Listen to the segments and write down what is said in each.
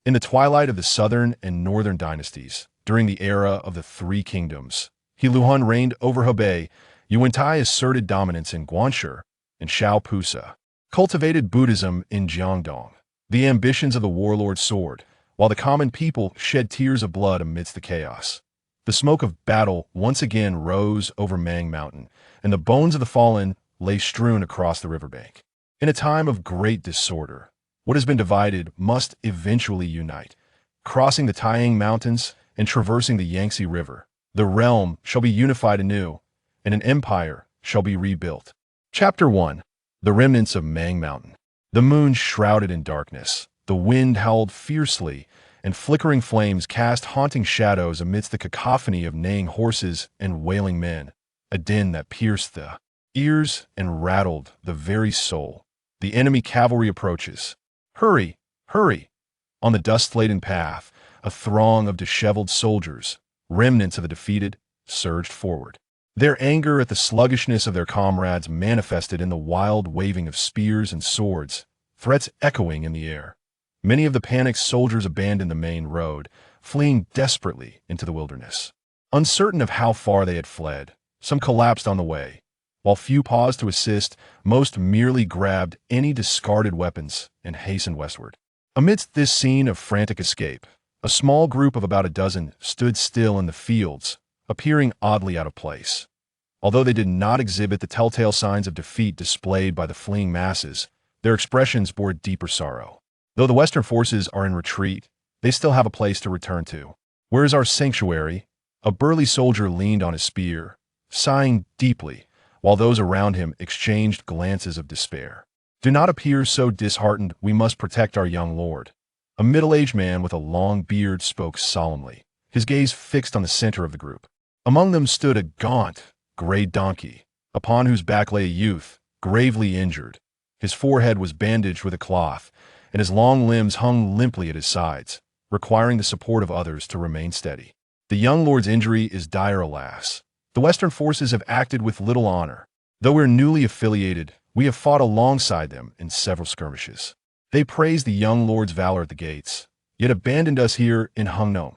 In the twilight of the Southern and Northern Dynasties, during the era of the Three Kingdoms, Liuhun reigned over Hebei, Yu Wentai asserted dominance in Guanshi, and Xiao Pusa cultivated Buddhism in Jiangdong. The ambitions of the warlords soared, while the common people shed tears of blood amidst the chaos. The smoke of battle once again rose over Mang Mountain, and the bones of the fallen lay strewn across the riverbank. In a time of great disorder, what has been divided must eventually unite. Crossing the Taihang Mountains and traversing the Yangtze River, the realm shall be unified anew, and an empire shall be rebuilt. Chapter 1. The Remnants of Mang Mountain. The moon shrouded in darkness, the wind howled fiercely, and flickering flames cast haunting shadows amidst the cacophony of neighing horses and wailing men, a din that pierced the ears and rattled the very soul. The enemy cavalry approaches. Hurry, hurry! On the dust-laden path, a throng of disheveled soldiers, remnants of the defeated, surged forward. Their anger at the sluggishness of their comrades manifested in the wild waving of spears and swords, threats echoing in the air. Many of the panicked soldiers abandoned the main road, fleeing desperately into the wilderness. Uncertain of how far they had fled, some collapsed on the way. While few paused to assist, most merely grabbed any discarded weapons and hastened westward. Amidst this scene of frantic escape, a small group of about a dozen stood still in the fields, appearing oddly out of place. Although they did not exhibit the telltale signs of defeat displayed by the fleeing masses, their expressions bore deeper sorrow. Though the Western forces are in retreat, they still have a place to return to. Where is our sanctuary? A burly soldier leaned on his spear, sighing deeply, while those around him exchanged glances of despair. Do not appear so disheartened. We must protect our young lord. A middle-aged man with a long beard spoke solemnly, his gaze fixed on the center of the group. Among them stood a gaunt, gray donkey, upon whose back lay a youth, gravely injured. His forehead was bandaged with a cloth, and his long limbs hung limply at his sides, requiring the support of others to remain steady. The young lord's injury is dire, alas. The Western forces have acted with little honor. Though we're newly affiliated, we have fought alongside them in several skirmishes. They praised the young lord's valor at the gates, yet abandoned us here in Hungnom.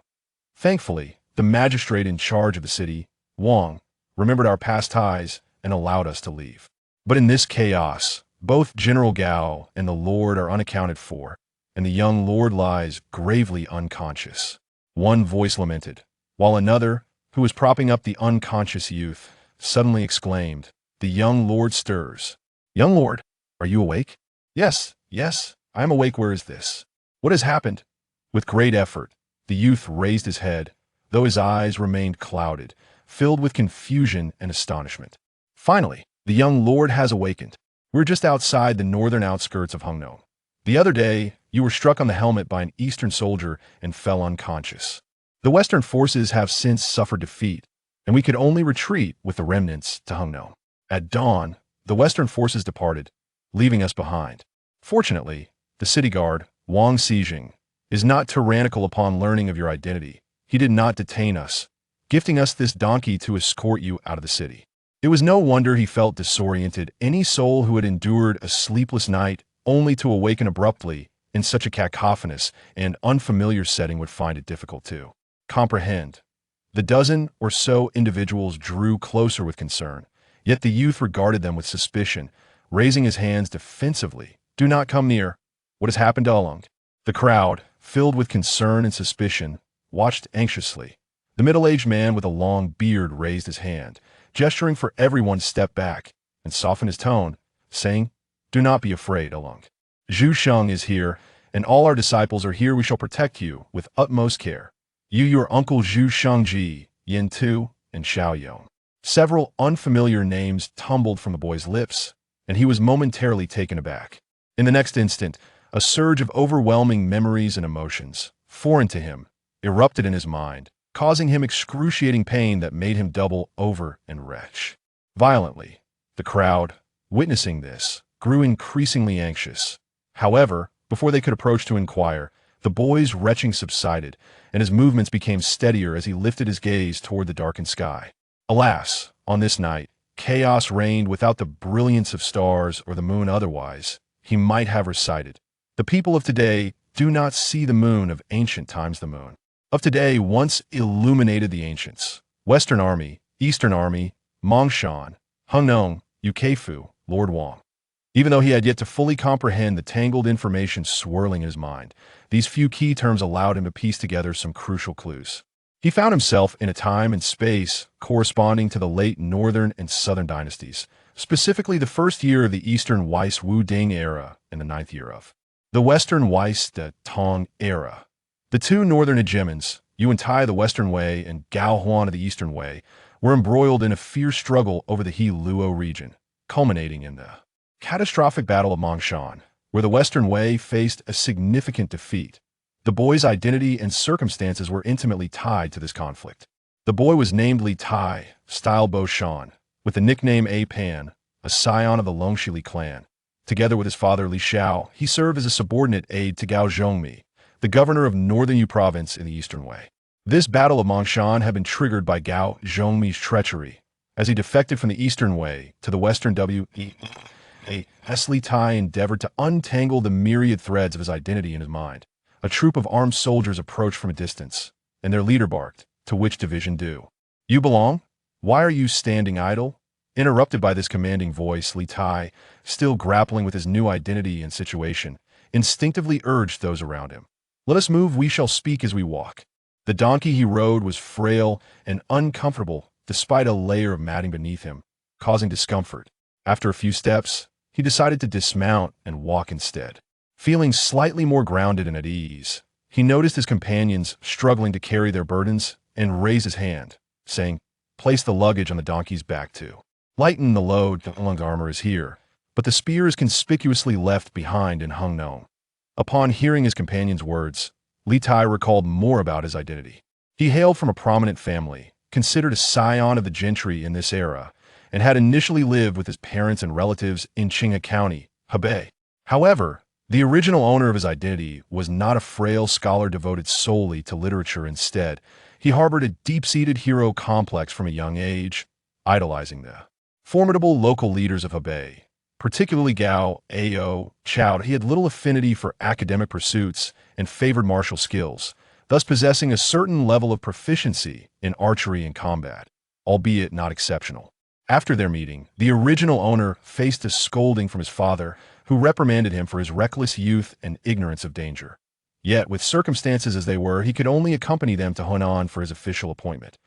Thankfully, the magistrate in charge of the city, Wang, remembered our past ties and allowed us to leave. But in this chaos, both General Gao and the lord are unaccounted for, and the young lord lies gravely unconscious. One voice lamented, while another, who was propping up the unconscious youth, suddenly exclaimed, "The young lord stirs." "Young lord, are you awake?" "Yes, yes, I am awake. Where is this? What has happened?" With great effort, the youth raised his head, though his eyes remained clouded, filled with confusion and astonishment. "Finally, the young lord has awakened. We're just outside the northern outskirts of Hungnom. The other day, you were struck on the helmet by an eastern soldier and fell unconscious. The Western forces have since suffered defeat, and we could only retreat with the remnants to Hungnom. At dawn, the Western forces departed, leaving us behind. Fortunately, the city guard, Wang Xijing, is not tyrannical upon learning of your identity. He did not detain us, gifting us this donkey to escort you out of the city. It was no wonder he felt disoriented. Any soul who had endured a sleepless night only to awaken abruptly in such a cacophonous and unfamiliar setting would find it difficult to comprehend. The dozen or so individuals drew closer with concern, yet the youth regarded them with suspicion, raising his hands defensively. "Do not come near. What has happened to Along?" The crowd, filled with concern and suspicion, watched anxiously. The middle-aged man with a long beard raised his hand, gesturing for everyone to step back, and softened his tone, saying, "Do not be afraid, Along. Zhu Sheng is here, and all our disciples are here. We shall protect you with utmost care. Your uncle Zhu Shengji, Yin Tu, and Xiao Yong." Several unfamiliar names tumbled from the boy's lips, and he was momentarily taken aback. In the next instant, a surge of overwhelming memories and emotions, foreign to him, erupted in his mind, causing him excruciating pain that made him double over and retch violently. The crowd, witnessing this, grew increasingly anxious. However, before they could approach to inquire, the boy's retching subsided, and his movements became steadier as he lifted his gaze toward the darkened sky. Alas, on this night, chaos reigned without the brilliance of stars or the moon. Otherwise, he might have recited, "The people of today do not see the moon of ancient times. The moon of today once illuminated the ancients. Western Army, Eastern Army, Mangshan, Hungnong, Yukefu, Lord Wang. Even though he had yet to fully comprehend the tangled information swirling in his mind, these few key terms allowed him to piece together some crucial clues. He found himself in a time and space corresponding to the late Northern and Southern Dynasties, specifically the first year of the Eastern Weiss Wu Ding era and the ninth year of the Western Weiss the Tang era. The two northern hegemons, Yu Wentai the Western Wei and Gao Huan of the Eastern Wei, were embroiled in a fierce struggle over the He Luo region, culminating in the catastrophic Battle of Mangshan, where the Western Wei faced a significant defeat. The boy's identity and circumstances were intimately tied to this conflict. The boy was named Li Tai, style Bo Shan, with the nickname A Pan, a scion of the Longxili clan. Together with his father Li Xiao, he served as a subordinate aide to Gao Zhongmi, the governor of Northern Yu province in the Eastern Wei. This Battle of Mangshan had been triggered by Gao Zhongmi's treachery, as he defected from the Eastern Wei to the Western Wei. Li Tai endeavored to untangle the myriad threads of his identity in his mind. A troop of armed soldiers approached from a distance, and their leader barked, "To which division do you belong? Why are you standing idle?" Interrupted by this commanding voice, Li Tai, still grappling with his new identity and situation, instinctively urged those around him. "Let us move, we shall speak as we walk." The donkey he rode was frail and uncomfortable despite a layer of matting beneath him, causing discomfort. After a few steps, he decided to dismount and walk instead. Feeling slightly more grounded and at ease, he noticed his companions struggling to carry their burdens and raised his hand, saying, "Place the luggage on the donkey's back too. Lighten the load, the lung's armor is here," but the spear is conspicuously left behind in Hungnong. Upon hearing his companion's words, Li Tai recalled more about his identity. He hailed from a prominent family, considered a scion of the gentry in this era, and had initially lived with his parents and relatives in Qinghe County, Hebei. However, the original owner of his identity was not a frail scholar devoted solely to literature. Instead, he harbored a deep-seated hero complex from a young age, idolizing the formidable local leaders of Hebei, particularly Gao, Ao, Chao. He had little affinity for academic pursuits and favored martial skills, thus possessing a certain level of proficiency in archery and combat, albeit not exceptional. After their meeting, the original owner faced a scolding from his father, who reprimanded him for his reckless youth and ignorance of danger. Yet, with circumstances as they were, he could only accompany them to Hunan for his official appointment.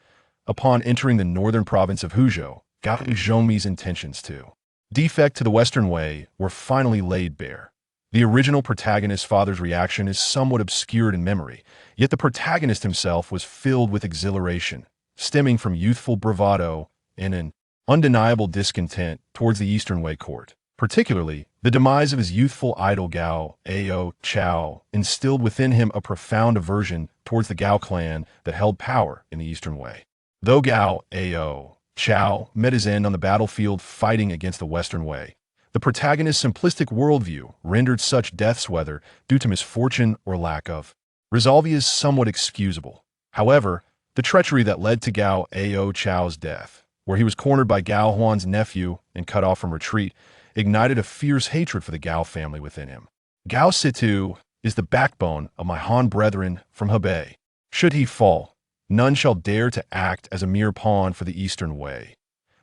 Upon entering the northern province of Huzhou, Gao Zhongmi's intentions to defect to the Western Wei were finally laid bare. The original protagonist's father's reaction is somewhat obscured in memory, yet the protagonist himself was filled with exhilaration, stemming from youthful bravado and an undeniable discontent towards the Eastern Wei court. Particularly, the demise of his youthful idol Gao, Ao, Chao, instilled within him a profound aversion towards the Gao clan that held power in the Eastern Wei. Though Gao, Ao, Chao met his end on the battlefield fighting against the Western Wei, the protagonist's simplistic worldview rendered such deaths, whether due to misfortune or lack of resolve, is somewhat excusable. However, the treachery that led to Gao Ao Chao's death, where he was cornered by Gao Huan's nephew and cut off from retreat, ignited a fierce hatred for the Gao family within him. Gao Situ is the backbone of my Han brethren from Hebei. Should he fall, none shall dare to act as a mere pawn for the Eastern Wei.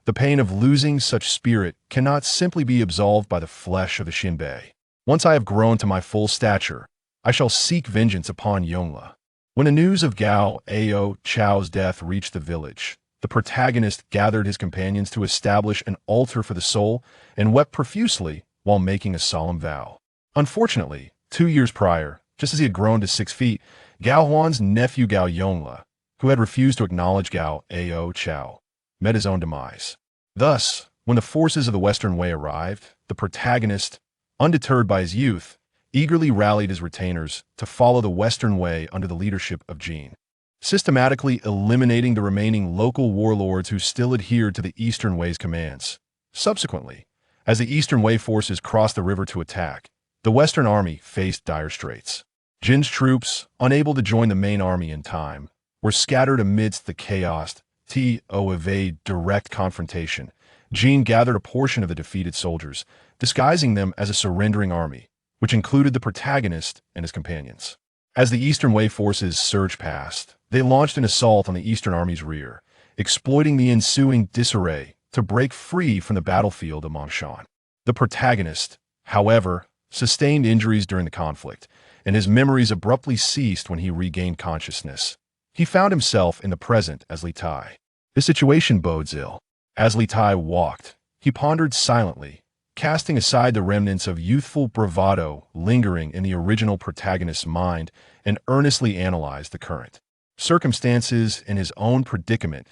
The pain of losing such spirit cannot simply be absolved by the flesh of the Xinbei. Once I have grown to my full stature, I shall seek vengeance upon Yongla. When the news of Gao Ao Chao's death reached the village, the protagonist gathered his companions to establish an altar for the soul and wept profusely while making a solemn vow. Unfortunately, 2 years prior, just as he had grown to 6 feet, Gao Huan's nephew Gao Yongla, who had refused to acknowledge Gao Ao Chao, met his own demise. Thus, when the forces of the Western Wei arrived, the protagonist, undeterred by his youth, eagerly rallied his retainers to follow the Western Wei under the leadership of Jin, systematically eliminating the remaining local warlords who still adhered to the Eastern Wei's commands. Subsequently, as the Eastern Wei forces crossed the river to attack, the Western army faced dire straits. Jin's troops, unable to join the main army in time, were scattered amidst the chaos. To evade direct confrontation, Jin gathered a portion of the defeated soldiers, disguising them as a surrendering army, which included the protagonist and his companions. As the Eastern Wei forces surged past, they launched an assault on the Eastern Army's rear, exploiting the ensuing disarray to break free from the battlefield of Mangshan. The protagonist, however, sustained injuries during the conflict, and his memories abruptly ceased when he regained consciousness. He found himself in the present as Li Tai. The situation bodes ill. As Li Tai walked, he pondered silently, casting aside the remnants of youthful bravado lingering in the original protagonist's mind, and earnestly analyzed the current circumstances in his own predicament.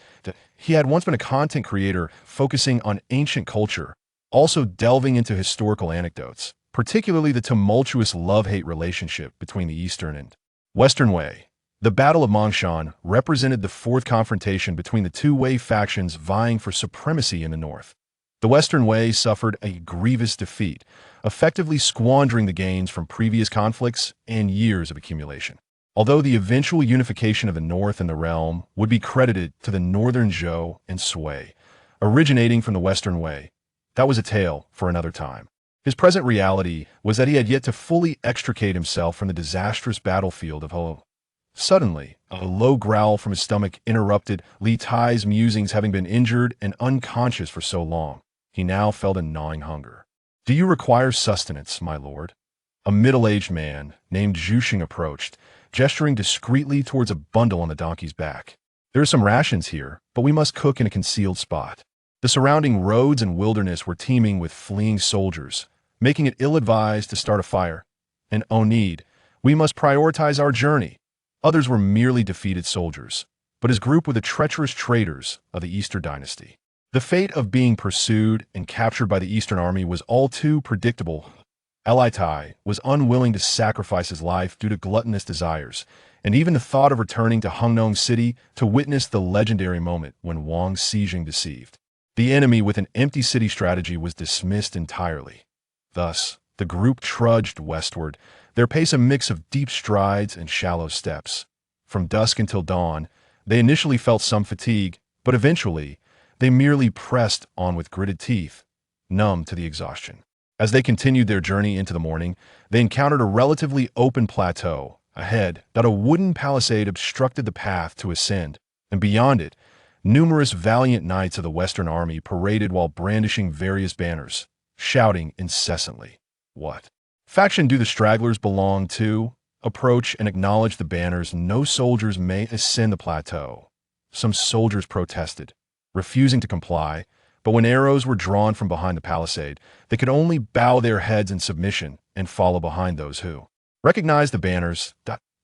He had once been a content creator focusing on ancient culture, also delving into historical anecdotes, particularly the tumultuous love-hate relationship between the Eastern and Western Wei. The Battle of Mangshan represented the fourth confrontation between the two Wei factions vying for supremacy in the north. The Western Wei suffered a grievous defeat, effectively squandering the gains from previous conflicts and years of accumulation. Although the eventual unification of the north and the realm would be credited to the northern Zhou and Sui, originating from the Western Wei, that was a tale for another time. His present reality was that he had yet to fully extricate himself from the disastrous battlefield of Ho. Suddenly, a low growl from his stomach interrupted Li Tai's musings. Having been injured and unconscious for so long, he now felt a gnawing hunger. "Do you require sustenance, my lord?" A middle-aged man named Zhu Xing approached, gesturing discreetly towards a bundle on the donkey's back. "There are some rations here, but we must cook in a concealed spot." The surrounding roads and wilderness were teeming with fleeing soldiers, making it ill-advised to start a fire. "And oh need, we must prioritize our journey." Others were merely defeated soldiers, but his group were the treacherous traitors of the Eastern Dynasty. The fate of being pursued and captured by the Eastern Army was all too predictable. Li Tai was unwilling to sacrifice his life due to gluttonous desires, and even the thought of returning to Hungnong City to witness the legendary moment when Wang Xijing deceived the enemy with an empty city strategy was dismissed entirely. Thus, the group trudged westward, their pace a mix of deep strides and shallow steps. From dusk until dawn, they initially felt some fatigue, but eventually, they merely pressed on with gritted teeth, numb to the exhaustion. As they continued their journey into the morning, they encountered a relatively open plateau ahead that a wooden palisade obstructed the path to ascend, and beyond it, numerous valiant knights of the Western Army paraded while brandishing various banners, shouting incessantly. "What faction do the stragglers belong to? Approach and acknowledge the banners. No soldiers may ascend the plateau." Some soldiers protested, refusing to comply, but when arrows were drawn from behind the palisade, they could only bow their heads in submission and follow behind those who recognized the banners.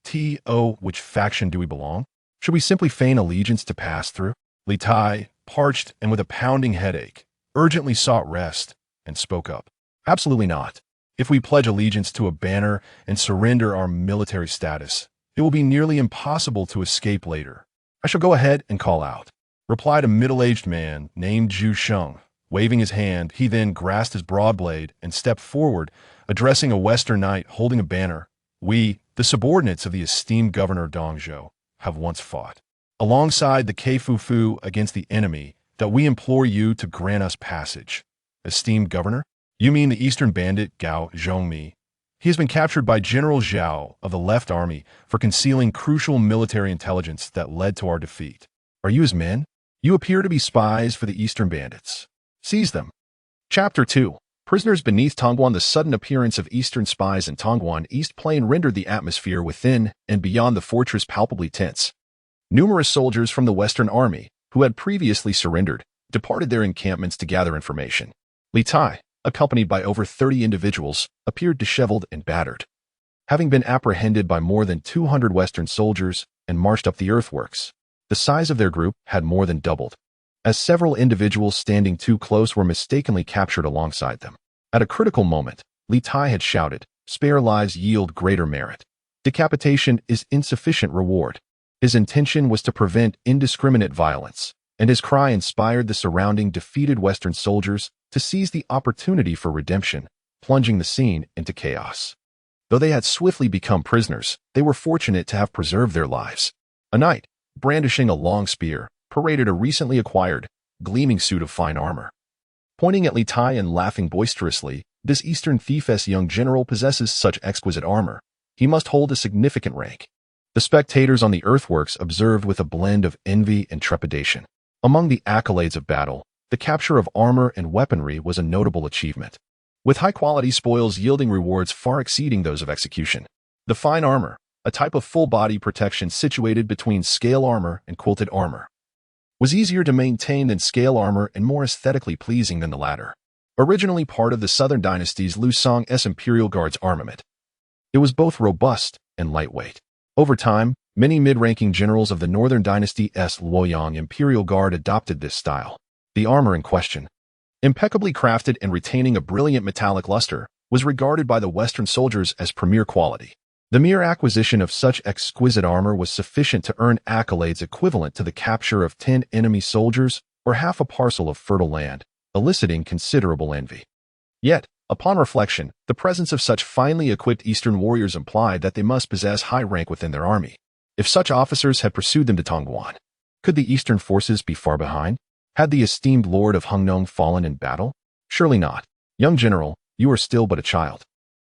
"To which faction do we belong? Should we simply feign allegiance to pass through?" Li Tai, parched and with a pounding headache, urgently sought rest and spoke up. "Absolutely not. If we pledge allegiance to a banner and surrender our military status, it will be nearly impossible to escape later. I shall go ahead and call out," replied a middle-aged man named Zhu Sheng. Waving his hand, he then grasped his broad blade and stepped forward, addressing a Western knight holding a banner. "We, the subordinates of the esteemed Governor Dongzhou, have once fought alongside the Keifufu against the enemy, that we implore you to grant us passage." "Esteemed Governor? You mean the Eastern bandit Gao Zhongmi? He has been captured by General Zhao of the Left Army for concealing crucial military intelligence that led to our defeat. Are you his men? You appear to be spies for the Eastern bandits. Seize them." Chapter 2. Prisoners beneath Tongguan. The sudden appearance of Eastern spies in Tongguan East Plain rendered the atmosphere within and beyond the fortress palpably tense. Numerous soldiers from the Western Army, who had previously surrendered, departed their encampments to gather information. Li Tai, accompanied by over 30 individuals, appeared disheveled and battered, having been apprehended by more than 200 Western soldiers and marched up the earthworks. The size of their group had more than doubled, as several individuals standing too close were mistakenly captured alongside them. At a critical moment, Li Tai had shouted, "Spare lives yield greater merit. Decapitation is insufficient reward." His intention was to prevent indiscriminate violence, and his cry inspired the surrounding defeated Western soldiers to seize the opportunity for redemption, plunging the scene into chaos. Though they had swiftly become prisoners, they were fortunate to have preserved their lives. A knight, brandishing a long spear, paraded a recently acquired, gleaming suit of fine armor. Pointing at Li Tai and laughing boisterously, This Eastern thief's young general possesses such exquisite armor. He must hold a significant rank. The spectators on the earthworks observed with a blend of envy and trepidation. Among the accolades of battle, the capture of armor and weaponry was a notable achievement, with high-quality spoils yielding rewards far exceeding those of execution. The fine armor, a type of full-body protection situated between scale armor and quilted armor, was easier to maintain than scale armor and more aesthetically pleasing than the latter. Originally part of the Southern Dynasty's Liuhun's Imperial Guard's armament, it was both robust and lightweight. Over time, many mid-ranking generals of the Northern Dynasty's Luoyang Imperial Guard adopted this style. The armor in question, impeccably crafted and retaining a brilliant metallic luster, was regarded by the Western soldiers as premier quality. The mere acquisition of such exquisite armor was sufficient to earn accolades equivalent to the capture of 10 enemy soldiers or half a parcel of fertile land, eliciting considerable envy. Yet, upon reflection, the presence of such finely equipped Eastern warriors implied that they must possess high rank within their army. If such officers had pursued them to Tongguan, could the Eastern forces be far behind? Had the esteemed lord of Hungnong fallen in battle? Surely not. Young general, you are still but a child,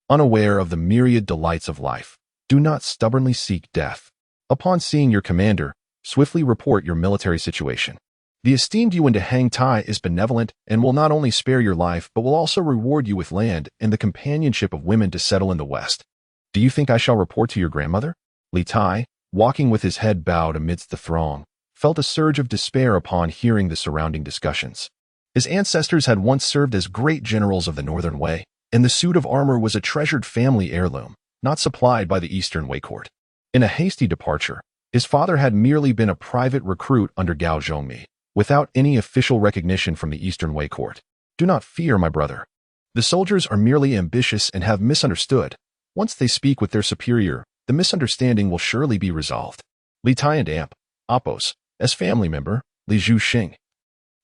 unaware of the myriad delights of life. Do not stubbornly seek death. Upon seeing your commander, swiftly report your military situation. The esteemed Yu Wentai is benevolent and will not only spare your life but will also reward you with land and the companionship of women to settle in the West. Do you think I shall report to your grandmother? Li Tai, walking with his head bowed amidst the throng, felt a surge of despair upon hearing the surrounding discussions. His ancestors had once served as great generals of the Northern Wei, and the suit of armor was a treasured family heirloom, not supplied by the Eastern Wei court. In a hasty departure, his father had merely been a private recruit under Gao Zhongmi, without any official recognition from the Eastern Wei court. Do not fear, my brother. The soldiers are merely ambitious and have misunderstood. Once they speak with their superior, the misunderstanding will surely be resolved. Li Tai and Appos, as family member, Li Zhuxing,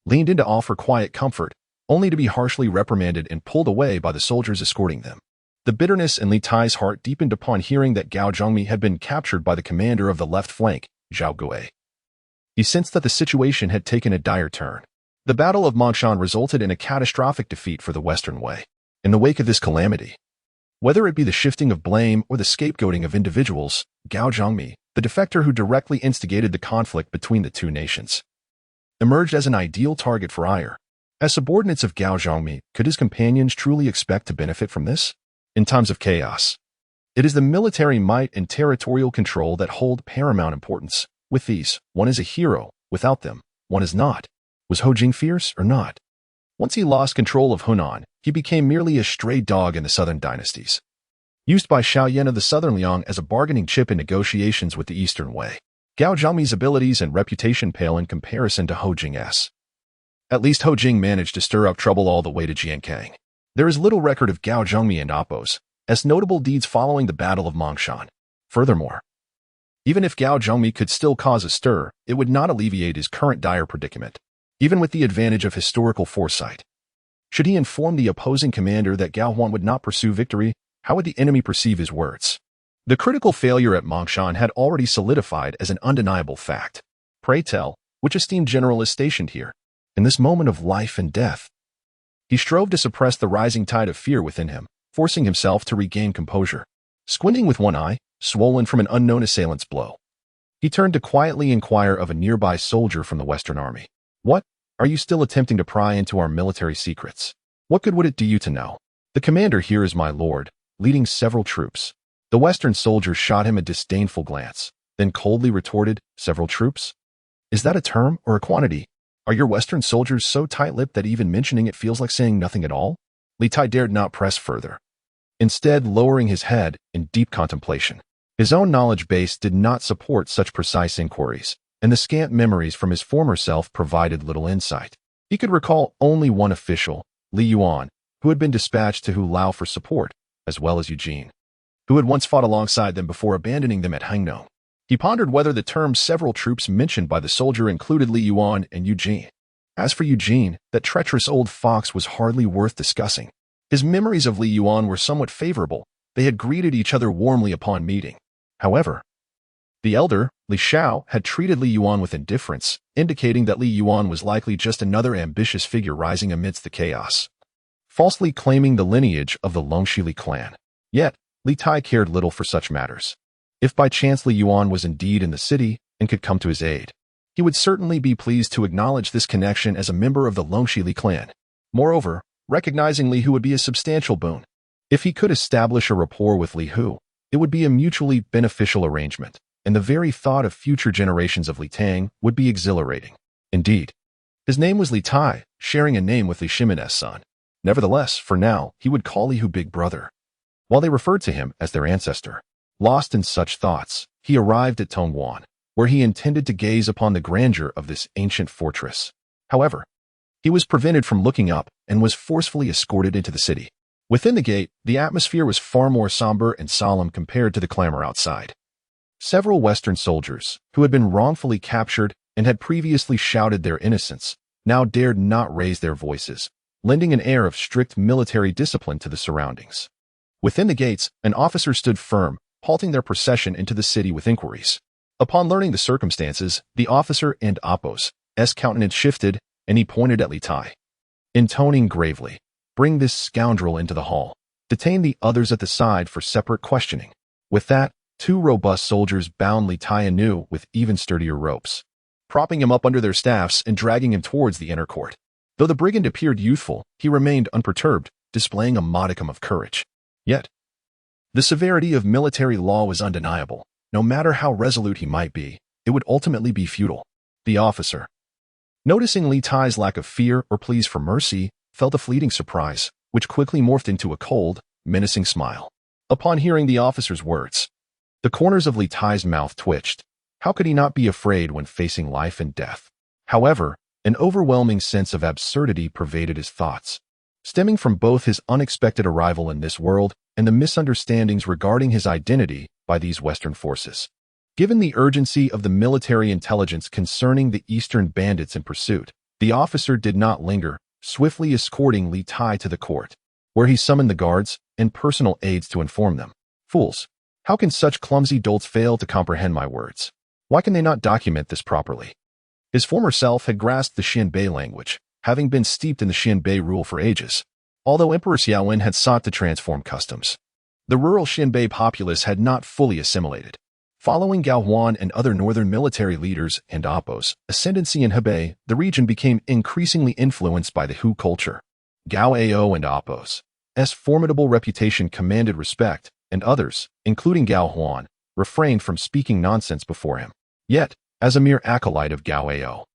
leaned in to offer quiet comfort, only to be harshly reprimanded and pulled away by the soldiers escorting them. The bitterness in Li Tai's heart deepened upon hearing that Gao Zhongmi had been captured by the commander of the left flank, Zhao Gui. He sensed that the situation had taken a dire turn. The Battle of Mangshan resulted in a catastrophic defeat for the Western Wei. In the wake of this calamity, whether it be the shifting of blame or the scapegoating of individuals, Gao Zhongmi, the defector who directly instigated the conflict between the two nations, emerged as an ideal target for ire. As subordinates of Gao Zhongmi, could his companions truly expect to benefit from this? In times of chaos, it is the military might and territorial control that hold paramount importance. With these, one is a hero. Without them, one is not. Was Ho Jing fierce or not? Once he lost control of Hunan, he became merely a stray dog in the Southern Dynasties, used by Xiao Yan of the Southern Liang as a bargaining chip in negotiations with the Eastern Wei. Gao Zhongmi's abilities and reputation pale in comparison to Ho Jing's. At least Ho Jing managed to stir up trouble all the way to Jiangkang. There is little record of Gao Zhongmi and Appos as notable deeds following the Battle of Mangshan. Furthermore, even if Gao Zhongmi could still cause a stir, it would not alleviate his current dire predicament, even with the advantage of historical foresight. Should he inform the opposing commander that Gao Huan would not pursue victory, how would the enemy perceive his words? The critical failure at Mangshan had already solidified as an undeniable fact. Pray tell, which esteemed general is stationed here? In this moment of life and death, he strove to suppress the rising tide of fear within him, forcing himself to regain composure. Squinting with one eye, swollen from an unknown assailant's blow, he turned to quietly inquire of a nearby soldier from the Western Army. What? Are you still attempting to pry into our military secrets? What good would it do you to know? The commander here is my lord, leading several troops. The Western soldier shot him a disdainful glance, then coldly retorted, several troops? Is that a term or a quantity? Are your Western soldiers so tight-lipped that even mentioning it feels like saying nothing at all? Li Tai dared not press further, instead lowering his head in deep contemplation. His own knowledge base did not support such precise inquiries, and the scant memories from his former self provided little insight. He could recall only one official, Liuhun, who had been dispatched to Hulao for support, as well as Eugene, who had once fought alongside them before abandoning them at Hangnong. He pondered whether the term several troops mentioned by the soldier included Liuhun and Eugene. As for Eugene, that treacherous old fox was hardly worth discussing. His memories of Liuhun were somewhat favorable. They had greeted each other warmly upon meeting. However, the elder, Li Xiao, had treated Liuhun with indifference, indicating that Liuhun was likely just another ambitious figure rising amidst the chaos. falsely claiming the lineage of the Longxili clan. Yet, Li Tai cared little for such matters. If by chance Li Yuan was indeed in the city and could come to his aid, he would certainly be pleased to acknowledge this connection as a member of the Longxili clan. Moreover, recognizing Li Hu would be a substantial boon. If he could establish a rapport with Li Hu, it would be a mutually beneficial arrangement, and the very thought of future generations of Li Tang would be exhilarating. Indeed, his name was Li Tai, sharing a name with Li Shimon's son. Nevertheless, for now, he would call Li Hu Big Brother, while they referred to him as their ancestor. Lost in such thoughts, he arrived at Tongguan, where he intended to gaze upon the grandeur of this ancient fortress. However, he was prevented from looking up and was forcefully escorted into the city. Within the gate, the atmosphere was far more somber and solemn compared to the clamor outside. Several Western soldiers, who had been wrongfully captured and had previously shouted their innocence, now dared not raise their voices, lending an air of strict military discipline to the surroundings. Within the gates, an officer stood firm, halting their procession into the city with inquiries. Upon learning the circumstances, the officer and Apos' countenance shifted, and he pointed at Li Tai. Intoning gravely, "Bring this scoundrel into the hall. Detain the others at the side for separate questioning." With that, two robust soldiers bound Li Tai anew with even sturdier ropes, propping him up under their staffs and dragging him towards the inner court. Though the brigand appeared youthful, he remained unperturbed, displaying a modicum of courage. Yet, the severity of military law was undeniable. No matter how resolute he might be, it would ultimately be futile. The officer, noticing Li Tai's lack of fear or pleas for mercy, felt a fleeting surprise, which quickly morphed into a cold, menacing smile. Upon hearing the officer's words, the corners of Li Tai's mouth twitched. How could he not be afraid when facing life and death? However, an overwhelming sense of absurdity pervaded his thoughts, stemming from both his unexpected arrival in this world and the misunderstandings regarding his identity by these Western forces. Given the urgency of the military intelligence concerning the Eastern bandits in pursuit, the officer did not linger, swiftly escorting Li Tai to the court, where he summoned the guards and personal aides to inform them. Fools! How can such clumsy dolts fail to comprehend my words? Why can they not document this properly? His former self had grasped the Xianbei language, having been steeped in the Xianbei rule for ages. Although Emperor Xiaowen had sought to transform customs, the rural Xianbei populace had not fully assimilated. Following Gao Huan and other northern military leaders and Apos' ascendancy in Hebei, the region became increasingly influenced by the Hu culture. Gao Ao and Apos' formidable reputation commanded respect, and others, including Gao Huan, refrained from speaking nonsense before him. Yet, as a mere acolyte of Gao Ao,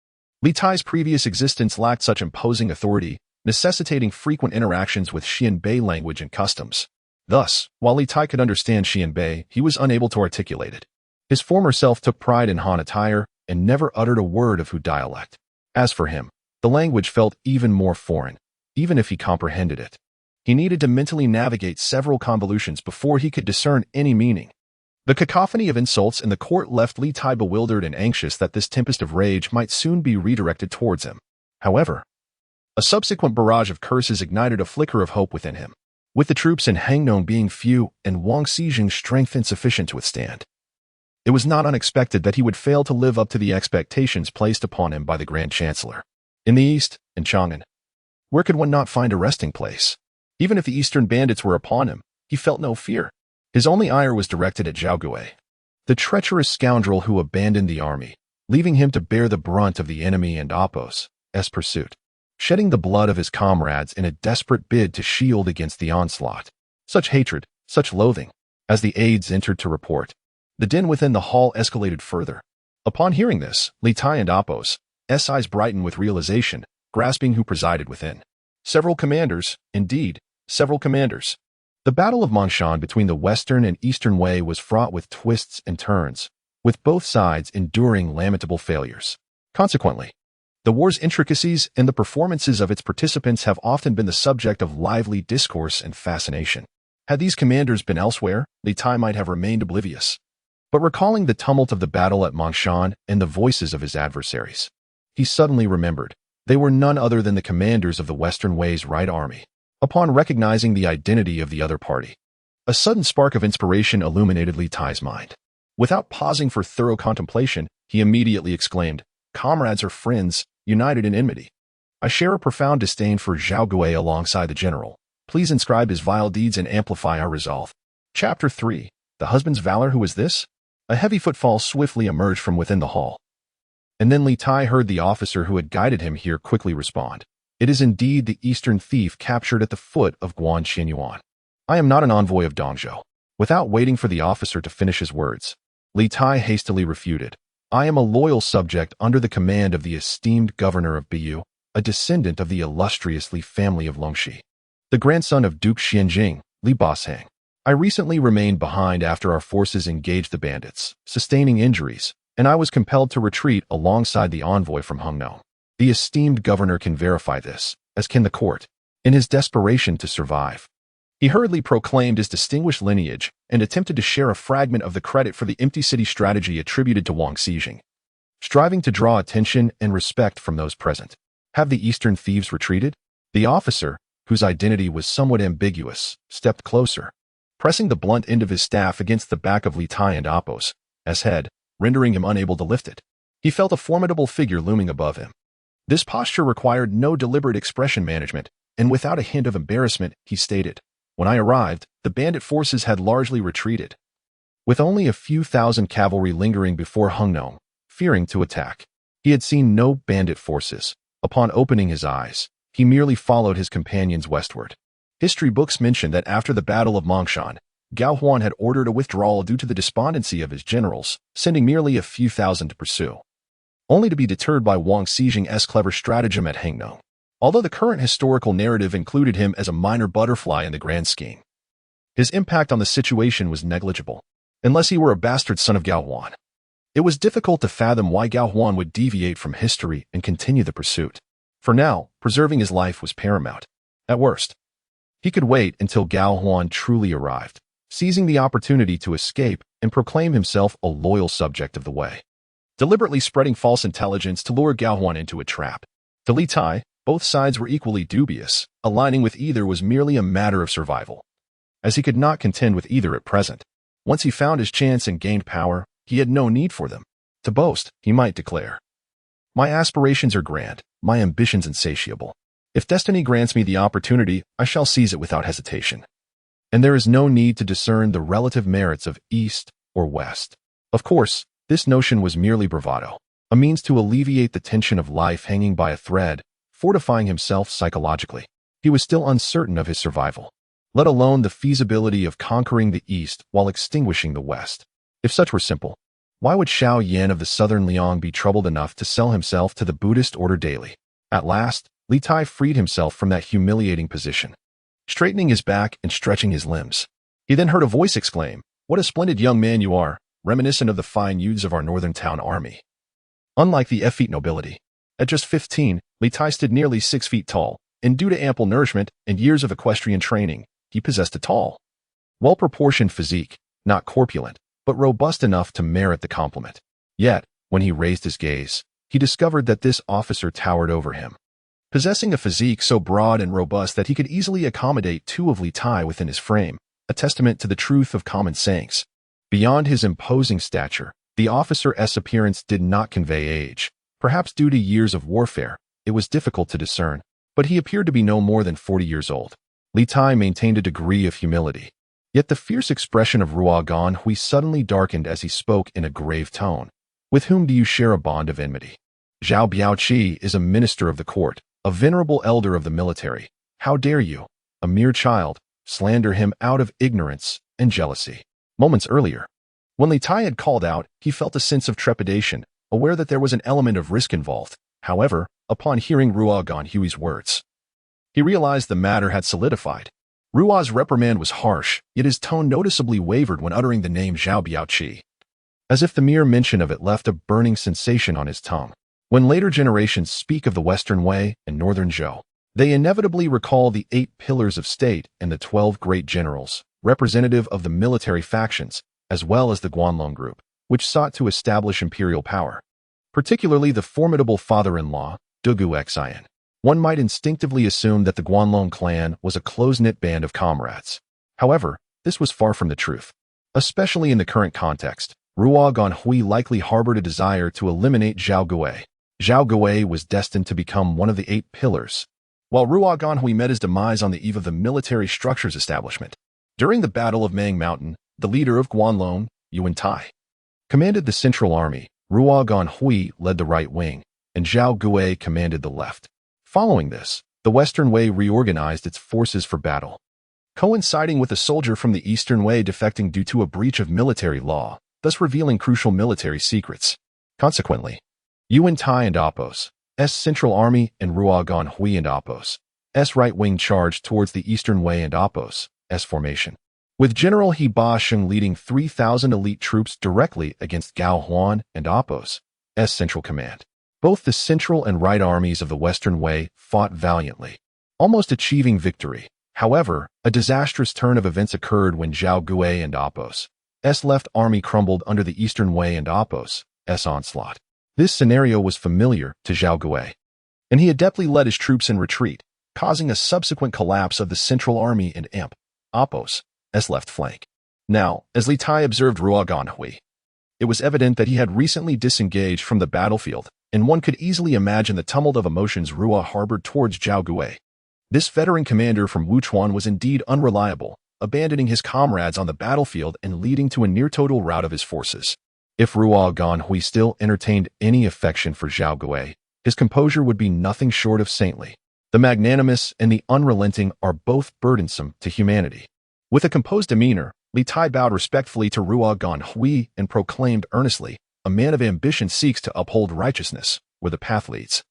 Li Tai's previous existence lacked such imposing authority, necessitating frequent interactions with Xianbei language and customs. Thus, while Li Tai could understand Xianbei, he was unable to articulate it. His former self took pride in Han attire and never uttered a word of Hu dialect. As for him, the language felt even more foreign, even if he comprehended it. He needed to mentally navigate several convolutions before he could discern any meaning. The cacophony of insults in the court left Li Tai bewildered and anxious that this tempest of rage might soon be redirected towards him. However, a subsequent barrage of curses ignited a flicker of hope within him. With the troops in Hangnon being few and Wang Xijing's strength insufficient to withstand, it was not unexpected that he would fail to live up to the expectations placed upon him by the Grand Chancellor. In the east, in Chang'an, where could one not find a resting place? Even if the eastern bandits were upon him, he felt no fear. His only ire was directed at Zhao Gui, the treacherous scoundrel who abandoned the army, leaving him to bear the brunt of the enemy and Apos' pursuit, shedding the blood of his comrades in a desperate bid to shield against the onslaught. Such hatred, such loathing. As the aides entered to report, the din within the hall escalated further. Upon hearing this, Li Tai and Apos' eyes brightened with realization, grasping who presided within. Several commanders, indeed, several commanders. The Battle of Mangshan between the Western and Eastern Wei was fraught with twists and turns, with both sides enduring lamentable failures. Consequently, the war's intricacies and the performances of its participants have often been the subject of lively discourse and fascination. Had these commanders been elsewhere, Li Tai might have remained oblivious. But recalling the tumult of the battle at Mangshan and the voices of his adversaries, he suddenly remembered they were none other than the commanders of the Western Wei's right army. Upon recognizing the identity of the other party, a sudden spark of inspiration illuminated Li Tai's mind. Without pausing for thorough contemplation, he immediately exclaimed, "Comrades or friends, united in enmity. I share a profound disdain for Xiao Gui alongside the general. Please inscribe his vile deeds and amplify our resolve. Chapter 3. The husband's valor. Who is this? A heavy footfall swiftly emerged from within the hall. And then Li Tai heard the officer who had guided him here quickly respond. It is indeed the eastern thief captured at the foot of Guanshi. I am not an envoy of Dongzhou. Without waiting for the officer to finish his words, Li Tai hastily refuted. I am a loyal subject under the command of the esteemed governor of Biyu, a descendant of the illustrious Li family of Longxi, the grandson of Duke Xianjing, Li Bashang. I recently remained behind after our forces engaged the bandits, sustaining injuries, and I was compelled to retreat alongside the envoy from Hungnong. The esteemed governor can verify this, as can the court. In his desperation to survive, he hurriedly proclaimed his distinguished lineage and attempted to share a fragment of the credit for the empty city strategy attributed to Wang Xijing, striving to draw attention and respect from those present. Have the eastern thieves retreated? The officer, whose identity was somewhat ambiguous, stepped closer, pressing the blunt end of his staff against the back of Li Tai and Apos, as head, rendering him unable to lift it. He felt a formidable figure looming above him. This posture required no deliberate expression management, and without a hint of embarrassment, he stated, when I arrived, the bandit forces had largely retreated, with only a few thousand cavalry lingering before Hungnong, fearing to attack. He had seen no bandit forces. Upon opening his eyes, he merely followed his companions westward. History books mention that after the Battle of Mangshan, Gao Huan had ordered a withdrawal due to the despondency of his generals, sending merely a few thousand to pursue, only to be deterred by Wang Xijing's clever stratagem at Hungnong. Although the current historical narrative included him as a minor butterfly in the grand scheme, his impact on the situation was negligible, unless he were a bastard son of Gao Huan. It was difficult to fathom why Gao Huan would deviate from history and continue the pursuit. For now, preserving his life was paramount. At worst, he could wait until Gao Huan truly arrived, seizing the opportunity to escape and proclaim himself a loyal subject of the Wei, deliberately spreading false intelligence to lure Gao Huan into a trap. To Li Tai, both sides were equally dubious. Aligning with either was merely a matter of survival, as he could not contend with either at present. Once he found his chance and gained power, he had no need for them. To boast, he might declare, my aspirations are grand, my ambitions insatiable. If destiny grants me the opportunity, I shall seize it without hesitation. And there is no need to discern the relative merits of East or West. Of course, this notion was merely bravado, a means to alleviate the tension of life hanging by a thread, fortifying himself psychologically. He was still uncertain of his survival, let alone the feasibility of conquering the East while extinguishing the West. If such were simple, why would Xiao Yan of the southern Liang be troubled enough to sell himself to the Buddhist order daily? At last, Li Tai freed himself from that humiliating position, straightening his back and stretching his limbs. He then heard a voice exclaim, what a splendid young man you are, reminiscent of the fine youths of our northern town army. Unlike the effete nobility, at just 15, Li Tai stood nearly 6 feet tall, and due to ample nourishment and years of equestrian training, he possessed a tall, well-proportioned physique, not corpulent, but robust enough to merit the compliment. Yet, when he raised his gaze, he discovered that this officer towered over him, possessing a physique so broad and robust that he could easily accommodate 2 of Li Tai within his frame, a testament to the truth of common sayings. Beyond his imposing stature, the officer's appearance did not convey age. Perhaps due to years of warfare, it was difficult to discern, but he appeared to be no more than 40 years old. Li Tai maintained a degree of humility, yet the fierce expression of Ruogan Hui suddenly darkened as he spoke in a grave tone. With whom do you share a bond of enmity? Zhao Biaoqi is a minister of the court, a venerable elder of the military. How dare you, a mere child, slander him out of ignorance and jealousy? Moments earlier, when Li Tai had called out, he felt a sense of trepidation, aware that there was an element of risk involved. However, upon hearing Ruogan Hui's words, he realized the matter had solidified. Ruo's reprimand was harsh, yet his tone noticeably wavered when uttering the name Zhao Biaoqi, as if the mere mention of it left a burning sensation on his tongue. When later generations speak of the Western Wei and Northern Zhou, they inevitably recall the 8 pillars of state and the 12 great generals, representative of the military factions, as well as the Guanlong group, which sought to establish imperial power. Particularly the formidable father-in-law, Dugu Xian. One might instinctively assume that the Guanlong clan was a close-knit band of comrades. However, this was far from the truth. Especially in the current context, Ruogan Hui likely harbored a desire to eliminate Zhao Gui, Zhao Gui was destined to become one of the 8 pillars, while Ruo Ganhui met his demise on the eve of the military structures establishment. During the Battle of Mang Mountain, the leader of Guanlong, Yu Wentai, commanded the central army. Ruo Ganhui led the right wing, and Zhao Gui commanded the left. Following this, the Western Wei reorganized its forces for battle, coinciding with a soldier from the Eastern Wei defecting due to a breach of military law, thus revealing crucial military secrets. Consequently, Yu Wentai and Appo's Central Army and Ruo Ganhui and Appo's right wing charged towards the Eastern Wei and Appo's formation, with General He Ba-sheng leading 3,000 elite troops directly against Gao Huan and Appo's Central Command. Both the Central and Right armies of the Western Wei fought valiantly, almost achieving victory. However, a disastrous turn of events occurred when Zhao Gui and Appo's left army crumbled under the Eastern Wei and Appo's onslaught. This scenario was familiar to Zhao Gui, and he adeptly led his troops in retreat, causing a subsequent collapse of the Central Army and Appo's left flank. Now, as Li Tai observed Ruo Ganhui, it was evident that he had recently disengaged from the battlefield, and one could easily imagine the tumult of emotions Ruo harbored towards Zhao Gui. This veteran commander from Wuchuan was indeed unreliable, abandoning his comrades on the battlefield and leading to a near-total rout of his forces. If Ruo Ganhui still entertained any affection for Zhao Gui, his composure would be nothing short of saintly. The magnanimous and the unrelenting are both burdensome to humanity. With a composed demeanor, Li Tai bowed respectfully to Ruo Ganhui and proclaimed earnestly, "A man of ambition seeks to uphold righteousness, where the path leads.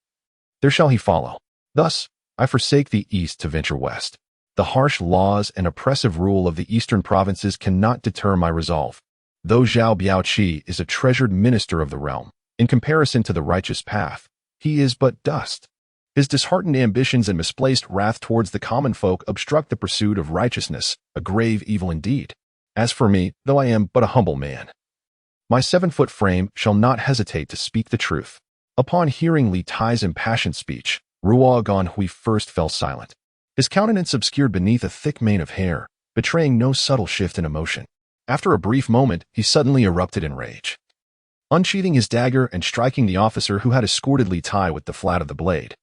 There shall he follow. Thus, I forsake the east to venture west. The harsh laws and oppressive rule of the eastern provinces cannot deter my resolve. Though Zhao Biaoqi is a treasured minister of the realm, in comparison to the righteous path, he is but dust. His disheartened ambitions and misplaced wrath towards the common folk obstruct the pursuit of righteousness, a grave evil indeed. As for me, though I am but a humble man, my 7-foot frame shall not hesitate to speak the truth." Upon hearing Li Tai's impassioned speech, Ruo Ganhui first fell silent, his countenance obscured beneath a thick mane of hair, betraying no subtle shift in emotion. After a brief moment, he suddenly erupted in rage, unsheathing his dagger and striking the officer who had escorted Li Tai with the flat of the blade,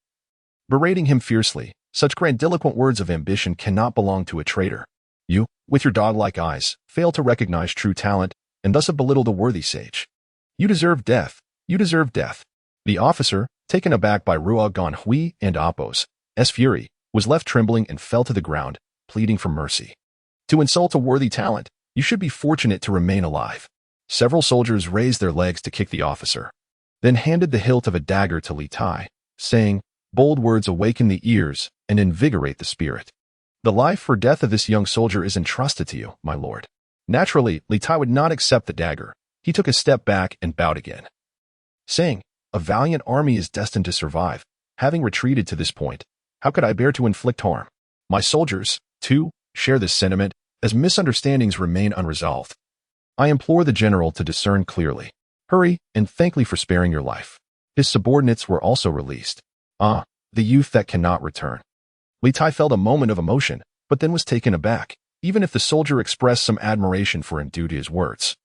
berating him fiercely. Such grandiloquent words of ambition cannot belong to a traitor. You, with your dog-like eyes, fail to recognize true talent, and thus have belittled a worthy sage. You deserve death. You deserve death. The officer, taken aback by Ruo Ganhui and Appo's fury, was left trembling and fell to the ground, pleading for mercy. To insult a worthy talent, you should be fortunate to remain alive. Several soldiers raised their legs to kick the officer, then handed the hilt of a dagger to Li Tai, saying, "Bold words awaken the ears and invigorate the spirit. The life or death of this young soldier is entrusted to you, my lord." Naturally, Li Tai would not accept the dagger. He took a step back and bowed again, saying, "A valiant army is destined to survive. Having retreated to this point, how could I bear to inflict harm? My soldiers, too, share this sentiment, as misunderstandings remain unresolved. I implore the general to discern clearly. Hurry, and thank me for sparing your life." His subordinates were also released. Ah, the youth that cannot return. Li Tai felt a moment of emotion, but then was taken aback. Even if the soldier expressed some admiration for him due to his words,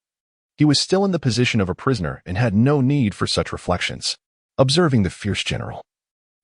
he was still in the position of a prisoner and had no need for such reflections. Observing the fierce general,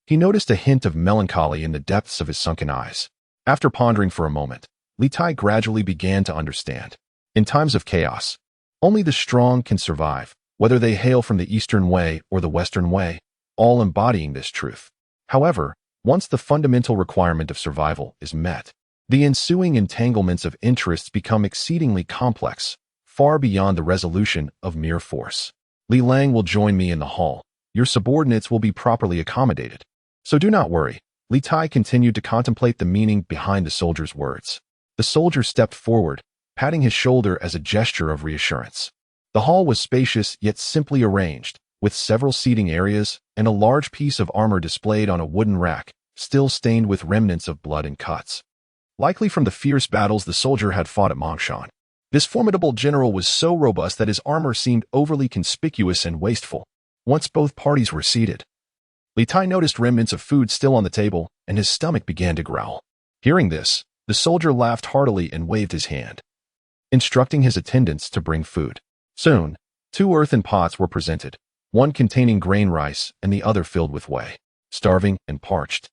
he noticed a hint of melancholy in the depths of his sunken eyes. After pondering for a moment, Li Tai gradually began to understand. In times of chaos, only the strong can survive, whether they hail from the Eastern Wei or the Western Wei, all embodying this truth. However, once the fundamental requirement of survival is met, the ensuing entanglements of interests become exceedingly complex, far beyond the resolution of mere force. Li Lang will join me in the hall. Your subordinates will be properly accommodated. So do not worry. Li Tai continued to contemplate the meaning behind the soldier's words. The soldier stepped forward, patting his shoulder as a gesture of reassurance. The hall was spacious yet simply arranged, with several seating areas and a large piece of armor displayed on a wooden rack, still stained with remnants of blood and cuts, likely from the fierce battles the soldier had fought at Mangshan. This formidable general was so robust that his armor seemed overly conspicuous and wasteful. Once both parties were seated, Li Tai noticed remnants of food still on the table, and his stomach began to growl. Hearing this, the soldier laughed heartily and waved his hand, instructing his attendants to bring food. Soon, 2 earthen pots were presented, one containing grain rice and the other filled with whey. Starving and parched,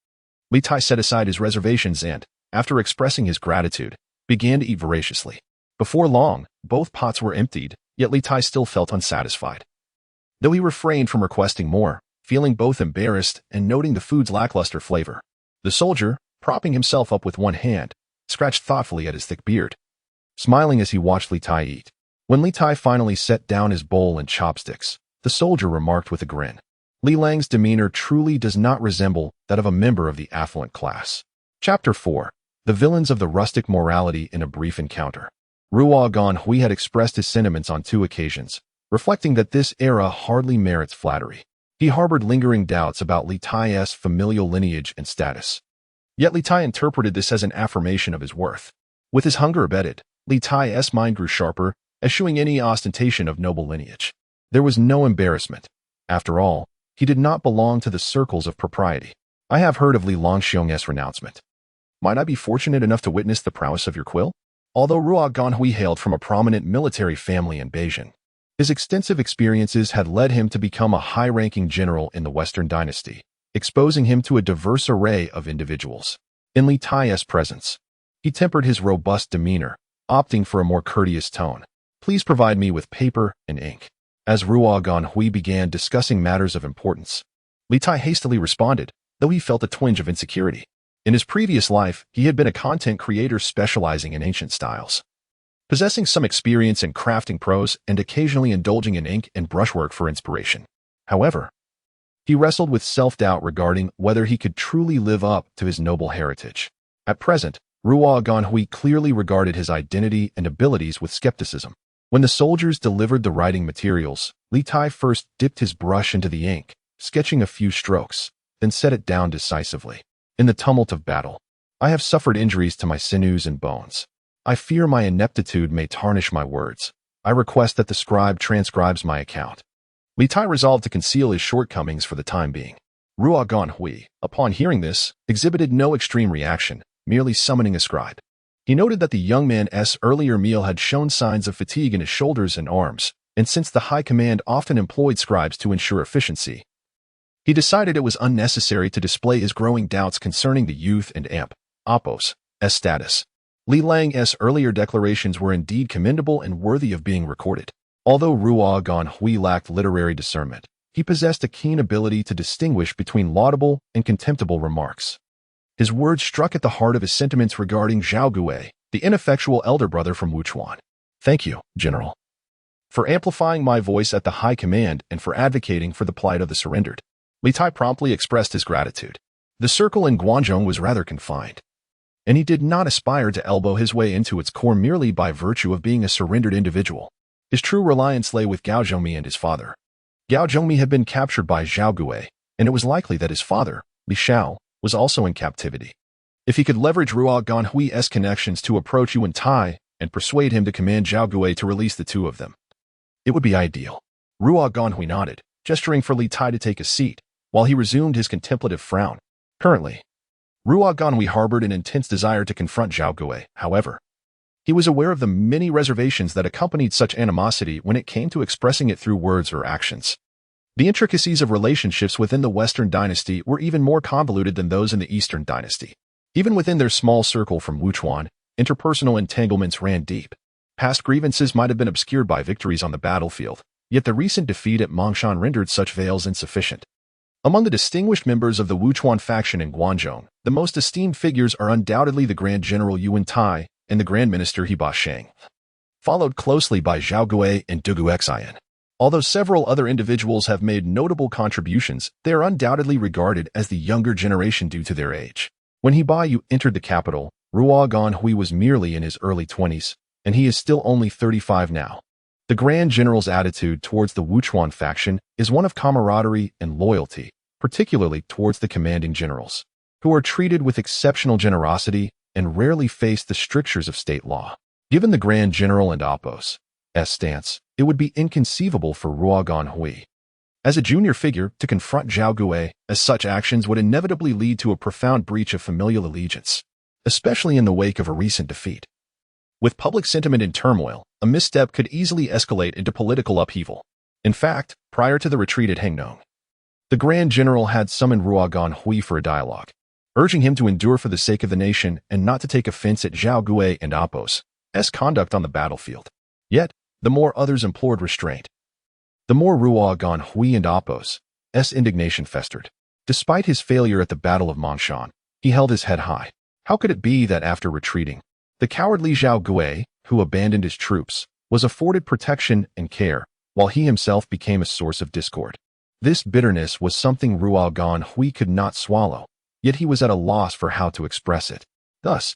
Li Tai set aside his reservations and, after expressing his gratitude, began to eat voraciously. Before long, both pots were emptied, yet Li Tai still felt unsatisfied. Though he refrained from requesting more, feeling both embarrassed and noting the food's lackluster flavor, the soldier, propping himself up with one hand, scratched thoughtfully at his thick beard, smiling as he watched Li Tai eat. When Li Tai finally set down his bowl and chopsticks, the soldier remarked with a grin, "Li Lang's demeanor truly does not resemble that of a member of the affluent class." Chapter 4. The Villains of the Rustic Morality in a Brief Encounter. Ruo Ganhui had expressed his sentiments on 2 occasions, reflecting that this era hardly merits flattery. He harbored lingering doubts about Li Tai's familial lineage and status. Yet Li Tai interpreted this as an affirmation of his worth. With his hunger abated, Li Tai's mind grew sharper, eschewing any ostentation of noble lineage. There was no embarrassment. After all, he did not belong to the circles of propriety. "I have heard of Li Longxiong's renouncement. Might I be fortunate enough to witness the prowess of your quill?" Although Ruo Ganhui hailed from a prominent military family in Beijing, his extensive experiences had led him to become a high-ranking general in the Western Dynasty, exposing him to a diverse array of individuals. In Li Tai's presence, he tempered his robust demeanor, opting for a more courteous tone. "Please provide me with paper and ink." As Ruo Ganhui began discussing matters of importance, Li Tai hastily responded, though he felt a twinge of insecurity. In his previous life, he had been a content creator specializing in ancient styles, possessing some experience in crafting prose and occasionally indulging in ink and brushwork for inspiration. However, he wrestled with self-doubt regarding whether he could truly live up to his noble heritage. At present, Ruo Ganhui clearly regarded his identity and abilities with skepticism. When the soldiers delivered the writing materials, Li Tai first dipped his brush into the ink, sketching a few strokes, then set it down decisively. "In the tumult of battle, I have suffered injuries to my sinews and bones. I fear my ineptitude may tarnish my words. I request that the scribe transcribes my account." Li Tai resolved to conceal his shortcomings for the time being. Ruo Ganhui, upon hearing this, exhibited no extreme reaction, merely summoning a scribe. He noted that the young man's earlier meal had shown signs of fatigue in his shoulders and arms, and since the high command often employed scribes to ensure efficiency, he decided it was unnecessary to display his growing doubts concerning the youth and Apos' status. Li Lang's earlier declarations were indeed commendable and worthy of being recorded. Although Ruo Ganhui lacked literary discernment, he possessed a keen ability to distinguish between laudable and contemptible remarks. His words struck at the heart of his sentiments regarding Zhao Gui, the ineffectual elder brother from Wuchuan. "Thank you, General, for amplifying my voice at the high command and for advocating for the plight of the surrendered." Li Tai promptly expressed his gratitude. The circle in Guangdong was rather confined, and he did not aspire to elbow his way into its core merely by virtue of being a surrendered individual. His true reliance lay with Gao Zhongmi and his father. Gao Zhongmi had been captured by Zhao Gui, and it was likely that his father, Li Xiao, was also in captivity. If he could leverage Ruo Ganhui's connections to approach Yu Wentai and persuade him to command Zhao Gui to release the two of them, it would be ideal. Ruo Ganhui nodded, gesturing for Li Tai to take a seat, while he resumed his contemplative frown. Currently, Ruo Ganhui harbored an intense desire to confront Zhao Gui. However, he was aware of the many reservations that accompanied such animosity when it came to expressing it through words or actions. The intricacies of relationships within the Western Dynasty were even more convoluted than those in the Eastern Dynasty. Even within their small circle from Wuchuan, interpersonal entanglements ran deep. Past grievances might have been obscured by victories on the battlefield, yet the recent defeat at Mangshan rendered such veils insufficient. Among the distinguished members of the Wuchuan faction in Guangdong, the most esteemed figures are undoubtedly the Grand General Yu Wentai and the Grand Minister Hebei Sheng, followed closely by Zhao Gui and Dugu Xian. Although several other individuals have made notable contributions, they are undoubtedly regarded as the younger generation due to their age. When Hebei Yu entered the capital, Ruo Ganhui was merely in his early 20s, and he is still only 35 now. The Grand General's attitude towards the Wuchuan faction is one of camaraderie and loyalty, particularly towards the commanding generals, who are treated with exceptional generosity and rarely face the strictures of state law. Given the Grand General and Apos' stance, it would be inconceivable for Ruo Ganhui, as a junior figure, to confront Zhao Gui, as such actions would inevitably lead to a profound breach of familial allegiance, especially in the wake of a recent defeat. With public sentiment in turmoil, a misstep could easily escalate into political upheaval. In fact, prior to the retreat at Hangnong. The Grand General had summoned Ruogan Hui for a dialogue, urging him to endure for the sake of the nation and not to take offense at Zhao Gui and Apos' conduct on the battlefield. Yet, the more others implored restraint, the more Ruogan Hui and Apos' indignation festered. Despite his failure at the Battle of Mangshan, he held his head high. How could it be that after retreating, the cowardly Zhao Gui, who abandoned his troops, was afforded protection and care, while he himself became a source of discord? This bitterness was something Ruogan Hui could not swallow, yet he was at a loss for how to express it. Thus,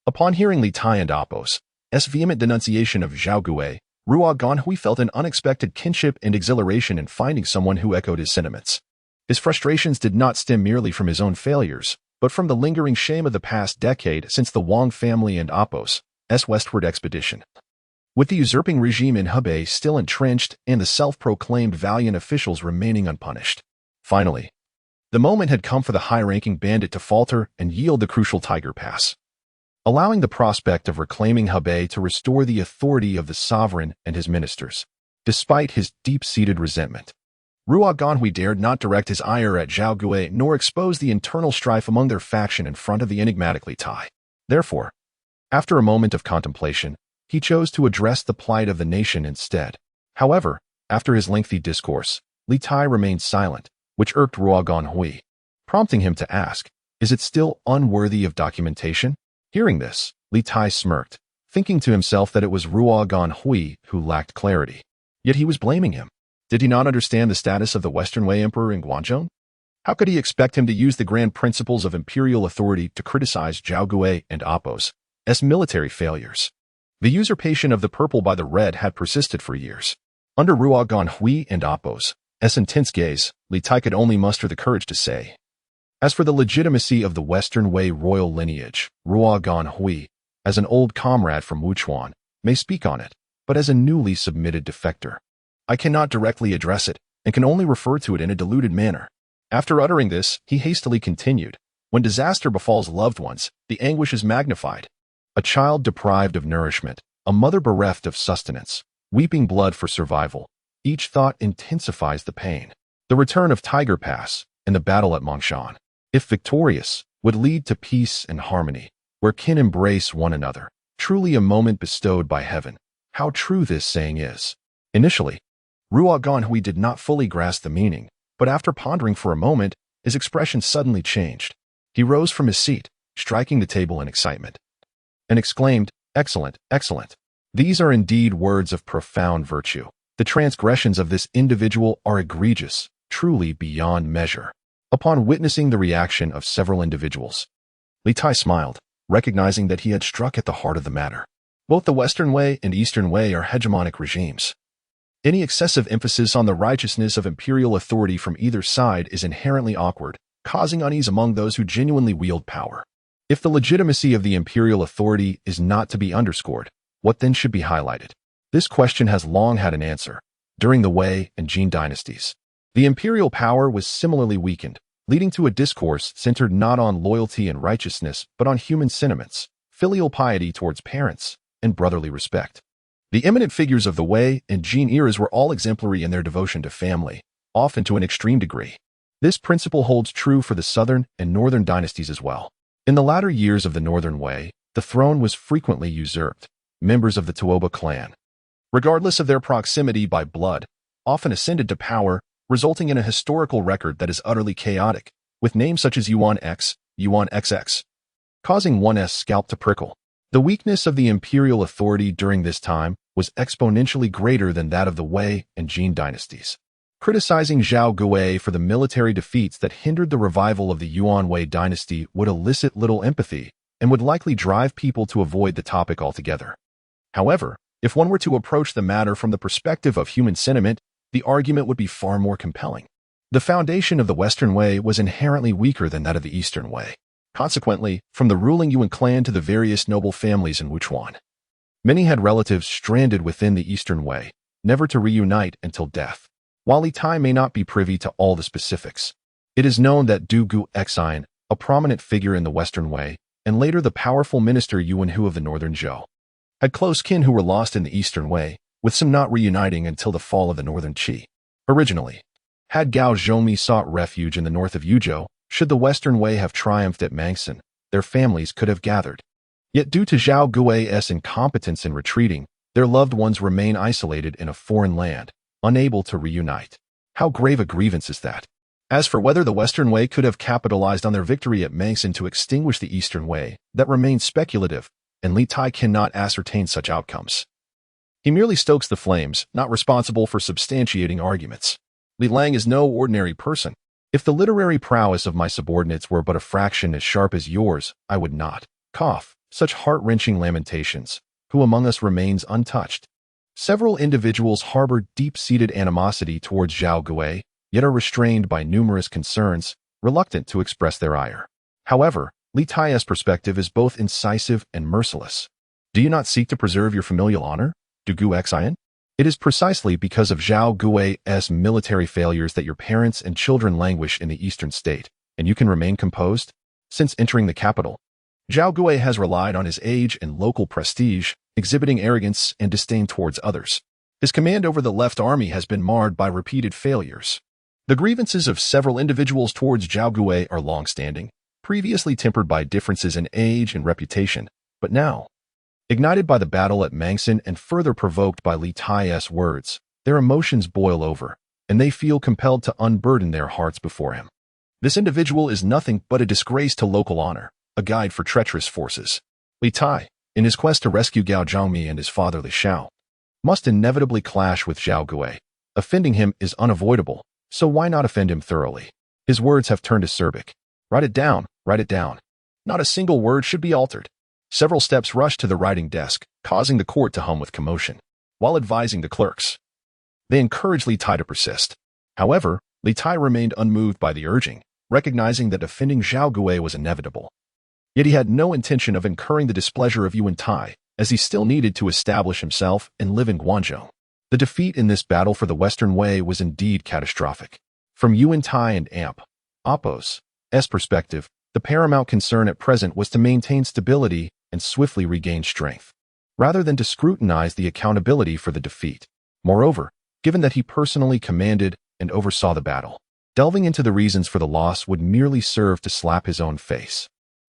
upon hearing Li Tai and Apos' vehement denunciation of Zhao Gui, Ruogan Hui felt an unexpected kinship and exhilaration in finding someone who echoed his sentiments. His frustrations did not stem merely from his own failures, but from the lingering shame of the past decade since the Wang family and Apos' westward expedition. With the usurping regime in Hebei still entrenched and the self-proclaimed valiant officials remaining unpunished. Finally, the moment had come for the high-ranking bandit to falter and yield the crucial Tiger Pass, allowing the prospect of reclaiming Hebei to restore the authority of the sovereign and his ministers. Despite his deep-seated resentment, Ruogan Hui dared not direct his ire at Zhao Gui nor expose the internal strife among their faction in front of the enigmatic Li Tai. Therefore, after a moment of contemplation, he chose to address the plight of the nation instead. However, after his lengthy discourse, Li Tai remained silent, which irked Ruogan Hui, prompting him to ask, "Is it still unworthy of documentation?" Hearing this, Li Tai smirked, thinking to himself that it was Ruogan Hui who lacked clarity. Yet he was blaming him. Did he not understand the status of the Western Wei Emperor in Guangzhou? How could he expect him to use the grand principles of imperial authority to criticize Zhao Gui and Apos' military failures? The usurpation of the purple by the red had persisted for years. Under Ruogan Hui and Apos' intense gaze, Li Tai could only muster the courage to say, "As for the legitimacy of the Western Wei royal lineage, Ruogan Hui, as an old comrade from Wuchuan, may speak on it, but as a newly submitted defector, I cannot directly address it and can only refer to it in a diluted manner." After uttering this, he hastily continued, "When disaster befalls loved ones, the anguish is magnified. A child deprived of nourishment, a mother bereft of sustenance, weeping blood for survival, each thought intensifies the pain. The return of Tiger Pass and the battle at Mangshan, if victorious, would lead to peace and harmony, where kin embrace one another, truly a moment bestowed by heaven." How true this saying is. Initially, Ruogan Hui did not fully grasp the meaning, but after pondering for a moment, his expression suddenly changed. He rose from his seat, striking the table in excitement, and exclaimed, "Excellent, excellent. These are indeed words of profound virtue. The transgressions of this individual are egregious, truly beyond measure." Upon witnessing the reaction of several individuals, Li Tai smiled, recognizing that he had struck at the heart of the matter. Both the Western Wei and Eastern Wei are hegemonic regimes. Any excessive emphasis on the righteousness of imperial authority from either side is inherently awkward, causing unease among those who genuinely wield power. If the legitimacy of the imperial authority is not to be underscored, what then should be highlighted? This question has long had an answer. During the Wei and Jin dynasties, the imperial power was similarly weakened, leading to a discourse centered not on loyalty and righteousness, but on human sentiments, filial piety towards parents, and brotherly respect. The eminent figures of the Wei and Jin eras were all exemplary in their devotion to family, often to an extreme degree. This principle holds true for the Southern and Northern dynasties as well. In the latter years of the Northern Wei, the throne was frequently usurped. Members of the Tuoba clan, regardless of their proximity by blood, often ascended to power, resulting in a historical record that is utterly chaotic, with names such as Yuan X, Yuan XX, causing one's scalp to prickle. The weakness of the imperial authority during this time was exponentially greater than that of the Wei and Jin dynasties. Criticizing Zhao Gui for the military defeats that hindered the revival of the Yuan Wei dynasty would elicit little empathy and would likely drive people to avoid the topic altogether. However, if one were to approach the matter from the perspective of human sentiment, the argument would be far more compelling. The foundation of the Western Wei was inherently weaker than that of the Eastern Wei. Consequently, from the ruling Yuan clan to the various noble families in Wuchuan, many had relatives stranded within the Eastern Wei, never to reunite until death. While Li Tai may not be privy to all the specifics, it is known that Du Gu Exine, a prominent figure in the Western Wei, and later the powerful minister Yuan Hu of the Northern Zhou, had close kin who were lost in the Eastern Wei, with some not reuniting until the fall of the Northern Qi. Originally, had Gao Zhongmi sought refuge in the north of Yuzhou, should the Western Wei have triumphed at Mangshan, their families could have gathered. Yet due to Zhao Gui's incompetence in retreating, their loved ones remain isolated in a foreign land, unable to reunite. How grave a grievance is that? As for whether the Western Wei could have capitalized on their victory at Mangshan to extinguish the Eastern Wei, that remains speculative, and Li Tai cannot ascertain such outcomes. He merely stokes the flames, not responsible for substantiating arguments. Li Lang is no ordinary person. If the literary prowess of my subordinates were but a fraction as sharp as yours, I would not cough such heart-wrenching lamentations. Who among us remains untouched? Several individuals harbor deep-seated animosity towards Zhao Gui, yet are restrained by numerous concerns, reluctant to express their ire. However, Li Tai's perspective is both incisive and merciless. Do you not seek to preserve your familial honor? Du Gu Xian? It is precisely because of Zhao Gui's military failures that your parents and children languish in the eastern state, and you can remain composed? Since entering the capital, Zhao Gui has relied on his age and local prestige, exhibiting arrogance and disdain towards others. His command over the left army has been marred by repeated failures. The grievances of several individuals towards Zhao Gui are long-standing, previously tempered by differences in age and reputation, but now, ignited by the battle at Mangshan and further provoked by Li Tai's words, their emotions boil over, and they feel compelled to unburden their hearts before him. This individual is nothing but a disgrace to local honor, a guide for treacherous forces. Li Tai, in his quest to rescue Gao Zhongmi and his father Li Xiao, must inevitably clash with Zhao Gui. Offending him is unavoidable, so why not offend him thoroughly? His words have turned acerbic. Write it down, write it down. Not a single word should be altered. Several steps rush to the writing desk, causing the court to hum with commotion, while advising the clerks. They encouraged Li Tai to persist. However, Li Tai remained unmoved by the urging, recognizing that offending Zhao Gui was inevitable. Yet he had no intention of incurring the displeasure of Yu Wentai, as he still needed to establish himself and live in Guangzhou. The defeat in this battle for the Western Wei was indeed catastrophic. From Yu Wentai and Appo's perspective, the paramount concern at present was to maintain stability and swiftly regain strength, rather than to scrutinize the accountability for the defeat. Moreover, given that he personally commanded and oversaw the battle, delving into the reasons for the loss would merely serve to slap his own face.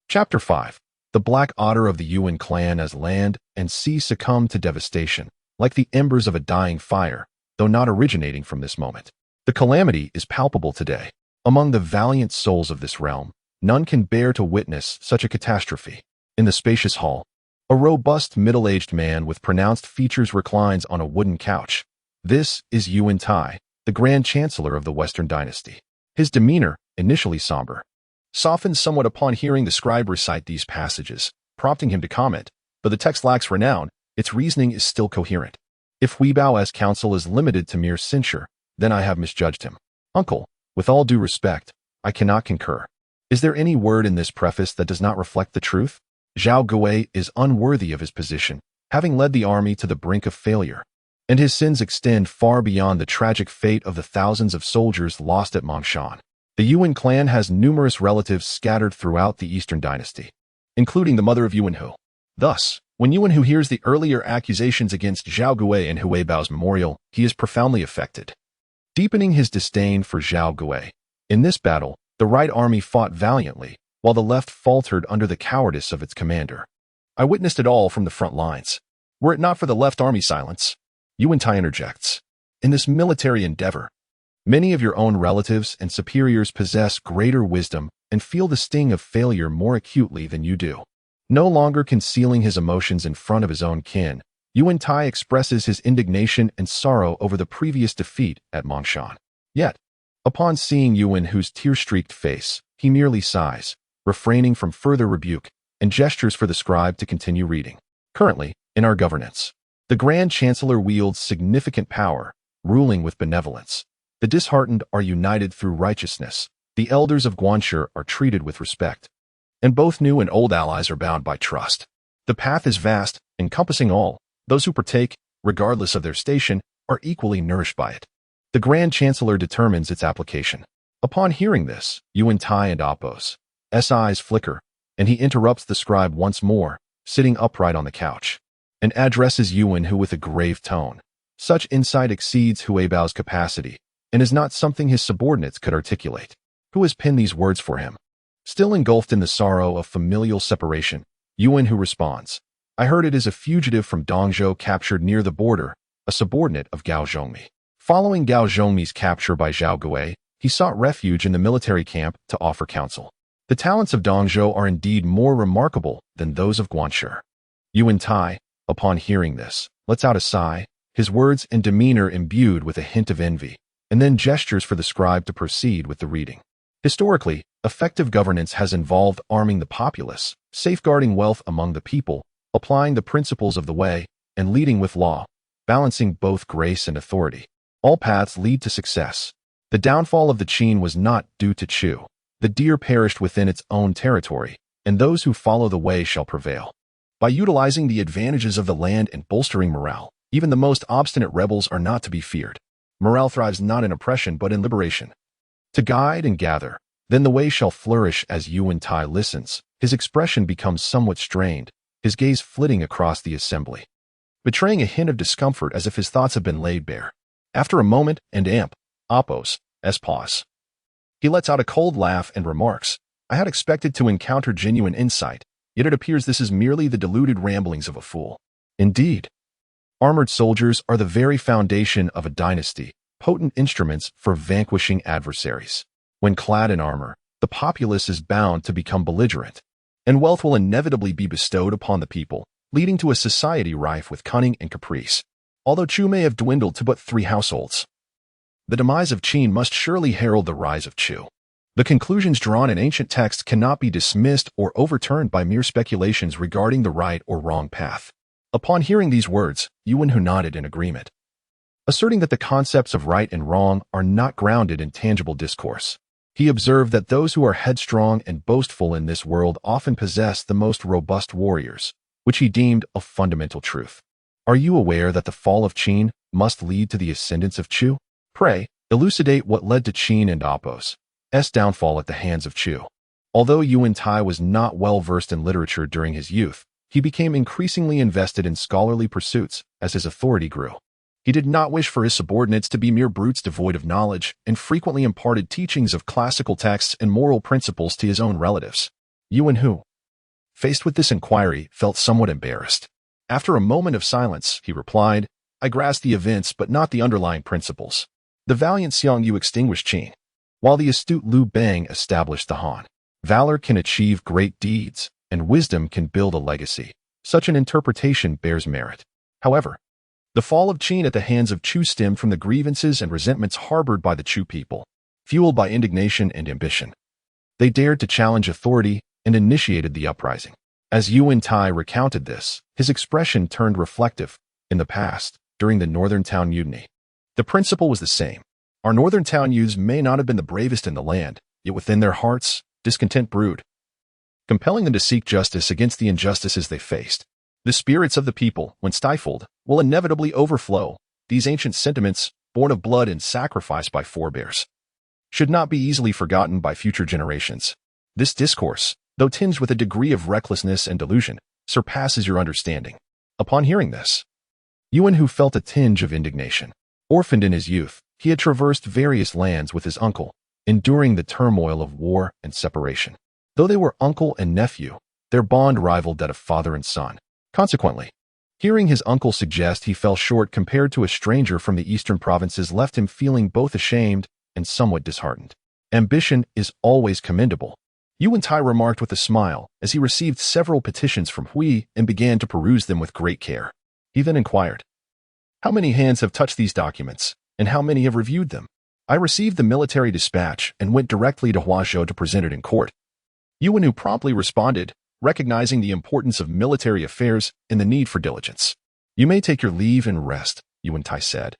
Chapter 5. The Black Otter of the Yuan clan as land and sea succumb to devastation, like the embers of a dying fire, though not originating from this moment. The calamity is palpable today. Among the valiant souls of this realm, none can bear to witness such a catastrophe. In the spacious hall, a robust middle-aged man with pronounced features reclines on a wooden couch. This is Yu Wentai, the Grand Chancellor of the Western Dynasty. His demeanor, initially somber, softened somewhat upon hearing the scribe recite these passages, prompting him to comment, though the text lacks renown, its reasoning is still coherent. If Weibao's counsel is limited to mere censure, then I have misjudged him. Uncle, with all due respect, I cannot concur. Is there any word in this preface that does not reflect the truth? Zhao Gui is unworthy of his position, having led the army to the brink of failure, and his sins extend far beyond the tragic fate of the thousands of soldiers lost at Mangshan. The Yuan clan has numerous relatives scattered throughout the Eastern Dynasty, including the mother of Yuanhu. Thus, when Yuanhu hears the earlier accusations against Zhao Gui and Weibao's memorial, he is profoundly affected, deepening his disdain for Zhao Gui. In this battle, the right army fought valiantly, while the left faltered under the cowardice of its commander. I witnessed it all from the front lines. Were it not for the left army silence, Yu Wentai interjects, in this military endeavor, many of your own relatives and superiors possess greater wisdom and feel the sting of failure more acutely than you do. No longer concealing his emotions in front of his own kin, Yu Wentai expresses his indignation and sorrow over the previous defeat at Mangshan. Yet, upon seeing Yuanhu's tear-streaked face, he merely sighs, refraining from further rebuke, and gestures for the scribe to continue reading. Currently, in our governance, the Grand Chancellor wields significant power, ruling with benevolence. The disheartened are united through righteousness. The elders of Guanshi are treated with respect, and both new and old allies are bound by trust. The path is vast, encompassing all. Those who partake, regardless of their station, are equally nourished by it. The Grand Chancellor determines its application. Upon hearing this, Yu Wentai and Appo's eyes flicker, and he interrupts the scribe once more, sitting upright on the couch, and addresses Yuanhu with a grave tone. Such insight exceeds Weibao's capacity, and is not something his subordinates could articulate. Who has penned these words for him? Still engulfed in the sorrow of familial separation, Yuan Hu responds, I heard it is a fugitive from Dongzhou captured near the border, a subordinate of Gao Zhongmi. Following Gao Zhongmi's capture by Zhao Gui, he sought refuge in the military camp to offer counsel. The talents of Dongzhou are indeed more remarkable than those of Guanshi. Yu Wentai, upon hearing this, lets out a sigh, his words and demeanor imbued with a hint of envy, and then gestures for the scribe to proceed with the reading. Historically, effective governance has involved arming the populace, safeguarding wealth among the people, applying the principles of the way, and leading with law, balancing both grace and authority. All paths lead to success. The downfall of the Qin was not due to Chu. The deer perished within its own territory, and those who follow the way shall prevail. By utilizing the advantages of the land and bolstering morale, even the most obstinate rebels are not to be feared. Morale thrives not in oppression but in liberation. To guide and gather, then the way shall flourish. As Yu Wentai listens, his expression becomes somewhat strained, his gaze flitting across the assembly, betraying a hint of discomfort as if his thoughts have been laid bare. After a moment and pause, he lets out a cold laugh and remarks, I had expected to encounter genuine insight, yet it appears this is merely the deluded ramblings of a fool. Indeed, armored soldiers are the very foundation of a dynasty, potent instruments for vanquishing adversaries. When clad in armor, the populace is bound to become belligerent, and wealth will inevitably be bestowed upon the people, leading to a society rife with cunning and caprice. Although Chu may have dwindled to but 3 households, the demise of Qin must surely herald the rise of Chu. The conclusions drawn in ancient texts cannot be dismissed or overturned by mere speculations regarding the right or wrong path. Upon hearing these words, Yuan Hu nodded in agreement, asserting that the concepts of right and wrong are not grounded in tangible discourse. He observed that those who are headstrong and boastful in this world often possess the most robust warriors, which he deemed a fundamental truth. Are you aware that the fall of Qin must lead to the ascendance of Chu? Pray, elucidate what led to Qin and Appo's downfall at the hands of Chu. Although Yu Wentai was not well versed in literature during his youth, he became increasingly invested in scholarly pursuits as his authority grew. He did not wish for his subordinates to be mere brutes devoid of knowledge, and frequently imparted teachings of classical texts and moral principles to his own relatives. Yuan Hu, faced with this inquiry, felt somewhat embarrassed. After a moment of silence, he replied, I grasp the events but not the underlying principles. The valiant Xiang Yu extinguished Qin, while the astute Liu Bang established the Han. Valor can achieve great deeds, and wisdom can build a legacy. Such an interpretation bears merit. However, the fall of Qin at the hands of Chu stemmed from the grievances and resentments harbored by the Chu people, fueled by indignation and ambition. They dared to challenge authority and initiated the uprising. As Yu Wentai recounted this, his expression turned reflective. In the past, during the Northern Town Mutiny, the principle was the same. Our Northern Town youths may not have been the bravest in the land, yet within their hearts, discontent brewed, compelling them to seek justice against the injustices they faced. The spirits of the people, when stifled, will inevitably overflow. These ancient sentiments, born of blood and sacrifice by forebears, should not be easily forgotten by future generations. This discourse, though tinged with a degree of recklessness and delusion, surpasses your understanding. Upon hearing this, Yuan Hu felt a tinge of indignation. Orphaned in his youth, he had traversed various lands with his uncle, enduring the turmoil of war and separation. Though they were uncle and nephew, their bond rivaled that of father and son. Consequently, hearing his uncle suggest he fell short compared to a stranger from the eastern provinces left him feeling both ashamed and somewhat disheartened. Ambition is always commendable, Yu Wentai remarked with a smile as he received several petitions from Hui and began to peruse them with great care. He then inquired, how many hands have touched these documents, and how many have reviewed them? I received the military dispatch and went directly to Huazhou to present it in court. Yuan Hu promptly responded, recognizing the importance of military affairs and the need for diligence. You may take your leave and rest, Yu Wentai said.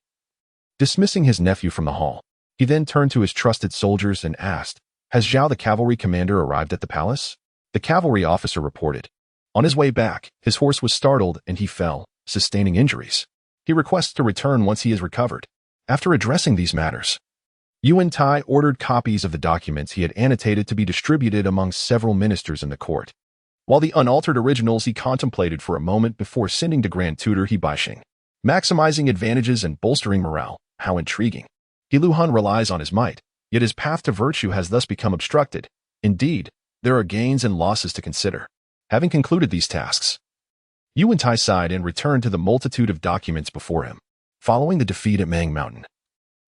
Dismissing his nephew from the hall, he then turned to his trusted soldiers and asked, has Zhao the cavalry commander arrived at the palace? The cavalry officer reported. On his way back, his horse was startled and he fell, sustaining injuries. He requests to return once he is recovered. After addressing these matters, Yu Wentai ordered copies of the documents he had annotated to be distributed among several ministers in the court, while the unaltered originals he contemplated for a moment before sending to Grand Tutor Hebei. Maximizing advantages and bolstering morale, how intriguing. Liuhun relies on his might, yet his path to virtue has thus become obstructed. Indeed, there are gains and losses to consider. Having concluded these tasks, Yu Wentai sighed and returned to the multitude of documents before him. Following the defeat at Taihang Mountain,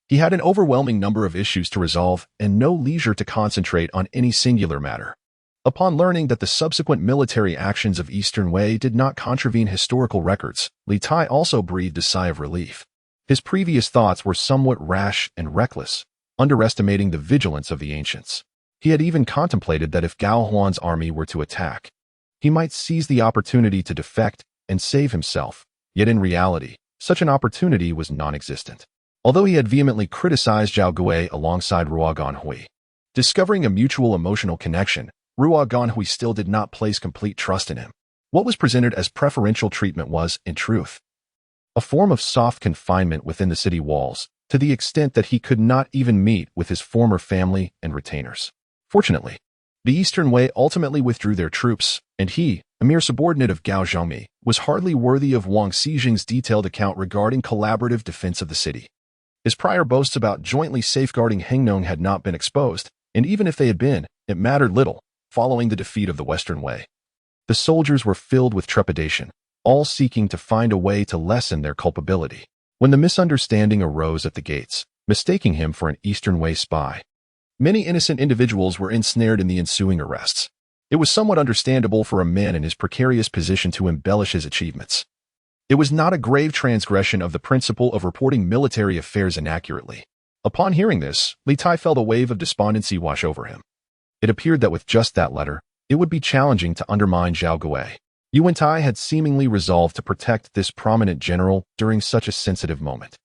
he had an overwhelming number of issues to resolve and no leisure to concentrate on any singular matter. Upon learning that the subsequent military actions of Eastern Wei did not contravene historical records, Li Tai also breathed a sigh of relief. His previous thoughts were somewhat rash and reckless, underestimating the vigilance of the ancients. He had even contemplated that if Gao Huan's army were to attack, he might seize the opportunity to defect and save himself, yet in reality, such an opportunity was non-existent. Although he had vehemently criticized Zhao Gui alongside Ruo Ganhui, discovering a mutual emotional connection, Ruo Ganhui still did not place complete trust in him. What was presented as preferential treatment was, in truth, a form of soft confinement within the city walls, to the extent that he could not even meet with his former family and retainers. Fortunately, the Eastern Wei ultimately withdrew their troops, and he, a mere subordinate of Gao Zhongmi, was hardly worthy of Wang Xijing's detailed account regarding collaborative defense of the city. His prior boasts about jointly safeguarding Hengnong had not been exposed, and even if they had been, it mattered little, following the defeat of the Western Wei. The soldiers were filled with trepidation, all seeking to find a way to lessen their culpability. When the misunderstanding arose at the gates, mistaking him for an Eastern Wei spy, many innocent individuals were ensnared in the ensuing arrests. It was somewhat understandable for a man in his precarious position to embellish his achievements. It was not a grave transgression of the principle of reporting military affairs inaccurately. Upon hearing this, Li Tai felt a wave of despondency wash over him. It appeared that with just that letter, it would be challenging to undermine Zhao Gui. Yu Wentai had seemingly resolved to protect this prominent general during such a sensitive moment.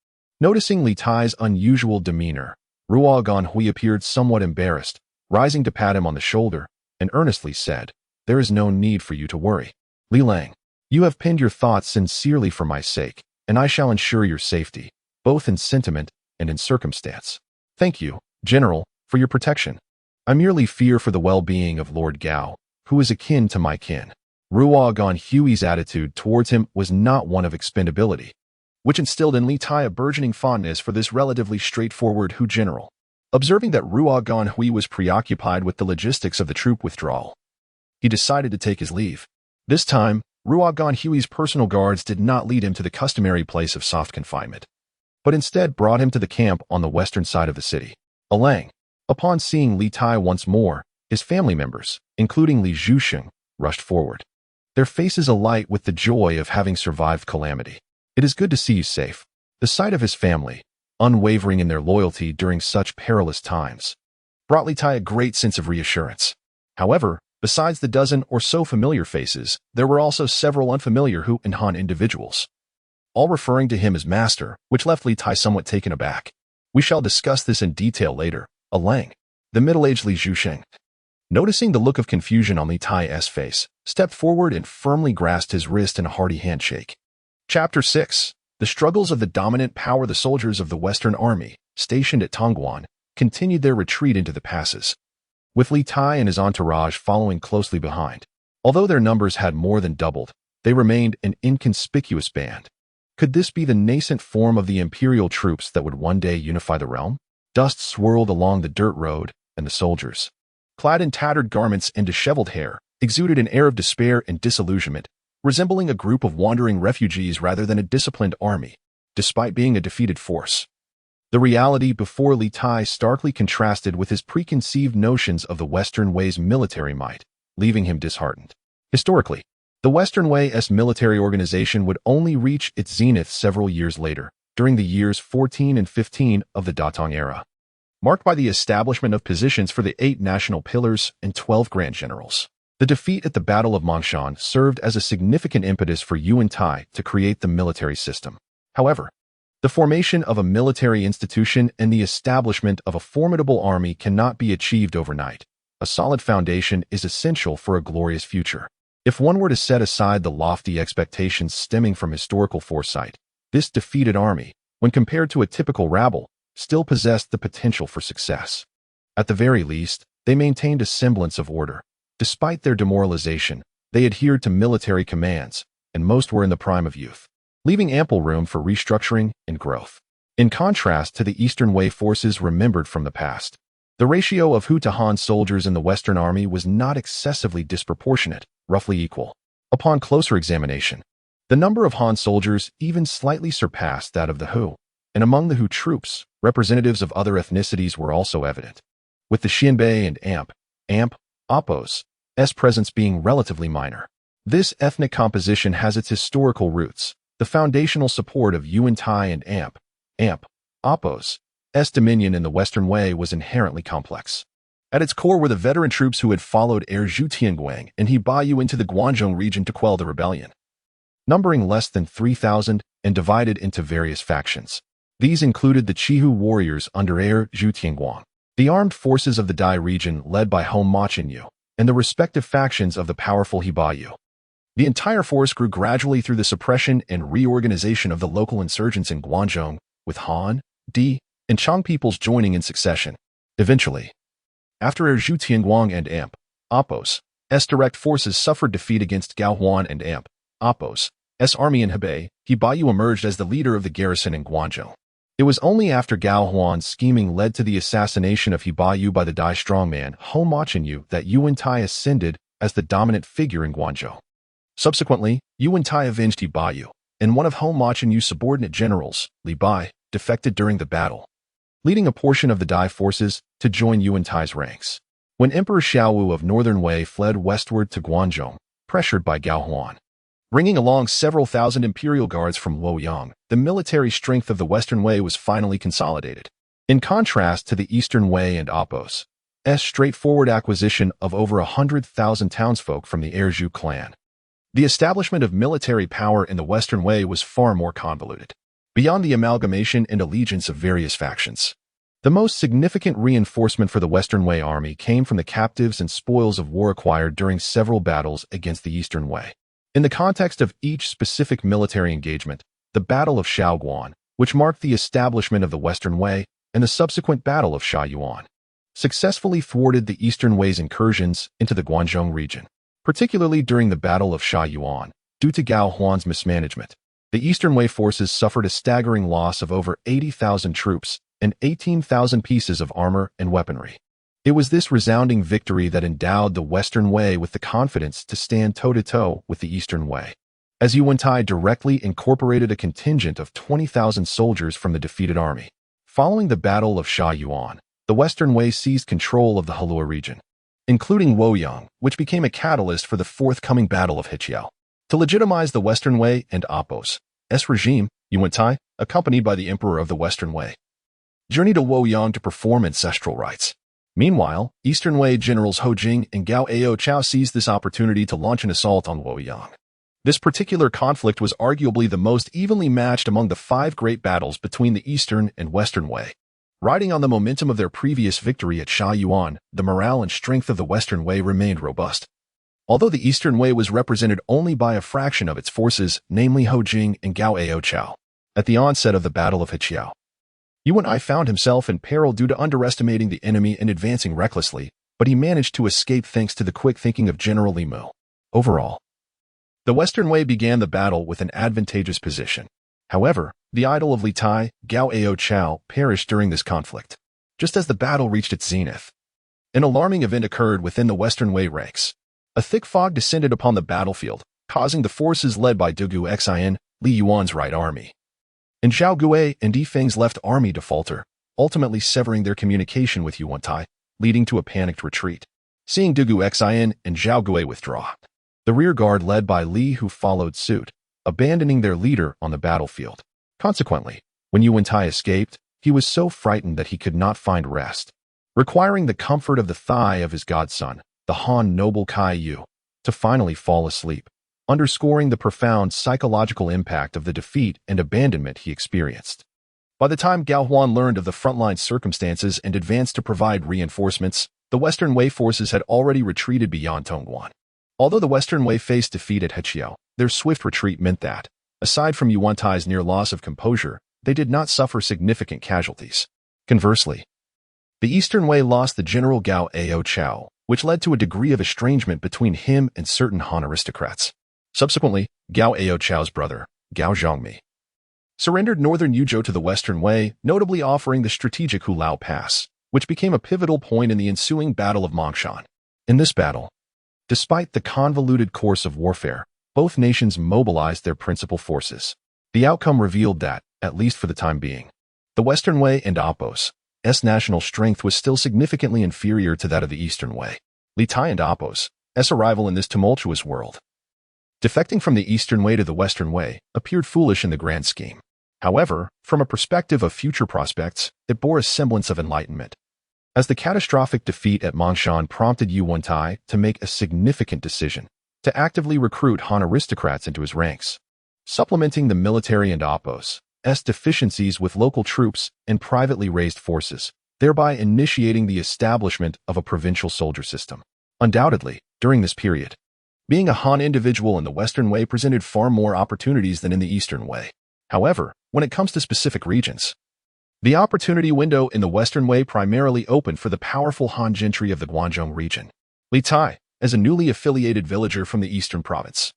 Noticing Li Tai's unusual demeanor, Ruo Ganhui appeared somewhat embarrassed, rising to pat him on the shoulder, and earnestly said, "There is no need for you to worry. Li Lang, you have penned your thoughts sincerely for my sake, and I shall ensure your safety, both in sentiment and in circumstance. Thank you, General, for your protection. I merely fear for the well-being of Lord Gao, who is akin to my kin." Ruo Ganhui's attitude towards him was not one of expendability, which instilled in Li Tai a burgeoning fondness for this relatively straightforward Hu general. Observing that Ruo Ganhui was preoccupied with the logistics of the troop withdrawal, he decided to take his leave. This time, Ruo Ganhui's personal guards did not lead him to the customary place of soft confinement, but instead brought him to the camp on the western side of the city. Alang, upon seeing Li Tai once more, his family members, including Li Zhusheng, rushed forward, their faces alight with the joy of having survived calamity. "It is good to see you safe." The sight of his family, unwavering in their loyalty during such perilous times, brought Li Tai a great sense of reassurance. However, besides the dozen or so familiar faces, there were also several unfamiliar Hu and Han individuals, all referring to him as master, which left Li Tai somewhat taken aback. "We shall discuss this in detail later." Alang, the middle-aged Li Zhusheng, noticing the look of confusion on Li Tai's face, stepped forward and firmly grasped his wrist in a hearty handshake. Chapter 6. The struggles of the dominant power. The soldiers of the Western Army, stationed at Tongguan, continued their retreat into the passes, with Li Tai and his entourage following closely behind. Although their numbers had more than doubled, they remained an inconspicuous band. Could this be the nascent form of the imperial troops that would one day unify the realm? Dust swirled along the dirt road, and the soldiers, clad in tattered garments and disheveled hair, exuded an air of despair and disillusionment, resembling a group of wandering refugees rather than a disciplined army, despite being a defeated force. The reality before Li Tai starkly contrasted with his preconceived notions of the Western Wei's military might, leaving him disheartened. Historically, the Western Wei's military organization would only reach its zenith several years later, during the years 14 and 15 of the Datong era, marked by the establishment of positions for the 8 national pillars and 12 grand generals. The defeat at the Battle of Mangshan served as a significant impetus for Yu Wentai to create the military system. However, the formation of a military institution and the establishment of a formidable army cannot be achieved overnight. A solid foundation is essential for a glorious future. If one were to set aside the lofty expectations stemming from historical foresight, this defeated army, when compared to a typical rabble, still possessed the potential for success. At the very least, they maintained a semblance of order. Despite their demoralization, they adhered to military commands, and most were in the prime of youth, leaving ample room for restructuring and growth. In contrast to the Eastern Wei forces remembered from the past, the ratio of Hu to Han soldiers in the Western Army was not excessively disproportionate, roughly equal. Upon closer examination, the number of Han soldiers even slightly surpassed that of the Hu, and among the Hu troops, representatives of other ethnicities were also evident, with the Xianbei and Apos' presence being relatively minor. This ethnic composition has its historical roots. The foundational support of Yu Wentai and Apos' dominion in the Western Wei was inherently complex. At its core were the veteran troops who had followed heir Zhu Tianguang and Hebei into the Guangdong region to quell the rebellion. Numbering less than 3,000 and divided into various factions. These included the Qihu warriors under heir Zhu Tianguang, the armed forces of the Dai region led by Hou Machenyu, and the respective factions of the powerful Hebei. The entire force grew gradually through the suppression and reorganization of the local insurgents in Guangdong, with Han, Di, and Chang peoples joining in succession. Eventually, after heir Zhu Tianguang and Apos' direct forces suffered defeat against Gao Huan and Apos' army in Hebei, Hebei emerged as the leader of the garrison in Guangzhou. It was only after Gao Huan's scheming led to the assassination of Hebei by the Dai strongman Hou Machenyu that Yu Wentai ascended as the dominant figure in Guangzhou. Subsequently, Yu Wentai avenged Hebei, and one of Hou Machenyu's subordinate generals, Li Bai, defected during the battle, leading a portion of the Dai forces to join Yu Wentai's ranks. When Emperor Xiao of Northern Wei fled westward to Guangzhou, pressured by Gao Huan, bringing along several thousand imperial guards from Luoyang, the military strength of the Western Wei was finally consolidated. In contrast to the Eastern Wei and Apos' straightforward acquisition of over 100,000 townsfolk from the heir Zhu clan, the establishment of military power in the Western Wei was far more convoluted. Beyond the amalgamation and allegiance of various factions, the most significant reinforcement for the Western Wei army came from the captives and spoils of war acquired during several battles against the Eastern Wei. In the context of each specific military engagement, the Battle of Shaoguan, which marked the establishment of the Western Wei, and the subsequent Battle of Shaoyuan, successfully thwarted the Eastern Wei's incursions into the Guangdong region. Particularly during the Battle of Shaoyuan, due to Gao Huan's mismanagement, the Eastern Wei forces suffered a staggering loss of over 80,000 troops and 18,000 pieces of armor and weaponry. It was this resounding victory that endowed the Western Wei with the confidence to stand toe-to-toe with the Eastern Wei, as Yu Wentai directly incorporated a contingent of 20,000 soldiers from the defeated army. Following the Battle of Shaoyuan, the Western Wei seized control of the Halua region, including Luoyang, which became a catalyst for the forthcoming Battle of Heqiao. To legitimize the Western Wei and Apos' regime, Yu Wentai, accompanied by the Emperor of the Western Wei, journeyed to Luoyang to perform ancestral rites. Meanwhile, Eastern Wei generals Hou Jing and Gao Chao seized this opportunity to launch an assault on Luoyang. This particular conflict was arguably the most evenly matched among the 5 great battles between the Eastern and Western Wei. Riding on the momentum of their previous victory at Shaoyuan, the morale and strength of the Western Wei remained robust. Although the Eastern Wei was represented only by a fraction of its forces, namely Hou Jing and Gao Chao, at the onset of the Battle of Heqiao, Yu Wentai found himself in peril due to underestimating the enemy and advancing recklessly, but he managed to escape thanks to the quick thinking of General Li Mu. Overall, the Western Wei began the battle with an advantageous position. However, the idol of Li Tai, Gao Chao, perished during this conflict. Just as the battle reached its zenith, an alarming event occurred within the Western Wei ranks. A thick fog descended upon the battlefield, causing the forces led by Dugu Xian, Li Yuan's right army, and Zhao Gui and Di Feng's left army to falter, ultimately severing their communication with Yu Wentai, leading to a panicked retreat. Seeing Dugu Xian and Zhao Gui withdraw, the rear guard led by Li Hu followed suit, abandoning their leader on the battlefield. Consequently, when Yu Wentai escaped, he was so frightened that he could not find rest, requiring the comfort of the thigh of his godson, the Han noble Kai Yu, to finally fall asleep, underscoring the profound psychological impact of the defeat and abandonment he experienced. By the time Gao Huan learned of the frontline circumstances and advanced to provide reinforcements, the Western Wei forces had already retreated beyond Tongguan. Although the Western Wei faced defeat at Heqiao, their swift retreat meant that, aside from Yu Wentai's near loss of composure, they did not suffer significant casualties. Conversely, the Eastern Wei lost the general Gao Chao, which led to a degree of estrangement between him and certain Han aristocrats. Subsequently, Gao Chao's brother, Gao Zhongmi, surrendered northern Yuzhou to the Western Wei, notably offering the strategic Hulao Pass, which became a pivotal point in the ensuing Battle of Mangshan. In this battle, despite the convoluted course of warfare, both nations mobilized their principal forces. The outcome revealed that, at least for the time being, the Western Wei and Apos' national strength was still significantly inferior to that of the Eastern Wei. Li Tai and Apos' arrival in this tumultuous world, defecting from the Eastern Wei to the Western Wei, appeared foolish in the grand scheme. However, from a perspective of future prospects, it bore a semblance of enlightenment. As the catastrophic defeat at Mangshan prompted Yu Wentai to make a significant decision to actively recruit Han aristocrats into his ranks, supplementing the military and Apos' deficiencies with local troops and privately raised forces, thereby initiating the establishment of a provincial soldier system. Undoubtedly, during this period, being a Han individual in the Western Wei presented far more opportunities than in the Eastern Wei. However, when it comes to specific regions, the opportunity window in the Western Wei primarily opened for the powerful Han gentry of the Guangdong region. Li Tai, as a newly affiliated villager from the Eastern Province,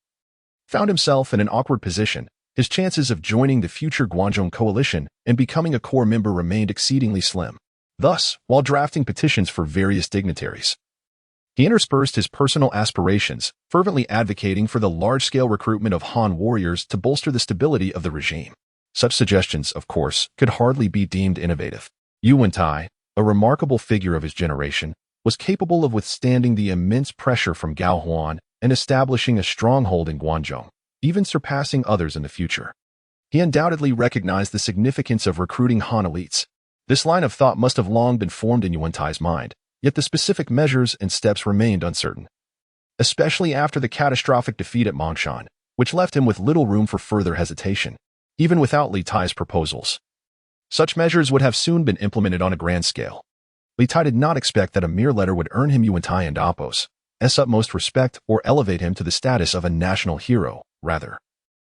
found himself in an awkward position. His chances of joining the future Guangdong coalition and becoming a core member remained exceedingly slim. Thus, while drafting petitions for various dignitaries, he interspersed his personal aspirations, fervently advocating for the large-scale recruitment of Han warriors to bolster the stability of the regime. Such suggestions, of course, could hardly be deemed innovative. Yu Wentai, a remarkable figure of his generation, was capable of withstanding the immense pressure from Gao Huan and establishing a stronghold in Guangdong, even surpassing others in the future. He undoubtedly recognized the significance of recruiting Han elites. This line of thought must have long been formed in Yu Wentai's mind, yet the specific measures and steps remained uncertain, especially after the catastrophic defeat at Mangshan, which left him with little room for further hesitation. Even without Li Tai's proposals, such measures would have soon been implemented on a grand scale. Li Tai did not expect that a mere letter would earn him Yu Wentai and Apos' utmost respect or elevate him to the status of a national hero. Rather,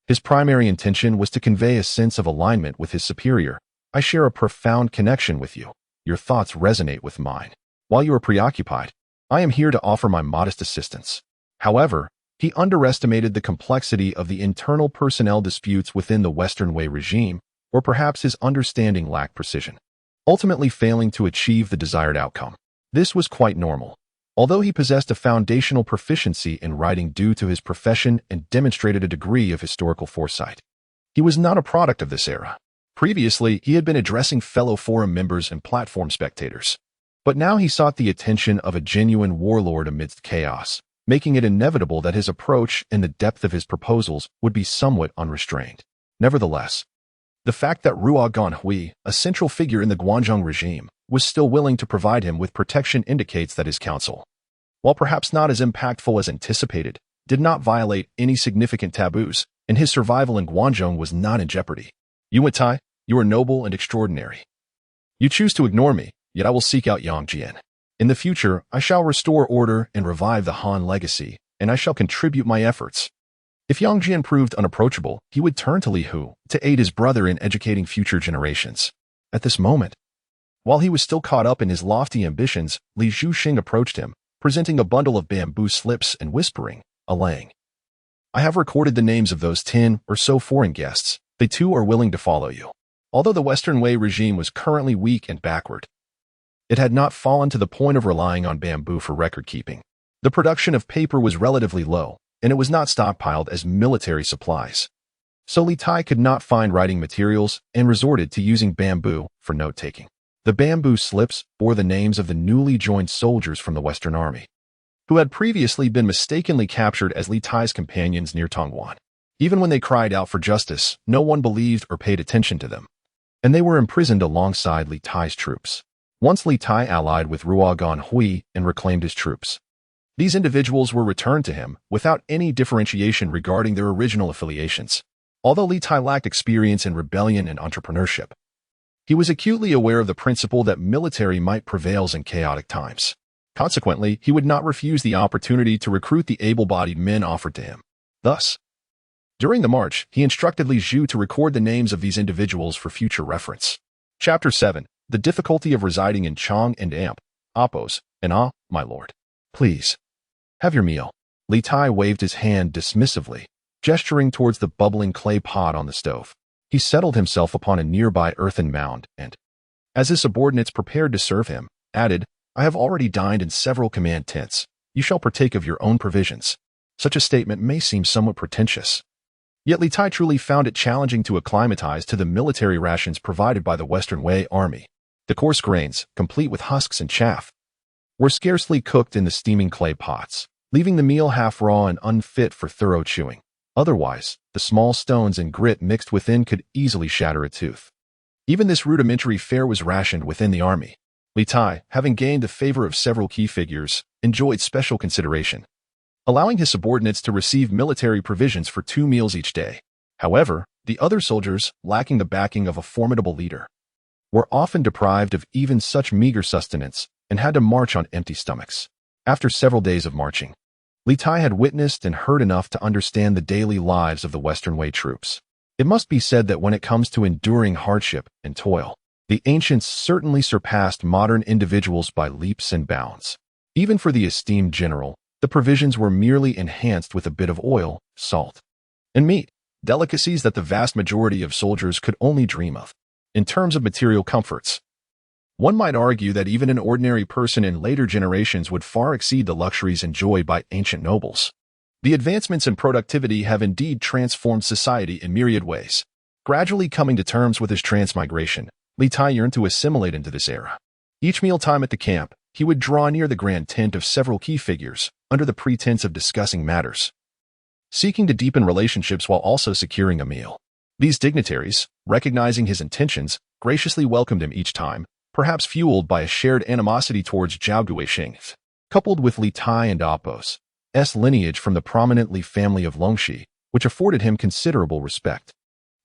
his primary intention was to convey a sense of alignment with his superior. I share a profound connection with you. Your thoughts resonate with mine. While you are preoccupied, I am here to offer my modest assistance. However, he underestimated the complexity of the internal personnel disputes within the Western Wei regime, or perhaps his understanding lacked precision, ultimately failing to achieve the desired outcome. This was quite normal. Although he possessed a foundational proficiency in writing due to his profession and demonstrated a degree of historical foresight, he was not a product of this era. Previously, he had been addressing fellow forum members and platform spectators. But now he sought the attention of a genuine warlord amidst chaos, making it inevitable that his approach and the depth of his proposals would be somewhat unrestrained. Nevertheless, the fact that Ruo Ganhui, a central figure in the Guangdong regime, was still willing to provide him with protection indicates that his counsel, while perhaps not as impactful as anticipated, did not violate any significant taboos, and his survival in Guangdong was not in jeopardy. Yu Wentai, you are noble and extraordinary. You choose to ignore me, yet I will seek out Yangjian. In the future, I shall restore order and revive the Han legacy, and I shall contribute my efforts. If Yangjian proved unapproachable, he would turn to Liuhun to aid his brother in educating future generations. At this moment, while he was still caught up in his lofty ambitions, Li Zhuxing approached him, presenting a bundle of bamboo slips and whispering, "Alang. I have recorded the names of those 10 or so foreign guests. They too are willing to follow you." Although the Western Wei regime was currently weak and backward, it had not fallen to the point of relying on bamboo for record-keeping. The production of paper was relatively low, and it was not stockpiled as military supplies. So Li Tai could not find writing materials and resorted to using bamboo for note-taking. The bamboo slips bore the names of the newly joined soldiers from the Western Army, who had previously been mistakenly captured as Li Tai's companions near Tongwan. Even when they cried out for justice, no one believed or paid attention to them, and they were imprisoned alongside Li Tai's troops. Once Li Tai allied with Ruo Ganhui and reclaimed his troops, these individuals were returned to him without any differentiation regarding their original affiliations. Although Li Tai lacked experience in rebellion and entrepreneurship, he was acutely aware of the principle that military might prevails in chaotic times. Consequently, he would not refuse the opportunity to recruit the able-bodied men offered to him. Thus, during the march, he instructed Li Zhu to record the names of these individuals for future reference. Chapter 7. The difficulty of residing in Chang and Apos, and my lord. Please, have your meal. Li Tai waved his hand dismissively, gesturing towards the bubbling clay pot on the stove. He settled himself upon a nearby earthen mound and, as his subordinates prepared to serve him, added, "I have already dined in several command tents. You shall partake of your own provisions." Such a statement may seem somewhat pretentious. Yet Li Tai truly found it challenging to acclimatize to the military rations provided by the Western Wei army. The coarse grains, complete with husks and chaff, were scarcely cooked in the steaming clay pots, leaving the meal half raw and unfit for thorough chewing. Otherwise, the small stones and grit mixed within could easily shatter a tooth. Even this rudimentary fare was rationed within the army. Li Tai, having gained the favor of several key figures, enjoyed special consideration, allowing his subordinates to receive military provisions for 2 meals each day. However, the other soldiers, lacking the backing of a formidable leader, were often deprived of even such meager sustenance and had to march on empty stomachs. After several days of marching, Li Tai had witnessed and heard enough to understand the daily lives of the Western Wei troops. It must be said that when it comes to enduring hardship and toil, the ancients certainly surpassed modern individuals by leaps and bounds. Even for the esteemed general, the provisions were merely enhanced with a bit of oil, salt, and meat, delicacies that the vast majority of soldiers could only dream of. In terms of material comforts, one might argue that even an ordinary person in later generations would far exceed the luxuries enjoyed by ancient nobles. The advancements in productivity have indeed transformed society in myriad ways. Gradually coming to terms with his transmigration, Li Tai yearned to assimilate into this era. Each mealtime at the camp, he would draw near the grand tent of several key figures, under the pretense of discussing matters, seeking to deepen relationships while also securing a meal. These dignitaries, recognizing his intentions, graciously welcomed him each time, perhaps fueled by a shared animosity towards Zhao Guisheng, coupled with Li Tai and Apos' lineage from the prominent Li family of Longxi, which afforded him considerable respect.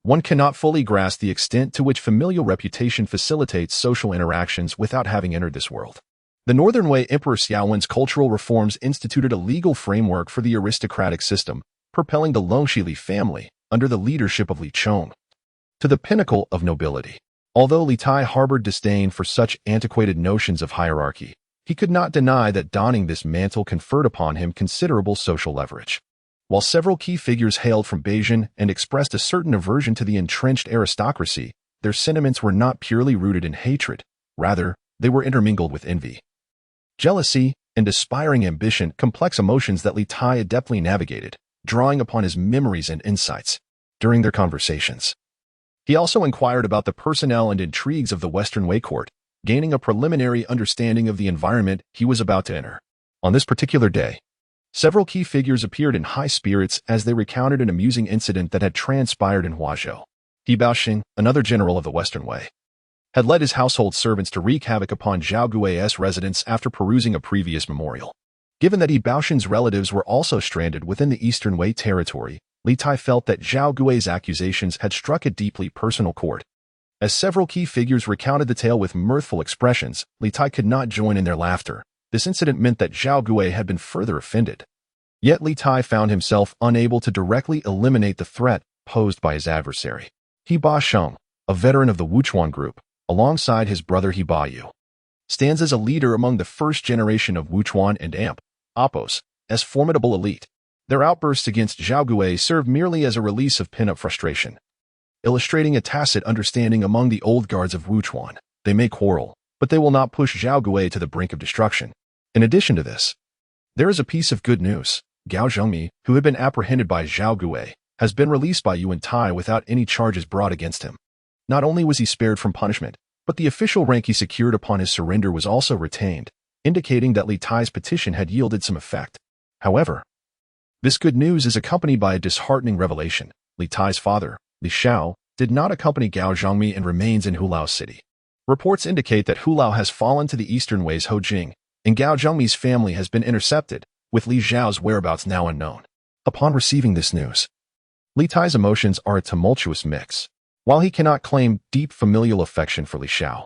One cannot fully grasp the extent to which familial reputation facilitates social interactions without having entered this world. The Northern Wei Emperor Xiaowen's cultural reforms instituted a legal framework for the aristocratic system, propelling the Longxi Li family, under the leadership of Li Chong, to the pinnacle of nobility. Although Li Tai harbored disdain for such antiquated notions of hierarchy, he could not deny that donning this mantle conferred upon him considerable social leverage. While several key figures hailed from Beijing and expressed a certain aversion to the entrenched aristocracy, their sentiments were not purely rooted in hatred. Rather, they were intermingled with envy, jealousy, and aspiring ambition, complex emotions that Li Tai adeptly navigated, drawing upon his memories and insights during their conversations. He also inquired about the personnel and intrigues of the Western Wei court, gaining a preliminary understanding of the environment he was about to enter. On this particular day, several key figures appeared in high spirits as they recounted an amusing incident that had transpired in Huazhou. He Baoxing, another general of the Western Wei, had led his household servants to wreak havoc upon Zhao Gui's residence after perusing a previous memorial. Given that He Baoxing's relatives were also stranded within the Eastern Wei territory, Li Tai felt that Zhao Gui's accusations had struck a deeply personal chord. As several key figures recounted the tale with mirthful expressions, Li Tai could not join in their laughter. This incident meant that Zhao Gui had been further offended. Yet Li Tai found himself unable to directly eliminate the threat posed by his adversary. He Baoxiang, a veteran of the Wuchuan group, alongside his brother He Baoyu, stands as a leader among the first generation of Wuchuan and Apos' formidable elite. Their outbursts against Zhao Gui served merely as a release of pent-up frustration, illustrating a tacit understanding among the old guards of Wuchuan. They may quarrel, but they will not push Zhao Gui to the brink of destruction. In addition to this, there is a piece of good news. Gao Zhengmi, who had been apprehended by Zhao Gui, has been released by Yu Wentai without any charges brought against him. Not only was he spared from punishment, but the official rank he secured upon his surrender was also retained, indicating that Li Tai's petition had yielded some effect. However, this good news is accompanied by a disheartening revelation. Li Tai's father, Li Xiao, did not accompany Gao Zhengmi and remains in Hulao City. Reports indicate that Hulao has fallen to the Eastern Wei's Hojing, and Gao Zhengmi's family has been intercepted, with Li Xiao's whereabouts now unknown. Upon receiving this news, Li Tai's emotions are a tumultuous mix. While he cannot claim deep familial affection for Li Xiao,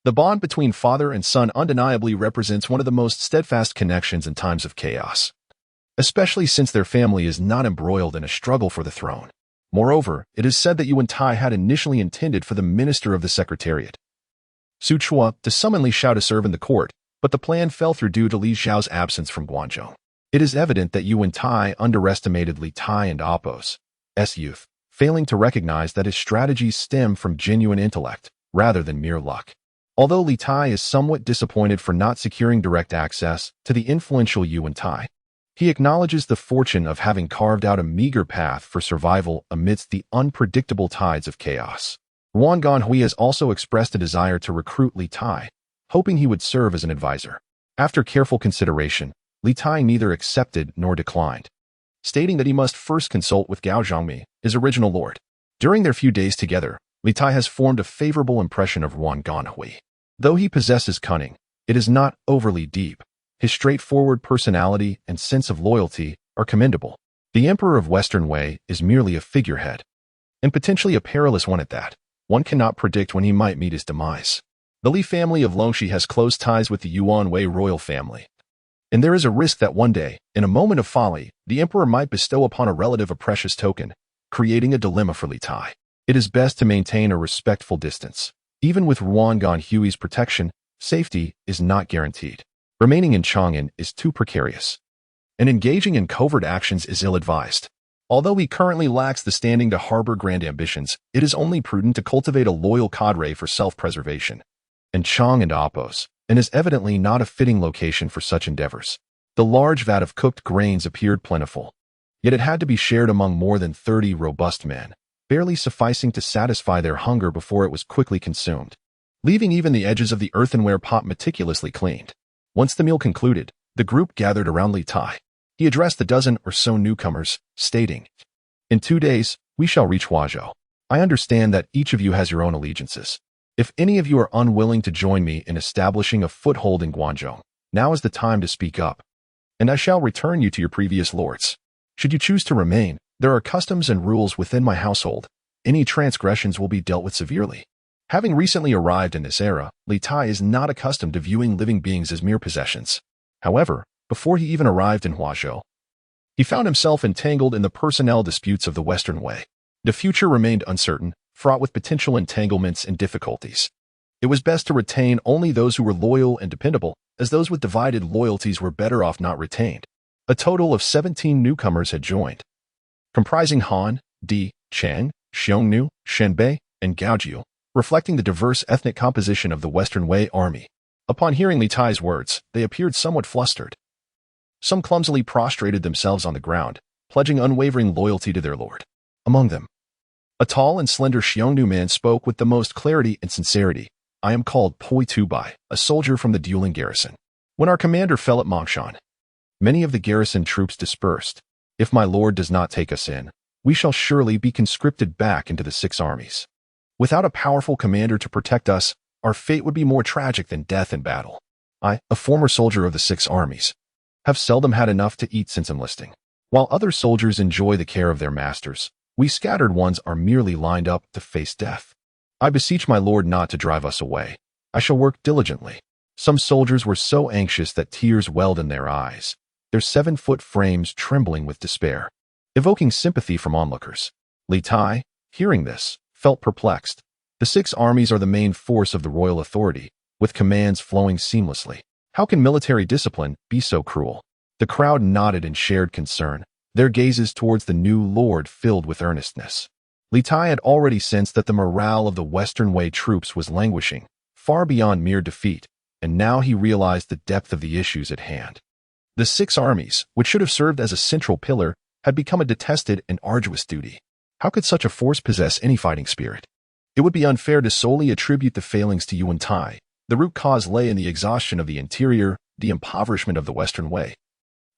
the bond between father and son undeniably represents one of the most steadfast connections in times of chaos, especially since their family is not embroiled in a struggle for the throne. Moreover, it is said that Yu Wentai had initially intended for the minister of the Secretariat, Su Chua, to summon Li Xiao to serve in the court, but the plan fell through due to Li Xiao's absence from Guangzhou. It is evident that Yu Wentai underestimated Li Tai and Apos' youth, failing to recognize that his strategies stem from genuine intellect rather than mere luck. Although Li Tai is somewhat disappointed for not securing direct access to the influential Yu Wentai, he acknowledges the fortune of having carved out a meager path for survival amidst the unpredictable tides of chaos. Ruan Ganhui has also expressed a desire to recruit Li Tai, hoping he would serve as an advisor. After careful consideration, Li Tai neither accepted nor declined, stating that he must first consult with Gao Zhangmi, his original lord. During their few days together, Li Tai has formed a favorable impression of Ruan Ganhui. Though he possesses cunning, it is not overly deep. His straightforward personality and sense of loyalty are commendable. The Emperor of Western Wei is merely a figurehead, and potentially a perilous one at that. One cannot predict when he might meet his demise. The Li family of Longxi has close ties with the Yuan Wei royal family, and there is a risk that one day, in a moment of folly, the Emperor might bestow upon a relative a precious token, creating a dilemma for Li Tai. It is best to maintain a respectful distance. Even with Ruan Ganhui's protection, safety is not guaranteed. Remaining in Chang'an is too precarious, and engaging in covert actions is ill-advised. Although he currently lacks the standing to harbor grand ambitions, it is only prudent to cultivate a loyal cadre for self-preservation. And Chang'an oppose, and is evidently not a fitting location for such endeavors. The large vat of cooked grains appeared plentiful, yet it had to be shared among more than 30 robust men, barely sufficing to satisfy their hunger before it was quickly consumed, leaving even the edges of the earthenware pot meticulously cleaned. Once the meal concluded, the group gathered around Li Tai. He addressed the dozen or so newcomers, stating, "In 2 days, we shall reach Huazhou. I understand that each of you has your own allegiances. If any of you are unwilling to join me in establishing a foothold in Guangzhou, now is the time to speak up, and I shall return you to your previous lords. Should you choose to remain, there are customs and rules within my household. Any transgressions will be dealt with severely." Having recently arrived in this era, Li Tai is not accustomed to viewing living beings as mere possessions. However, before he even arrived in Huazhou, he found himself entangled in the personnel disputes of the Western Wei. The future remained uncertain, fraught with potential entanglements and difficulties. It was best to retain only those who were loyal and dependable, as those with divided loyalties were better off not retained. A total of 17 newcomers had joined, comprising Han, Di, Chang, Xiongnu, Shenbei, and Gaojiu, reflecting the diverse ethnic composition of the Western Wei army. Upon hearing Li Tai's words, they appeared somewhat flustered. Some clumsily prostrated themselves on the ground, pledging unwavering loyalty to their lord. Among them, a tall and slender Xiongnu man spoke with the most clarity and sincerity. "I am called Pui Tubai, a soldier from the dueling garrison. When our commander fell at Mangshan, many of the garrison troops dispersed. If my lord does not take us in, we shall surely be conscripted back into the 6 armies. Without a powerful commander to protect us, our fate would be more tragic than death in battle. I, a former soldier of the 6 armies, have seldom had enough to eat since enlisting. While other soldiers enjoy the care of their masters, we scattered ones are merely lined up to face death. I beseech my lord not to drive us away. I shall work diligently." Some soldiers were so anxious that tears welled in their eyes, their 7-foot frames trembling with despair, evoking sympathy from onlookers. Li Tai, hearing this, felt perplexed. The 6 armies are the main force of the royal authority, with commands flowing seamlessly. How can military discipline be so cruel? The crowd nodded in shared concern, their gazes towards the new lord filled with earnestness. Li Tai had already sensed that the morale of the Western Wei troops was languishing, far beyond mere defeat, and now he realized the depth of the issues at hand. The 6 armies, which should have served as a central pillar, had become a detested and arduous duty. How could such a force possess any fighting spirit? It would be unfair to solely attribute the failings to Yu Wentai. The root cause lay in the exhaustion of the interior, the impoverishment of the Western Wei,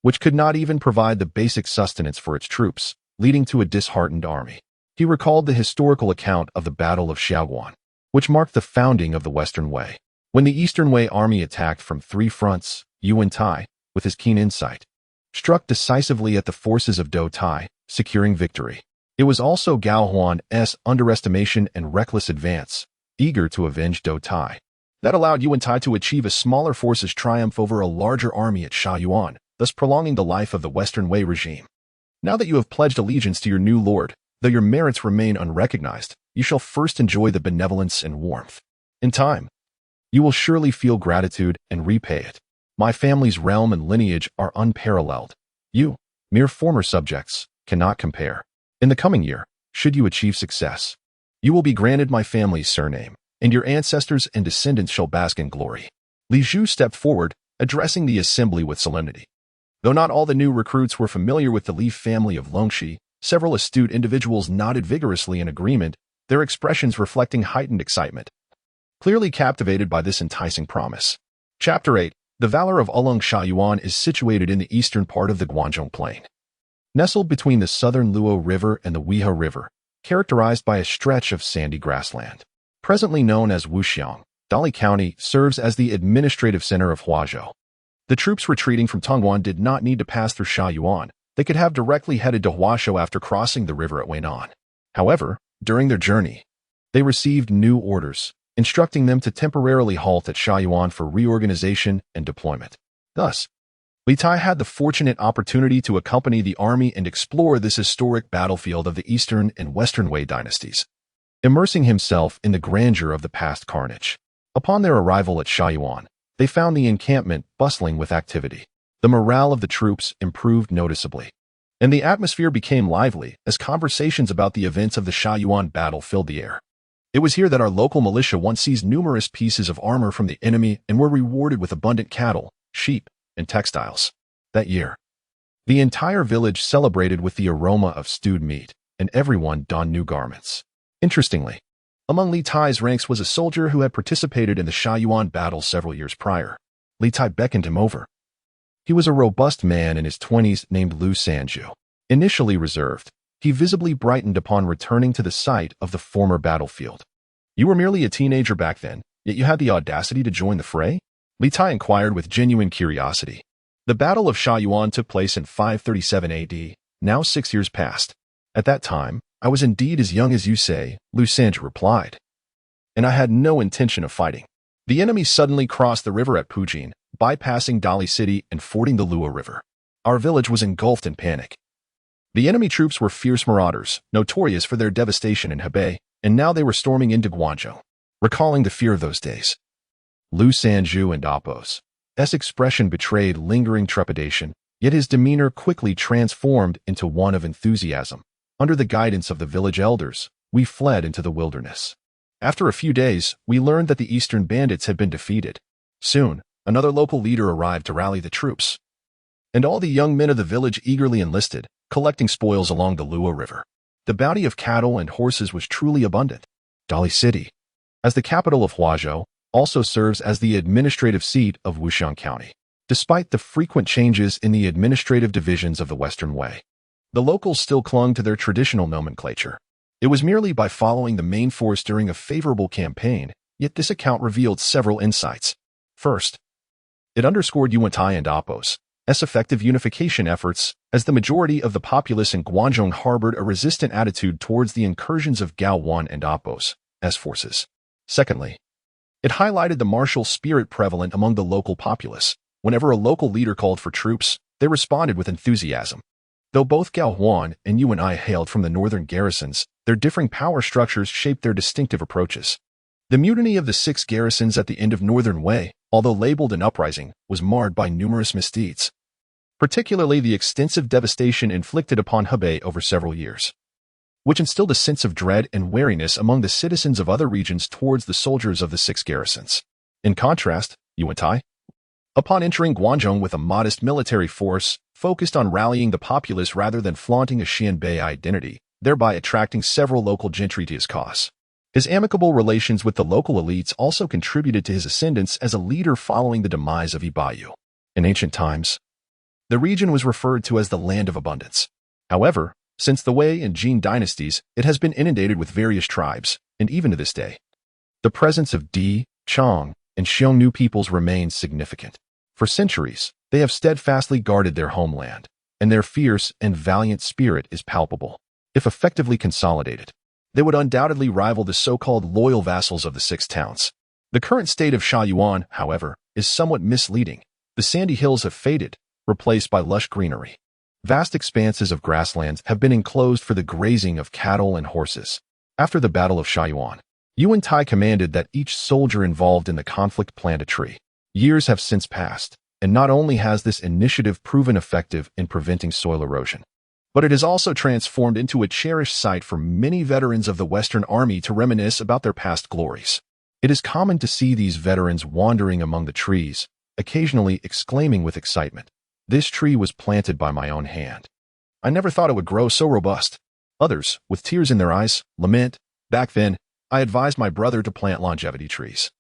which could not even provide the basic sustenance for its troops, leading to a disheartened army. He recalled the historical account of the Battle of Xiaoguan, which marked the founding of the Western Wei. When the Eastern Wei army attacked from 3 fronts, Yu Wentai, with his keen insight, struck decisively at the forces of Dou Tai, securing victory. It was also Gao Huan's underestimation and reckless advance, eager to avenge Dou Tai, that allowed Yu Wentai to achieve a smaller force's triumph over a larger army at Shaoyuan, thus prolonging the life of the Western Wei regime. Now that you have pledged allegiance to your new lord, though your merits remain unrecognized, you shall first enjoy the benevolence and warmth. In time, you will surely feel gratitude and repay it. My family's realm and lineage are unparalleled. You, mere former subjects, cannot compare. In the coming year, should you achieve success. You will be granted my family's surname, and your ancestors and descendants shall bask in glory." Li Zhu stepped forward, addressing the assembly with solemnity. Though not all the new recruits were familiar with the Li family of Longxi, several astute individuals nodded vigorously in agreement, their expressions reflecting heightened excitement. Clearly captivated by this enticing promise. Chapter 8. The Valor of Ulung Shaoyuan is situated in the eastern part of the Guangdong Plain. Nestled between the southern Luo River and the Weihua River, characterized by a stretch of sandy grassland. Presently known as Wuxiang, Dali County serves as the administrative center of Huazhou. The troops retreating from Tongguan did not need to pass through Shaoyuan. They could have directly headed to Huazhou after crossing the river at Weinan. However, during their journey, they received new orders, instructing them to temporarily halt at Shaoyuan for reorganization and deployment. Thus, Li Tai had the fortunate opportunity to accompany the army and explore this historic battlefield of the Eastern and Western Wei dynasties, immersing himself in the grandeur of the past carnage. Upon their arrival at Shaoyuan, they found the encampment bustling with activity. The morale of the troops improved noticeably, and the atmosphere became lively as conversations about the events of the Shaoyuan battle filled the air. It was here that our local militia once seized numerous pieces of armor from the enemy and were rewarded with abundant cattle, sheep, and textiles. That year, the entire village celebrated with the aroma of stewed meat, and everyone donned new garments. Interestingly, among Li Tai's ranks was a soldier who had participated in the Shaoyuan battle several years prior. Li Tai beckoned him over. He was a robust man in his 20s named Lu Sanju. Initially reserved, he visibly brightened upon returning to the site of the former battlefield. "You were merely a teenager back then, yet you had the audacity to join the fray?" Li Tai inquired with genuine curiosity. The Battle of Shaoyuan took place in 537 AD, now 6 years past. "At that time, I was indeed as young as you say," Lu Sanju replied. "And I had no intention of fighting. The enemy suddenly crossed the river at Pujin, bypassing Dali City and fording the Luo River. Our village was engulfed in panic. The enemy troops were fierce marauders, notorious for their devastation in Hebei, and now they were storming into Guangzhou." Recalling the fear of those days, Lu Sanju and Apos' expression betrayed lingering trepidation, yet his demeanor quickly transformed into one of enthusiasm. "Under the guidance of the village elders, we fled into the wilderness. After a few days, we learned that the eastern bandits had been defeated. Soon, another local leader arrived to rally the troops, and all the young men of the village eagerly enlisted, collecting spoils along the Luo River. The bounty of cattle and horses was truly abundant. Dali City, as the capital of Huazhou, also serves as the administrative seat of Wuxiang County. Despite the frequent changes in the administrative divisions of the Western Wei, the locals still clung to their traditional nomenclature. It was merely by following the main force during a favorable campaign, yet this account revealed several insights. First, it underscored Yu Wentai and Apos' effective unification efforts, as the majority of the populace in Guangdong harbored a resistant attitude towards the incursions of Gao Wan and Apos' forces. Secondly, it highlighted the martial spirit prevalent among the local populace. Whenever a local leader called for troops, they responded with enthusiasm. Though both Gao Huan and Yu and I hailed from the northern garrisons, their differing power structures shaped their distinctive approaches. The mutiny of the 6 garrisons at the end of Northern Wei, although labeled an uprising, was marred by numerous misdeeds, particularly the extensive devastation inflicted upon Hebei over several years, which instilled a sense of dread and wariness among the citizens of other regions towards the soldiers of the 6 garrisons. In contrast, Yu Wentai, upon entering Guangdong with a modest military force, focused on rallying the populace rather than flaunting a Xianbei identity, thereby attracting several local gentry to his cause. His amicable relations with the local elites also contributed to his ascendance as a leader following the demise of Ibayu. In ancient times, the region was referred to as the Land of Abundance. However, since the Wei and Jin dynasties, it has been inundated with various tribes, and even to this day, the presence of Di, Chang, and Xiongnu peoples remains significant. For centuries, they have steadfastly guarded their homeland, and their fierce and valiant spirit is palpable. If effectively consolidated, they would undoubtedly rival the so-called loyal vassals of the 6 towns. The current state of Shaoyuan, however, is somewhat misleading. The sandy hills have faded, replaced by lush greenery. Vast expanses of grasslands have been enclosed for the grazing of cattle and horses. After the Battle of Shaoyuan, Yu Wentai commanded that each soldier involved in the conflict plant a tree. Years have since passed, and not only has this initiative proven effective in preventing soil erosion, but it has also transformed into a cherished site for many veterans of the Western Army to reminisce about their past glories. It is common to see these veterans wandering among the trees, occasionally exclaiming with excitement, "This tree was planted by my own hand. I never thought it would grow so robust." Others, with tears in their eyes, lament, "Back then, I advised my brother to plant longevity trees.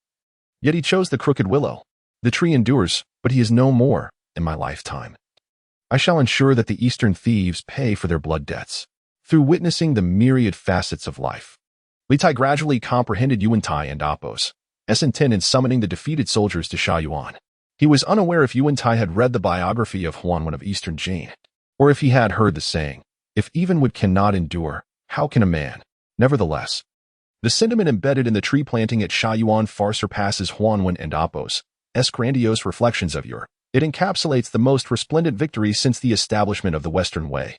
Yet he chose the crooked willow. The tree endures, but he is no more in my lifetime. I shall ensure that the Eastern thieves pay for their blood debts." Through witnessing the myriad facets of life, Litai gradually comprehended Yu Wentai and Appo's intent in summoning the defeated soldiers to Xiao. He was unaware if Yu Wentai had read the biography of Huan of Eastern Jin, or if he had heard the saying, "If even wood cannot endure, how can a man?" Nevertheless, the sentiment embedded in the tree planting at Xiao far surpasses Huan and Appo's grandiose reflections of yore. It encapsulates the most resplendent victory since the establishment of the Western Way,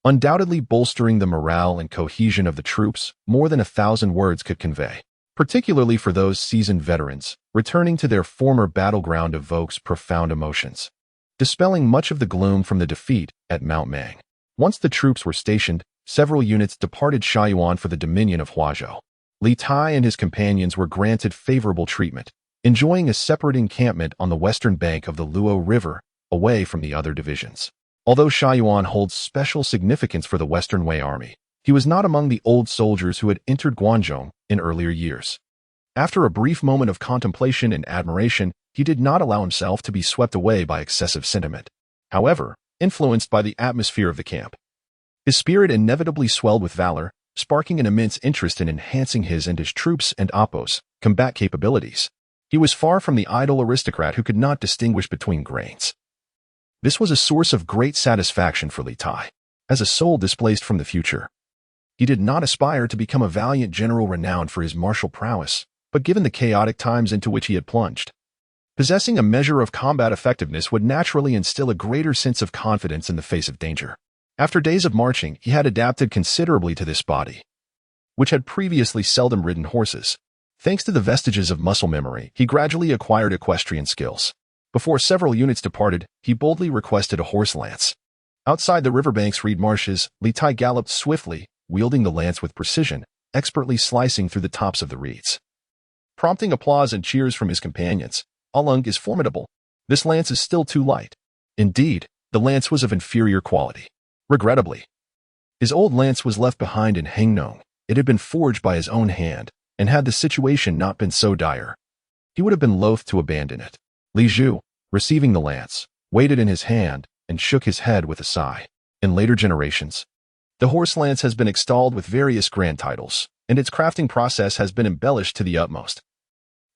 undoubtedly bolstering the morale and cohesion of the troops more than 1,000 words could convey. Particularly for those seasoned veterans, returning to their former battleground evokes profound emotions, dispelling much of the gloom from the defeat at Mount Mang. Once the troops were stationed, several units departed Xiao for the dominion of Huazhou. Li Tai and his companions were granted favorable treatment, enjoying a separate encampment on the western bank of the Luo River, away from the other divisions. Although Xiao holds special significance for the Western Wei army, he was not among the old soldiers who had entered Guangzhou in earlier years. After a brief moment of contemplation and admiration, he did not allow himself to be swept away by excessive sentiment. However, influenced by the atmosphere of the camp, his spirit inevitably swelled with valor, sparking an immense interest in enhancing his and his troops' and Appo's combat capabilities. He was far from the idle aristocrat who could not distinguish between grains. This was a source of great satisfaction for Li Tai, as a soul displaced from the future. He did not aspire to become a valiant general renowned for his martial prowess, but given the chaotic times into which he had plunged, possessing a measure of combat effectiveness would naturally instill a greater sense of confidence in the face of danger. After days of marching, he had adapted considerably to this body, which had previously seldom ridden horses. Thanks to the vestiges of muscle memory, he gradually acquired equestrian skills. Before several units departed, he boldly requested a horse lance. Outside the riverbank's reed marshes, Li Tai galloped swiftly, wielding the lance with precision, expertly slicing through the tops of the reeds. Prompting applause and cheers from his companions, "Alung is formidable. This lance is still too light." Indeed, the lance was of inferior quality. Regrettably, his old lance was left behind in Hangdong. It had been forged by his own hand, and had the situation not been so dire, he would have been loath to abandon it. Li Zhu, receiving the lance, weighed it in his hand and shook his head with a sigh. In later generations, the horse lance has been extolled with various grand titles, and its crafting process has been embellished to the utmost,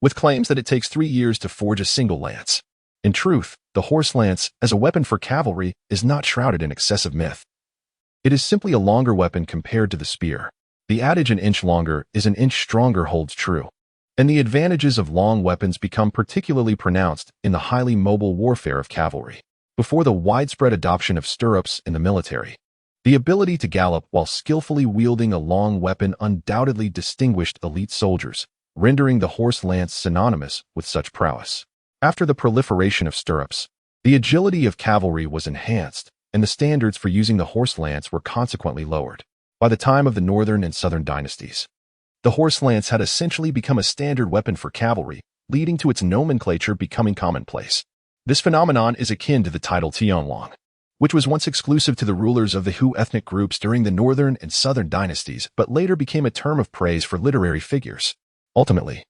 with claims that it takes 3 years to forge a single lance. In truth, the horse lance, as a weapon for cavalry, is not shrouded in excessive myth. It is simply a longer weapon compared to the spear. The adage "an inch longer is an inch stronger" holds true, and the advantages of long weapons become particularly pronounced in the highly mobile warfare of cavalry. Before the widespread adoption of stirrups in the military, the ability to gallop while skillfully wielding a long weapon undoubtedly distinguished elite soldiers, rendering the horse lance synonymous with such prowess. After the proliferation of stirrups, the agility of cavalry was enhanced, and the standards for using the horse lance were consequently lowered. By the time of the Northern and Southern Dynasties, the horse lance had essentially become a standard weapon for cavalry, leading to its nomenclature becoming commonplace. This phenomenon is akin to the title Tianlong, which was once exclusive to the rulers of the Hu ethnic groups during the Northern and Southern Dynasties, but later became a term of praise for literary figures. Ultimately,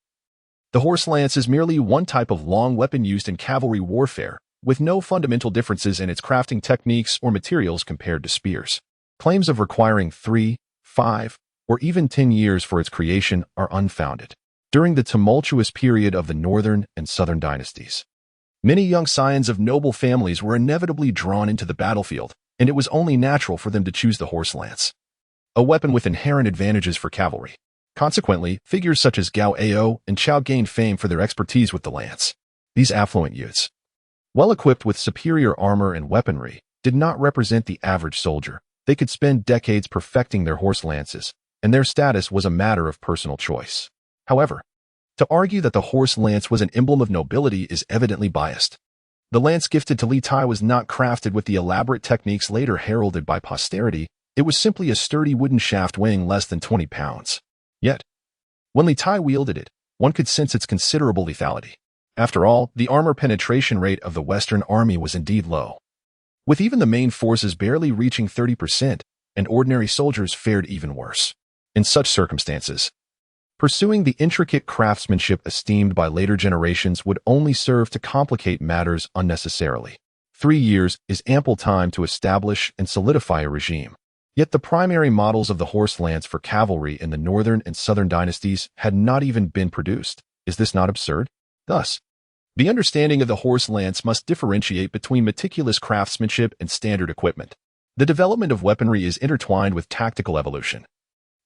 the horse lance is merely one type of long weapon used in cavalry warfare, with no fundamental differences in its crafting techniques or materials compared to spears. Claims of requiring 3, 5, or even 10 years for its creation are unfounded. During the tumultuous period of the Northern and Southern Dynasties, many young scions of noble families were inevitably drawn into the battlefield, and it was only natural for them to choose the horse lance, a weapon with inherent advantages for cavalry. Consequently, figures such as Gao Ao and Chao gained fame for their expertise with the lance. These affluent youths, well equipped with superior armor and weaponry, did not represent the average soldier. They could spend decades perfecting their horse lances, and their status was a matter of personal choice. However, to argue that the horse lance was an emblem of nobility is evidently biased. The lance gifted to Li Tai was not crafted with the elaborate techniques later heralded by posterity. It was simply a sturdy wooden shaft weighing less than 20 pounds. Yet, when Li Tai wielded it, one could sense its considerable lethality. After all, the armor penetration rate of the Western Army was indeed low, with even the main forces barely reaching 30%, and ordinary soldiers fared even worse. In such circumstances, pursuing the intricate craftsmanship esteemed by later generations would only serve to complicate matters unnecessarily. 3 years is ample time to establish and solidify a regime. Yet the primary models of the horse lance for cavalry in the Northern and Southern Dynasties had not even been produced. Is this not absurd? Thus, the understanding of the horse lance must differentiate between meticulous craftsmanship and standard equipment. The development of weaponry is intertwined with tactical evolution,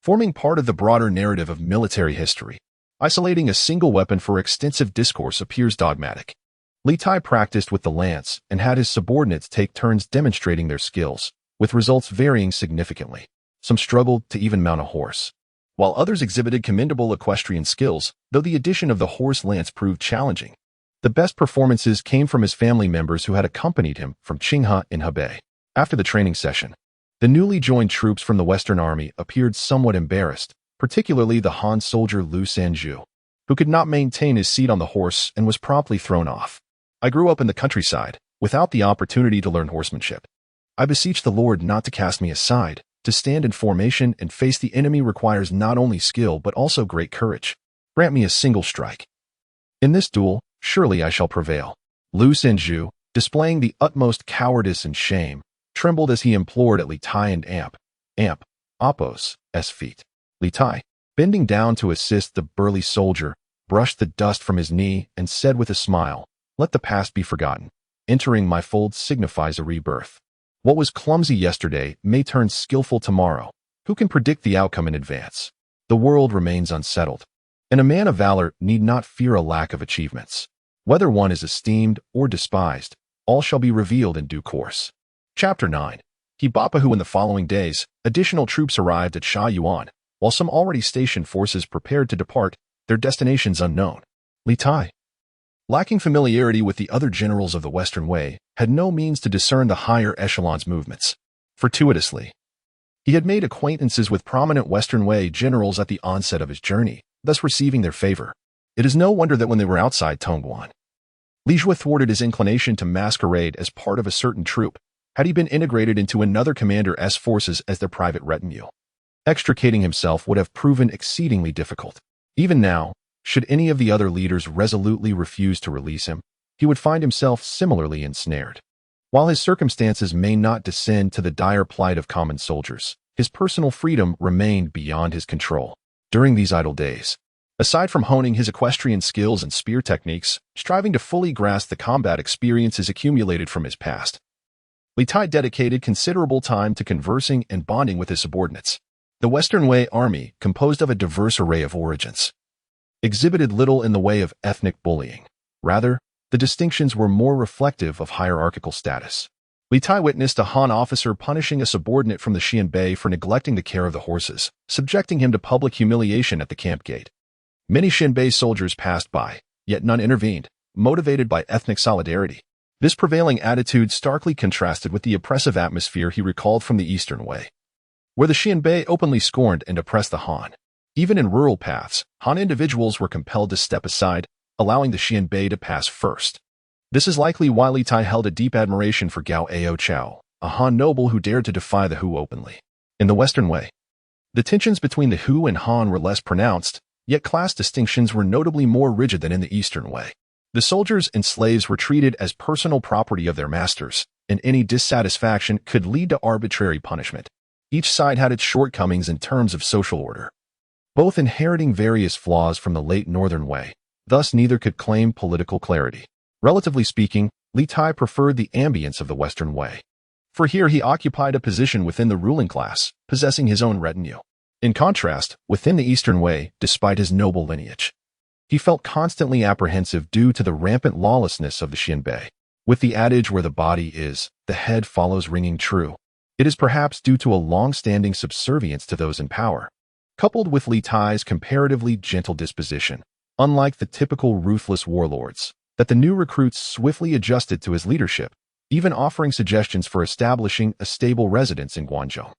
forming part of the broader narrative of military history. Isolating a single weapon for extensive discourse appears dogmatic. Li Tai practiced with the lance and had his subordinates take turns demonstrating their skills, with results varying significantly. Some struggled to even mount a horse, while others exhibited commendable equestrian skills, though the addition of the horse lance proved challenging. The best performances came from his family members who had accompanied him from Qinghe in Hebei. After the training session, the newly joined troops from the Western Army appeared somewhat embarrassed, particularly the Han soldier Liu Sanju, who could not maintain his seat on the horse and was promptly thrown off. I grew up in the countryside, without the opportunity to learn horsemanship. I beseech the Lord not to cast me aside. To stand in formation and face the enemy requires not only skill but also great courage. Grant me a single strike. In this duel, surely I shall prevail. Liu Sanju, displaying the utmost cowardice and shame, trembled as he implored at Li Tai and Appo's feet. Li Tai, bending down to assist the burly soldier, brushed the dust from his knee and said with a smile, "Let the past be forgotten. Entering my fold signifies a rebirth. What was clumsy yesterday may turn skillful tomorrow. Who can predict the outcome in advance? The world remains unsettled, and a man of valor need not fear a lack of achievements. Whether one is esteemed or despised, all shall be revealed in due course." Chapter 9. Hebei. In the following days, additional troops arrived at Shaoyuan, while some already stationed forces prepared to depart, their destinations unknown. Li Tai, lacking familiarity with the other generals of the Western Way, had no means to discern the higher echelons' movements. Fortuitously, he had made acquaintances with prominent Western Way generals at the onset of his journey, thus receiving their favor. It is no wonder that when they were outside Tongguan, Li Jue thwarted his inclination to masquerade as part of a certain troop, had he been integrated into another commander's forces as their private retinue. Extricating himself would have proven exceedingly difficult. Even now, should any of the other leaders resolutely refuse to release him, he would find himself similarly ensnared. While his circumstances may not descend to the dire plight of common soldiers, his personal freedom remained beyond his control. During these idle days, aside from honing his equestrian skills and spear techniques, striving to fully grasp the combat experiences accumulated from his past, Li Tai dedicated considerable time to conversing and bonding with his subordinates. The Western Way army, composed of a diverse array of origins, exhibited little in the way of ethnic bullying. Rather, the distinctions were more reflective of hierarchical status. Li Tai witnessed a Han officer punishing a subordinate from the Xianbei for neglecting the care of the horses, subjecting him to public humiliation at the camp gate. Many Xianbei soldiers passed by, yet none intervened, motivated by ethnic solidarity. This prevailing attitude starkly contrasted with the oppressive atmosphere he recalled from the Eastern Way, where the Xianbei openly scorned and oppressed the Han. Even in rural paths, Han individuals were compelled to step aside, allowing the Xianbei to pass first. This is likely why Li Tai held a deep admiration for Gao Ao Chao, a Han noble who dared to defy the Hu openly. In the Western Way, the tensions between the Hu and Han were less pronounced, yet class distinctions were notably more rigid than in the Eastern Way. The soldiers and slaves were treated as personal property of their masters, and any dissatisfaction could lead to arbitrary punishment. Each side had its shortcomings in terms of social order, both inheriting various flaws from the late Northern Way. Thus, neither could claim political clarity. Relatively speaking, Li Tai preferred the ambience of the Western Way, for here he occupied a position within the ruling class, possessing his own retinue. In contrast, within the Eastern Way, despite his noble lineage, he felt constantly apprehensive due to the rampant lawlessness of the Xianbei. With the adage where the body is, the head follows ringing true, it is perhaps due to a long-standing subservience to those in power, coupled with Li Tai's comparatively gentle disposition. Unlike the typical ruthless warlords, that the new recruits swiftly adjusted to his leadership, even offering suggestions for establishing a stable residence in Guangzhou.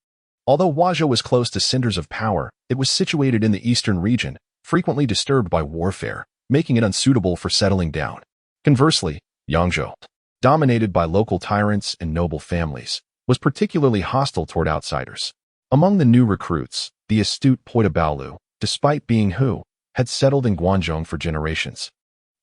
Although Guangzhou was close to centers of power, it was situated in the eastern region, frequently disturbed by warfare, making it unsuitable for settling down. Conversely, Yangzhou, dominated by local tyrants and noble families, was particularly hostile toward outsiders. Among the new recruits, the astute Poitabalu, despite being Hu, had settled in Guangzhou for generations,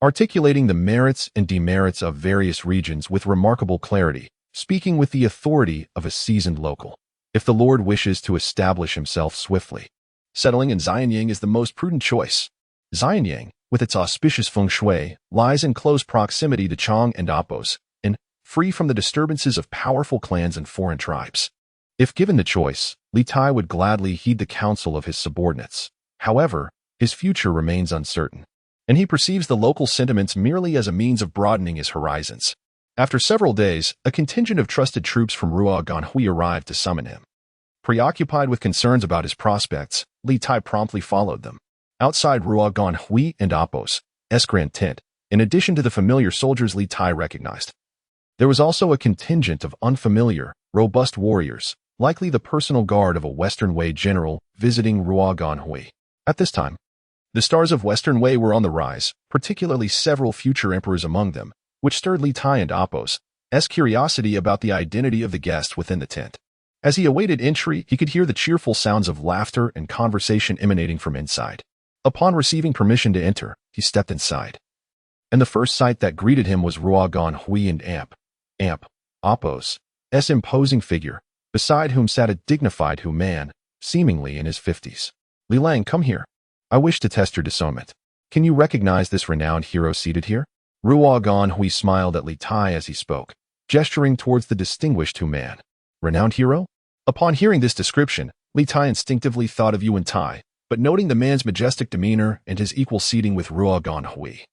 articulating the merits and demerits of various regions with remarkable clarity, speaking with the authority of a seasoned local. If the Lord wishes to establish himself swiftly, settling in Xianyang is the most prudent choice. Xianyang, with its auspicious feng shui, lies in close proximity to Chang and Apos, and free from the disturbances of powerful clans and foreign tribes. If given the choice, Li Tai would gladly heed the counsel of his subordinates. However, his future remains uncertain, and he perceives the local sentiments merely as a means of broadening his horizons. After several days, a contingent of trusted troops from Ruoganhui arrived to summon him. Preoccupied with concerns about his prospects, Li Tai promptly followed them. Outside Ruoganhui and Apos, Grand tent, in addition to the familiar soldiers Li Tai recognized, there was also a contingent of unfamiliar, robust warriors, likely the personal guard of a Western Wei general visiting Ruoganhui. At this time, the stars of Western Wei were on the rise, particularly several future emperors among them, which stirred Li Tai and Apos' curiosity about the identity of the guest within the tent. As he awaited entry, he could hear the cheerful sounds of laughter and conversation emanating from inside. Upon receiving permission to enter, he stepped inside. And the first sight that greeted him was Ruoganhui and Apos' imposing figure, beside whom sat a dignified Hu man, seemingly in his 50s. Li Lang, come here. I wish to test your discernment. Can you recognize this renowned hero seated here? Ruoganhui smiled at Li Tai as he spoke, gesturing towards the distinguished Hu man. Renowned hero? Upon hearing this description, Li Tai instinctively thought of Yu Wentai, but noting the man's majestic demeanor and his equal seating with Ruoganhui,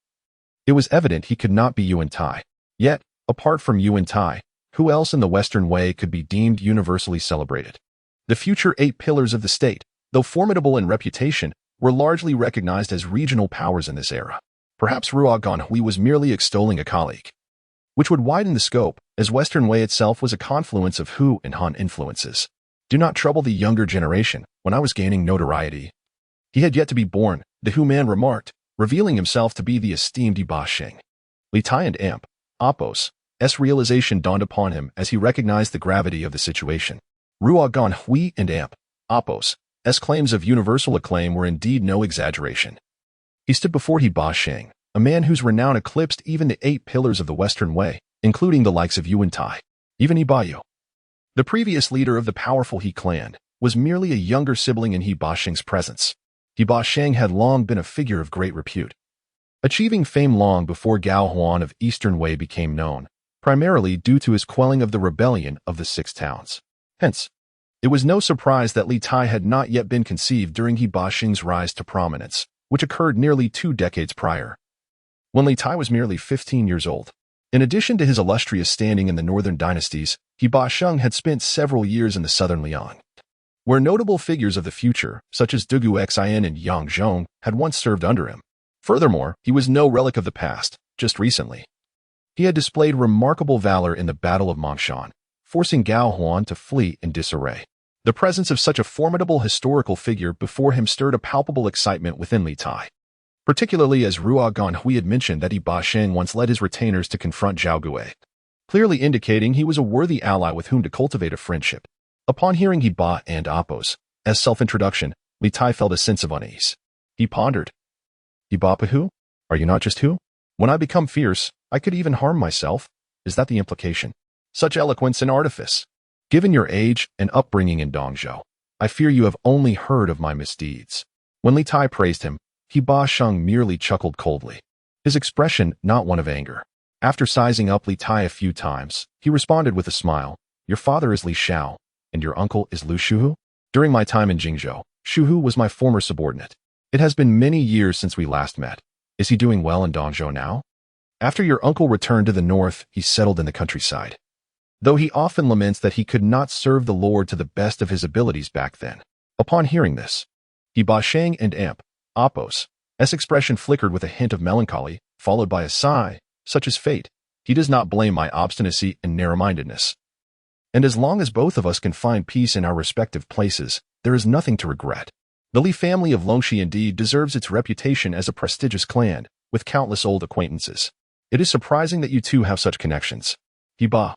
it was evident he could not be Yu Wentai. Yet, apart from Yu Wentai, who else in the Western Wei could be deemed universally celebrated? The future 8 pillars of the state, though formidable in reputation, were largely recognized as regional powers in this era. Perhaps Ruoganhui was merely extolling a colleague, which would widen the scope, as Western Wei itself was a confluence of Hu and Han influences. Do not trouble the younger generation. When I was gaining notoriety, he had yet to be born, the Hu man remarked, revealing himself to be the esteemed Ba Sheng. Li Tai and Apos' realization dawned upon him as he recognized the gravity of the situation. Ruoganhui and Apos' claims of universal acclaim were indeed no exaggeration. He stood before Ba Sheng, a man whose renown eclipsed even the 8 pillars of the Western Wei, including the likes of Yu Wentai. Even Ibayu, the previous leader of the powerful He clan, was merely a younger sibling in Ba Sheng's presence. Ba Sheng had long been a figure of great repute, achieving fame long before Gao Huan of Eastern Wei became known, primarily due to his quelling of the rebellion of the 6 towns. Hence, it was no surprise that Li Tai had not yet been conceived during Ba Sheng's rise to prominence, which occurred nearly 2 decades prior, when Li Tai was merely 15 years old. In addition to his illustrious standing in the Northern Dynasties, Ba Sheng had spent several years in the Southern Liang, where notable figures of the future, such as Dugu Xin and Yang Zhong, had once served under him. Furthermore, he was no relic of the past. Just recently, he had displayed remarkable valor in the Battle of Mangshan, forcing Gao Huan to flee in disarray. The presence of such a formidable historical figure before him stirred a palpable excitement within Li Tai, particularly as Ruoganhui had mentioned that Ba Sheng once led his retainers to confront Zhao Gui, clearly indicating he was a worthy ally with whom to cultivate a friendship. Upon hearing Ba and Apos' self-introduction, Li Tai felt a sense of unease. He pondered. Ibapahu? Are you not just Hu? When I become fierce, I could even harm myself. Is that the implication? Such eloquence and artifice. Given your age and upbringing in Dongzhou, I fear you have only heard of my misdeeds. When Li Tai praised him, Ba Sheng merely chuckled coldly, his expression not one of anger. After sizing up Li Tai a few times, he responded with a smile. Your father is Li Xiao, and your uncle is Lu Shuhu? During my time in Jingzhou, Shuhu was my former subordinate. It has been many years since we last met. Is he doing well in Dongzhou now? After your uncle returned to the north, he settled in the countryside, though he often laments that he could not serve the Lord to the best of his abilities back then. Upon hearing this, Ba Sheng and Apos' expression flickered with a hint of melancholy, followed by a sigh. such is fate. He does not blame my obstinacy and narrow-mindedness. And as long as both of us can find peace in our respective places, there is nothing to regret. The Li family of Longxi indeed deserves its reputation as a prestigious clan, with countless old acquaintances. It is surprising that you two have such connections. Heba,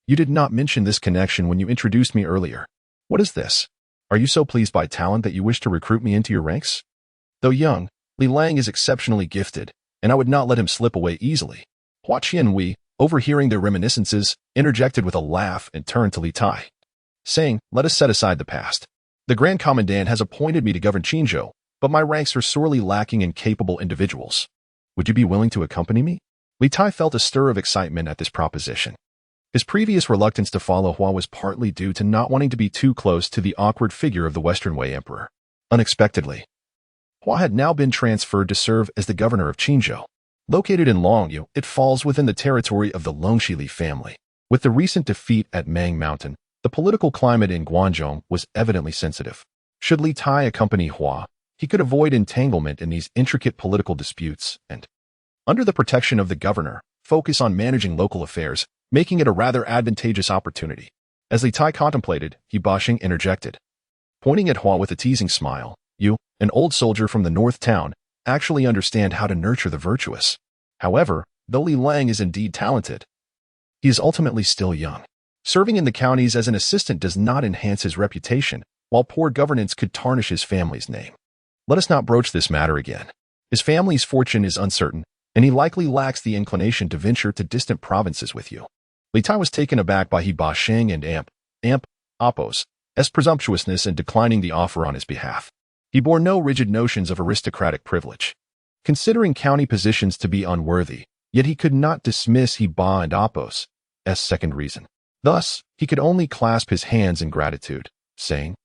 you did not mention this connection when you introduced me earlier. What is this? Are you so pleased by talent that you wish to recruit me into your ranks? Though young, Li Lang is exceptionally gifted, and I would not let him slip away easily. Hua Qianwei, overhearing their reminiscences, interjected with a laugh and turned to Li Tai, saying, "Let us set aside the past. The Grand Commandant has appointed me to govern Qinzhou, but my ranks are sorely lacking in capable individuals. Would you be willing to accompany me?" Li Tai felt a stir of excitement at this proposition. His previous reluctance to follow Hua was partly due to not wanting to be too close to the awkward figure of the Western Wei Emperor. Unexpectedly, Hua had now been transferred to serve as the governor of Qinzhou. Located in Longyu, it falls within the territory of the Longxi Li family. With the recent defeat at Mang Mountain, the political climate in Guangdong was evidently sensitive. Should Li Tai accompany Hua, he could avoid entanglement in these intricate political disputes and, under the protection of the governor, focus on managing local affairs, making it a rather advantageous opportunity. As Li Tai contemplated, He Baxing interjected, pointing at Hua with a teasing smile, "You, an old soldier from the North Town, actually understand how to nurture the virtuous. However, though Li Lang is indeed talented, he is ultimately still young. Serving in the counties as an assistant does not enhance his reputation, while poor governance could tarnish his family's name. Let us not broach this matter again. His family's fortune is uncertain, and he likely lacks the inclination to venture to distant provinces with you." Li Tai was taken aback by He Baxing and Appo's presumptuousness in declining the offer on his behalf. He bore no rigid notions of aristocratic privilege. Considering county positions to be unworthy, yet he could not dismiss Heba and Appo's second reason. Thus, he could only clasp his hands in gratitude, saying,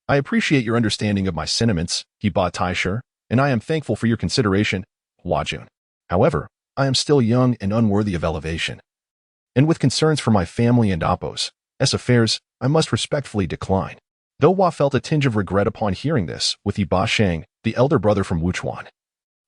"I appreciate your understanding of my sentiments, Heba Taisher, and I am thankful for your consideration, Hua Jun. However, I am still young and unworthy of elevation. And with concerns for my family and Appo's affairs, I must respectfully decline." Though Hua felt a tinge of regret upon hearing this, with He Baxing, the elder brother from Wuchuan,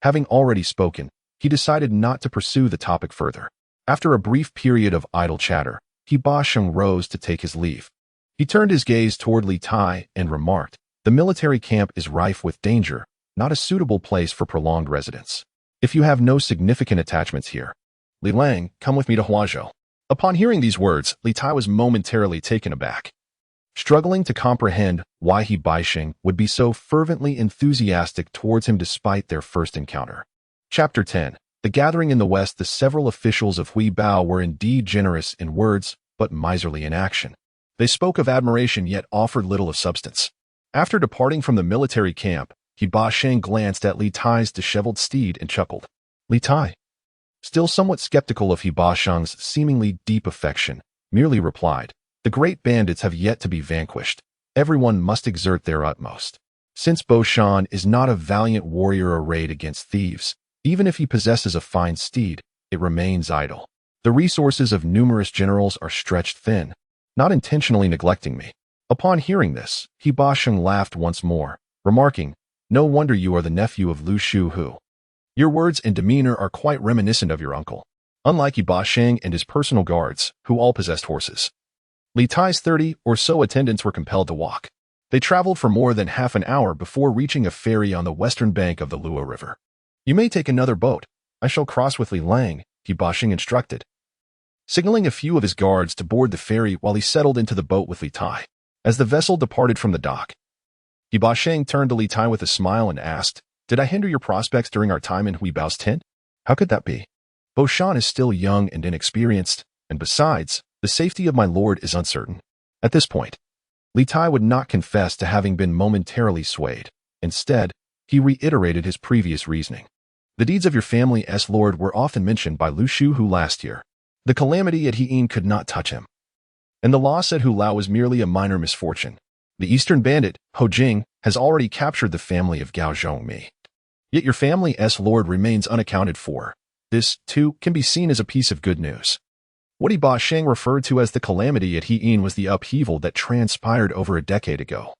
having already spoken, he decided not to pursue the topic further. After a brief period of idle chatter, He Baxing rose to take his leave. He turned his gaze toward Li Tai and remarked, "The military camp is rife with danger, not a suitable place for prolonged residence. If you have no significant attachments here, Li Lang, come with me to Huazhou." Upon hearing these words, Li Tai was momentarily taken aback, struggling to comprehend why He Baxing would be so fervently enthusiastic towards him despite their first encounter. Chapter 10. The gathering in the west. The several officials of Hui Bao were indeed generous in words, but miserly in action. They spoke of admiration yet offered little of substance. After departing from the military camp, He Baxing glanced at Li Tai's disheveled steed and chuckled. Li Tai, still somewhat skeptical of He Baxing's seemingly deep affection, merely replied, "The great bandits have yet to be vanquished. Everyone must exert their utmost. Since Bo Shan is not a valiant warrior arrayed against thieves, even if he possesses a fine steed, it remains idle. The resources of numerous generals are stretched thin, not intentionally neglecting me." Upon hearing this, He Baxing laughed once more, remarking, "No wonder you are the nephew of Lu Shu. Your words and demeanor are quite reminiscent of your uncle." Unlike He Baxing and his personal guards, who all possessed horses, Li Tai's 30 or so attendants were compelled to walk. They traveled for more than half an hour before reaching a ferry on the western bank of the Liuhun River. "You may take another boat. I shall cross with Li Lang," He Baxing instructed, signaling a few of his guards to board the ferry while he settled into the boat with Li Tai. As the vessel departed from the dock, He Baxing turned to Li Tai with a smile and asked, "Did I hinder your prospects during our time in Hui Bao's tent?" "How could that be? Bo Shan is still young and inexperienced, and besides, the safety of my lord is uncertain." At this point, Li Tai would not confess to having been momentarily swayed. Instead, he reiterated his previous reasoning. "The deeds of your family's lord were often mentioned by Lu Shu last year. The calamity at He'in could not touch him, and the loss at Hulao was merely a minor misfortune. The eastern bandit, Ho Jing, has already captured the family of Gao Zhongmi. Yet your family's lord remains unaccounted for. This, too, can be seen as a piece of good news." What He Baxing referred to as the calamity at He'in was the upheaval that transpired over a decade ago,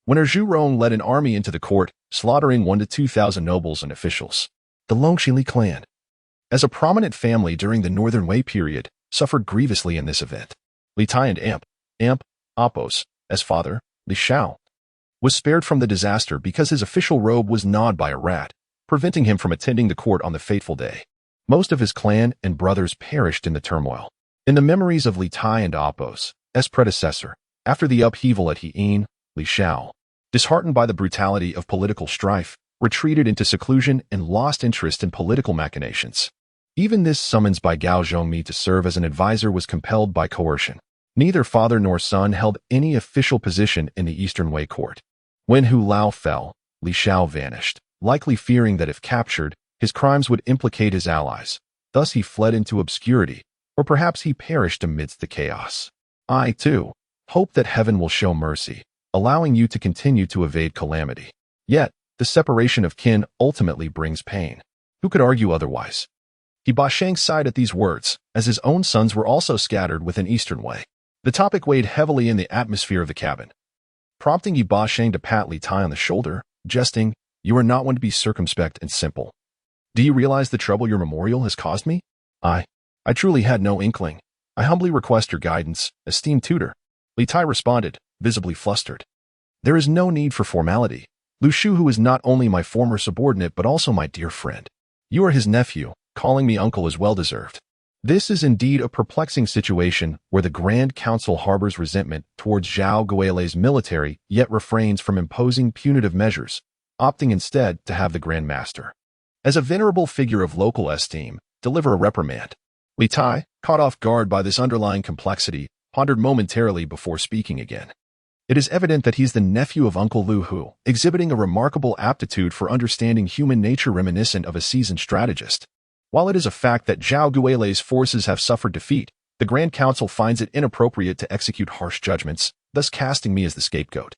when Zhu Rong led an army into the court, slaughtering 1,000 to 2,000 nobles and officials. The Longxi Li clan, as a prominent family during the Northern Wei period, suffered grievously in this event. Li Tai and Amp, Oppos, as father, Li Xiao, was spared from the disaster because his official robe was gnawed by a rat, preventing him from attending the court on the fateful day. Most of his clan and brothers perished in the turmoil. In the memories of Li Tai and Oppos, as predecessor, after the upheaval at Heian, Li Xiao, disheartened by the brutality of political strife, retreated into seclusion and lost interest in political machinations. Even this summons by Gao Zhongmi to serve as an advisor was compelled by coercion. Neither father nor son held any official position in the Eastern Wei court. When Hu Lao fell, Li Xiao vanished, likely fearing that if captured, his crimes would implicate his allies. Thus he fled into obscurity, or perhaps he perished amidst the chaos. I, too, hope that heaven will show mercy, allowing you to continue to evade calamity. Yet, the separation of kin ultimately brings pain. Who could argue otherwise? He Bashang sighed at these words, as his own sons were also scattered within Eastern Wei. The topic weighed heavily in the atmosphere of the cabin, prompting Yi Bashang to pat Li Tai on the shoulder, jesting, "You are not one to be circumspect and simple. Do you realize the trouble your memorial has caused me? I truly had no inkling. I humbly request your guidance, esteemed tutor." Li Tai responded, visibly flustered. "There is no need for formality. Lu Shu, who is not only my former subordinate but also my dear friend. You are his nephew, calling me uncle is well-deserved." This is indeed a perplexing situation where the Grand Council harbors resentment towards Zhao Guilei's military yet refrains from imposing punitive measures, opting instead to have the Grand Master, as a venerable figure of local esteem, deliver a reprimand. Li Tai, caught off guard by this underlying complexity, pondered momentarily before speaking again. It is evident that he's the nephew of Uncle Liuhun, exhibiting a remarkable aptitude for understanding human nature reminiscent of a seasoned strategist. While it is a fact that Zhao Guilei's forces have suffered defeat, the Grand Council finds it inappropriate to execute harsh judgments, thus casting me as the scapegoat.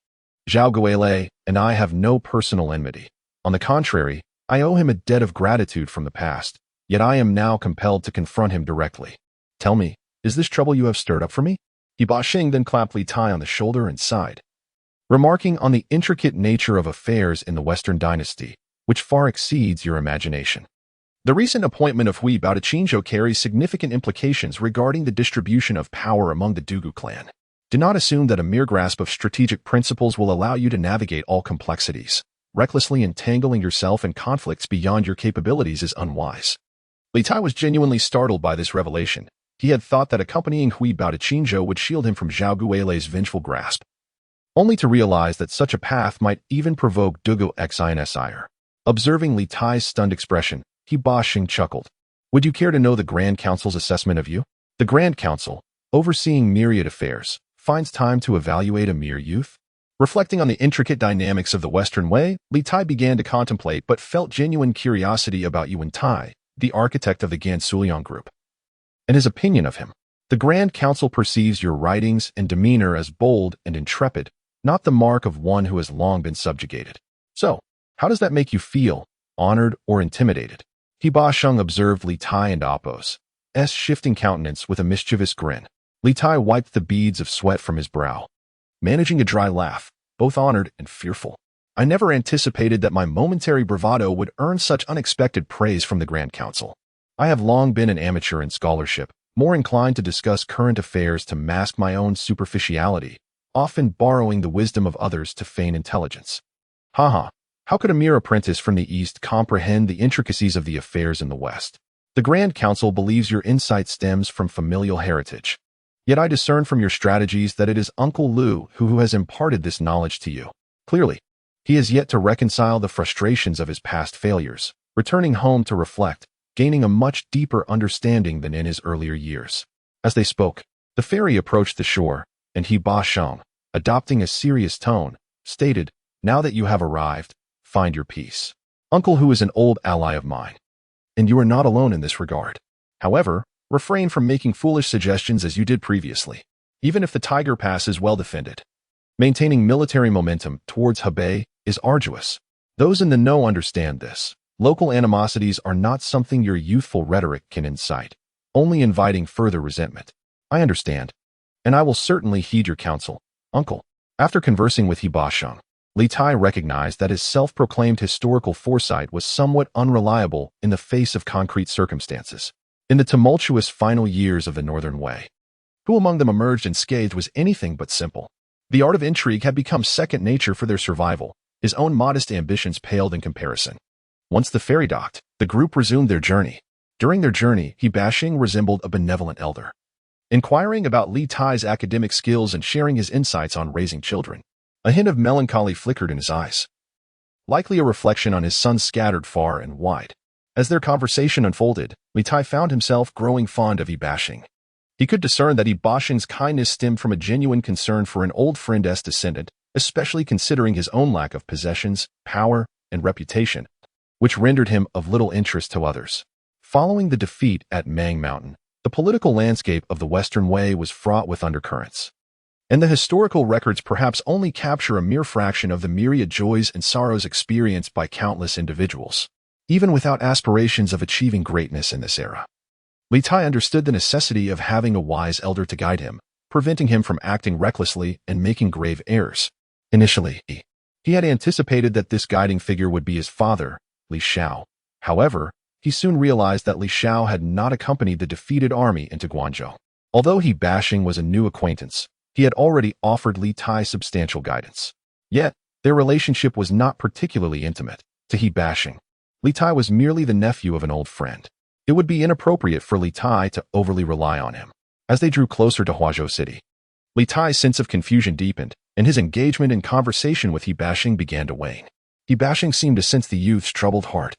Zhao Guilei and I have no personal enmity. On the contrary, I owe him a debt of gratitude from the past, yet I am now compelled to confront him directly. Tell me, is this trouble you have stirred up for me? Yi Bashing then clapped Li Tai on the shoulder and sighed, remarking on the intricate nature of affairs in the Western Dynasty, which far exceeds your imagination. The recent appointment of Hui Baodaqinzhou carries significant implications regarding the distribution of power among the Dugu clan. Do not assume that a mere grasp of strategic principles will allow you to navigate all complexities. Recklessly entangling yourself in conflicts beyond your capabilities is unwise. Li Tai was genuinely startled by this revelation. He had thought that accompanying Hui Baodaqinzhou would shield him from Zhao Guilei's vengeful grasp, only to realize that such a path might even provoke Dugu Xin's ire. Observing Li Tai's stunned expression, Yi Bashing chuckled. "Would you care to know the Grand Council's assessment of you? The Grand Council, overseeing myriad affairs, finds time to evaluate a mere youth?" Reflecting on the intricate dynamics of the Western Wei, Li Tai began to contemplate but felt genuine curiosity about Yu Wentai, the architect of the Gansuliang group, and his opinion of him. The Grand Council perceives your writings and demeanor as bold and intrepid, not the mark of one who has long been subjugated. So, how does that make you feel, honored or intimidated? Yi Basheng observed Li Tai and Oppos' shifting countenance with a mischievous grin. Li Tai wiped the beads of sweat from his brow, managing a dry laugh, both honored and fearful. "I never anticipated that my momentary bravado would earn such unexpected praise from the Grand Council. I have long been an amateur in scholarship, more inclined to discuss current affairs to mask my own superficiality, often borrowing the wisdom of others to feign intelligence. Haha. How could a mere apprentice from the East comprehend the intricacies of the affairs in the West? The Grand Council believes your insight stems from familial heritage. Yet I discern from your strategies that it is Uncle Lu who has imparted this knowledge to you. Clearly, he has yet to reconcile the frustrations of his past failures, returning home to reflect, gaining a much deeper understanding than in his earlier years." As they spoke, the ferry approached the shore, and Yi Basheng, adopting a serious tone, stated, "Now that you have arrived, find your peace. Uncle Hu is an old ally of mine, and you are not alone in this regard. However, refrain from making foolish suggestions as you did previously, even if the Tiger Pass is well defended. Maintaining military momentum towards Hebei is arduous. Those in the know understand this. Local animosities are not something your youthful rhetoric can incite, only inviting further resentment. I understand, and I will certainly heed your counsel, Uncle." After conversing with Yi Basheng, Li Tai recognized that his self-proclaimed historical foresight was somewhat unreliable in the face of concrete circumstances. In the tumultuous final years of the Northern Wei, who among them emerged unscathed was anything but simple. The art of intrigue had become second nature for their survival. His own modest ambitions paled in comparison. Once the ferry docked, the group resumed their journey. During their journey, He Bashing resembled a benevolent elder, inquiring about Li Tai's academic skills and sharing his insights on raising children. A hint of melancholy flickered in his eyes, likely a reflection on his sons scattered far and wide. As their conversation unfolded, Li Tai found himself growing fond of He Bashing. He could discern that He Bashing's kindness stemmed from a genuine concern for an old friend's descendant, especially considering his own lack of possessions, power, and reputation, which rendered him of little interest to others. Following the defeat at Mang Mountain, the political landscape of the Western Wei was fraught with undercurrents, and the historical records perhaps only capture a mere fraction of the myriad joys and sorrows experienced by countless individuals, even without aspirations of achieving greatness in this era. Li Tai understood the necessity of having a wise elder to guide him, preventing him from acting recklessly and making grave errors. Initially, he had anticipated that this guiding figure would be his father, Li Xiao. However, he soon realized that Li Xiao had not accompanied the defeated army into Guangzhou. Although He Bashing was a new acquaintance, he had already offered Li Tai substantial guidance. Yet, their relationship was not particularly intimate. To He Bashing, Li Tai was merely the nephew of an old friend. It would be inappropriate for Li Tai to overly rely on him. As they drew closer to Huazhou City, Li Tai's sense of confusion deepened, and his engagement in conversation with He Bashing began to wane. He Bashing seemed to sense the youth's troubled heart.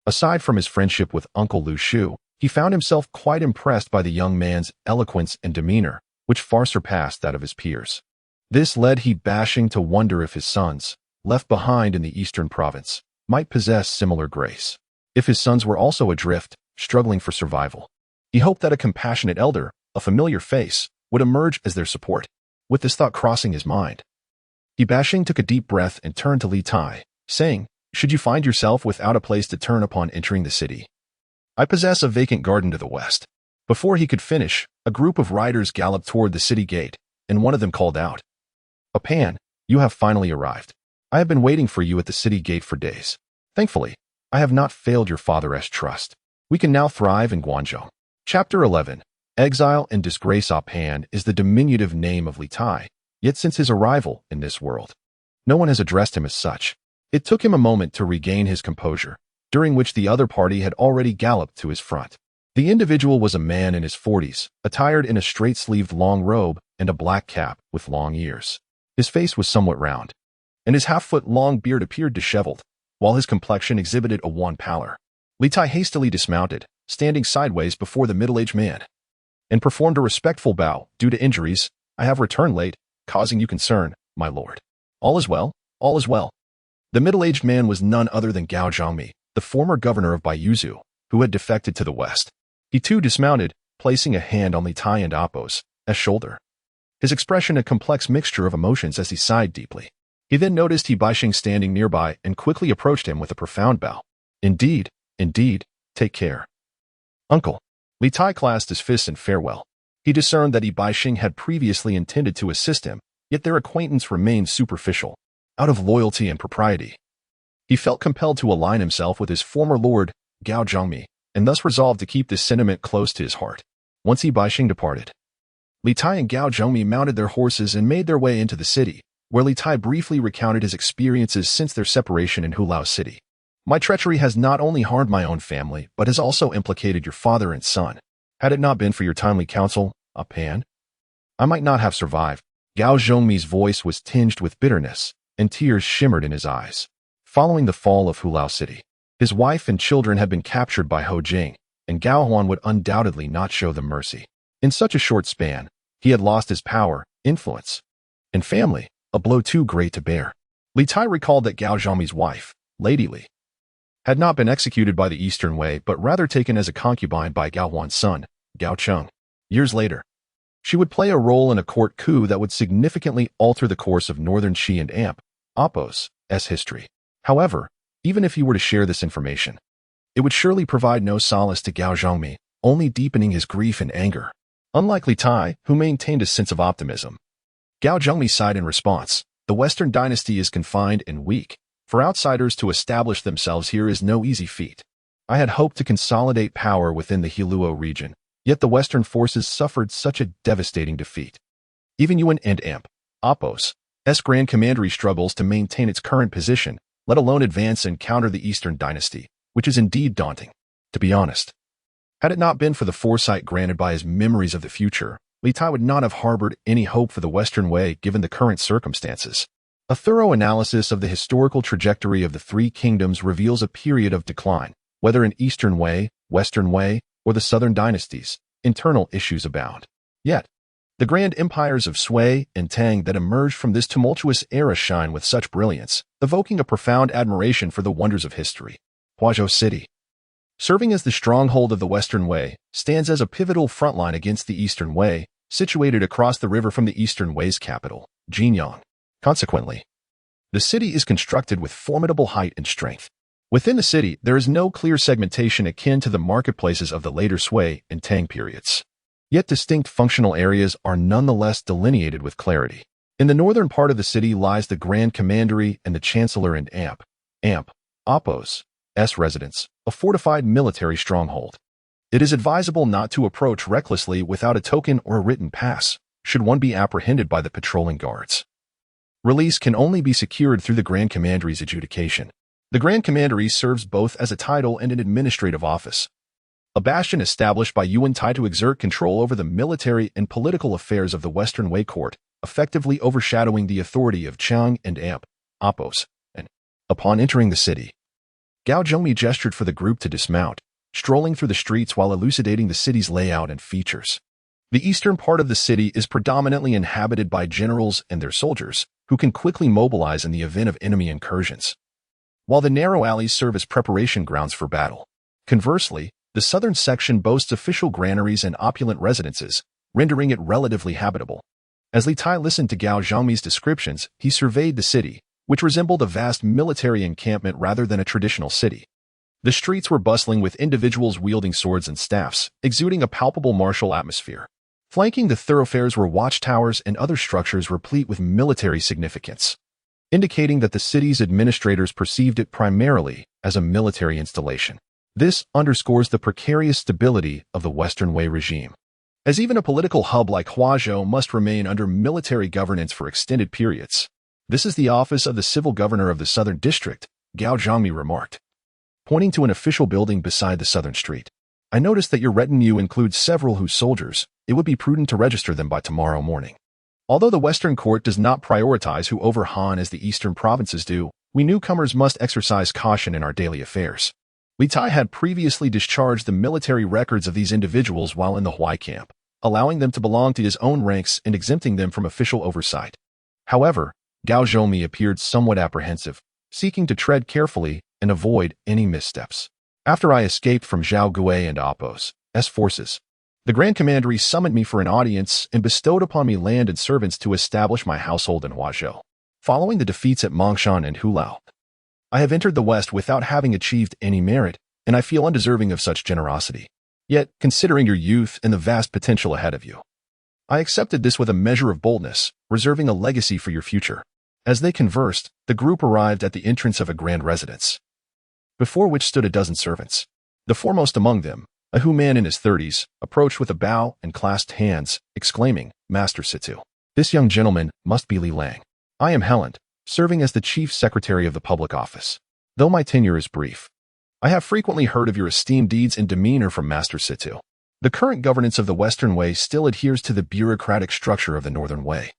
Aside from his friendship with Uncle Lu Shu, he found himself quite impressed by the young man's eloquence and demeanor, which far surpassed that of his peers. This led He Bashing to wonder if his sons, left behind in the eastern province, might possess similar grace. If his sons were also adrift, struggling for survival, he hoped that a compassionate elder, a familiar face, would emerge as their support. With this thought crossing his mind, He Bashing took a deep breath and turned to Li Tai, saying, "Should you find yourself without a place to turn upon entering the city, I possess a vacant garden to the west." Before he could finish, a group of riders galloped toward the city gate, and one of them called out, "Apan, you have finally arrived. I have been waiting for you at the city gate for days. Thankfully, I have not failed your father's trust. We can now thrive in Guangzhou." Chapter 11. Exile and Disgrace. Apan is the diminutive name of Li Tai, yet since his arrival in this world, no one has addressed him as such. It took him a moment to regain his composure, during which the other party had already galloped to his front. The individual was a man in his 40s, attired in a straight-sleeved long robe and a black cap with long ears. His face was somewhat round, and his half-foot-long beard appeared disheveled, while his complexion exhibited a wan pallor. Li Tai hastily dismounted, standing sideways before the middle-aged man, and performed a respectful bow. "Due to injuries, I have returned late, causing you concern, my lord. All is well, all is well." The middle-aged man was none other than Gao Zhangmi, the former governor of Baiyuzhu, who had defected to the west. He too dismounted, placing a hand on Li Tai and Appo's shoulder, his expression a complex mixture of emotions as he sighed deeply. He then noticed He Bashing standing nearby and quickly approached him with a profound bow. Indeed, take care, uncle." Li Tai clasped his fists in farewell. He discerned that He Bashing had previously intended to assist him, yet their acquaintance remained superficial. Out of loyalty and propriety, he felt compelled to align himself with his former lord, Gao Zhangmi, and thus resolved to keep this sentiment close to his heart. Once He Bashing departed, Li Tai and Gao Zhangmi mounted their horses and made their way into the city, where Li Tai briefly recounted his experiences since their separation in Hulao City. "My treachery has not only harmed my own family, but has also implicated your father and son. Had it not been for your timely counsel, Apan, I might not have survived." Gao Zhongmi's voice was tinged with bitterness, and tears shimmered in his eyes. Following the fall of Hulao City, his wife and children had been captured by Ho Jing, and Gao Huan would undoubtedly not show them mercy. In such a short span, he had lost his power, influence, and family, a blow too great to bear. Li Tai recalled that Gao Zhongmi's wife, Lady Li, had not been executed by the Eastern Wei, but rather taken as a concubine by Gao Huan's son, Gao Cheng. Years later, she would play a role in a court coup that would significantly alter the course of Northern Qi and Appo's history. However, even if he were to share this information, it would surely provide no solace to Gao Zhongmi, only deepening his grief and anger. Unlike Li Tai, who maintained a sense of optimism, Gao Zhongmi sighed in response, The Western dynasty is confined and weak. For outsiders to establish themselves here is no easy feat. I had hoped to consolidate power within the Heluo region, yet the Western forces suffered such a devastating defeat. Even Yuan and Apos' Grand Commandery struggles to maintain its current position, let alone advance and counter the Eastern dynasty, which is indeed daunting, to be honest. Had it not been for the foresight granted by his memories of the future, Li Tai would not have harbored any hope for the Western way given the current circumstances. A thorough analysis of the historical trajectory of the three kingdoms reveals a period of decline, whether in Eastern way, Western way, or the Southern dynasties. Internal issues abound. Yet, the grand empires of Sui and Tang that emerged from this tumultuous era shine with such brilliance, evoking a profound admiration for the wonders of history. Huazhou City, serving as the stronghold of the Western way, stands as a pivotal frontline against the Eastern way, situated across the river from the Eastern way's capital, Jiangdong. Consequently, the city is constructed with formidable height and strength. Within the city, there is no clear segmentation akin to the marketplaces of the later Sui and Tang periods. Yet distinct functional areas are nonetheless delineated with clarity. In the northern part of the city lies the Grand Commandery and the Chancellor and Apos' residence, a fortified military stronghold. It is advisable not to approach recklessly without a token or a written pass, should one be apprehended by the patrolling guards. Release can only be secured through the Grand Commandery's adjudication. The Grand Commandery serves both as a title and an administrative office, a bastion established by Yu Wentai to exert control over the military and political affairs of the Western Wei court, effectively overshadowing the authority of Chang and Apos. And upon entering the city, Gao Zhongmi gestured for the group to dismount, strolling through the streets while elucidating the city's layout and features. The eastern part of the city is predominantly inhabited by generals and their soldiers, who can quickly mobilize in the event of enemy incursions, while the narrow alleys serve as preparation grounds for battle. Conversely, the southern section boasts official granaries and opulent residences, rendering it relatively habitable. As Li Tai listened to Gao Zhongmi's descriptions, he surveyed the city, which resembled a vast military encampment rather than a traditional city. The streets were bustling with individuals wielding swords and staffs, exuding a palpable martial atmosphere. Flanking the thoroughfares were watchtowers and other structures replete with military significance, indicating that the city's administrators perceived it primarily as a military installation. This underscores the precarious stability of the Western Wei regime, as even a political hub like Huazhou must remain under military governance for extended periods. This is the office of the civil governor of the southern district, Gao Zhongmi remarked, pointing to an official building beside the southern street. I noticed that your retinue includes several whose soldiers. It would be prudent to register them by tomorrow morning. Although the Western court does not prioritize who over Han as the eastern provinces do, we newcomers must exercise caution in our daily affairs. Li Tai had previously discharged the military records of these individuals while in the Huai camp, allowing them to belong to his own ranks and exempting them from official oversight. However, Gao Zhongmi appeared somewhat apprehensive, seeking to tread carefully and avoid any missteps. After I escaped from Zhao Gui and Apos' forces, the Grand Commandery summoned me for an audience and bestowed upon me land and servants to establish my household in Huazhou. Following the defeats at Mangshan and Hulao, I have entered the West without having achieved any merit, and I feel undeserving of such generosity. Yet, considering your youth and the vast potential ahead of you, I accepted this with a measure of boldness, reserving a legacy for your future. As they conversed, the group arrived at the entrance of a grand residence, before which stood a dozen servants. The foremost among them, a Hu man in his 30s, approached with a bow and clasped hands, exclaiming, "Master Situ, this young gentleman must be Li Lang. I am Helen, serving as the chief secretary of the public office. Though my tenure is brief, I have frequently heard of your esteemed deeds and demeanor from Master Situ. The current governance of the Western Way still adheres to the bureaucratic structure of the Northern Way,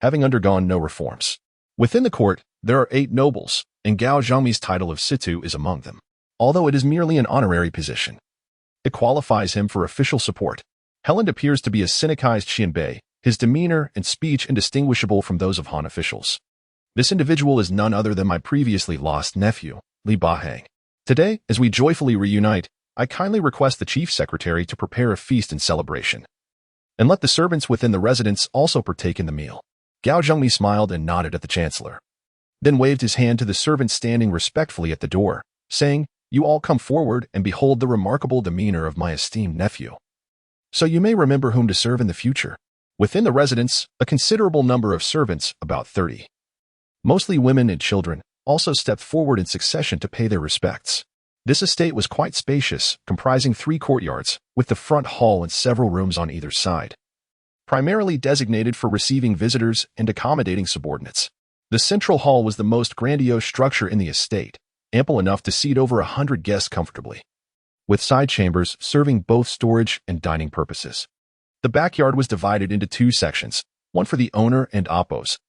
having undergone no reforms. Within the court, there are 8 nobles, and Gao Zhongmi's title of Situ is among them. Although it is merely an honorary position, it qualifies him for official support. Helen appears to be a Sinicized Xianbei, his demeanor and speech indistinguishable from those of Han officials. This individual is none other than my previously lost nephew, Li Bahang. Today, as we joyfully reunite, I kindly request the chief secretary to prepare a feast and celebration, and let the servants within the residence also partake in the meal." Gao Zhongmi smiled and nodded at the chancellor, then waved his hand to the servants standing respectfully at the door, saying, "You all come forward and behold the remarkable demeanor of my esteemed nephew, so you may remember whom to serve in the future." Within the residence, a considerable number of servants, about 30, Mostly women and children also stepped forward in succession to pay their respects. This estate was quite spacious, comprising 3 courtyards, with the front hall and several rooms on either side, primarily designated for receiving visitors and accommodating subordinates. The central hall was the most grandiose structure in the estate, ample enough to seat over 100 guests comfortably, with side chambers serving both storage and dining purposes. The backyard was divided into 2 sections, one for the owner and Appo's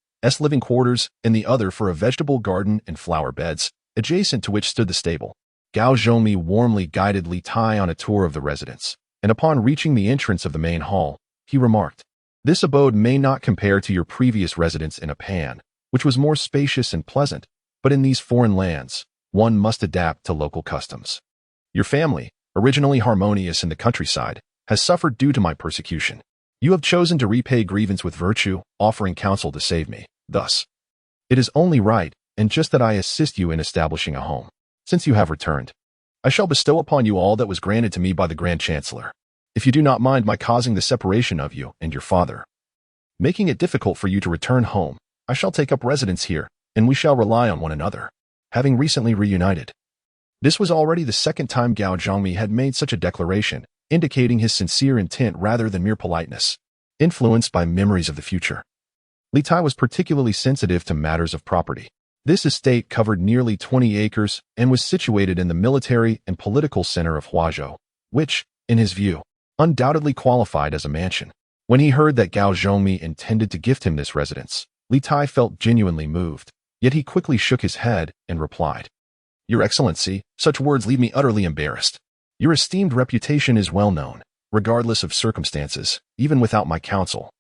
living quarters, and the other for a vegetable garden and flower beds, adjacent to which stood the stable. Gao Zhongmi warmly guided Li Tai on a tour of the residence, and upon reaching the entrance of the main hall, he remarked, "This abode may not compare to your previous residence in Apan, which was more spacious and pleasant, but in these foreign lands, one must adapt to local customs. Your family, originally harmonious in the countryside, has suffered due to my persecution. You have chosen to repay grievance with virtue, offering counsel to save me. Thus, it is only right and just that I assist you in establishing a home. Since you have returned, I shall bestow upon you all that was granted to me by the Grand Chancellor, if you do not mind my causing the separation of you and your father. Making it difficult for you to return home, I shall take up residence here, and we shall rely on one another, having recently reunited." This was already the second time Gao Zhongmi had made such a declaration, indicating his sincere intent rather than mere politeness, influenced by memories of the future. Li Tai was particularly sensitive to matters of property. This estate covered nearly 20 acres and was situated in the military and political center of Huazhou, which, in his view, undoubtedly qualified as a mansion. When he heard that Gao Zhongmi intended to gift him this residence, Li Tai felt genuinely moved, yet he quickly shook his head and replied, "Your Excellency, such words leave me utterly embarrassed. Your esteemed reputation is well known, regardless of circumstances, even without my counsel.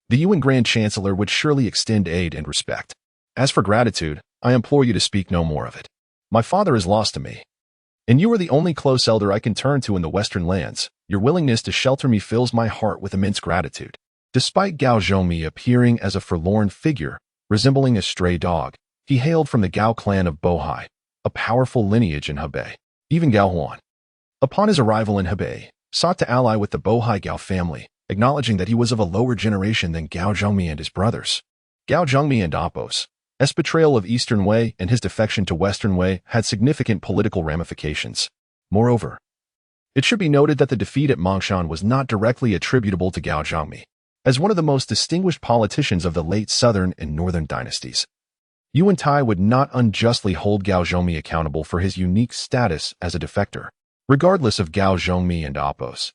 The Yuan Grand Chancellor would surely extend aid and respect. As for gratitude, I implore you to speak no more of it. My father is lost to me, and you are the only close elder I can turn to in the Western lands. Your willingness to shelter me fills my heart with immense gratitude." Despite Gao Zhongmi appearing as a forlorn figure, resembling a stray dog, he hailed from the Gao clan of Bohai, a powerful lineage in Hebei. Even Gao Huan, upon his arrival in Hebei, sought to ally with the Bohai Gao family, acknowledging that he was of a lower generation than Gao Zhongmi and his brothers. Gao Zhongmi and Appo's betrayal of Eastern Wei and his defection to Western Wei had significant political ramifications. Moreover, it should be noted that the defeat at Mangshan was not directly attributable to Gao Zhongmi. As one of the most distinguished politicians of the late Southern and Northern Dynasties, Yu Wentai would not unjustly hold Gao Zhongmi accountable for his unique status as a defector, regardless of Gao Zhongmi and Appo's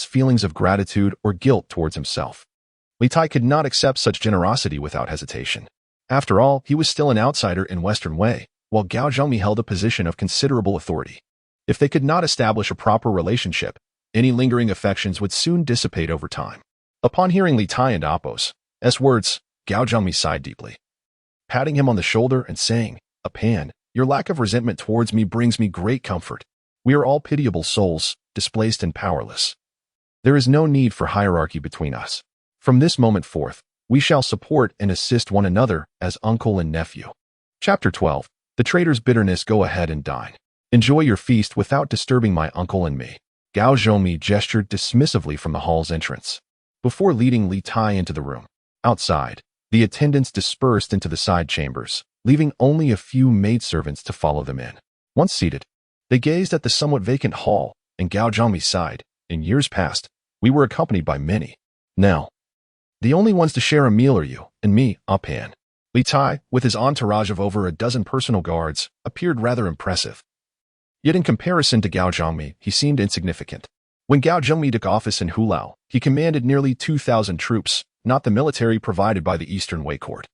feelings of gratitude or guilt towards himself. Li Tai could not accept such generosity without hesitation. After all, he was still an outsider in Western Wei, while Gao Zhongmi held a position of considerable authority. If they could not establish a proper relationship, any lingering affections would soon dissipate over time. Upon hearing Li Tai and Appo's words, Gao Zhongmi sighed deeply, patting him on the shoulder and saying, "Apan, your lack of resentment towards me brings me great comfort. We are all pitiable souls, displaced and powerless. There is no need for hierarchy between us. From this moment forth, we shall support and assist one another as uncle and nephew." Chapter 12. The Trader's Bitterness. Go ahead and dine. Enjoy your feast without disturbing my uncle and me. Gao Zhongmi gestured dismissively from the hall's entrance, before leading Li Tai into the room. Outside, the attendants dispersed into the side chambers, leaving only a few maidservants to follow them in. Once seated, they gazed at the somewhat vacant hall, and Gao Zhongmi sighed. "In years past, we were accompanied by many. Now, the only ones to share a meal are you and me, Apan." Li Tai, with his entourage of over a dozen personal guards, appeared rather impressive. Yet in comparison to Gao Zhongmi, he seemed insignificant. When Gao Zhongmi took office in Hulao, he commanded nearly 2,000 troops, not the military provided by the Eastern Wei court,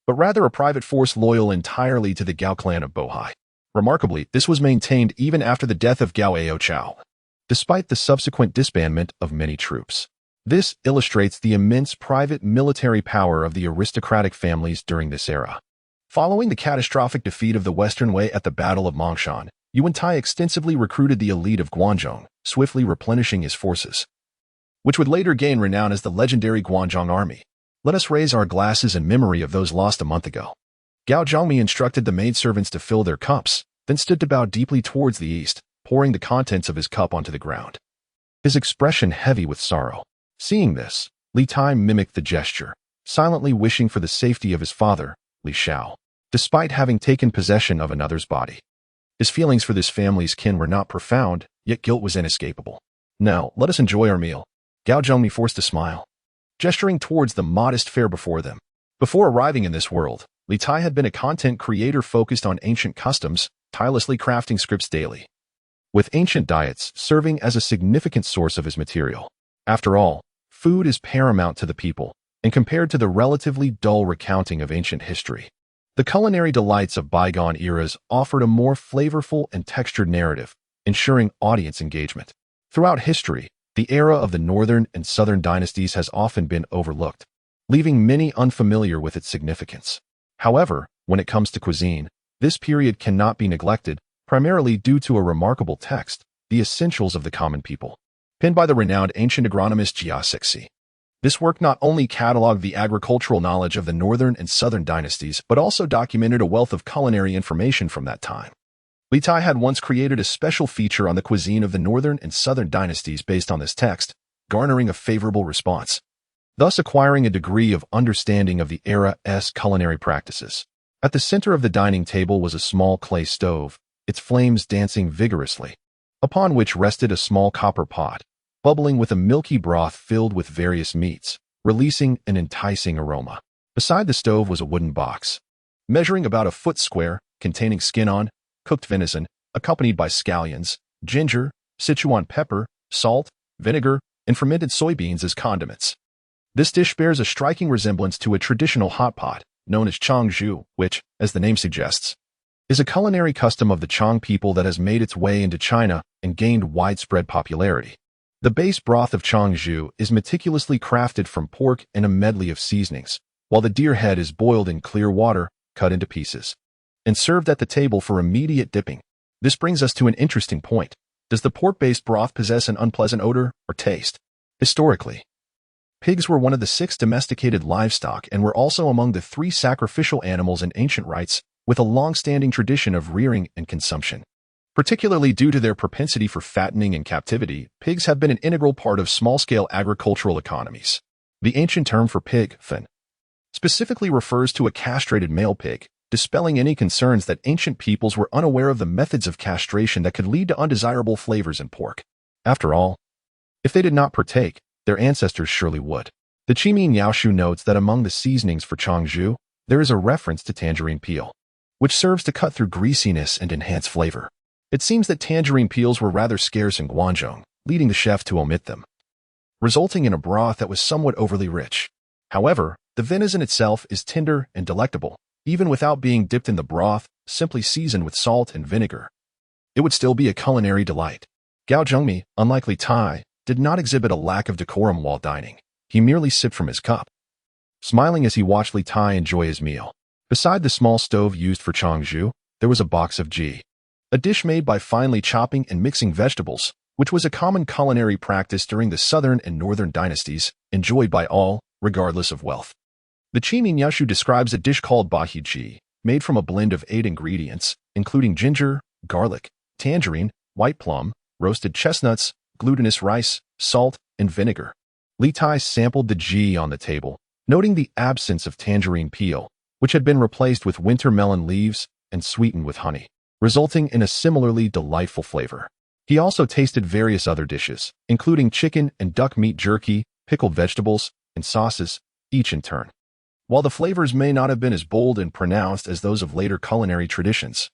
but rather a private force loyal entirely to the Gao clan of Bohai. Remarkably, this was maintained even after the death of Gao Ao Chao, despite the subsequent disbandment of many troops. This illustrates the immense private military power of the aristocratic families during this era. Following the catastrophic defeat of the Western Wei at the Battle of Mangshan, Yu Wentai extensively recruited the elite of Guanzhong, swiftly replenishing his forces, which would later gain renown as the legendary Guanzhong army. Let us raise our glasses in memory of those lost a month ago. Gao Zhongmi instructed the maidservants to fill their cups, then stood to bow deeply towards the east, pouring the contents of his cup onto the ground, his expression heavy with sorrow. Seeing this, Li Tai mimicked the gesture, silently wishing for the safety of his father, Li Xiao. despite having taken possession of another's body. His feelings for this family's kin were not profound, yet guilt was inescapable. Now, let us enjoy our meal. Gao Zhongmi forced a smile, gesturing towards the modest fare before them. Before arriving in this world, Li Tai had been a content creator focused on ancient customs, tirelessly crafting scripts daily, with ancient diets serving as a significant source of his material. After all, food is paramount to the people, and compared to the relatively dull recounting of ancient history, the culinary delights of bygone eras offered a more flavorful and textured narrative, ensuring audience engagement. Throughout history, the era of the Northern and Southern Dynasties has often been overlooked, leaving many unfamiliar with its significance. However, when it comes to cuisine, this period cannot be neglected, primarily due to a remarkable text, The Essentials of the Common People, penned by the renowned ancient agronomist Jiangdong. This work not only cataloged the agricultural knowledge of the Northern and Southern Dynasties, but also documented a wealth of culinary information from that time. Li Tai had once created a special feature on the cuisine of the Northern and Southern Dynasties based on this text, garnering a favorable response, thus acquiring a degree of understanding of the era's culinary practices. At the center of the dining table was a small clay stove, its flames dancing vigorously, upon which rested a small copper pot, bubbling with a milky broth filled with various meats, releasing an enticing aroma. Beside the stove was a wooden box, measuring about a foot square, containing skin-on, cooked venison, accompanied by scallions, ginger, Sichuan pepper, salt, vinegar, and fermented soybeans as condiments. This dish bears a striking resemblance to a traditional hot pot, known as changzhu, which, as the name suggests, is a culinary custom of the Chang people that has made its way into China and gained widespread popularity. The base broth of changzhu is meticulously crafted from pork and a medley of seasonings, while the deer head is boiled in clear water, cut into pieces, and served at the table for immediate dipping. This brings us to an interesting point. Does the pork-based broth possess an unpleasant odor or taste? Historically, pigs were one of the 6 domesticated livestock and were also among the 3 sacrificial animals in ancient rites, with a long-standing tradition of rearing and consumption. Particularly due to their propensity for fattening and captivity, pigs have been an integral part of small-scale agricultural economies. The ancient term for pig, fen, specifically refers to a castrated male pig, dispelling any concerns that ancient peoples were unaware of the methods of castration that could lead to undesirable flavors in pork. After all, if they did not partake, their ancestors surely would. The Qimin Yaoshu notes that among the seasonings for changzhu, there is a reference to tangerine peel, which serves to cut through greasiness and enhance flavor. It seems that tangerine peels were rather scarce in Guangdong, leading the chef to omit them, resulting in a broth that was somewhat overly rich. However, the venison itself is tender and delectable, even without being dipped in the broth, simply seasoned with salt and vinegar. It would still be a culinary delight. Gao Zhongmi, unlike Li Tai, did not exhibit a lack of decorum while dining. He merely sipped from his cup, smiling as he watched Li Tai enjoy his meal. Beside the small stove used for changzhu, there was a box of ji, a dish made by finely chopping and mixing vegetables, which was a common culinary practice during the Southern and Northern Dynasties, enjoyed by all, regardless of wealth. The Qimin Yashu describes a dish called bahi ji, made from a blend of 8 ingredients, including ginger, garlic, tangerine, white plum, roasted chestnuts, glutinous rice, salt, and vinegar. Li Tai sampled the ji on the table, noting the absence of tangerine peel, which had been replaced with winter melon leaves and sweetened with honey, resulting in a similarly delightful flavor. He also tasted various other dishes, including chicken and duck meat jerky, pickled vegetables, and sauces, each in turn. While the flavors may not have been as bold and pronounced as those of later culinary traditions,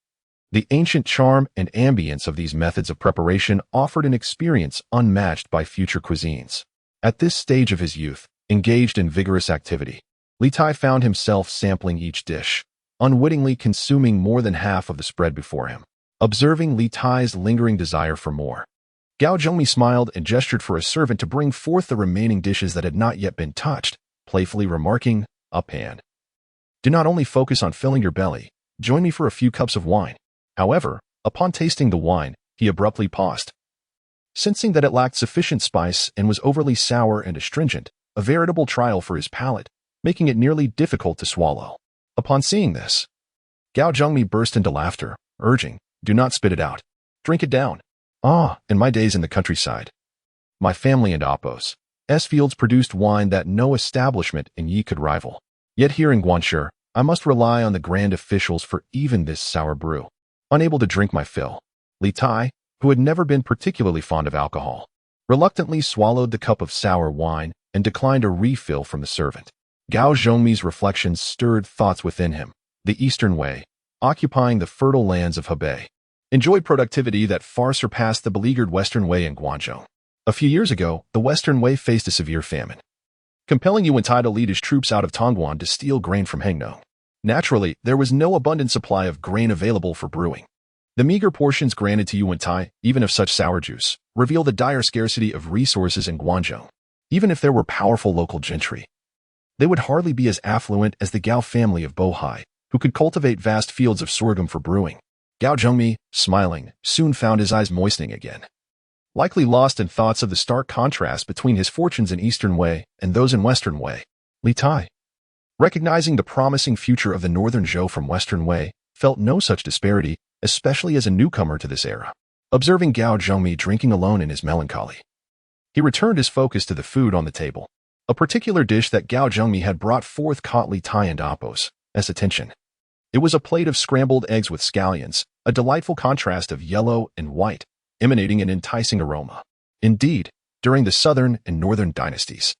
the ancient charm and ambience of these methods of preparation offered an experience unmatched by future cuisines. At this stage of his youth, engaged in vigorous activity, Li Tai found himself sampling each dish, unwittingly consuming more than half of the spread before him. Observing Li Tai's lingering desire for more, Gao Zhongmi smiled and gestured for a servant to bring forth the remaining dishes that had not yet been touched, playfully remarking, "Up hand. Do not only focus on filling your belly, join me for a few cups of wine." However, upon tasting the wine, he abruptly paused, sensing that it lacked sufficient spice and was overly sour and astringent, a veritable trial for his palate, making it nearly difficult to swallow. Upon seeing this, Gao Zhongmi burst into laughter, urging, "Do not spit it out. Drink it down." In my days in the countryside, my family and Appo's fields produced wine that no establishment in Yi could rival. Yet here in Guanshi, I must rely on the grand officials for even this sour brew. Unable to drink my fill, Li Tai, who had never been particularly fond of alcohol, reluctantly swallowed the cup of sour wine and declined a refill from the servant. Gao Zhongmi's reflections stirred thoughts within him. The Eastern Way, occupying the fertile lands of Hebei, enjoyed productivity that far surpassed the beleaguered Western Way in Guangzhou. A few years ago, the Western Way faced a severe famine, compelling Yu Wentai to lead his troops out of Tongguan to steal grain from Hengno. Naturally, there was no abundant supply of grain available for brewing. The meager portions granted to Yu Wentai, even of such sour juice, reveal the dire scarcity of resources in Guangzhou. Even if there were powerful local gentry, they would hardly be as affluent as the Gao family of Bohai, who could cultivate vast fields of sorghum for brewing. Gao Zhongmi, smiling, soon found his eyes moistening again. Likely lost in thoughts of the stark contrast between his fortunes in Eastern Way and those in Western Way, Li Tai, recognizing the promising future of the Northern Zhou from Western Way, felt no such disparity, especially as a newcomer to this era. Observing Gao Zhongmi drinking alone in his melancholy, he returned his focus to the food on the table. A particular dish that Gao Zhongmi had brought forth caught Li Tai and Apos' attention. It was a plate of scrambled eggs with scallions, a delightful contrast of yellow and white, emanating an enticing aroma. Indeed, during the Southern and Northern Dynasties,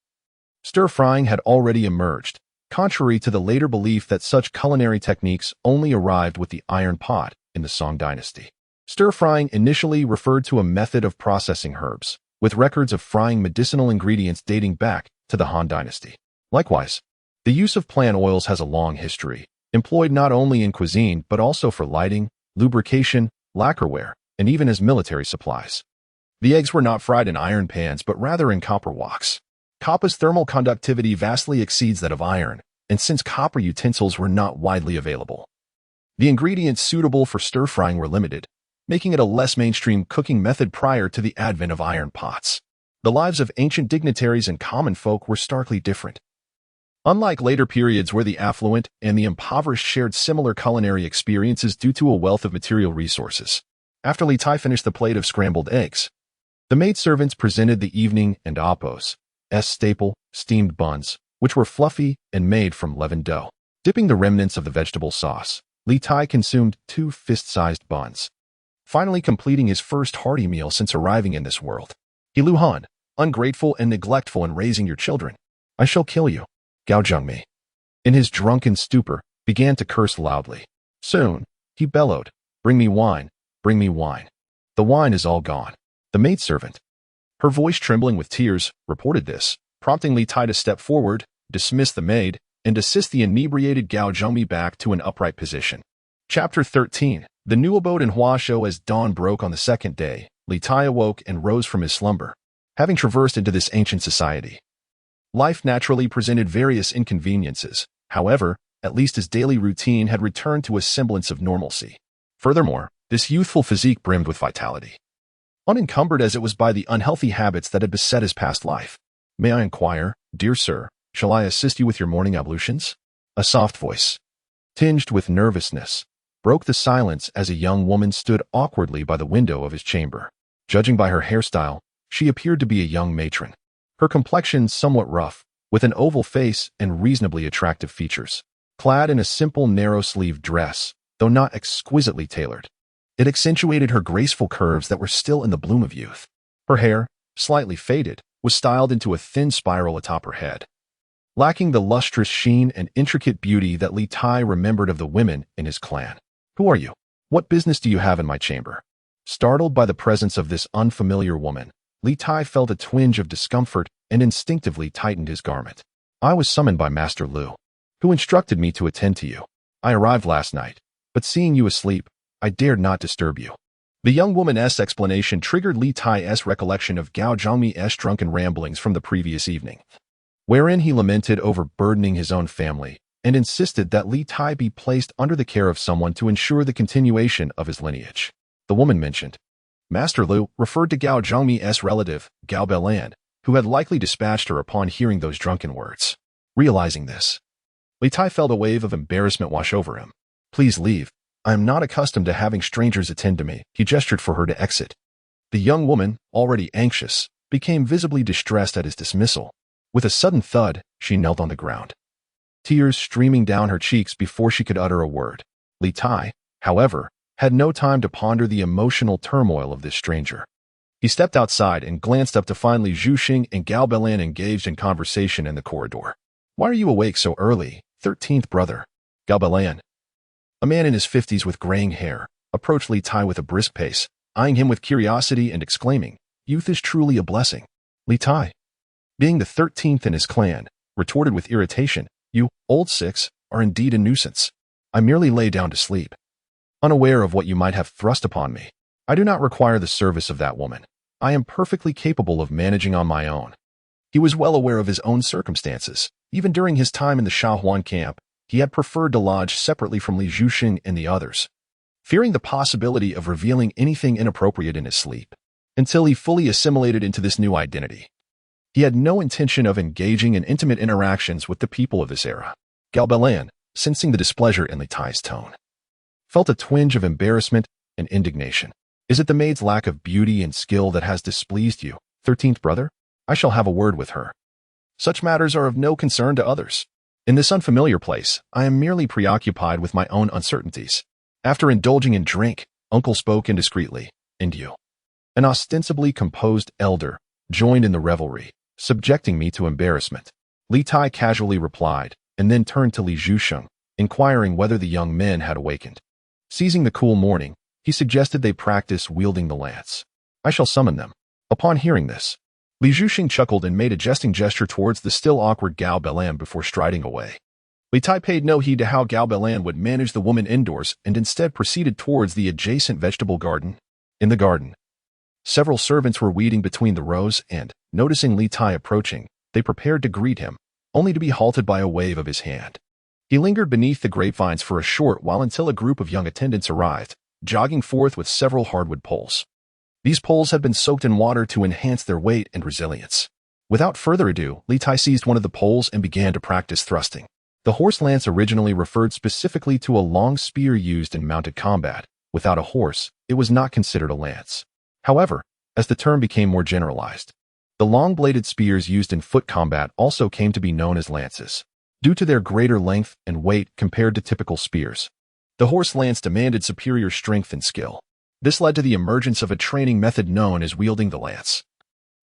stir-frying had already emerged, contrary to the later belief that such culinary techniques only arrived with the iron pot in the Song Dynasty. Stir-frying initially referred to a method of processing herbs, with records of frying medicinal ingredients dating back to the Han Dynasty. Likewise, the use of plant oils has a long history, employed not only in cuisine but also for lighting, lubrication, lacquerware, and even as military supplies. The eggs were not fried in iron pans but rather in copper woks. Copper's thermal conductivity vastly exceeds that of iron, and since copper utensils were not widely available, the ingredients suitable for stir-frying were limited, making it a less mainstream cooking method prior to the advent of iron pots. The lives of ancient dignitaries and common folk were starkly different. Unlike later periods where the affluent and the impoverished shared similar culinary experiences due to a wealth of material resources. After Li Tai finished the plate of scrambled eggs, the maidservants presented the evening and Apos' staple, steamed buns, which were fluffy and made from leavened dough. Dipping the remnants of the vegetable sauce, Li Tai consumed 2 fist-sized buns, finally completing his first hearty meal since arriving in this world. Liuhun, ungrateful and neglectful in raising your children. I shall kill you. Gao Zhongmi, in his drunken stupor, began to curse loudly. Soon, he bellowed, bring me wine, bring me wine. The wine is all gone. The maidservant, her voice trembling with tears, reported this, prompting Li Tai to step forward, dismiss the maid, and assist the inebriated Gao Zhongmi back to an upright position. Chapter 13. The new abode in Huashou. As dawn broke on the second day, Li Tai awoke and rose from his slumber. Having traversed into this ancient society, life naturally presented various inconveniences. However, at least his daily routine had returned to a semblance of normalcy. Furthermore, this youthful physique brimmed with vitality, unencumbered as it was by the unhealthy habits that had beset his past life. May I inquire, dear sir, shall I assist you with your morning ablutions? A soft voice, tinged with nervousness, broke the silence as a young woman stood awkwardly by the window of his chamber. Judging by her hairstyle, she appeared to be a young matron. Her complexion somewhat rough, with an oval face and reasonably attractive features. Clad in a simple narrow-sleeved dress, though not exquisitely tailored, it accentuated her graceful curves that were still in the bloom of youth. Her hair, slightly faded, was styled into a thin spiral atop her head, lacking the lustrous sheen and intricate beauty that Li Tai remembered of the women in his clan. Who are you? What business do you have in my chamber? Startled by the presence of this unfamiliar woman, Li Tai felt a twinge of discomfort and instinctively tightened his garment. I was summoned by Master Liu, who instructed me to attend to you. I arrived last night, but seeing you asleep, I dared not disturb you. The young woman's explanation triggered Li Tai's recollection of Gao Zhongmi's drunken ramblings from the previous evening, wherein he lamented over burdening his own family and insisted that Li Tai be placed under the care of someone to ensure the continuation of his lineage. The woman mentioned, Master Liu referred to Gao Zhongmi's relative, Gao Belan, who had likely dispatched her upon hearing those drunken words. Realizing this, Li Tai felt a wave of embarrassment wash over him. Please leave. I am not accustomed to having strangers attend to me. He gestured for her to exit. The young woman, already anxious, became visibly distressed at his dismissal. With a sudden thud, she knelt on the ground, tears streaming down her cheeks before she could utter a word. Li Tai, however, had no time to ponder the emotional turmoil of this stranger. He stepped outside and glanced up to find Li Zhuxing and Gao Belan engaged in conversation in the corridor. "Why are you awake so early, 13th brother?" Gao Belan, a man in his 50s with graying hair, approached Li Tai with a brisk pace, eyeing him with curiosity and exclaiming, "Youth is truly a blessing." Li Tai, being the 13th in his clan, retorted with irritation, "You, old six, are indeed a nuisance. I merely lay down to sleep, unaware of what you might have thrust upon me. I do not require the service of that woman. I am perfectly capable of managing on my own." He was well aware of his own circumstances. Even during his time in the Shaohuan camp, he had preferred to lodge separately from Li Zhuxing and the others, fearing the possibility of revealing anything inappropriate in his sleep. Until he fully assimilated into this new identity, he had no intention of engaging in intimate interactions with the people of this era. Gao Belan, sensing the displeasure in Li Tai's tone, felt a twinge of embarrassment and indignation. "Is it the maid's lack of beauty and skill that has displeased you, 13th brother? I shall have a word with her. Such matters are of no concern to others. In this unfamiliar place, I am merely preoccupied with my own uncertainties." After indulging in drink, Uncle spoke indiscreetly. "Indio, an ostensibly composed elder, joined in the revelry, subjecting me to embarrassment." Li Tai casually replied, and then turned to Li Zhuxing, inquiring whether the young men had awakened. Seizing the cool morning, he suggested they practice wielding the lance. "I shall summon them." Upon hearing this, Li Zhuxing chuckled and made a jesting gesture towards the still awkward Gao Belan before striding away. Li Tai paid no heed to how Gao Belan would manage the woman indoors and instead proceeded towards the adjacent vegetable garden. In the garden, several servants were weeding between the rows and, noticing Li Tai approaching, they prepared to greet him, only to be halted by a wave of his hand. He lingered beneath the grapevines for a short while until a group of young attendants arrived, jogging forth with several hardwood poles. These poles had been soaked in water to enhance their weight and resilience. Without further ado, Li Tai seized one of the poles and began to practice thrusting. The horse lance originally referred specifically to a long spear used in mounted combat. Without a horse, it was not considered a lance. However, as the term became more generalized, the long-bladed spears used in foot combat also came to be known as lances, due to their greater length and weight compared to typical spears. The horse lance demanded superior strength and skill. This led to the emergence of a training method known as wielding the lance,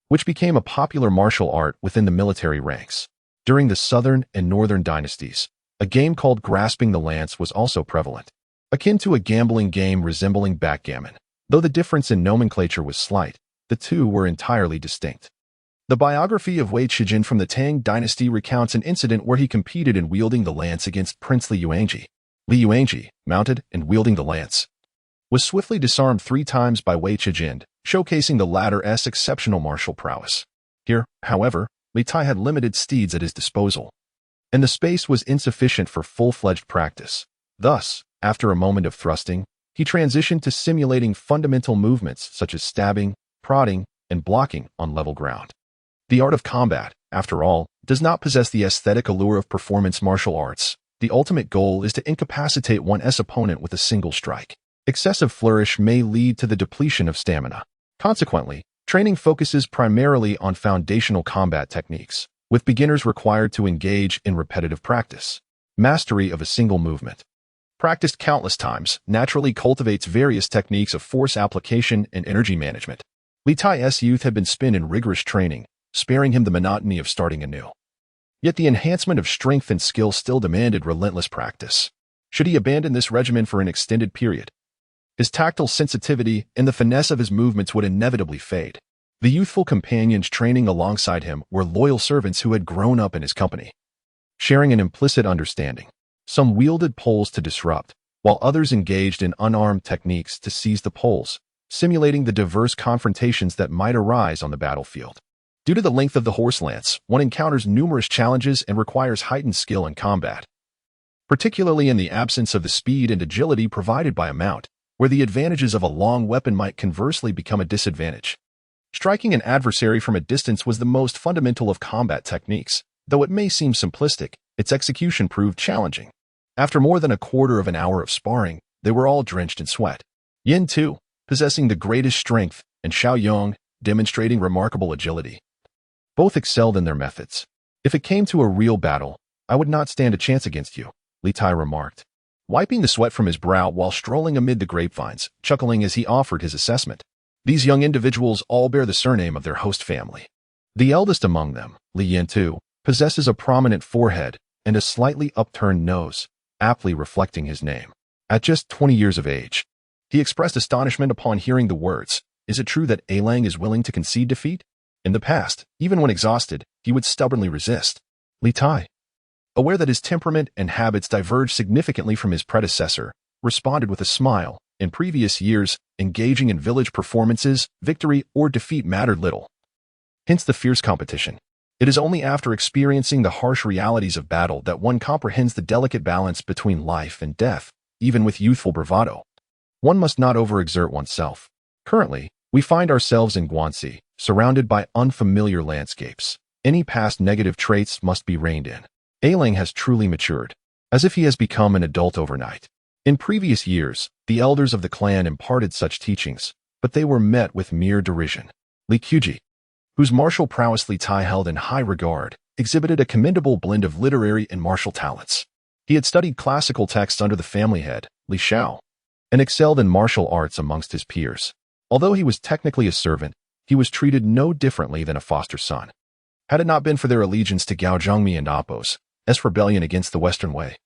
which became a popular martial art within the military ranks. During the Southern and Northern Dynasties, a game called grasping the lance was also prevalent, akin to a gambling game resembling backgammon. Though the difference in nomenclature was slight, the two were entirely distinct. The biography of Wei Qijin from the Tang Dynasty recounts an incident where he competed in wielding the lance against Prince Liuhun. Liuhun, mounted and wielding the lance, was swiftly disarmed 3 times by Wei Qijin, showcasing the latter's exceptional martial prowess. Here, however, Li Tai had limited steeds at his disposal, and the space was insufficient for full-fledged practice. Thus, after a moment of thrusting, he transitioned to simulating fundamental movements such as stabbing, prodding, and blocking on level ground. The art of combat, after all, does not possess the aesthetic allure of performance martial arts. The ultimate goal is to incapacitate one's opponent with a single strike. Excessive flourish may lead to the depletion of stamina. Consequently, training focuses primarily on foundational combat techniques, with beginners required to engage in repetitive practice. Mastery of a single movement, practiced countless times, naturally cultivates various techniques of force application and energy management. Li Tai's youth had been spent in rigorous training, sparing him the monotony of starting anew. Yet the enhancement of strength and skill still demanded relentless practice. Should he abandon this regimen for an extended period, his tactile sensitivity and the finesse of his movements would inevitably fade. The youthful companions training alongside him were loyal servants who had grown up in his company, sharing an implicit understanding. Some wielded poles to disrupt, while others engaged in unarmed techniques to seize the poles, simulating the diverse confrontations that might arise on the battlefield. Due to the length of the horse lance, one encounters numerous challenges and requires heightened skill in combat, particularly in the absence of the speed and agility provided by a mount, where the advantages of a long weapon might conversely become a disadvantage. Striking an adversary from a distance was the most fundamental of combat techniques. Though it may seem simplistic, its execution proved challenging. After more than a quarter of an hour of sparring, they were all drenched in sweat. Yin, too, possessing the greatest strength, and Xiao Yong, demonstrating remarkable agility. Both excelled in their methods. If it came to a real battle, I would not stand a chance against you, Li Tai remarked, wiping the sweat from his brow while strolling amid the grapevines, chuckling as he offered his assessment. These young individuals all bear the surname of their host family. The eldest among them, Li Yantu, possesses a prominent forehead and a slightly upturned nose, aptly reflecting his name. At just 20 years of age, he expressed astonishment upon hearing the words, "Is it true that Ailang is willing to concede defeat?" In the past, even when exhausted, he would stubbornly resist. Li Tai, aware that his temperament and habits diverged significantly from his predecessor, responded with a smile. In previous years, engaging in village performances, victory or defeat mattered little. Hence the fierce competition. It is only after experiencing the harsh realities of battle that one comprehends the delicate balance between life and death, even with youthful bravado. One must not overexert oneself. Currently, we find ourselves in Guanshi, surrounded by unfamiliar landscapes. Any past negative traits must be reined in. Ailang has truly matured, as if he has become an adult overnight. In previous years, the elders of the clan imparted such teachings, but they were met with mere derision. Li Qiuji, whose martial prowess Li Tai held in high regard, exhibited a commendable blend of literary and martial talents. He had studied classical texts under the family head, Li Xiao, and excelled in martial arts amongst his peers. Although he was technically a servant, he was treated no differently than a foster son. Had it not been for their allegiance to Gao Zhongmi and Appo's rebellion against the Western Way,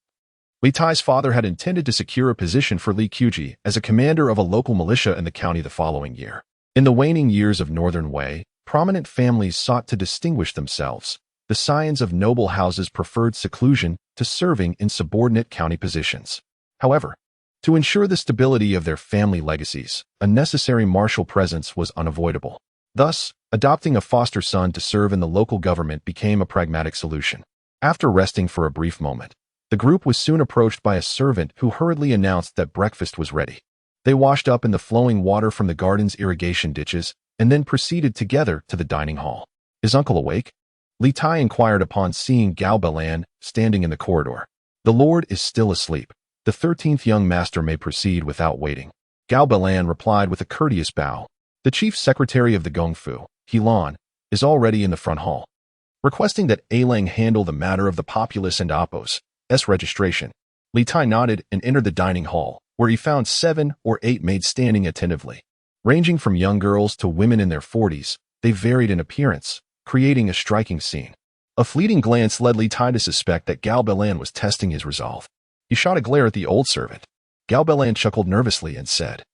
Li Tai's father had intended to secure a position for Li Qiuji as a commander of a local militia in the county the following year. In the waning years of Northern Wei, prominent families sought to distinguish themselves. The scions of noble houses preferred seclusion to serving in subordinate county positions. However, to ensure the stability of their family legacies, a necessary martial presence was unavoidable. Thus, adopting a foster son to serve in the local government became a pragmatic solution. After resting for a brief moment, the group was soon approached by a servant who hurriedly announced that breakfast was ready. They washed up in the flowing water from the garden's irrigation ditches and then proceeded together to the dining hall. "Is uncle awake?" Li Tai inquired upon seeing Gao Belan standing in the corridor. "The lord is still asleep. The 13th young master may proceed without waiting." Gao Belan replied with a courteous bow. "The chief secretary of the Gongfu, Helan, is already in the front hall." Requesting that Ailang handle the matter of the populace and Appo's registration, Li Tai nodded and entered the dining hall, where he found 7 or 8 maids standing attentively. Ranging from young girls to women in their 40s, they varied in appearance, creating a striking scene. A fleeting glance led Li Tai to suspect that Gao Belan was testing his resolve. He shot a glare at the old servant. Gao Belan chuckled nervously and said,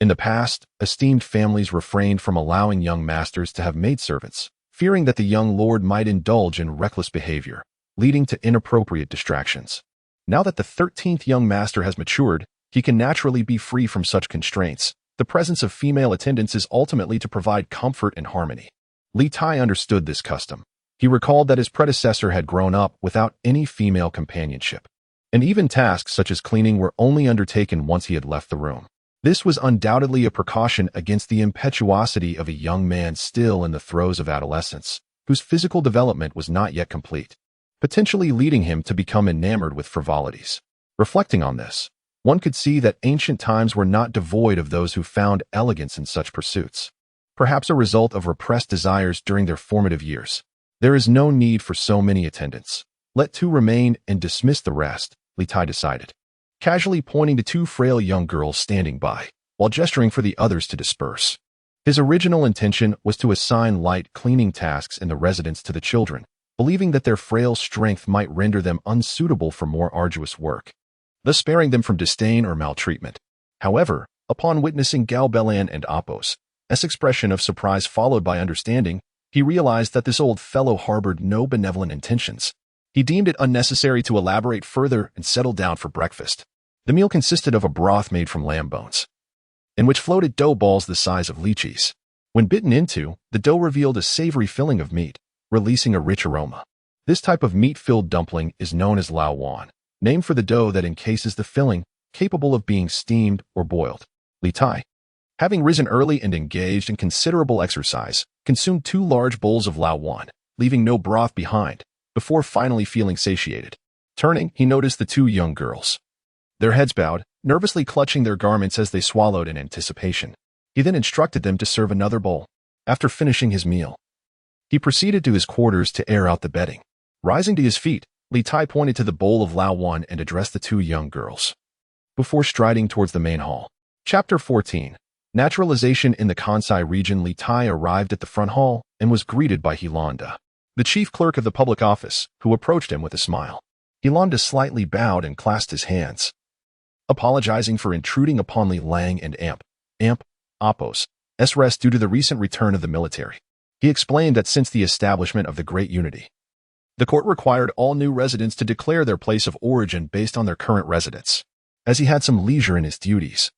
"In the past, esteemed families refrained from allowing young masters to have maidservants, fearing that the young lord might indulge in reckless behavior, leading to inappropriate distractions. Now that the 13th young master has matured, he can naturally be free from such constraints. The presence of female attendants is ultimately to provide comfort and harmony." Li Tai understood this custom. He recalled that his predecessor had grown up without any female companionship, and even tasks such as cleaning were only undertaken once he had left the room. This was undoubtedly a precaution against the impetuosity of a young man still in the throes of adolescence, whose physical development was not yet complete, potentially leading him to become enamored with frivolities. Reflecting on this, one could see that ancient times were not devoid of those who found elegance in such pursuits, perhaps a result of repressed desires during their formative years. There is no need for so many attendants. Let 2 remain and dismiss the rest, Li Tai decided, casually pointing to 2 frail young girls standing by, while gesturing for the others to disperse. His original intention was to assign light cleaning tasks in the residence to the children, believing that their frail strength might render them unsuitable for more arduous work, thus sparing them from disdain or maltreatment. However, upon witnessing Gao Belan and Appo's expression of surprise followed by understanding, he realized that this old fellow harbored no benevolent intentions. He deemed it unnecessary to elaborate further and settled down for breakfast. The meal consisted of a broth made from lamb bones, in which floated dough balls the size of lychees. When bitten into, the dough revealed a savory filling of meat, releasing a rich aroma. This type of meat-filled dumpling is known as lao wan, named for the dough that encases the filling, capable of being steamed or boiled. Li Tai, having risen early and engaged in considerable exercise, consumed 2 large bowls of lao wan, leaving no broth behind, before finally feeling satiated. Turning, he noticed the 2 young girls, their heads bowed, nervously clutching their garments as they swallowed in anticipation. He then instructed them to serve another bowl. After finishing his meal, he proceeded to his quarters to air out the bedding. Rising to his feet, Li Tai pointed to the bowl of Liuhun and addressed the two young girls, before striding towards the main hall. Chapter 14. Naturalization in the Kansai region. Li Tai arrived at the front hall and was greeted by Hilanda, the chief clerk of the public office, who approached him with a smile. Hilanda slightly bowed and clasped his hands, apologizing for intruding upon Li Lang and Appos' rest due to the recent return of the military. He explained that since the establishment of the Great Unity, the court required all new residents to declare their place of origin based on their current residence. As he had some leisure in his duties,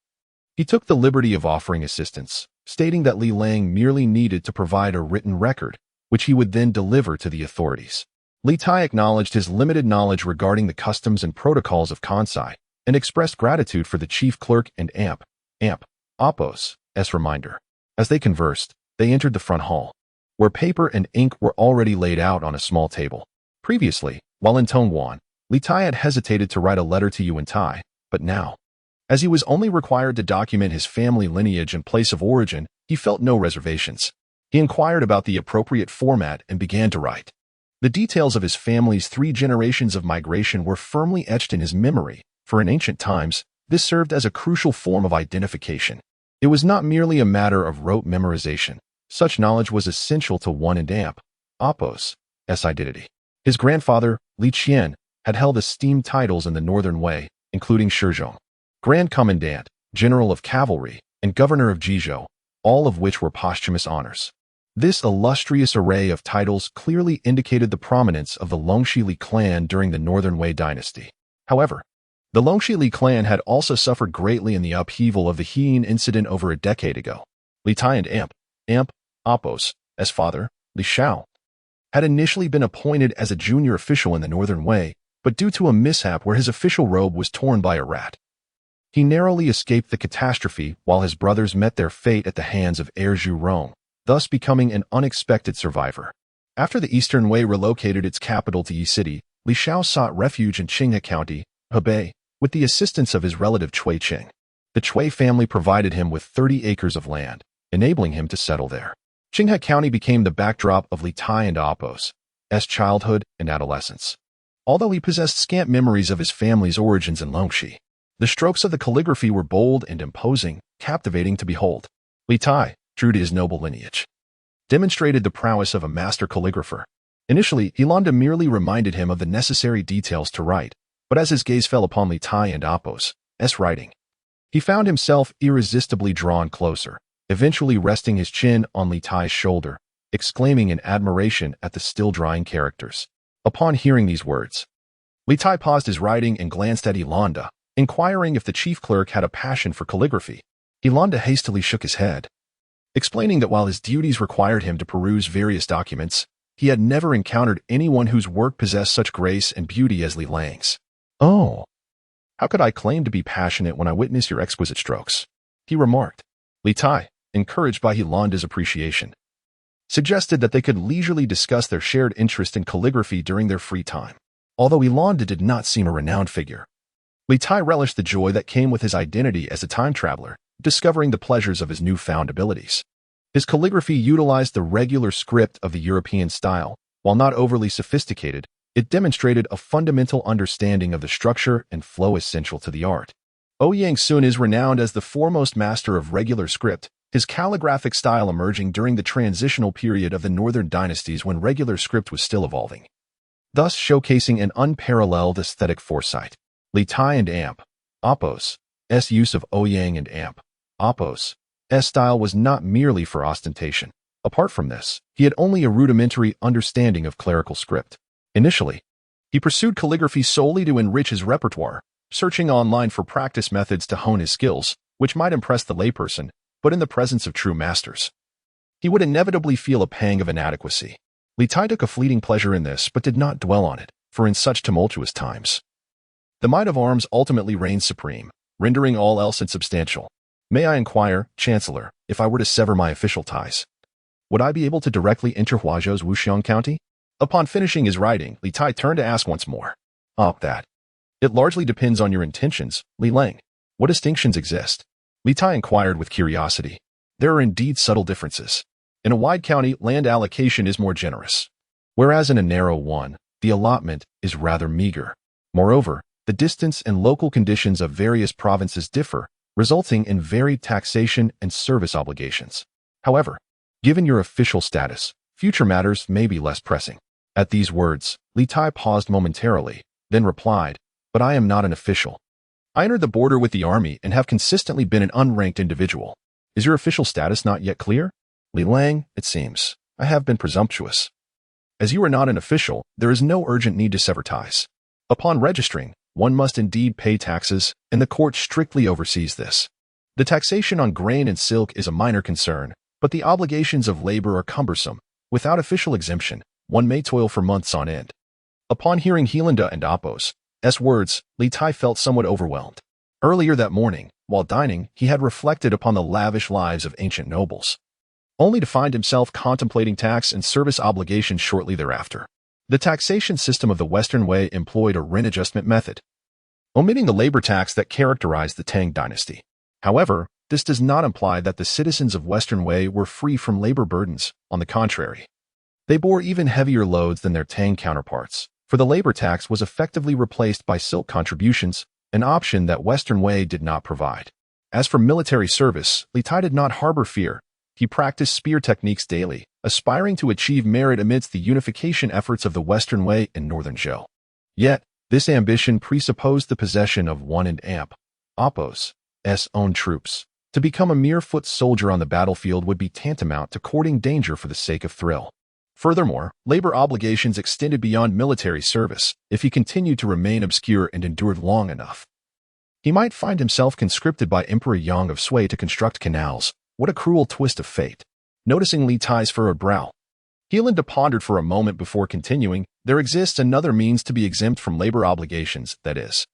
he took the liberty of offering assistance, stating that Li Lang merely needed to provide a written record, which he would then deliver to the authorities. Li Tai acknowledged his limited knowledge regarding the customs and protocols of Kansai and expressed gratitude for the chief clerk and Appos' reminder. As they conversed, they entered the front hall, where paper and ink were already laid out on a small table. Previously, while in Tongguan, Li Tai had hesitated to write a letter to Yu Wentai, but now, as he was only required to document his family lineage and place of origin, he felt no reservations. He inquired about the appropriate format and began to write. The details of his family's 3 generations of migration were firmly etched in his memory, for in ancient times, this served as a crucial form of identification. It was not merely a matter of rote memorization. Such knowledge was essential to one and Appos' identity. His grandfather, Li Qian, had held esteemed titles in the Northern Wei, including Shizhong, Grand Commandant, General of Cavalry, and Governor of Jizhou, all of which were posthumous honors. This illustrious array of titles clearly indicated the prominence of the Longxili clan during the Northern Wei dynasty. However, the Longxili clan had also suffered greatly in the upheaval of the Heian incident over a decade ago. Li Tai and Appos' father, Li Xiao, had initially been appointed as a junior official in the Northern Wei, but due to a mishap where his official robe was torn by a rat, he narrowly escaped the catastrophe while his brothers met their fate at the hands of heir Zhu Rong, thus becoming an unexpected survivor. After the Eastern Wei relocated its capital to Yi City, Li Xiao sought refuge in Qinghe County, Hebei, with the assistance of his relative Cui Qing. The Cui family provided him with 30 acres of land, enabling him to settle there. Qinghe County became the backdrop of Li Tai and Appos' childhood and adolescence. Although he possessed scant memories of his family's origins in Longxi, the strokes of the calligraphy were bold and imposing, captivating to behold. Li Tai, true to his noble lineage, demonstrated the prowess of a master calligrapher. Initially, Hilanda merely reminded him of the necessary details to write, but as his gaze fell upon Li Tai and Appos' writing, he found himself irresistibly drawn closer, eventually resting his chin on Li Tai's shoulder, exclaiming in admiration at the still-drying characters. Upon hearing these words, Li Tai paused his writing and glanced at Hilanda, inquiring if the chief clerk had a passion for calligraphy. Hilanda hastily shook his head, explaining that while his duties required him to peruse various documents, he had never encountered anyone whose work possessed such grace and beauty as Li Lang's. "Oh, how could I claim to be passionate when I witness your exquisite strokes?" he remarked. Li Tai, encouraged by Hilanda's appreciation, suggested that they could leisurely discuss their shared interest in calligraphy during their free time. Although Hilanda did not seem a renowned figure, Li Tai relished the joy that came with his identity as a time traveler, discovering the pleasures of his newfound abilities. His calligraphy utilized the regular script of the European style. While not overly sophisticated, it demonstrated a fundamental understanding of the structure and flow essential to the art. Ouyang Sun is renowned as the foremost master of regular script, his calligraphic style emerging during the transitional period of the Northern Dynasties when regular script was still evolving, thus showcasing an unparalleled aesthetic foresight. Li Tai and Appos' use of Ouyang and Appos' style was not merely for ostentation. Apart from this, he had only a rudimentary understanding of clerical script. Initially, he pursued calligraphy solely to enrich his repertoire, searching online for practice methods to hone his skills, which might impress the layperson, but in the presence of true masters, he would inevitably feel a pang of inadequacy. Li Tai took a fleeting pleasure in this, but did not dwell on it, for in such tumultuous times, the might of arms ultimately reigns supreme, rendering all else insubstantial. "May I inquire, Chancellor, if I were to sever my official ties, would I be able to directly enter Huazhou's Wuxiang County?" Upon finishing his writing, Li Tai turned to ask once more. That. It largely depends on your intentions, Li Lang. What distinctions exist?" Li Tai inquired with curiosity. There are indeed subtle differences. In a wide county, land allocation is more generous, whereas in a narrow one, the allotment is rather meager. Moreover, the distance and local conditions of various provinces differ, resulting in varied taxation and service obligations. However, given your official status, future matters may be less pressing. At these words, Li Tai paused momentarily, then replied, "But I am not an official. I entered the border with the army and have consistently been an unranked individual. Is your official status not yet clear?" "Li Lang, it seems, I have been presumptuous. As you are not an official, there is no urgent need to sever ties. Upon registering, one must indeed pay taxes, and the court strictly oversees this. The taxation on grain and silk is a minor concern, but the obligations of labor are cumbersome. Without official exemption, one may toil for months on end." Upon hearing Helinda and Apos' words, Li Tai felt somewhat overwhelmed. Earlier that morning, while dining, he had reflected upon the lavish lives of ancient nobles, only to find himself contemplating tax and service obligations shortly thereafter. The taxation system of the Western Way employed a rent adjustment method, omitting the labor tax that characterized the Tang Dynasty. However, this does not imply that the citizens of Western Way were free from labor burdens. On the contrary, they bore even heavier loads than their Tang counterparts, for the labor tax was effectively replaced by silk contributions, an option that Western Way did not provide. As for military service, Li Tai did not harbor fear. He practiced spear techniques daily, aspiring to achieve merit amidst the unification efforts of the Western Way and Northern Zhou. Yet, this ambition presupposed the possession of one and Apos' own troops. To become a mere foot soldier on the battlefield would be tantamount to courting danger for the sake of thrill. Furthermore, labor obligations extended beyond military service. If he continued to remain obscure and endured long enough, he might find himself conscripted by Emperor Yang of Sui to construct canals. What a cruel twist of fate. Noticing Li Tai's furrowed brow, Helinda pondered for a moment before continuing, "There exists another means to be exempt from labor obligations, that is,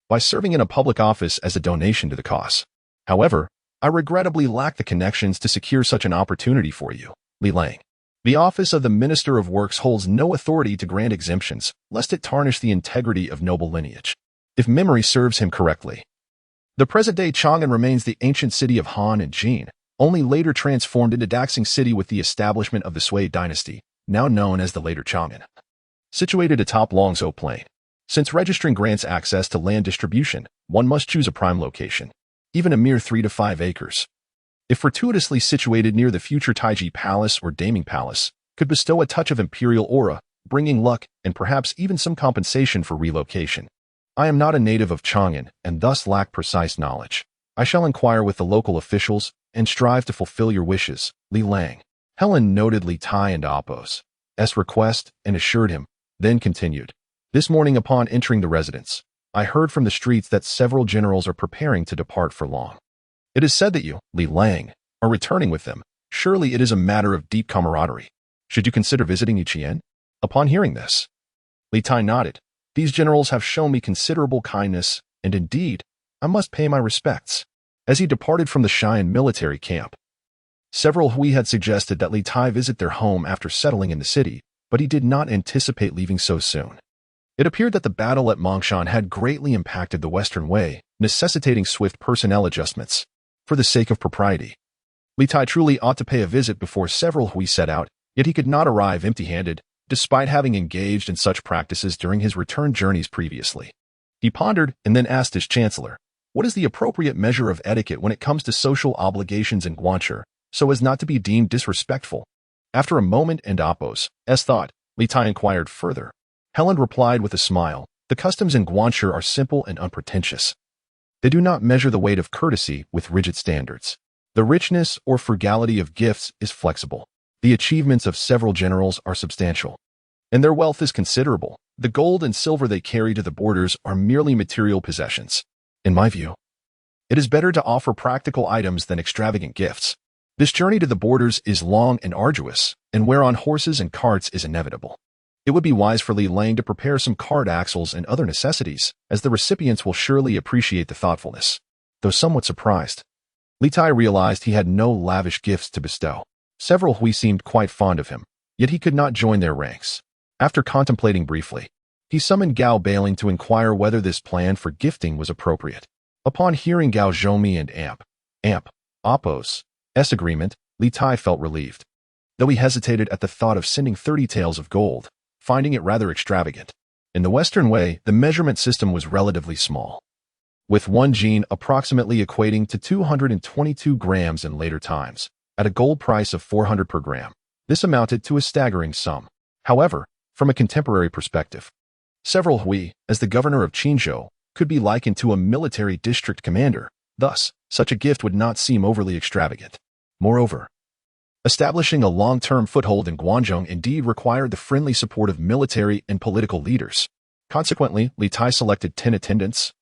by serving in a public office as a donation to the cause. However, I regrettably lack the connections to secure such an opportunity for you, Li Lang. The office of the Minister of Works holds no authority to grant exemptions, lest it tarnish the integrity of noble lineage. If memory serves him correctly, the present-day Chang'an remains the ancient city of Han and Jin, only later transformed into Daxing City with the establishment of the Sui dynasty, now known as the later Chang'an. Situated atop Longzhou Plain. Since registering grants access to land distribution, one must choose a prime location, even a mere 3 to 5 acres. If fortuitously situated near the future Taiji Palace or Daming Palace, could bestow a touch of imperial aura, bringing luck and perhaps even some compensation for relocation. I am not a native of Chang'an and thus lack precise knowledge. I shall inquire with the local officials and strive to fulfill your wishes, Li Lang." Helen noted Li Tai and Apos' request and assured him, then continued, "This morning upon entering the residence, I heard from the streets that several generals are preparing to depart for long. It is said that you, Li Lang, are returning with them. Surely it is a matter of deep camaraderie. Should you consider visiting Yuqian?" Upon hearing this, Li Tai nodded. "These generals have shown me considerable kindness, and indeed, I must pay my respects." As he departed from the Xian military camp, several Hui had suggested that Li Tai visit their home after settling in the city, but he did not anticipate leaving so soon. It appeared that the battle at Mangshan had greatly impacted the Western Way, necessitating swift personnel adjustments. For the sake of propriety, Li Tai truly ought to pay a visit before several Hui set out, yet he could not arrive empty-handed, despite having engaged in such practices during his return journeys previously. He pondered and then asked his chancellor, "What is the appropriate measure of etiquette when it comes to social obligations in Guanshi, so as not to be deemed disrespectful?" After a moment and Apos' thought, Li Tai inquired further. Helen replied with a smile, "The customs in Guanshi are simple and unpretentious. They do not measure the weight of courtesy with rigid standards. The richness or frugality of gifts is flexible. The achievements of several generals are substantial, and their wealth is considerable. The gold and silver they carry to the borders are merely material possessions. In my view, it is better to offer practical items than extravagant gifts. This journey to the borders is long and arduous, and wear on horses and carts is inevitable. It would be wise for Li Lang to prepare some cart axles and other necessities, as the recipients will surely appreciate the thoughtfulness." Though somewhat surprised, Li Tai realized he had no lavish gifts to bestow. Several Hui seemed quite fond of him, yet he could not join their ranks. After contemplating briefly, he summoned Gao Bailing to inquire whether this plan for gifting was appropriate. Upon hearing Gao Zhoumi and Apos' agreement, Li Tai felt relieved. Though he hesitated at the thought of sending 30 taels of gold, finding it rather extravagant. In the Western way, the measurement system was relatively small, with one gene approximately equating to 222 grams in later times, at a gold price of 400 per gram. This amounted to a staggering sum. However, from a contemporary perspective, several hui, as the governor of Qinzhou, could be likened to a military district commander. Thus, such a gift would not seem overly extravagant. Moreover, establishing a long-term foothold in Guangdong indeed required the friendly support of military and political leaders. Consequently, Li Tai selected 10 attendants,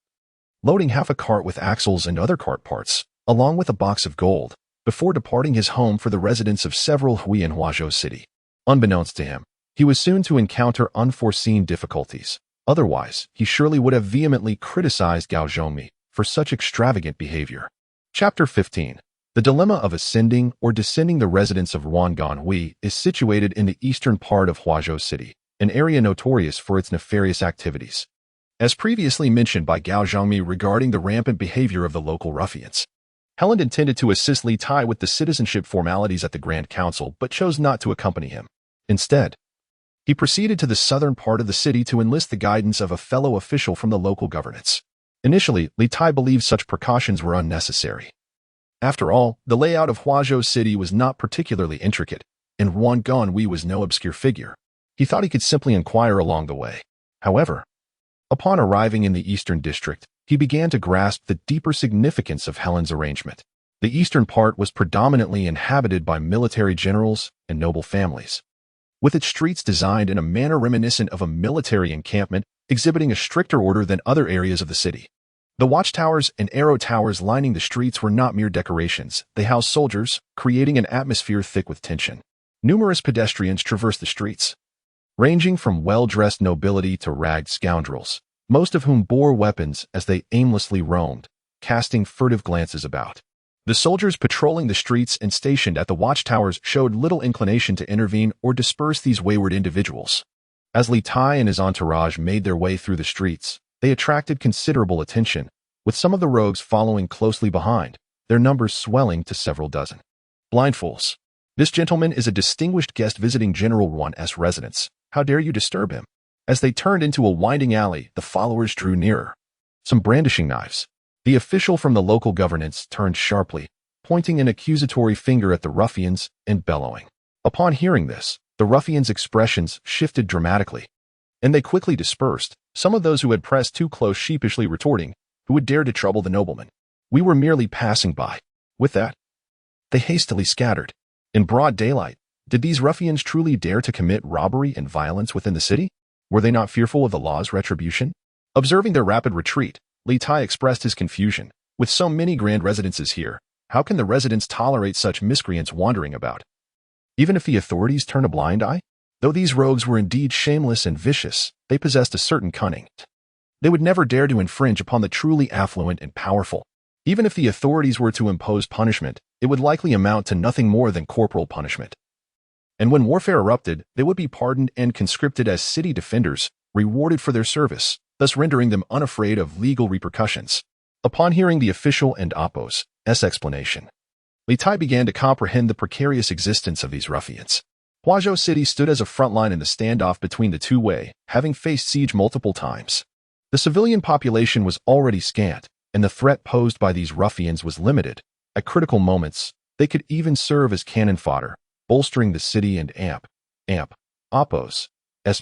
loading half a cart with axles and other cart parts, along with a box of gold, before departing his home for the residence of several hui in Huazhou City. Unbeknownst to him, he was soon to encounter unforeseen difficulties. Otherwise, he surely would have vehemently criticized Gao Zhongmi for such extravagant behavior. Chapter 15. The dilemma of ascending or descending. The residence of Ruangan Hui is situated in the eastern part of Huazhou City, an area notorious for its nefarious activities. As previously mentioned by Gao Zhongmi regarding the rampant behavior of the local ruffians, Helen intended to assist Li Tai with the citizenship formalities at the Grand Council but chose not to accompany him. Instead, he proceeded to the southern part of the city to enlist the guidance of a fellow official from the local governance. Initially, Li Tai believed such precautions were unnecessary. After all, the layout of Huazhou City was not particularly intricate, and Ruangan Hui was no obscure figure. He thought he could simply inquire along the way. However, upon arriving in the eastern district, he began to grasp the deeper significance of Helen's arrangement. The eastern part was predominantly inhabited by military generals and noble families, with its streets designed in a manner reminiscent of a military encampment, exhibiting a stricter order than other areas of the city. The watchtowers and arrow towers lining the streets were not mere decorations. They housed soldiers, creating an atmosphere thick with tension. Numerous pedestrians traversed the streets, ranging from well-dressed nobility to ragged scoundrels, most of whom bore weapons as they aimlessly roamed, casting furtive glances about. The soldiers patrolling the streets and stationed at the watchtowers showed little inclination to intervene or disperse these wayward individuals. As Li Tai and his entourage made their way through the streets, they attracted considerable attention, with some of the rogues following closely behind, their numbers swelling to several dozen. Blind fools! This gentleman is a distinguished guest visiting General Yuan's residence. How dare you disturb him? As they turned into a winding alley, the followers drew nearer, some brandishing knives. The official from the local governance turned sharply, pointing an accusatory finger at the ruffians and bellowing. Upon hearing this, the ruffians' expressions shifted dramatically, and they quickly dispersed, some of those who had pressed too close sheepishly retorting, "Who would dare to trouble the nobleman? We were merely passing by." With that, they hastily scattered. In broad daylight, did these ruffians truly dare to commit robbery and violence within the city? Were they not fearful of the law's retribution? Observing their rapid retreat, Li Tai expressed his confusion. With so many grand residences here, how can the residents tolerate such miscreants wandering about? Even if the authorities turn a blind eye? Though these rogues were indeed shameless and vicious, they possessed a certain cunning. They would never dare to infringe upon the truly affluent and powerful. Even if the authorities were to impose punishment, it would likely amount to nothing more than corporal punishment. And when warfare erupted, they would be pardoned and conscripted as city defenders, rewarded for their service, thus rendering them unafraid of legal repercussions. Upon hearing the official and Oppo's explanation, Li Tai began to comprehend the precarious existence of these ruffians. Huazhou City stood as a front line in the standoff between the two Wei, having faced siege multiple times. The civilian population was already scant, and the threat posed by these ruffians was limited. At critical moments, they could even serve as cannon fodder, bolstering the city and Oppo's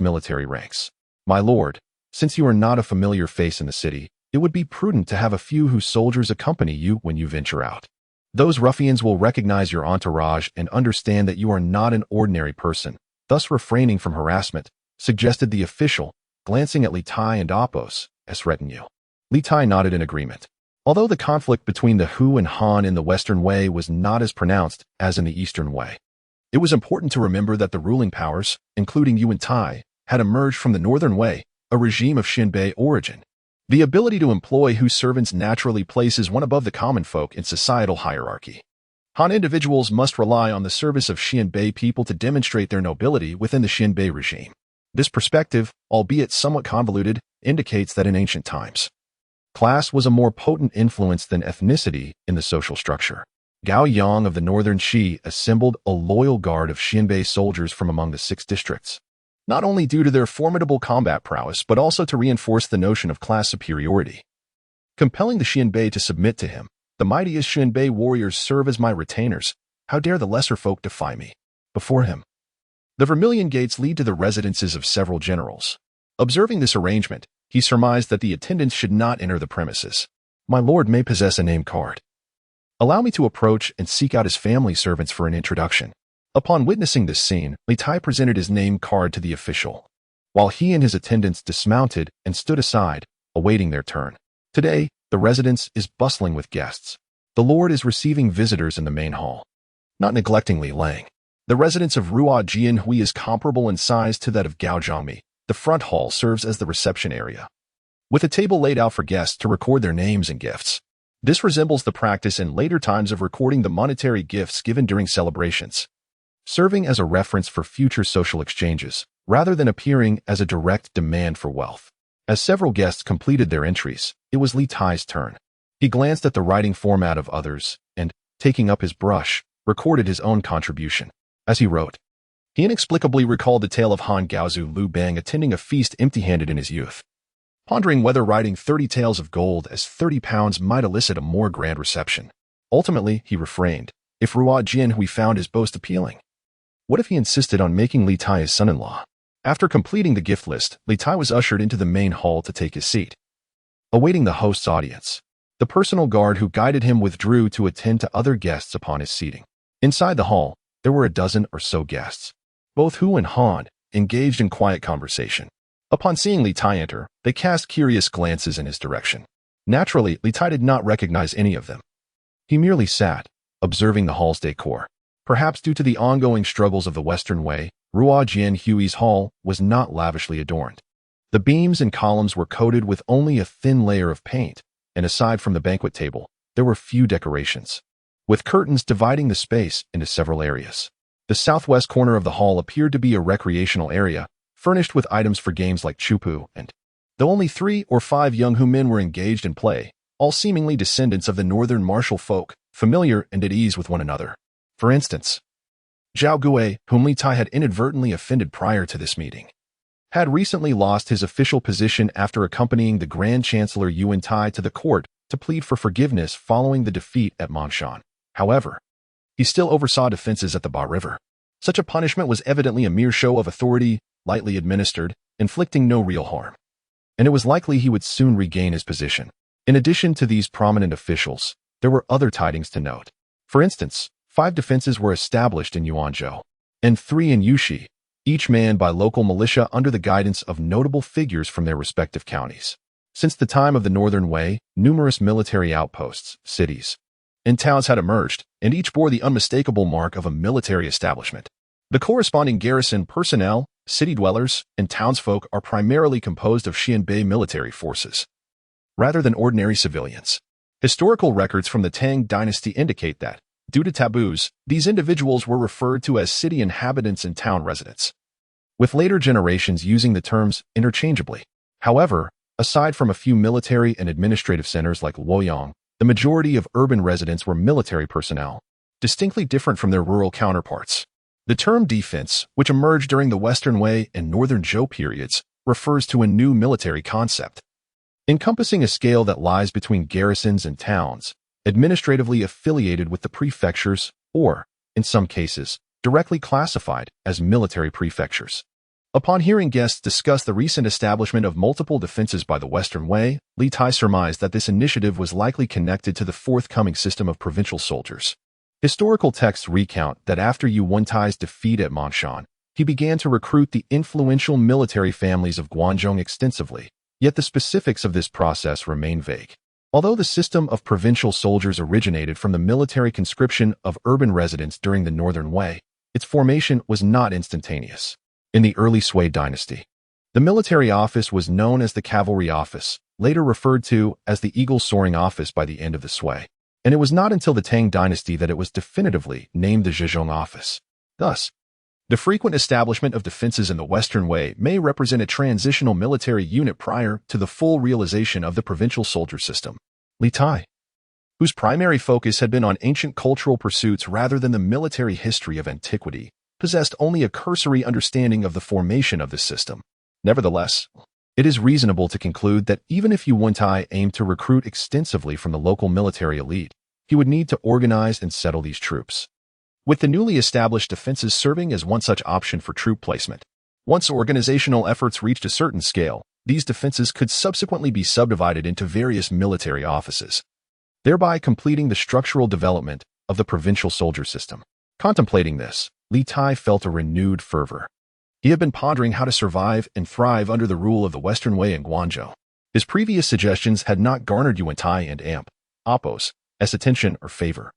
military ranks. My lord, since you are not a familiar face in the city, it would be prudent to have a few whose soldiers accompany you when you venture out. Those ruffians will recognize your entourage and understand that you are not an ordinary person, thus refraining from harassment, suggested the official, glancing at Li Tai and Oppo's retinue. Li Tai nodded in agreement. Although the conflict between the Hu and Han in the Western Wei was not as pronounced as in the Eastern Wei, it was important to remember that the ruling powers, including Yu Wentai, had emerged from the Northern Wei, a regime of Xinbei origin. The ability to employ Hu servants naturally places one above the common folk in societal hierarchy. Han individuals must rely on the service of Xinbei people to demonstrate their nobility within the Xinbei regime. This perspective, albeit somewhat convoluted, indicates that in ancient times, class was a more potent influence than ethnicity in the social structure. Gao Yang of the northern Xi assembled a loyal guard of Xinbei soldiers from among the 6 districts. not only due to their formidable combat prowess but also to reinforce the notion of class superiority. Compelling the Xianbei to submit to him, "The mightiest Xianbei warriors serve as my retainers. How dare the lesser folk defy me?" Before him, the Vermilion Gates lead to the residences of several generals. Observing this arrangement, he surmised that the attendants should not enter the premises. "My lord may possess a name card. Allow me to approach and seek out his family servants for an introduction." Upon witnessing this scene, Liutai presented his name card to the official, while he and his attendants dismounted and stood aside, awaiting their turn. Today, the residence is bustling with guests. The lord is receiving visitors in the main hall. Not neglecting Li Lang, the residence of Ruo Jianhui is comparable in size to that of Gaozhongmi. The front hall serves as the reception area, with a table laid out for guests to record their names and gifts. This resembles the practice in later times of recording the monetary gifts given during celebrations, serving as a reference for future social exchanges, rather than appearing as a direct demand for wealth. As several guests completed their entries, it was Liutai's turn. He glanced at the writing format of others and, taking up his brush, recorded his own contribution. As he wrote, he inexplicably recalled the tale of Han Gaozu Lu Bang attending a feast empty-handed in his youth, pondering whether writing 30 tales of gold as 30 pounds might elicit a more grand reception. Ultimately, he refrained. If Ruo Jianhui found his boast appealing, what if he insisted on making Liutai his son-in-law? After completing the gift list, Liutai was ushered into the main hall to take his seat, awaiting the host's audience. The personal guard who guided him withdrew to attend to other guests upon his seating. Inside the hall, there were a dozen or so guests. Both Hu and Han engaged in quiet conversation. Upon seeing Liutai enter, they cast curious glances in his direction. Naturally, Liutai did not recognize any of them. He merely sat, observing the hall's decor. Perhaps due to the ongoing struggles of the Western Way, Ruo Jianhui's hall was not lavishly adorned. The beams and columns were coated with only a thin layer of paint, and aside from the banquet table, there were few decorations, with curtains dividing the space into several areas. The southwest corner of the hall appeared to be a recreational area, furnished with items for games like chupu, and, though only 3 or 5 young Hu men were engaged in play, all seemingly descendants of the northern martial folk, familiar and at ease with one another. For instance, Zhao Gui, whom Liutai had inadvertently offended prior to this meeting, had recently lost his official position after accompanying the Grand Chancellor Yu Wentai to the court to plead for forgiveness following the defeat at Mangshan. However, he still oversaw defenses at the Ba River. Such a punishment was evidently a mere show of authority, lightly administered, inflicting no real harm, and it was likely he would soon regain his position. In addition to these prominent officials, there were other tidings to note. For instance, 5 defenses were established in Yuanzhou, and 3 in Yuxi, each manned by local militia under the guidance of notable figures from their respective counties. Since the time of the Northern Way, numerous military outposts, cities, and towns had emerged, and each bore the unmistakable mark of a military establishment. The corresponding garrison personnel, city dwellers, and townsfolk are primarily composed of Xianbei military forces, rather than ordinary civilians. Historical records from the Tang Dynasty indicate that, due to taboos, these individuals were referred to as city inhabitants and town residents, with later generations using the terms interchangeably. However, aside from a few military and administrative centers like Luoyang, the majority of urban residents were military personnel, distinctly different from their rural counterparts. The term defense, which emerged during the Western Wei and Northern Zhou periods, refers to a new military concept, encompassing a scale that lies between garrisons and towns, administratively affiliated with the prefectures or, in some cases, directly classified as military prefectures. Upon hearing guests discuss the recent establishment of multiple defenses by the Western Wei, Liutai surmised that this initiative was likely connected to the forthcoming system of provincial soldiers. Historical texts recount that after Yu Wentai's defeat at Mangshan, he began to recruit the influential military families of Guangdong extensively, yet the specifics of this process remain vague. Although the system of provincial soldiers originated from the military conscription of urban residents during the Northern Wei, its formation was not instantaneous. In the early Sui dynasty, the military office was known as the cavalry office, later referred to as the eagle soaring office by the end of the Sui, and it was not until the Tang dynasty that it was definitively named the Zhejiang office. Thus, the frequent establishment of defenses in the Western Wei may represent a transitional military unit prior to the full realization of the provincial soldier system. Liutai, whose primary focus had been on ancient cultural pursuits rather than the military history of antiquity, possessed only a cursory understanding of the formation of this system. Nevertheless, it is reasonable to conclude that even if Yu Wentai aimed to recruit extensively from the local military elite, he would need to organize and settle these troops, with the newly established defenses serving as one such option for troop placement. Once organizational efforts reached a certain scale, these defenses could subsequently be subdivided into various military offices, thereby completing the structural development of the provincial soldier system. Contemplating this, Li Tai felt a renewed fervor. He had been pondering how to survive and thrive under the rule of the Western Way in Guangzhou. His previous suggestions had not garnered Yu Wentai and Appos' attention or favor,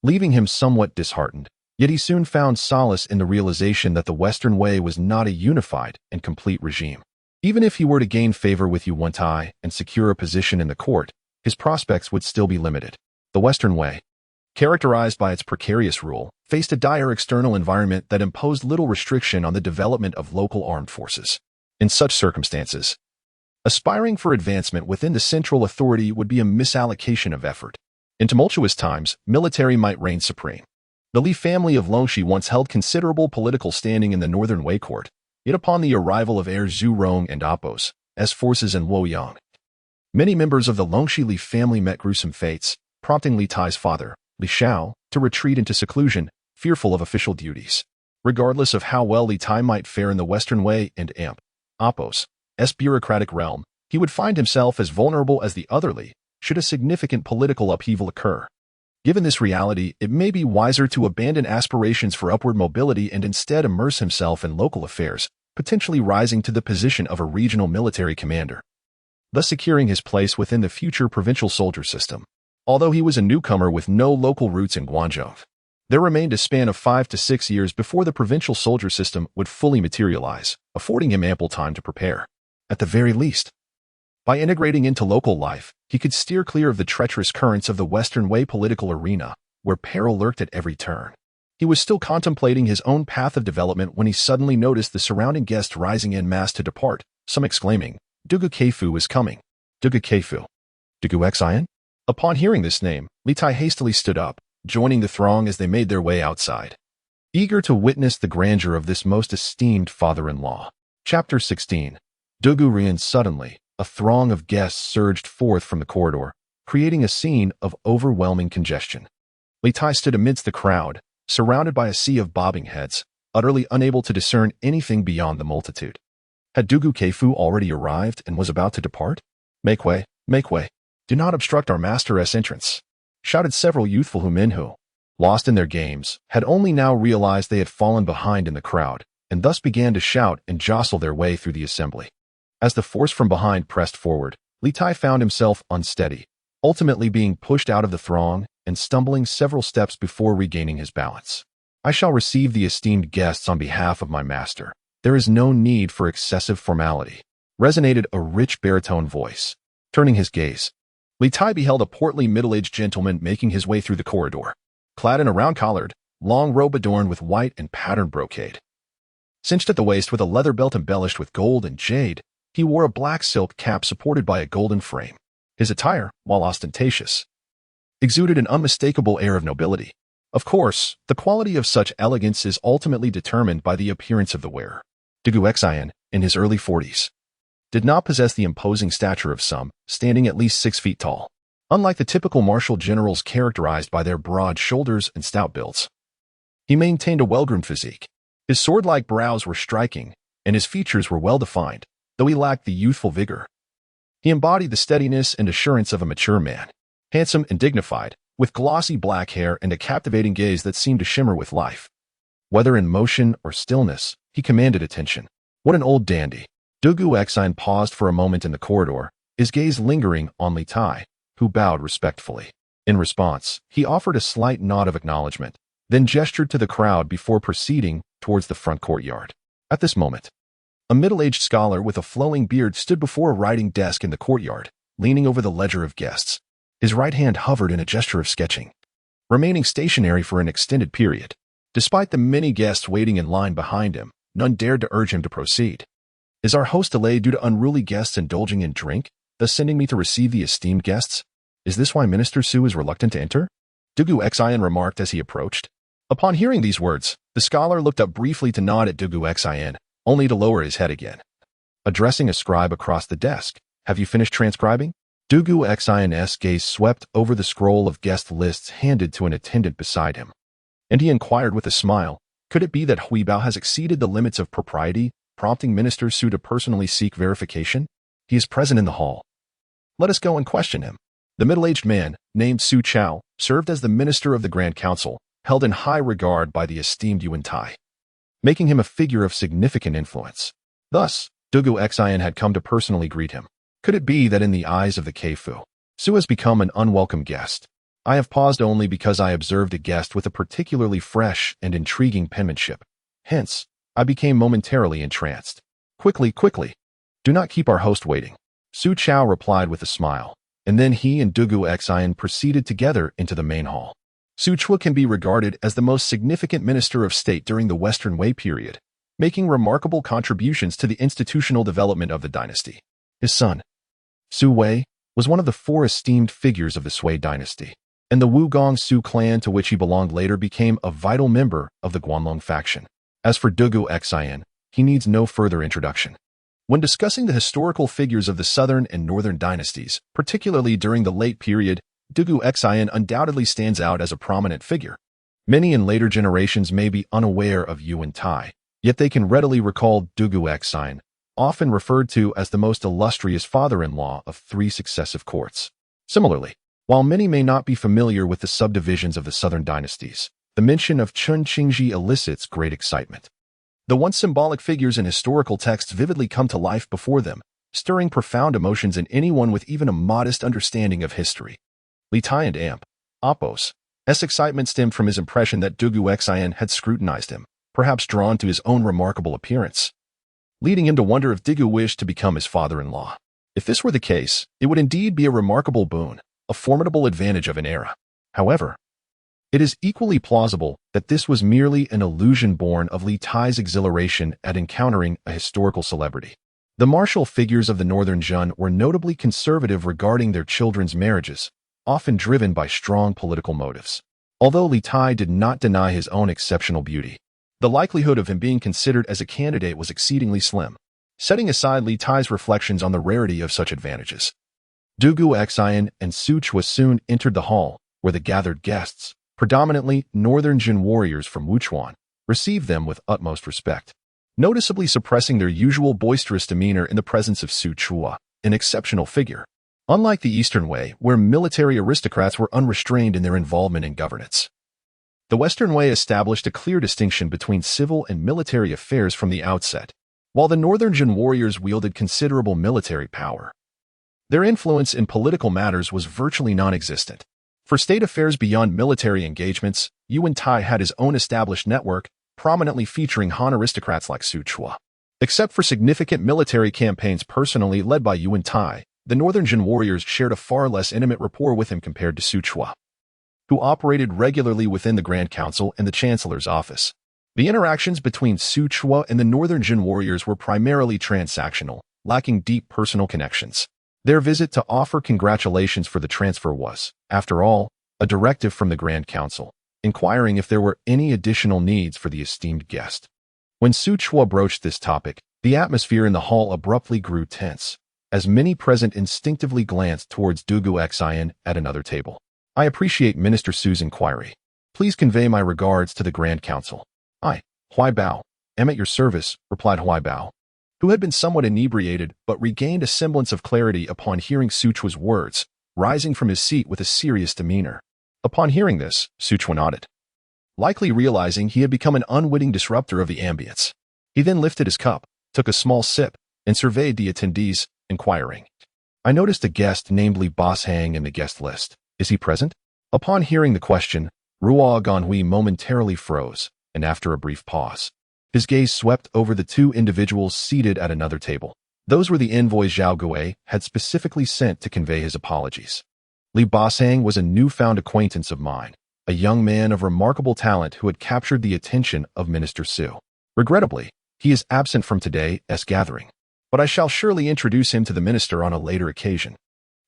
leaving him somewhat disheartened. Yet he soon found solace in the realization that the Western Way was not a unified and complete regime. Even if he were to gain favor with Yu Wentai and secure a position in the court, his prospects would still be limited. The Western Way, characterized by its precarious rule, faced a dire external environment that imposed little restriction on the development of local armed forces. In such circumstances, aspiring for advancement within the central authority would be a misallocation of effort. In tumultuous times, military might reign supreme. The Li family of Longxi once held considerable political standing in the Northern Wei court, yet upon the arrival of heirs Zhu Rong and Appos' forces in Luoyang, many members of the Longxi Li family met gruesome fates, prompting Li Tai's father, Li Xiao, to retreat into seclusion, fearful of official duties. Regardless of how well Li Tai might fare in the Western Way and Appos' bureaucratic realm, he would find himself as vulnerable as the other Li, should a significant political upheaval occur. Given this reality, it may be wiser to abandon aspirations for upward mobility and instead immerse himself in local affairs, potentially rising to the position of a regional military commander, thus securing his place within the future provincial soldier system. Although he was a newcomer with no local roots in Guangzhou, there remained a span of 5 to 6 years before the provincial soldier system would fully materialize, affording him ample time to prepare. At the very least, by integrating into local life, he could steer clear of the treacherous currents of the Western Way political arena, where peril lurked at every turn. He was still contemplating his own path of development when he suddenly noticed the surrounding guests rising en masse to depart, some exclaiming, "Dugu Keifu is coming." Dugu Keifu. Dugu Xian? Upon hearing this name, Li Tai hastily stood up, joining the throng as they made their way outside, eager to witness the grandeur of this most esteemed father-in-law. Chapter 16. Dugu Rian. Suddenly, a throng of guests surged forth from the corridor, creating a scene of overwhelming congestion. Li Tai stood amidst the crowd, surrounded by a sea of bobbing heads, utterly unable to discern anything beyond the multitude. Had Dugu Keifu already arrived and was about to depart? "Make way, make way. Do not obstruct our master's entrance," shouted several youthful men who, lost in their games, had only now realized they had fallen behind in the crowd, and thus began to shout and jostle their way through the assembly. As the force from behind pressed forward, Li Tai found himself unsteady, ultimately being pushed out of the throng and stumbling several steps before regaining his balance. "I shall receive the esteemed guests on behalf of my master. There is no need for excessive formality," resonated a rich baritone voice. Turning his gaze, Li Tai beheld a portly middle-aged gentleman making his way through the corridor, clad in a round-collared, long robe adorned with white and patterned brocade. Cinched at the waist with a leather belt embellished with gold and jade, he wore a black silk cap supported by a golden frame. His attire, while ostentatious, exuded an unmistakable air of nobility. Of course, the quality of such elegance is ultimately determined by the appearance of the wearer. Dugu Xian, in his early 40s, did not possess the imposing stature of some, standing at least 6 feet tall. Unlike the typical martial generals characterized by their broad shoulders and stout builds, he maintained a well-groomed physique. His sword-like brows were striking, and his features were well-defined, though he lacked the youthful vigor. He embodied the steadiness and assurance of a mature man, handsome and dignified, with glossy black hair and a captivating gaze that seemed to shimmer with life. Whether in motion or stillness, he commanded attention. What an old dandy. Dugu Xian paused for a moment in the corridor, his gaze lingering on Li Tai, who bowed respectfully. In response, he offered a slight nod of acknowledgement, then gestured to the crowd before proceeding towards the front courtyard. At this moment, a middle-aged scholar with a flowing beard stood before a writing desk in the courtyard, leaning over the ledger of guests. His right hand hovered in a gesture of sketching, remaining stationary for an extended period. Despite the many guests waiting in line behind him, none dared to urge him to proceed. "Is our host delayed due to unruly guests indulging in drink, thus sending me to receive the esteemed guests? Is this why Minister Su is reluctant to enter?" Dugu Xian remarked as he approached. Upon hearing these words, the scholar looked up briefly to nod at Dugu Xin, only to lower his head again. Addressing a scribe across the desk, "Have you finished transcribing?" Dugu Xin's gaze swept over the scroll of guest lists handed to an attendant beside him, and he inquired with a smile, "Could it be that Huibao has exceeded the limits of propriety, prompting Minister Su to personally seek verification? He is present in the hall. Let us go and question him." The middle-aged man, named Su Chao, served as the minister of the Grand Council, held in high regard by the esteemed Yu Wentai, making him a figure of significant influence. Thus, Dugu Xin had come to personally greet him. Could it be that in the eyes of the Keifu, Su has become an unwelcome guest? I have paused only because I observed a guest with a particularly fresh and intriguing penmanship. Hence, I became momentarily entranced. Quickly, do not keep our host waiting," Su Chao replied with a smile, and then he and Dugu Xin proceeded together into the main hall. Su Chua can be regarded as the most significant minister of state during the Western Wei period, making remarkable contributions to the institutional development of the dynasty. His son, Su Wei, was one of the 4 esteemed figures of the Sui dynasty, and the Wugong Su clan to which he belonged later became a vital member of the Guanlong faction. As for Dugu Xin, he needs no further introduction. When discussing the historical figures of the Southern and Northern dynasties, particularly during the late period, Dugu Xin undoubtedly stands out as a prominent figure. Many in later generations may be unaware of Yu Wentai, yet they can readily recall Dugu Xin, often referred to as the most illustrious father-in-law of 3 successive courts. Similarly, while many may not be familiar with the subdivisions of the Southern dynasties, the mention of Chun Qingji elicits great excitement. The once symbolic figures in historical texts vividly come to life before them, stirring profound emotions in anyone with even a modest understanding of history. Li Tai and Appos' excitement stemmed from his impression that Dugu Xin had scrutinized him, perhaps drawn to his own remarkable appearance, leading him to wonder if Dugu wished to become his father-in-law. If this were the case, it would indeed be a remarkable boon, a formidable advantage of an era. However, it is equally plausible that this was merely an illusion born of Li Tai's exhilaration at encountering a historical celebrity. The martial figures of the Northern Zhen were notably conservative regarding their children's marriages, often driven by strong political motives. Although Li Tai did not deny his own exceptional beauty, the likelihood of him being considered as a candidate was exceedingly slim. Setting aside Li Tai's reflections on the rarity of such advantages, Dugu Xin and Su Chua soon entered the hall, where the gathered guests, predominantly Northern Jin warriors from Wuchuan, received them with utmost respect, noticeably suppressing their usual boisterous demeanor in the presence of Su Chua, an exceptional figure. Unlike the Eastern way, where military aristocrats were unrestrained in their involvement in governance, the Western way established a clear distinction between civil and military affairs from the outset. While the Northern Jin warriors wielded considerable military power, their influence in political matters was virtually non-existent. For state affairs beyond military engagements, Yu Wentai had his own established network, prominently featuring Han aristocrats like Su Chua. Except for significant military campaigns personally led by Yu Wentai, the Northern Jin warriors shared a far less intimate rapport with him compared to Su Chua, who operated regularly within the Grand Council and the Chancellor's office. The interactions between Su Chua and the Northern Jin warriors were primarily transactional, lacking deep personal connections. Their visit to offer congratulations for the transfer was, after all, a directive from the Grand Council, inquiring if there were any additional needs for the esteemed guest. When Su Chua broached this topic, the atmosphere in the hall abruptly grew tense, as many present instinctively glanced towards Dugu Xin at another table. "I appreciate Minister Su's inquiry. Please convey my regards to the Grand Council." "I, Huibao, am at your service," replied Huibao, who had been somewhat inebriated but regained a semblance of clarity upon hearing Su Chua's words, rising from his seat with a serious demeanor. Upon hearing this, Su Chua nodded, likely realizing he had become an unwitting disruptor of the ambience. He then lifted his cup, took a small sip, and surveyed the attendees, inquiring, "I noticed a guest named Li Hang in the guest list. Is he present?" Upon hearing the question, Ruo Ganhui momentarily froze, and after a brief pause, his gaze swept over the 2 individuals seated at another table. Those were the envoys Zhao Gui had specifically sent to convey his apologies. Li Hang was a newfound acquaintance of mine, a young man of remarkable talent who had captured the attention of Minister Su. Regrettably, he is absent from today's gathering, but I shall surely introduce him to the minister on a later occasion.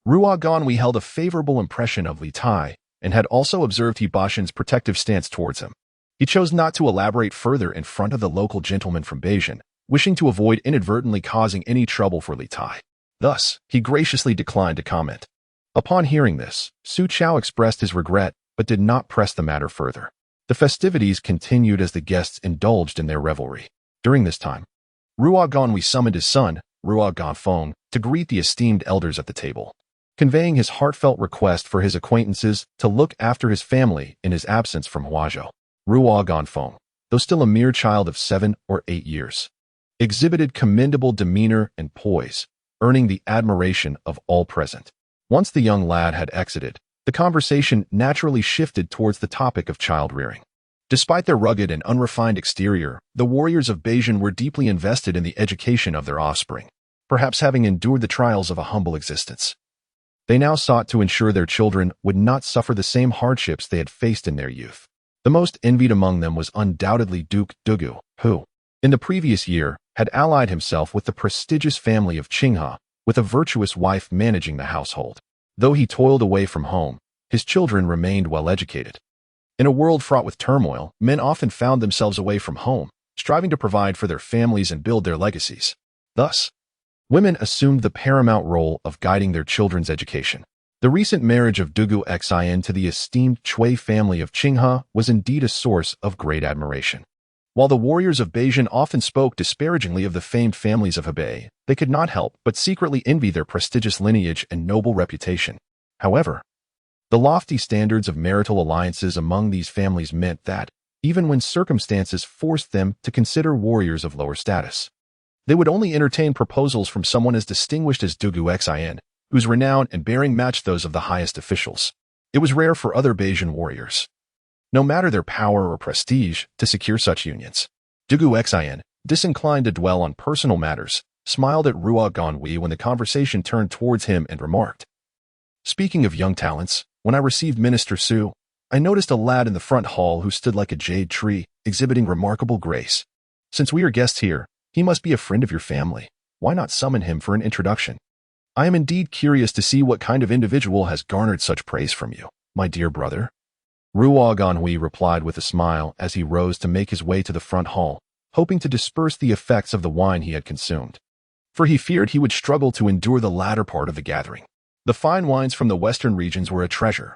Ruo Ganhui held a favorable impression of Li Tai and had also observed He Bashan's protective stance towards him. He chose not to elaborate further in front of the local gentleman from Beijing, wishing to avoid inadvertently causing any trouble for Li Tai. Thus, he graciously declined to comment. Upon hearing this, Su Chao expressed his regret but did not press the matter further. The festivities continued as the guests indulged in their revelry. During this time, Ruo Ganhui summoned his son, Ruo Ganfeng, to greet the esteemed elders at the table, conveying his heartfelt request for his acquaintances to look after his family in his absence from Huazhou. Ruo Ganfeng, though still a mere child of 7 or 8 years, exhibited commendable demeanor and poise, earning the admiration of all present. Once the young lad had exited, the conversation naturally shifted towards the topic of child-rearing. Despite their rugged and unrefined exterior, the warriors of Beijing were deeply invested in the education of their offspring, perhaps having endured the trials of a humble existence. They now sought to ensure their children would not suffer the same hardships they had faced in their youth. The most envied among them was undoubtedly Duke Dugu, who, in the previous year, had allied himself with the prestigious family of Qinghe, with a virtuous wife managing the household. Though he toiled away from home, his children remained well-educated. In a world fraught with turmoil, men often found themselves away from home, striving to provide for their families and build their legacies. Thus, women assumed the paramount role of guiding their children's education. The recent marriage of Dugu Xin to the esteemed Cui family of Qinghe was indeed a source of great admiration. While the warriors of Beijing often spoke disparagingly of the famed families of Hebei, they could not help but secretly envy their prestigious lineage and noble reputation. However, the lofty standards of marital alliances among these families meant that, even when circumstances forced them to consider warriors of lower status, they would only entertain proposals from someone as distinguished as Dugu Xin, whose renown and bearing matched those of the highest officials. It was rare for other Beijing warriors, no matter their power or prestige, to secure such unions. Dugu Xin, disinclined to dwell on personal matters, smiled at Ruo Ganhui when the conversation turned towards him and remarked, "Speaking of young talents, when I received Minister Su, I noticed a lad in the front hall who stood like a jade tree, exhibiting remarkable grace. Since we are guests here, he must be a friend of your family. Why not summon him for an introduction? I am indeed curious to see what kind of individual has garnered such praise from you, my dear brother." Ruo Ganhui replied with a smile as he rose to make his way to the front hall, hoping to disperse the effects of the wine he had consumed, for he feared he would struggle to endure the latter part of the gathering. The fine wines from the western regions were a treasure,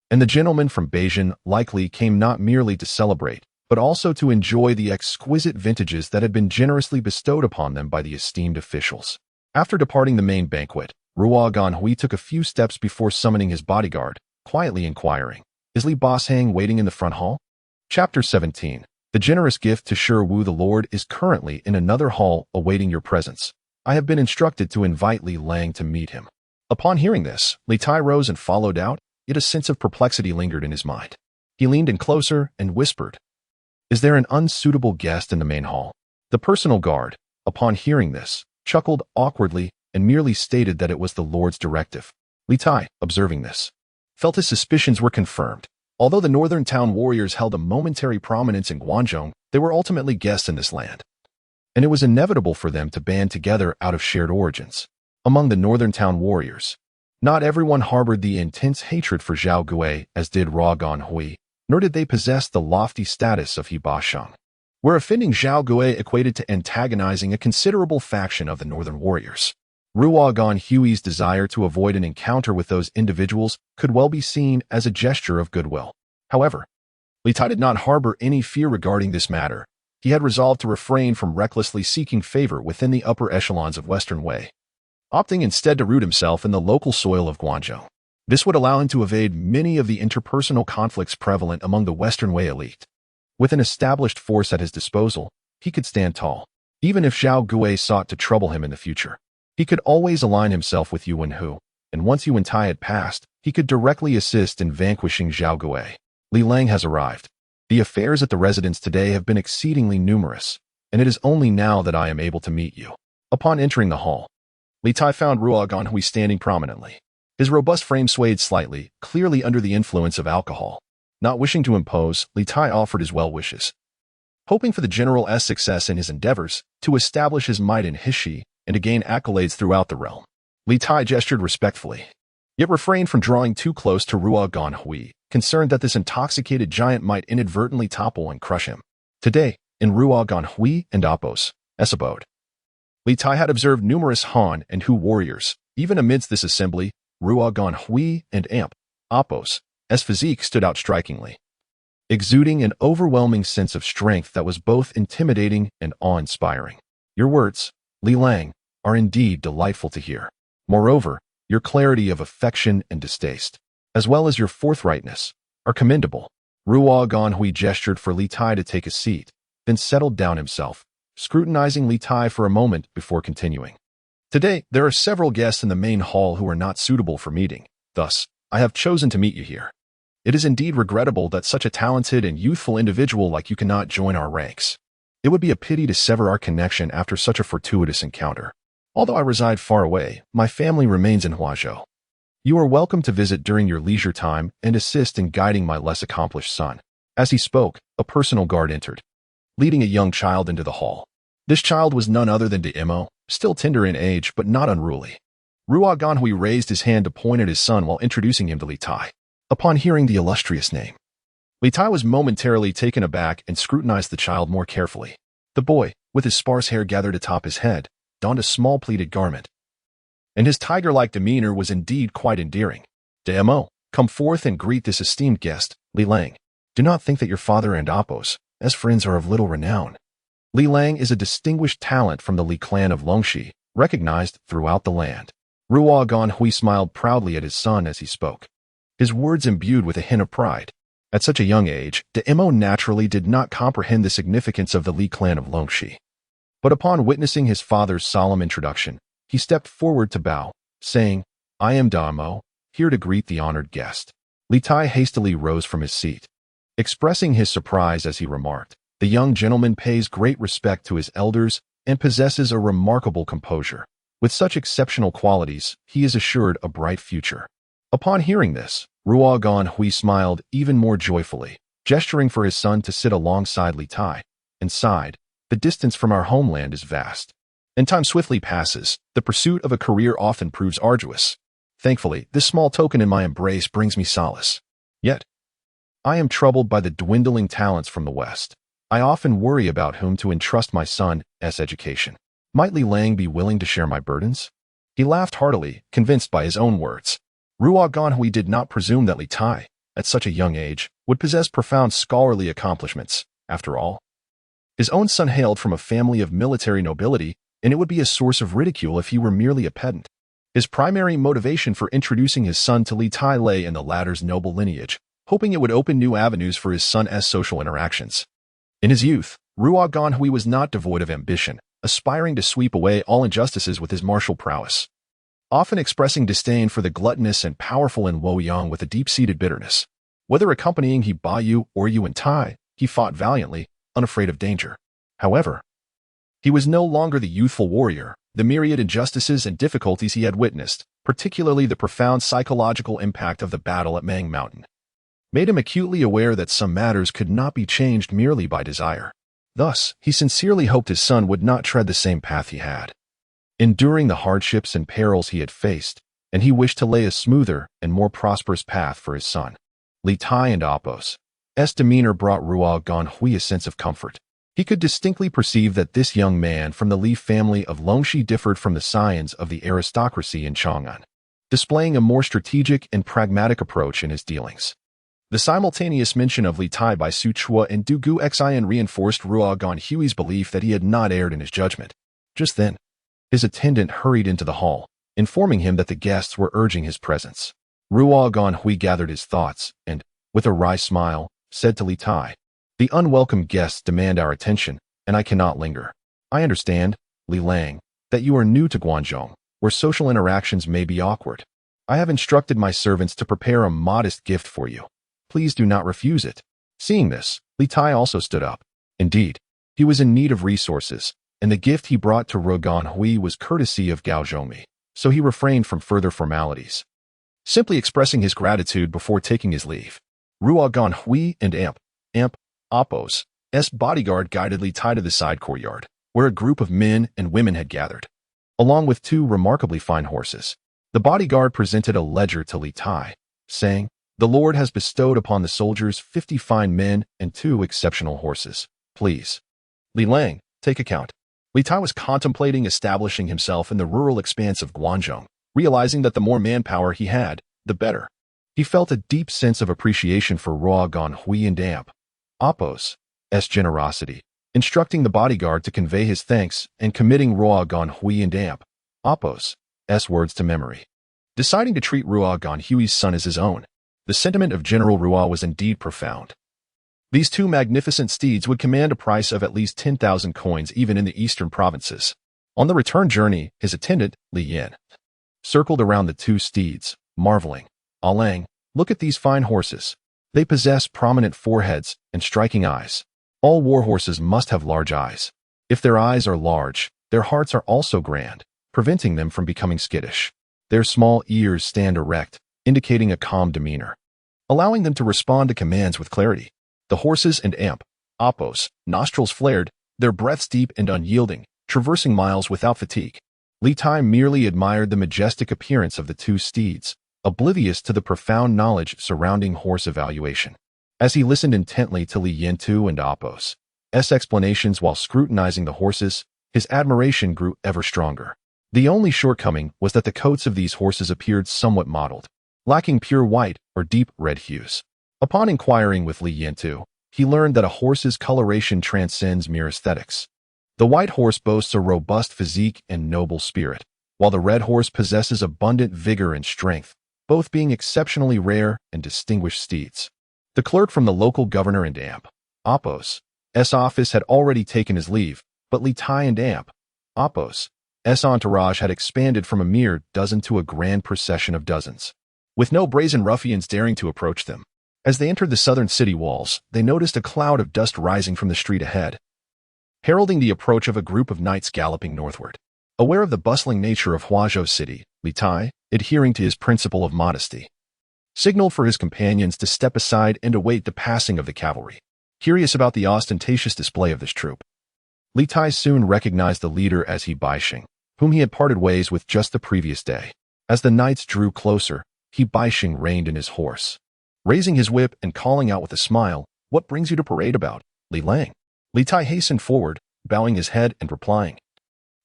and the gentlemen from Beijing likely came not merely to celebrate, but also to enjoy the exquisite vintages that had been generously bestowed upon them by the esteemed officials. After departing the main banquet, Ruo Ganhui took a few steps before summoning his bodyguard, quietly inquiring, "Is Li Boshang waiting in the front hall?" Chapter 17. The generous gift to Shi Wu the Lord is currently in another hall awaiting your presence. I have been instructed to invite Li Lang to meet him. Upon hearing this, Li Tai rose and followed out, yet a sense of perplexity lingered in his mind. He leaned in closer and whispered, "Is there an unsuitable guest in the main hall?" The personal guard, upon hearing this, chuckled awkwardly and merely stated that it was the Lord's directive. Li Tai, observing this, felt his suspicions were confirmed. Although the northern town warriors held a momentary prominence in Guangdong, they were ultimately guests in this land, and it was inevitable for them to band together out of shared origins. Among the northern town warriors, not everyone harbored the intense hatred for Zhao Gui as did Ruo Ganhui, nor did they possess the lofty status of Hebei, where offending Zhao Gui equated to antagonizing a considerable faction of the northern warriors. Ruo Ganhui's desire to avoid an encounter with those individuals could well be seen as a gesture of goodwill. However, Li Tai did not harbor any fear regarding this matter. He had resolved to refrain from recklessly seeking favor within the upper echelons of Western Wei, opting instead to root himself in the local soil of Guangzhou. This would allow him to evade many of the interpersonal conflicts prevalent among the Western Wei elite. With an established force at his disposal, he could stand tall, even if Zhao Gui sought to trouble him in the future. He could always align himself with Yu Wentai, and once Yu Wentai had passed, he could directly assist in vanquishing Zhao Gui. Li Lang has arrived. The affairs at the residence today have been exceedingly numerous, and it is only now that I am able to meet you. Upon entering the hall, Li Tai found Ruo Ganhui standing prominently. His robust frame swayed slightly, clearly under the influence of alcohol. Not wishing to impose, Li Tai offered his well wishes, hoping for the general's success in his endeavors to establish his might in Hishi and to gain accolades throughout the realm. Li Tai gestured respectfully. yet refrained from drawing too close to Ruo Ganhui, concerned that this intoxicated giant might inadvertently topple and crush him. Today, in Ruo Ganhui and Apos' abode, Li Tai had observed numerous Han and Hu warriors. Even amidst this assembly, Ruo Ganhui and Apos' physique stood out strikingly, exuding an overwhelming sense of strength that was both intimidating and awe-inspiring. Your words, Li Lang, are indeed delightful to hear. Moreover, your clarity of affection and distaste, as well as your forthrightness, are commendable. Ruo Ganhui gestured for Li Tai to take a seat, then settled down himself, scrutinizing Li Tai for a moment before continuing. Today, there are several guests in the main hall who are not suitable for meeting. Thus, I have chosen to meet you here. It is indeed regrettable that such a talented and youthful individual like you cannot join our ranks. It would be a pity to sever our connection after such a fortuitous encounter. Although I reside far away, my family remains in Huazhou. You are welcome to visit during your leisure time and assist in guiding my less accomplished son. As he spoke, a personal guard entered, leading a young child into the hall. This child was none other than Demo, still tender in age but not unruly. Ruo Ganhui raised his hand to point at his son while introducing him to Li Tai. Upon hearing the illustrious name, Li Tai was momentarily taken aback and scrutinized the child more carefully. The boy, with his sparse hair gathered atop his head, donned a small pleated garment, and his tiger-like demeanor was indeed quite endearing. Demo, come forth and greet this esteemed guest, Li Lang. Do not think that your father and Apos, as friends, are of little renown. Li Lang is a distinguished talent from the Li clan of Longxi, recognized throughout the land. Ruo Ganhui smiled proudly at his son as he spoke, his words imbued with a hint of pride. At such a young age, Demo naturally did not comprehend the significance of the Li clan of Longxi. But upon witnessing his father's solemn introduction, he stepped forward to bow, saying, I am Damo, here to greet the honored guest. Li Tai hastily rose from his seat, expressing his surprise as he remarked, the young gentleman pays great respect to his elders and possesses a remarkable composure. With such exceptional qualities, he is assured a bright future. Upon hearing this, Ruo Ganhui smiled even more joyfully, gesturing for his son to sit alongside Li Tai, and sighed, the distance from our homeland is vast, and time swiftly passes. The pursuit of a career often proves arduous. Thankfully, this small token in my embrace brings me solace. Yet, I am troubled by the dwindling talents from the West. I often worry about whom to entrust my son's education. Might Li Lang be willing to share my burdens? He laughed heartily, convinced by his own words. Ruo Ganhui did not presume that Li Tai, at such a young age, would possess profound scholarly accomplishments. After all, his own son hailed from a family of military nobility, and it would be a source of ridicule if he were merely a pedant. His primary motivation for introducing his son to Li Tai lay in the latter's noble lineage, hoping it would open new avenues for his son's social interactions. In his youth, Ruo Ganhui was not devoid of ambition, aspiring to sweep away all injustices with his martial prowess, often expressing disdain for the gluttonous and powerful in Luoyang with a deep-seated bitterness. Whether accompanying Hebei or Yu Wentai, he fought valiantly, unafraid of danger. However, he was no longer the youthful warrior. The myriad injustices and difficulties he had witnessed, particularly the profound psychological impact of the battle at Taihang Mountains, made him acutely aware that some matters could not be changed merely by desire. Thus, he sincerely hoped his son would not tread the same path he had, enduring the hardships and perils he had faced, and he wished to lay a smoother and more prosperous path for his son. Li Tai and Apos' demeanor brought Ruo Ganhui a sense of comfort. He could distinctly perceive that this young man from the Li family of Longxi differed from the scions of the aristocracy in Chang'an, displaying a more strategic and pragmatic approach in his dealings. The simultaneous mention of Li Tai by Su Chua and Du Gu Xin reinforced Ruo Ganhui's belief that he had not erred in his judgment. Just then, his attendant hurried into the hall, informing him that the guests were urging his presence. Ruo Ganhui gathered his thoughts and, with a wry smile, said to Li Tai, the unwelcome guests demand our attention, and I cannot linger. I understand, Li Lang, that you are new to Guangdong, where social interactions may be awkward. I have instructed my servants to prepare a modest gift for you. Please do not refuse it. Seeing this, Li Tai also stood up. Indeed, he was in need of resources, and the gift he brought to Ruo Ganhui was courtesy of Gao Zhongmi, so he refrained from further formalities, simply expressing his gratitude before taking his leave. Ruo Ganhui and Apos' bodyguard guided Li Tai to the side courtyard, where a group of men and women had gathered, along with two remarkably fine horses. The bodyguard presented a ledger to Li Tai, saying, "The Lord has bestowed upon the soldiers 50 fine men and 2 exceptional horses. Please, Li Lang, take account." Li Tai was contemplating establishing himself in the rural expanse of Guangdong, realizing that the more manpower he had, the better. He felt a deep sense of appreciation for Ruo Ganhui and Damp, Appo's generosity, instructing the bodyguard to convey his thanks and committing Ruo Ganhui and Damp, Appo's words to memory. Deciding to treat Ruo Ganhui's son as his own, the sentiment of General Ruo was indeed profound. These 2 magnificent steeds would command a price of at least 10,000 coins even in the eastern provinces. On the return journey, his attendant, Li Yan, circled around the 2 steeds, marveling. "Alang, look at these fine horses. They possess prominent foreheads and striking eyes. All war horses must have large eyes. If their eyes are large, their hearts are also grand, preventing them from becoming skittish. Their small ears stand erect, indicating a calm demeanor, allowing them to respond to commands with clarity. The horses and Appo's nostrils flared, their breaths deep and unyielding, traversing miles without fatigue. Li Tai merely admired the majestic appearance of the 2 steeds, oblivious to the profound knowledge surrounding horse evaluation. As he listened intently to Li Yantu and Appo's explanations while scrutinizing the horses, his admiration grew ever stronger. The only shortcoming was that the coats of these horses appeared somewhat mottled, lacking pure white or deep red hues. Upon inquiring with Li Yantu, he learned that a horse's coloration transcends mere aesthetics. The white horse boasts a robust physique and noble spirit, while the red horse possesses abundant vigor and strength, both being exceptionally rare and distinguished steeds. The clerk from the local governor and Appo's office had already taken his leave, but Li Tai and Appo's entourage had expanded from a mere dozen to a grand procession of dozens, with no brazen ruffians daring to approach them. As they entered the southern city walls, they noticed a cloud of dust rising from the street ahead, heralding the approach of a group of knights galloping northward. Aware of the bustling nature of Huazhou City, Li Tai, adhering to his principle of modesty, signaled for his companions to step aside and await the passing of the cavalry. Curious about the ostentatious display of this troop, Li Tai soon recognized the leader as Hebei, whom he had parted ways with just the previous day. As the knights drew closer, Hebei reined in his horse, raising his whip and calling out with a smile, "What brings you to parade about, Li Lang?" Li Tai hastened forward, bowing his head and replying,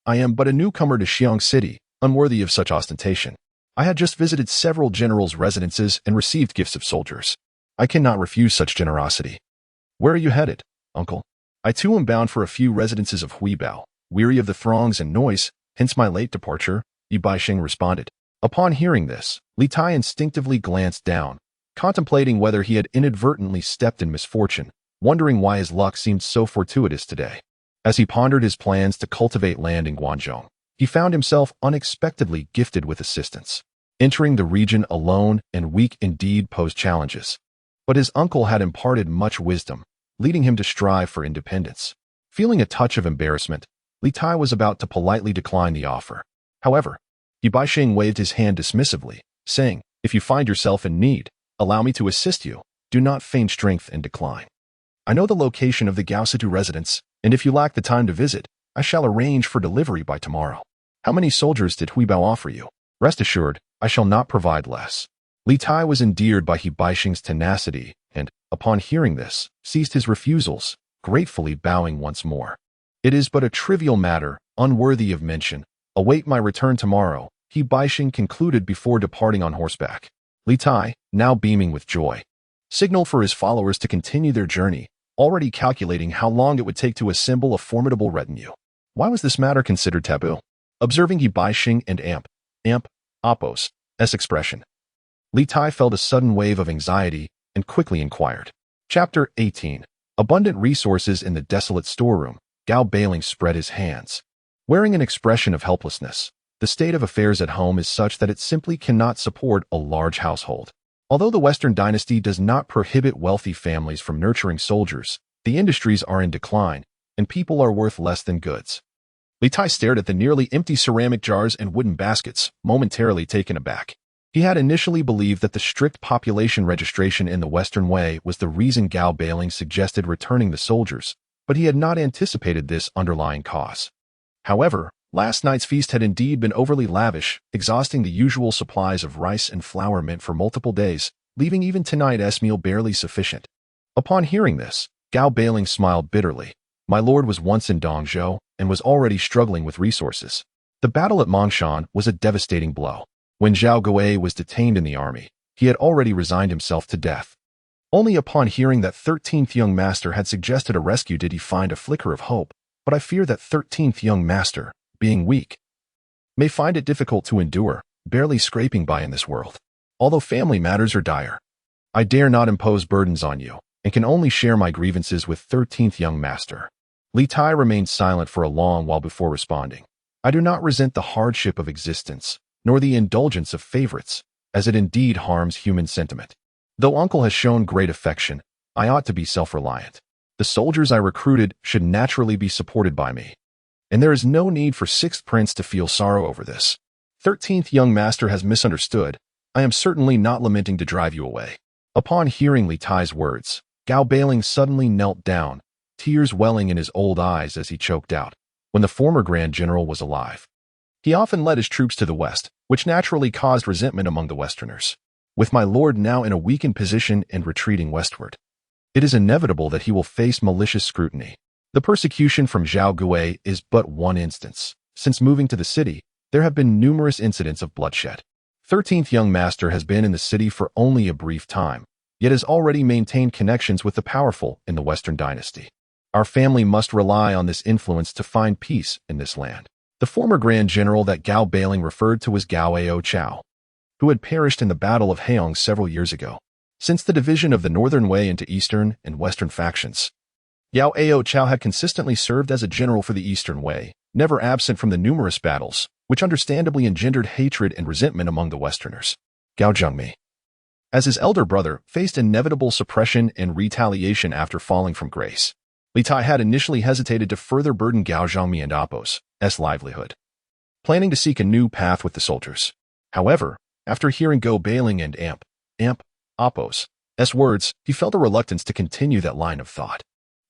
"I am but a newcomer to Xiang City, unworthy of such ostentation. I had just visited several generals' residences and received gifts of soldiers. I cannot refuse such generosity." "Where are you headed, uncle?" "I too am bound for a few residences of Huibao, weary of the throngs and noise, hence my late departure," Hebei responded. Upon hearing this, Li Tai instinctively glanced down, contemplating whether he had inadvertently stepped in misfortune, wondering why his luck seemed so fortuitous today. As he pondered his plans to cultivate land in Guangdong, he found himself unexpectedly gifted with assistance. Entering the region alone and weak indeed posed challenges, but his uncle had imparted much wisdom, leading him to strive for independence. Feeling a touch of embarrassment, Li Tai was about to politely decline the offer. However, Hebei waved his hand dismissively, saying, "If you find yourself in need, allow me to assist you. Do not feign strength and decline. I know the location of the Gaositu residence, and if you lack the time to visit, I shall arrange for delivery by tomorrow. How many soldiers did Huibao offer you? Rest assured, I shall not provide less." Li Tai was endeared by Hebaisheng's tenacity and, upon hearing this, ceased his refusals, gratefully bowing once more. "It is but a trivial matter, unworthy of mention. Await my return tomorrow," Hebaisheng concluded before departing on horseback. Li Tai, now beaming with joy, signaled for his followers to continue their journey, already calculating how long it would take to assemble a formidable retinue. Why was this matter considered taboo? Observing Hebaisheng and Appo's expression, Li Tai felt a sudden wave of anxiety and quickly inquired. Chapter 18. Abundant resources in the desolate storeroom. Gao Bailing spread his hands, wearing an expression of helplessness. The state of affairs at home is such that it simply cannot support a large household. Although the Western dynasty does not prohibit wealthy families from nurturing soldiers, the industries are in decline, and people are worth less than goods. Li Tai stared at the nearly empty ceramic jars and wooden baskets, momentarily taken aback. He had initially believed that the strict population registration in the Western way was the reason Gao Bailing suggested returning the soldiers, but he had not anticipated this underlying cause. However, Last night's feast had indeed been overly lavish, exhausting the usual supplies of rice and flour meant for multiple days, leaving even tonight's meal barely sufficient. Upon hearing this, Gao Bailing smiled bitterly. My lord was once in Dongzhou and was already struggling with resources. The battle at Mangshan was a devastating blow. When Zhao Gui was detained in the army, he had already resigned himself to death. Only upon hearing that 13th young master had suggested a rescue did he find a flicker of hope, but I fear that 13th young master, being weak, may find it difficult to endure, barely scraping by in this world. Although family matters are dire, I dare not impose burdens on you, and can only share my grievances with 13th young master. Li Tai remained silent for a long while before responding. I do not resent the hardship of existence, nor the indulgence of favorites, as it indeed harms human sentiment. Though uncle has shown great affection, I ought to be self-reliant. The soldiers I recruited should naturally be supported by me. And there is no need for 6th Prince to feel sorrow over this. 13th young master has misunderstood. I am certainly not lamenting to drive you away. Upon hearing Li Tai's words, Gao Bailing suddenly knelt down, tears welling in his old eyes as he choked out. When the former Grand General was alive, he often led his troops to the west, which naturally caused resentment among the Westerners. With my lord now in a weakened position and retreating westward, it is inevitable that he will face malicious scrutiny. The persecution from Zhao Gui is but one instance. Since moving to the city, there have been numerous incidents of bloodshed. 13th young master has been in the city for only a brief time, yet has already maintained connections with the powerful in the Western Dynasty. Our family must rely on this influence to find peace in this land. The former Grand General that Gao Bailing referred to was Gao Ao Chao, who had perished in the Battle of Heong several years ago. Since the division of the Northern Wei into Eastern and Western factions, Yao Ao Chao had consistently served as a general for the Eastern Wei, never absent from the numerous battles, which understandably engendered hatred and resentment among the Westerners. Gao Zhengmi, as his elder brother, faced inevitable suppression and retaliation after falling from grace. Li Tai had initially hesitated to further burden Gao Zhengmi and Apos' livelihood, planning to seek a new path with the soldiers. However, after hearing Gao Bailing and Apos' words, he felt a reluctance to continue that line of thought.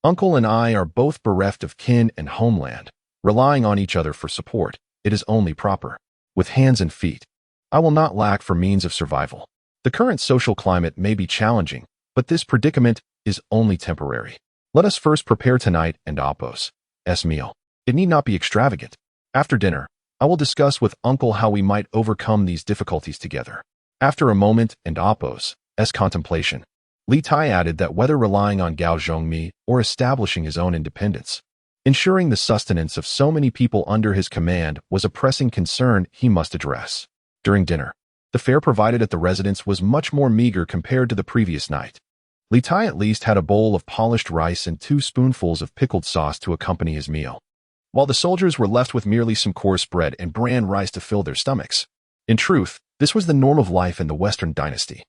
Uncle and I are both bereft of kin and homeland. Relying on each other for support, it is only proper. With hands and feet, I will not lack for means of survival. The current social climate may be challenging, but this predicament is only temporary. Let us first prepare tonight and Apos' meal. It need not be extravagant. After dinner, I will discuss with Uncle how we might overcome these difficulties together. After a moment and Apos' contemplation, Li Tai added that whether relying on Gao Zhengmi or establishing his own independence, ensuring the sustenance of so many people under his command was a pressing concern he must address. During dinner, the fare provided at the residence was much more meager compared to the previous night. Li Tai at least had a bowl of polished rice and 2 spoonfuls of pickled sauce to accompany his meal, while the soldiers were left with merely some coarse bread and bran rice to fill their stomachs. In truth, this was the norm of life in the Western Dynasty.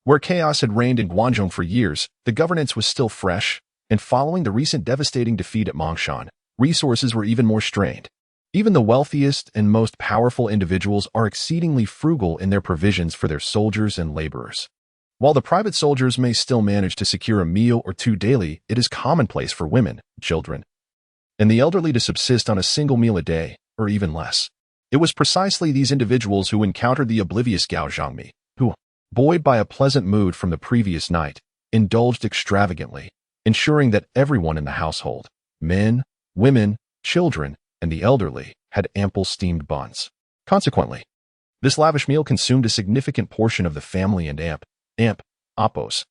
Where chaos had reigned in Guangdong for years, the governance was still fresh, and following the recent devastating defeat at Mangshan, resources were even more strained. Even the wealthiest and most powerful individuals are exceedingly frugal in their provisions for their soldiers and laborers. While the private soldiers may still manage to secure a meal or 2 daily, it is commonplace for women, children, and the elderly to subsist on a single meal a day, or even less. It was precisely these individuals who encountered the oblivious Gao Zhengmi, who, buoyed by a pleasant mood from the previous night, indulged extravagantly, ensuring that everyone in the household, men, women, children, and the elderly, had ample steamed buns. Consequently, this lavish meal consumed a significant portion of the family and Apos'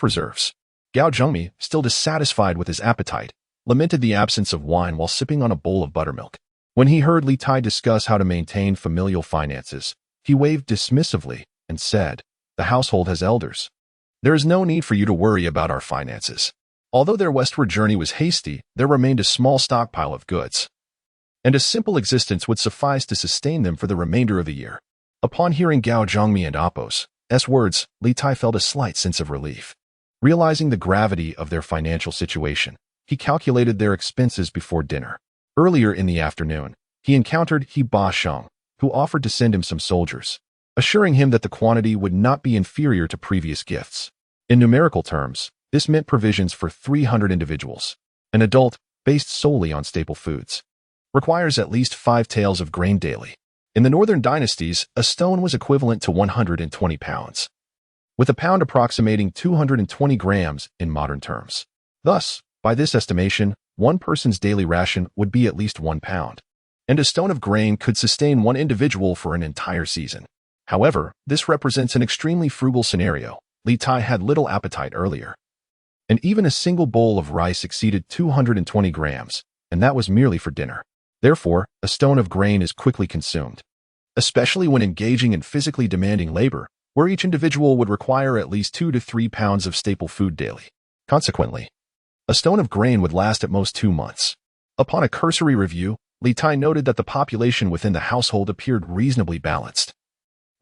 reserves. Gao Zhengmi, still dissatisfied with his appetite, lamented the absence of wine while sipping on a bowl of buttermilk. When he heard Li Tai discuss how to maintain familial finances, he waved dismissively and said, "The household has elders. There is no need for you to worry about our finances." Although their westward journey was hasty, there remained a small stockpile of goods, and a simple existence would suffice to sustain them for the remainder of the year. Upon hearing Gao Zhengmi and Apos' words, Li Tai felt a slight sense of relief. Realizing the gravity of their financial situation, he calculated their expenses before dinner. Earlier in the afternoon, he encountered Hebei Sheng, who offered to send him some soldiers, assuring him that the quantity would not be inferior to previous gifts. In numerical terms, this meant provisions for 300 individuals, an adult based solely on staple foods. requires at least 5 taels of grain daily. In the Northern Dynasties, a stone was equivalent to 120 pounds, with a pound approximating 220 grams in modern terms. Thus, by this estimation, one person's daily ration would be at least 1 pound, and a stone of grain could sustain one individual for an entire season. However, this represents an extremely frugal scenario. Li Tai had little appetite earlier, and even a single bowl of rice exceeded 220 grams, and that was merely for dinner. Therefore, a stone of grain is quickly consumed, especially when engaging in physically demanding labor, where each individual would require at least 2 to 3 pounds of staple food daily. Consequently, a stone of grain would last at most 2 months. Upon a cursory review, Li Tai noted that the population within the household appeared reasonably balanced,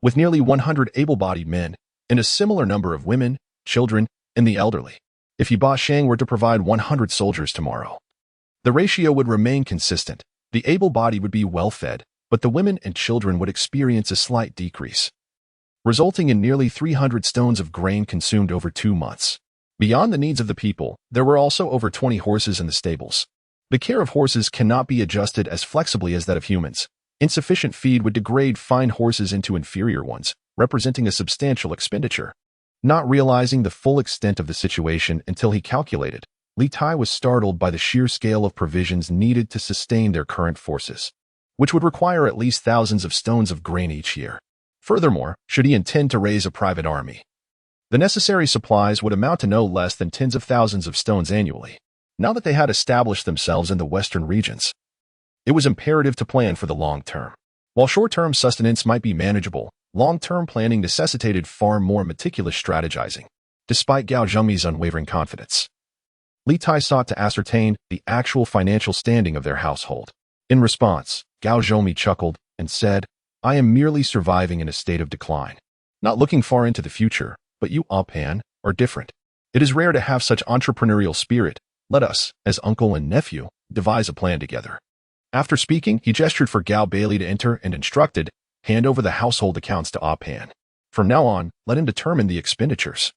with nearly 100 able-bodied men and a similar number of women, children, and the elderly. If Ba Shang were to provide 100 soldiers tomorrow, the ratio would remain consistent. The able-bodied would be well-fed, but the women and children would experience a slight decrease, resulting in nearly 300 stones of grain consumed over 2 months. Beyond the needs of the people, there were also over 20 horses in the stables. The care of horses cannot be adjusted as flexibly as that of humans. Insufficient feed would degrade fine horses into inferior ones, representing a substantial expenditure. Not realizing the full extent of the situation until he calculated, Li Tai was startled by the sheer scale of provisions needed to sustain their current forces, which would require at least thousands of stones of grain each year. Furthermore, should he intend to raise a private army, the necessary supplies would amount to no less than tens of thousands of stones annually. Now that they had established themselves in the western regions, it was imperative to plan for the long term. While short-term sustenance might be manageable, long-term planning necessitated far more meticulous strategizing. Despite Gao Zhengmi's unwavering confidence, Li Tai sought to ascertain the actual financial standing of their household. In response, Gao Zhengmi chuckled and said, "I am merely surviving in a state of decline, not looking far into the future, but you, Pan, are different. It is rare to have such entrepreneurial spirit. Let us, as uncle and nephew, devise a plan together." After speaking, he gestured for Gao Bailey to enter and instructed, "Hand over the household accounts to Pan. From now on, let him determine the expenditures.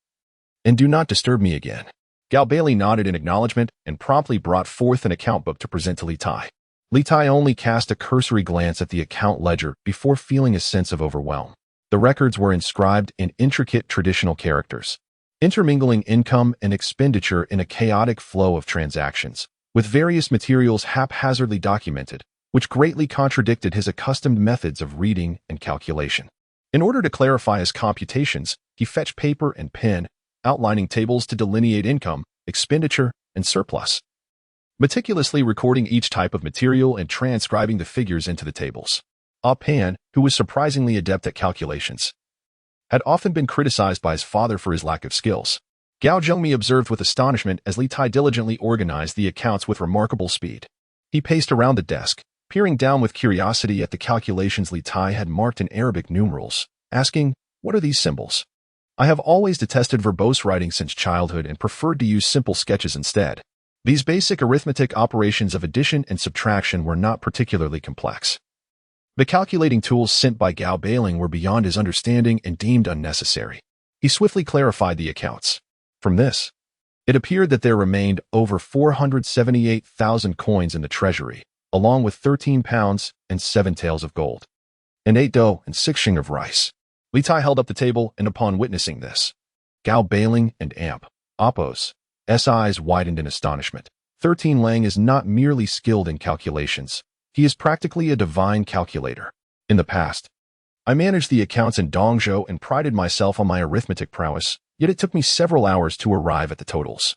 And do not disturb me again." Gao Bailey nodded in acknowledgement and promptly brought forth an account book to present to Li Tai. Li Tai only cast a cursory glance at the account ledger before feeling a sense of overwhelm. The records were inscribed in intricate traditional characters, intermingling income and expenditure in a chaotic flow of transactions, with various materials haphazardly documented, which greatly contradicted his accustomed methods of reading and calculation. In order to clarify his computations, he fetched paper and pen, outlining tables to delineate income, expenditure, and surplus, meticulously recording each type of material and transcribing the figures into the tables. Pan, who was surprisingly adept at calculations, had often been criticized by his father for his lack of skills. Gao Zhengmi observed with astonishment as Li Tai diligently organized the accounts with remarkable speed. He paced around the desk, peering down with curiosity at the calculations Li Tai had marked in Arabic numerals, asking, "What are these symbols? I have always detested verbose writing since childhood and preferred to use simple sketches instead." These basic arithmetic operations of addition and subtraction were not particularly complex. The calculating tools sent by Gao Bailey were beyond his understanding and deemed unnecessary. He swiftly clarified the accounts. From this, it appeared that there remained over 478,000 coins in the treasury, along with 13 pounds and 7 taels of gold, and 8 dough and 6 shing of rice. Li Tai held up the table, and upon witnessing this, Gao Bailey and Appo's eyes widened in astonishment. 13 Lang is not merely skilled in calculations. He is practically a divine calculator. In the past, I managed the accounts in Dongzhou and prided myself on my arithmetic prowess, yet it took me several hours to arrive at the totals,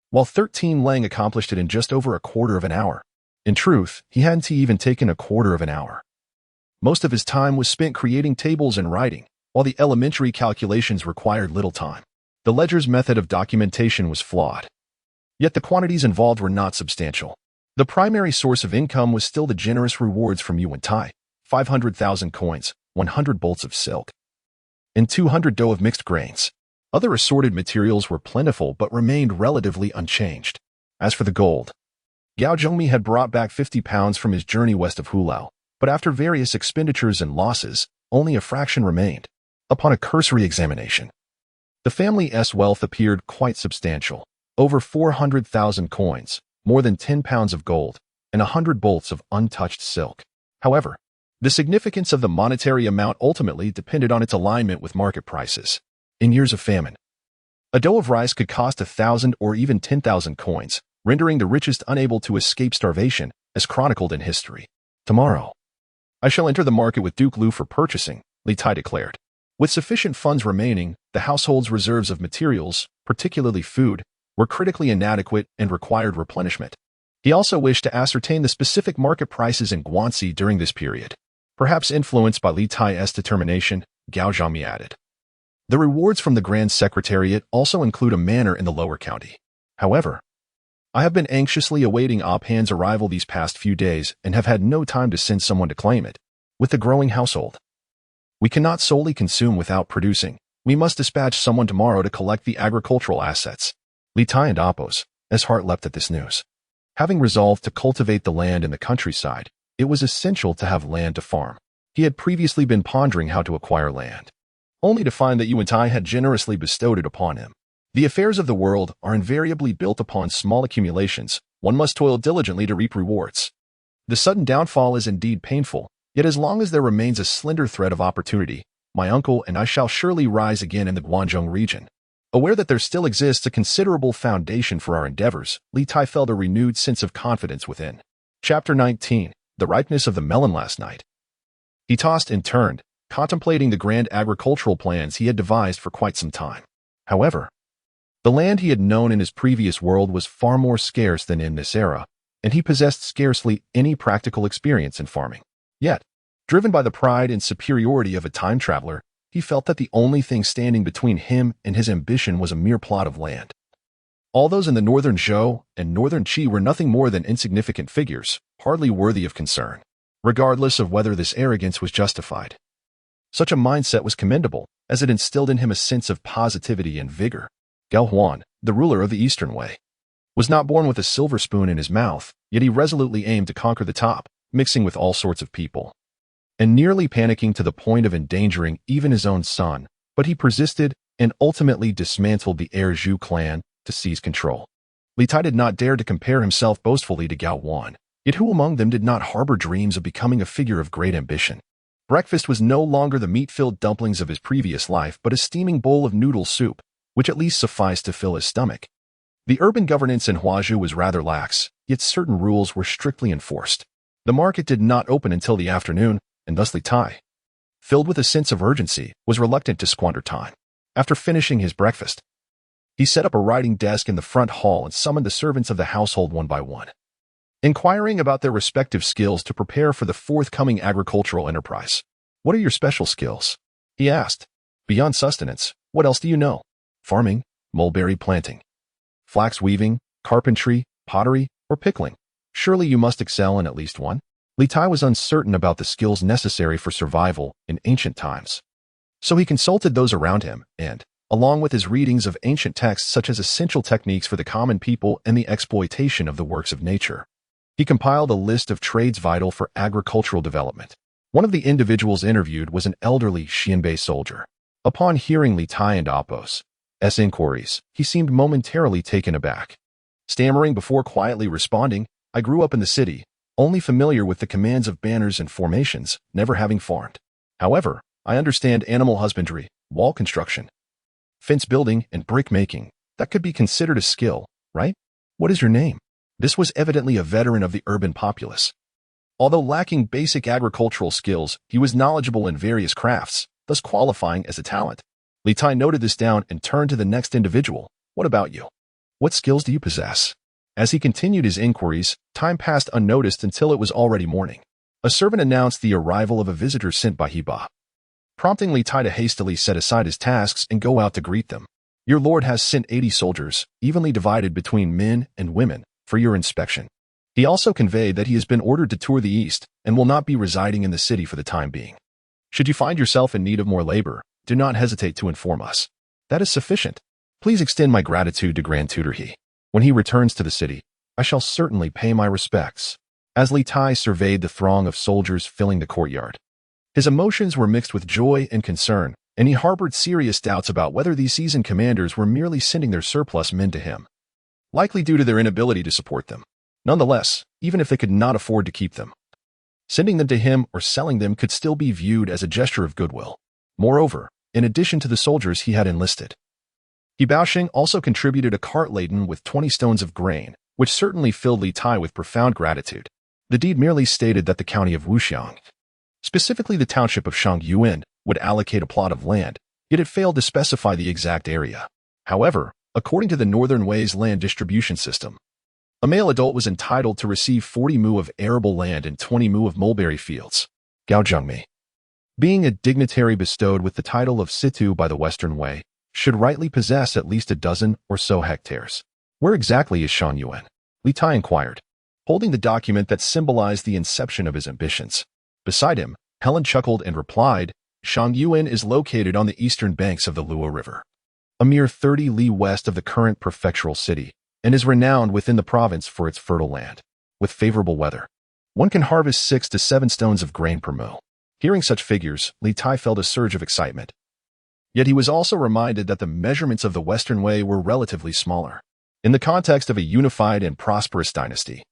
while 13 Lang accomplished it in just over a quarter of an hour. In truth, he hadn't even taken a quarter of an hour. Most of his time was spent creating tables and writing, while the elementary calculations required little time. The ledger's method of documentation was flawed, yet the quantities involved were not substantial. The primary source of income was still the generous rewards from Yu Wentai: 500,000 coins, 100 bolts of silk, and 200 dough of mixed grains. Other assorted materials were plentiful but remained relatively unchanged. As for the gold, Gao Zhengmi had brought back 50 pounds from his journey west of Hulao, but after various expenditures and losses, only a fraction remained. Upon a cursory examination, the family's wealth appeared quite substantial: over 400,000 coins, more than 10 pounds of gold, and 100 bolts of untouched silk. However, the significance of the monetary amount ultimately depended on its alignment with market prices. In years of famine, a dough of rice could cost 1,000 or even 10,000 coins, rendering the richest unable to escape starvation, as chronicled in history. Tomorrow, I shall enter the market with Duke Liu for purchasing, Li Tai declared. With sufficient funds remaining, the household's reserves of materials, particularly food, were critically inadequate and required replenishment. He also wished to ascertain the specific market prices in Guanshi during this period. Perhaps influenced by Li Tai's determination, Gao Zhangmi added. The rewards from the Grand Secretariat also include a manor in the lower county. However, I have been anxiously awaiting Op Han's arrival these past few days and have had no time to send someone to claim it. With the growing household, we cannot solely consume without producing. We must dispatch someone tomorrow to collect the agricultural assets. Li Tai and Appos, as heart leapt at this news. Having resolved to cultivate the land in the countryside, it was essential to have land to farm. He had previously been pondering how to acquire land, only to find that Yu Wentai had generously bestowed it upon him. The affairs of the world are invariably built upon small accumulations. One must toil diligently to reap rewards. The sudden downfall is indeed painful, yet as long as there remains a slender thread of opportunity, my uncle and I shall surely rise again in the Guangdong region. Aware that there still exists a considerable foundation for our endeavors, Li Tai felt a renewed sense of confidence within. Chapter 19. The ripeness of the melon last night. He tossed and turned, contemplating the grand agricultural plans he had devised for quite some time. However, the land he had known in his previous world was far more scarce than in this era, and he possessed scarcely any practical experience in farming. Yet, driven by the pride and superiority of a time traveler, he felt that the only thing standing between him and his ambition was a mere plot of land. All those in the northern Zhou and northern Qi were nothing more than insignificant figures, hardly worthy of concern, regardless of whether this arrogance was justified. Such a mindset was commendable, as it instilled in him a sense of positivity and vigor. Gao Huan, the ruler of the Eastern Way, was not born with a silver spoon in his mouth, yet he resolutely aimed to conquer the top, mixing with all sorts of people, and nearly panicking to the point of endangering even his own son, but he persisted and ultimately dismantled the Heir Zhu clan to seize control. Li Tai did not dare to compare himself boastfully to Gao Huan, yet who among them did not harbor dreams of becoming a figure of great ambition? Breakfast was no longer the meat-filled dumplings of his previous life, but a steaming bowl of noodle soup, which at least sufficed to fill his stomach. The urban governance in Huazhu was rather lax, yet certain rules were strictly enforced. The market did not open until the afternoon, and thus Li Tai, filled with a sense of urgency, was reluctant to squander time. After finishing his breakfast, he set up a writing desk in the front hall and summoned the servants of the household one by one, inquiring about their respective skills to prepare for the forthcoming agricultural enterprise. "What are your special skills?" he asked. "Beyond sustenance, what else do you know? Farming, mulberry planting, flax weaving, carpentry, pottery, or pickling? Surely you must excel in at least one." Li Tai was uncertain about the skills necessary for survival in ancient times. So he consulted those around him and, along with his readings of ancient texts such as essential techniques for the common people and the exploitation of the works of nature, he compiled a list of trades vital for agricultural development. One of the individuals interviewed was an elderly Xianbei soldier. Upon hearing Li Tai and Appos' inquiries, he seemed momentarily taken aback. Stammering before quietly responding, "I grew up in the city, only familiar with the commands of banners and formations, never having farmed. However, I understand animal husbandry, wall construction, fence building, and brick making. That could be considered a skill, right? What is your name?" This was evidently a veteran of the urban populace. Although lacking basic agricultural skills, he was knowledgeable in various crafts, thus qualifying as a talent. Li Tai noted this down and turned to the next individual. "What about you? What skills do you possess?" As he continued his inquiries, time passed unnoticed until it was already morning. A servant announced the arrival of a visitor sent by Hebei, prompting Li Tai to hastily set aside his tasks and go out to greet them. "Your lord has sent 80 soldiers, evenly divided between men and women, for your inspection. He also conveyed that he has been ordered to tour the east and will not be residing in the city for the time being. Should you find yourself in need of more labor, do not hesitate to inform us. That is sufficient. Please extend my gratitude to Grand Tutor He. When he returns to the city, I shall certainly pay my respects." As Li Tai surveyed the throng of soldiers filling the courtyard, his emotions were mixed with joy and concern, and he harbored serious doubts about whether these seasoned commanders were merely sending their surplus men to him, likely due to their inability to support them. Nonetheless, even if they could not afford to keep them, sending them to him or selling them could still be viewed as a gesture of goodwill. Moreover, in addition to the soldiers he had enlisted, He Baoxing also contributed a cart laden with 20 stones of grain, which certainly filled Li Tai with profound gratitude. The deed merely stated that the county of Wuxiang, specifically the township of Shangyuan, would allocate a plot of land, yet it failed to specify the exact area. However, according to the Northern Way's land distribution system, a male adult was entitled to receive 40 mu of arable land and 20 mu of mulberry fields. Gaozhengmi, being a dignitary bestowed with the title of Situ by the Western Way, should rightly possess at least a dozen or so hectares. Where exactly is Shangyuan? Li Tai inquired, holding the document that symbolized the inception of his ambitions. Beside him, Helen chuckled and replied, Shangyuan is located on the eastern banks of the Liuhun River, a mere 30 li west of the current prefectural city, and is renowned within the province for its fertile land. With favorable weather, one can harvest 6 to 7 stones of grain per mu. Hearing such figures, Li Tai felt a surge of excitement. Yet he was also reminded that the measurements of the Western Way were relatively smaller. In the context of a unified and prosperous dynasty,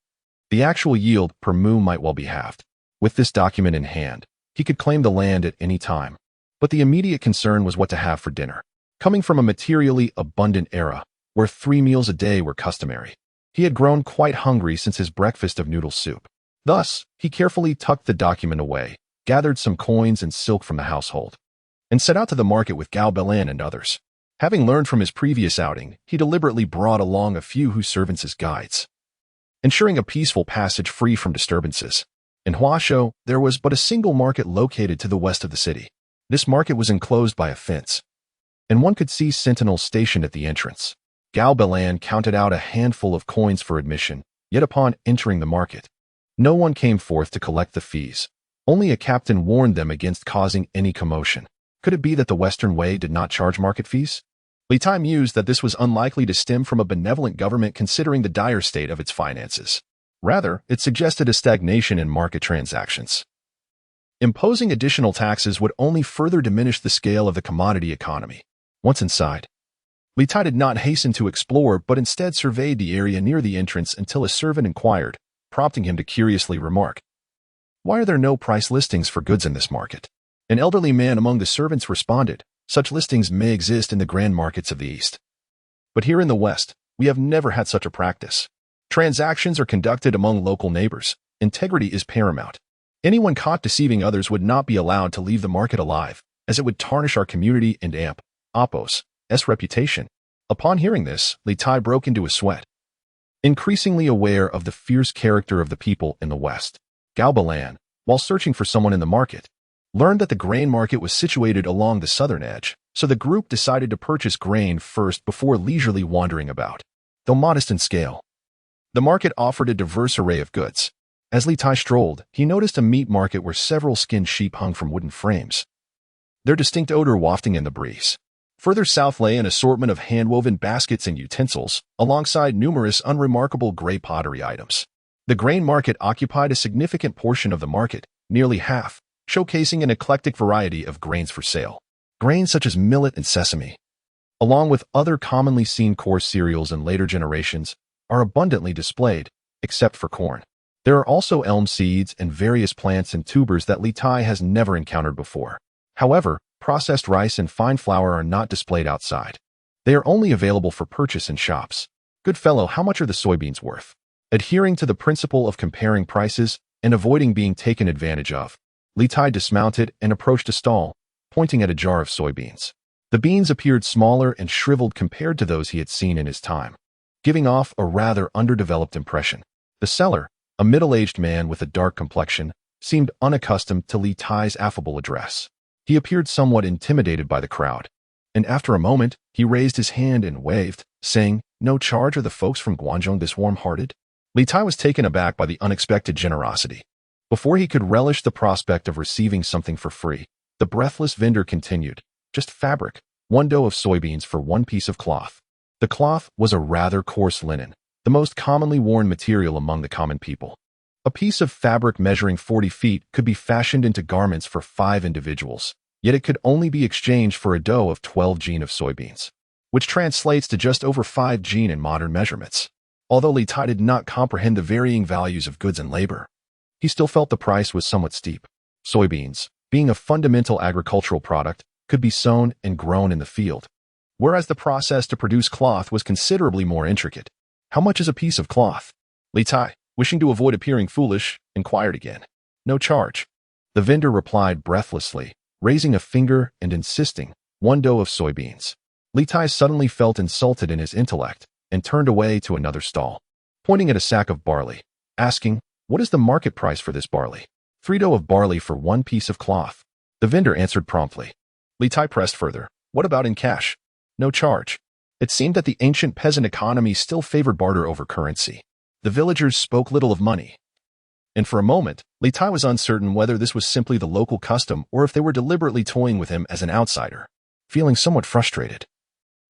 the actual yield per mu might well be halved. With this document in hand, he could claim the land at any time. But the immediate concern was what to have for dinner. Coming from a materially abundant era, where 3 meals a day were customary, he had grown quite hungry since his breakfast of noodle soup. Thus, he carefully tucked the document away, gathered some coins and silk from the household, and set out to the market with Gao Belan and others. Having learned from his previous outing, he deliberately brought along a few whose servants as guides, ensuring a peaceful passage free from disturbances. In Huashou, there was but a single market located to the west of the city. This market was enclosed by a fence, and one could see sentinels stationed at the entrance. Gao Belan counted out a handful of coins for admission, yet upon entering the market, no one came forth to collect the fees. Only a captain warned them against causing any commotion. Could it be that the Western Way did not charge market fees? Li Tai mused that this was unlikely to stem from a benevolent government considering the dire state of its finances. Rather, it suggested a stagnation in market transactions. Imposing additional taxes would only further diminish the scale of the commodity economy. Once inside, Li Tai did not hasten to explore but instead surveyed the area near the entrance until a servant inquired, prompting him to curiously remark, "Why are there no price listings for goods in this market?" An elderly man among the servants responded, "Such listings may exist in the grand markets of the East, but here in the West, we have never had such a practice. Transactions are conducted among local neighbors. Integrity is paramount. Anyone caught deceiving others would not be allowed to leave the market alive, as it would tarnish our community and Oppos's reputation." Upon hearing this, Li Tai broke into a sweat. Increasingly aware of the fierce character of the people in the West, Gao Belan, while searching for someone in the market, learned that the grain market was situated along the southern edge, so the group decided to purchase grain first before leisurely wandering about. Though modest in scale, the market offered a diverse array of goods. As Li Tai strolled, he noticed a meat market where several skinned sheep hung from wooden frames, their distinct odor wafting in the breeze. Further south lay an assortment of hand-woven baskets and utensils, alongside numerous unremarkable gray pottery items. The grain market occupied a significant portion of the market, nearly half, showcasing an eclectic variety of grains for sale. Grains such as millet and sesame, along with other commonly seen coarse cereals in later generations, are abundantly displayed, except for corn. There are also elm seeds and various plants and tubers that Li Tai has never encountered before. However, processed rice and fine flour are not displayed outside. They are only available for purchase in shops. Good fellow, how much are the soybeans worth? Adhering to the principle of comparing prices and avoiding being taken advantage of, Li Tai dismounted and approached a stall, pointing at a jar of soybeans. The beans appeared smaller and shriveled compared to those he had seen in his time, giving off a rather underdeveloped impression. The seller, a middle-aged man with a dark complexion, seemed unaccustomed to Li Tai's affable address. He appeared somewhat intimidated by the crowd, and after a moment, he raised his hand and waved, saying, "No charge, are the folks from Guangdong this warm-hearted?" Li Tai was taken aback by the unexpected generosity. Before he could relish the prospect of receiving something for free, the breathless vendor continued, "Just fabric, 1 dough of soybeans for 1 piece of cloth." The cloth was a rather coarse linen, the most commonly worn material among the common people. A piece of fabric measuring 40 feet could be fashioned into garments for 5 individuals, yet it could only be exchanged for a dough of 12 jin of soybeans, which translates to just over 5 jin in modern measurements. Although Li Tai did not comprehend the varying values of goods and labor, he still felt the price was somewhat steep. Soybeans, being a fundamental agricultural product, could be sown and grown in the field, whereas the process to produce cloth was considerably more intricate. How much is a piece of cloth? Li Tai, wishing to avoid appearing foolish, inquired again. No charge. The vendor replied breathlessly, raising a finger and insisting, 1 dough of soybeans. Li Tai suddenly felt insulted in his intellect and turned away to another stall, pointing at a sack of barley, asking, what is the market price for this barley? 3 dough of barley for 1 piece of cloth. The vendor answered promptly. Li Tai pressed further. What about in cash? No charge. It seemed that the ancient peasant economy still favored barter over currency. The villagers spoke little of money, and for a moment, Li Tai was uncertain whether this was simply the local custom or if they were deliberately toying with him as an outsider. Feeling somewhat frustrated,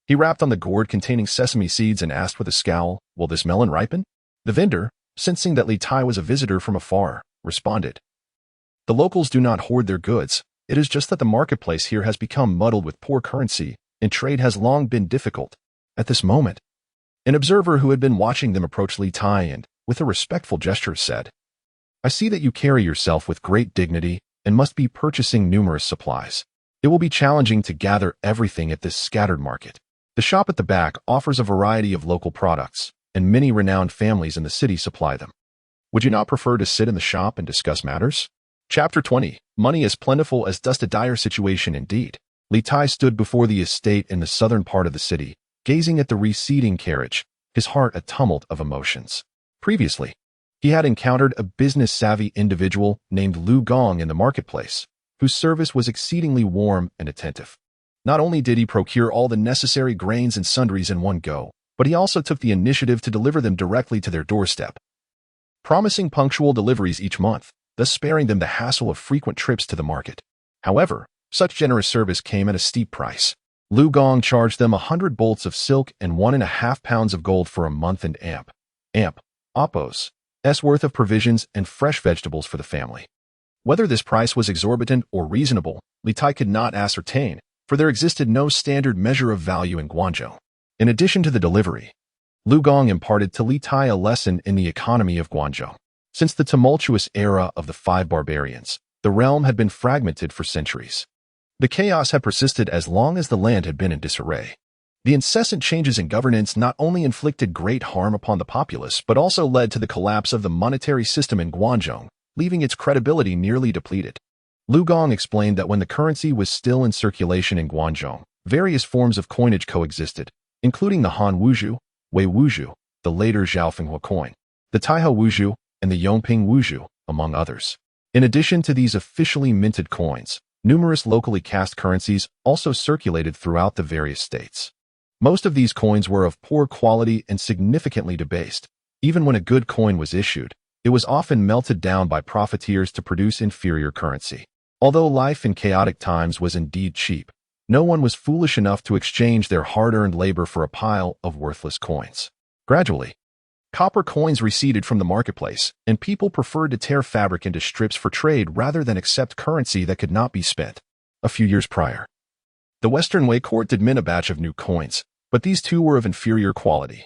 he rapped on the gourd containing sesame seeds and asked with a scowl, will this melon ripen? The vendor, sensing that Li Tai was a visitor from afar, responded. The locals do not hoard their goods. It is just that the marketplace here has become muddled with poor currency, and trade has long been difficult. At this moment, an observer who had been watching them approached Li Tai and, with a respectful gesture, said, I see that you carry yourself with great dignity and must be purchasing numerous supplies. It will be challenging to gather everything at this scattered market. The shop at the back offers a variety of local products, and many renowned families in the city supply them. Would you not prefer to sit in the shop and discuss matters? Chapter 20. Money as plentiful as dust. A dire situation indeed. Li Tai stood before the estate in the southern part of the city, gazing at the receding carriage, his heart a tumult of emotions. Previously, he had encountered a business-savvy individual named Lu Gong in the marketplace, whose service was exceedingly warm and attentive. Not only did he procure all the necessary grains and sundries in one go, but he also took the initiative to deliver them directly to their doorstep, promising punctual deliveries each month, thus sparing them the hassle of frequent trips to the market. However, such generous service came at a steep price. Lu Gong charged them 100 bolts of silk and 1.5 pounds of gold for a month and Oppos worth of provisions and fresh vegetables for the family. Whether this price was exorbitant or reasonable, Li Tai could not ascertain, for there existed no standard measure of value in Guangzhou. In addition to the delivery, Lu Gong imparted to Li Tai a lesson in the economy of Guangzhou. Since the tumultuous era of the 5 barbarians, the realm had been fragmented for centuries. The chaos had persisted as long as the land had been in disarray. The incessant changes in governance not only inflicted great harm upon the populace, but also led to the collapse of the monetary system in Guangzhou, leaving its credibility nearly depleted. Lu Gong explained that when the currency was still in circulation in Guangzhou, various forms of coinage coexisted, including the Han Wuzhu, Wei Wuzhu, the later Zhaofenghua coin, the Taihang Wuzhu, and the Yongping Wuzhu, among others. In addition to these officially minted coins, numerous locally cast currencies also circulated throughout the various states. Most of these coins were of poor quality and significantly debased. Even when a good coin was issued, it was often melted down by profiteers to produce inferior currency. Although life in chaotic times was indeed cheap, no one was foolish enough to exchange their hard-earned labor for a pile of worthless coins. Gradually, copper coins receded from the marketplace, and people preferred to tear fabric into strips for trade rather than accept currency that could not be spent. A few years prior, the Western Wei court did mint a batch of new coins, but these too were of inferior quality,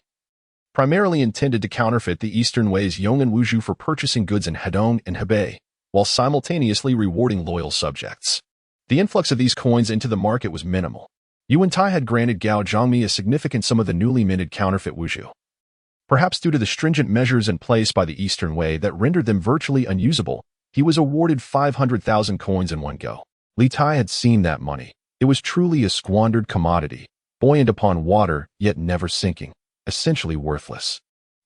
primarily intended to counterfeit the Eastern Wei's Yong'an Wuzhu for purchasing goods in Hedong and Hebei, while simultaneously rewarding loyal subjects. The influx of these coins into the market was minimal. Yu Wentai had granted Gao Zhongmi a significant sum of the newly minted counterfeit Wuzhu, perhaps due to the stringent measures in place by the Eastern Wei that rendered them virtually unusable. He was awarded 500,000 coins in one go. Li Tai had seen that money. It was truly a squandered commodity, buoyant upon water, yet never sinking, essentially worthless.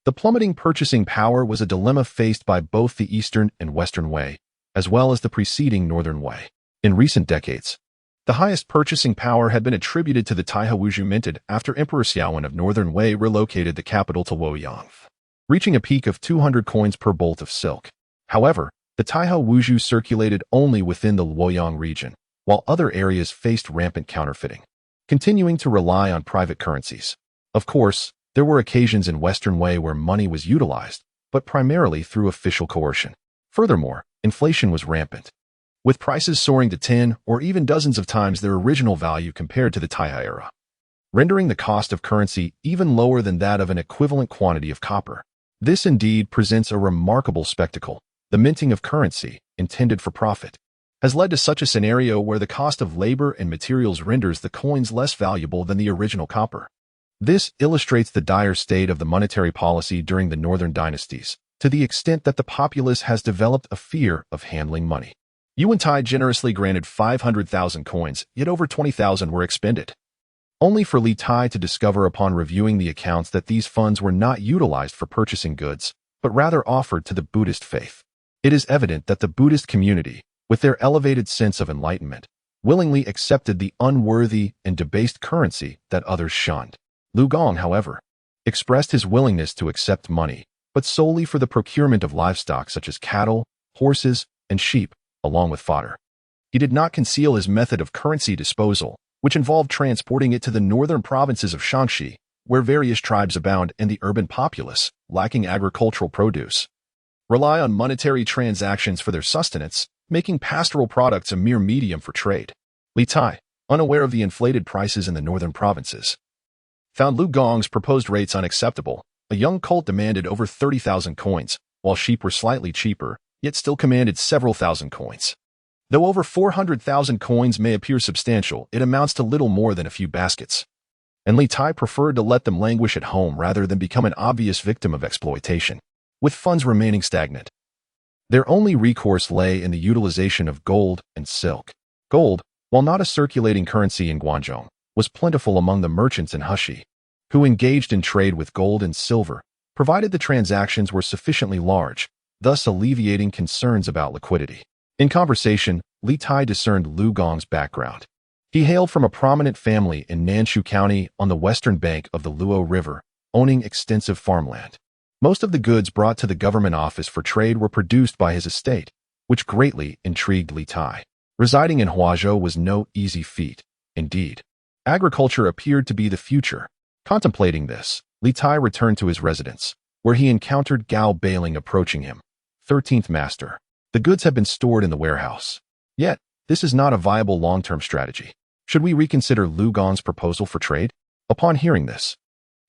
The plummeting purchasing power was a dilemma faced by both the Eastern and Western Wei, as well as the preceding Northern Wei. In recent decades, the highest purchasing power had been attributed to the Taihang Wuzhu minted after Emperor Xiaowen of Northern Wei relocated the capital to Luoyang, reaching a peak of 200 coins per bolt of silk. However, the Taihang Wuzhu circulated only within the Luoyang region, while other areas faced rampant counterfeiting, continuing to rely on private currencies. Of course, there were occasions in Western Wei where money was utilized, but primarily through official coercion. Furthermore, inflation was rampant, with prices soaring to 10 or even dozens of times their original value compared to the Taihang era. rendering the cost of currency even lower than that of an equivalent quantity of copper. This indeed presents a remarkable spectacle. The minting of currency, intended for profit, has led to such a scenario where the cost of labor and materials renders the coins less valuable than the original copper. This illustrates the dire state of the monetary policy during the Northern Dynasties, to the extent that the populace has developed a fear of handling money. Yu Wentai generously granted 500,000 coins, yet over 20,000 were expended, only for Li Tai to discover upon reviewing the accounts that these funds were not utilized for purchasing goods, but rather offered to the Buddhist faith. It is evident that the Buddhist community, with their elevated sense of enlightenment, willingly accepted the unworthy and debased currency that others shunned. Lu Gong, however, expressed his willingness to accept money, but solely for the procurement of livestock such as cattle, horses, and sheep, along with fodder. He did not conceal his method of currency disposal, which involved transporting it to the northern provinces of Shaanxi, where various tribes abound and the urban populace, lacking agricultural produce, rely on monetary transactions for their sustenance, making pastoral products a mere medium for trade. Li Tai, unaware of the inflated prices in the northern provinces, found Lu Gong's proposed rates unacceptable. A young colt demanded over 30,000 coins, while sheep were slightly cheaper, yet still commanded several thousand coins. Though over 400,000 coins may appear substantial, it amounts to little more than a few baskets. And Li Tai preferred to let them languish at home rather than become an obvious victim of exploitation, with funds remaining stagnant. Their only recourse lay in the utilization of gold and silk. Gold, while not a circulating currency in Guangdong, was plentiful among the merchants in Heshi, who engaged in trade with gold and silver, provided the transactions were sufficiently large, thus alleviating concerns about liquidity. In conversation, Li Tai discerned Lu Gong's background. He hailed from a prominent family in Nanshu County on the western bank of the Liuhun River, owning extensive farmland. Most of the goods brought to the government office for trade were produced by his estate, which greatly intrigued Li Tai. Residing in Huazhou was no easy feat. Indeed, agriculture appeared to be the future. Contemplating this, Li Tai returned to his residence, where he encountered Gao Bailing approaching him. 13th Master. The goods have been stored in the warehouse. Yet, this is not a viable long-term strategy. Should we reconsider Lu Gong's proposal for trade? Upon hearing this,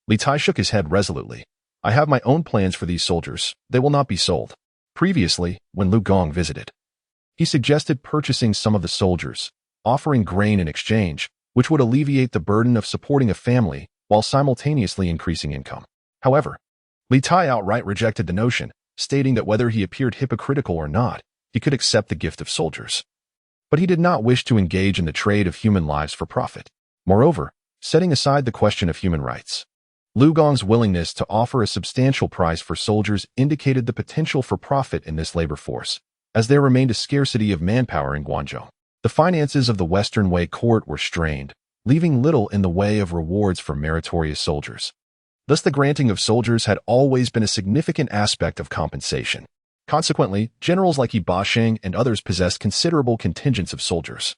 Li Tai shook his head resolutely. I have my own plans for these soldiers. They will not be sold. Previously, when Lu Gong visited, he suggested purchasing some of the soldiers, offering grain in exchange, which would alleviate the burden of supporting a family while simultaneously increasing income. However, Li Tai outright rejected the notion, stating that whether he appeared hypocritical or not, he could accept the gift of soldiers. But he did not wish to engage in the trade of human lives for profit. Moreover, setting aside the question of human rights, Lu Gong's willingness to offer a substantial price for soldiers indicated the potential for profit in this labor force, as there remained a scarcity of manpower in Guangzhou. The finances of the Western Wei court were strained, leaving little in the way of rewards for meritorious soldiers. Thus, the granting of soldiers had always been a significant aspect of compensation. Consequently, generals like Yi Basheng and others possessed considerable contingents of soldiers.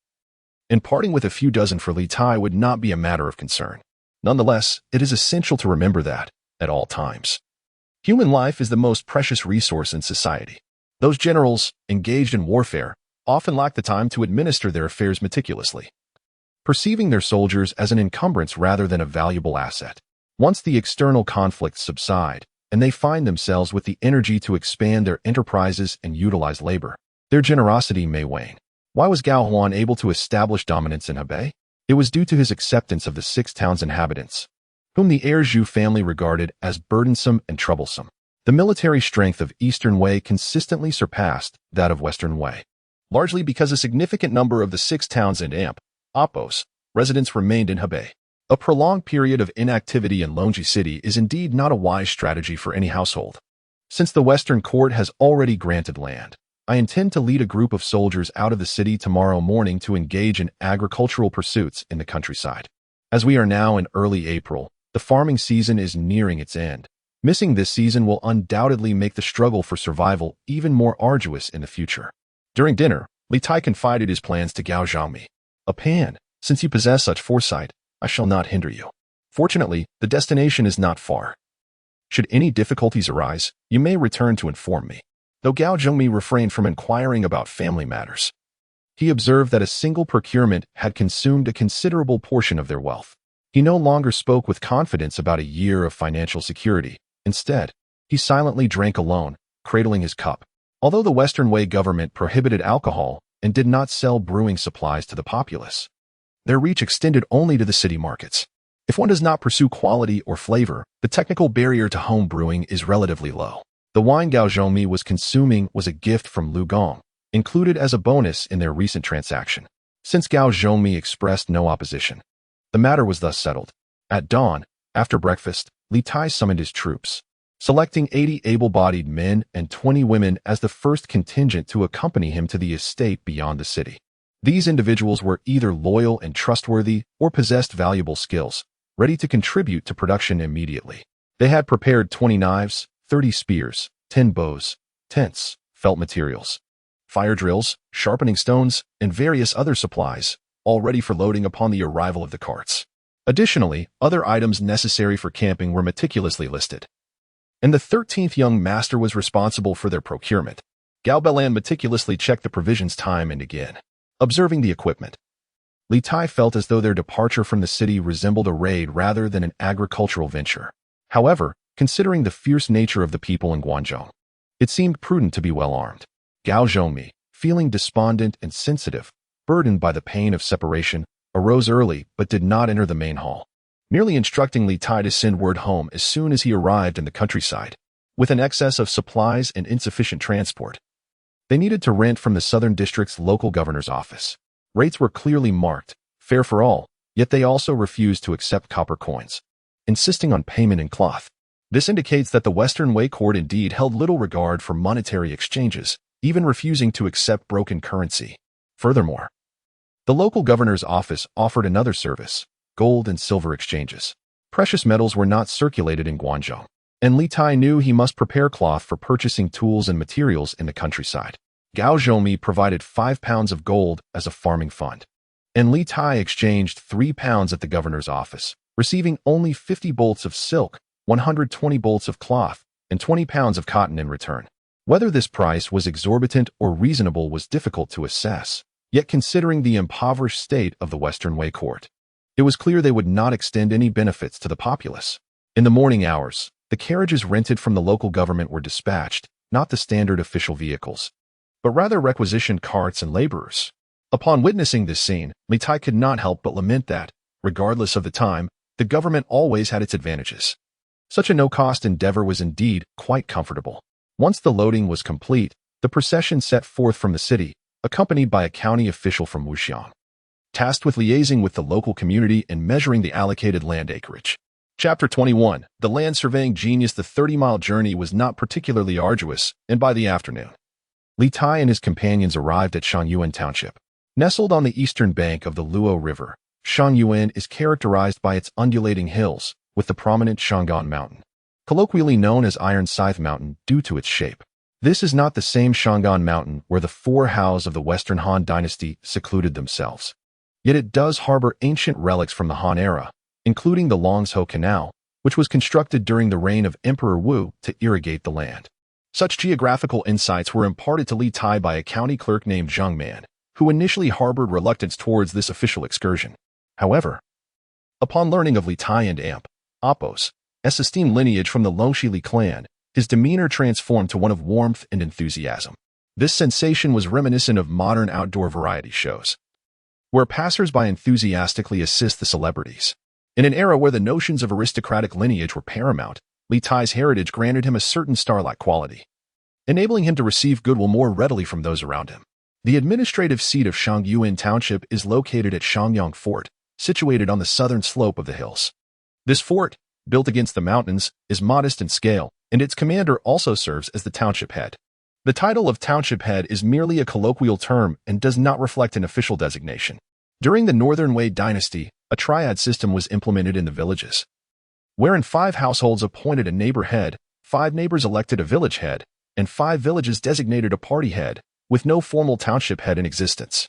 And parting with a few dozen for Li Tai would not be a matter of concern. Nonetheless, it is essential to remember that, at all times, human life is the most precious resource in society. Those generals, engaged in warfare, often lack the time to administer their affairs meticulously, perceiving their soldiers as an encumbrance rather than a valuable asset. Once the external conflicts subside, and they find themselves with the energy to expand their enterprises and utilize labor, their generosity may wane. Why was Gao Huan able to establish dominance in Hebei? It was due to his acceptance of the 6 town's inhabitants, whom the heir Zhu family regarded as burdensome and troublesome. The military strength of Eastern Wei consistently surpassed that of Western Wei, largely because a significant number of the 6 towns and Appos residents remained in Hebei. A prolonged period of inactivity in Longji City is indeed not a wise strategy for any household. Since the Western Court has already granted land, I intend to lead a group of soldiers out of the city tomorrow morning to engage in agricultural pursuits in the countryside. As we are now in early April, the farming season is nearing its end. Missing this season will undoubtedly make the struggle for survival even more arduous in the future. During dinner, Li Tai confided his plans to Gao Zhangmi. Pan, since you possess such foresight, I shall not hinder you. Fortunately, the destination is not far. Should any difficulties arise, you may return to inform me. Though Gao Zhengmi refrained from inquiring about family matters, he observed that a single procurement had consumed a considerable portion of their wealth. He no longer spoke with confidence about a year of financial security. Instead, he silently drank alone, cradling his cup. Although the Western Wei government prohibited alcohol and did not sell brewing supplies to the populace, their reach extended only to the city markets. If one does not pursue quality or flavor, the technical barrier to home brewing is relatively low. The wine Gao Zhongmi was consuming was a gift from Lu Gong, included as a bonus in their recent transaction. Since Gao Zhongmi expressed no opposition, the matter was thus settled. At dawn, after breakfast, Li Tai summoned his troops, selecting 80 able-bodied men and 20 women as the first contingent to accompany him to the estate beyond the city. These individuals were either loyal and trustworthy or possessed valuable skills, ready to contribute to production immediately. They had prepared 20 knives, 30 spears, 10 bows, tents, felt materials, fire drills, sharpening stones, and various other supplies, all ready for loading upon the arrival of the carts. Additionally, other items necessary for camping were meticulously listed, and the 13th young master was responsible for their procurement. Gao Belan meticulously checked the provisions time and again. Observing the equipment, Li Tai felt as though their departure from the city resembled a raid rather than an agricultural venture. However, considering the fierce nature of the people in Guangzhou, it seemed prudent to be well armed. Gao Zhongmi, feeling despondent and sensitive, burdened by the pain of separation, arose early but did not enter the main hall, merely instructing Li Tai to send word home as soon as he arrived in the countryside. With an excess of supplies and insufficient transport, they needed to rent from the Southern District's local governor's office. Rates were clearly marked, fair for all, yet they also refused to accept copper coins, insisting on payment in cloth. This indicates that the Western Wei court indeed held little regard for monetary exchanges, even refusing to accept broken currency. Furthermore, the local governor's office offered another service: gold and silver exchanges. Precious metals were not circulated in Guangzhou, and Li Tai knew he must prepare cloth for purchasing tools and materials in the countryside. Gao Zhongmi provided 5 pounds of gold as a farming fund, and Li Tai exchanged 3 pounds at the governor's office, receiving only 50 bolts of silk, 120 bolts of cloth, and 20 pounds of cotton in return. Whether this price was exorbitant or reasonable was difficult to assess, yet considering the impoverished state of the Western Wei court, it was clear they would not extend any benefits to the populace. In the morning hours, the carriages rented from the local government were dispatched, not the standard official vehicles, but rather requisitioned carts and laborers. Upon witnessing this scene, Li Tai could not help but lament that, regardless of the time, the government always had its advantages. Such a no-cost endeavor was indeed quite comfortable. Once the loading was complete, the procession set forth from the city, accompanied by a county official from Wuxiang, tasked with liaising with the local community and measuring the allocated land acreage. Chapter 21. The Land Surveying Genius. The 30-mile journey was not particularly arduous, and by the afternoon, Li Tai and his companions arrived at Shangyuan Township. Nestled on the eastern bank of the Luo River, Shangyuan is characterized by its undulating hills, with the prominent Shangan Mountain, colloquially known as Iron Scythe Mountain due to its shape. This is not the same Shangan Mountain where the 4 Haos of the Western Han Dynasty secluded themselves. Yet it does harbor ancient relics from the Han era, including the Longzhou Canal, which was constructed during the reign of Emperor Wu to irrigate the land. Such geographical insights were imparted to Li Tai by a county clerk named Zhang Man, who initially harbored reluctance towards this official excursion. However, upon learning of Li Tai and Appos, S esteemed lineage from the Longxili clan, his demeanor transformed to one of warmth and enthusiasm. This sensation was reminiscent of modern outdoor variety shows, where passers-by enthusiastically assist the celebrities. In an era where the notions of aristocratic lineage were paramount, Li Tai's heritage granted him a certain star-like quality, enabling him to receive goodwill more readily from those around him. The administrative seat of Shangyuan Township is located at Shangyang Fort, situated on the southern slope of the hills. This fort, built against the mountains, is modest in scale, and its commander also serves as the township head. The title of township head is merely a colloquial term and does not reflect an official designation. During the Northern Wei Dynasty, a triad system was implemented in the villages, wherein 5 households appointed a neighbor head, 5 neighbors elected a village head, and 5 villages designated a party head, with no formal township head in existence.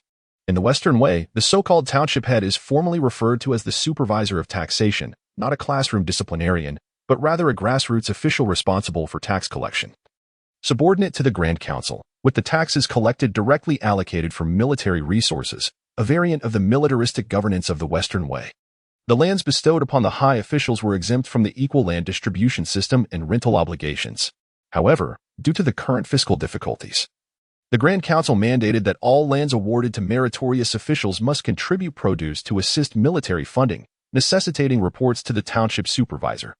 In the Western Wei, the so-called township head is formally referred to as the supervisor of taxation, not a classroom disciplinarian, but rather a grassroots official responsible for tax collection. Subordinate to the Grand Council, with the taxes collected directly allocated from military resources, a variant of the militaristic governance of the Western Wei. The lands bestowed upon the high officials were exempt from the equal land distribution system and rental obligations. However, due to the current fiscal difficulties, the Grand Council mandated that all lands awarded to meritorious officials must contribute produce to assist military funding, necessitating reports to the township supervisor.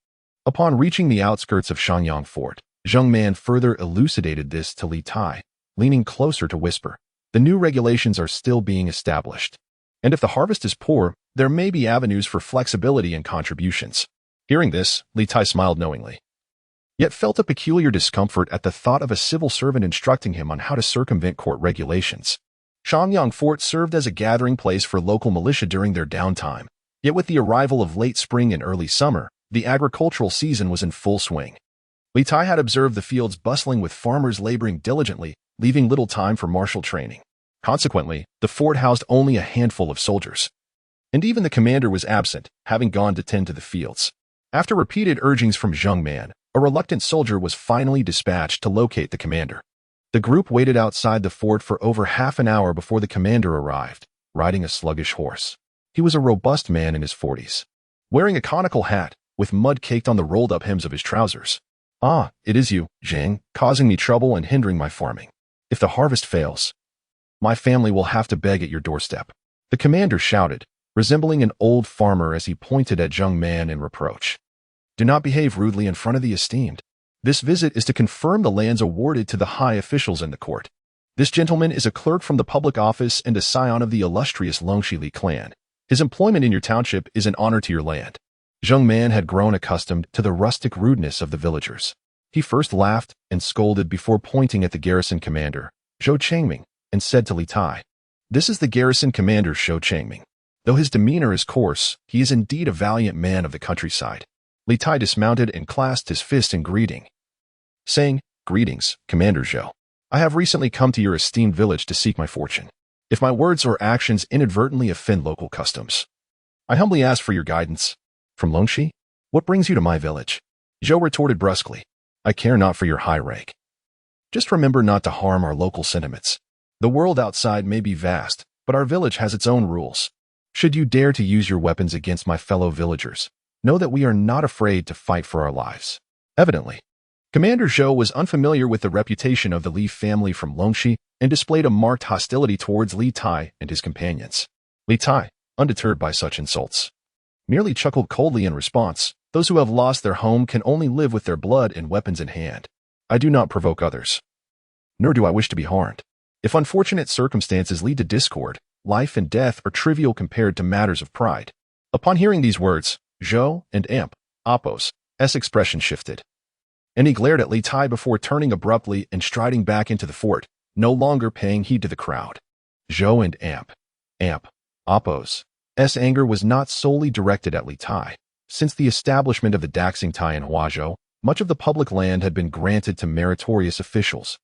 Upon reaching the outskirts of Shangyang Fort, Zheng Man further elucidated this to Li Tai, leaning closer to whisper, "The new regulations are still being established, and if the harvest is poor, there may be avenues for flexibility and contributions." Hearing this, Li Tai smiled knowingly, yet felt a peculiar discomfort at the thought of a civil servant instructing him on how to circumvent court regulations. Shangyang Fort served as a gathering place for local militia during their downtime, yet with the arrival of late spring and early summer, the agricultural season was in full swing. Li Tai had observed the fields bustling with farmers laboring diligently, leaving little time for martial training. Consequently, the fort housed only a handful of soldiers, and even the commander was absent, having gone to tend to the fields. After repeated urgings from Zheng Man, a reluctant soldier was finally dispatched to locate the commander. The group waited outside the fort for over half an hour before the commander arrived, riding a sluggish horse. He was a robust man in his 40s, wearing a conical hat, with mud caked on the rolled-up hems of his trousers. "Ah, it is you, Zhang, causing me trouble and hindering my farming. If the harvest fails, my family will have to beg at your doorstep," the commander shouted, resembling an old farmer as he pointed at Zheng Man in reproach. "Do not behave rudely in front of the esteemed. This visit is to confirm the lands awarded to the high officials in the court. This gentleman is a clerk from the public office and a scion of the illustrious Longshi Li clan. His employment in your township is an honor to your land." Zheng Man had grown accustomed to the rustic rudeness of the villagers. He first laughed and scolded before pointing at the garrison commander, Zhou Changming, and said to Li Tai, "This is the garrison commander Zhou Changming. Though his demeanor is coarse, he is indeed a valiant man of the countryside." Li Tai dismounted and clasped his fist in greeting, saying, "Greetings, Commander Zhou. I have recently come to your esteemed village to seek my fortune. If my words or actions inadvertently offend local customs, I humbly ask for your guidance." "From Longshi? What brings you to my village?" Zhou retorted brusquely. "I care not for your high rank. Just remember not to harm our local sentiments. The world outside may be vast, but our village has its own rules. Should you dare to use your weapons against my fellow villagers, know that we are not afraid to fight for our lives." Evidently, Commander Zhou was unfamiliar with the reputation of the Li family from Longshi and displayed a marked hostility towards Li Tai and his companions. Li Tai, undeterred by such insults, merely chuckled coldly in response. "Those who have lost their home can only live with their blood and weapons in hand. I do not provoke others, nor do I wish to be harmed. If unfortunate circumstances lead to discord, life and death are trivial compared to matters of pride." Upon hearing these words, Zhou and Apos' expression shifted, and he glared at Li Tai before turning abruptly and striding back into the fort, no longer paying heed to the crowd. Zhou and Apos' anger was not solely directed at Li Tai. Since the establishment of the Daxingtai in Huazhou, much of the public land had been granted to meritorious officials,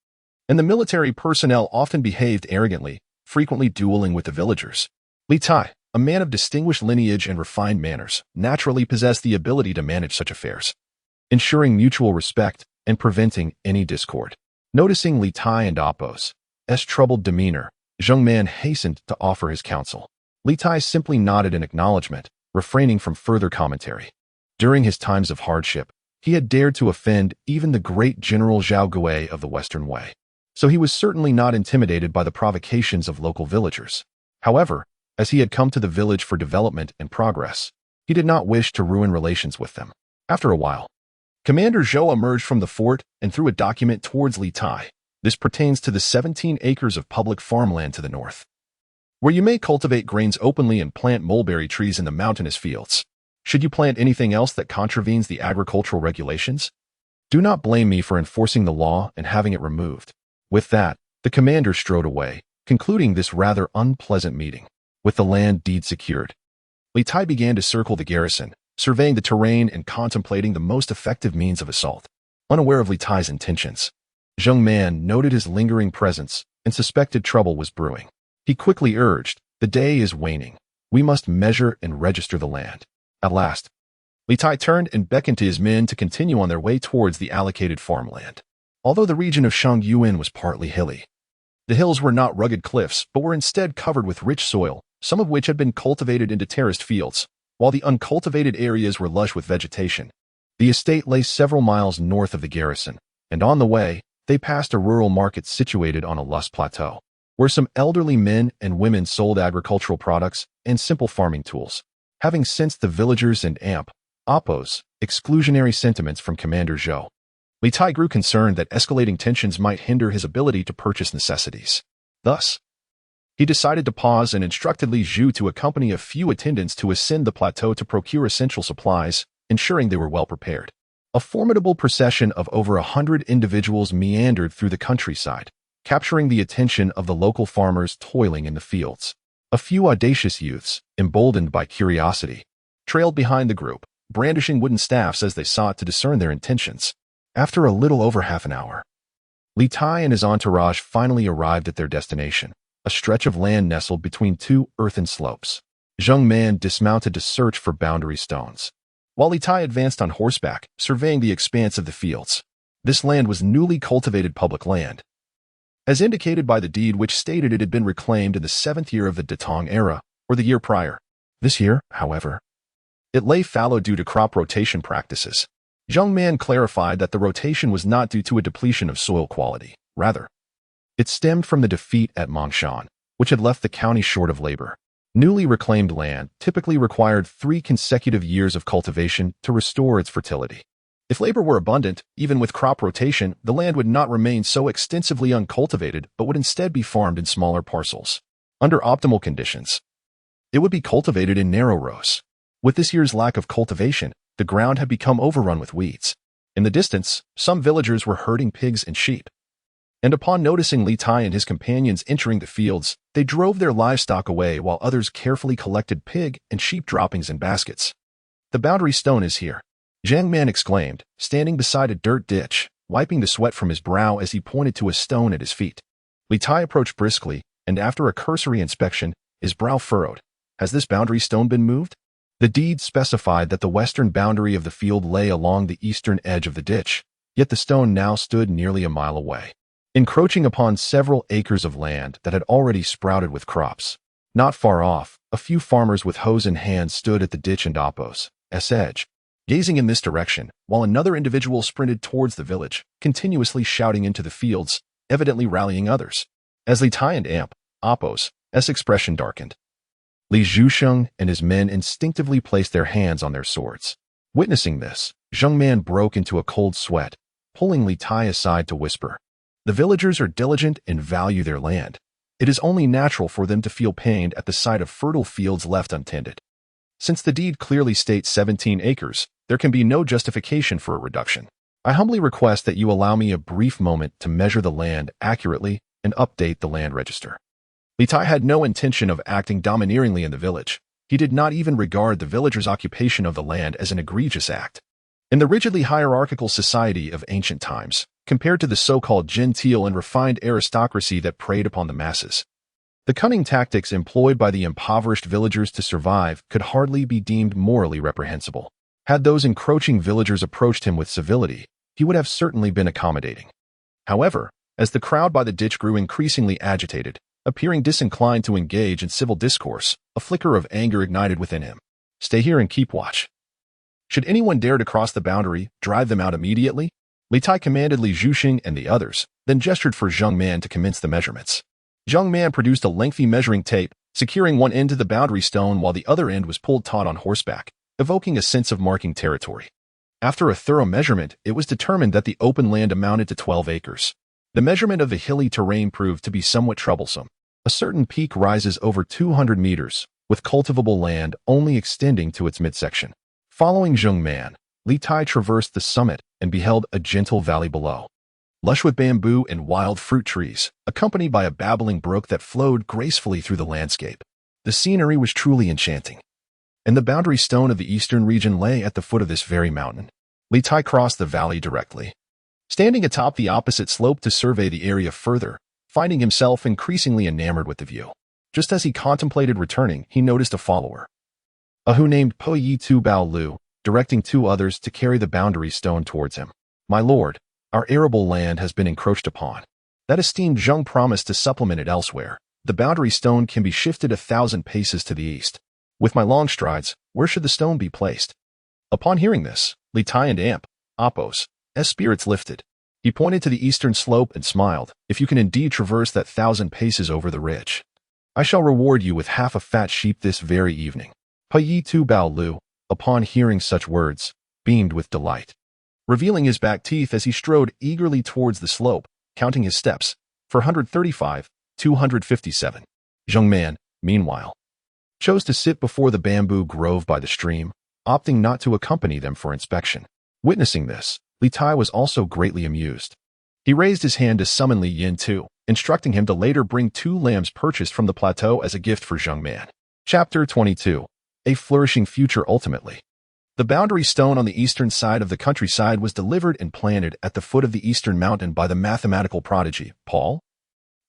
and the military personnel often behaved arrogantly, frequently dueling with the villagers. Li Tai, a man of distinguished lineage and refined manners, naturally possessed the ability to manage such affairs, ensuring mutual respect and preventing any discord. Noticing Li Tai and Apos' troubled demeanor, Zheng Man hastened to offer his counsel. Li Tai simply nodded in acknowledgement, refraining from further commentary. During his times of hardship, he had dared to offend even the great General Zhao Gui of the Western Wei, so he was certainly not intimidated by the provocations of local villagers. However, as he had come to the village for development and progress, he did not wish to ruin relations with them. After a while, Commander Zhou emerged from the fort and threw a document towards Li Tai. "This pertains to the 17 acres of public farmland to the north, where you may cultivate grains openly and plant mulberry trees in the mountainous fields. Should you plant anything else that contravenes the agricultural regulations, do not blame me for enforcing the law and having it removed." With that, the commander strode away, concluding this rather unpleasant meeting. With the land deed secured, Li Tai began to circle the garrison, surveying the terrain and contemplating the most effective means of assault. Unaware of Li Tai's intentions, Zheng Man noted his lingering presence and suspected trouble was brewing. He quickly urged, "The day is waning. We must measure and register the land." At last, Li Tai turned and beckoned to his men to continue on their way towards the allocated farmland. Although the region of Shangyuan was partly hilly, the hills were not rugged cliffs but were instead covered with rich soil, some of which had been cultivated into terraced fields, While the uncultivated areas were lush with vegetation, the estate lay several miles north of the garrison, and on the way, they passed a rural market situated on a lush plateau, where some elderly men and women sold agricultural products and simple farming tools. Having sensed the villagers and Appo's exclusionary sentiments from Commander Zhou, Liutai grew concerned that escalating tensions might hinder his ability to purchase necessities. Thus, he decided to pause and instructed Li Zhu to accompany a few attendants to ascend the plateau to procure essential supplies, ensuring they were well prepared. A formidable procession of over 100 individuals meandered through the countryside, capturing the attention of the local farmers toiling in the fields. A few audacious youths, emboldened by curiosity, trailed behind the group, brandishing wooden staffs as they sought to discern their intentions. After a little over half an hour, Liutai and his entourage finally arrived at their destination, a stretch of land nestled between two earthen slopes. Zheng Man dismounted to search for boundary stones, while Liutai advanced on horseback, surveying the expanse of the fields. This land was newly cultivated public land, as indicated by the deed which stated it had been reclaimed in the 7th year of the Taihang era, or the year prior. This year, however, it lay fallow due to crop rotation practices. Zheng Man clarified that the rotation was not due to a depletion of soil quality. Rather, it stemmed from the defeat at Mangshan, which had left the county short of labor. Newly reclaimed land typically required 3 consecutive years of cultivation to restore its fertility. If labor were abundant, even with crop rotation, the land would not remain so extensively uncultivated but would instead be farmed in smaller parcels. Under optimal conditions, it would be cultivated in narrow rows. With this year's lack of cultivation, the ground had become overrun with weeds. In the distance, some villagers were herding pigs and sheep, and upon noticing Liutai and his companions entering the fields, they drove their livestock away while others carefully collected pig and sheep droppings in baskets. "The boundary stone is here," Zheng Man exclaimed, standing beside a dirt ditch, wiping the sweat from his brow as he pointed to a stone at his feet. Liutai approached briskly, and after a cursory inspection, his brow furrowed. "Has this boundary stone been moved?" The deed specified that the western boundary of the field lay along the eastern edge of the ditch, yet the stone now stood nearly a mile away, encroaching upon several acres of land that had already sprouted with crops. Not far off, a few farmers with hoes in hand stood at the ditch and Appo's edge, gazing in this direction, while another individual sprinted towards the village, continuously shouting into the fields, evidently rallying others. As Liutai and Appo's expression darkened, Li Zhusheng and his men instinctively placed their hands on their swords. Witnessing this, Zheng Man broke into a cold sweat, pulling Liutai aside to whisper, "The villagers are diligent and value their land. It is only natural for them to feel pained at the sight of fertile fields left untended. Since the deed clearly states 17 acres, there can be no justification for a reduction. I humbly request that you allow me a brief moment to measure the land accurately and update the land register." Liutai had no intention of acting domineeringly in the village. He did not even regard the villagers' occupation of the land as an egregious act. In the rigidly hierarchical society of ancient times, compared to the so-called genteel and refined aristocracy that preyed upon the masses, the cunning tactics employed by the impoverished villagers to survive could hardly be deemed morally reprehensible. Had those encroaching villagers approached him with civility, he would have certainly been accommodating. However, as the crowd by the ditch grew increasingly agitated, appearing disinclined to engage in civil discourse, a flicker of anger ignited within him. "Stay here and keep watch. Should anyone dare to cross the boundary, drive them out immediately." Liutai commanded Li Zhusheng and the others, then gestured for Zheng Man to commence the measurements. Zheng Man produced a lengthy measuring tape, securing one end to the boundary stone while the other end was pulled taut on horseback, evoking a sense of marking territory. After a thorough measurement, it was determined that the open land amounted to 12 acres. The measurement of the hilly terrain proved to be somewhat troublesome. A certain peak rises over 200 meters, with cultivable land only extending to its midsection. Following Zheng Man, Liutai traversed the summit and beheld a gentle valley below, lush with bamboo and wild fruit trees, accompanied by a babbling brook that flowed gracefully through the landscape. The scenery was truly enchanting, and the boundary stone of the eastern region lay at the foot of this very mountain. Liutai crossed the valley directly, standing atop the opposite slope to survey the area further, finding himself increasingly enamored with the view. Just as he contemplated returning, he noticed a follower, a Hu named Po Yi Tu Bao Lu, directing 2 others to carry the boundary stone towards him. "My lord, our arable land has been encroached upon. That esteemed Zheng promised to supplement it elsewhere. The boundary stone can be shifted 1,000 paces to the east. With my long strides, Where should the stone be placed? Upon hearing this, Li Tai and Apos' spirits lifted. He pointed to the eastern slope and smiled. If you can indeed traverse that 1,000 paces over the ridge, I shall reward you with half a fat sheep this very evening. Pei Tu Bao Lu, upon hearing such words, beamed with delight, revealing his back teeth as he strode eagerly towards the slope, counting his steps. 435, 257. Zheng Man, meanwhile, chose to sit before the bamboo grove by the stream, opting not to accompany them for inspection. Witnessing this, Li Tai was also greatly amused. He raised his hand to summon Li Yin too, instructing him to later bring 2 lambs purchased from the plateau as a gift for Zheng Man. Chapter 22. A flourishing future ultimately. The boundary stone on the eastern side of the countryside was delivered and planted at the foot of the eastern mountain by the mathematical prodigy, Paul,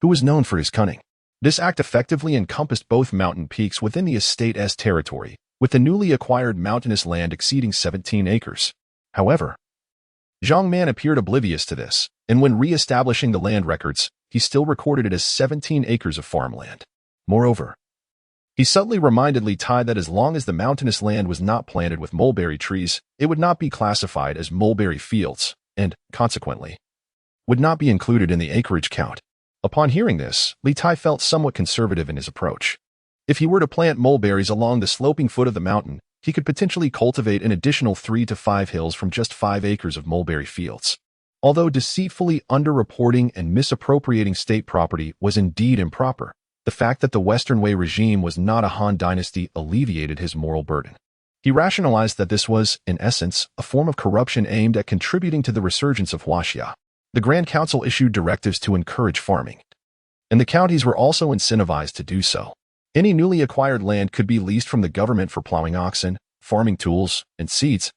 who was known for his cunning. This act effectively encompassed both mountain peaks within the estate's territory, with the newly acquired mountainous land exceeding 17 acres. However, Zheng Man appeared oblivious to this, and when re-establishing the land records, he still recorded it as 17 acres of farmland. Moreover, he subtly reminded Li Tai that as long as the mountainous land was not planted with mulberry trees, it would not be classified as mulberry fields, and, consequently, would not be included in the acreage count. Upon hearing this, Li Tai felt somewhat conservative in his approach. If he were to plant mulberries along the sloping foot of the mountain, he could potentially cultivate an additional 3 to 5 hills from just 5 acres of mulberry fields. Although deceitfully underreporting and misappropriating state property was indeed improper, the fact that the Western Wei regime was not a Han dynasty alleviated his moral burden. He rationalized that this was, in essence, a form of corruption aimed at contributing to the resurgence of Huaxia. The Grand Council issued directives to encourage farming, and the counties were also incentivized to do so. Any newly acquired land could be leased from the government for plowing oxen, farming tools, and seeds,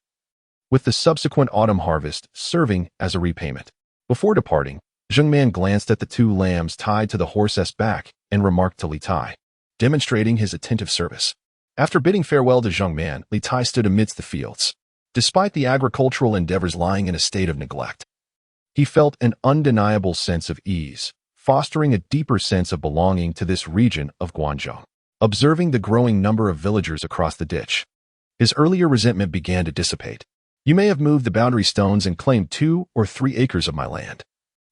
with the subsequent autumn harvest serving as a repayment. Before departing, Zheng Man glanced at the 2 lambs tied to the horse's back and remarked to Li Tai, demonstrating his attentive service. After bidding farewell to Zheng Man, Li Tai stood amidst the fields. Despite the agricultural endeavors lying in a state of neglect, he felt an undeniable sense of ease, fostering a deeper sense of belonging to this region of Guangzhou. Observing the growing number of villagers across the ditch, his earlier resentment began to dissipate. You may have moved the boundary stones and claimed 2 or 3 acres of my land,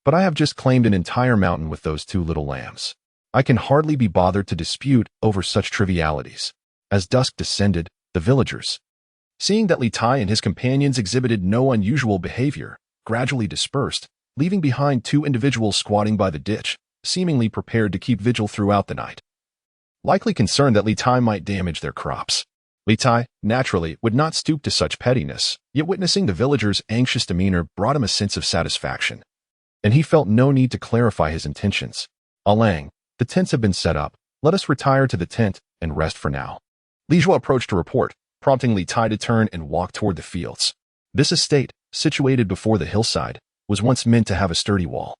but I have just claimed an entire mountain with those 2 little lambs. I can hardly be bothered to dispute over such trivialities. As dusk descended, the villagers, seeing that Li Tai and his companions exhibited no unusual behavior, gradually dispersed, leaving behind 2 individuals squatting by the ditch, seemingly prepared to keep vigil throughout the night. Likely concerned that Li Tai might damage their crops. Li Tai, naturally, would not stoop to such pettiness, yet witnessing the villagers' anxious demeanor brought him a sense of satisfaction, and he felt no need to clarify his intentions. Alang, the tents have been set up. Let us retire to the tent and rest for now. Li Zhuo approached to report, prompting Li Tai to turn and walk toward the fields. This estate, situated before the hillside, was once meant to have a sturdy wall.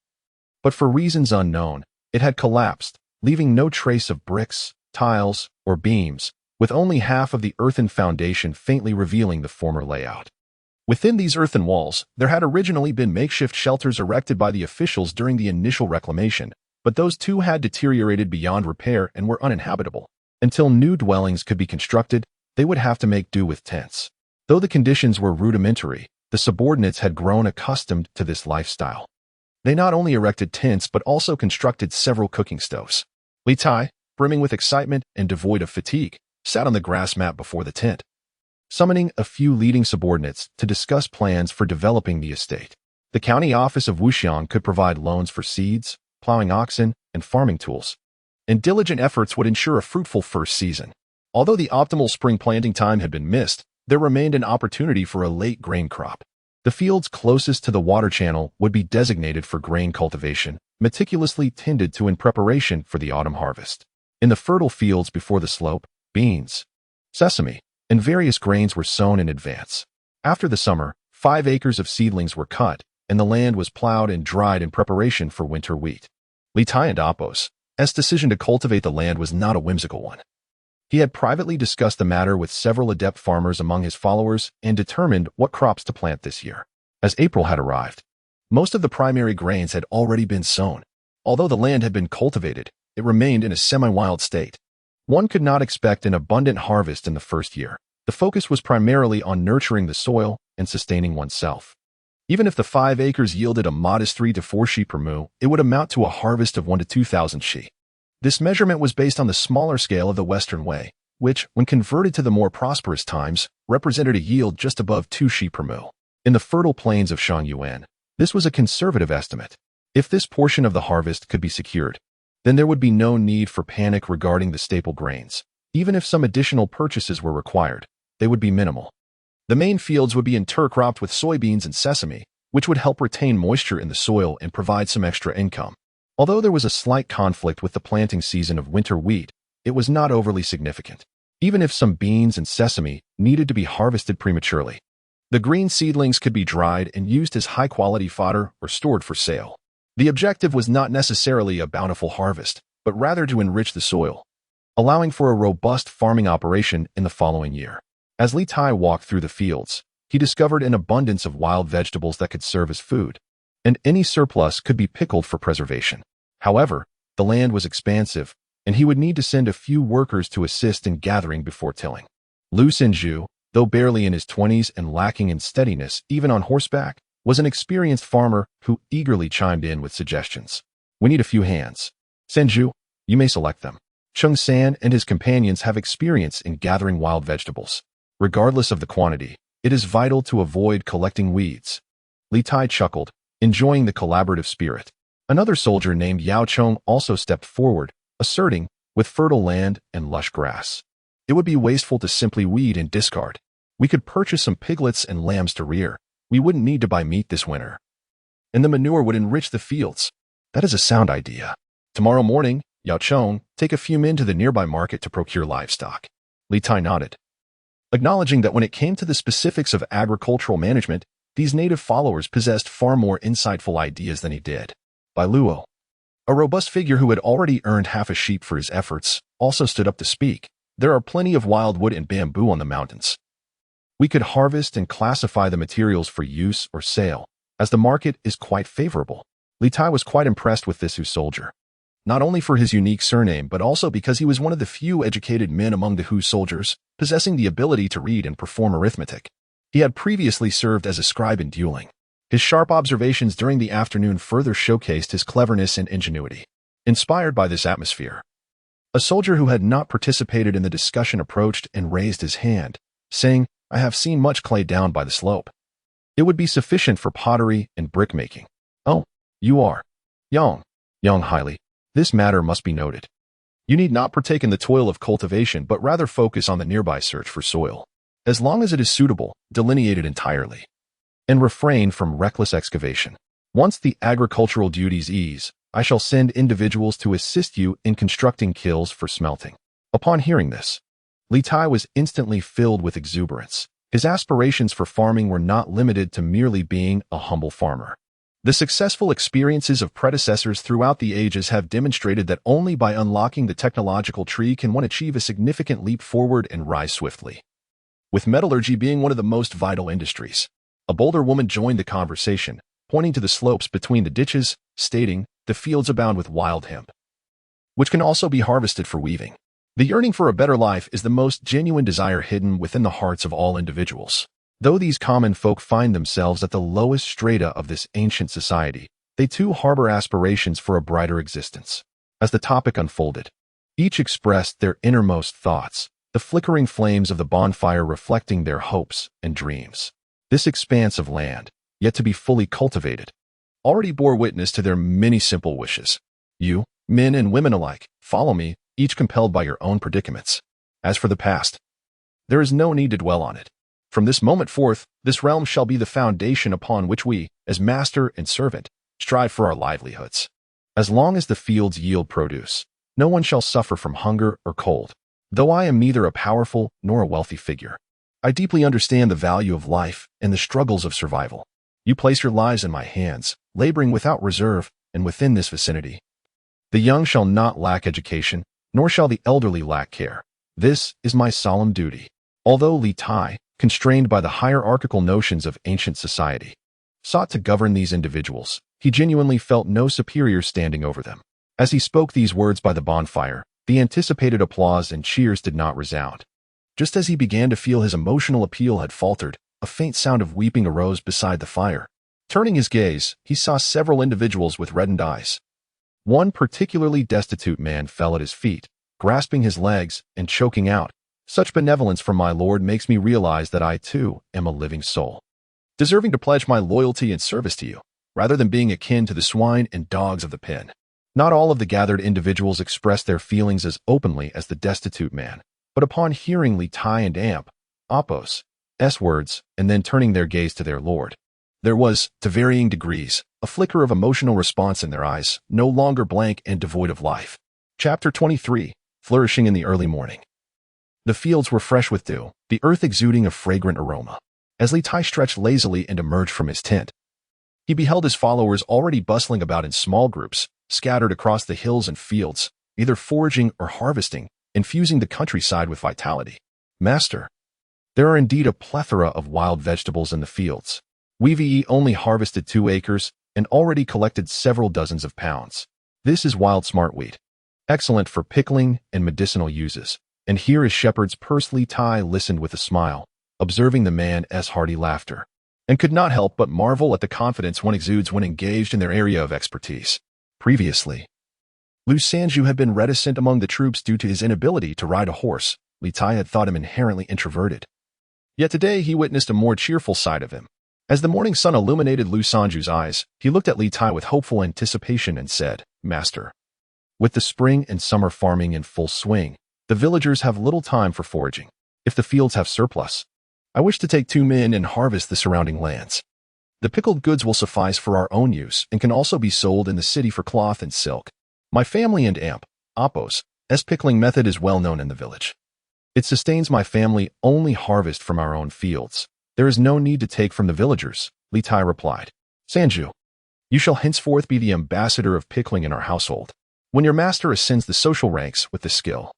But for reasons unknown, it had collapsed, leaving no trace of bricks, tiles, or beams, with only half of the earthen foundation faintly revealing the former layout. Within these earthen walls, there had originally been makeshift shelters erected by the officials during the initial reclamation, but those too had deteriorated beyond repair and were uninhabitable. Until new dwellings could be constructed, they would have to make do with tents. Though the conditions were rudimentary, the subordinates had grown accustomed to this lifestyle. They not only erected tents but also constructed several cooking stoves. Li Tai, brimming with excitement and devoid of fatigue, sat on the grass mat before the tent, summoning a few leading subordinates to discuss plans for developing the estate. The county office of Wuxiang could provide loans for seeds, plowing oxen, and farming tools, and diligent efforts would ensure a fruitful first season. Although the optimal spring planting time had been missed, there remained an opportunity for a late grain crop. The fields closest to the water channel would be designated for grain cultivation, meticulously tended to in preparation for the autumn harvest. In the fertile fields before the slope, beans, sesame, and various grains were sown in advance. After the summer, 5 acres of seedlings were cut, and the land was plowed and dried in preparation for winter wheat. Li Tai and Apos' decision to cultivate the land was not a whimsical one. He had privately discussed the matter with several adept farmers among his followers and determined what crops to plant this year. As April had arrived, most of the primary grains had already been sown. Although the land had been cultivated, it remained in a semi-wild state. One could not expect an abundant harvest in the first year. The focus was primarily on nurturing the soil and sustaining oneself. Even if the 5 acres yielded a modest 3 to 4 shi per mu, it would amount to a harvest of 1 to 2,000 shi. This measurement was based on the smaller scale of the Western way, which, when converted to the more prosperous times, represented a yield just above 2 shi per mu. In the fertile plains of Shangyuan, this was a conservative estimate. If this portion of the harvest could be secured, then there would be no need for panic regarding the staple grains. Even if some additional purchases were required, they would be minimal. The main fields would be intercropped with soybeans and sesame, which would help retain moisture in the soil and provide some extra income. Although there was a slight conflict with the planting season of winter wheat, it was not overly significant, even if some beans and sesame needed to be harvested prematurely. The green seedlings could be dried and used as high-quality fodder or stored for sale. The objective was not necessarily a bountiful harvest, but rather to enrich the soil, allowing for a robust farming operation in the following year. As Li Tai walked through the fields, he discovered an abundance of wild vegetables that could serve as food, and any surplus could be pickled for preservation. However, the land was expansive, and he would need to send a few workers to assist in gathering before tilling. Lu Xinzhu, though barely in his 20s and lacking in steadiness even on horseback, was an experienced farmer who eagerly chimed in with suggestions. "We need a few hands. Xinzhu, you may select them. Cheng San and his companions have experience in gathering wild vegetables. Regardless of the quantity, it is vital to avoid collecting weeds." Li Tai chuckled, enjoying the collaborative spirit. Another soldier named Yao Chong also stepped forward, asserting, "With fertile land and lush grass, it would be wasteful to simply weed and discard. We could purchase some piglets and lambs to rear. We wouldn't need to buy meat this winter. And the manure would enrich the fields." "That is a sound idea. Tomorrow morning, Yao Chong, take a few men to the nearby market to procure livestock." Li Tai nodded, acknowledging that when it came to the specifics of agricultural management, these native followers possessed far more insightful ideas than he did. Bai Luo, a robust figure who had already earned half a sheep for his efforts, also stood up to speak. "There are plenty of wild wood and bamboo on the mountains. We could harvest and classify the materials for use or sale, as the market is quite favorable." Li Tai was quite impressed with this Hu soldier, not only for his unique surname but also because he was one of the few educated men among the Hu soldiers, possessing the ability to read and perform arithmetic. He had previously served as a scribe in dueling. His sharp observations during the afternoon further showcased his cleverness and ingenuity. Inspired by this atmosphere, a soldier who had not participated in the discussion approached and raised his hand, saying, "I have seen much clay down by the slope. It would be sufficient for pottery and brick-making." "Oh, you are Yang highly. This matter must be noted. You need not partake in the toil of cultivation but rather focus on the nearby search for soil, as long as it is suitable, delineated entirely, and refrain from reckless excavation. Once the agricultural duties ease, I shall send individuals to assist you in constructing kilns for smelting." Upon hearing this, Li Tai was instantly filled with exuberance. His aspirations for farming were not limited to merely being a humble farmer. The successful experiences of predecessors throughout the ages have demonstrated that only by unlocking the technological tree can one achieve a significant leap forward and rise swiftly. With metallurgy being one of the most vital industries, a bolder woman joined the conversation, pointing to the slopes between the ditches, stating, "The fields abound with wild hemp, which can also be harvested for weaving." The yearning for a better life is the most genuine desire hidden within the hearts of all individuals. Though these common folk find themselves at the lowest strata of this ancient society, they too harbor aspirations for a brighter existence. As the topic unfolded, each expressed their innermost thoughts, the flickering flames of the bonfire reflecting their hopes and dreams. This expanse of land, yet to be fully cultivated, already bore witness to their many simple wishes. "You, men and women alike, follow me, each compelled by your own predicaments. As for the past, there is no need to dwell on it. From this moment forth, this realm shall be the foundation upon which we, as master and servant, strive for our livelihoods. As long as the fields yield produce, no one shall suffer from hunger or cold. Though I am neither a powerful nor a wealthy figure, I deeply understand the value of life and the struggles of survival. You place your lives in my hands, laboring without reserve, and within this vicinity. The young shall not lack education, nor shall the elderly lack care. This is my solemn duty." Although Li Tai, constrained by the hierarchical notions of ancient society, sought to govern these individuals, he genuinely felt no superior standing over them. As he spoke these words by the bonfire, the anticipated applause and cheers did not resound. Just as he began to feel his emotional appeal had faltered, a faint sound of weeping arose beside the fire. Turning his gaze, he saw several individuals with reddened eyes. One particularly destitute man fell at his feet, grasping his legs and choking out, "Such benevolence from my lord makes me realize that I, too, am a living soul, deserving to pledge my loyalty and service to you, rather than being akin to the swine and dogs of the pen." Not all of the gathered individuals expressed their feelings as openly as the destitute man, but upon hearing Li Tai and Apos' words, and then turning their gaze to their lord, there was, to varying degrees, a flicker of emotional response in their eyes, no longer blank and devoid of life. Chapter 23. Flourishing in the early morning. The fields were fresh with dew, the earth exuding a fragrant aroma. As Li Tai stretched lazily and emerged from his tent, he beheld his followers already bustling about in small groups, scattered across the hills and fields, either foraging or harvesting, infusing the countryside with vitality. "Master, there are indeed a plethora of wild vegetables in the fields. We've only harvested 2 acres and already collected several dozens of pounds. This is wild smartwheat, excellent for pickling and medicinal uses. And here is shepherd's purse." Li Tai listened with a smile, observing the man's hearty laughter, and could not help but marvel at the confidence one exudes when engaged in their area of expertise. Previously, Lu Sanju had been reticent among the troops due to his inability to ride a horse. Li Tai had thought him inherently introverted. Yet today he witnessed a more cheerful side of him. As the morning sun illuminated Lu Sanju's eyes, he looked at Li Tai with hopeful anticipation and said, "Master, with the spring and summer farming in full swing, the villagers have little time for foraging. If the fields have surplus, I wish to take 2 men and harvest the surrounding lands. The pickled goods will suffice for our own use and can also be sold in the city for cloth and silk. My family and Apos' pickling method is well known in the village. It sustains my family only harvest from our own fields. There is no need to take from the villagers," Li Tai replied. "Sanju, you shall henceforth be the ambassador of pickling in our household. When your master ascends the social ranks with this skill,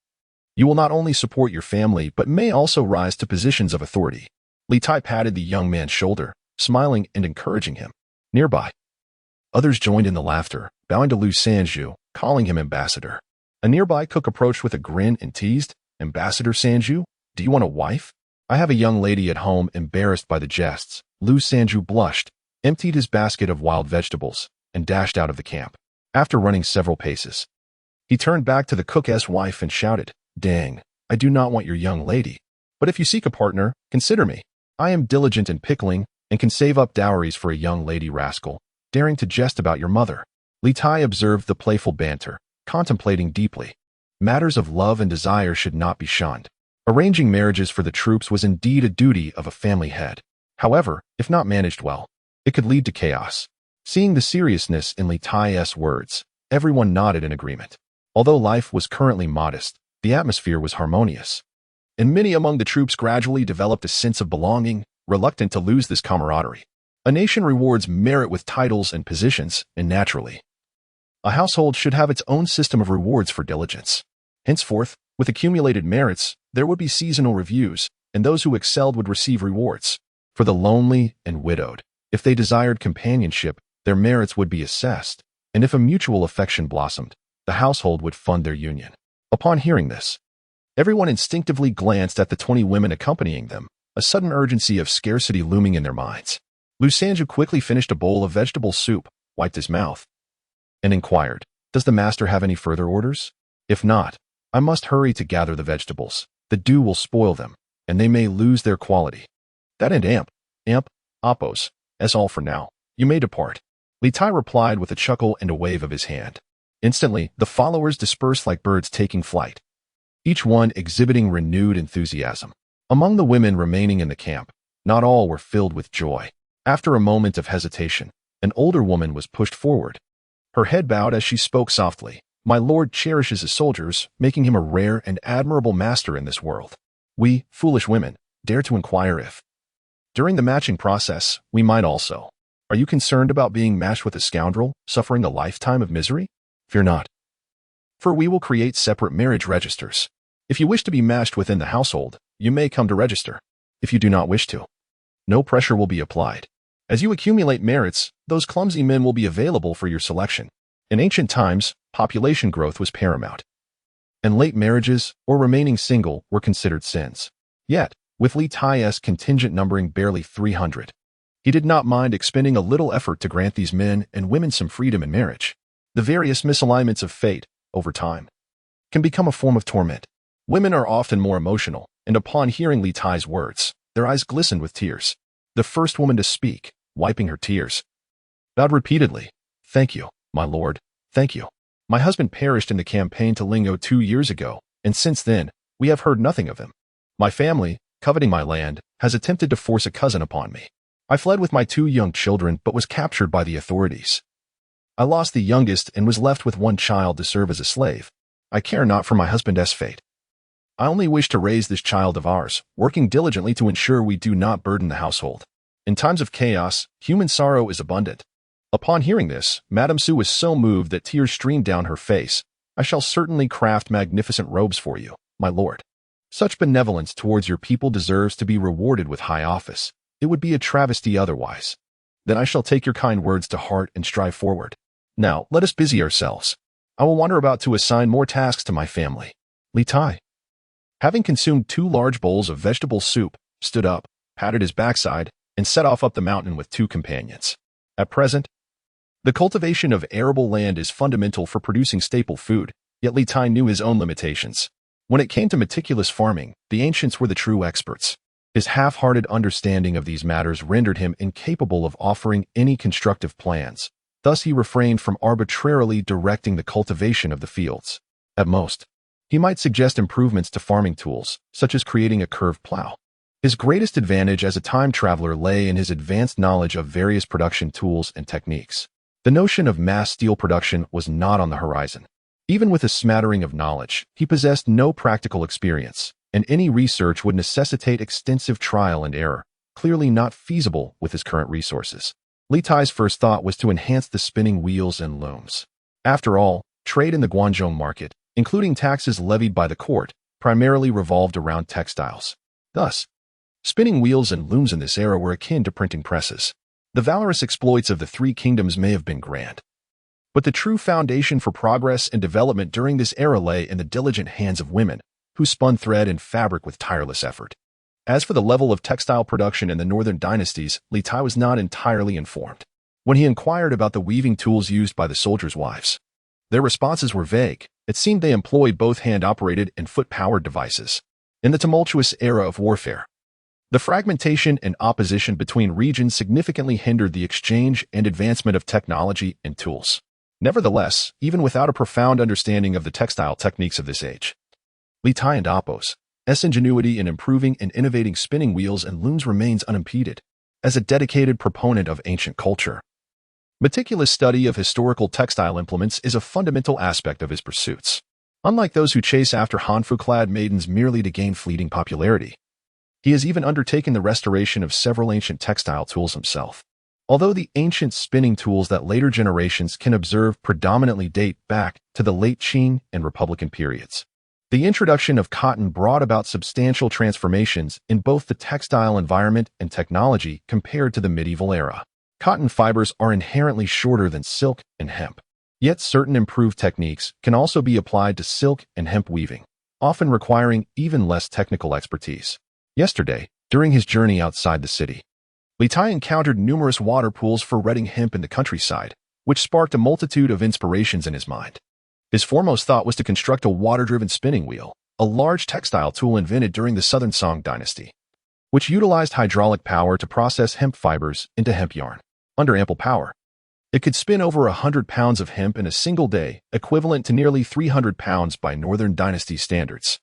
you will not only support your family but may also rise to positions of authority." Li Tai patted the young man's shoulder, smiling and encouraging him. Nearby, others joined in the laughter, bowing to Lu Sanju, calling him ambassador. A nearby cook approached with a grin and teased, "Ambassador Sanju, do you want a wife? I have a young lady at home." Embarrassed by the jests, Lu Sanju blushed, emptied his basket of wild vegetables, and dashed out of the camp. After running several paces, he turned back to the cook's wife and shouted, "Dang, I do not want your young lady. But if you seek a partner, consider me. I am diligent in pickling and can save up dowries for a young lady." "Rascal, daring to jest about your mother." Li Tai observed the playful banter, contemplating deeply. Matters of love and desire should not be shunned. Arranging marriages for the troops was indeed a duty of a family head. However, if not managed well, it could lead to chaos. Seeing the seriousness in Li Tai's words, everyone nodded in agreement. Although life was currently modest, the atmosphere was harmonious, and many among the troops gradually developed a sense of belonging, reluctant to lose this camaraderie. A nation rewards merit with titles and positions, and naturally, a household should have its own system of rewards for diligence. Henceforth, with accumulated merits, there would be seasonal reviews, and those who excelled would receive rewards. For the lonely and widowed, if they desired companionship, their merits would be assessed, and if a mutual affection blossomed, the household would fund their union. Upon hearing this, everyone instinctively glanced at the 20 women accompanying them, a sudden urgency of scarcity looming in their minds. Lu Sanju quickly finished a bowl of vegetable soup, wiped his mouth, and inquired, "Does the master have any further orders? If not, I must hurry to gather the vegetables. The dew will spoil them, and they may lose their quality." "That and Apos, that's all for now. You may depart," Li Tai replied with a chuckle and a wave of his hand. Instantly, the followers dispersed like birds taking flight, each one exhibiting renewed enthusiasm. Among the women remaining in the camp, not all were filled with joy. After a moment of hesitation, an older woman was pushed forward. Her head bowed as she spoke softly. "My lord cherishes his soldiers, making him a rare and admirable master in this world. We, foolish women, dare to inquire if, during the matching process, we might also. Are you concerned about being matched with a scoundrel, suffering a lifetime of misery? Fear not, for we will create separate marriage registers. If you wish to be matched within the household, you may come to register. If you do not wish to, no pressure will be applied. As you accumulate merits, those clumsy men will be available for your selection." In ancient times, population growth was paramount, and late marriages or remaining single were considered sins. Yet, with Li Tai's contingent numbering barely 300, he did not mind expending a little effort to grant these men and women some freedom in marriage. The various misalignments of fate, over time, can become a form of torment. Women are often more emotional, and upon hearing Li Tai's words, their eyes glistened with tears. The first woman to speak, wiping her tears, bowed repeatedly. "Thank you, my lord, thank you. My husband perished in the campaign to Lingo 2 years ago, and since then, we have heard nothing of him. My family, coveting my land, has attempted to force a cousin upon me. I fled with my 2 young children but was captured by the authorities. I lost the youngest and was left with 1 child to serve as a slave. I care not for my husband's fate. I only wish to raise this child of ours, working diligently to ensure we do not burden the household. In times of chaos, human sorrow is abundant." Upon hearing this, Madame Su was so moved that tears streamed down her face. "I shall certainly craft magnificent robes for you, my lord. Such benevolence towards your people deserves to be rewarded with high office. It would be a travesty otherwise. Then I shall take your kind words to heart and strive forward. Now, let us busy ourselves. I will wander about to assign more tasks to my family." Li Tai, having consumed 2 large bowls of vegetable soup, stood up, patted his backside, and set off up the mountain with 2 companions. At present, the cultivation of arable land is fundamental for producing staple food, yet Li Tai knew his own limitations. When it came to meticulous farming, the ancients were the true experts. His half-hearted understanding of these matters rendered him incapable of offering any constructive plans. Thus he refrained from arbitrarily directing the cultivation of the fields. At most, he might suggest improvements to farming tools, such as creating a curved plow. His greatest advantage as a time traveler lay in his advanced knowledge of various production tools and techniques. The notion of mass steel production was not on the horizon. Even with a smattering of knowledge, he possessed no practical experience, and any research would necessitate extensive trial and error, clearly not feasible with his current resources. Li Tai's first thought was to enhance the spinning wheels and looms. After all, trade in the Guangzhou market, including taxes levied by the court, primarily revolved around textiles. Thus, spinning wheels and looms in this era were akin to printing presses. The valorous exploits of the 3 kingdoms may have been grand, but the true foundation for progress and development during this era lay in the diligent hands of women, who spun thread and fabric with tireless effort. As for the level of textile production in the Northern Dynasties, Li Tai was not entirely informed. When he inquired about the weaving tools used by the soldiers' wives, their responses were vague. It seemed they employed both hand-operated and foot-powered devices. In the tumultuous era of warfare, the fragmentation and opposition between regions significantly hindered the exchange and advancement of technology and tools. Nevertheless, even without a profound understanding of the textile techniques of this age, Li Tai and Appo's ingenuity in improving and innovating spinning wheels and looms remains unimpeded. As a dedicated proponent of ancient culture, meticulous study of historical textile implements is a fundamental aspect of his pursuits. Unlike those who chase after hanfu-clad maidens merely to gain fleeting popularity, he has even undertaken the restoration of several ancient textile tools himself. Although the ancient spinning tools that later generations can observe predominantly date back to the late Qing and Republican periods, the introduction of cotton brought about substantial transformations in both the textile environment and technology compared to the medieval era. Cotton fibers are inherently shorter than silk and hemp, yet certain improved techniques can also be applied to silk and hemp weaving, often requiring even less technical expertise. Yesterday, during his journey outside the city, Li Tai encountered numerous water pools for retting hemp in the countryside, which sparked a multitude of inspirations in his mind. His foremost thought was to construct a water-driven spinning wheel, a large textile tool invented during the Southern Song Dynasty, which utilized hydraulic power to process hemp fibers into hemp yarn. Under ample power, it could spin over 100 pounds of hemp in a single day, equivalent to nearly 300 pounds by Northern Dynasty standards.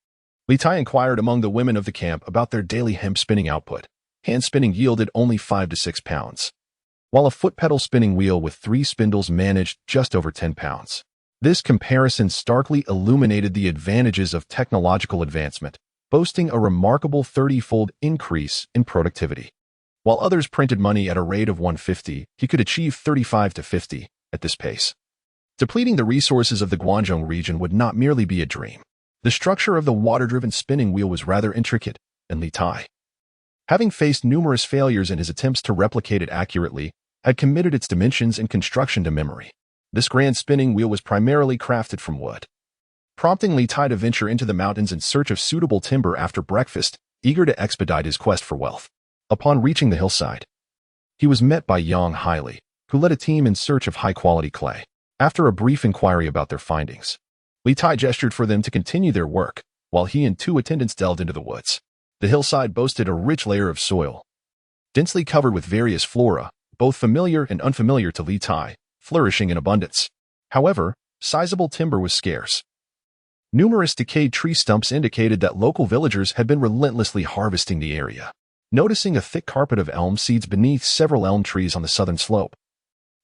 Li Tai inquired among the women of the camp about their daily hemp spinning output. Hand spinning yielded only 5 to 6 pounds, while a foot-pedal spinning wheel with 3 spindles managed just over 10 pounds. This comparison starkly illuminated the advantages of technological advancement, boasting a remarkable 30-fold increase in productivity. While others printed money at a rate of 150, he could achieve 35 to 50 at this pace. Depleting the resources of the Guangzhou region would not merely be a dream. The structure of the water-driven spinning wheel was rather intricate, and Li Tai, having faced numerous failures in his attempts to replicate it accurately, had committed its dimensions and construction to memory. This grand spinning wheel was primarily crafted from wood. Prompting Li Tai to venture into the mountains in search of suitable timber after breakfast, eager to expedite his quest for wealth. Upon reaching the hillside, he was met by Yang Haili, who led a team in search of high-quality clay. After a brief inquiry about their findings, Li Tai gestured for them to continue their work, while he and two attendants delved into the woods. The hillside boasted a rich layer of soil, densely covered with various flora, both familiar and unfamiliar to Li Tai, flourishing in abundance. However, sizable timber was scarce. Numerous decayed tree stumps indicated that local villagers had been relentlessly harvesting the area. Noticing a thick carpet of elm seeds beneath several elm trees on the southern slope,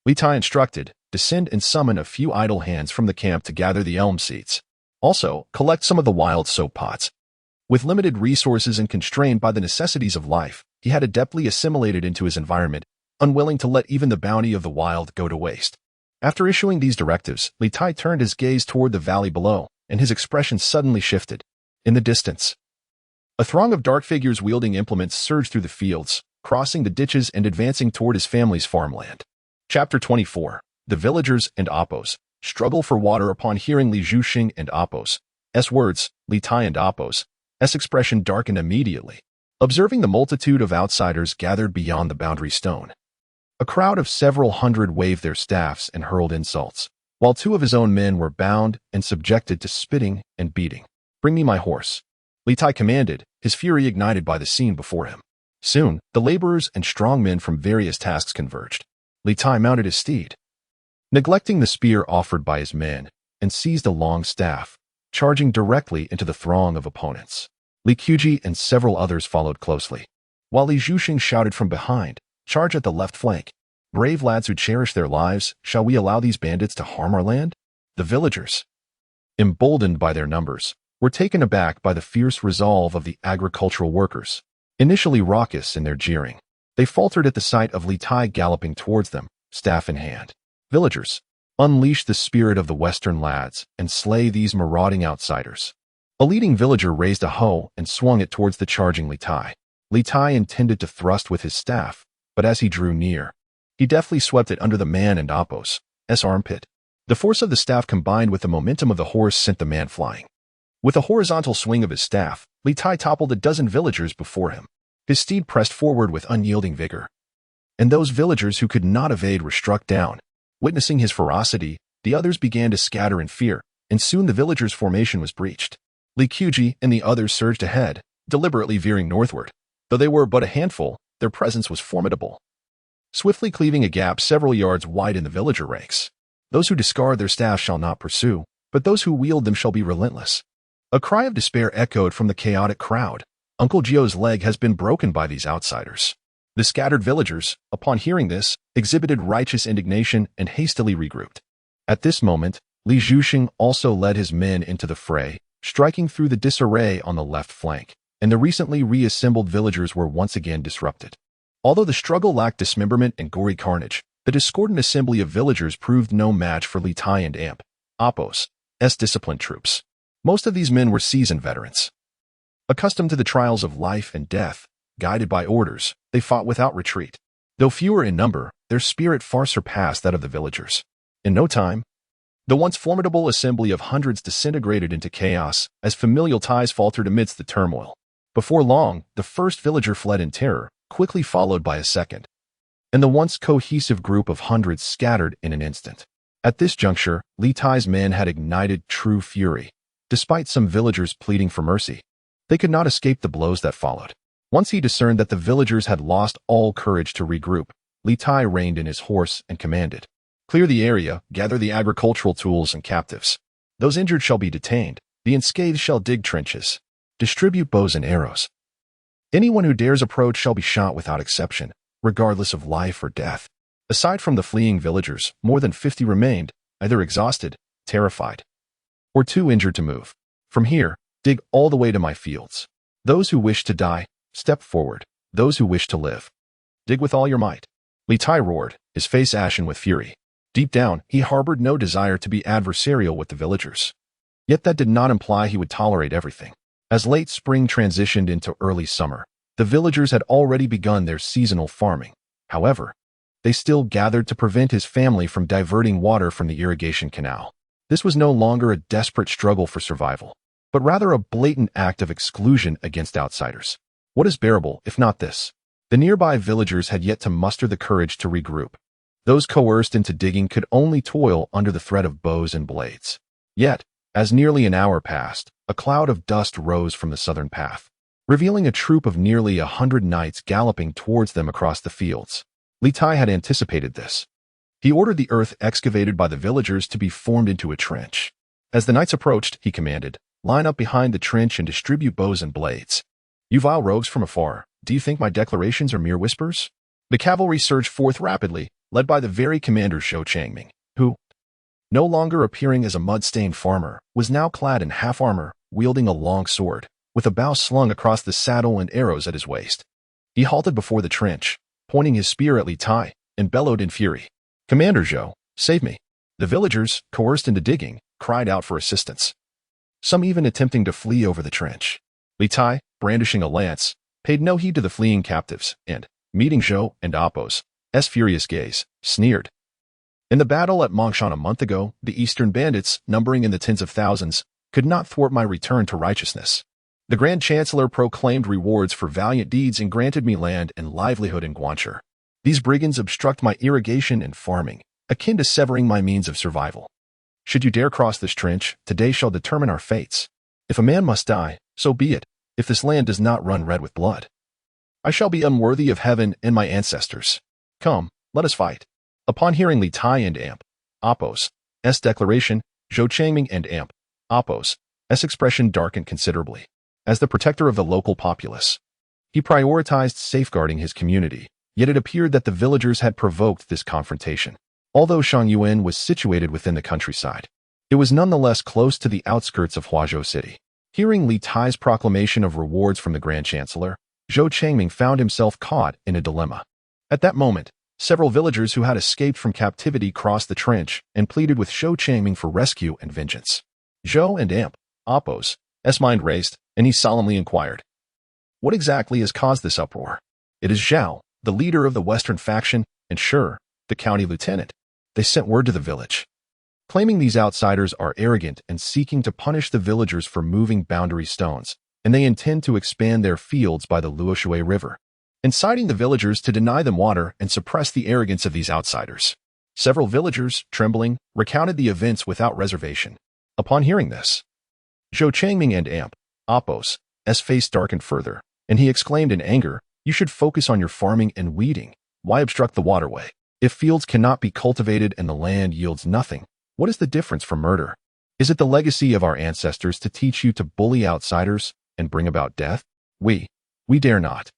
Li Tai instructed, descend and summon a few idle hands from the camp to gather the elm seeds. Also, collect some of the wild soap pods. With limited resources and constrained by the necessities of life, he had adeptly assimilated into his environment, unwilling to let even the bounty of the wild go to waste. After issuing these directives, Li Tai turned his gaze toward the valley below, and his expression suddenly shifted. In the distance, a throng of dark figures wielding implements surged through the fields, crossing the ditches and advancing toward his family's farmland. Chapter 24. The villagers and Appos struggle for water. Upon hearing Li Zhuxing and Appos' words, Li Tai and Appos' expression darkened immediately. Observing the multitude of outsiders gathered beyond the boundary stone, a crowd of several hundred waved their staffs and hurled insults, while two of his own men were bound and subjected to spitting and beating. Bring me my horse, Li Tai commanded, his fury ignited by the scene before him. Soon, the laborers and strong men from various tasks converged. Li Tai mounted his steed, neglecting the spear offered by his men, and seized a long staff, charging directly into the throng of opponents. Li Quji and several others followed closely, while Li Zhuxing shouted from behind, charge at the left flank. Brave lads who cherish their lives, shall we allow these bandits to harm our land? The villagers, emboldened by their numbers, were taken aback by the fierce resolve of the agricultural workers. Initially raucous in their jeering, they faltered at the sight of Li Tai galloping towards them, staff in hand. Villagers, unleash the spirit of the Western lads and slay these marauding outsiders. A leading villager raised a hoe and swung it towards the charging Li Tai. Li Tai intended to thrust with his staff, but as he drew near, he deftly swept it under the man and Appos' armpit. The force of the staff combined with the momentum of the horse sent the man flying. With a horizontal swing of his staff, Li Tai toppled a dozen villagers before him. His steed pressed forward with unyielding vigor, and those villagers who could not evade were struck down. Witnessing his ferocity, the others began to scatter in fear, and soon the villagers' formation was breached. Li Quji and the others surged ahead, deliberately veering northward. Though they were but a handful, their presence was formidable, swiftly cleaving a gap several yards wide in the villager ranks. Those who discard their staffs shall not pursue, but those who wield them shall be relentless. A cry of despair echoed from the chaotic crowd. Uncle Gio's leg has been broken by these outsiders. The scattered villagers, upon hearing this, exhibited righteous indignation and hastily regrouped. At this moment, Li Zhuxing also led his men into the fray, striking through the disarray on the left flank, and the recently reassembled villagers were once again disrupted. Although the struggle lacked dismemberment and gory carnage, the discordant assembly of villagers proved no match for Li Tai and Appos' disciplined troops. Most of these men were seasoned veterans, accustomed to the trials of life and death. Guided by orders, they fought without retreat. Though fewer in number, their spirit far surpassed that of the villagers. In no time, the once formidable assembly of hundreds disintegrated into chaos as familial ties faltered amidst the turmoil. Before long, the first villager fled in terror, quickly followed by a second, and the once cohesive group of hundreds scattered in an instant. At this juncture, Li Tai's men had ignited true fury. Despite some villagers pleading for mercy, they could not escape the blows that followed. Once he discerned that the villagers had lost all courage to regroup, Li Tai reined in his horse and commanded, clear the area, gather the agricultural tools and captives. Those injured shall be detained, the unscathed shall dig trenches. Distribute bows and arrows. Anyone who dares approach shall be shot without exception, regardless of life or death. Aside from the fleeing villagers, more than 50 remained, either exhausted, terrified, or too injured to move. From here, dig all the way to my fields. Those who wish to die, step forward. Those who wish to live, dig with all your might. Li Tai roared, his face ashen with fury. Deep down, he harbored no desire to be adversarial with the villagers. Yet that did not imply he would tolerate everything. As late spring transitioned into early summer, the villagers had already begun their seasonal farming. However, they still gathered to prevent his family from diverting water from the irrigation canal. This was no longer a desperate struggle for survival, but rather a blatant act of exclusion against outsiders. What is bearable, if not this? The nearby villagers had yet to muster the courage to regroup. Those coerced into digging could only toil under the threat of bows and blades. Yet, as nearly an hour passed, a cloud of dust rose from the southern path, revealing a troop of nearly 100 knights galloping towards them across the fields. Liuhun had anticipated this. He ordered the earth excavated by the villagers to be formed into a trench. As the knights approached, he commanded, "Line up behind the trench and distribute bows and blades. You vile rogues from afar, do you think my declarations are mere whispers?" The cavalry surged forth rapidly, led by the very commander Xiao Changming, who, no longer appearing as a mud-stained farmer, was now clad in half-armor, wielding a long sword, with a bow slung across the saddle and arrows at his waist. He halted before the trench, pointing his spear at Liuhun, and bellowed in fury, "Commander Xiao, save me!" The villagers, coerced into digging, cried out for assistance, some even attempting to flee over the trench. Liuhun, brandishing a lance, paid no heed to the fleeing captives, and, meeting Zhou and Appo's furious gaze, sneered. In the battle at Mangshan a month ago, the eastern bandits, numbering in the tens of thousands, could not thwart my return to righteousness. The Grand Chancellor proclaimed rewards for valiant deeds and granted me land and livelihood in Guanshi. These brigands obstruct my irrigation and farming, akin to severing my means of survival. Should you dare cross this trench, today shall determine our fates. If a man must die, so be it, if this land does not run red with blood. I shall be unworthy of heaven and my ancestors. Come, let us fight." Upon hearing Liuhun and Appo's declaration, Xiao Changming and Appo's expression darkened considerably. As the protector of the local populace, he prioritized safeguarding his community, yet it appeared that the villagers had provoked this confrontation. Although Shangyuan was situated within the countryside, it was nonetheless close to the outskirts of Huazhou City. Hearing Liuhun's proclamation of rewards from the Grand Chancellor, Xiao Changming found himself caught in a dilemma. At that moment, several villagers who had escaped from captivity crossed the trench and pleaded with Xiao Changming for rescue and vengeance. Zhou and Appo's mind raised, and he solemnly inquired, "What exactly has caused this uproar?" "It is Xiao, the leader of the western faction, and Sure, the county lieutenant. They sent word to the village, claiming these outsiders are arrogant and seeking to punish the villagers for moving boundary stones, and they intend to expand their fields by the Liuhun River, inciting the villagers to deny them water and suppress the arrogance of these outsiders." Several villagers, trembling, recounted the events without reservation. Upon hearing this, Xiao Changming and Appo's face darkened further, and he exclaimed in anger, "You should focus on your farming and weeding. Why obstruct the waterway? If fields cannot be cultivated and the land yields nothing, what is the difference from murder? Is it the legacy of our ancestors to teach you to bully outsiders and bring about death? We dare not.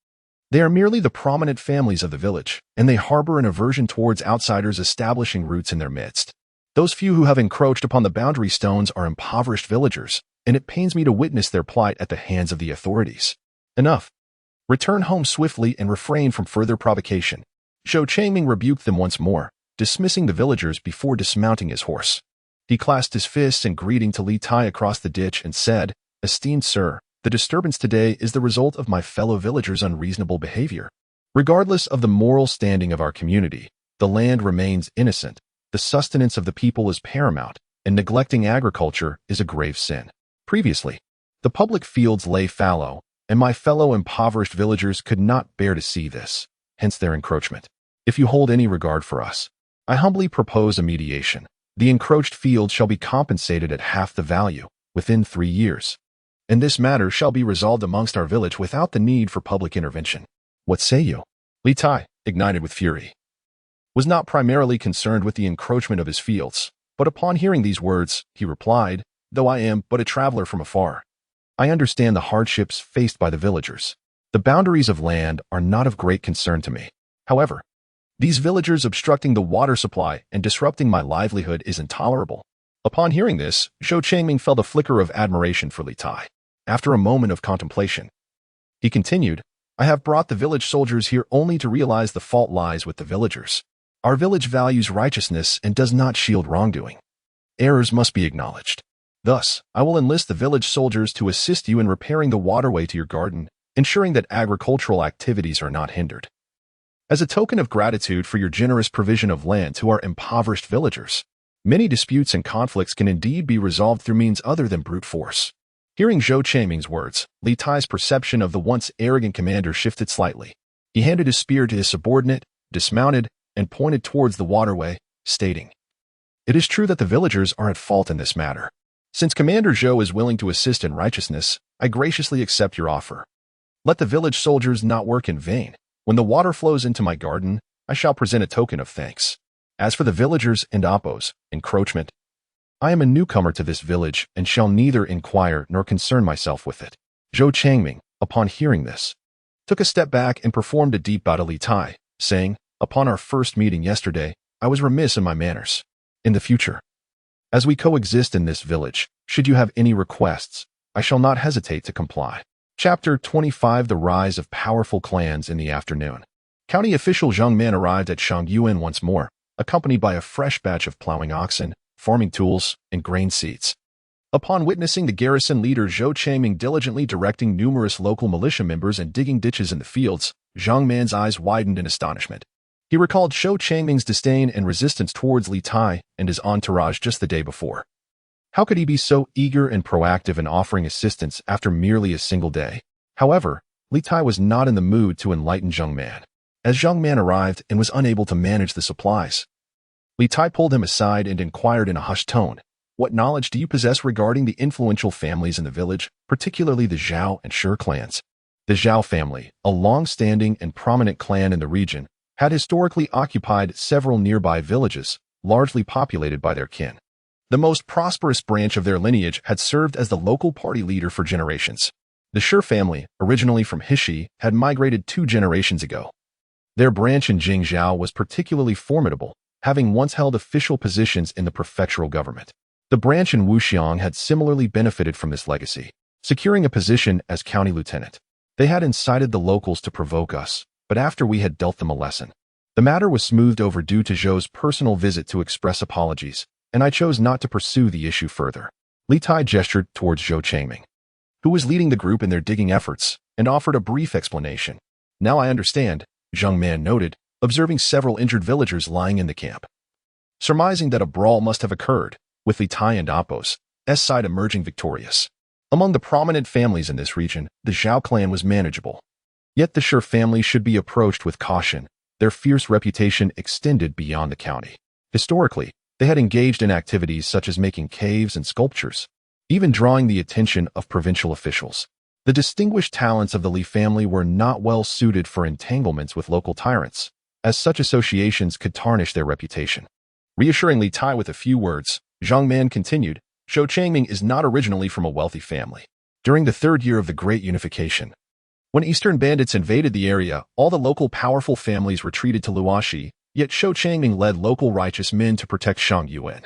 They are merely the prominent families of the village, and they harbor an aversion towards outsiders establishing roots in their midst. Those few who have encroached upon the boundary stones are impoverished villagers, and it pains me to witness their plight at the hands of the authorities. Enough. Return home swiftly and refrain from further provocation." Xiao Changming rebuked them once more, dismissing the villagers before dismounting his horse. He clasped his fists in greeting to Liuhun across the ditch and said, "Esteemed sir, the disturbance today is the result of my fellow villagers' unreasonable behavior. Regardless of the moral standing of our community, the land remains innocent, the sustenance of the people is paramount, and neglecting agriculture is a grave sin. Previously, the public fields lay fallow, and my fellow impoverished villagers could not bear to see this, hence their encroachment. If you hold any regard for us, I humbly propose a mediation. The encroached fields shall be compensated at half the value, within 3 years. And this matter shall be resolved amongst our village without the need for public intervention. What say you?" Liuhun, ignited with fury, was not primarily concerned with the encroachment of his fields, but upon hearing these words, he replied, "Though I am but a traveler from afar, I understand the hardships faced by the villagers. The boundaries of land are not of great concern to me. However, these villagers obstructing the water supply and disrupting my livelihood is intolerable." Upon hearing this, Xiao Changming felt a flicker of admiration for Liuhun. After a moment of contemplation, he continued, "I have brought the village soldiers here only to realize the fault lies with the villagers. Our village values righteousness and does not shield wrongdoing. Errors must be acknowledged. Thus, I will enlist the village soldiers to assist you in repairing the waterway to your garden, ensuring that agricultural activities are not hindered. As a token of gratitude for your generous provision of land to our impoverished villagers, many disputes and conflicts can indeed be resolved through means other than brute force. Hearing Zhou Changming's words, Li Tai's perception of the once arrogant commander shifted slightly. He handed his spear to his subordinate, dismounted, and pointed towards the waterway, stating, "It is true that the villagers are at fault in this matter. Since Commander Zhou is willing to assist in righteousness, I graciously accept your offer. Let the village soldiers not work in vain. When the water flows into my garden, I shall present a token of thanks. As for the villagers and Appos, encroachment, I am a newcomer to this village and shall neither inquire nor concern myself with it." Zhou Changming, upon hearing this, took a step back and performed a deep bow to Li Tai, saying, "Upon our first meeting yesterday, I was remiss in my manners. In the future, as we coexist in this village, should you have any requests, I shall not hesitate to comply." Chapter 25: The Rise of Powerful Clans. In the afternoon, county official Zhang Man arrived at Shangyuan once more, accompanied by a fresh batch of plowing oxen, farming tools, and grain seeds. Upon witnessing the garrison leader Zhou Changming diligently directing numerous local militia members and digging ditches in the fields, Zhang Man's eyes widened in astonishment. He recalled Zhou Changming's disdain and resistance towards Li Tai and his entourage just the day before. How could he be so eager and proactive in offering assistance after merely a single day? However, Li Tai was not in the mood to enlighten Zhang Man. As Zhang Man arrived and was unable to manage the supplies, Li Tai pulled him aside and inquired in a hushed tone, "What knowledge do you possess regarding the influential families in the village, particularly the Zhao and Shi clans?" The Zhao family, a long-standing and prominent clan in the region, had historically occupied several nearby villages, largely populated by their kin. The most prosperous branch of their lineage had served as the local party leader for generations. The Shi family, originally from Hebei, had migrated 2 generations ago. Their branch in Jingzhou was particularly formidable, having once held official positions in the prefectural government. The branch in Wuxiang had similarly benefited from this legacy, securing a position as county lieutenant. They had incited the locals to provoke us, but after we had dealt them a lesson, the matter was smoothed over due to Zhou's personal visit to express apologies, and I chose not to pursue the issue further. Li Tai gestured towards Zhou Changming, who was leading the group in their digging efforts, and offered a brief explanation. "Now I understand," Zhang Man noted, observing several injured villagers lying in the camp. Surmising that a brawl must have occurred, with Li Tai and Appos' side emerging victorious. Among the prominent families in this region, the Zhao clan was manageable. Yet the Shi family should be approached with caution. Their fierce reputation extended beyond the county. Historically, they had engaged in activities such as making caves and sculptures, even drawing the attention of provincial officials. The distinguished talents of the Li family were not well suited for entanglements with local tyrants, as such associations could tarnish their reputation. Reassuring Li Tai with a few words, Zhang Man continued, "Zhou Changming is not originally from a wealthy family. During the 3rd year of the Great Unification, when Eastern bandits invaded the area, all the local powerful families retreated to Luoxi, yet Zhou Changming led local righteous men to protect Shangyuan,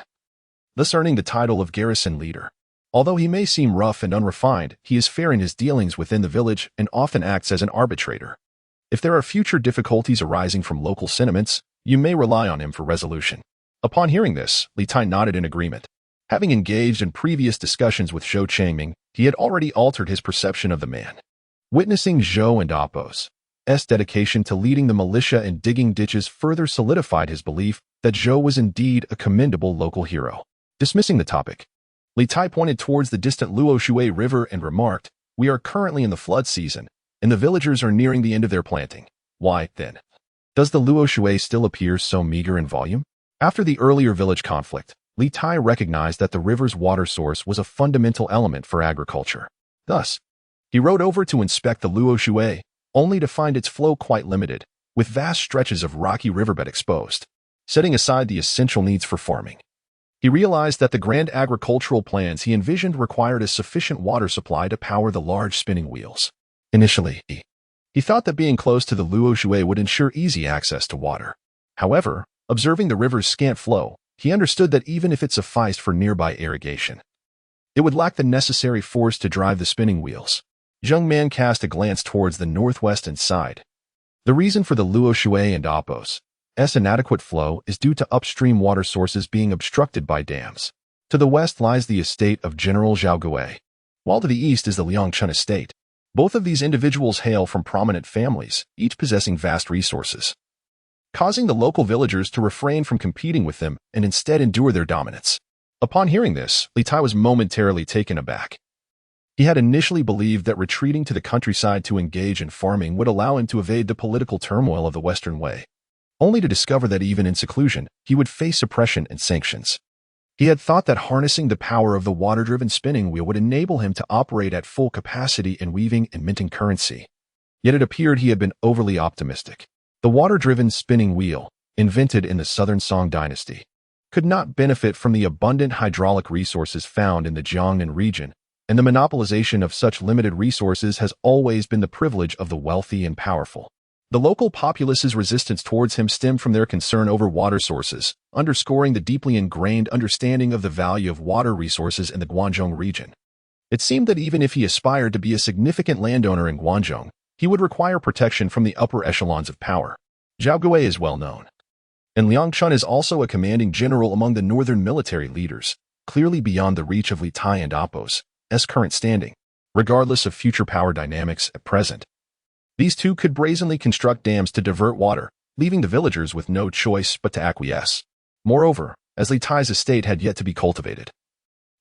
thus earning the title of garrison leader. Although he may seem rough and unrefined, he is fair in his dealings within the village and often acts as an arbitrator. If there are future difficulties arising from local sentiments, you may rely on him for resolution." Upon hearing this, Li Tai nodded in agreement. Having engaged in previous discussions with Zhou Changming, he had already altered his perception of the man. Witnessing Zhou and Appos' dedication to leading the militia and digging ditches further solidified his belief that Zhou was indeed a commendable local hero. Dismissing the topic, Li Tai pointed towards the distant Luoxi River and remarked, "We are currently in the flood season, and the villagers are nearing the end of their planting. Why, then, does the Luoxi still appear so meager in volume?" After the earlier village conflict, Li Tai recognized that the river's water source was a fundamental element for agriculture. Thus, he rode over to inspect the Luoxi, only to find its flow quite limited, with vast stretches of rocky riverbed exposed. Setting aside the essential needs for farming, he realized that the grand agricultural plans he envisioned required a sufficient water supply to power the large spinning wheels. Initially, he thought that being close to the Luoxi would ensure easy access to water. However, observing the river's scant flow, he understood that even if it sufficed for nearby irrigation, it would lack the necessary force to drive the spinning wheels. Zhang Man cast a glance towards the northwest and sighed. The reason for the Luoxi and Appos' inadequate flow is due to upstream water sources being obstructed by dams. To the west lies the estate of General Zhao Gui, while to the east is the Liangchun estate. Both of these individuals hail from prominent families, each possessing vast resources, causing the local villagers to refrain from competing with them and instead endure their dominance. Upon hearing this, Li Tai was momentarily taken aback. He had initially believed that retreating to the countryside to engage in farming would allow him to evade the political turmoil of the Western way, only to discover that even in seclusion, he would face oppression and sanctions. He had thought that harnessing the power of the water-driven spinning wheel would enable him to operate at full capacity in weaving and minting currency. Yet it appeared he had been overly optimistic. The water-driven spinning wheel, invented in the Southern Song Dynasty, could not benefit from the abundant hydraulic resources found in the Jiangdong region, and the monopolization of such limited resources has always been the privilege of the wealthy and powerful. The local populace's resistance towards him stemmed from their concern over water sources, underscoring the deeply ingrained understanding of the value of water resources in the Guangdong region. It seemed that even if he aspired to be a significant landowner in Guangdong, he would require protection from the upper echelons of power. Zhao Gui is well known, and Liang Chun is also a commanding general among the northern military leaders, clearly beyond the reach of Li Tai and Apos' current standing, regardless of future power dynamics at present. These two could brazenly construct dams to divert water, leaving the villagers with no choice but to acquiesce. Moreover, as Li Tai's estate had yet to be cultivated,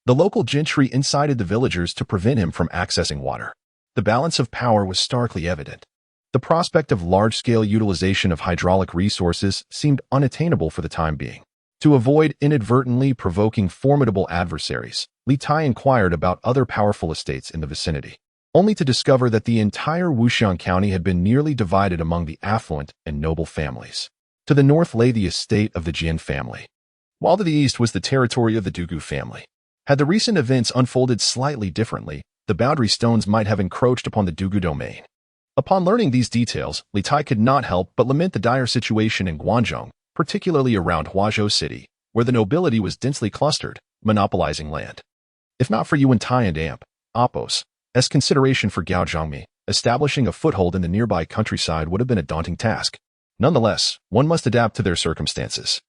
the local gentry incited the villagers to prevent him from accessing water. The balance of power was starkly evident. The prospect of large-scale utilization of hydraulic resources seemed unattainable for the time being. To avoid inadvertently provoking formidable adversaries, Li Tai inquired about other powerful estates in the vicinity, only to discover that the entire Wuxian County had been nearly divided among the affluent and noble families. To the north lay the estate of the Jian family, while to the east was the territory of the Dugu family. Had the recent events unfolded slightly differently, the boundary stones might have encroached upon the Dugu domain. Upon learning these details, Li Tai could not help but lament the dire situation in Guangdong, particularly around Huazhou City, where the nobility was densely clustered, monopolizing land. If not for Yu Wentai and Apos' consideration for Gao Zhangmi, establishing a foothold in the nearby countryside would have been a daunting task. Nonetheless, one must adapt to their circumstances.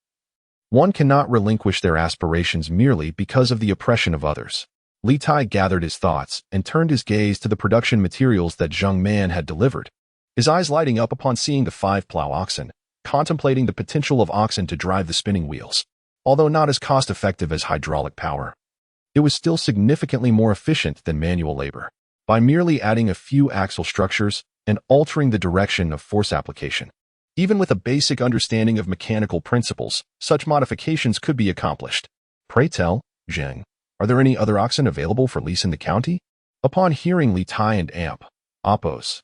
One cannot relinquish their aspirations merely because of the oppression of others. Li Tai gathered his thoughts and turned his gaze to the production materials that Zhang Man had delivered, his eyes lighting up upon seeing the 5 plow oxen, contemplating the potential of oxen to drive the spinning wheels. Although not as cost-effective as hydraulic power, it was still significantly more efficient than manual labor. By merely adding a few axle structures and altering the direction of force application, even with a basic understanding of mechanical principles, such modifications could be accomplished. Pray tell, Zheng, are there any other oxen available for lease in the county? Upon hearing Li Tai and Apos'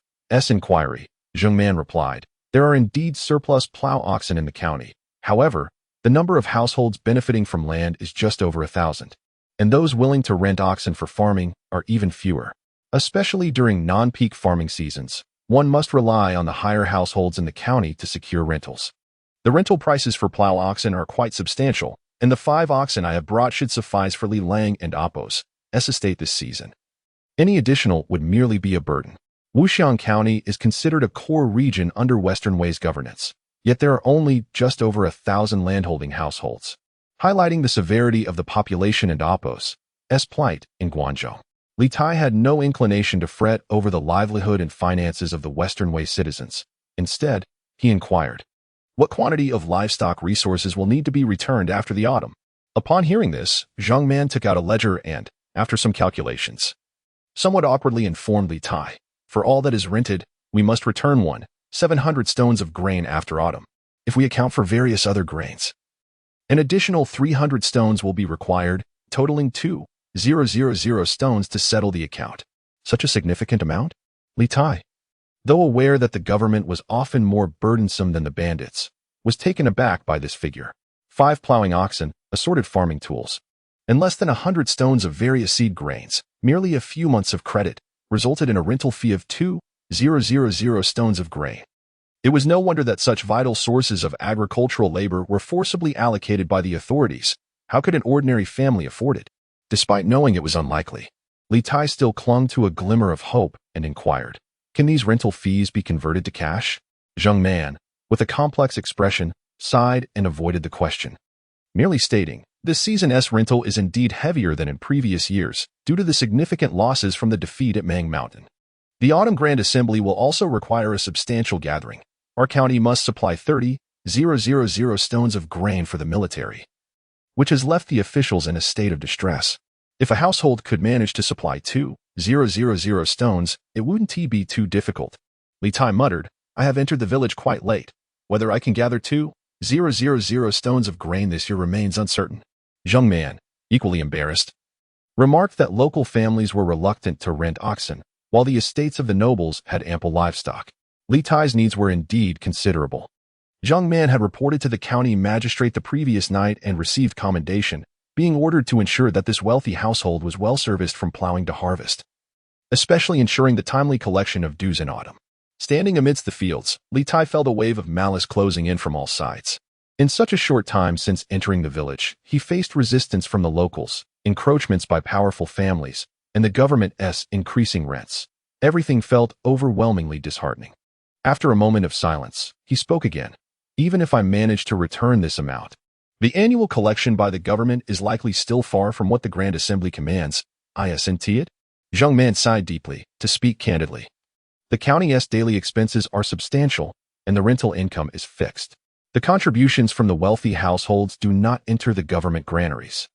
inquiry, Zheng Man replied, there are indeed surplus plow oxen in the county. However, the number of households benefiting from land is just over 1,000, and those willing to rent oxen for farming are even fewer. Especially during non-peak farming seasons, one must rely on the higher households in the county to secure rentals. The rental prices for plow oxen are quite substantial, and the 5 oxen I have brought should suffice for Li Lang and Apos' estate this season. Any additional would merely be a burden. Wuxian County is considered a core region under Western Way's governance, yet there are only just over 1,000 landholding households, highlighting the severity of the population and Apos' plight in Guangzhou. Li Tai had no inclination to fret over the livelihood and finances of the Western Way citizens. Instead, he inquired, what quantity of livestock resources will need to be returned after the autumn? Upon hearing this, Zhang Man took out a ledger and, after some calculations, somewhat awkwardly informed Li Tai, for all that is rented, we must return 700 stones of grain after autumn. If we account for various other grains, an additional 300 stones will be required, totaling 2,000 stones to settle the account. Such a significant amount? Li Tai, though aware that the government was often more burdensome than the bandits, was taken aback by this figure. 5 plowing oxen, assorted farming tools, and less than 100 stones of various seed grains, merely a few months of credit, resulted in a rental fee of 2,000 stones of grain. It was no wonder that such vital sources of agricultural labor were forcibly allocated by the authorities. How could an ordinary family afford it? Despite knowing it was unlikely, Li Tai still clung to a glimmer of hope and inquired, can these rental fees be converted to cash? Zheng Man, with a complex expression, sighed and avoided the question, merely stating, this season's rental is indeed heavier than in previous years due to the significant losses from the defeat at Mang Mountain. The Autumn Grand Assembly will also require a substantial gathering. Our county must supply 30,000 stones of grain for the military, which has left the officials in a state of distress. If a household could manage to supply 2,000 10,000 stones, it wouldn't be too difficult. Li Tai muttered, I have entered the village quite late. Whether I can gather 2,000 stones of grain this year remains uncertain. Zheng Man, equally embarrassed, remarked that local families were reluctant to rent oxen, while the estates of the nobles had ample livestock. Li Tai's needs were indeed considerable. Zheng Man had reported to the county magistrate the previous night and received commendation, being ordered to ensure that this wealthy household was well serviced from plowing to harvest, especially ensuring the timely collection of dues in autumn. Standing amidst the fields, Li Tai felt a wave of malice closing in from all sides. In such a short time since entering the village, he faced resistance from the locals, encroachments by powerful families, and the government's increasing rents. Everything felt overwhelmingly disheartening. After a moment of silence, he spoke again. Even if I manage to return this amount, the annual collection by the government is likely still far from what the Grand Assembly commands. Isn't it? Zheng Man sighed deeply, to speak candidly. The county's daily expenses are substantial, and the rental income is fixed. The contributions from the wealthy households do not enter the government granaries.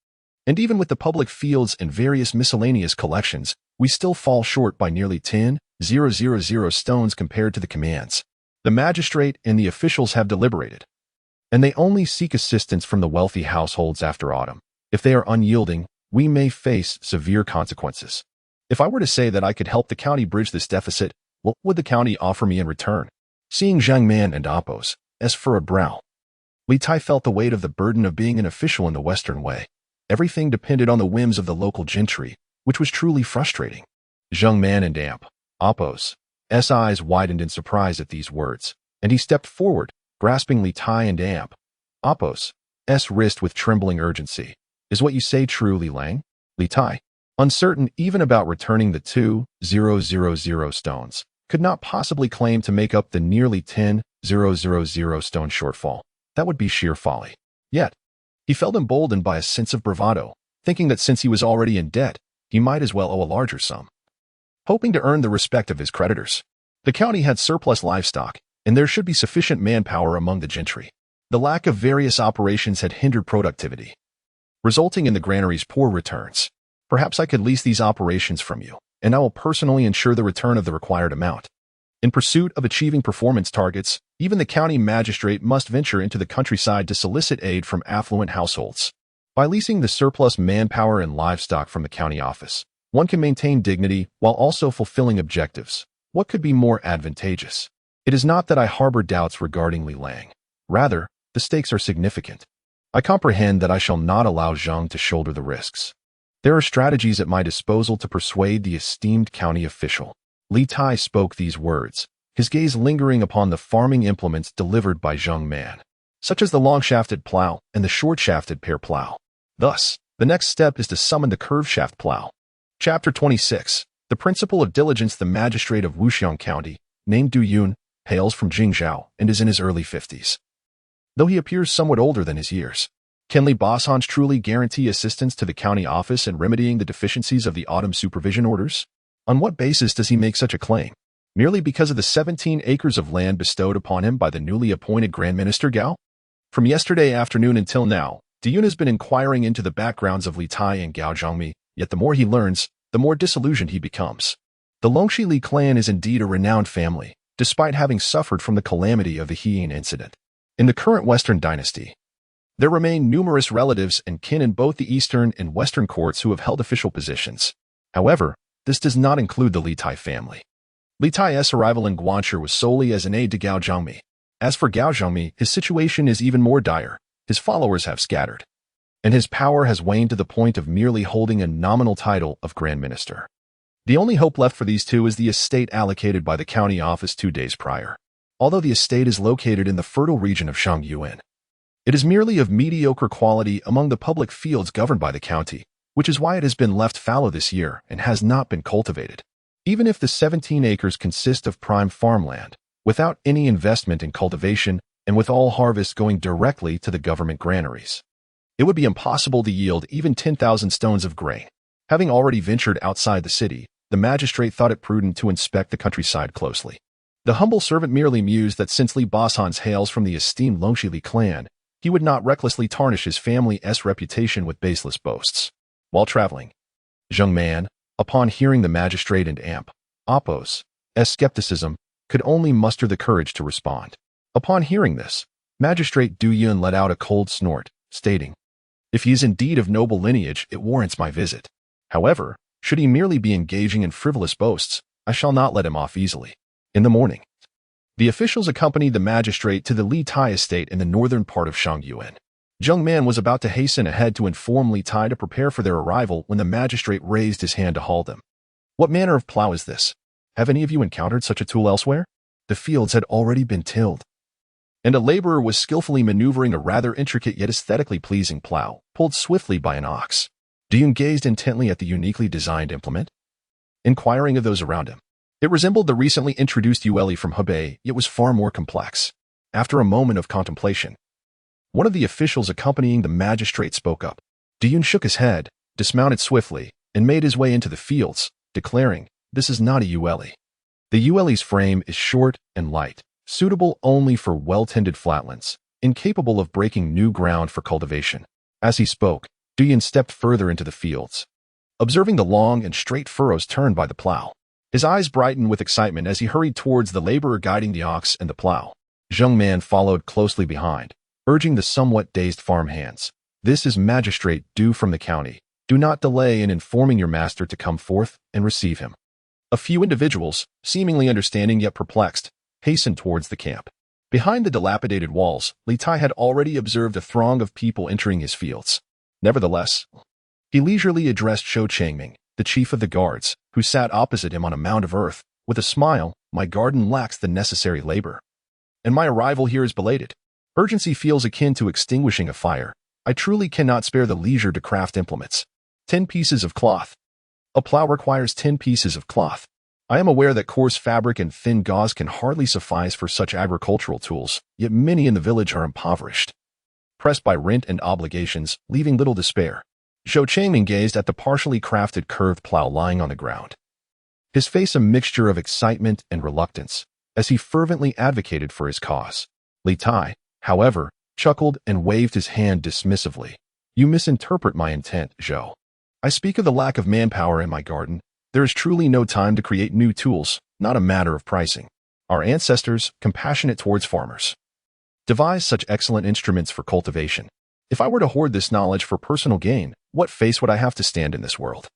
And even with the public fields and various miscellaneous collections, we still fall short by nearly 10,000 stones compared to the commands. The magistrate and the officials have deliberated, and they only seek assistance from the wealthy households after autumn. If they are unyielding, we may face severe consequences. If I were to say that I could help the county bridge this deficit, what would the county offer me in return? Seeing Zheng Man and Appos, as for a brow, Li Tai felt the weight of the burden of being an official in the Western way. Everything depended on the whims of the local gentry, which was truly frustrating. Zheng Man and Appos' eyes widened in surprise at these words, and he stepped forward, grasping Li Tai and Appos' wrist with trembling urgency. Is what you say true, Li Lang? Li Tai, uncertain even about returning the 2,000 stones, could not possibly claim to make up the nearly 10,000 stone shortfall. That would be sheer folly. Yet, he felt emboldened by a sense of bravado, thinking that since he was already in debt, he might as well owe a larger sum. Hoping to earn the respect of his creditors, the county had surplus livestock, and there should be sufficient manpower among the gentry. The lack of various operations had hindered productivity, resulting in the granary's poor returns. Perhaps I could lease these operations from you, and I will personally ensure the return of the required amount. In pursuit of achieving performance targets, even the county magistrate must venture into the countryside to solicit aid from affluent households. By leasing the surplus manpower and livestock from the county office, one can maintain dignity while also fulfilling objectives. What could be more advantageous? It is not that I harbor doubts regarding Li Lang. Rather, the stakes are significant. I comprehend that I shall not allow Zhang to shoulder the risks. There are strategies at my disposal to persuade the esteemed county official. Li Tai spoke these words, his gaze lingering upon the farming implements delivered by Zheng Man, such as the long-shafted plow and the short-shafted pear plow. Thus, the next step is to summon the curved-shaft plow. Chapter 26. The principle of diligence. The magistrate of Wuxiang County, named Du Yun, hails from Jingzhou and is in his early 50s. Though he appears somewhat older than his years, can Li Bashans truly guarantee assistance to the county office in remedying the deficiencies of the autumn supervision orders? On what basis does he make such a claim? Merely because of the 17 acres of land bestowed upon him by the newly appointed Grand Minister Gao? From yesterday afternoon until now, Du Yun has been inquiring into the backgrounds of Li Tai and Gao Zhangmi, yet the more he learns, the more disillusioned he becomes. The Longxi Li clan is indeed a renowned family, despite having suffered from the calamity of the Heian incident. In the current Western dynasty, there remain numerous relatives and kin in both the Eastern and Western courts who have held official positions. However, this does not include the Li Tai family. Li Tai's arrival in Guanshi was solely as an aide to Gao Zhangmi. As for Gao Zhangmi, his situation is even more dire. His followers have scattered, and his power has waned to the point of merely holding a nominal title of Grand Minister. The only hope left for these two is the estate allocated by the county office 2 days prior. Although the estate is located in the fertile region of Shangyuan, it is merely of mediocre quality among the public fields governed by the county, which is why it has been left fallow this year and has not been cultivated. Even if the 17 acres consist of prime farmland, without any investment in cultivation and with all harvests going directly to the government granaries, it would be impossible to yield even 10,000 stones of grain. Having already ventured outside the city, the magistrate thought it prudent to inspect the countryside closely. The humble servant merely mused that since Li Bashans hails from the esteemed Longxi Li clan, he would not recklessly tarnish his family's reputation with baseless boasts. While traveling, Zheng Man, Upon hearing the magistrate and Apos' skepticism, could only muster the courage to respond. Upon hearing this, Magistrate Liuhun let out a cold snort, stating, "If he is indeed of noble lineage, it warrants my visit. However, should he merely be engaging in frivolous boasts, I shall not let him off easily." In the morning, the officials accompanied the magistrate to the Li Tai estate in the northern part of Shangyuan. Zheng Man was about to hasten ahead to inform Li Tai to prepare for their arrival when the magistrate raised his hand to halt them. "What manner of plow is this? Have any of you encountered such a tool elsewhere?" The fields had already been tilled, and a laborer was skillfully maneuvering a rather intricate yet aesthetically pleasing plow, pulled swiftly by an ox. Diyun gazed intently at the uniquely designed implement, inquiring of those around him. It resembled the recently introduced Yueli from Hebei, yet was far more complex. After a moment of contemplation, one of the officials accompanying the magistrate spoke up. Diyun shook his head, dismounted swiftly, and made his way into the fields, declaring, "This is not a Yueli. The Yueli's frame is short and light, suitable only for well-tended flatlands, incapable of breaking new ground for cultivation." As he spoke, Diyun stepped further into the fields, observing the long and straight furrows turned by the plow. His eyes brightened with excitement as he hurried towards the laborer guiding the ox and the plow. Zheng Man followed closely behind, urging the somewhat dazed farm hands. "This is Magistrate due from the county. Do not delay in informing your master to come forth and receive him." A few individuals, seemingly understanding yet perplexed, hastened towards the camp. Behind the dilapidated walls, Li Tai had already observed a throng of people entering his fields. Nevertheless, he leisurely addressed Shou Changming, the chief of the guards, who sat opposite him on a mound of earth. With a smile, "My garden lacks the necessary labor, and my arrival here is belated. Urgency feels akin to extinguishing a fire. I truly cannot spare the leisure to craft implements. 10 pieces of cloth. A plow requires 10 pieces of cloth. I am aware that coarse fabric and thin gauze can hardly suffice for such agricultural tools, yet many in the village are impoverished, pressed by rent and obligations, leaving little to spare." Shou Changming gazed at the partially crafted curved plow lying on the ground, his face a mixture of excitement and reluctance, as he fervently advocated for his cause. Li Tai, however, chuckled and waved his hand dismissively. "You misinterpret my intent, Zhou. I speak of the lack of manpower in my garden. There is truly no time to create new tools, not a matter of pricing. Our ancestors, compassionate towards farmers, devised such excellent instruments for cultivation. If I were to hoard this knowledge for personal gain, what face would I have to stand in this world?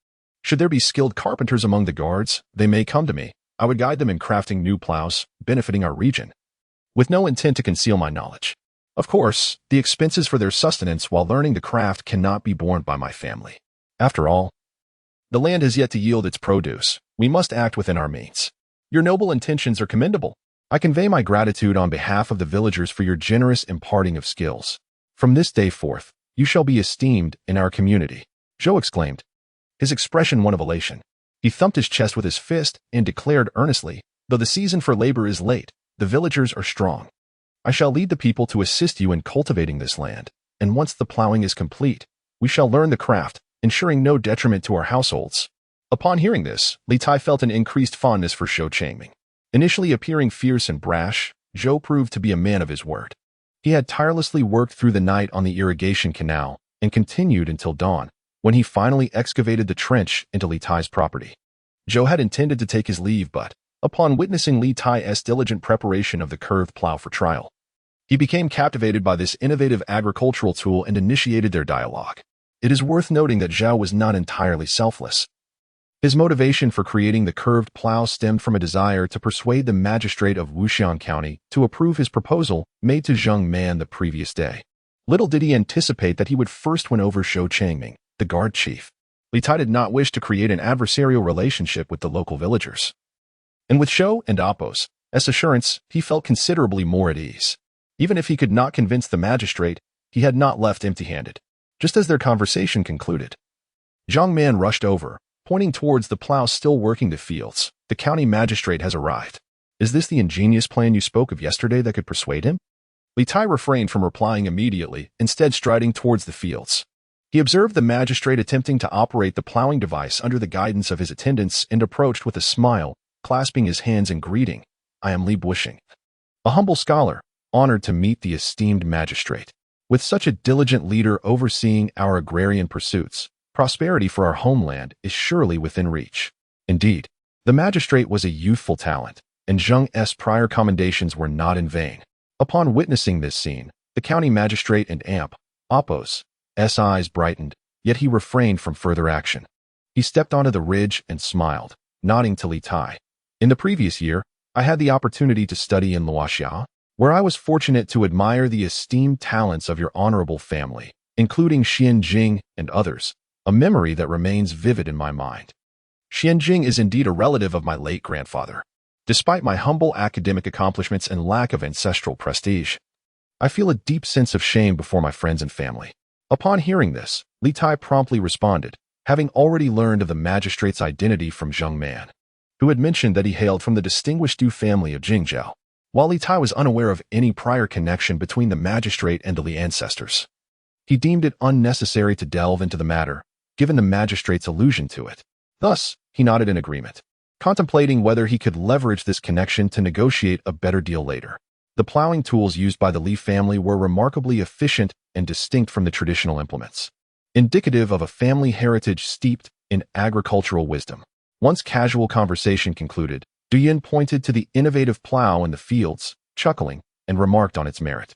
Should there be skilled carpenters among the guards, they may come to me. I would guide them in crafting new plows, benefiting our region, with no intent to conceal my knowledge. Of course, the expenses for their sustenance while learning the craft cannot be borne by my family. After all, the land has yet to yield its produce. We must act within our means. Your noble intentions are commendable. I convey my gratitude on behalf of the villagers for your generous imparting of skills. From this day forth, you shall be esteemed in our community," Zhou exclaimed, his expression one of elation. He thumped his chest with his fist and declared earnestly, "Though the season for labor is late, the villagers are strong. I shall lead the people to assist you in cultivating this land, and once the plowing is complete, we shall learn the craft, ensuring no detriment to our households." Upon hearing this, Li Tai felt an increased fondness for Shou Changming. Initially appearing fierce and brash, Zhou proved to be a man of his word. He had tirelessly worked through the night on the irrigation canal and continued until dawn, when he finally excavated the trench into Li Tai's property. Zhou had intended to take his leave, but, upon witnessing Li Tai's diligent preparation of the curved plow for trial, he became captivated by this innovative agricultural tool and initiated their dialogue. It is worth noting that Zhou was not entirely selfless. His motivation for creating the curved plow stemmed from a desire to persuade the magistrate of Wuxian County to approve his proposal made to Zheng Man the previous day. Little did he anticipate that he would first win over Shou Changming, the guard chief. Li Tai did not wish to create an adversarial relationship with the local villagers. And with Shou and Apos' assurance, he felt considerably more at ease. Even if he could not convince the magistrate, he had not left empty-handed. Just as their conversation concluded, Zheng Man rushed over, pointing towards the plow still working the fields. "The county magistrate has arrived. Is this the ingenious plan you spoke of yesterday that could persuade him?" Li Tai refrained from replying immediately, instead striding towards the fields. He observed the magistrate attempting to operate the plowing device under the guidance of his attendants and approached with a smile, clasping his hands in greeting. "I am Li Bushing, a humble scholar, honored to meet the esteemed magistrate. With such a diligent leader overseeing our agrarian pursuits, Prosperity for our homeland is surely within reach. Indeed, the magistrate was a youthful talent, and Zheng's prior commendations were not in vain. Upon witnessing this scene, the county magistrate and Apos' eyes brightened, yet he refrained from further action. He stepped onto the ridge and smiled, nodding to Li Tai. In the previous year, I had the opportunity to study in Luoxiao, where I was fortunate to admire the esteemed talents of your honorable family, including Xianjing and others, a memory that remains vivid in my mind. Xianjing is indeed a relative of my late grandfather. Despite my humble academic accomplishments and lack of ancestral prestige, I feel a deep sense of shame before my friends and family. Upon hearing this, Li Tai promptly responded, having already learned of the magistrate's identity from Zheng Man, who had mentioned that he hailed from the distinguished Du family of Jingzhou, while Li Tai was unaware of any prior connection between the magistrate and the Li ancestors. He deemed it unnecessary to delve into the matter, given the magistrate's allusion to it. Thus, he nodded in agreement, contemplating whether he could leverage this connection to negotiate a better deal later. The plowing tools used by the Li family were remarkably efficient and distinct from the traditional implements, indicative of a family heritage steeped in agricultural wisdom. Once casual conversation concluded, Du Yin pointed to the innovative plow in the fields, chuckling, and remarked on its merit.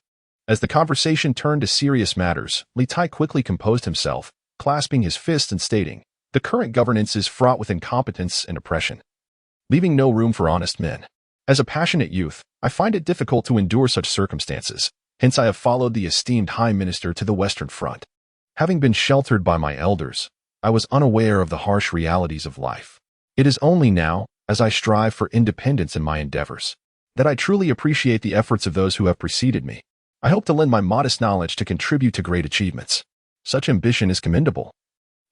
As the conversation turned to serious matters, Li Tai quickly composed himself, clasping his fist and stating, "The current governance is fraught with incompetence and oppression, leaving no room for honest men. As a passionate youth, I find it difficult to endure such circumstances, hence I have followed the esteemed High Minister to the Western Front. Having been sheltered by my elders, I was unaware of the harsh realities of life. It is only now, as I strive for independence in my endeavors, that I truly appreciate the efforts of those who have preceded me. I hope to lend my modest knowledge to contribute to great achievements. Such ambition is commendable."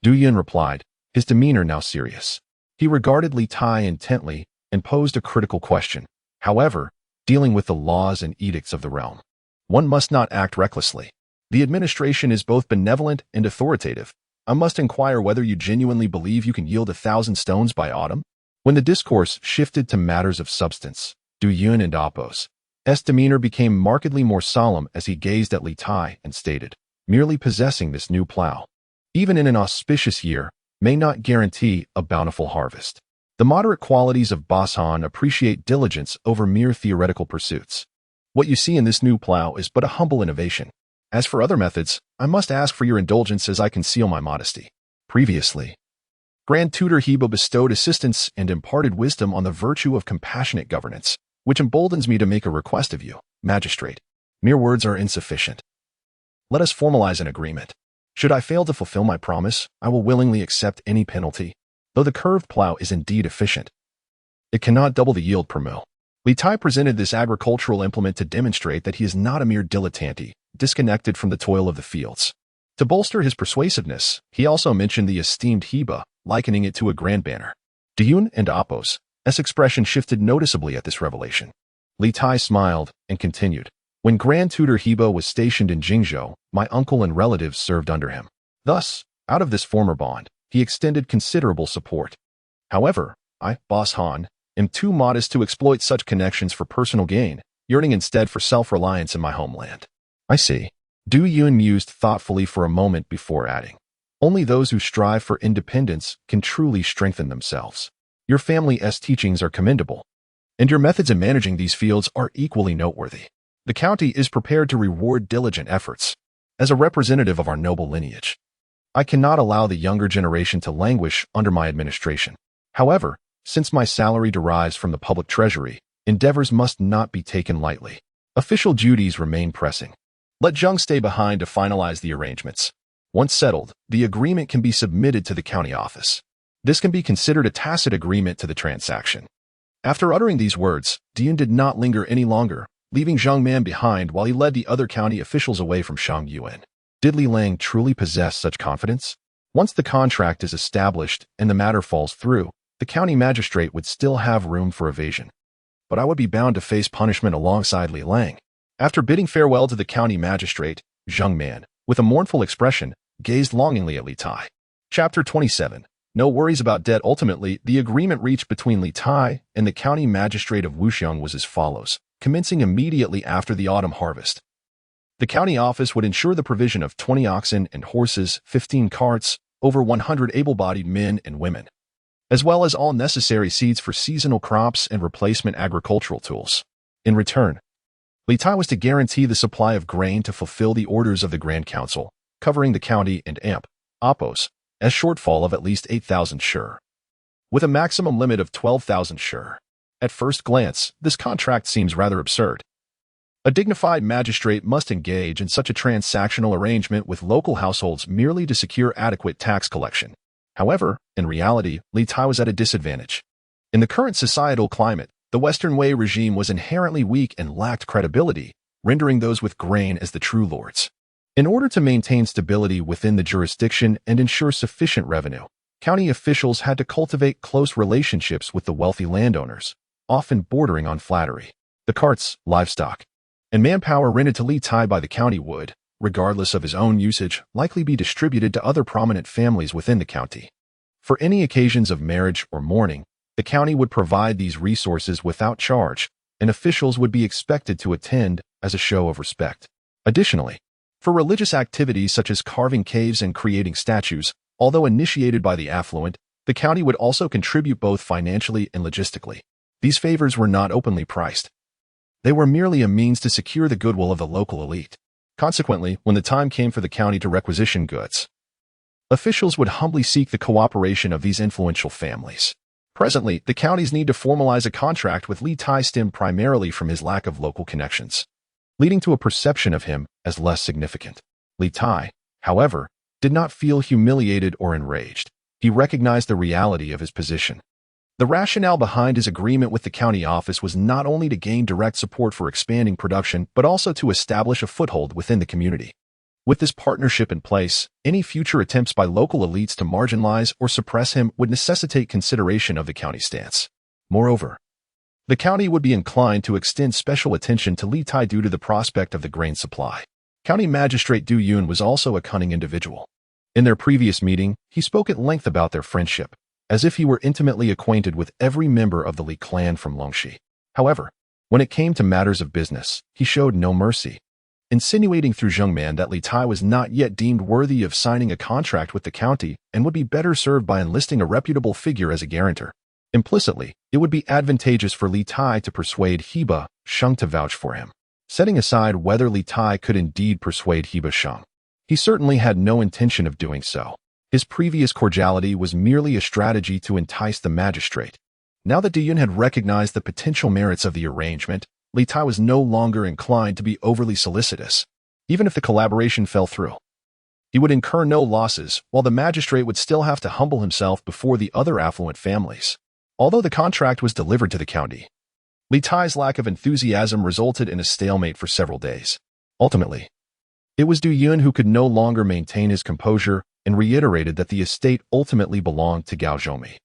Du Yin replied, his demeanor now serious. He regarded Li Tai intently and posed a critical question. "However, dealing with the laws and edicts of the realm, one must not act recklessly. The administration is both benevolent and authoritative. I must inquire whether you genuinely believe you can yield 1,000 stones by autumn?" When the discourse shifted to matters of substance, Du Yin and Apos' demeanor became markedly more solemn as he gazed at Li Tai and stated, "Merely possessing this new plow, even in an auspicious year, may not guarantee a bountiful harvest. The moderate qualities of Mangshan appreciate diligence over mere theoretical pursuits. What you see in this new plow is but a humble innovation. As for other methods, I must ask for your indulgence as I conceal my modesty. Previously, Grand Tutor Hebei bestowed assistance and imparted wisdom on the virtue of compassionate governance, which emboldens me to make a request of you, Magistrate. Mere words are insufficient. Let us formalize an agreement. Should I fail to fulfill my promise, I will willingly accept any penalty. Though the curved plow is indeed efficient, it cannot double the yield per mill." Li Tai presented this agricultural implement to demonstrate that he is not a mere dilettante, disconnected from the toil of the fields. To bolster his persuasiveness, he also mentioned the esteemed Hebei, likening it to a grand banner. Du Yin and Apos' expression shifted noticeably at this revelation. Li Tai smiled and continued, "When Grand Tutor Hebei was stationed in Jingzhou, my uncle and relatives served under him. Thus, out of this former bond, he extended considerable support. However, I, Boss Han, am too modest to exploit such connections for personal gain, yearning instead for self-reliance in my homeland." "I see." Du Yin mused thoughtfully for a moment before adding, "Only those who strive for independence can truly strengthen themselves. Your family's teachings are commendable, and your methods in managing these fields are equally noteworthy. The county is prepared to reward diligent efforts. As a representative of our noble lineage, I cannot allow the younger generation to languish under my administration. However, since my salary derives from the public treasury, endeavors must not be taken lightly. Official duties remain pressing. Let Zheng stay behind to finalize the arrangements. Once settled, the agreement can be submitted to the county office. This can be considered a tacit agreement to the transaction." After uttering these words, Du Yin did not linger any longer, leaving Zheng Man behind while he led the other county officials away from Shang Yuan. Did Li Lang truly possess such confidence? Once the contract is established and the matter falls through, the county magistrate would still have room for evasion. But I would be bound to face punishment alongside Li Lang. After bidding farewell to the county magistrate, Zheng Man, with a mournful expression, gazed longingly at Li Tai. Chapter 27. No worries about debt. Ultimately, the agreement reached between Li Tai and the county magistrate of Wuxiang was as follows, commencing immediately after the autumn harvest. The county office would ensure the provision of 20 oxen and horses, 15 carts, over 100 able-bodied men and women, as well as all necessary seeds for seasonal crops and replacement agricultural tools. In return, Li Tai was to guarantee the supply of grain to fulfill the orders of the Grand Council, covering the county and Appos, as shortfall of at least 8,000 shur, with a maximum limit of 12,000 shur. At first glance, this contract seems rather absurd. A dignified magistrate must engage in such a transactional arrangement with local households merely to secure adequate tax collection. However, in reality, Li Tai was at a disadvantage. In the current societal climate, the Western Wei regime was inherently weak and lacked credibility, rendering those with grain as the true lords. In order to maintain stability within the jurisdiction and ensure sufficient revenue, county officials had to cultivate close relationships with the wealthy landowners, often bordering on flattery. The carts, livestock, and manpower rented to Li Tai by the county would, regardless of his own usage, likely be distributed to other prominent families within the county. For any occasions of marriage or mourning, the county would provide these resources without charge, and officials would be expected to attend as a show of respect. Additionally, for religious activities such as carving caves and creating statues, although initiated by the affluent, the county would also contribute both financially and logistically. These favors were not openly priced. They were merely a means to secure the goodwill of the local elite. Consequently, when the time came for the county to requisition goods, officials would humbly seek the cooperation of these influential families. Presently, the county's need to formalize a contract with Li Tai stemmed primarily from his lack of local connections, leading to a perception of him as less significant. Li Tai, however, did not feel humiliated or enraged. He recognized the reality of his position. The rationale behind his agreement with the county office was not only to gain direct support for expanding production, but also to establish a foothold within the community. With this partnership in place, any future attempts by local elites to marginalize or suppress him would necessitate consideration of the county's stance. Moreover, the county would be inclined to extend special attention to Li Tai due to the prospect of the grain supply. County Magistrate Du Yun was also a cunning individual. In their previous meeting, he spoke at length about their friendship, as if he were intimately acquainted with every member of the Li clan from Longxi. However, when it came to matters of business, he showed no mercy, insinuating through Zhengman that Li Tai was not yet deemed worthy of signing a contract with the county and would be better served by enlisting a reputable figure as a guarantor. Implicitly, it would be advantageous for Li Tai to persuade Hebei Sheng to vouch for him. Setting aside whether Li Tai could indeed persuade Hebei Sheng, he certainly had no intention of doing so. His previous cordiality was merely a strategy to entice the magistrate. Now that Du Yun had recognized the potential merits of the arrangement, Li Tai was no longer inclined to be overly solicitous. Even if the collaboration fell through, he would incur no losses, while the magistrate would still have to humble himself before the other affluent families. Although the contract was delivered to the county, Li Tai's lack of enthusiasm resulted in a stalemate for several days. Ultimately, it was Du Yun who could no longer maintain his composure and reiterated that the estate ultimately belonged to Gao Zhongmi,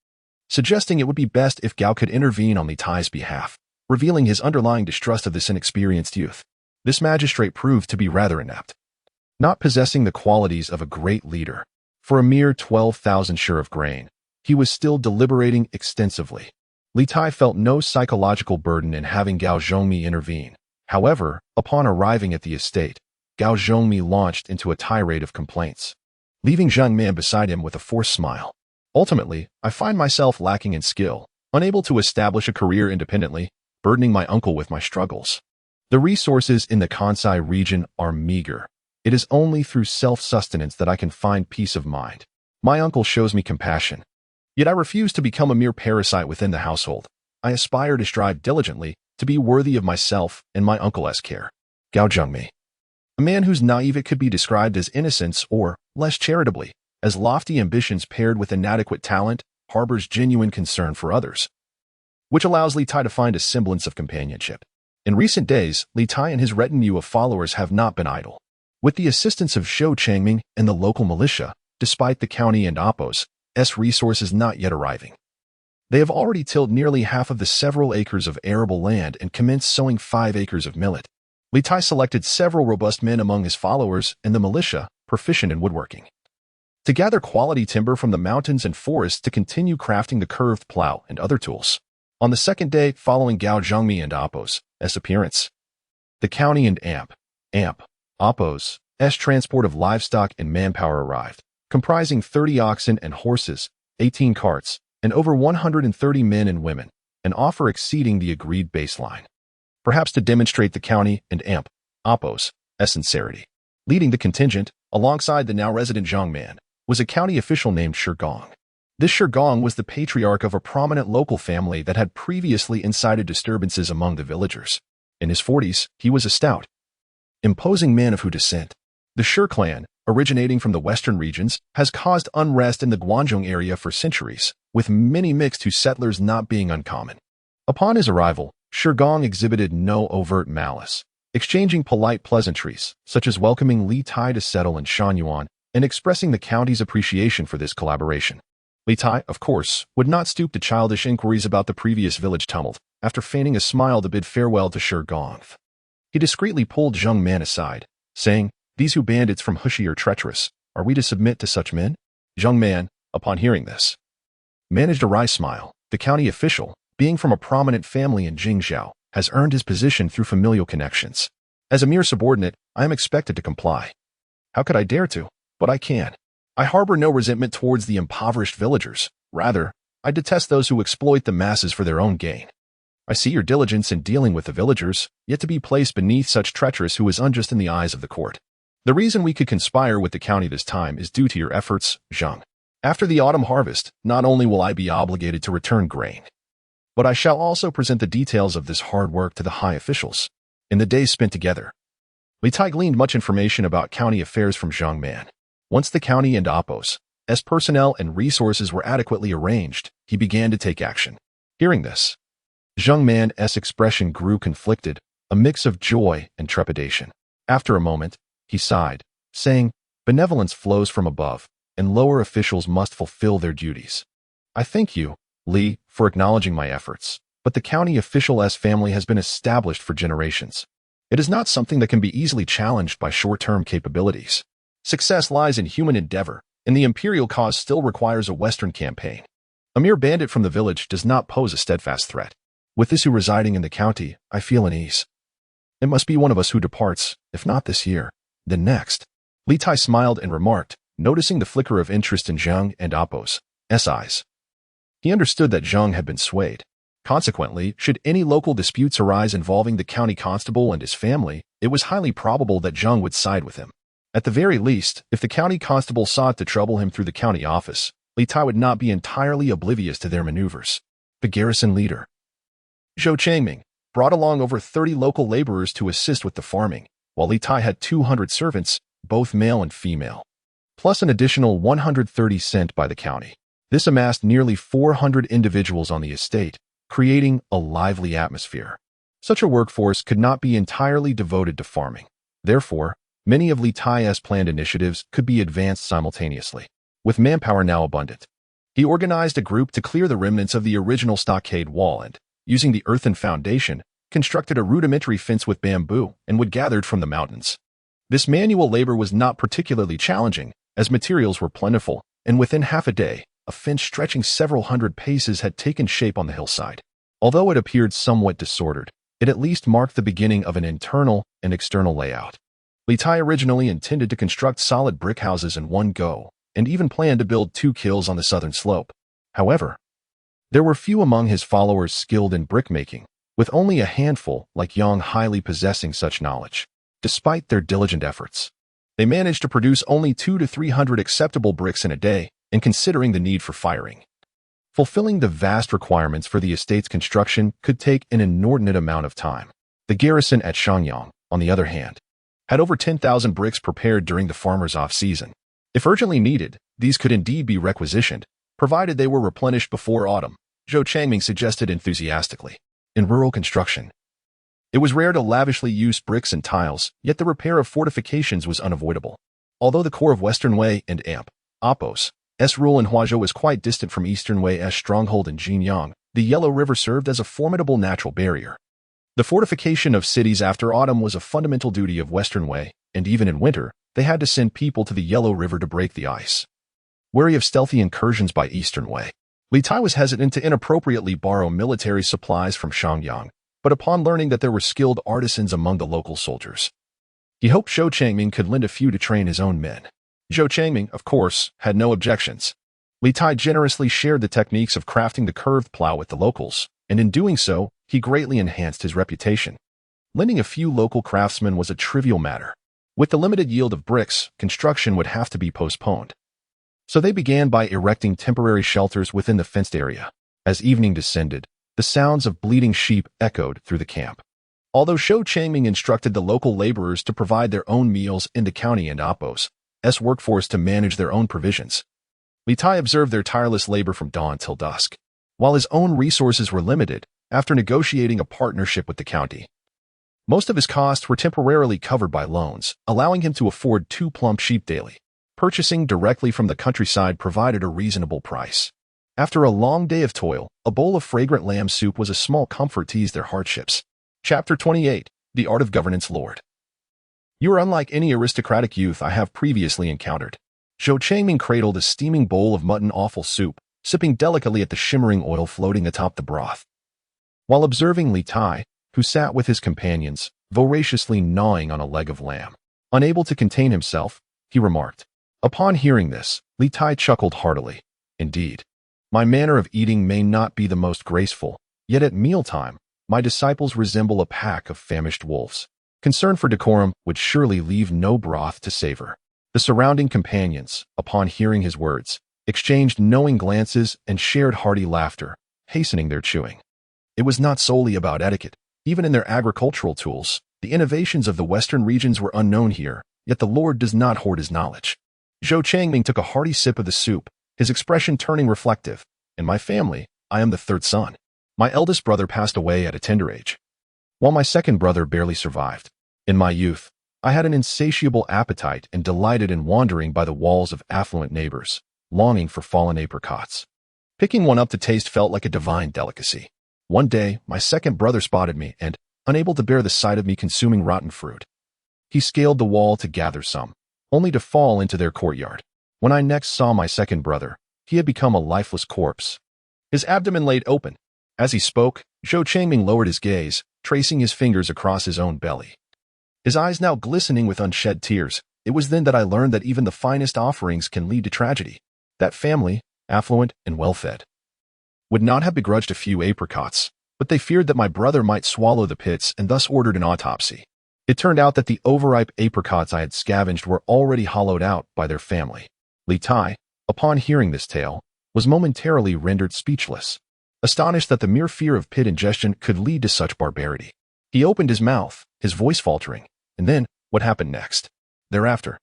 suggesting it would be best if Gao could intervene on Li Tai's behalf, revealing his underlying distrust of this inexperienced youth. This magistrate proved to be rather inept, not possessing the qualities of a great leader. For a mere 12,000 shur of grain, he was still deliberating extensively. Li Tai felt no psychological burden in having Gao Zhongmi intervene. However, upon arriving at the estate, Gao Zhongmi launched into a tirade of complaints, leaving Zhang Man beside him with a forced smile. Ultimately, I find myself lacking in skill, unable to establish a career independently, burdening my uncle with my struggles. The resources in the Kansai region are meager. It is only through self-sustenance that I can find peace of mind. My uncle shows me compassion, yet I refuse to become a mere parasite within the household. I aspire to strive diligently to be worthy of myself and my uncle's care. Gao Zhongmi, a man whose naivete could be described as innocence or, less charitably, as lofty ambitions paired with inadequate talent, harbors genuine concern for others, which allows Li Tai to find a semblance of companionship. In recent days, Li Tai and his retinue of followers have not been idle. With the assistance of Shou Changming and the local militia, despite the county and Appos' resources not yet arriving, they have already tilled nearly half of the several acres of arable land and commenced sowing 5 acres of millet. Li Tai selected several robust men among his followers and the militia, proficient in woodworking, to gather quality timber from the mountains and forests to continue crafting the curved plow and other tools. On the second day following Gao Zhongmi and Appos' appearance, the county and Appos' transport of livestock and manpower arrived. comprising 30 oxen and horses, 18 carts, and over 130 men and women, an offer exceeding the agreed baseline. Perhaps to demonstrate the county and Appo's sincerity. Leading the contingent, alongside the now resident Zhang man, was a county official named Shigong. This Shigong was the patriarch of a prominent local family that had previously incited disturbances among the villagers. In his 40s, he was a stout, imposing man of Hu descent. The Shi clan, originating from the western regions, has caused unrest in the Guangdong area for centuries, with many mixed Hu settlers not being uncommon. Upon his arrival, Shigong exhibited no overt malice, exchanging polite pleasantries, such as welcoming Li Tai to settle in Shanyuan and expressing the county's appreciation for this collaboration. Li Tai, of course, would not stoop to childish inquiries about the previous village tumult, after feigning a smile to bid farewell to Shigong. He discreetly pulled Zhang man aside, saying, "These Hu bandits from Hushi are treacherous. Are we to submit to such men?" Zhang man, upon hearing this, managed a wry smile. The county official, being from a prominent family in Jingzhou, has earned his position through familial connections. As a mere subordinate, I am expected to comply. How could I dare to? But I can. I harbor no resentment towards the impoverished villagers. Rather, I detest those who exploit the masses for their own gain. I see your diligence in dealing with the villagers, yet to be placed beneath such treacherous who is unjust in the eyes of the court. The reason we could conspire with the county this time is due to your efforts, Zhang. After the autumn harvest, not only will I be obligated to return grain, but I shall also present the details of this hard work to the high officials. In the days spent together, Li Tai gleaned much information about county affairs from Zhang man. Once the county and Appo's personnel and resources were adequately arranged, he began to take action. Hearing this, Zhang man's expression grew conflicted, a mix of joy and trepidation. After a moment, he sighed, saying, "Benevolence flows from above, and lower officials must fulfill their duties. I thank you, Li, for acknowledging my efforts, but the county official's family has been established for generations. It is not something that can be easily challenged by short-term capabilities. Success lies in human endeavor, and the imperial cause still requires a Western campaign. A mere bandit from the village does not pose a steadfast threat. With this Hu residing in the county, I feel at ease. It must be one of us who departs, if not this year, then next." Li Tai smiled and remarked, noticing the flicker of interest in Zhang and Appo's eyes. He understood that Zhang had been swayed. Consequently, should any local disputes arise involving the county constable and his family, it was highly probable that Zhang would side with him. At the very least, if the county constable sought to trouble him through the county office, Li Tai would not be entirely oblivious to their maneuvers. The garrison leader, Zhou Changming, brought along over 30 local laborers to assist with the farming, while Li Tai had 200 servants, both male and female, plus an additional 130 sent by the county. This amassed nearly 400 individuals on the estate, creating a lively atmosphere. Such a workforce could not be entirely devoted to farming. Therefore, many of Li Tai's planned initiatives could be advanced simultaneously. With manpower now abundant, he organized a group to clear the remnants of the original stockade wall and, using the earthen foundation, constructed a rudimentary fence with bamboo and wood gathered from the mountains. This manual labor was not particularly challenging, as materials were plentiful, and within half a day, a fence stretching several hundred paces had taken shape on the hillside. Although it appeared somewhat disordered, it at least marked the beginning of an internal and external layout. Li Tai originally intended to construct solid brick houses in one go, and even planned to build 2 kilns on the southern slope. However, there were few among his followers skilled in brickmaking, with only a handful like Yang highly possessing such knowledge. Despite their diligent efforts, they managed to produce only 200 to 300 acceptable bricks in a day, and considering the need for firing, fulfilling the vast requirements for the estate's construction could take an inordinate amount of time. The garrison at Shangyang, on the other hand, had over 10,000 bricks prepared during the farmers' off-season. If urgently needed, these could indeed be requisitioned, provided they were replenished before autumn, Zhou Changming suggested enthusiastically. In rural construction, it was rare to lavishly use bricks and tiles, yet the repair of fortifications was unavoidable. Although the core of Western Wei and Appo's rule in Huazhou was quite distant from Eastern Wei's stronghold in Jiangdong, the Yellow River served as a formidable natural barrier. The fortification of cities after autumn was a fundamental duty of Western Wei, and even in winter, they had to send people to the Yellow River to break the ice. Wary of stealthy incursions by Eastern Wei, Li Tai was hesitant to inappropriately borrow military supplies from Shangyang, but upon learning that there were skilled artisans among the local soldiers, he hoped Zhou Changming could lend a few to train his own men. Zhou Changming, of course, had no objections. Li Tai generously shared the techniques of crafting the curved plow with the locals, and in doing so, he greatly enhanced his reputation. Lending a few local craftsmen was a trivial matter. With the limited yield of bricks, construction would have to be postponed. So they began by erecting temporary shelters within the fenced area. As evening descended, the sounds of bleating sheep echoed through the camp. Although Zhou Changming instructed the local laborers to provide their own meals in the county and Appo's workforce to manage their own provisions, Li Tai observed their tireless labor from dawn till dusk. While his own resources were limited, after negotiating a partnership with the county, most of his costs were temporarily covered by loans, allowing him to afford 2 plump sheep daily. Purchasing directly from the countryside provided a reasonable price. After a long day of toil, a bowl of fragrant lamb soup was a small comfort to ease their hardships. Chapter 28. The Art of Governance Lord. You are unlike any aristocratic youth I have previously encountered. Zhou Changming cradled a steaming bowl of mutton offal soup, sipping delicately at the shimmering oil floating atop the broth. While observing Li Tai, who sat with his companions, voraciously gnawing on a leg of lamb. Unable to contain himself, he remarked. Upon hearing this, Li Tai chuckled heartily. Indeed, my manner of eating may not be the most graceful, yet at mealtime, my disciples resemble a pack of famished wolves. Concern for decorum would surely leave no broth to savor. The surrounding companions, upon hearing his words, exchanged knowing glances and shared hearty laughter, hastening their chewing. It was not solely about etiquette. Even in their agricultural tools, the innovations of the western regions were unknown here, yet the Lord does not hoard his knowledge. Zhou Changming took a hearty sip of the soup, his expression turning reflective. In my family, I am the 3rd son. My eldest brother passed away at a tender age, while my second brother barely survived. In my youth, I had an insatiable appetite and delighted in wandering by the walls of affluent neighbors, longing for fallen apricots. Picking one up to taste felt like a divine delicacy. One day, my second brother spotted me and, unable to bear the sight of me consuming rotten fruit, he scaled the wall to gather some, only to fall into their courtyard. When I next saw my second brother, he had become a lifeless corpse. His abdomen laid open. As he spoke, Zhou Changming lowered his gaze, tracing his fingers across his own belly. His eyes now glistening with unshed tears. It was then that I learned that even the finest offerings can lead to tragedy. That family, affluent and well-fed, would not have begrudged a few apricots, but they feared that my brother might swallow the pits and thus ordered an autopsy. It turned out that the overripe apricots I had scavenged were already hollowed out by their family. Li Tai, upon hearing this tale, was momentarily rendered speechless, astonished that the mere fear of pit ingestion could lead to such barbarity. He opened his mouth, his voice faltering, and then, what happened next? Thereafter,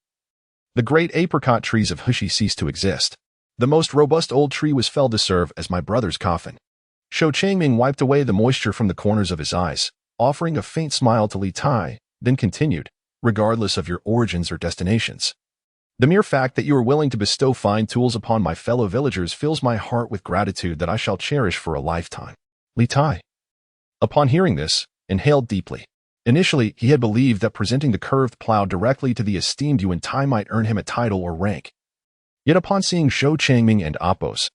the great apricot trees of Hushi ceased to exist. The most robust old tree was felled to serve as my brother's coffin. Zhou Changming wiped away the moisture from the corners of his eyes, offering a faint smile to Li Tai, then continued, regardless of your origins or destinations. The mere fact that you are willing to bestow fine tools upon my fellow villagers fills my heart with gratitude that I shall cherish for a lifetime. Li Tai, upon hearing this, inhaled deeply. Initially, he had believed that presenting the curved plow directly to the esteemed Yu Wentai might earn him a title or rank. Yet upon seeing Zhou Changming and Appo's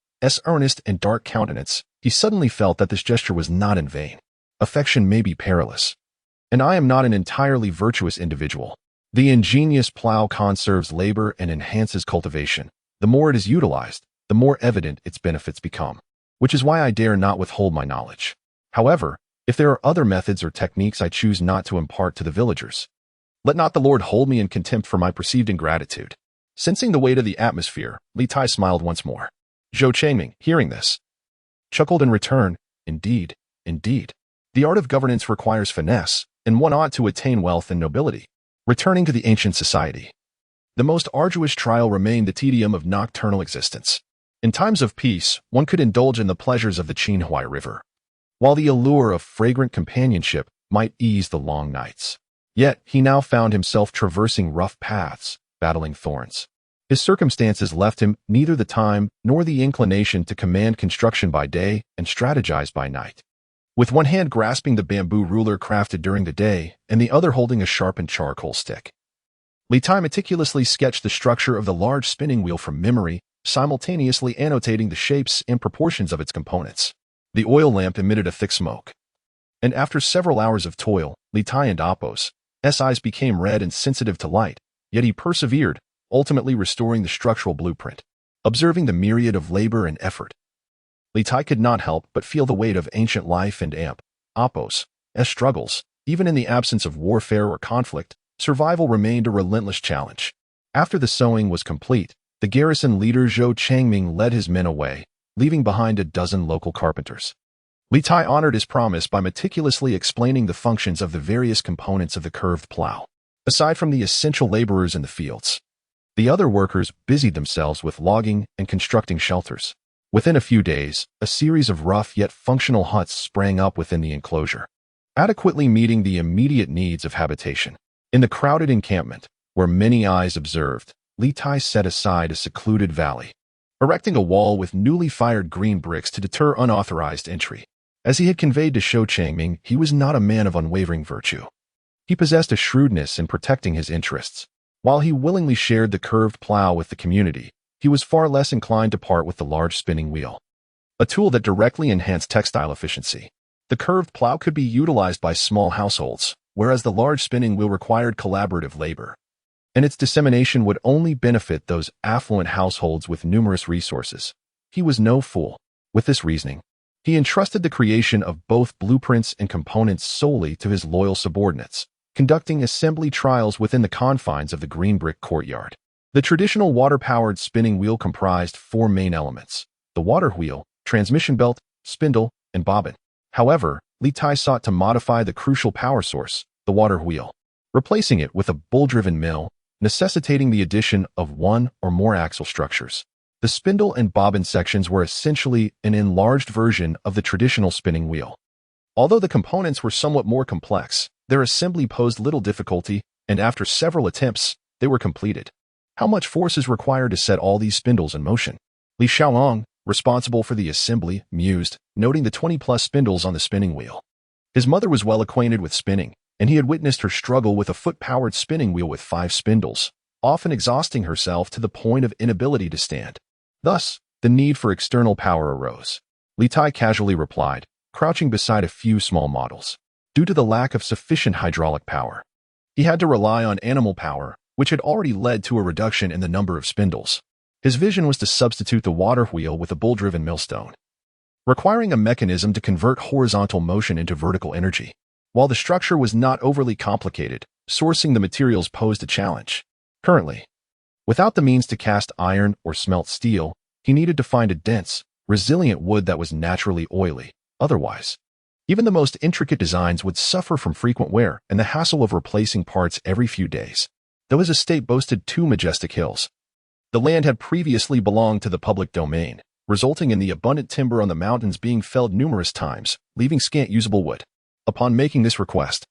earnest and dark countenance, he suddenly felt that this gesture was not in vain. Affection may be perilous, and I am not an entirely virtuous individual. The ingenious plow conserves labor and enhances cultivation. The more it is utilized, the more evident its benefits become, which is why I dare not withhold my knowledge. However, if there are other methods or techniques I choose not to impart to the villagers, let not the Lord hold me in contempt for my perceived ingratitude. Sensing the weight of the atmosphere, Li Tai smiled once more. Zhou Changming, hearing this, chuckled in return. Indeed, indeed. The art of governance requires finesse, and one ought to attain wealth and nobility. Returning to the ancient society, the most arduous trial remained the tedium of nocturnal existence. In times of peace, one could indulge in the pleasures of the Qinhuai River, while the allure of fragrant companionship might ease the long nights. Yet he now found himself traversing rough paths, battling thorns. His circumstances left him neither the time nor the inclination to command construction by day and strategize by night. With one hand grasping the bamboo ruler crafted during the day and the other holding a sharpened charcoal stick, Li Tai meticulously sketched the structure of the large spinning wheel from memory, simultaneously annotating the shapes and proportions of its components. The oil lamp emitted a thick smoke, and after several hours of toil, Li Tai and Appo's eyes became red and sensitive to light, yet he persevered, ultimately restoring the structural blueprint. Observing the myriad of labor and effort, Li Tai could not help but feel the weight of ancient life and Appos as struggles. Even in the absence of warfare or conflict, survival remained a relentless challenge. After the sowing was complete, the garrison leader Zhou Changming led his men away, leaving behind a dozen local carpenters. Li Tai honored his promise by meticulously explaining the functions of the various components of the curved plow. Aside from the essential laborers in the fields, the other workers busied themselves with logging and constructing shelters. Within a few days, a series of rough yet functional huts sprang up within the enclosure, adequately meeting the immediate needs of habitation. In the crowded encampment, where many eyes observed, Li Tai set aside a secluded valley, erecting a wall with newly fired green bricks to deter unauthorized entry. As he had conveyed to Zhou Changming, he was not a man of unwavering virtue. He possessed a shrewdness in protecting his interests. While he willingly shared the curved plow with the community, he was far less inclined to part with the large spinning wheel, a tool that directly enhanced textile efficiency. The curved plow could be utilized by small households, whereas the large spinning wheel required collaborative labor, and its dissemination would only benefit those affluent households with numerous resources. He was no fool. With this reasoning, he entrusted the creation of both blueprints and components solely to his loyal subordinates, conducting assembly trials within the confines of the green brick courtyard. The traditional water-powered spinning wheel comprised four main elements: the water wheel, transmission belt, spindle, and bobbin. However, Li Tai sought to modify the crucial power source, the water wheel, replacing it with a bull-driven mill, necessitating the addition of one or more axle structures. The spindle and bobbin sections were essentially an enlarged version of the traditional spinning wheel. Although the components were somewhat more complex, their assembly posed little difficulty, and after several attempts, they were completed. How much force is required to set all these spindles in motion? Li Xiaolong, responsible for the assembly, mused, noting the 20-plus spindles on the spinning wheel. His mother was well acquainted with spinning, and he had witnessed her struggle with a foot-powered spinning wheel with 5 spindles, often exhausting herself to the point of inability to stand. Thus, the need for external power arose. Li Tai casually replied, crouching beside a few small models. Due to the lack of sufficient hydraulic power, he had to rely on animal power, which had already led to a reduction in the number of spindles. His vision was to substitute the water wheel with a bull-driven millstone, requiring a mechanism to convert horizontal motion into vertical energy. While the structure was not overly complicated, sourcing the materials posed a challenge. Currently, without the means to cast iron or smelt steel, he needed to find a dense, resilient wood that was naturally oily. Otherwise, even the most intricate designs would suffer from frequent wear and the hassle of replacing parts every few days. Though his estate boasted 2 majestic hills, the land had previously belonged to the public domain, resulting in the abundant timber on the mountains being felled numerous times, leaving scant usable wood. Upon making this request,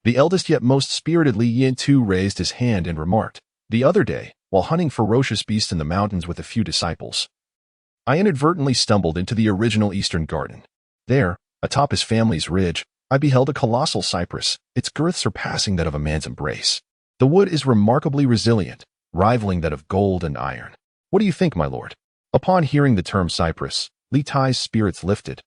the eldest yet most spirited Li Yintu raised his hand and remarked, "The other day, while hunting ferocious beasts in the mountains with a few disciples, I inadvertently stumbled into the original Eastern Garden. There, atop his family's ridge, I beheld a colossal cypress, its girth surpassing that of a man's embrace. The wood is remarkably resilient, rivaling that of gold and iron. What do you think, my lord?" Upon hearing the term cypress, Li Tai's spirits lifted,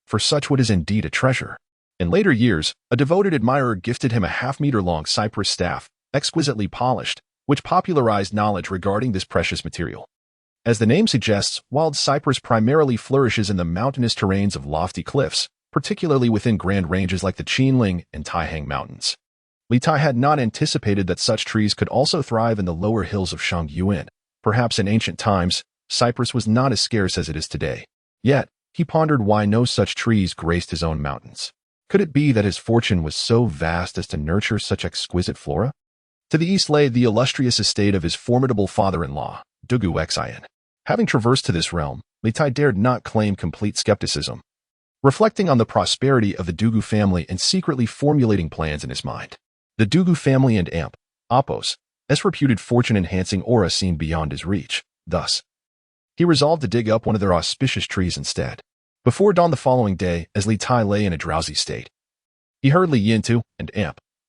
for such wood is indeed a treasure. In later years, a devoted admirer gifted him a half-meter-long cypress staff, exquisitely polished, which popularized knowledge regarding this precious material. As the name suggests, wild cypress primarily flourishes in the mountainous terrains of lofty cliffs, particularly within grand ranges like the Qinling and Taihang Mountains. Li Tai had not anticipated that such trees could also thrive in the lower hills of Shangyuan. Perhaps in ancient times, cypress was not as scarce as it is today. Yet, he pondered why no such trees graced his own mountains. Could it be that his fortune was so vast as to nurture such exquisite flora? To the east lay the illustrious estate of his formidable father-in-law, Dugu Xian. Having traversed to this realm, Li Tai dared not claim complete skepticism. Reflecting on the prosperity of the Dugu family and secretly formulating plans in his mind, the Dugu family and Appos, reputed fortune-enhancing aura seemed beyond his reach. Thus, he resolved to dig up one of their auspicious trees instead. Before dawn the following day, as Li Tai lay in a drowsy state, he heard Li Yintu and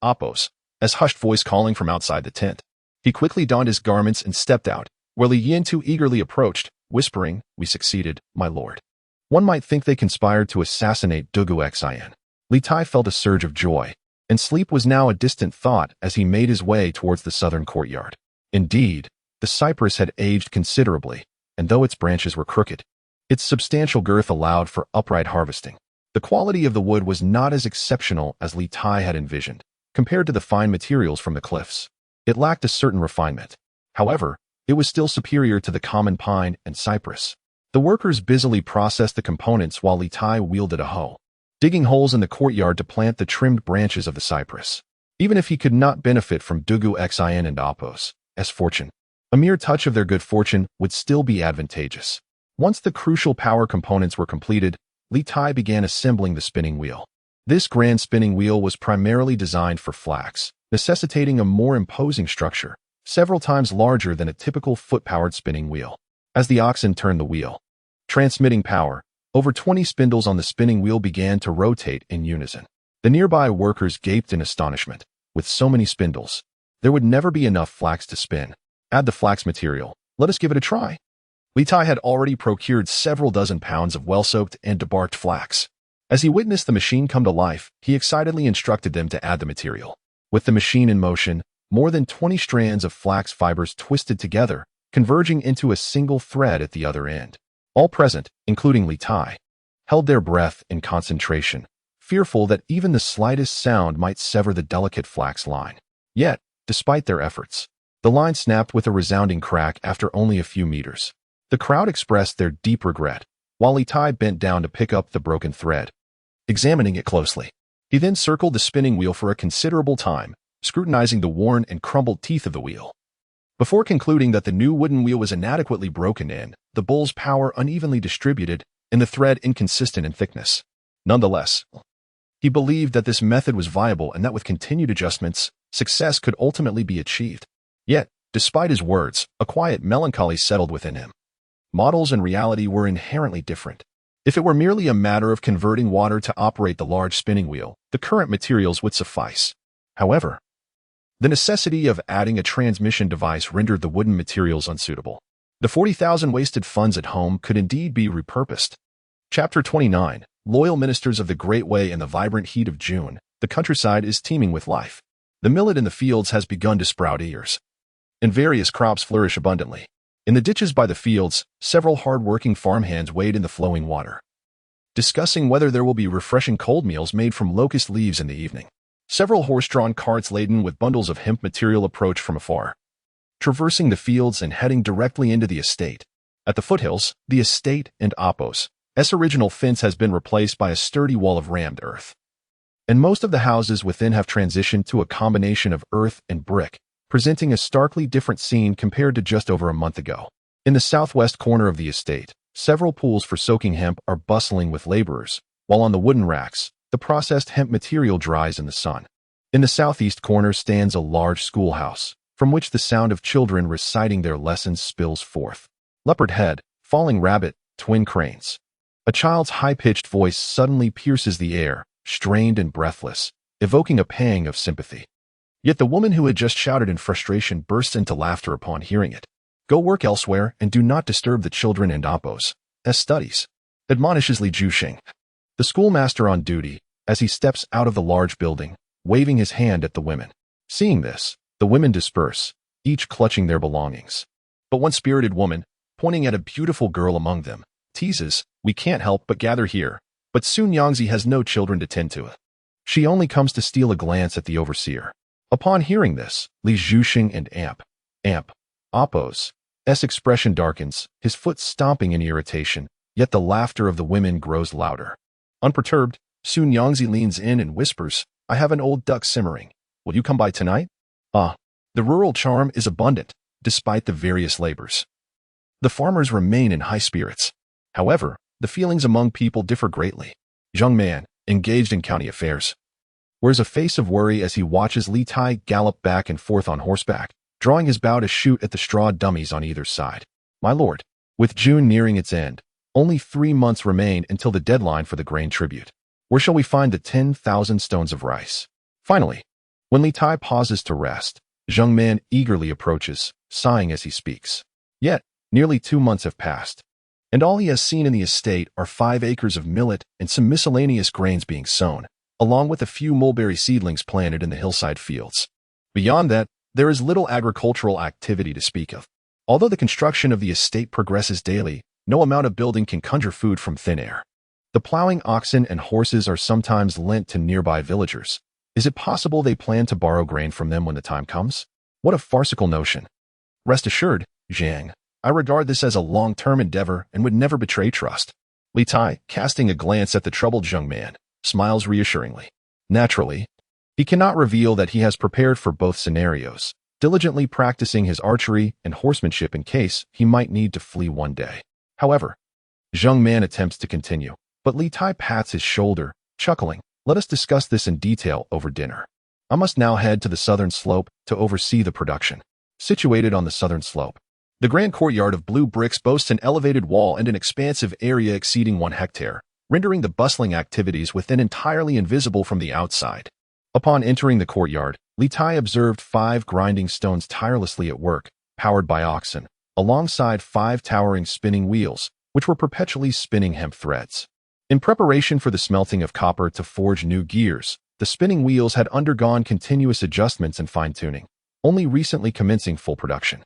Appos, hushed voice calling from outside the tent. He quickly donned his garments and stepped out, where Li Yintu eagerly approached, whispering, "We succeeded, my lord." One might think they conspired to assassinate Dugu Xian. Li Tai felt a surge of joy, and sleep was now a distant thought as he made his way towards the southern courtyard. Indeed, The cypress had aged considerably, and though its branches were crooked, its substantial girth allowed for upright harvesting. The quality of the wood was not as exceptional as Li Tai had envisioned, compared to the fine materials from the cliffs. It lacked a certain refinement. However, it was still superior to the common pine and cypress. The workers busily processed the components while Li Tai wielded a hoe, digging holes in the courtyard to plant the trimmed branches of the cypress. Even if he could not benefit from Dugu Xin and Apos' fortune, a mere touch of their good fortune would still be advantageous. Once the crucial power components were completed, Li Tai began assembling the spinning wheel. This grand spinning wheel was primarily designed for flax, necessitating a more imposing structure, several times larger than a typical foot-powered spinning wheel. As the oxen turned the wheel, transmitting power, over 20 spindles on the spinning wheel began to rotate in unison. The nearby workers gaped in astonishment. With so many spindles, there would never be enough flax to spin. Add the flax material. Let us give it a try. Li Tai had already procured several dozen pounds of well-soaked and debarked flax. As he witnessed the machine come to life, he excitedly instructed them to add the material. With the machine in motion, more than 20 strands of flax fibers twisted together, converging into a single thread at the other end. All present, including Li Tai, held their breath in concentration, fearful that even the slightest sound might sever the delicate flax line. Yet, despite their efforts, the line snapped with a resounding crack after only a few meters. The crowd expressed their deep regret, while Li Tai bent down to pick up the broken thread, examining it closely. He then circled the spinning wheel for a considerable time, scrutinizing the worn and crumbled teeth of the wheel. Before concluding that the new wooden wheel was inadequately broken in, the bull's power unevenly distributed, and the thread inconsistent in thickness. Nonetheless, he believed that this method was viable and that with continued adjustments, success could ultimately be achieved. Yet, despite his words, a quiet melancholy settled within him. Models and reality were inherently different. If it were merely a matter of converting water to operate the large spinning wheel, the current materials would suffice. However, the necessity of adding a transmission device rendered the wooden materials unsuitable. The 40,000 wasted funds at home could indeed be repurposed. Chapter 29. Loyal ministers of the Great Way. In the vibrant heat of June, the countryside is teeming with life. The millet in the fields has begun to sprout ears, and various crops flourish abundantly. In the ditches by the fields, several hard-working farmhands wade in the flowing water, discussing whether there will be refreshing cold meals made from locust leaves in the evening. Several horse-drawn carts laden with bundles of hemp material approach from afar, traversing the fields and heading directly into the estate. At the foothills, the estate and Apos' original fence has been replaced by a sturdy wall of rammed earth, and most of the houses within have transitioned to a combination of earth and brick, presenting a starkly different scene compared to just over a month ago. In the southwest corner of the estate, several pools for soaking hemp are bustling with laborers, while on the wooden racks, the processed hemp material dries in the sun. In the southeast corner stands a large schoolhouse, from which the sound of children reciting their lessons spills forth. Leopard head, falling rabbit, twin cranes. A child's high-pitched voice suddenly pierces the air, strained and breathless, evoking a pang of sympathy. Yet the woman who had just shouted in frustration bursts into laughter upon hearing it. Go work elsewhere and do not disturb the children and Apos' studies, admonishes Li Juxing, the schoolmaster on duty, as he steps out of the large building, waving his hand at the women. Seeing this, the women disperse, each clutching their belongings. But one spirited woman, pointing at a beautiful girl among them, teases, we can't help but gather here, but soon Yangtze has no children to tend to. She only comes to steal a glance at the overseer. Upon hearing this, Li Juxing and Apos' expression darkens, his foot stomping in irritation, yet the laughter of the women grows louder. Unperturbed, soon Yangtze leans in and whispers, I have an old duck simmering. Will you come by tonight? The rural charm is abundant, despite the various labors. The farmers remain in high spirits. However, the feelings among people differ greatly. Young man, engaged in county affairs, wears a face of worry as he watches Li Tai gallop back and forth on horseback, drawing his bow to shoot at the straw dummies on either side. My lord, with June nearing its end, only 3 months remain until the deadline for the grain tribute. Where shall we find the 10,000 stones of rice? Finally, when Li Tai pauses to rest, Zheng Man eagerly approaches, sighing as he speaks. Yet, nearly 2 months have passed, and all he has seen in the estate are 5 acres of millet and some miscellaneous grains being sown, along with a few mulberry seedlings planted in the hillside fields. Beyond that, there is little agricultural activity to speak of. Although the construction of the estate progresses daily, no amount of building can conjure food from thin air. The plowing oxen and horses are sometimes lent to nearby villagers. Is it possible they plan to borrow grain from them when the time comes? What a farcical notion. Rest assured, Zhang, I regard this as a long-term endeavor and would never betray trust. Li Tai, casting a glance at the troubled young man, smiles reassuringly. Naturally, he cannot reveal that he has prepared for both scenarios, diligently practicing his archery and horsemanship in case he might need to flee one day. However, young man attempts to continue, but Li Tai pats his shoulder, chuckling. Let us discuss this in detail over dinner. I must now head to the southern slope to oversee the production. Situated on the southern slope, the grand courtyard of blue bricks boasts an elevated wall and an expansive area exceeding 1 hectare, rendering the bustling activities within entirely invisible from the outside. Upon entering the courtyard, Li Tai observed 5 grinding stones tirelessly at work, powered by oxen, alongside 5 towering spinning wheels, which were perpetually spinning hemp threads. In preparation for the smelting of copper to forge new gears, the spinning wheels had undergone continuous adjustments and fine-tuning, only recently commencing full production.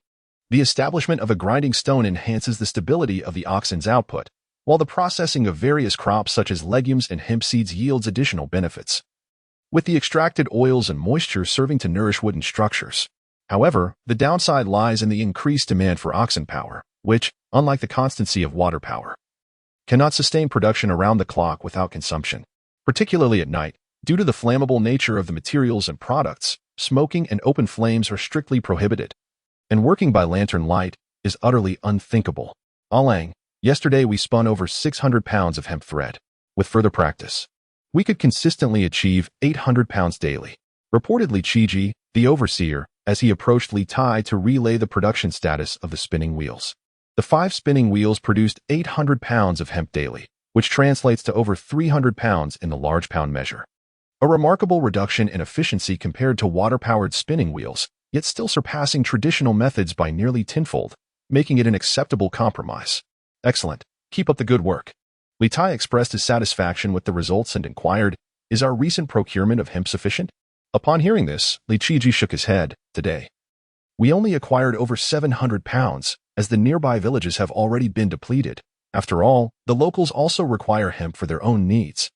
The establishment of a grinding stone enhances the stability of the oxen's output, while the processing of various crops such as legumes and hemp seeds yields additional benefits, with the extracted oils and moisture serving to nourish wooden structures. However, the downside lies in the increased demand for oxen power, which, unlike the constancy of water power, cannot sustain production around the clock without consumption. Particularly at night, due to the flammable nature of the materials and products, smoking and open flames are strictly prohibited, and working by lantern light is utterly unthinkable. Alang, yesterday we spun over 600 pounds of hemp thread. With further practice, we could consistently achieve 800 pounds daily. Reportedly Chiji, the overseer, as he approached Li Tai to relay the production status of the spinning wheels. The 5 spinning wheels produced 800 pounds of hemp daily, which translates to over 300 pounds in the large pound measure. A remarkable reduction in efficiency compared to water-powered spinning wheels, yet still surpassing traditional methods by nearly tenfold, making it an acceptable compromise. Excellent. Keep up the good work. Li Tai expressed his satisfaction with the results and inquired, is our recent procurement of hemp sufficient? Upon hearing this, Li Chiji shook his head. Today, we only acquired over 700 pounds, as the nearby villages have already been depleted. After all, the locals also require hemp for their own needs.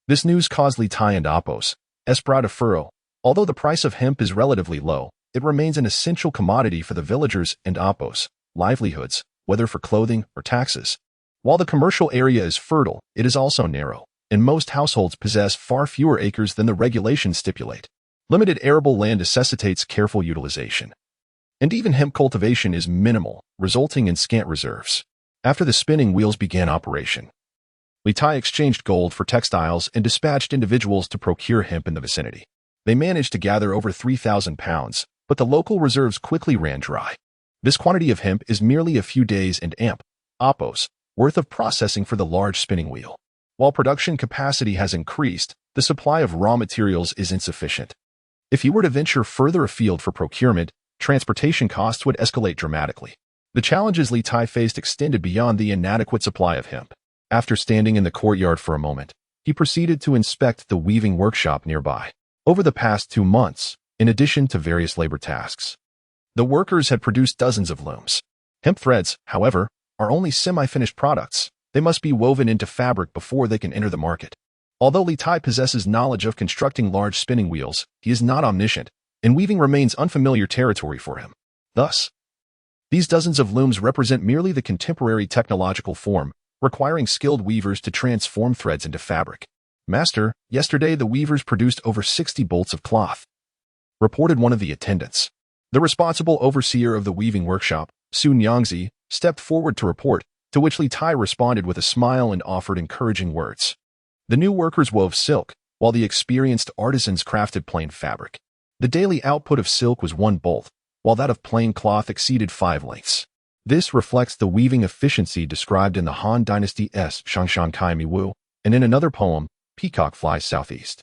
This news caused Li Tai and Appos, Esprada furrow. Although the price of hemp is relatively low, it remains an essential commodity for the villagers and Appos' livelihoods, whether for clothing or taxes. While the commercial area is fertile, it is also narrow, and most households possess far fewer acres than the regulations stipulate. Limited arable land necessitates careful utilization, and even hemp cultivation is minimal, resulting in scant reserves. After the spinning wheels began operation, Li Tai exchanged gold for textiles and dispatched individuals to procure hemp in the vicinity. They managed to gather over 3,000 pounds, but the local reserves quickly ran dry. This quantity of hemp is merely a few days and Appos' worth of processing for the large spinning wheel. While production capacity has increased, the supply of raw materials is insufficient. If he were to venture further afield for procurement, transportation costs would escalate dramatically. The challenges Li Tai faced extended beyond the inadequate supply of hemp. After standing in the courtyard for a moment, he proceeded to inspect the weaving workshop nearby. Over the past 2 months, in addition to various labor tasks, the workers had produced dozens of looms. Hemp threads, however, are only semi-finished products. They must be woven into fabric before they can enter the market. Although Li Tai possesses knowledge of constructing large spinning wheels, he is not omniscient, and weaving remains unfamiliar territory for him. Thus, these dozens of looms represent merely the contemporary technological form, requiring skilled weavers to transform threads into fabric. Master, yesterday the weavers produced over 60 bolts of cloth, reported one of the attendants. The responsible overseer of the weaving workshop, Sun Yangtze, stepped forward to report, to which Li Tai responded with a smile and offered encouraging words. The new workers wove silk, while the experienced artisans crafted plain fabric. The daily output of silk was 1 bolt, while that of plain cloth exceeded 5 lengths. This reflects the weaving efficiency described in the Han Dynasty's Shangshan Kai Mi Wu, and in another poem, Peacock Flies Southeast.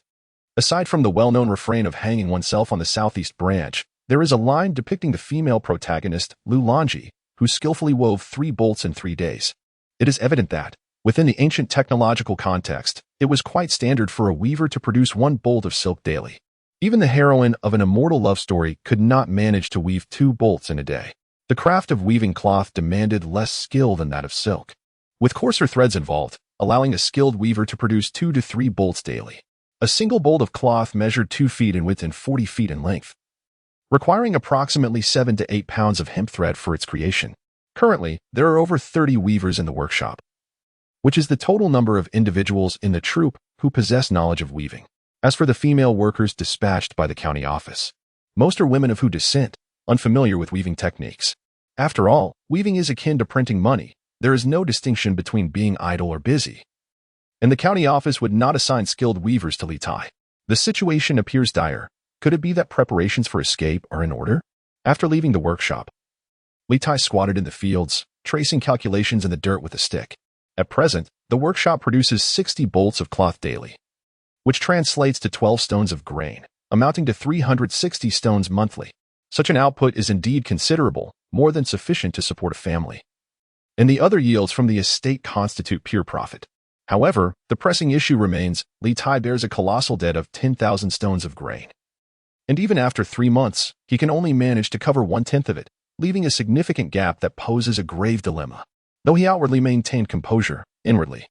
Aside from the well-known refrain of hanging oneself on the southeast branch, there is a line depicting the female protagonist, Lu Lanji, who skillfully wove 3 bolts in 3 days. It is evident that, within the ancient technological context, it was quite standard for a weaver to produce 1 bolt of silk daily. Even the heroine of an immortal love story could not manage to weave 2 bolts in a day. The craft of weaving cloth demanded less skill than that of silk, with coarser threads involved, allowing a skilled weaver to produce 2 to 3 bolts daily. A single bolt of cloth measured 2 feet in width and 40 feet in length, requiring approximately 7 to 8 pounds of hemp thread for its creation. Currently, there are over 30 weavers in the workshop, which is the total number of individuals in the troop who possess knowledge of weaving. As for the female workers dispatched by the county office, most are women of Hu descent, unfamiliar with weaving techniques. After all, weaving is akin to printing money. There is no distinction between being idle or busy, and the county office would not assign skilled weavers to Liutai. The situation appears dire. Could it be that preparations for escape are in order? After leaving the workshop, Liutai squatted in the fields, tracing calculations in the dirt with a stick. At present, the workshop produces 60 bolts of cloth daily, which translates to 12 stones of grain, amounting to 360 stones monthly. Such an output is indeed considerable, more than sufficient to support a family, and the other yields from the estate constitute pure profit. However, the pressing issue remains. Liutai bears a colossal debt of 10,000 stones of grain, and even after 3 months, he can only manage to cover 1/10 of it, leaving a significant gap that poses a grave dilemma. Though he outwardly maintained composure, inwardly,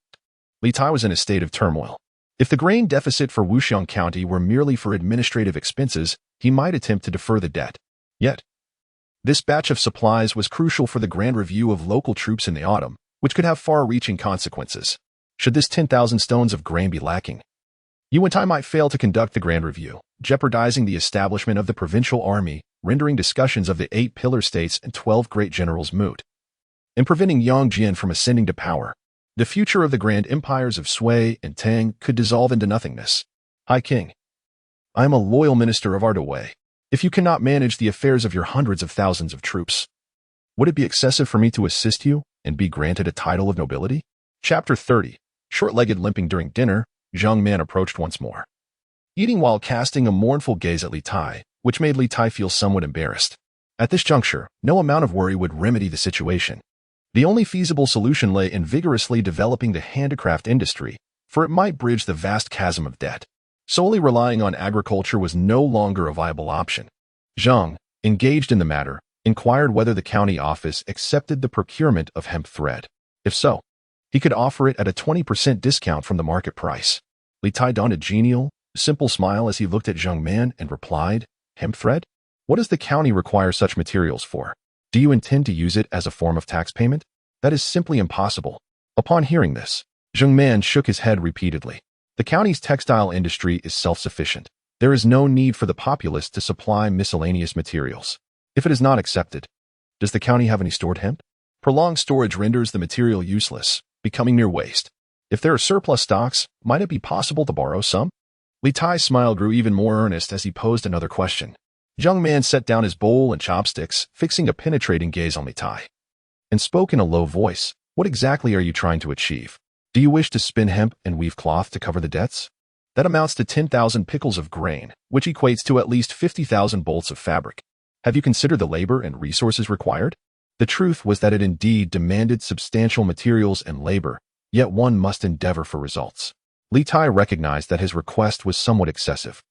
Liutai was in a state of turmoil. If the grain deficit for Wuxiang County were merely for administrative expenses, he might attempt to defer the debt. Yet, this batch of supplies was crucial for the grand review of local troops in the autumn, which could have far-reaching consequences. Should this 10,000 stones of grain be lacking, Yu Wentai might fail to conduct the grand review, jeopardizing the establishment of the provincial army, rendering discussions of the 8 pillar states and 12 great generals moot, and preventing Yangjian from ascending to power. The future of the grand empires of Sui and Tang could dissolve into nothingness. High King, I am a loyal minister of our Dawei. If you cannot manage the affairs of your hundreds of thousands of troops, would it be excessive for me to assist you and be granted a title of nobility? Chapter 30. Short-legged limping during dinner, Zhang Man approached once more, eating while casting a mournful gaze at Liutai, which made Liutai feel somewhat embarrassed. At this juncture, no amount of worry would remedy the situation. The only feasible solution lay in vigorously developing the handicraft industry, for it might bridge the vast chasm of debt. Solely relying on agriculture was no longer a viable option. Zhang, engaged in the matter, inquired whether the county office accepted the procurement of hemp thread. If so, he could offer it at a 20% discount from the market price. Liutai donned a genial, simple smile as he looked at Zhang Man and replied, "Hemp thread? What does the county require such materials for? Do you intend to use it as a form of tax payment? That is simply impossible." Upon hearing this, Zhang Man shook his head repeatedly. The county's textile industry is self-sufficient. There is no need for the populace to supply miscellaneous materials. If it is not accepted, does the county have any stored hemp? Prolonged storage renders the material useless, becoming mere waste. If there are surplus stocks, might it be possible to borrow some? Liutai's smile grew even more earnest as he posed another question. Zhang Man set down his bowl and chopsticks, fixing a penetrating gaze on Liutai, and spoke in a low voice. What exactly are you trying to achieve? Do you wish to spin hemp and weave cloth to cover the debts? That amounts to 10,000 pickles of grain, which equates to at least 50,000 bolts of fabric. Have you considered the labor and resources required? The truth was that it indeed demanded substantial materials and labor, yet one must endeavor for results. Liutai recognized that his request was somewhat excessive.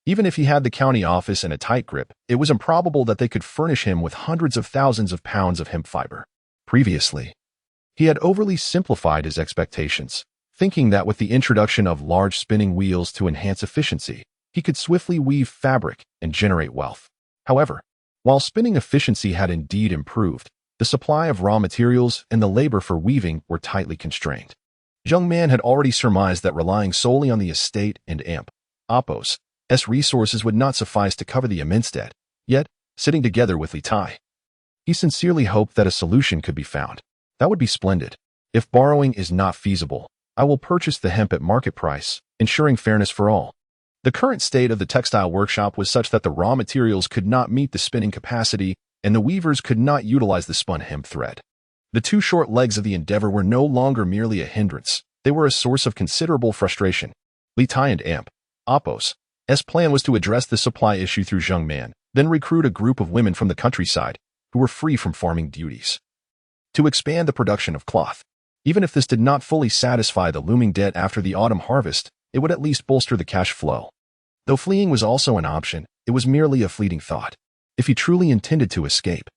Even if he had the county office in a tight grip, it was improbable that they could furnish him with hundreds of thousands of pounds of hemp fiber. Previously, he had overly simplified his expectations, thinking that with the introduction of large spinning wheels to enhance efficiency, he could swiftly weave fabric and generate wealth. However, while spinning efficiency had indeed improved, the supply of raw materials and the labor for weaving were tightly constrained. Zhang Man had already surmised that relying solely on the estate and Appos' resources would not suffice to cover the immense debt. Yet, sitting together with Liutai, he sincerely hoped that a solution could be found. That would be splendid. If borrowing is not feasible, I will purchase the hemp at market price, ensuring fairness for all. The current state of the textile workshop was such that the raw materials could not meet the spinning capacity, and the weavers could not utilize the spun hemp thread. The 2 short legs of the endeavor were no longer merely a hindrance. They were a source of considerable frustration. Liutai and Appos' plan was to address the supply issue through Zhang Man, then recruit a group of women from the countryside who were free from farming duties to expand the production of cloth. Even if this did not fully satisfy the looming debt after the autumn harvest, it would at least bolster the cash flow. Though fleeing was also an option, it was merely a fleeting thought. If he truly intended to escape,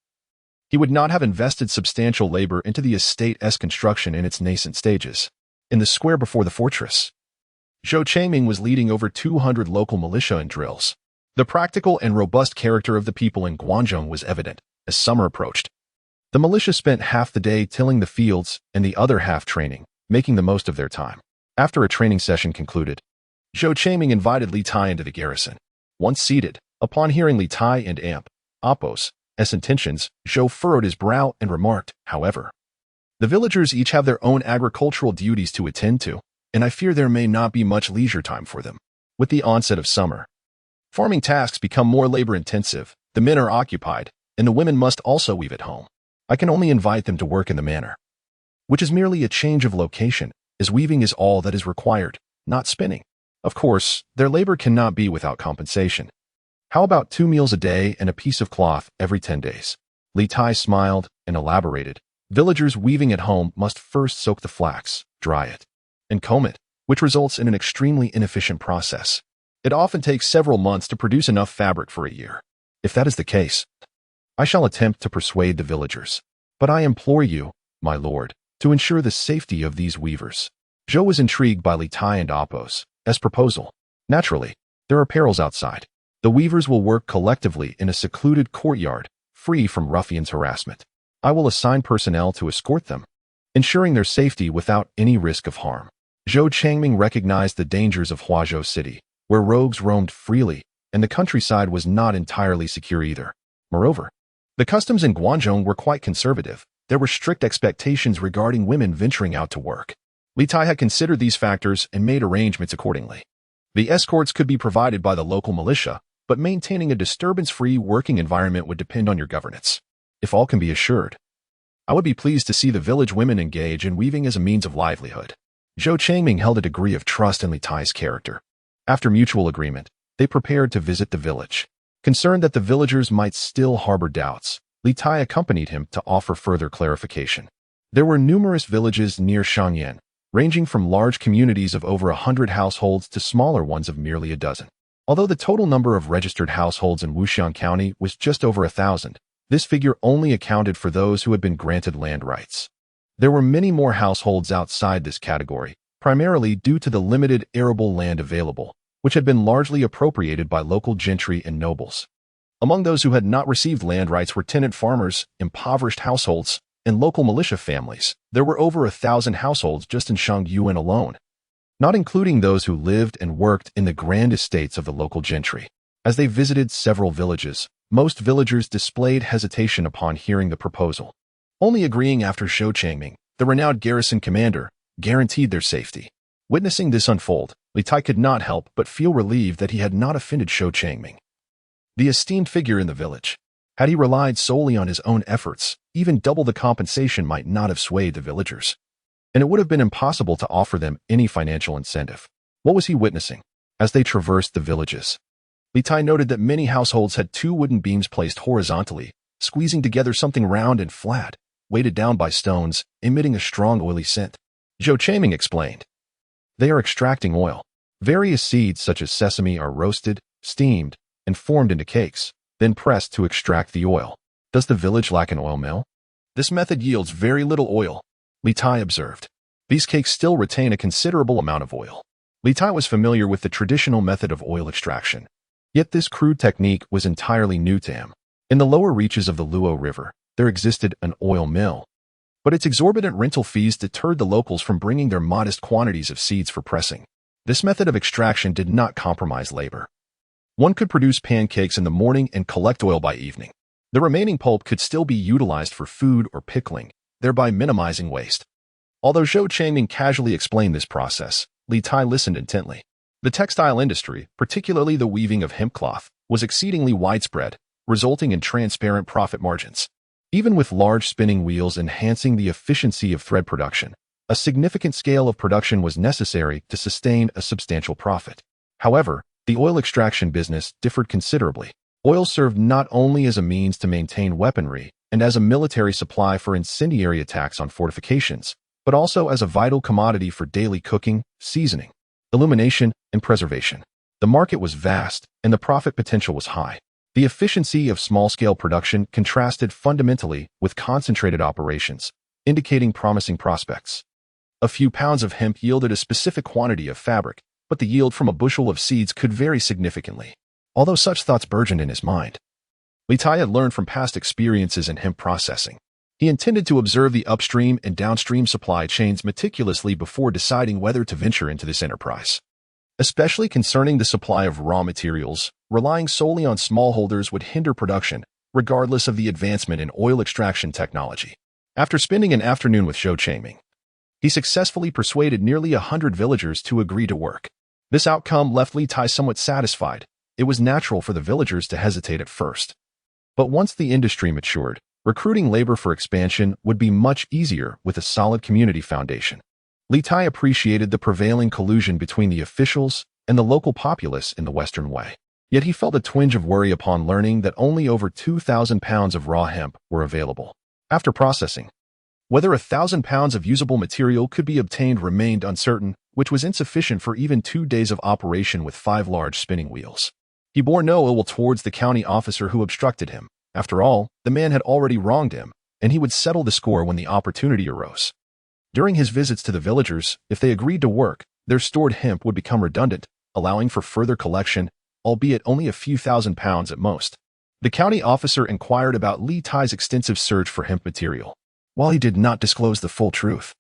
He would not have invested substantial labor into the estate's construction in its nascent stages. In the square before the fortress, Zhou Changming was leading over 200 local militia and drills. The practical and robust character of the people in Guangdong was evident as summer approached. The militia spent half the day tilling the fields and the other half training, making the most of their time. After a training session concluded, Zhou Changming invited Li Tai into the garrison. Once seated, upon hearing Li Tai and Apos' intentions, Zhou furrowed his brow and remarked, however, "The villagers each have their own agricultural duties to attend to, and I fear there may not be much leisure time for them. With the onset of summer, farming tasks become more labor-intensive, the men are occupied, and the women must also weave at home. I can only invite them to work in the manor, which is merely a change of location, as weaving is all that is required, not spinning. Of course, their labor cannot be without compensation. How about 2 meals a day and a piece of cloth every 10 days? Li Tai smiled and elaborated. Villagers weaving at home must first soak the flax, dry it, and comb it, which results in an extremely inefficient process. It often takes several months to produce enough fabric for a year. If that is the case, I shall attempt to persuade the villagers. But I implore you, my lord, to ensure the safety of these weavers." Zhou was intrigued by Li Tai and Apos' proposal. Naturally, there are perils outside. The weavers will work collectively in a secluded courtyard, free from ruffians' harassment. I will assign personnel to escort them, ensuring their safety without any risk of harm. Zhou Changming recognized the dangers of Huazhou City, where rogues roamed freely, and the countryside was not entirely secure either. Moreover, the customs in Guangdong were quite conservative. There were strict expectations regarding women venturing out to work. Li Tai had considered these factors and made arrangements accordingly. The escorts could be provided by the local militia, but maintaining a disturbance-free working environment would depend on your governance. If all can be assured, I would be pleased to see the village women engage in weaving as a means of livelihood. Zhou Changming held a degree of trust in Li Tai's character. After mutual agreement, they prepared to visit the village. Concerned that the villagers might still harbor doubts, Li Tai accompanied him to offer further clarification. There were numerous villages near Shangyan, ranging from large communities of over 100 households to smaller ones of merely a dozen. Although the total number of registered households in Wuxian County was just over 1,000, this figure only accounted for those who had been granted land rights. There were many more households outside this category, primarily due to the limited arable land available, which had been largely appropriated by local gentry and nobles. Among those who had not received land rights were tenant farmers, impoverished households, and local militia families. There were over 1,000 households just in Shangyuan alone, not including those who lived and worked in the grand estates of the local gentry. As they visited several villages, most villagers displayed hesitation upon hearing the proposal, only agreeing after Zhou Changming, the renowned garrison commander, guaranteed their safety. Witnessing this unfold, Li Tai could not help but feel relieved that he had not offended Zhou Changming, the esteemed figure in the village. Had he relied solely on his own efforts, even double the compensation might not have swayed the villagers, and it would have been impossible to offer them any financial incentive. What was he witnessing? As they traversed the villages, Li Tai noted that many households had 2 wooden beams placed horizontally, squeezing together something round and flat, weighted down by stones, emitting a strong oily scent. Zhou Changming explained, "They are extracting oil. Various seeds such as sesame are roasted, steamed, and formed into cakes, then pressed to extract the oil. Does the village lack an oil mill? This method yields very little oil," Li Tai observed. "These cakes still retain a considerable amount of oil." Li Tai was familiar with the traditional method of oil extraction, yet this crude technique was entirely new to him. In the lower reaches of the Liuhun River, there existed an oil mill, but its exorbitant rental fees deterred the locals from bringing their modest quantities of seeds for pressing. This method of extraction did not compromise labor. One could produce pancakes in the morning and collect oil by evening. The remaining pulp could still be utilized for food or pickling, thereby minimizing waste. Although Zhou Changming casually explained this process, Li Tai listened intently. The textile industry, particularly the weaving of hemp cloth, was exceedingly widespread, resulting in transparent profit margins. Even with large spinning wheels enhancing the efficiency of thread production, a significant scale of production was necessary to sustain a substantial profit. However, the oil extraction business differed considerably. Oil served not only as a means to maintain weaponry and as a military supply for incendiary attacks on fortifications, but also as a vital commodity for daily cooking, seasoning, illumination, and preservation. The market was vast, and the profit potential was high. The efficiency of small-scale production contrasted fundamentally with concentrated operations, indicating promising prospects. A few pounds of hemp yielded a specific quantity of fabric, but the yield from a bushel of seeds could vary significantly. Although such thoughts burgeoned in his mind, Li Tai had learned from past experiences in hemp processing. He intended to observe the upstream and downstream supply chains meticulously before deciding whether to venture into this enterprise. Especially concerning the supply of raw materials, relying solely on smallholders would hinder production, regardless of the advancement in oil extraction technology. After spending an afternoon with Zhou Changming, he successfully persuaded nearly 100 villagers to agree to work. This outcome left Li Tai somewhat satisfied. It was natural for the villagers to hesitate at first. But once the industry matured, recruiting labor for expansion would be much easier with a solid community foundation. Li Tai appreciated the prevailing collusion between the officials and the local populace in the Western way. Yet he felt a twinge of worry upon learning that only over 2,000 pounds of raw hemp were available. After processing, whether 1,000 pounds of usable material could be obtained remained uncertain, which was insufficient for even 2 days of operation with 5 large spinning wheels. He bore no ill will towards the county officer who obstructed him. After all, the man had already wronged him, and he would settle the score when the opportunity arose. During his visits to the villagers, if they agreed to work, their stored hemp would become redundant, allowing for further collection, albeit only a few thousand pounds at most. The county officer inquired about Li Tai's extensive search for hemp material. While he did not disclose the full truth,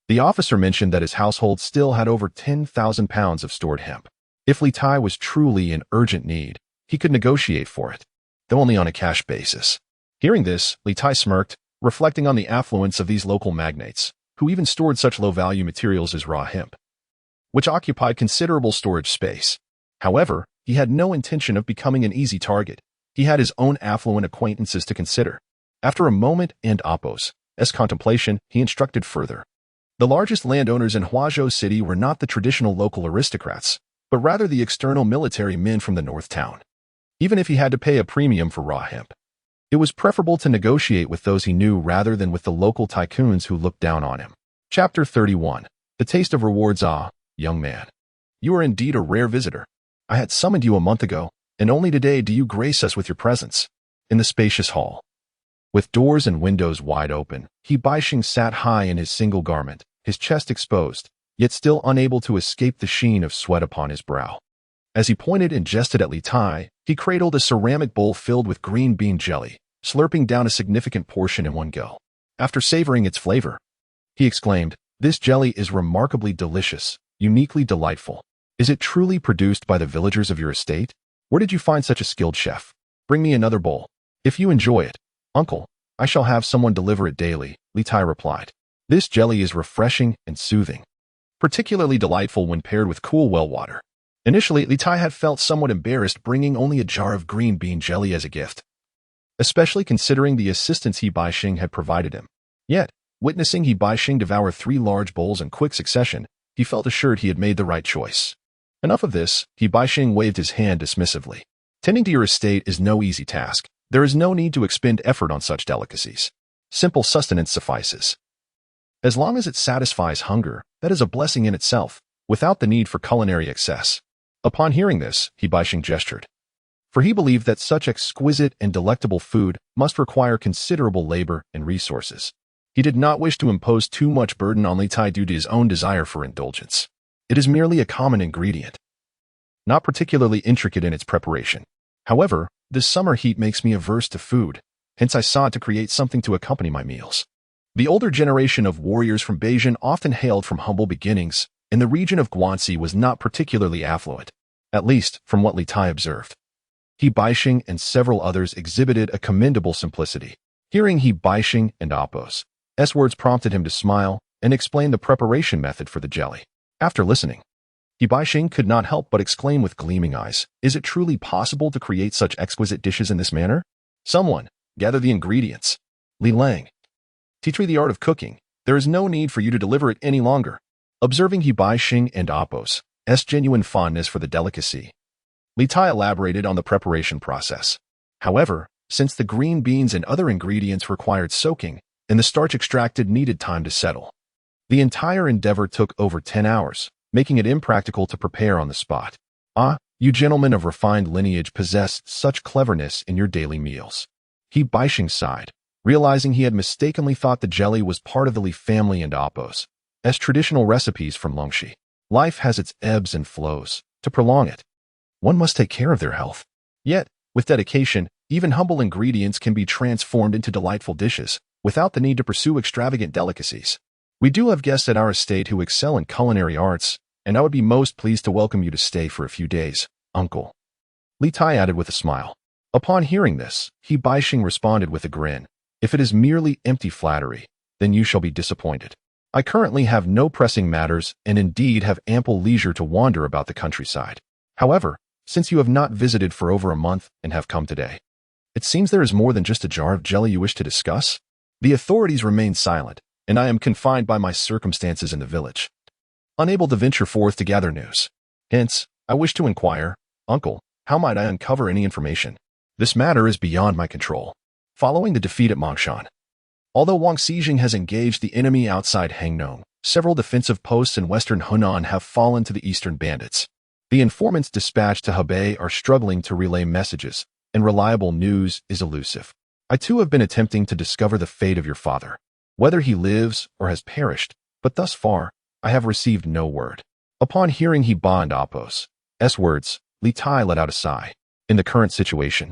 the officer mentioned that his household still had over 10,000 pounds of stored hemp. If Li Tai was truly in urgent need, he could negotiate for it, though only on a cash basis. Hearing this, Li Tai smirked, reflecting on the affluence of these local magnates, who even stored such low-value materials as raw hemp, which occupied considerable storage space. However, he had no intention of becoming an easy target. He had his own affluent acquaintances to consider. After a moment and Appo's contemplation, he instructed further. The largest landowners in Huazhou City were not the traditional local aristocrats, but rather the external military men from the North Town. Even if he had to pay a premium for raw hemp, it was preferable to negotiate with those he knew rather than with the local tycoons who looked down on him. Chapter 31. The Taste of Rewards. Ah, young man, you are indeed a rare visitor. I had summoned you a month ago, and only today do you grace us with your presence. In the spacious hall, with doors and windows wide open, He Baixing sat high in his single garment, his chest exposed, yet still unable to escape the sheen of sweat upon his brow. As he pointed and jested at Li Tai, he cradled a ceramic bowl filled with green bean jelly, slurping down a significant portion in one go. After savoring its flavor, he exclaimed, "This jelly is remarkably delicious, uniquely delightful. Is it truly produced by the villagers of your estate? Where did you find such a skilled chef? Bring me another bowl. If you enjoy it, uncle, I shall have someone deliver it daily," Li Tai replied. This jelly is refreshing and soothing, particularly delightful when paired with cool well water. Initially, Li Tai had felt somewhat embarrassed bringing only a jar of green bean jelly as a gift, especially considering the assistance He Baixing had provided him. Yet, witnessing He Baixing devour 3 large bowls in quick succession, he felt assured he had made the right choice. Enough of this, He Baixing waved his hand dismissively. Tending to your estate is no easy task. There is no need to expend effort on such delicacies. Simple sustenance suffices. As long as it satisfies hunger, that is a blessing in itself, without the need for culinary excess. Upon hearing this, He Baixing gestured, for he believed that such exquisite and delectable food must require considerable labor and resources. He did not wish to impose too much burden on Li Tai due to his own desire for indulgence. It is merely a common ingredient, not particularly intricate in its preparation. However, this summer heat makes me averse to food, hence I sought to create something to accompany my meals. The older generation of warriors from Beijing often hailed from humble beginnings, and the region of Guanshi was not particularly affluent, at least from what Li Tai observed. He Baixing and several others exhibited a commendable simplicity. Hearing He Baixing and Appo's words prompted him to smile and explain the preparation method for the jelly. After listening, He Baixing could not help but exclaim with gleaming eyes, "Is it truly possible to create such exquisite dishes in this manner? Someone, gather the ingredients. Li Lang, teach me the art of cooking. There is no need for you to deliver it any longer." Observing He Baixing and Appo's genuine fondness for the delicacy, Li Tai elaborated on the preparation process. However, since the green beans and other ingredients required soaking, and the starch extracted needed time to settle, the entire endeavor took over 10 hours, making it impractical to prepare on the spot. "Ah, You gentlemen of refined lineage possess such cleverness in your daily meals. He Baixing sighed, realizing he had mistakenly thought the jelly was part of the Li family and Appos, as traditional recipes from Longxi. Life has its ebbs and flows. To prolong it, one must take care of their health. Yet, with dedication, even humble ingredients can be transformed into delightful dishes, without the need to pursue extravagant delicacies. We do have guests at our estate who excel in culinary arts, and I would be most pleased to welcome you to stay for a few days, uncle. Li Tai added with a smile. Upon hearing this, He Baixing responded with a grin. If it is merely empty flattery, then you shall be disappointed. I currently have no pressing matters and indeed have ample leisure to wander about the countryside. However, since you have not visited for over a month and have come today, it seems there is more than just a jar of jelly you wish to discuss. The authorities remain silent, and I am confined by my circumstances in the village, unable to venture forth to gather news. Hence, I wish to inquire, uncle, how might I uncover any information? This matter is beyond my control. Following the defeat at Mangshan, although Wang Xijing has engaged the enemy outside Hangnong, several defensive posts in western Hunan have fallen to the eastern bandits. The informants dispatched to Hebei are struggling to relay messages, and reliable news is elusive. I too have been attempting to discover the fate of your father, whether he lives or has perished, but thus far, I have received no word. Upon hearing He Ba and Appos' words, Li Tai let out a sigh. In the current situation,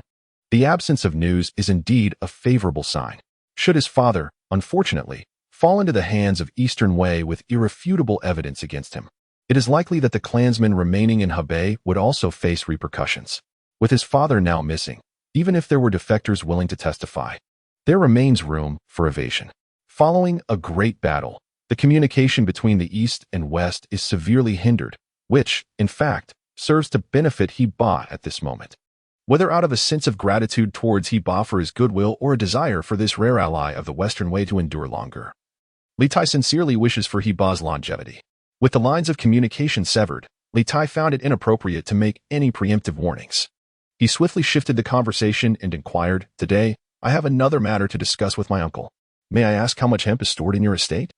the absence of news is indeed a favorable sign. Should his father, unfortunately, fall into the hands of Eastern Wei with irrefutable evidence against him, it is likely that the clansmen remaining in Hebei would also face repercussions. With his father now missing, even if there were defectors willing to testify, there remains room for evasion. Following a great battle, the communication between the East and West is severely hindered, which, in fact, serves to benefit He Ba at this moment. Whether out of a sense of gratitude towards He Ba for his goodwill or a desire for this rare ally of the Western Way to endure longer, Li Tai sincerely wishes for He Ba's longevity. With the lines of communication severed, Li Tai found it inappropriate to make any preemptive warnings. He swiftly shifted the conversation and inquired, "Today, I have another matter to discuss with my uncle. May I ask how much hemp is stored in your estate?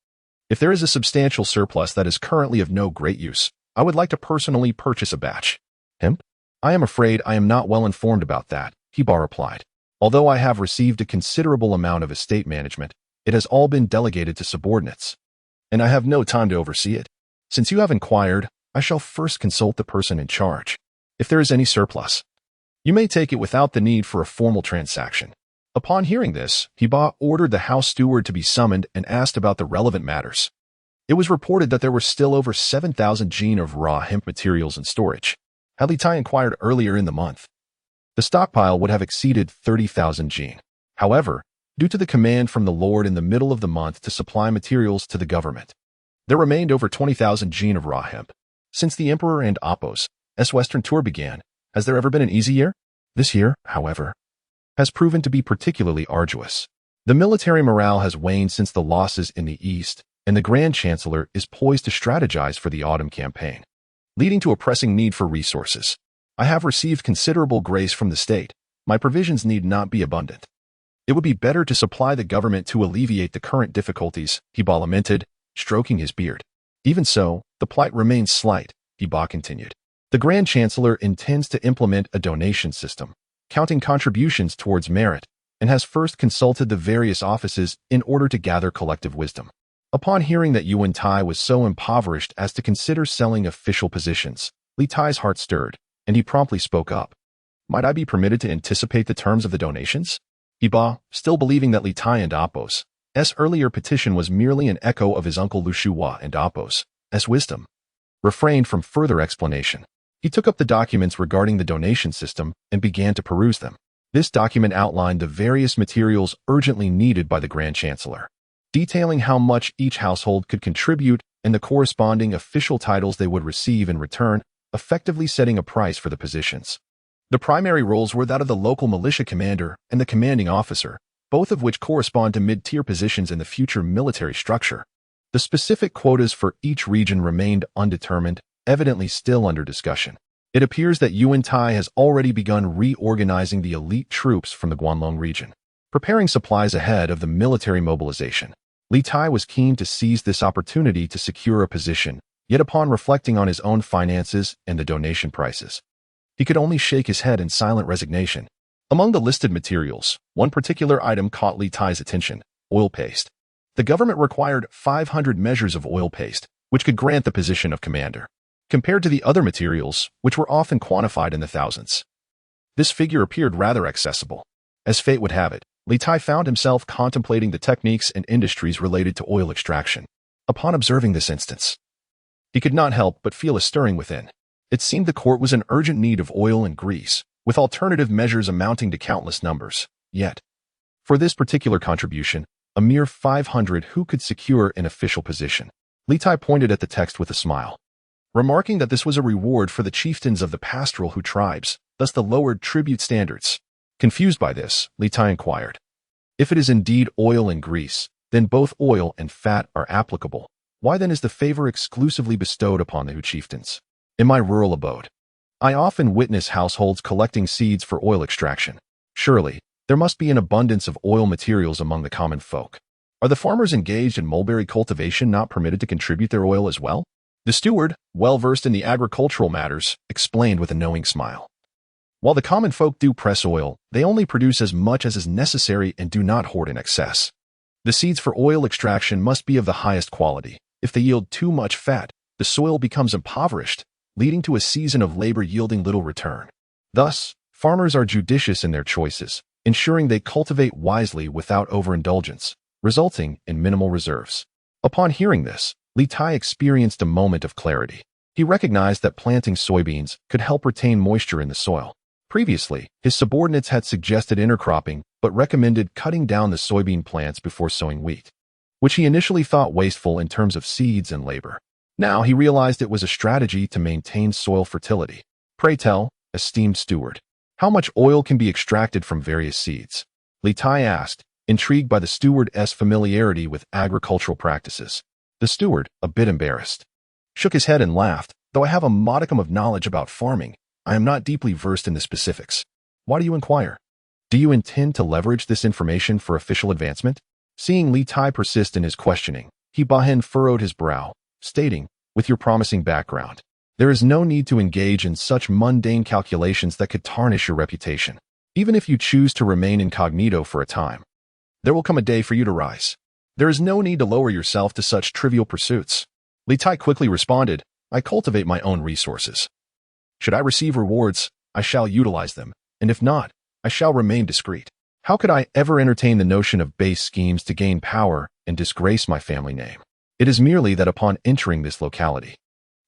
If there is a substantial surplus that is currently of no great use, I would like to personally purchase a batch." "Hemp? I am afraid I am not well informed about that," He Ba replied. "Although I have received a considerable amount of estate management, it has all been delegated to subordinates, and I have no time to oversee it. Since you have inquired, I shall first consult the person in charge. If there is any surplus, you may take it without the need for a formal transaction." Upon hearing this, He Ba ordered the house steward to be summoned and asked about the relevant matters. It was reported that there were still over 7,000 jin of raw hemp materials in storage. Had Li Tai inquired earlier in the month, the stockpile would have exceeded 30,000 jin. However, due to the command from the Lord in the middle of the month to supply materials to the government, there remained over 20,000 jin of raw hemp. Since the Emperor and Appos' Western tour began, has there ever been an easy year? This year, however, has proven to be particularly arduous. The military morale has waned since the losses in the East, and the Grand Chancellor is poised to strategize for the autumn campaign, leading to a pressing need for resources. I have received considerable grace from the state. My provisions need not be abundant. It would be better to supply the government to alleviate the current difficulties, He Ba lamented, stroking his beard. Even so, the plight remains slight, He Ba continued. The Grand Chancellor intends to implement a donation system, counting contributions towards merit, and has first consulted the various offices in order to gather collective wisdom. Upon hearing that Yu Wentai was so impoverished as to consider selling official positions, Li Tai's heart stirred, and he promptly spoke up. "Might I be permitted to anticipate the terms of the donations?" He Ba, still believing that Li Tai and Appos' earlier petition was merely an echo of his uncle Lu Shuhua and Appos' wisdom, refrained from further explanation. He took up the documents regarding the donation system and began to peruse them. This document outlined the various materials urgently needed by the Grand Chancellor, detailing how much each household could contribute and the corresponding official titles they would receive in return, effectively setting a price for the positions. The primary roles were that of the local militia commander and the commanding officer, both of which correspond to mid-tier positions in the future military structure. The specific quotas for each region remained undetermined, evidently still under discussion. It appears that Yu Wentai has already begun reorganizing the elite troops from the Guanlong region, preparing supplies ahead of the military mobilization. Li Tai was keen to seize this opportunity to secure a position, yet upon reflecting on his own finances and the donation prices, He could only shake his head in silent resignation. Among the listed materials, one particular item caught Li Tai's attention: oil paste. The government required 500 measures of oil paste, which could grant the position of commander, compared to the other materials, which were often quantified in the thousands. This figure appeared rather accessible. As fate would have it, Li Tai found himself contemplating the techniques and industries related to oil extraction. Upon observing this instance, he could not help but feel a stirring within. It seemed the court was in urgent need of oil and grease, with alternative measures amounting to countless numbers. Yet, for this particular contribution, a mere 500 who could secure an official position. Li Tai pointed at the text with a smile, remarking that this was a reward for the chieftains of the pastoral Hu tribes, thus the lowered tribute standards. Confused by this, Li Tai inquired, if it is indeed oil and grease, then both oil and fat are applicable. Why then is the favor exclusively bestowed upon the Hu chieftains? In my rural abode, I often witness households collecting seeds for oil extraction. Surely, there must be an abundance of oil materials among the common folk. Are the farmers engaged in mulberry cultivation not permitted to contribute their oil as well? The steward, well versed in the agricultural matters, explained with a knowing smile. While the common folk do press oil, they only produce as much as is necessary and do not hoard in excess. The seeds for oil extraction must be of the highest quality. If they yield too much fat, the soil becomes impoverished, leading to a season of labor yielding little return. Thus, farmers are judicious in their choices, ensuring they cultivate wisely without overindulgence, resulting in minimal reserves. Upon hearing this, Li Tai experienced a moment of clarity. He recognized that planting soybeans could help retain moisture in the soil. Previously, his subordinates had suggested intercropping, but recommended cutting down the soybean plants before sowing wheat, which he initially thought wasteful in terms of seeds and labor. Now he realized it was a strategy to maintain soil fertility. Pray tell, esteemed steward, how much oil can be extracted from various seeds? Li Tai asked, intrigued by the steward's familiarity with agricultural practices. The steward, a bit embarrassed, shook his head and laughed. Though I have a modicum of knowledge about farming, I am not deeply versed in the specifics. Why do you inquire? Do you intend to leverage this information for official advancement? Seeing Li Tai persist in his questioning, Hebei furrowed his brow, stating, with your promising background, there is no need to engage in such mundane calculations that could tarnish your reputation. Even if you choose to remain incognito for a time, there will come a day for you to rise. There is no need to lower yourself to such trivial pursuits. Li Tai quickly responded, I cultivate my own resources. Should I receive rewards, I shall utilize them, and if not, I shall remain discreet. How could I ever entertain the notion of base schemes to gain power and disgrace my family name? It is merely that upon entering this locality,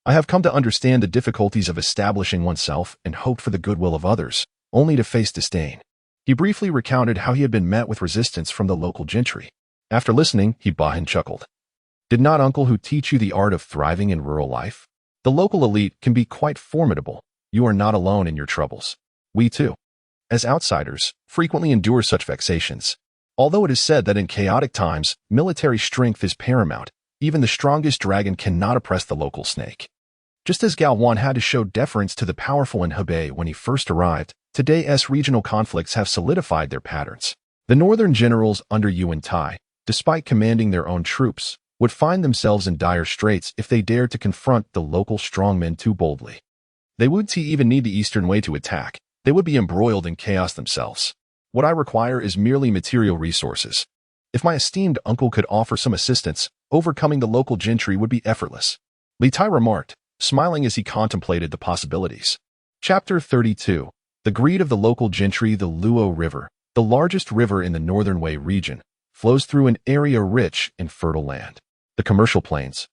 I have come to understand the difficulties of establishing oneself and hoped for the goodwill of others, only to face disdain. He briefly recounted how he had been met with resistance from the local gentry. After listening, Hebei chuckled. Did not Uncle Hu teach you the art of thriving in rural life? The local elite can be quite formidable. You are not alone in your troubles. We too, as outsiders, frequently endure such vexations. Although it is said that in chaotic times, military strength is paramount, even the strongest dragon cannot oppress the local snake. Just as Gao Wan had to show deference to the powerful in Hebei when he first arrived, today's regional conflicts have solidified their patterns. The northern generals under Yu Wentai, despite commanding their own troops, would find themselves in dire straits if they dared to confront the local strongmen too boldly. They wouldn't even need the eastern way to attack. They would be embroiled in chaos themselves. What I require is merely material resources. If my esteemed uncle could offer some assistance, overcoming the local gentry would be effortless. Li Tai remarked, smiling as he contemplated the possibilities. Chapter 32. The greed of the local gentry. The Luo River, the largest river in the Northern Wei region, flows through an area rich in fertile land. The commercial plains,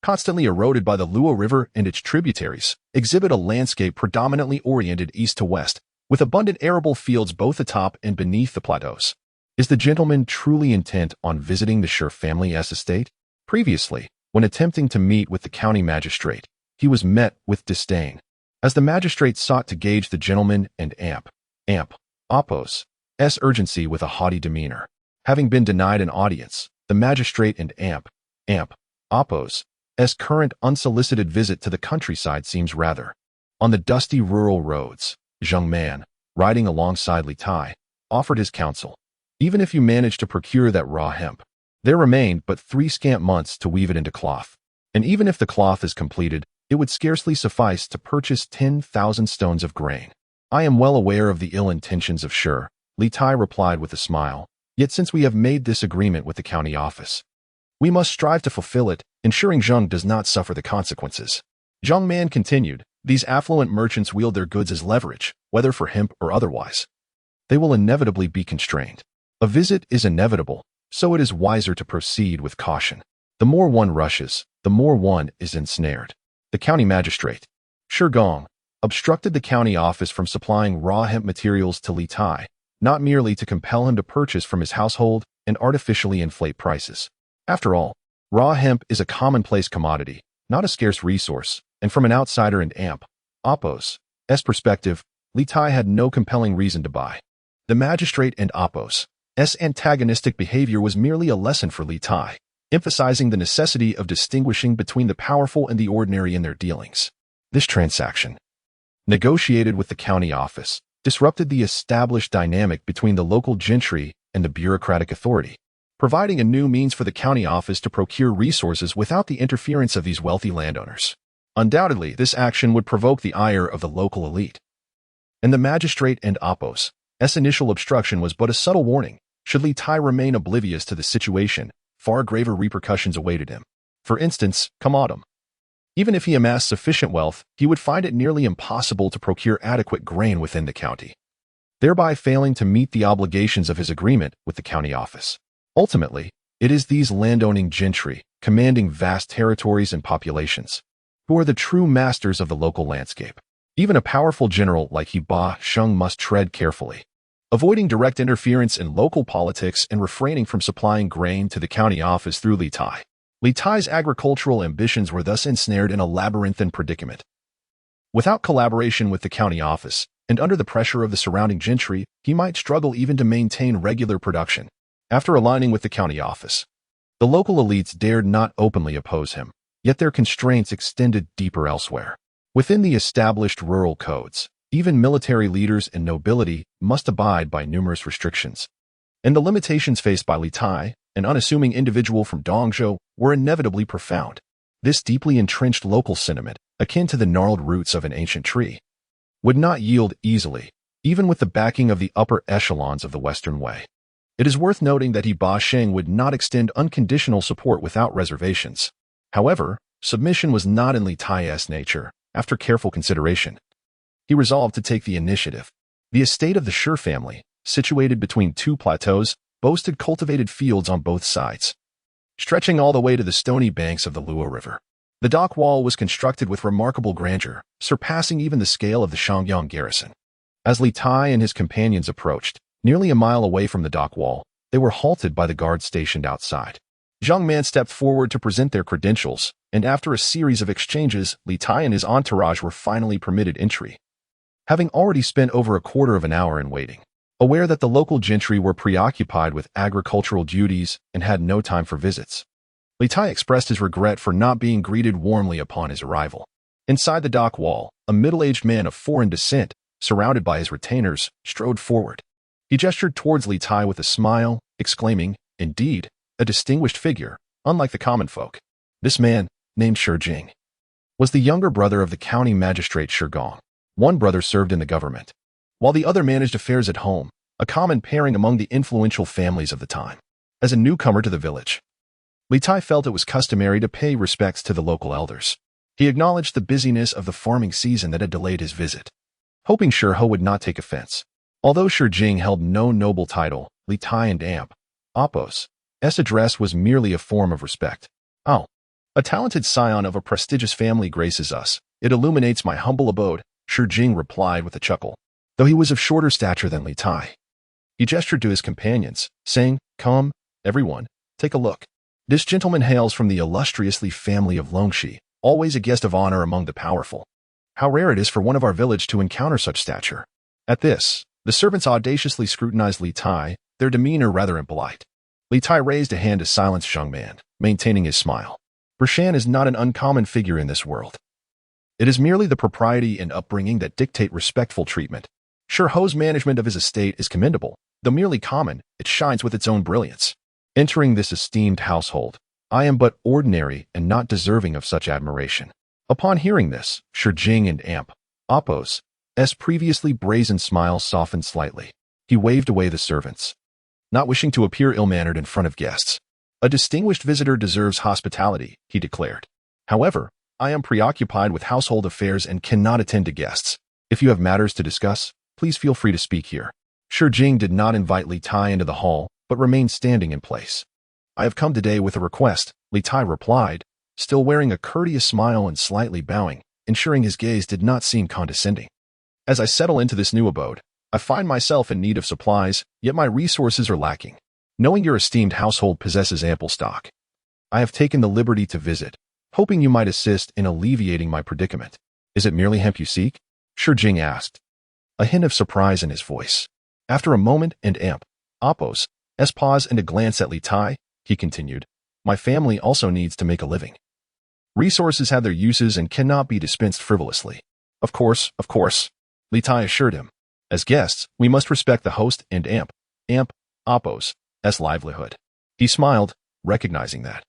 constantly eroded by the Luo River and its tributaries, exhibit a landscape predominantly oriented east to west, with abundant arable fields both atop and beneath the plateaus. Is the gentleman truly intent on visiting the Sher family's estate? Previously, when attempting to meet with the county magistrate, he was met with disdain, as the magistrate sought to gauge the gentleman and Oppo's urgency with a haughty demeanor. Having been denied an audience, the magistrate and Oppo's current unsolicited visit to the countryside seems rather. On the dusty rural roads, Zheng Man, riding alongside Li Tai, offered his counsel. Even if you manage to procure that raw hemp, there remain but 3 scant months to weave it into cloth. And even if the cloth is completed, it would scarcely suffice to purchase 10,000 stones of grain. I am well aware of the ill intentions of Shi, Li Tai replied with a smile. Yet since we have made this agreement with the county office, we must strive to fulfill it, ensuring Zheng does not suffer the consequences. Zhang Man continued, these affluent merchants wield their goods as leverage, whether for hemp or otherwise. They will inevitably be constrained. A visit is inevitable, so it is wiser to proceed with caution. The more one rushes, the more one is ensnared. The county magistrate, Shi Gong, obstructed the county office from supplying raw hemp materials to Li Tai, not merely to compel him to purchase from his household and artificially inflate prices. After all, raw hemp is a commonplace commodity, not a scarce resource, and from an outsider and Apos' perspective, Li Tai had no compelling reason to buy. The magistrate and Apos' antagonistic behavior was merely a lesson for Li Tai, emphasizing the necessity of distinguishing between the powerful and the ordinary in their dealings. This transaction, negotiated with the county office, disrupted the established dynamic between the local gentry and the bureaucratic authority, providing a new means for the county office to procure resources without the interference of these wealthy landowners. Undoubtedly, this action would provoke the ire of the local elite. And the magistrate and Apos' initial obstruction was but a subtle warning. Should Li Tai remain oblivious to the situation, far graver repercussions awaited him. For instance, come autumn. Even if he amassed sufficient wealth, he would find it nearly impossible to procure adequate grain within the county, thereby failing to meet the obligations of his agreement with the county office. Ultimately, it is these landowning gentry, commanding vast territories and populations, who are the true masters of the local landscape. Even a powerful general like Hebei Sheng must tread carefully, avoiding direct interference in local politics and refraining from supplying grain to the county office through Li Tai. Li Tai's agricultural ambitions were thus ensnared in a labyrinthine predicament. Without collaboration with the county office, and under the pressure of the surrounding gentry, he might struggle even to maintain regular production. After aligning with the county office, the local elites dared not openly oppose him, yet their constraints extended deeper elsewhere. Within the established rural codes, even military leaders and nobility must abide by numerous restrictions. And the limitations faced by Li Tai, an unassuming individual from Dongzhou, were inevitably profound. This deeply entrenched local sentiment, akin to the gnarled roots of an ancient tree, would not yield easily, even with the backing of the upper echelons of the Western Way. It is worth noting that Hebei Sheng would not extend unconditional support without reservations. However, submission was not in Li Tai's nature. After careful consideration, he resolved to take the initiative. The estate of the Shi family, situated between two plateaus, boasted cultivated fields on both sides, stretching all the way to the stony banks of the Liuhun River. The dock wall was constructed with remarkable grandeur, surpassing even the scale of the Shangyang garrison. As Li Tai and his companions approached, nearly a mile away from the dock wall, they were halted by the guards stationed outside. Zhang Man stepped forward to present their credentials, and after a series of exchanges, Li Tai and his entourage were finally permitted entry. Having already spent over a quarter of an hour in waiting, aware that the local gentry were preoccupied with agricultural duties and had no time for visits, Li Tai expressed his regret for not being greeted warmly upon his arrival. Inside the dock wall, a middle-aged man of foreign descent, surrounded by his retainers, strode forward. He gestured towards Li Tai with a smile, exclaiming, "Indeed, a distinguished figure, unlike the common folk." This man, named Shi Jing, was the younger brother of the county magistrate Shi Gong. One brother served in the government, while the other managed affairs at home, a common pairing among the influential families of the time. As a newcomer to the village, Li Tai felt it was customary to pay respects to the local elders. He acknowledged the busyness of the farming season that had delayed his visit, hoping Shi Ho would not take offense. Although Shi Jing held no noble title, Li Tai and Apos' address was merely a form of respect. "Oh, a talented scion of a prestigious family graces us. It illuminates my humble abode," Shi Jing replied with a chuckle. Though he was of shorter stature than Li Tai, he gestured to his companions, saying, "Come, everyone, take a look. This gentleman hails from the illustriously family of Longxi, always a guest of honor among the powerful. How rare it is for one of our village to encounter such stature." At this, the servants audaciously scrutinized Li Tai, their demeanor rather impolite. Li Tai raised a hand to silence Zhang Man, maintaining his smile. Bershan is not an uncommon figure in this world. It is merely the propriety and upbringing that dictate respectful treatment. Shi Ho's management of his estate is commendable. Though merely common, it shines with its own brilliance. Entering this esteemed household, I am but ordinary and not deserving of such admiration. Upon hearing this, Shijing and Amp, Apos, S previously brazen smile softened slightly. He waved away the servants, not wishing to appear ill-mannered in front of guests. A distinguished visitor deserves hospitality, he declared. However, I am preoccupied with household affairs and cannot attend to guests. If you have matters to discuss, please feel free to speak here. Shijing did not invite Li Tai into the hall, but remained standing in place. I have come today with a request, Li Tai replied, still wearing a courteous smile and slightly bowing, ensuring his gaze did not seem condescending. As I settle into this new abode, I find myself in need of supplies, yet my resources are lacking. Knowing your esteemed household possesses ample stock, I have taken the liberty to visit, hoping you might assist in alleviating my predicament. Is it merely hemp you seek? Shijing asked, a hint of surprise in his voice. After a moment and Amp, Apos, S pause and a glance at Li Tai, he continued, my family also needs to make a living. Resources have their uses and cannot be dispensed frivolously. Of course, Li Tai assured him. As guests, we must respect the host and Amp, Apos, S livelihood. He smiled, recognizing that.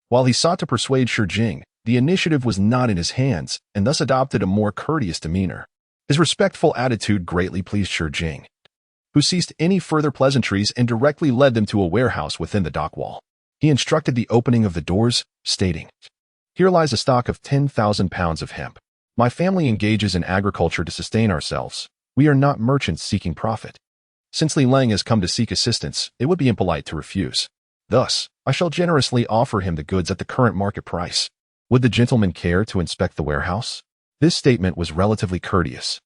While he sought to persuade Shijing, the initiative was not in his hands and thus adopted a more courteous demeanor. His respectful attitude greatly pleased Shijing, who ceased any further pleasantries and directly led them to a warehouse within the dock wall. He instructed the opening of the doors, stating, here lies a stock of 10,000 pounds of hemp. My family engages in agriculture to sustain ourselves. We are not merchants seeking profit. Since Li Lang has come to seek assistance, it would be impolite to refuse. Thus, I shall generously offer him the goods at the current market price. Would the gentleman care to inspect the warehouse? This statement was relatively courteous.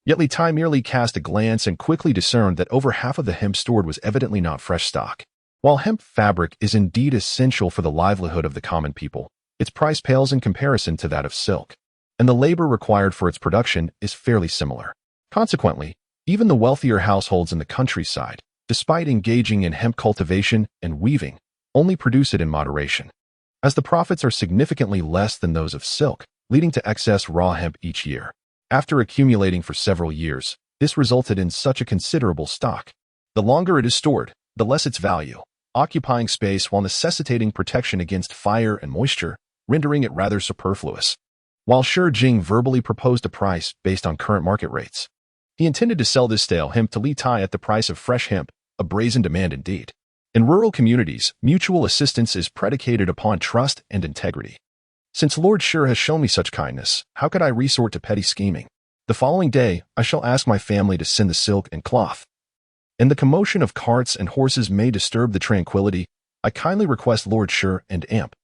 Yet Li Tai merely cast a glance and quickly discerned that over half of the hemp stored was evidently not fresh stock. While hemp fabric is indeed essential for the livelihood of the common people, its price pales in comparison to that of silk, and the labor required for its production is fairly similar. Consequently, even the wealthier households in the countryside, despite engaging in hemp cultivation and weaving, only produce it in moderation, as the profits are significantly less than those of silk, leading to excess raw hemp each year. After accumulating for several years, this resulted in such a considerable stock. The longer it is stored, the less its value, occupying space while necessitating protection against fire and moisture, rendering it rather superfluous. While Shijing verbally proposed a price based on current market rates, he intended to sell this stale hemp to Li Tai at the price of fresh hemp, a brazen demand indeed. In rural communities, mutual assistance is predicated upon trust and integrity. Since Lord Shi has shown me such kindness, how could I resort to petty scheming? The following day, I shall ask my family to send the silk and cloth. And the commotion of carts and horses may disturb the tranquility. I kindly request Lord Shi and Amp,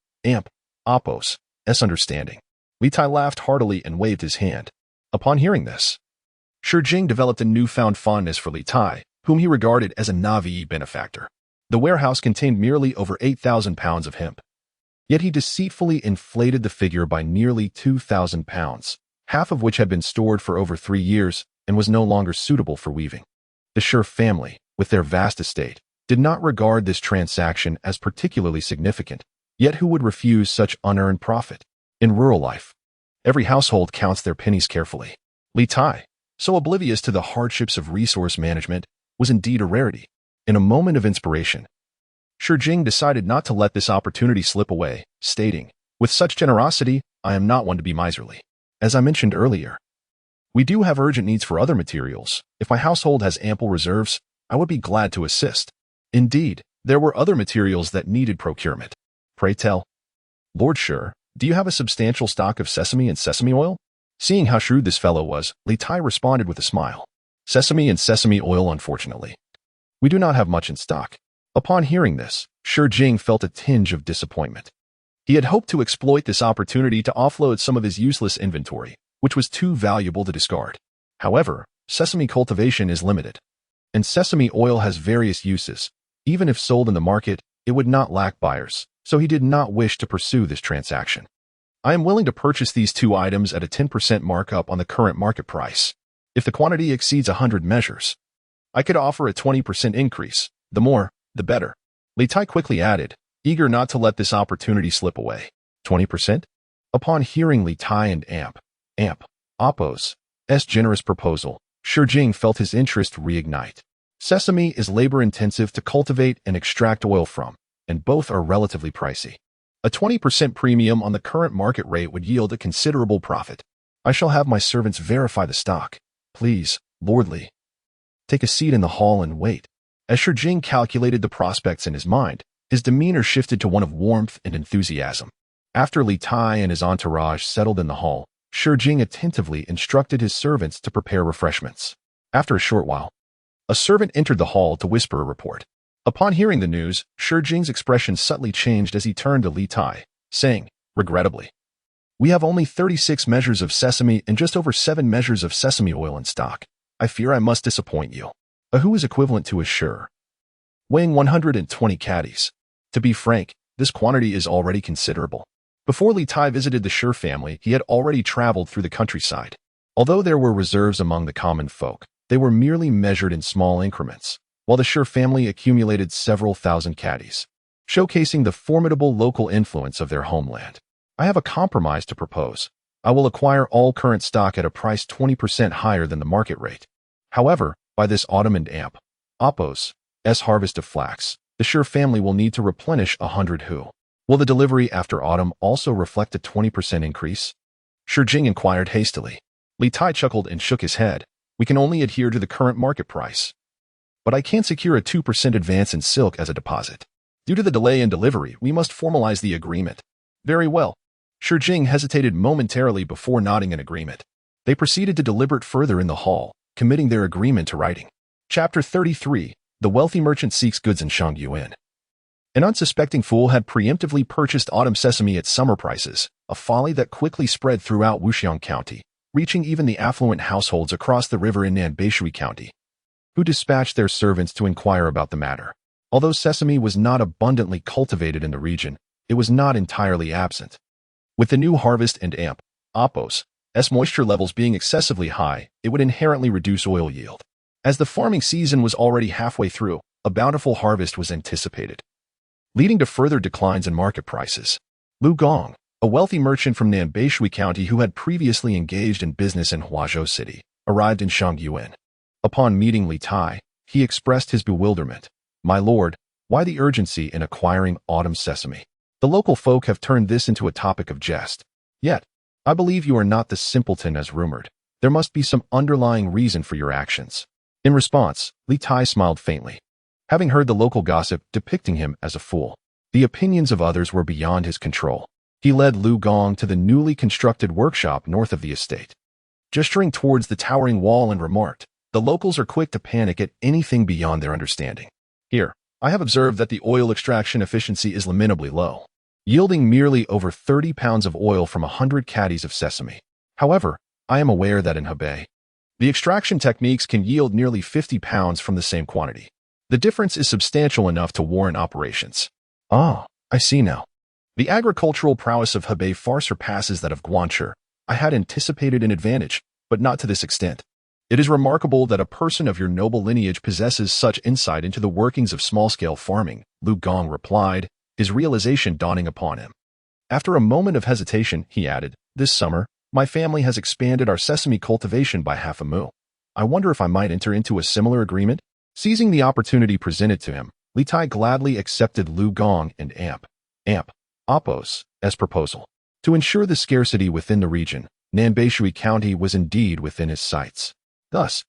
Apos, S understanding. Li Tai laughed heartily and waved his hand. Upon hearing this, Shijing developed a newfound fondness for Li Tai, whom he regarded as a Navi benefactor. The warehouse contained merely over 8,000 pounds of hemp. Yet he deceitfully inflated the figure by nearly 2,000 pounds, half of which had been stored for over 3 years and was no longer suitable for weaving. The Shi family, with their vast estate, did not regard this transaction as particularly significant, yet who would refuse such unearned profit? In rural life, every household counts their pennies carefully. Li Tai, so oblivious to the hardships of resource management, was indeed a rarity. In a moment of inspiration, Shijing decided not to let this opportunity slip away, stating, with such generosity, I am not one to be miserly. As I mentioned earlier, we do have urgent needs for other materials. If my household has ample reserves, I would be glad to assist. Indeed, there were other materials that needed procurement. Pray tell, Lord Shi, do you have a substantial stock of sesame and sesame oil? Seeing how shrewd this fellow was, Li Tai responded with a smile. Sesame and sesame oil, unfortunately. We do not have much in stock. Upon hearing this, Shijing felt a tinge of disappointment. He had hoped to exploit this opportunity to offload some of his useless inventory, which was too valuable to discard. However, sesame cultivation is limited, and sesame oil has various uses. Even if sold in the market, it would not lack buyers, so he did not wish to pursue this transaction. I am willing to purchase these 2 items at a 10% markup on the current market price. If the quantity exceeds 100 measures, I could offer a 20% increase. The more, the better. Li Tai quickly added, eager not to let this opportunity slip away. 20%? Upon hearing Li Tai and Amp, Apos, S generous proposal, Shijing felt his interest reignite. Sesame is labor-intensive to cultivate and extract oil from, and both are relatively pricey. A 20% premium on the current market rate would yield a considerable profit. I shall have my servants verify the stock. Please, Lord Li. Take a seat in the hall and wait. As Shi Jing calculated the prospects in his mind, his demeanor shifted to one of warmth and enthusiasm. After Li Tai and his entourage settled in the hall, Shi Jing attentively instructed his servants to prepare refreshments. After a short while, a servant entered the hall to whisper a report. Upon hearing the news, Shi Jing's expression subtly changed as he turned to Li Tai, saying, regrettably, "We have only 36 measures of sesame and just over 7 measures of sesame oil in stock. I fear I must disappoint you." A hu is equivalent to a shur, weighing 120 caddies. To be frank, this quantity is already considerable. Before Li Tai visited the Shur family, he had already traveled through the countryside. Although there were reserves among the common folk, they were merely measured in small increments, while the Shur family accumulated several thousand caddies, showcasing the formidable local influence of their homeland. I have a compromise to propose. I will acquire all current stock at a price 20% higher than the market rate. However, by this autumn and Appo's harvest of flax, the Shur family will need to replenish 100 hu. Will the delivery after autumn also reflect a 20% increase? Shi Jing inquired hastily. Li Tai chuckled and shook his head. We can only adhere to the current market price. But I can't secure a 2% advance in silk as a deposit. Due to the delay in delivery, we must formalize the agreement. Very well. Shi Jing hesitated momentarily before nodding an agreement. They proceeded to deliberate further in the hall, committing their agreement to writing. Chapter 33. The wealthy merchant seeks goods in Shangyuan. An unsuspecting fool had preemptively purchased autumn sesame at summer prices, a folly that quickly spread throughout Wuxiang County, reaching even the affluent households across the river in Nanbishui County, who dispatched their servants to inquire about the matter. Although sesame was not abundantly cultivated in the region, it was not entirely absent. With the new harvest and Appo's moisture levels being excessively high, it would inherently reduce oil yield. As the farming season was already halfway through, a bountiful harvest was anticipated, leading to further declines in market prices. Lu Gong, a wealthy merchant from Nanbishui County who had previously engaged in business in Huazhou City, arrived in Shangyuan. Upon meeting Li Tai, he expressed his bewilderment. "My lord, why the urgency in acquiring autumn sesame? The local folk have turned this into a topic of jest. Yet, I believe you are not the simpleton as rumored. There must be some underlying reason for your actions." In response, Li Tai smiled faintly. Having heard the local gossip depicting him as a fool, the opinions of others were beyond his control. He led Lu Gong to the newly constructed workshop north of the estate, gesturing towards the towering wall and remarked, "The locals are quick to panic at anything beyond their understanding. Here, I have observed that the oil extraction efficiency is lamentably low, yielding merely over 30 pounds of oil from 100 caddies of sesame. However, I am aware that in Hebei, the extraction techniques can yield nearly 50 pounds from the same quantity. The difference is substantial enough to warrant operations." "Ah, I see now. The agricultural prowess of Hebei far surpasses that of Guanshi. I had anticipated an advantage, but not to this extent. It is remarkable that a person of your noble lineage possesses such insight into the workings of small-scale farming," Lu Gong replied, his realization dawning upon him. After a moment of hesitation, he added, "This summer, my family has expanded our sesame cultivation by half a mu. I wonder if I might enter into a similar agreement?" Seizing the opportunity presented to him, Li Tai gladly accepted Lu Gong and Appo's proposal. To ensure the scarcity within the region, Nanbishui County was indeed within his sights. Thus,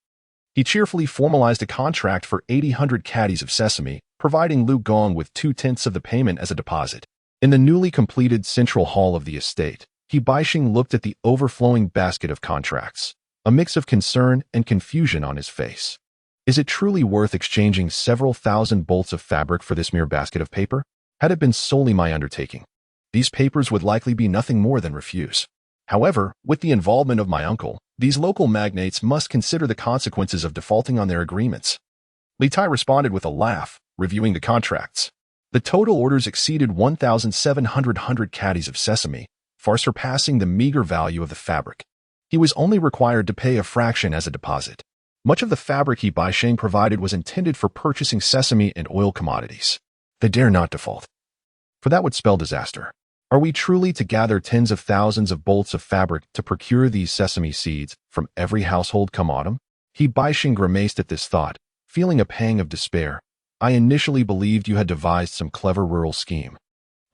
he cheerfully formalized a contract for 800 caddies of sesame, providing Lu Gong with 2/10 of the payment as a deposit. In the newly completed central hall of the estate, He Baixing looked at the overflowing basket of contracts, a mix of concern and confusion on his face. Is it truly worth exchanging several thousand bolts of fabric for this mere basket of paper? Had it been solely my undertaking, these papers would likely be nothing more than refuse. However, with the involvement of my uncle, these local magnates must consider the consequences of defaulting on their agreements. Li Tai responded with a laugh, reviewing the contracts. The total orders exceeded 1,700 caddies of sesame, far surpassing the meager value of the fabric. He was only required to pay a fraction as a deposit. Much of the fabric He Baixing provided was intended for purchasing sesame and oil commodities. They dare not default, for that would spell disaster. Are we truly to gather tens of thousands of bolts of fabric to procure these sesame seeds from every household come autumn? He Baixing grimaced at this thought, feeling a pang of despair. I initially believed you had devised some clever rural scheme.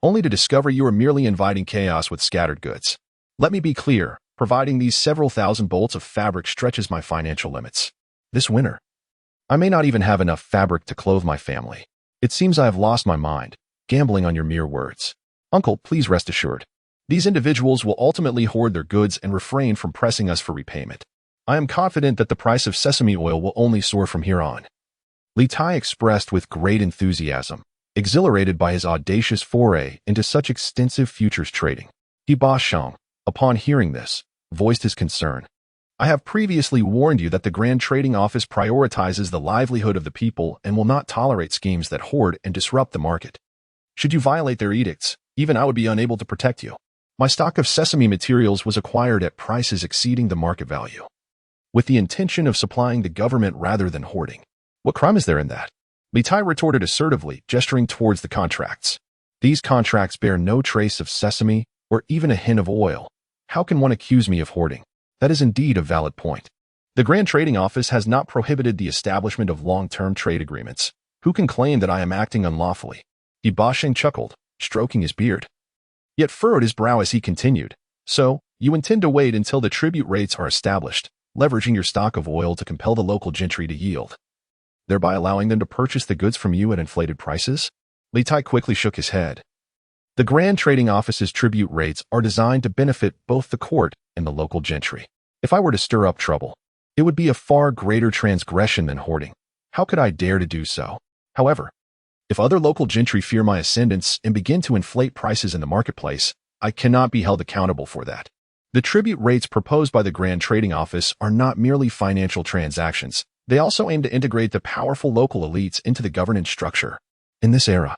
only to discover you are merely inviting chaos with scattered goods. Let me be clear, providing these several thousand bolts of fabric stretches my financial limits. This winter, I may not even have enough fabric to clothe my family. It seems I have lost my mind, gambling on your mere words. Uncle, please rest assured. These individuals will ultimately hoard their goods and refrain from pressing us for repayment. I am confident that the price of sesame oil will only soar from here on. Li Tai expressed with great enthusiasm, exhilarated by his audacious foray into such extensive futures trading. Ba Shang, upon hearing this, voiced his concern. I have previously warned you that the Grand Trading Office prioritizes the livelihood of the people and will not tolerate schemes that hoard and disrupt the market. Should you violate their edicts, even I would be unable to protect you. My stock of sesame materials was acquired at prices exceeding the market value, with the intention of supplying the government rather than hoarding. What crime is there in that? Li Tai retorted assertively, gesturing towards the contracts. These contracts bear no trace of sesame or even a hint of oil. How can one accuse me of hoarding? That is indeed a valid point. The Grand Trading Office has not prohibited the establishment of long-term trade agreements. Who can claim that I am acting unlawfully? Ba Shang chuckled, stroking his beard. Yet furrowed his brow as he continued. So, you intend to wait until the tribute rates are established, leveraging your stock of oil to compel the local gentry to yield, thereby allowing them to purchase the goods from you at inflated prices? Li Tai quickly shook his head. The Grand Trading Office's tribute rates are designed to benefit both the court and the local gentry. If I were to stir up trouble, it would be a far greater transgression than hoarding. How could I dare to do so? However, if other local gentry fear my ascendance and begin to inflate prices in the marketplace, I cannot be held accountable for that. The tribute rates proposed by the Grand Trading Office are not merely financial transactions. They also aim to integrate the powerful local elites into the governance structure. In this era,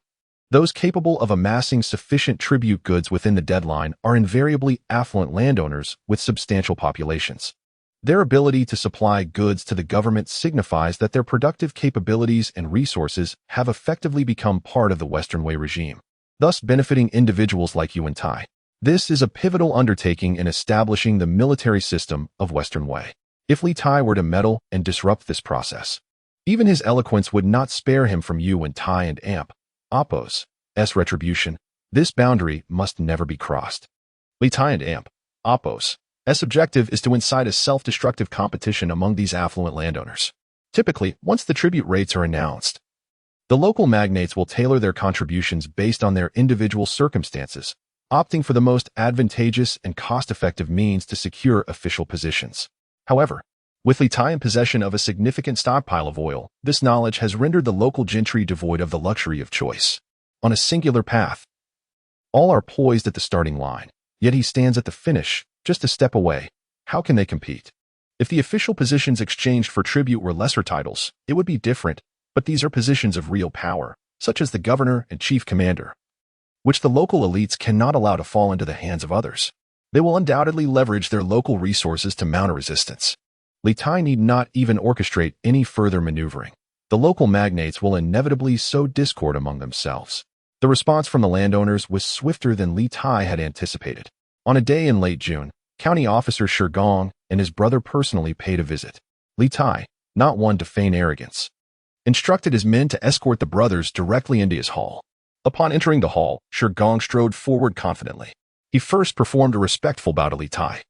those capable of amassing sufficient tribute goods within the deadline are invariably affluent landowners with substantial populations. Their ability to supply goods to the government signifies that their productive capabilities and resources have effectively become part of the Western Way regime, thus benefiting individuals like Yu Wentai. This is a pivotal undertaking in establishing the military system of Western Way. If Li Tai were to meddle and disrupt this process, even his eloquence would not spare him from Yu Wentai and Appo's retribution. This boundary must never be crossed. Li Tai and Appo's objective is to incite a self-destructive competition among these affluent landowners. Typically, once the tribute rates are announced, the local magnates will tailor their contributions based on their individual circumstances, opting for the most advantageous and cost-effective means to secure official positions. However, with Li Tai in possession of a significant stockpile of oil, this knowledge has rendered the local gentry devoid of the luxury of choice. On a singular path, all are poised at the starting line, yet he stands at the finish, just a step away. How can they compete? If the official positions exchanged for tribute were lesser titles, it would be different, but these are positions of real power, such as the governor and chief commander, which the local elites cannot allow to fall into the hands of others. They will undoubtedly leverage their local resources to mount a resistance. Li Tai need not even orchestrate any further maneuvering. The local magnates will inevitably sow discord among themselves. The response from the landowners was swifter than Li Tai had anticipated. On a day in late June, County Officer Gong and his brother personally paid a visit. Li Tai, not one to feign arrogance, instructed his men to escort the brothers directly into his hall. Upon entering the hall, Gong strode forward confidently. He first performed a respectful bow to Li Tai,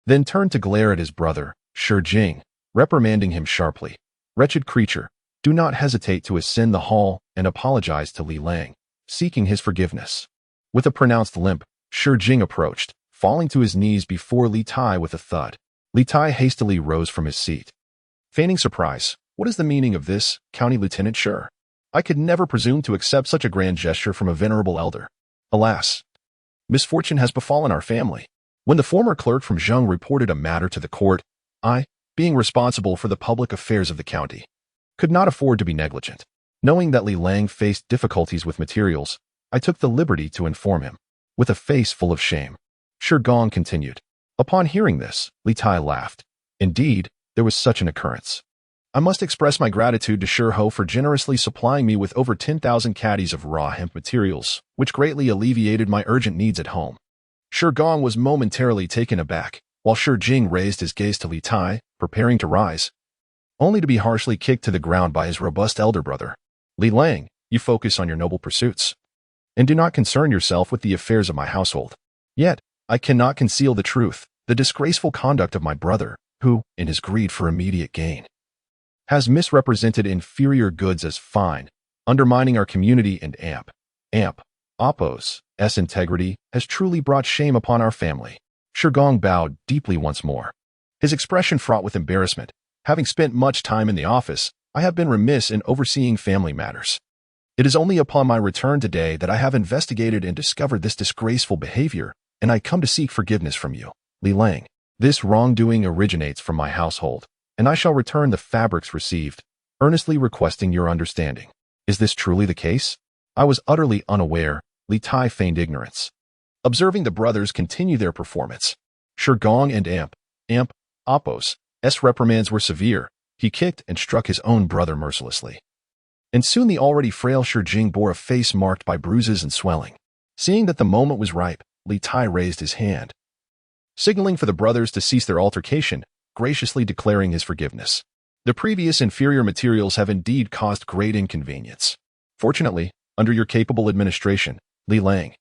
then turned to glare at his brother, Jing, reprimanding him sharply. Wretched creature, do not hesitate to ascend the hall and apologize to Li Lang, seeking his forgiveness. With a pronounced limp, Jing approached, falling to his knees before Li Tai with a thud. Li Tai hastily rose from his seat, feigning surprise. What is the meaning of this, County Lieutenant Shi? I could never presume to accept such a grand gesture from a venerable elder. Alas, misfortune has befallen our family. When the former clerk from Zheng reported a matter to the court, I, being responsible for the public affairs of the county, could not afford to be negligent. Knowing that Li Lang faced difficulties with materials, I took the liberty to inform him. With a face full of shame, Gong continued. Upon hearing this, Li Tai laughed. Indeed, there was such an occurrence. I must express my gratitude to Shi for generously supplying me with over 10,000 caddies of raw hemp materials, which greatly alleviated my urgent needs at home. Gong was momentarily taken aback, while Jing raised his gaze to Li Tai, preparing to rise, only to be harshly kicked to the ground by his robust elder brother. Li Lang, you focus on your noble pursuits. and do not concern yourself with the affairs of my household. Yet, I cannot conceal the truth, the disgraceful conduct of my brother, who, in his greed for immediate gain, has misrepresented inferior goods as fine, undermining our community, and Appo's integrity has truly brought shame upon our family. Shigong bowed deeply once more, his expression fraught with embarrassment. Having spent much time in the office, I have been remiss in overseeing family matters. It is only upon my return today that I have investigated and discovered this disgraceful behavior, and I come to seek forgiveness from you, Li Lang. This wrongdoing originates from my household, and I shall return the fabrics received, earnestly requesting your understanding. Is this truly the case? I was utterly unaware. Li Tai feigned ignorance. Observing the brothers continue their performance, Shigong and Appo's reprimands were severe. He kicked and struck his own brother mercilessly. And soon the already frail Shijing bore a face marked by bruises and swelling. Seeing that the moment was ripe, Li Tai raised his hand, signaling for the brothers to cease their altercation, graciously declaring his forgiveness. The previous inferior materials have indeed caused great inconvenience. Fortunately, under your capable administration, Li Lang,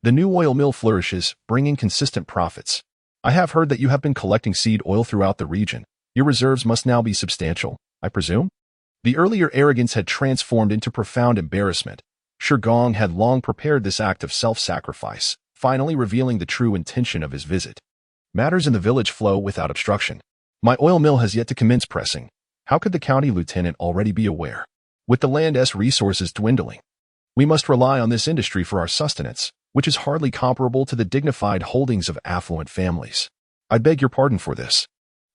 the new oil mill flourishes, bringing consistent profits. I have heard that you have been collecting seed oil throughout the region. Your reserves must now be substantial, I presume? The earlier arrogance had transformed into profound embarrassment. Shigong had long prepared this act of self-sacrifice, finally revealing the true intention of his visit. Matters in the village flow without obstruction. My oil mill has yet to commence pressing. How could the county lieutenant already be aware? With the land's resources dwindling, we must rely on this industry for our sustenance, which is hardly comparable to the dignified holdings of affluent families. I beg your pardon for this.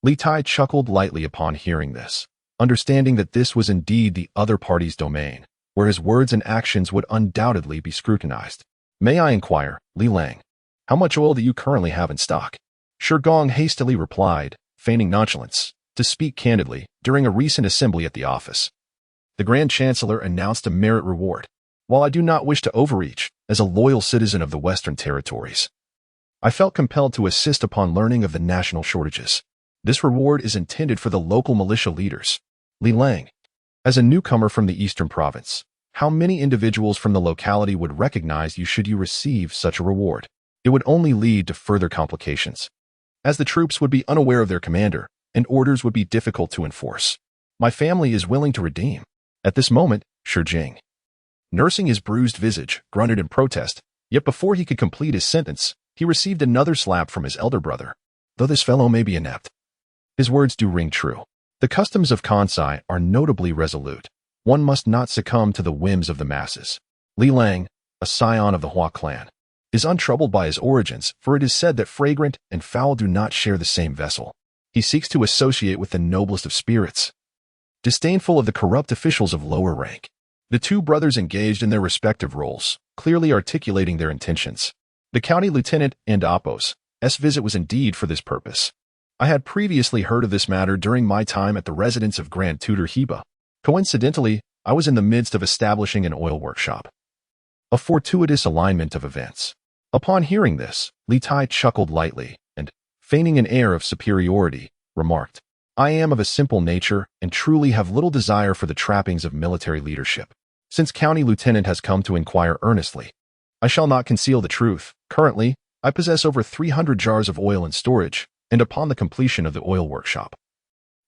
Li Tai chuckled lightly upon hearing this, understanding that this was indeed the other party's domain, where his words and actions would undoubtedly be scrutinized. May I inquire, Li Lang, how much oil do you currently have in stock? Shigong hastily replied, feigning nonchalance. To speak candidly, during a recent assembly at the office, the Grand Chancellor announced a merit reward. While I do not wish to overreach, as a loyal citizen of the Western Territories, I felt compelled to assist upon learning of the national shortages. This reward is intended for the local militia leaders. Li Lang, as a newcomer from the Eastern Province, how many individuals from the locality would recognize you should you receive such a reward? It would only lead to further complications, as the troops would be unaware of their commander, and orders would be difficult to enforce. My family is willing to redeem. At this moment, Shijing, nursing his bruised visage, grunted in protest, yet before he could complete his sentence, he received another slap from his elder brother. Though this fellow may be inept, his words do ring true. The customs of Kansai are notably resolute. One must not succumb to the whims of the masses. Li Lang, a scion of the Hua clan, is untroubled by his origins, for it is said that fragrant and foul do not share the same vessel. He seeks to associate with the noblest of spirits, disdainful of the corrupt officials of lower rank. The two brothers engaged in their respective roles, clearly articulating their intentions. The county lieutenant and Appo's visit was indeed for this purpose. I had previously heard of this matter during my time at the residence of Grand Tutor Hebei. Coincidentally, I was in the midst of establishing an oil workshop. A fortuitous alignment of events. Upon hearing this, Li Tai chuckled lightly, and, feigning an air of superiority, remarked, I am of a simple nature and truly have little desire for the trappings of military leadership. Since County Lieutenant has come to inquire earnestly, I shall not conceal the truth. Currently, I possess over 300 jars of oil in storage, and upon the completion of the oil workshop,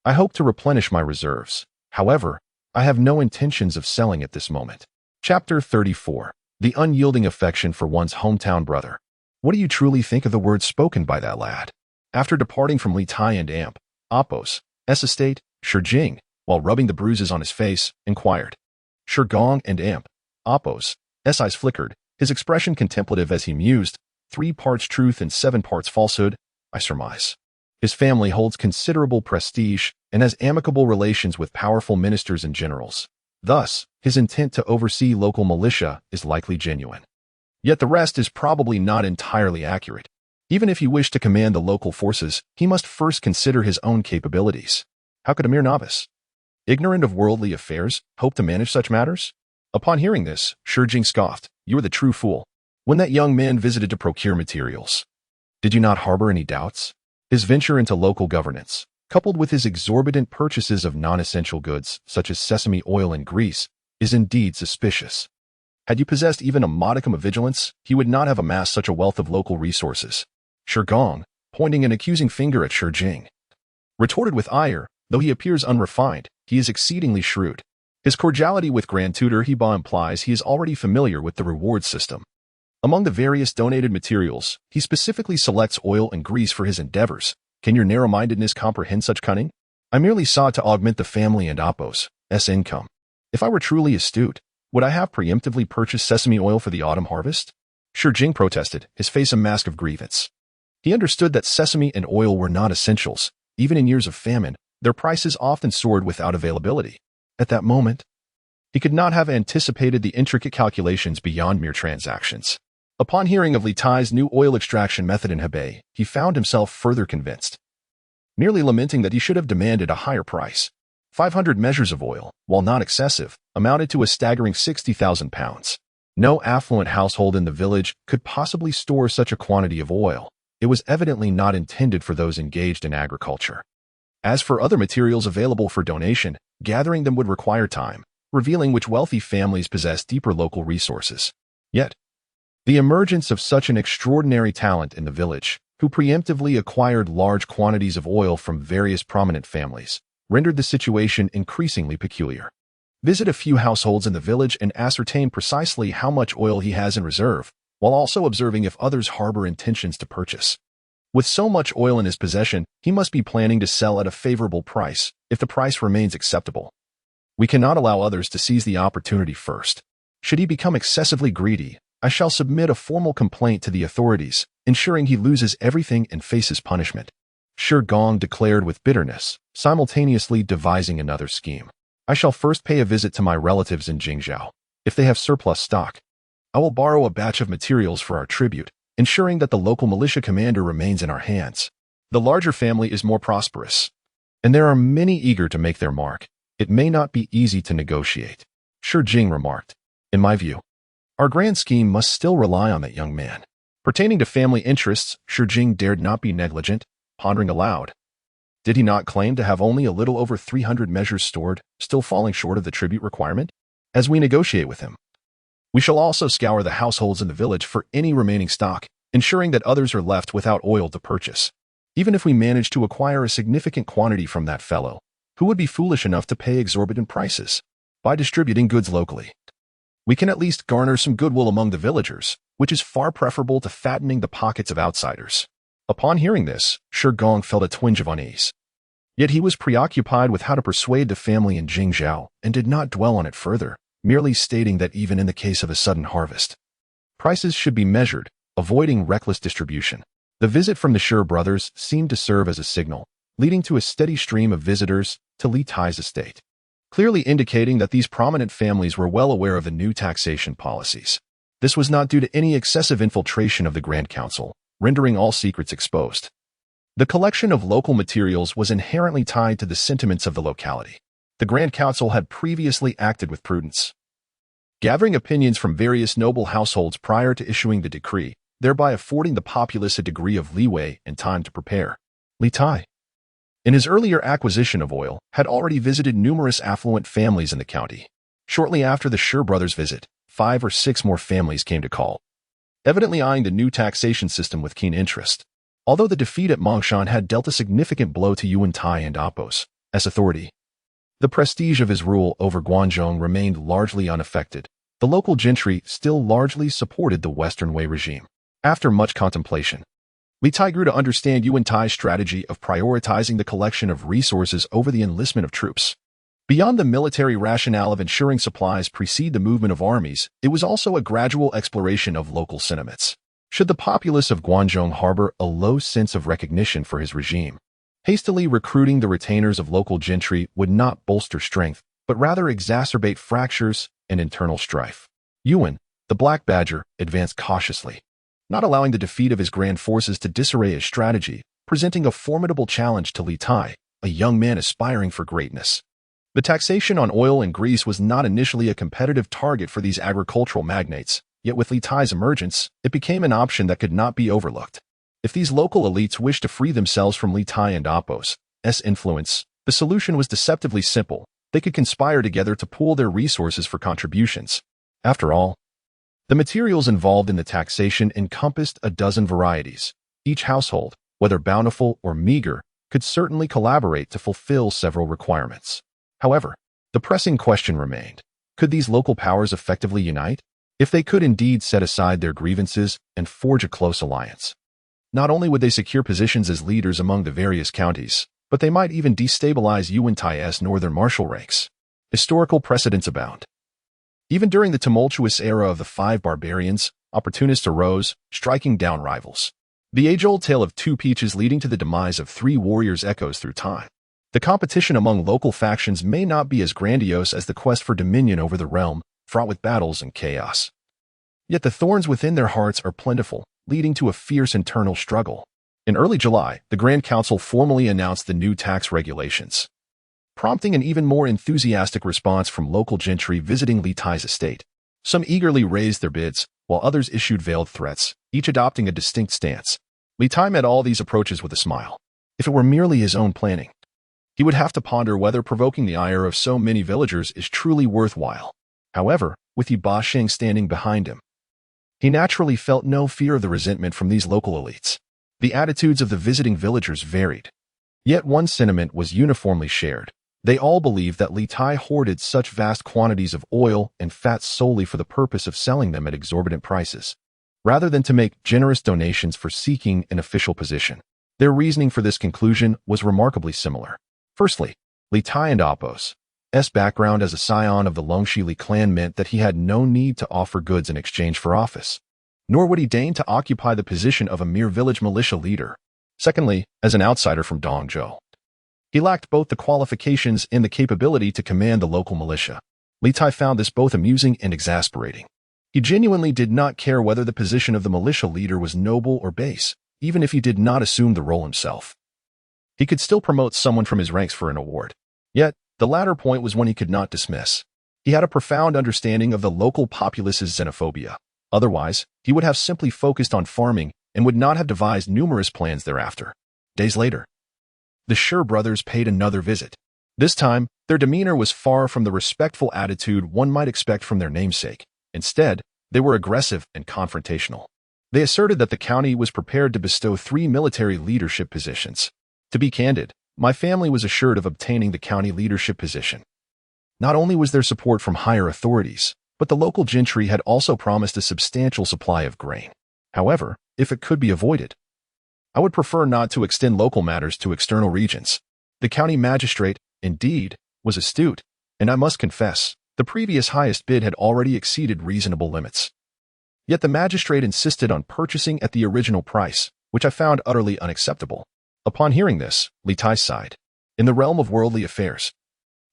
I hope to replenish my reserves. However, I have no intentions of selling at this moment. Chapter 34. The unyielding affection for one's hometown brother. What do you truly think of the words spoken by that lad? After departing from Li Tai and Appo's estate, Shijing, while rubbing the bruises on his face, inquired. Shigong and Appo's eyes flickered, his expression contemplative as he mused, 3 parts truth and 7 parts falsehood, I surmise. His family holds considerable prestige and has amicable relations with powerful ministers and generals. Thus, his intent to oversee local militia is likely genuine. Yet the rest is probably not entirely accurate. Even if he wished to command the local forces, he must first consider his own capabilities. How could a mere novice, ignorant of worldly affairs, hope to manage such matters? Upon hearing this, Shijing scoffed. You are the true fool. When that young man visited to procure materials, did you not harbor any doubts? His venture into local governance, coupled with his exorbitant purchases of non-essential goods such as sesame oil and grease, is indeed suspicious. Had you possessed even a modicum of vigilance, he would not have amassed such a wealth of local resources. Shi Gong, pointing an accusing finger at Shi Jing, retorted with ire, though he appears unrefined, he is exceedingly shrewd. His cordiality with Grand Tutor Hebei implies he is already familiar with the reward system. Among the various donated materials, he specifically selects oil and grease for his endeavors. Can your narrow-mindedness comprehend such cunning? I merely sought to augment the family and Appo's income. If I were truly astute, would I have preemptively purchased sesame oil for the autumn harvest? Shi Jing protested, his face a mask of grievance. He understood that sesame and oil were not essentials. Even in years of famine, their prices often soared without availability. At that moment, he could not have anticipated the intricate calculations beyond mere transactions. Upon hearing of Li Tai's new oil extraction method in Hebei, he found himself further convinced, merely lamenting that he should have demanded a higher price. 500 measures of oil, while not excessive, amounted to a staggering 60,000 pounds. No affluent household in the village could possibly store such a quantity of oil. It was evidently not intended for those engaged in agriculture. As for other materials available for donation, gathering them would require time, revealing which wealthy families possess deeper local resources. Yet, the emergence of such an extraordinary talent in the village, who preemptively acquired large quantities of oil from various prominent families, rendered the situation increasingly peculiar. Visit a few households in the village and ascertain precisely how much oil he has in reserve, while also observing if others harbor intentions to purchase. With so much oil in his possession, he must be planning to sell at a favorable price, if the price remains acceptable. We cannot allow others to seize the opportunity first. Should he become excessively greedy, I shall submit a formal complaint to the authorities, ensuring he loses everything and faces punishment. Shi Gong declared with bitterness, simultaneously devising another scheme. I shall first pay a visit to my relatives in Jingzhou. If they have surplus stock, I will borrow a batch of materials for our tribute, ensuring that the local militia commander remains in our hands. The larger family is more prosperous, and there are many eager to make their mark. It may not be easy to negotiate. Shi Jing remarked. In my view, our grand scheme must still rely on that young man. Pertaining to family interests, Shi Jing dared not be negligent, pondering aloud. Did he not claim to have only a little over 300 measures stored, still falling short of the tribute requirement? As we negotiate with him, we shall also scour the households in the village for any remaining stock, ensuring that others are left without oil to purchase. Even if we manage to acquire a significant quantity from that fellow, who would be foolish enough to pay exorbitant prices? By distributing goods locally, we can at least garner some goodwill among the villagers, which is far preferable to fattening the pockets of outsiders. Upon hearing this, Shi Gong felt a twinge of unease. Yet he was preoccupied with how to persuade the family in Jingzhou and did not dwell on it further, merely stating that even in the case of a sudden harvest, prices should be measured, avoiding reckless distribution. The visit from the Shi brothers seemed to serve as a signal, leading to a steady stream of visitors to Li Tai's estate, clearly indicating that these prominent families were well aware of the new taxation policies. This was not due to any excessive infiltration of the Grand Council, rendering all secrets exposed. The collection of local materials was inherently tied to the sentiments of the locality. The Grand Council had previously acted with prudence, gathering opinions from various noble households prior to issuing the decree, thereby affording the populace a degree of leeway and time to prepare. Li Tai, in his earlier acquisition of oil, had already visited numerous affluent families in the county. Shortly after the Shi brothers' visit, 5 or 6 more families came to call, evidently eyeing the new taxation system with keen interest. Although the defeat at Mangshan had dealt a significant blow to Yu Wentai and Appo's authority, the prestige of his rule over Guanzhong remained largely unaffected. The local gentry still largely supported the Western Wei regime. After much contemplation, Li Tai grew to understand Yu Wentai's strategy of prioritizing the collection of resources over the enlistment of troops. Beyond the military rationale of ensuring supplies precede the movement of armies, it was also a gradual exploration of local sentiments. Should the populace of Guanzhong harbor a low sense of recognition for his regime, hastily recruiting the retainers of local gentry would not bolster strength, but rather exacerbate fractures and internal strife. Yuan, the Black Badger, advanced cautiously, not allowing the defeat of his grand forces to disarray his strategy, presenting a formidable challenge to Li Tai, a young man aspiring for greatness. The taxation on oil and grease was not initially a competitive target for these agricultural magnates, yet with Li Tai's emergence, it became an option that could not be overlooked. If these local elites wished to free themselves from Li Tai and Appo's influence, the solution was deceptively simple. They could conspire together to pool their resources for contributions. After all, The materials involved in the taxation encompassed a dozen varieties. Each household, whether bountiful or meager, could certainly collaborate to fulfill several requirements. However, the pressing question remained: could these local powers effectively unite? If they could indeed set aside their grievances and forge a close alliance, not only would they secure positions as leaders among the various counties, but they might even destabilize Yu Wentai's northern martial ranks. Historical precedents abound. Even during the tumultuous era of the Five Barbarians, opportunists arose, striking down rivals. The age-old tale of two peaches leading to the demise of three warriors echoes through time. The competition among local factions may not be as grandiose as the quest for dominion over the realm, fraught with battles and chaos. Yet the thorns within their hearts are plentiful, leading to a fierce internal struggle. In early July, the Grand Council formally announced the new tax regulations, prompting an even more enthusiastic response from local gentry visiting Li Tai's estate. Some eagerly raised their bids, while others issued veiled threats, each adopting a distinct stance. Li Tai met all these approaches with a smile. If it were merely his own planning, he would have to ponder whether provoking the ire of so many villagers is truly worthwhile. However, with Yi Sheng standing behind him, he naturally felt no fear of the resentment from these local elites. The attitudes of the visiting villagers varied. Yet one sentiment was uniformly shared. They all believed that Li Tai hoarded such vast quantities of oil and fat solely for the purpose of selling them at exorbitant prices, rather than to make generous donations for seeking an official position. Their reasoning for this conclusion was remarkably similar. Firstly, Li Tai and Apos' background as a scion of the Longxi Li clan meant that he had no need to offer goods in exchange for office, nor would he deign to occupy the position of a mere village militia leader. Secondly, as an outsider from Dongzhou, he lacked both the qualifications and the capability to command the local militia. Li Tai found this both amusing and exasperating. He genuinely did not care whether the position of the militia leader was noble or base, even if he did not assume the role himself. He could still promote someone from his ranks for an award. Yet, the latter point was one he could not dismiss. He had a profound understanding of the local populace's xenophobia. Otherwise, he would have simply focused on farming and would not have devised numerous plans thereafter. Days later, the Shi brothers paid another visit. This time, their demeanor was far from the respectful attitude one might expect from their namesake. Instead, they were aggressive and confrontational. They asserted that the county was prepared to bestow 3 military leadership positions. To be candid, my family was assured of obtaining the county leadership position. Not only was there support from higher authorities, but the local gentry had also promised a substantial supply of grain. However, if it could be avoided, I would prefer not to extend local matters to external regions. The county magistrate, indeed, was astute, and I must confess, the previous highest bid had already exceeded reasonable limits. Yet the magistrate insisted on purchasing at the original price, which I found utterly unacceptable. Upon hearing this, Li Tai sighed. In the realm of worldly affairs,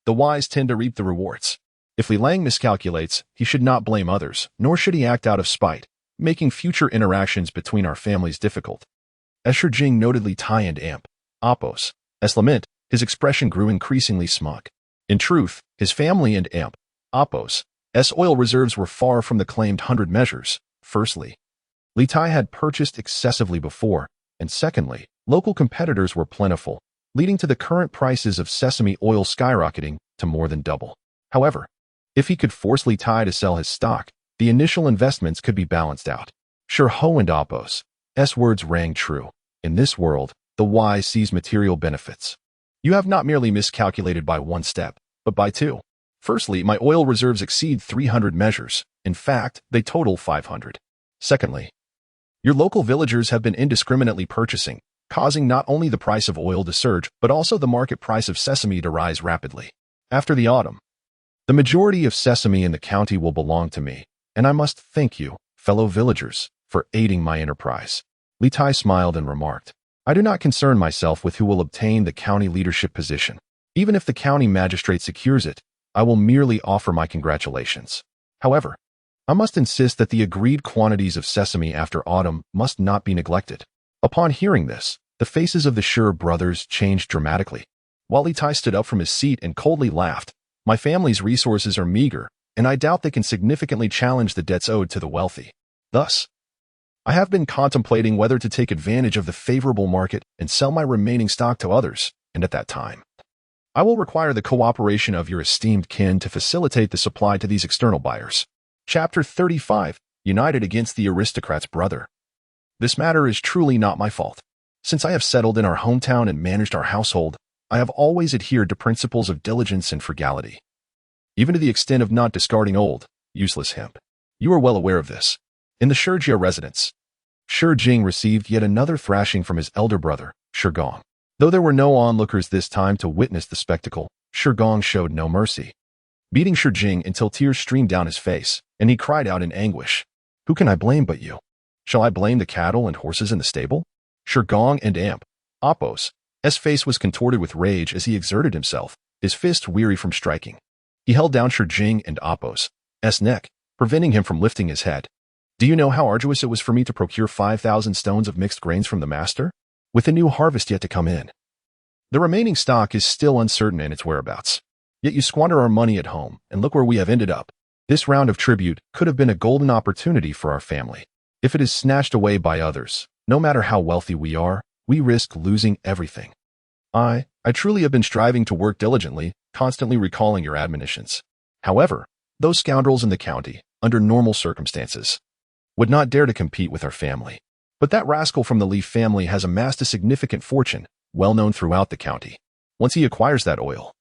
the wise tend to reap the rewards. If Li Lang miscalculates, he should not blame others, nor should he act out of spite, making future interactions between our families difficult. As Shi Jing noted Li Tai and Apos' lament, his expression grew increasingly smug. In truth, his family and Apos' oil reserves were far from the claimed 100 measures. Firstly, Li Tai had purchased excessively before, and secondly, local competitors were plentiful, leading to the current prices of sesame oil skyrocketing to more than double. However, if he could force Li Tai to sell his stock, the initial investments could be balanced out. Shi Ho and Apos' words rang true. In this world, the wise sees material benefits. You have not merely miscalculated by one step, but by two. Firstly, my oil reserves exceed 300 measures. In fact, they total 500. Secondly, your local villagers have been indiscriminately purchasing, causing not only the price of oil to surge, but also the market price of sesame to rise rapidly. After the autumn, the majority of sesame in the county will belong to me, and I must thank you, fellow villagers, for aiding my enterprise. Li Tai smiled and remarked, I do not concern myself with who will obtain the county leadership position. Even if the county magistrate secures it, I will merely offer my congratulations. However, I must insist that the agreed quantities of sesame after autumn must not be neglected. Upon hearing this, the faces of the Shi brothers changed dramatically. While Li Tai stood up from his seat and coldly laughed, my family's resources are meager, and I doubt they can significantly challenge the debts owed to the wealthy. Thus, I have been contemplating whether to take advantage of the favorable market and sell my remaining stock to others, and at that time, I will require the cooperation of your esteemed kin to facilitate the supply to these external buyers. Chapter 35. united against the aristocrat's brother. This matter is truly not my fault. Since I have settled in our hometown and managed our household, I have always adhered to principles of diligence and frugality, even to the extent of not discarding old, useless hemp. You are well aware of this. In the Shijia residence, Shi Jing received yet another thrashing from his elder brother, Shi Gong. Though there were no onlookers this time to witness the spectacle, Shi Gong showed no mercy, beating Shi Jing until tears streamed down his face, and he cried out in anguish, "Who can I blame but you? Shall I blame the cattle and horses in the stable?" Shi Gong and Apos' face was contorted with rage as he exerted himself, his fist weary from striking. He held down Shi Jing and Apos' neck, preventing him from lifting his head. "Do you know how arduous it was for me to procure 5,000 stones of mixed grains from the master, with the new harvest yet to come in? The remaining stock is still uncertain in its whereabouts. Yet you squander our money at home, and look where we have ended up. This round of tribute could have been a golden opportunity for our family. If it is snatched away by others, no matter how wealthy we are, we risk losing everything. I truly have been striving to work diligently, constantly recalling your admonitions. However, those scoundrels in the county, under normal circumstances, would not dare to compete with our family. But that rascal from the Li family has amassed a significant fortune, well known throughout the county. Once he acquires that oil,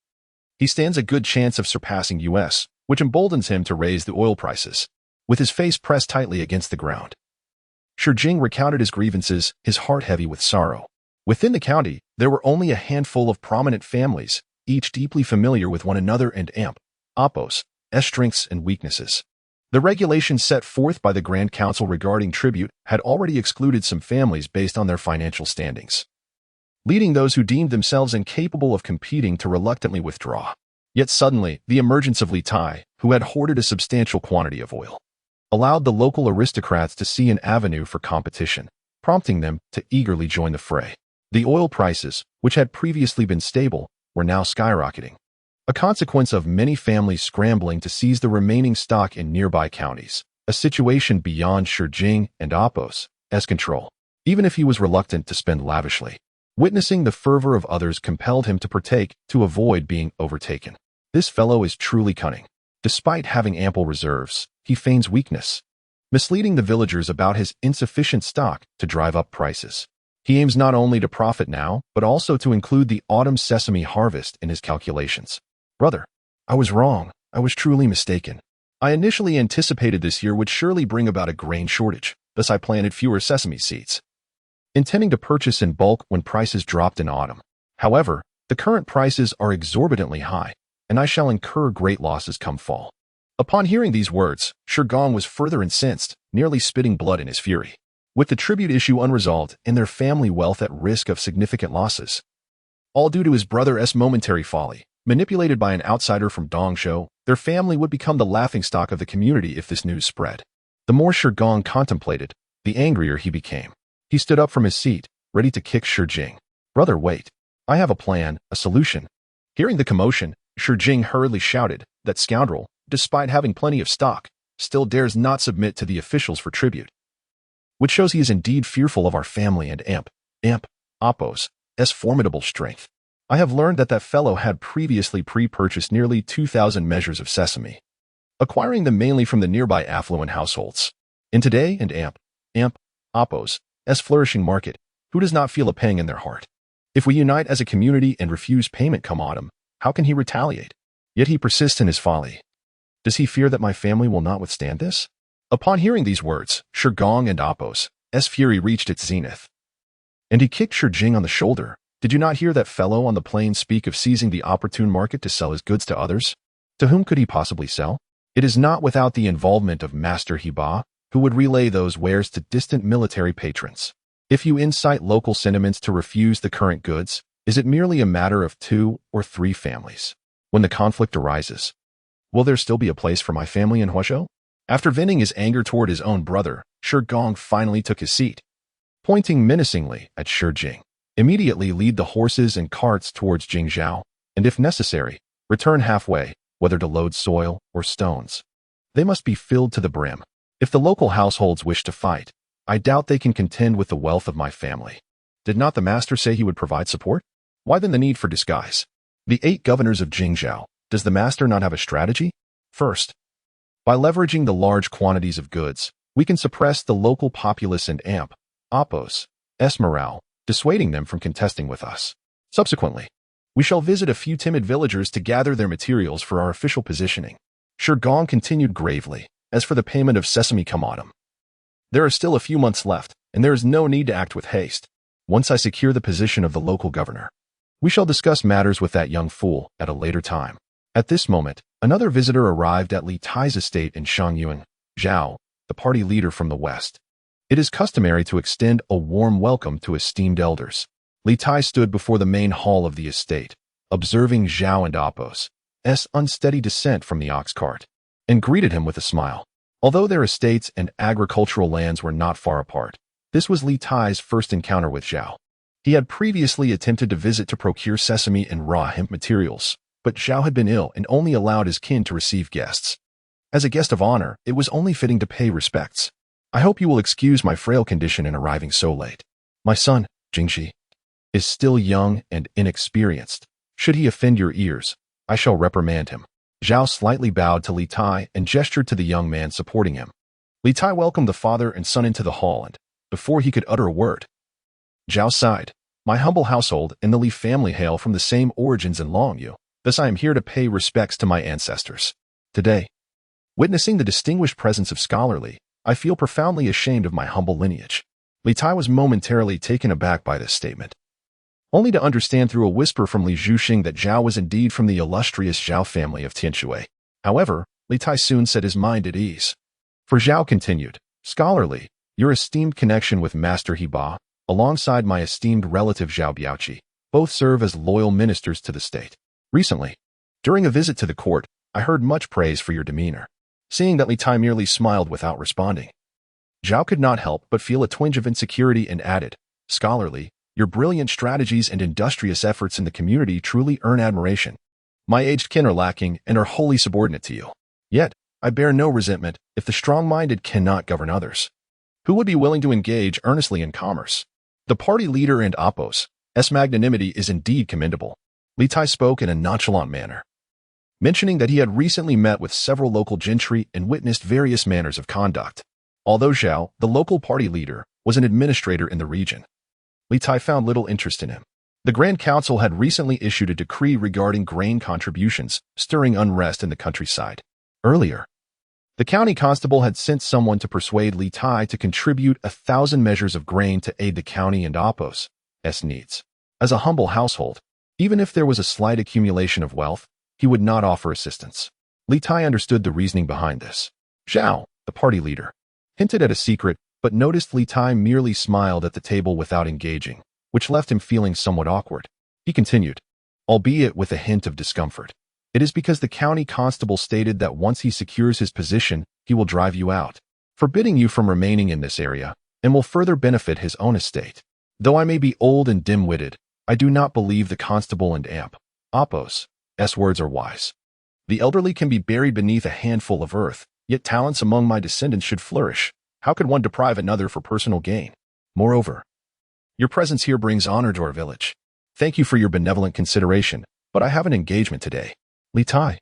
he stands a good chance of surpassing US, which emboldens him to raise the oil prices." With his face pressed tightly against the ground, Shi Jing recounted his grievances, his heart heavy with sorrow. Within the county, there were only a handful of prominent families, each deeply familiar with one another and Apos' strengths and weaknesses. The regulations set forth by the Grand Council regarding tribute had already excluded some families based on their financial standings, leading those who deemed themselves incapable of competing to reluctantly withdraw. Yet suddenly, the emergence of Li Tai, who had hoarded a substantial quantity of oil, allowed the local aristocrats to see an avenue for competition, prompting them to eagerly join the fray. The oil prices, which had previously been stable, were now skyrocketing, a consequence of many families scrambling to seize the remaining stock in nearby counties, a situation beyond Shi Jing and Apos' control, even if he was reluctant to spend lavishly. Witnessing the fervor of others compelled him to partake to avoid being overtaken. This fellow is truly cunning. Despite having ample reserves, he feigns weakness, misleading the villagers about his insufficient stock to drive up prices. He aims not only to profit now, but also to include the autumn sesame harvest in his calculations. Brother, I was wrong. I was truly mistaken. I initially anticipated this year would surely bring about a grain shortage, thus I planted fewer sesame seeds, intending to purchase in bulk when prices dropped in autumn. However, the current prices are exorbitantly high, and I shall incur great losses come fall." Upon hearing these words, Shi Gong was further incensed, nearly spitting blood in his fury. With the tribute issue unresolved and their family wealth at risk of significant losses, all due to his brother's momentary folly, manipulated by an outsider from Dongzhou, their family would become the laughingstock of the community if this news spread. The more Shi Gong contemplated, the angrier he became. He stood up from his seat, ready to kick Shi Jing. "Brother, wait. I have a plan, a solution." Hearing the commotion, Shi Jing hurriedly shouted, "That scoundrel, despite having plenty of stock, still dares not submit to the officials for tribute, which shows he is indeed fearful of our family and Apos' formidable strength. I have learned that fellow had previously pre-purchased nearly 2,000 measures of sesame, acquiring them mainly from the nearby affluent households. In today and Apos' flourishing market, who does not feel a pang in their heart? If we unite as a community and refuse payment come autumn, how can he retaliate? Yet he persists in his folly. Does he fear that my family will not withstand this?" Upon hearing these words, Shi Gong and Apos' fury reached its zenith, and he kicked Shi Jing on the shoulder. "Did you not hear that fellow on the plain speak of seizing the opportune market to sell his goods to others? To whom could he possibly sell? It is not without the involvement of Master Hebei, who would relay those wares to distant military patrons. If you incite local sentiments to refuse the current goods, is it merely a matter of 2 or 3 families? When the conflict arises, will there still be a place for my family in Huazhou?" After venting his anger toward his own brother, Shi Gong finally took his seat, pointing menacingly at Shi Jing. "Immediately lead the horses and carts towards Jingzhou, and if necessary, return halfway, whether to load soil or stones. They must be filled to the brim. If the local households wish to fight, I doubt they can contend with the wealth of my family. Did not the master say he would provide support? Why then the need for disguise? The 8 governors of Jingzhou, does the master not have a strategy? First, by leveraging the large quantities of goods, We can suppress the local populace and amp, Oppos, morale, dissuading them from contesting with us. Subsequently, we shall visit a few timid villagers to gather their materials for our official positioning. Gong continued gravely, as for the payment of sesame come autumn. There are still a few months left, and there is no need to act with haste. Once I secure the position of the local governor, we shall discuss matters with that young fool at a later time. At this moment, another visitor arrived at Li Tai's estate in Shangyuan, Xiao, the party leader from the west. It is customary to extend a warm welcome to esteemed elders. Li Tai stood before the main hall of the estate, observing Xiao and Oppos' unsteady descent from the ox cart, and greeted him with a smile. Although their estates and agricultural lands were not far apart, this was Li Tai's first encounter with Xiao. He had previously attempted to visit to procure sesame and raw hemp materials, but Xiao had been ill and only allowed his kin to receive guests. As a guest of honor, it was only fitting to pay respects. I hope you will excuse my frail condition in arriving so late. My son, Jingxi, is still young and inexperienced. Should he offend your ears, I shall reprimand him. Xiao slightly bowed to Li Tai and gestured to the young man supporting him. Li Tai welcomed the father and son into the hall and, before he could utter a word, Xiao sighed. My humble household and the Li family hail from the same origins in Longyu. Thus I am here to pay respects to my ancestors. Today, witnessing the distinguished presence of scholarly, I feel profoundly ashamed of my humble lineage. Li Tai was momentarily taken aback by this statement, only to understand through a whisper from Li Zhuxing that Xiao was indeed from the illustrious Xiao family of Tianshui. However, Li Tai soon set his mind at ease. For Xiao continued, scholarly, your esteemed connection with Master Hebei, alongside my esteemed relative Xiao Biaoqi, both serve as loyal ministers to the state. Recently, during a visit to the court, I heard much praise for your demeanor. Seeing that Li Tai merely smiled without responding, Xiao could not help but feel a twinge of insecurity and added, scholarly, your brilliant strategies and industrious efforts in the community truly earn admiration. My aged kin are lacking and are wholly subordinate to you. Yet, I bear no resentment if the strong-minded cannot govern others. Who would be willing to engage earnestly in commerce? The party leader and Oppos' magnanimity is indeed commendable. Li Tai spoke in a nonchalant manner, mentioning that he had recently met with several local gentry and witnessed various manners of conduct. Although Xiao, the local party leader, was an administrator in the region, Li Tai found little interest in him. The Grand Council had recently issued a decree regarding grain contributions, stirring unrest in the countryside. Earlier, the county constable had sent someone to persuade Li Tai to contribute 1,000 measures of grain to aid the county and Oppos' needs. As a humble household, even if there was a slight accumulation of wealth, he would not offer assistance. Li Tai understood the reasoning behind this. Xiao, the party leader, hinted at a secret, but noticed Li Tai merely smiled at the table without engaging, which left him feeling somewhat awkward. He continued, albeit with a hint of discomfort. It is because the county constable stated that once he secures his position, he will drive you out, forbidding you from remaining in this area, and will further benefit his own estate. Though I may be old and dim-witted, I do not believe the constable and Oppos' words are wise. The elderly can be buried beneath a handful of earth, yet talents among my descendants should flourish. How could one deprive another for personal gain? Moreover, your presence here brings honor to our village. Thank you for your benevolent consideration, but I have an engagement today. Li Tai,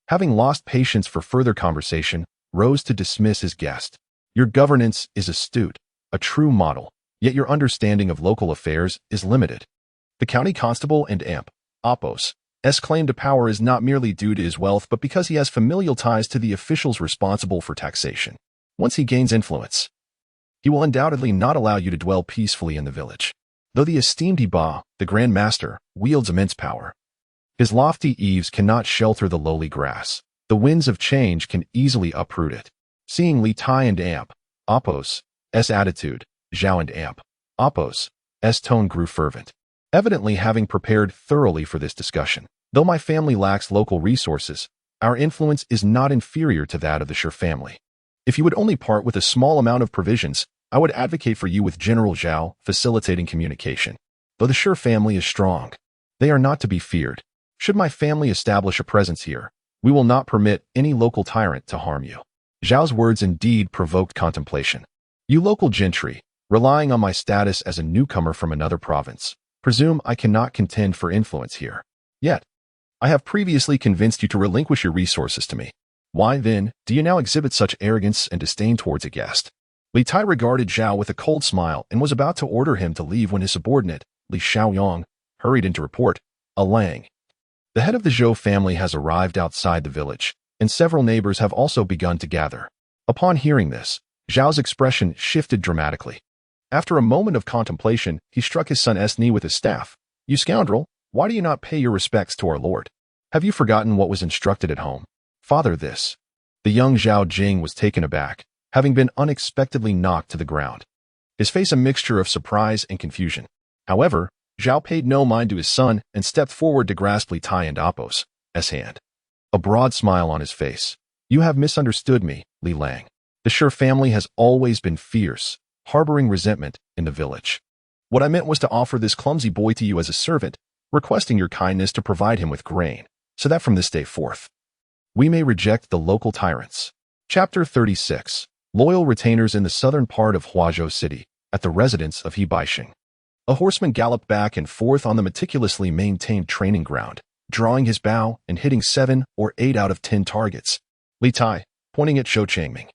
having lost patience for further conversation, rose to dismiss his guest. Your governance is astute, a true model, yet your understanding of local affairs is limited. The county constable and Oppos' claim to power is not merely due to his wealth but because he has familial ties to the officials responsible for taxation. Once he gains influence, he will undoubtedly not allow you to dwell peacefully in the village. Though the esteemed Hebei, the Grand Master, wields immense power, his lofty eaves cannot shelter the lowly grass. The winds of change can easily uproot it. Seeing Li Tai and Oppos' attitude, Xiao and Oppos' tone grew fervent, evidently having prepared thoroughly for this discussion. Though my family lacks local resources, our influence is not inferior to that of the Shi family. If you would only part with a small amount of provisions, I would advocate for you with General Xiao facilitating communication. Though the Shi family is strong, they are not to be feared. Should my family establish a presence here, we will not permit any local tyrant to harm you. Xiao's words indeed provoked contemplation. You local gentry, relying on my status as a newcomer from another province, presume I cannot contend for influence here. Yet, I have previously convinced you to relinquish your resources to me. Why, then, do you now exhibit such arrogance and disdain towards a guest? Li Tai regarded Zhao with a cold smile and was about to order him to leave when his subordinate, Li Xiaoyong, hurried in to report, Lang. The head of the Zhou family has arrived outside the village, and several neighbors have also begun to gather. Upon hearing this, Zhao's expression shifted dramatically. After a moment of contemplation, he struck his son's knee with his staff. You scoundrel, why do you not pay your respects to our lord? Have you forgotten what was instructed at home? Father, this. The young Zhao Jing was taken aback, having been unexpectedly knocked to the ground. His face a mixture of surprise and confusion. However, Zhao paid no mind to his son and stepped forward to grasp Li Tai and Apos' hand. A broad smile on his face. You have misunderstood me, Li Lang. The Shi family has always been fierce, harboring resentment in the village. What I meant was to offer this clumsy boy to you as a servant, requesting your kindness to provide him with grain, so that from this day forth, we may reject the local tyrants. Chapter 36. Loyal retainers in the southern part of Huazhou City, at the residence of Hebei. A horseman galloped back and forth on the meticulously maintained training ground, drawing his bow and hitting 7 or 8 out of 10 targets. Li Tai, pointing at Zhou Changming,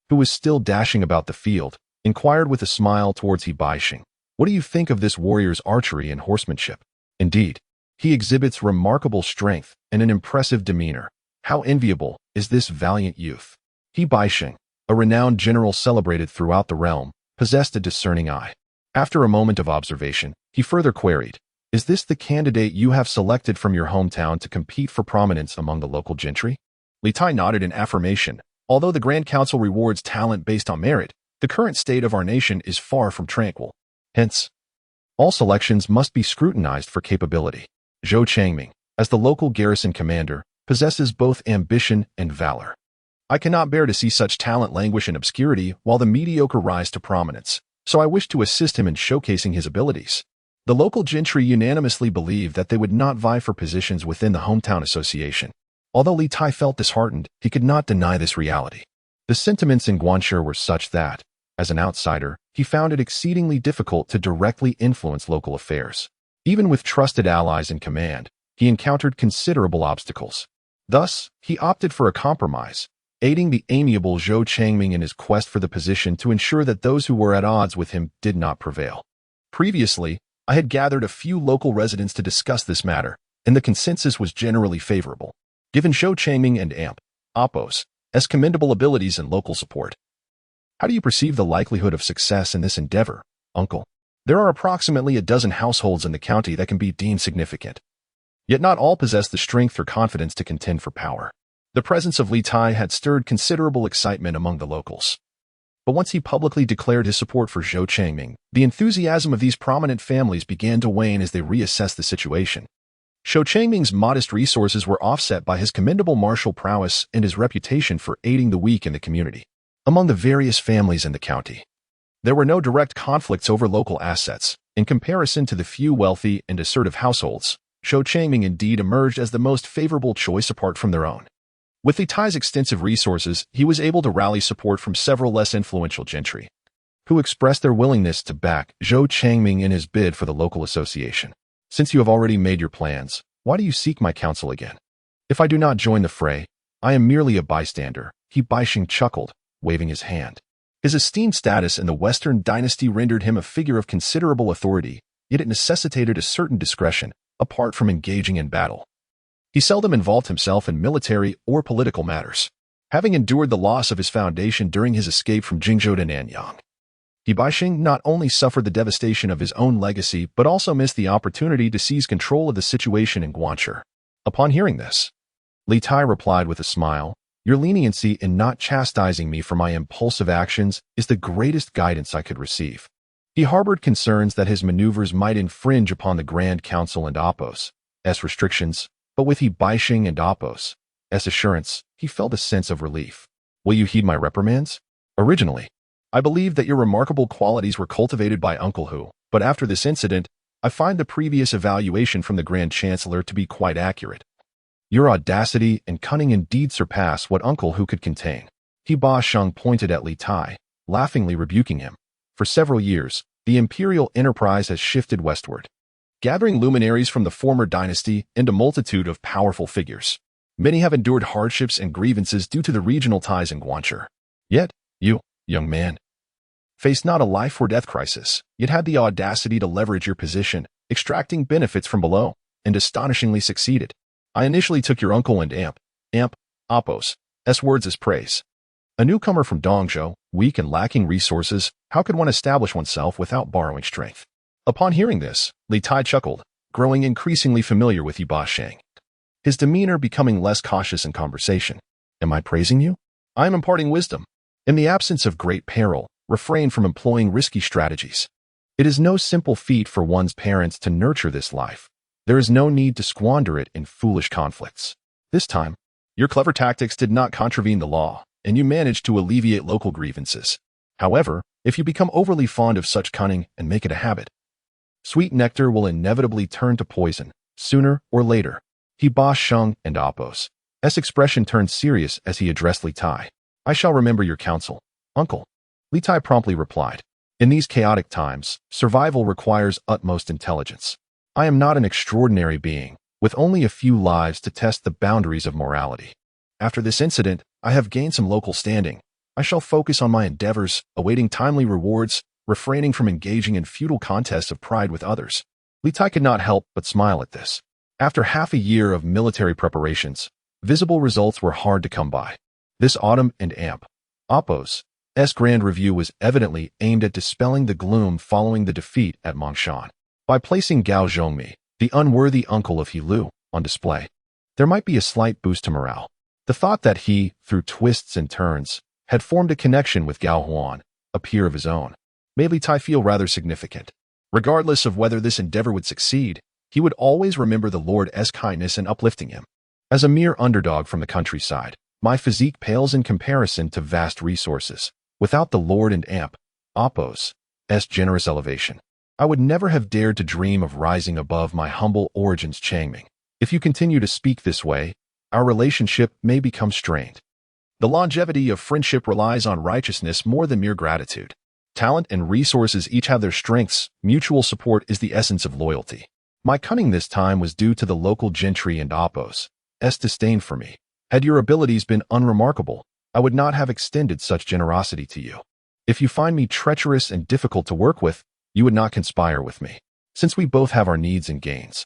who was still dashing about the field, inquired with a smile towards Hebei. What do you think of this warrior's archery and horsemanship? Indeed, he exhibits remarkable strength and an impressive demeanor. How enviable is this valiant youth. Hebei, a renowned general celebrated throughout the realm, possessed a discerning eye. After a moment of observation, he further queried, is this the candidate you have selected from your hometown to compete for prominence among the local gentry? Li Tai nodded in affirmation. Although the Grand Council rewards talent based on merit, the current state of our nation is far from tranquil. Hence, all selections must be scrutinized for capability. Zhou Changming, as the local garrison commander, possesses both ambition and valor. I cannot bear to see such talent languish in obscurity while the mediocre rise to prominence, so I wish to assist him in showcasing his abilities. The local gentry unanimously believed that they would not vie for positions within the hometown association. Although Li Tai felt disheartened, he could not deny this reality. The sentiments in Guanshi were such that, as an outsider, he found it exceedingly difficult to directly influence local affairs. Even with trusted allies in command, he encountered considerable obstacles. Thus, he opted for a compromise, aiding the amiable Zhou Changming in his quest for the position to ensure that those who were at odds with him did not prevail. Previously, I had gathered a few local residents to discuss this matter, and the consensus was generally favorable. Given Zhou Changming and Apos' commendable abilities and local support. How do you perceive the likelihood of success in this endeavor, uncle? There are approximately a dozen households in the county that can be deemed significant. Yet not all possess the strength or confidence to contend for power. The presence of Li Tai had stirred considerable excitement among the locals. But once he publicly declared his support for Zhou Changming, the enthusiasm of these prominent families began to wane as they reassessed the situation. Zhou Changming's modest resources were offset by his commendable martial prowess and his reputation for aiding the weak in the community. Among the various families in the county, there were no direct conflicts over local assets. In comparison to the few wealthy and assertive households, Zhou Changming indeed emerged as the most favorable choice apart from their own. With Li Tai's extensive resources, he was able to rally support from several less influential gentry, who expressed their willingness to back Zhou Changming in his bid for the local association. Since you have already made your plans, why do you seek my counsel again? If I do not join the fray, I am merely a bystander, Hebei chuckled, waving his hand. His esteemed status in the Western Dynasty rendered him a figure of considerable authority, yet it necessitated a certain discretion, apart from engaging in battle. He seldom involved himself in military or political matters, having endured the loss of his foundation during his escape from Jingzhou to Nanyang. Hebei not only suffered the devastation of his own legacy but also missed the opportunity to seize control of the situation in Guanshi. Upon hearing this, Li Tai replied with a smile, your leniency in not chastising me for my impulsive actions is the greatest guidance I could receive. He harbored concerns that his maneuvers might infringe upon the Grand Council and Apos' restrictions, but with Hebei and Apos' assurance, he felt a sense of relief. Will you heed my reprimands? Originally, I believed that your remarkable qualities were cultivated by Uncle Hu, but after this incident, I find the previous evaluation from the Grand Chancellor to be quite accurate. Your audacity and cunning indeed surpass what Uncle Hu could contain. Hebei pointed at Li Tai, laughingly rebuking him. For several years, the imperial enterprise has shifted westward, gathering luminaries from the former dynasty and a multitude of powerful figures. Many have endured hardships and grievances due to the regional ties in Guanshi. Yet, you, young man, faced not a life-or-death crisis, yet had the audacity to leverage your position, extracting benefits from below, and astonishingly succeeded. I initially took your uncle and Appos' words as praise. A newcomer from Dongzhou, weak and lacking resources, how could one establish oneself without borrowing strength? Upon hearing this, Li Tai chuckled, growing increasingly familiar with Yu Bashang, his demeanor becoming less cautious in conversation. Am I praising you? I am imparting wisdom. In the absence of great peril, refrain from employing risky strategies. It is no simple feat for one's parents to nurture this life. There is no need to squander it in foolish conflicts. This time, your clever tactics did not contravene the law, and you managed to alleviate local grievances. However, if you become overly fond of such cunning and make it a habit, sweet nectar will inevitably turn to poison, sooner or later. He Ba Sheng and Appos' expression turned serious as he addressed Li Tai. I shall remember your counsel, uncle. Li Tai promptly replied. In these chaotic times, survival requires utmost intelligence. I am not an extraordinary being, with only a few lives to test the boundaries of morality. After this incident, I have gained some local standing. I shall focus on my endeavors, awaiting timely rewards, refraining from engaging in futile contests of pride with others. Li Tai could not help but smile at this. After half a year of military preparations, visible results were hard to come by. This autumn and Appos' grand review was evidently aimed at dispelling the gloom following the defeat at Mangshan. By placing Gao Zhongmi, the unworthy uncle of He Lu, on display, there might be a slight boost to morale. The thought that he, through twists and turns, had formed a connection with Gao Huan, a peer of his own, made Li Tai feel rather significant. Regardless of whether this endeavor would succeed, he would always remember the Lord's kindness in uplifting him. As a mere underdog from the countryside, my physique pales in comparison to vast resources. Without the Lord and Appos' generous elevation, I would never have dared to dream of rising above my humble origins. Changming. If you continue to speak this way, our relationship may become strained. The longevity of friendship relies on righteousness more than mere gratitude. Talent and resources each have their strengths. Mutual support is the essence of loyalty. My cunning this time was due to the local gentry and Appos' disdain for me. Had your abilities been unremarkable, I would not have extended such generosity to you. If you find me treacherous and difficult to work with, you would not conspire with me, since we both have our needs and gains.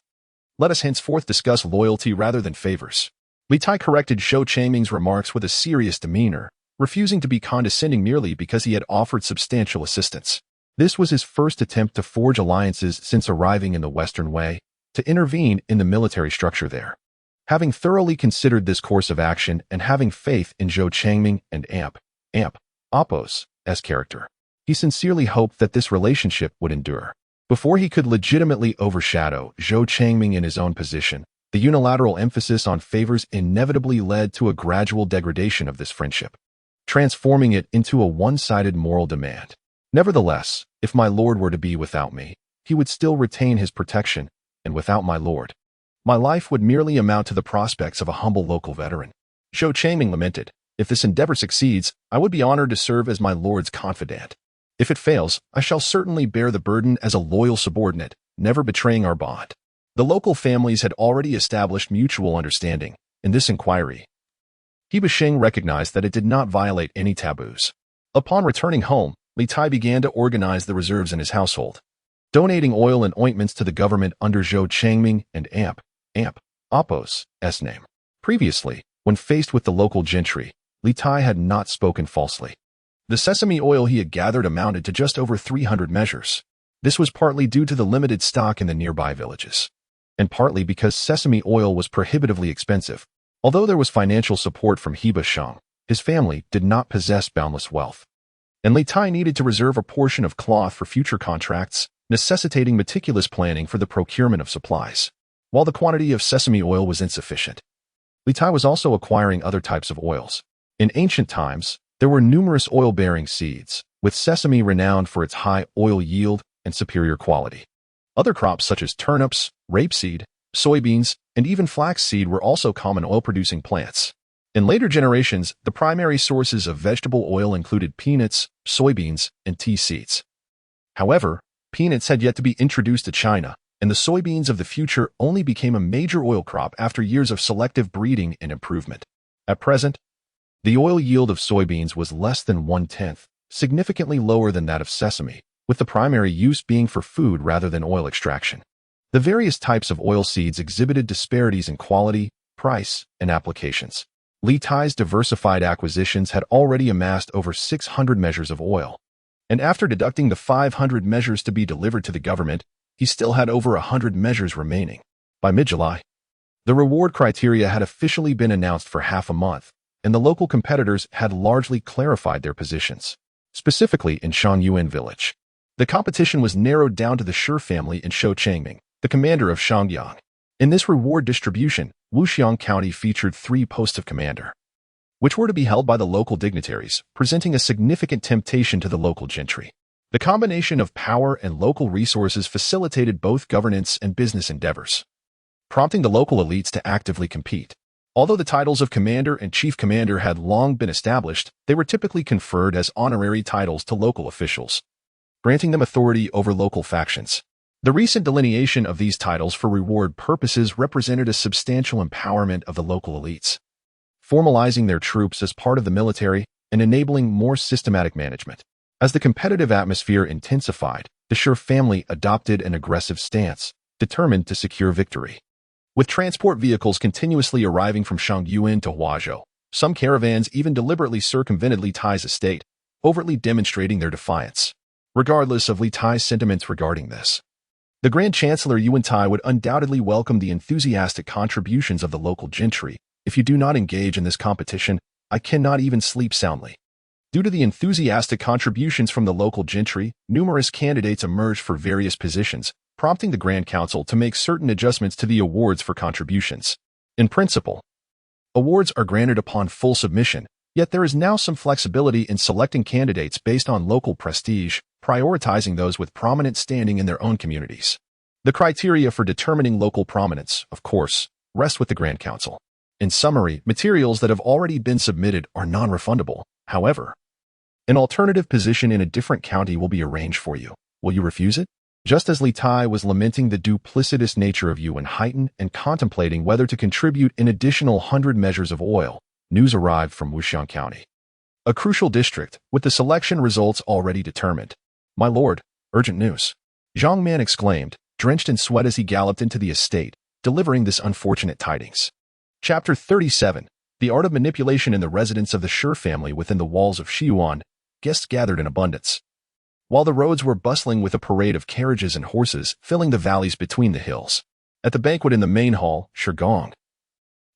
Let us henceforth discuss loyalty rather than favors. Li Tai corrected Zhou Changming's remarks with a serious demeanor, refusing to be condescending merely because he had offered substantial assistance. This was his first attempt to forge alliances since arriving in the Western Way, to intervene in the military structure there. Having thoroughly considered this course of action and having faith in Zhou Changming and Appos' character, he sincerely hoped that this relationship would endure. Before he could legitimately overshadow Zhou Changming in his own position, the unilateral emphasis on favors inevitably led to a gradual degradation of this friendship, transforming it into a one-sided moral demand. Nevertheless, if my lord were to be without me, he would still retain his protection, and without my lord, my life would merely amount to the prospects of a humble local veteran. Zhou Changming lamented, if this endeavor succeeds, I would be honored to serve as my lord's confidant. If it fails, I shall certainly bear the burden as a loyal subordinate, never betraying our bond. The local families had already established mutual understanding. In this inquiry, He Basheng recognized that it did not violate any taboos. Upon returning home, Li Tai began to organize the reserves in his household, donating oil and ointments to the government under Zhou Changming and Appos' name. Previously, when faced with the local gentry, Li Tai had not spoken falsely. The sesame oil he had gathered amounted to just over 300 measures. This was partly due to the limited stock in the nearby villages, and partly because sesame oil was prohibitively expensive. Although there was financial support from He Basheng, his family did not possess boundless wealth, and Li Tai needed to reserve a portion of cloth for future contracts, necessitating meticulous planning for the procurement of supplies. While the quantity of sesame oil was insufficient, Li Tai was also acquiring other types of oils. In ancient times, there were numerous oil-bearing seeds, with sesame renowned for its high oil yield and superior quality. Other crops such as turnips, rapeseed, soybeans, and even flaxseed were also common oil-producing plants. In later generations, the primary sources of vegetable oil included peanuts, soybeans, and tea seeds. However, peanuts had yet to be introduced to China, and the soybeans of the future only became a major oil crop after years of selective breeding and improvement. At present, the oil yield of soybeans was less than 1/10, significantly lower than that of sesame, with the primary use being for food rather than oil extraction. The various types of oil seeds exhibited disparities in quality, price, and applications. Li Tai's diversified acquisitions had already amassed over 600 measures of oil, and after deducting the 500 measures to be delivered to the government, he still had over 100 measures remaining. By mid-July, the reward criteria had officially been announced for half a month, and the local competitors had largely clarified their positions. Specifically in Shangyuan village, the competition was narrowed down to the Shi family and Shou Changming, the commander of Shangyang. In this reward distribution, Wuxiang County featured 3 posts of commander, which were to be held by the local dignitaries, presenting a significant temptation to the local gentry. The combination of power and local resources facilitated both governance and business endeavors, prompting the local elites to actively compete. Although the titles of commander and chief commander had long been established, they were typically conferred as honorary titles to local officials, granting them authority over local factions. The recent delineation of these titles for reward purposes represented a substantial empowerment of the local elites, formalizing their troops as part of the military and enabling more systematic management. As the competitive atmosphere intensified, the Shi family adopted an aggressive stance, determined to secure victory. With transport vehicles continuously arriving from Shangyuan to Huazhou, some caravans even deliberately circumvented Li Tai's estate, overtly demonstrating their defiance. Regardless of Li Tai's sentiments regarding this, the Grand Chancellor Yu Wentai would undoubtedly welcome the enthusiastic contributions of the local gentry. If you do not engage in this competition, I cannot even sleep soundly. Due to the enthusiastic contributions from the local gentry, numerous candidates emerged for various positions, prompting the Grand Council to make certain adjustments to the awards for contributions. In principle, awards are granted upon full submission, yet there is now some flexibility in selecting candidates based on local prestige, prioritizing those with prominent standing in their own communities. The criteria for determining local prominence, of course, rest with the Grand Council. In summary, materials that have already been submitted are non-refundable. However, an alternative position in a different county will be arranged for you. Will you refuse it? Just as Li Tai was lamenting the duplicitous nature of Yu Wentai and contemplating whether to contribute an additional 100 measures of oil, news arrived from Wuxiang County, a crucial district, with the selection results already determined. "My lord, urgent news," Zhang Man exclaimed, drenched in sweat as he galloped into the estate, delivering this unfortunate tidings. Chapter 37. The Art of Manipulation in the Residence of the Shi family within the walls of Xiyuan. Guests gathered in abundance, while the roads were bustling with a parade of carriages and horses filling the valleys between the hills. At the banquet in the main hall, Shi Gong,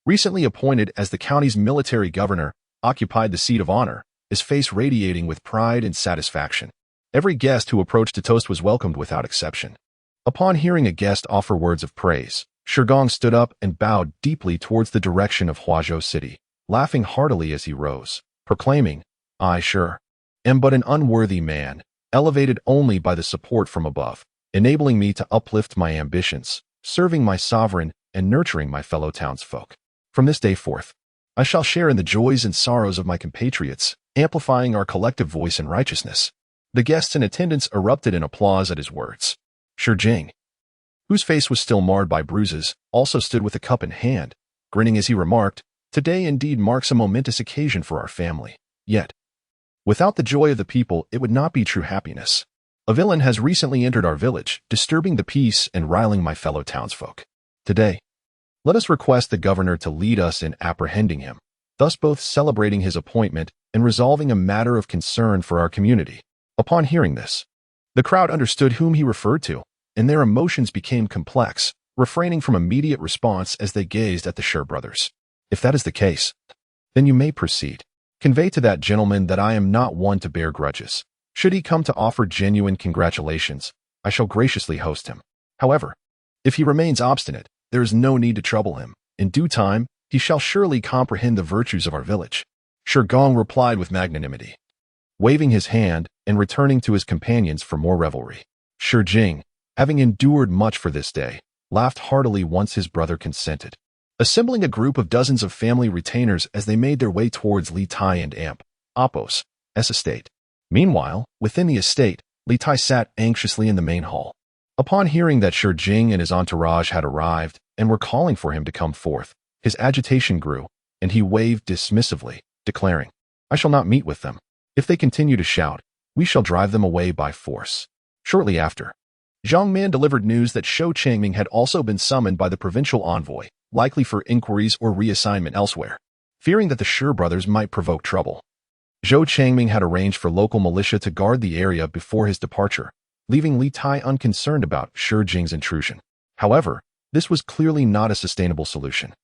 recently appointed as the county's military governor, occupied the seat of honor, his face radiating with pride and satisfaction. Every guest who approached to toast was welcomed without exception. Upon hearing a guest offer words of praise, Shi Gong stood up and bowed deeply towards the direction of Huazhou City, laughing heartily as he rose, proclaiming, "I sure am but an unworthy man, elevated only by the support from above, enabling me to uplift my ambitions, serving my sovereign and nurturing my fellow townsfolk. From this day forth, I shall share in the joys and sorrows of my compatriots, amplifying our collective voice in righteousness." The guests in attendance erupted in applause at his words. Shi Jing, whose face was still marred by bruises, also stood with a cup in hand, grinning as he remarked, "Today indeed marks a momentous occasion for our family. Yet, without the joy of the people, it would not be true happiness. A villain has recently entered our village, disturbing the peace and riling my fellow townsfolk. Today, let us request the governor to lead us in apprehending him, thus both celebrating his appointment and resolving a matter of concern for our community." Upon hearing this, the crowd understood whom he referred to, and their emotions became complex, refraining from immediate response as they gazed at the Shi brothers. "If that is the case, then you may proceed. Convey to that gentleman that I am not one to bear grudges. Should he come to offer genuine congratulations, I shall graciously host him. However, if he remains obstinate, there is no need to trouble him. In due time, he shall surely comprehend the virtues of our village." Shi Gong replied with magnanimity, waving his hand and returning to his companions for more revelry. Shi Jing, having endured much for this day, laughed heartily once his brother consented, assembling a group of dozens of family retainers as they made their way towards Li Tai and Appos' estate. Meanwhile, within the estate, Li Tai sat anxiously in the main hall, Upon hearing that Shi Jing and his entourage had arrived and were calling for him to come forth, his agitation grew, and he waved dismissively, declaring, "I shall not meet with them. If they continue to shout, we shall drive them away by force." Shortly after, Zhang Man delivered news that Shou Changming had also been summoned by the provincial envoy, likely for inquiries or reassignment elsewhere. Fearing that the Shi brothers might provoke trouble, Zhou Changming had arranged for local militia to guard the area before his departure, leaving Li Tai unconcerned about Shi Jing's intrusion. However, this was clearly not a sustainable solution.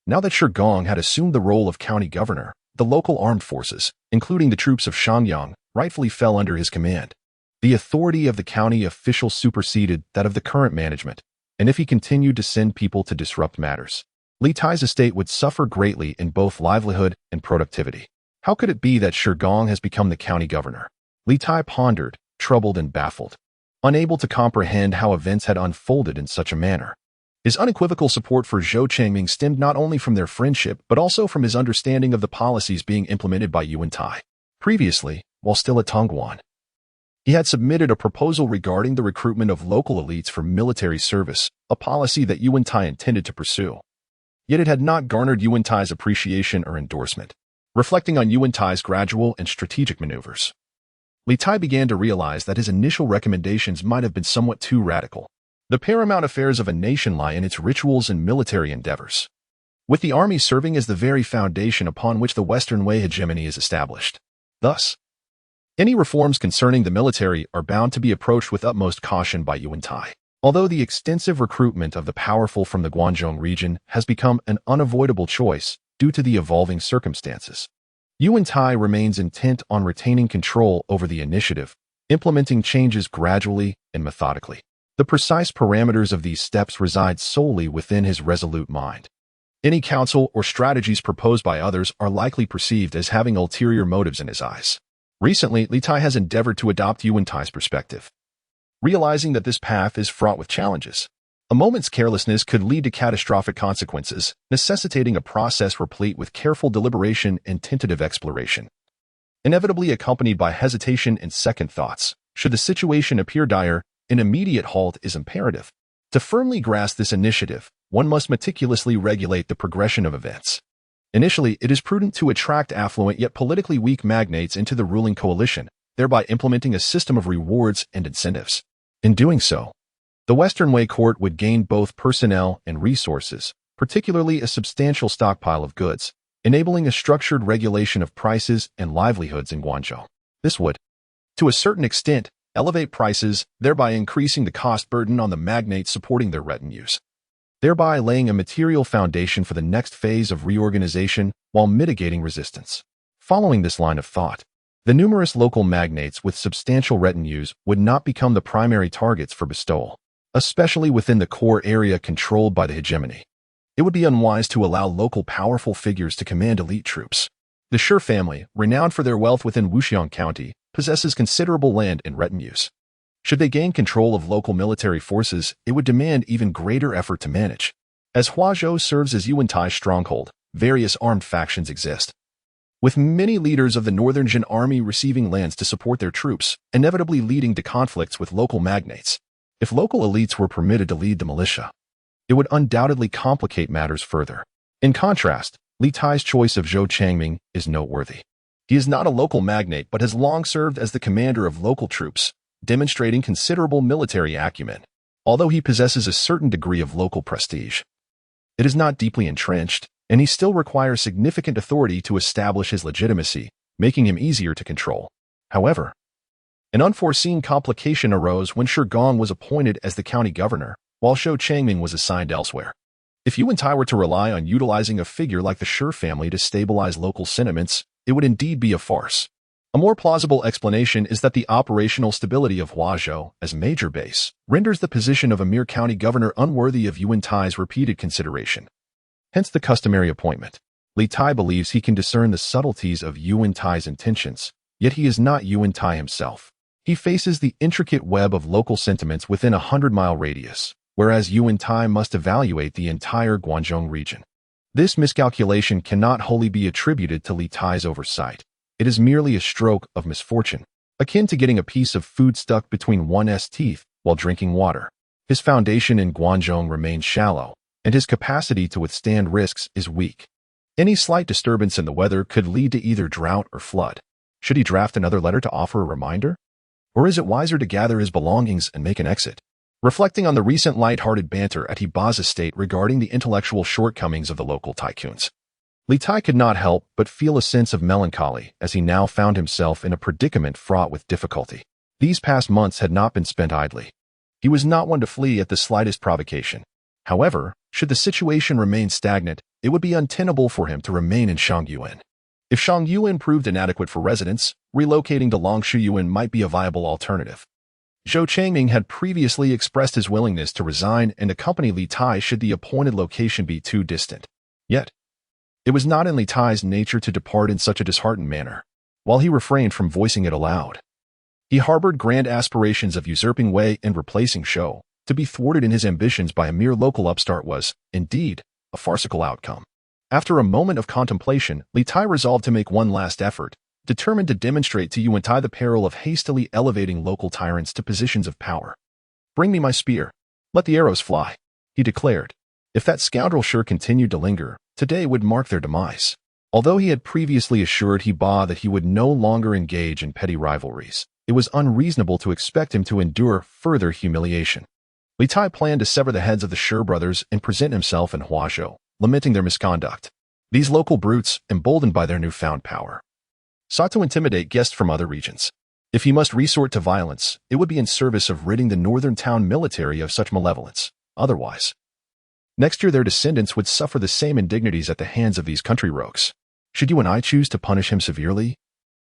Now that Shi Gong had assumed the role of county governor, the local armed forces, including the troops of Shangyang, rightfully fell under his command. The authority of the county official superseded that of the current management, and if he continued to send people to disrupt matters, Li Tai's estate would suffer greatly in both livelihood and productivity. How could it be that Shi Gong has become the county governor? Li Tai pondered, troubled and baffled, unable to comprehend how events had unfolded in such a manner. His unequivocal support for Zhou Changming stemmed not only from their friendship but also from his understanding of the policies being implemented by Yu Wentai. Previously, while still at Tongguan, he had submitted a proposal regarding the recruitment of local elites for military service, a policy that Yu Wentai intended to pursue. Yet it had not garnered Yu Wentai's appreciation or endorsement. Reflecting on Yu Wentai's gradual and strategic maneuvers, Li Tai began to realize that his initial recommendations might have been somewhat too radical. The paramount affairs of a nation lie in its rituals and military endeavors, with the army serving as the very foundation upon which the Western way hegemony is established. Thus, any reforms concerning the military are bound to be approached with utmost caution by Yu Wentai. Although the extensive recruitment of the powerful from the Guangdong region has become an unavoidable choice due to the evolving circumstances, Yu Wentai remains intent on retaining control over the initiative, implementing changes gradually and methodically. The precise parameters of these steps reside solely within his resolute mind. Any counsel or strategies proposed by others are likely perceived as having ulterior motives in his eyes. Recently, Li Tai has endeavored to adopt Yu Wentai's perspective, realizing that this path is fraught with challenges. A moment's carelessness could lead to catastrophic consequences, necessitating a process replete with careful deliberation and tentative exploration, inevitably accompanied by hesitation and second thoughts. Should the situation appear dire, an immediate halt is imperative. To firmly grasp this initiative, one must meticulously regulate the progression of events. Initially, it is prudent to attract affluent yet politically weak magnates into the ruling coalition, thereby implementing a system of rewards and incentives. In doing so, the Western Way court would gain both personnel and resources, particularly a substantial stockpile of goods, enabling a structured regulation of prices and livelihoods in Guangzhou. This would, to a certain extent, elevate prices, thereby increasing the cost burden on the magnates supporting their retinues, thereby laying a material foundation for the next phase of reorganization while mitigating resistance. Following this line of thought, the numerous local magnates with substantial retinues would not become the primary targets for bestowal, especially within the core area controlled by the hegemony. It would be unwise to allow local powerful figures to command elite troops. The Shi family, renowned for their wealth within Wuxiang County, possesses considerable land and retinues. Should they gain control of local military forces, it would demand even greater effort to manage. As Huazhou serves as Yu Wentai's stronghold, various armed factions exist, with many leaders of the Northern Jin army receiving lands to support their troops, inevitably leading to conflicts with local magnates. If local elites were permitted to lead the militia, it would undoubtedly complicate matters further. In contrast, Li Tai's choice of Zhou Changming is noteworthy. He is not a local magnate but has long served as the commander of local troops, demonstrating considerable military acumen. Although he possesses a certain degree of local prestige, it is not deeply entrenched, and he still requires significant authority to establish his legitimacy, making him easier to control. However, an unforeseen complication arose when Shi Gong was appointed as the county governor, while Zhou Changming was assigned elsewhere. If Yu Wentai were to rely on utilizing a figure like the Shi family to stabilize local sentiments, it would indeed be a farce. A more plausible explanation is that the operational stability of Huazhou as major base renders the position of a mere county governor unworthy of Yu Wentai's repeated consideration. Hence the customary appointment. Li Tai believes he can discern the subtleties of Yu Wentai's intentions, yet he is not Yu Wentai himself. He faces the intricate web of local sentiments within a 100-mile radius, whereas Yu Wentai must evaluate the entire Guangdong region. This miscalculation cannot wholly be attributed to Li Tai's oversight. It is merely a stroke of misfortune, akin to getting a piece of food stuck between one's teeth while drinking water. His foundation in Guangdong remains shallow, and his capacity to withstand risks is weak. Any slight disturbance in the weather could lead to either drought or flood. Should he draft another letter to offer a reminder? Or is it wiser to gather his belongings and make an exit? Reflecting on the recent light-hearted banter at Hebei's estate regarding the intellectual shortcomings of the local tycoons, Li Tai could not help but feel a sense of melancholy as he now found himself in a predicament fraught with difficulty. These past months had not been spent idly. He was not one to flee at the slightest provocation. However, should the situation remain stagnant, it would be untenable for him to remain in Shangyuan. If Shangyuan proved inadequate for residence, relocating to Longshuyuan might be a viable alternative. Zhou Changming had previously expressed his willingness to resign and accompany Li Tai should the appointed location be too distant. Yet, it was not in Li Tai's nature to depart in such a disheartened manner. While he refrained from voicing it aloud, he harbored grand aspirations of usurping Wei and replacing Shou. To be thwarted in his ambitions by a mere local upstart was, indeed, a farcical outcome. After a moment of contemplation, Li Tai resolved to make one last effort, determined to demonstrate to Yu Wentai the peril of hastily elevating local tyrants to positions of power. "Bring me my spear. Let the arrows fly," he declared. If that scoundrel sure continued to linger, today would mark their demise. Although he had previously assured Hebei that he would no longer engage in petty rivalries, it was unreasonable to expect him to endure further humiliation. Li Tai planned to sever the heads of the Shi brothers and present himself in Huazhou, lamenting their misconduct. These local brutes, emboldened by their newfound power, sought to intimidate guests from other regions. If he must resort to violence, it would be in service of ridding the northern town military of such malevolence. Otherwise, next year their descendants would suffer the same indignities at the hands of these country rogues. Should you and I choose to punish him severely,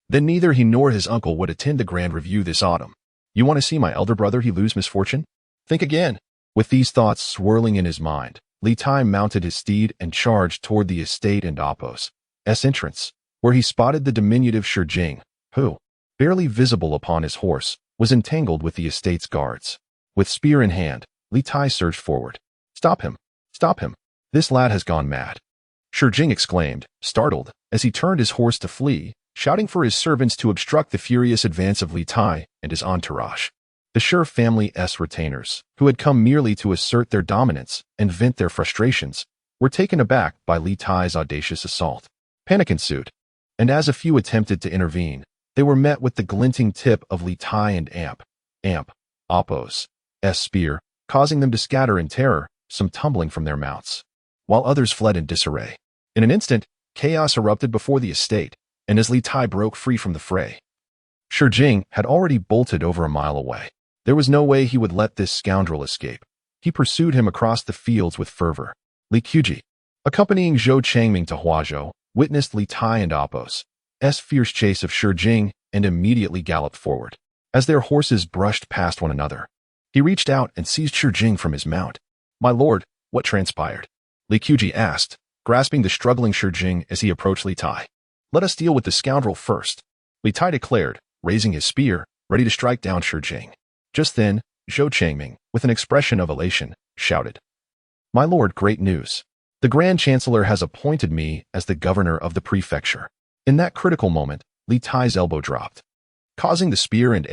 then neither he nor his uncle would attend the grand review this autumn. You want to see my elder brother he lose misfortune? Think again. With these thoughts swirling in his mind, Li Tai mounted his steed and charged toward the estate and Appo's entrance, where he spotted the diminutive Shi Jing, who, barely visible upon his horse, was entangled with the estate's guards. With spear in hand, Li Tai surged forward. "Stop him! Stop him! This lad has gone mad!" Shi Jing exclaimed, startled, as he turned his horse to flee, shouting for his servants to obstruct the furious advance of Li Tai and his entourage. The Shi family's retainers, who had come merely to assert their dominance and vent their frustrations, were taken aback by Li Tai's audacious assault. Panic ensued, and as a few attempted to intervene, they were met with the glinting tip of Li Tai and Appo's spear, causing them to scatter in terror, some tumbling from their mounts, while others fled in disarray. In an instant, chaos erupted before the estate, and as Li Tai broke free from the fray, Shi Jing had already bolted over a mile away. There was no way he would let this scoundrel escape. He pursued him across the fields with fervor. Li Quji, accompanying Zhou Changming to Huazhou, witnessed Li Tai and Appo's fierce chase of Shi Jing and immediately galloped forward. As their horses brushed past one another, he reached out and seized Shi Jing from his mount. "My lord, what transpired?" Li Quji asked, grasping the struggling Shi Jing as he approached Li Tai. "Let us deal with the scoundrel first," Li Tai declared, raising his spear, ready to strike down Shi Jing. Just then, Zhou Changming, with an expression of elation, shouted, "My lord, great news. The Grand Chancellor has appointed me as the governor of the prefecture." In that critical moment, Li Tai's elbow dropped, causing the spear and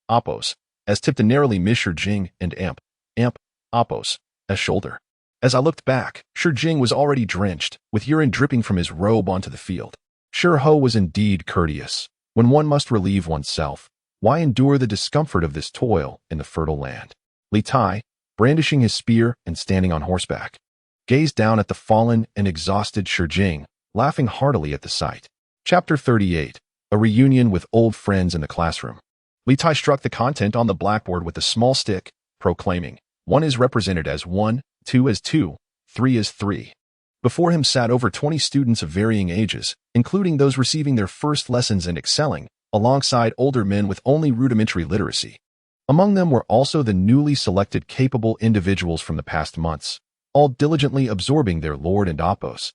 Appo's tip to narrowly miss Shi Jing and Appo's shoulder. As I looked back, Shi Jing was already drenched, with urine dripping from his robe onto the field. Shi Ho was indeed courteous. When one must relieve oneself, why endure the discomfort of this toil in the fertile land? Li Tai, brandishing his spear and standing on horseback, gazed down at the fallen and exhausted Shi Jing, laughing heartily at the sight. Chapter 38. A reunion with old friends in the classroom. Li Tai struck the content on the blackboard with a small stick, proclaiming, "1 is represented as 1, 2 as 2, 3 as 3. Before him sat over 20 students of varying ages, including those receiving their first lessons and excelling, alongside older men with only rudimentary literacy. Among them were also the newly selected capable individuals from the past months, all diligently absorbing their Lord and Appo's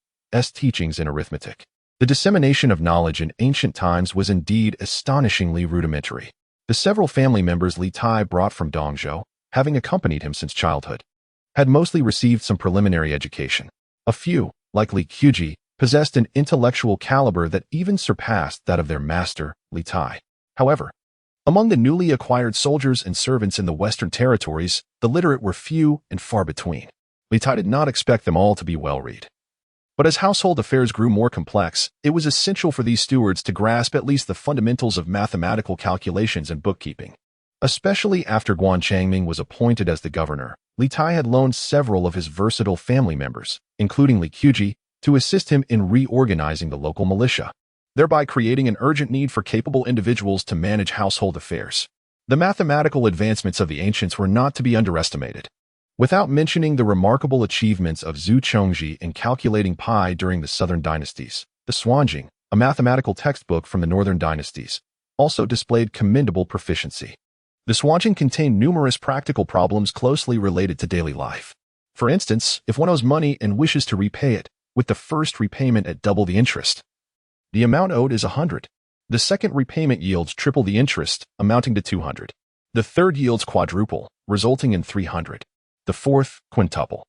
teachings in arithmetic. The dissemination of knowledge in ancient times was indeed astonishingly rudimentary. The several family members Li Tai brought from Dongzhou, having accompanied him since childhood, had mostly received some preliminary education. A few, like Li Quji, possessed an intellectual caliber that even surpassed that of their master, Li Tai. However, Among the newly acquired soldiers and servants in the Western territories, the literate were few and far between. Li Tai did not expect them all to be well-read. But as household affairs grew more complex, it was essential for these stewards to grasp at least the fundamentals of mathematical calculations and bookkeeping. Especially after Guan Changming was appointed as the governor, Li Tai had loaned several of his versatile family members, including Li Quji, to assist him in reorganizing the local militia, thereby creating an urgent need for capable individuals to manage household affairs. The mathematical advancements of the ancients were not to be underestimated. Without mentioning the remarkable achievements of Zhu Chongzhi in calculating pi during the Southern Dynasties, the Xuanjing, a mathematical textbook from the Northern Dynasties, also displayed commendable proficiency. The Xuanjing contained numerous practical problems closely related to daily life. For instance, if one owes money and wishes to repay it, with the first repayment at double the interest, the amount owed is 100. The second repayment yields triple the interest, amounting to 200. The third yields quadruple, resulting in 300. The fourth, quintuple.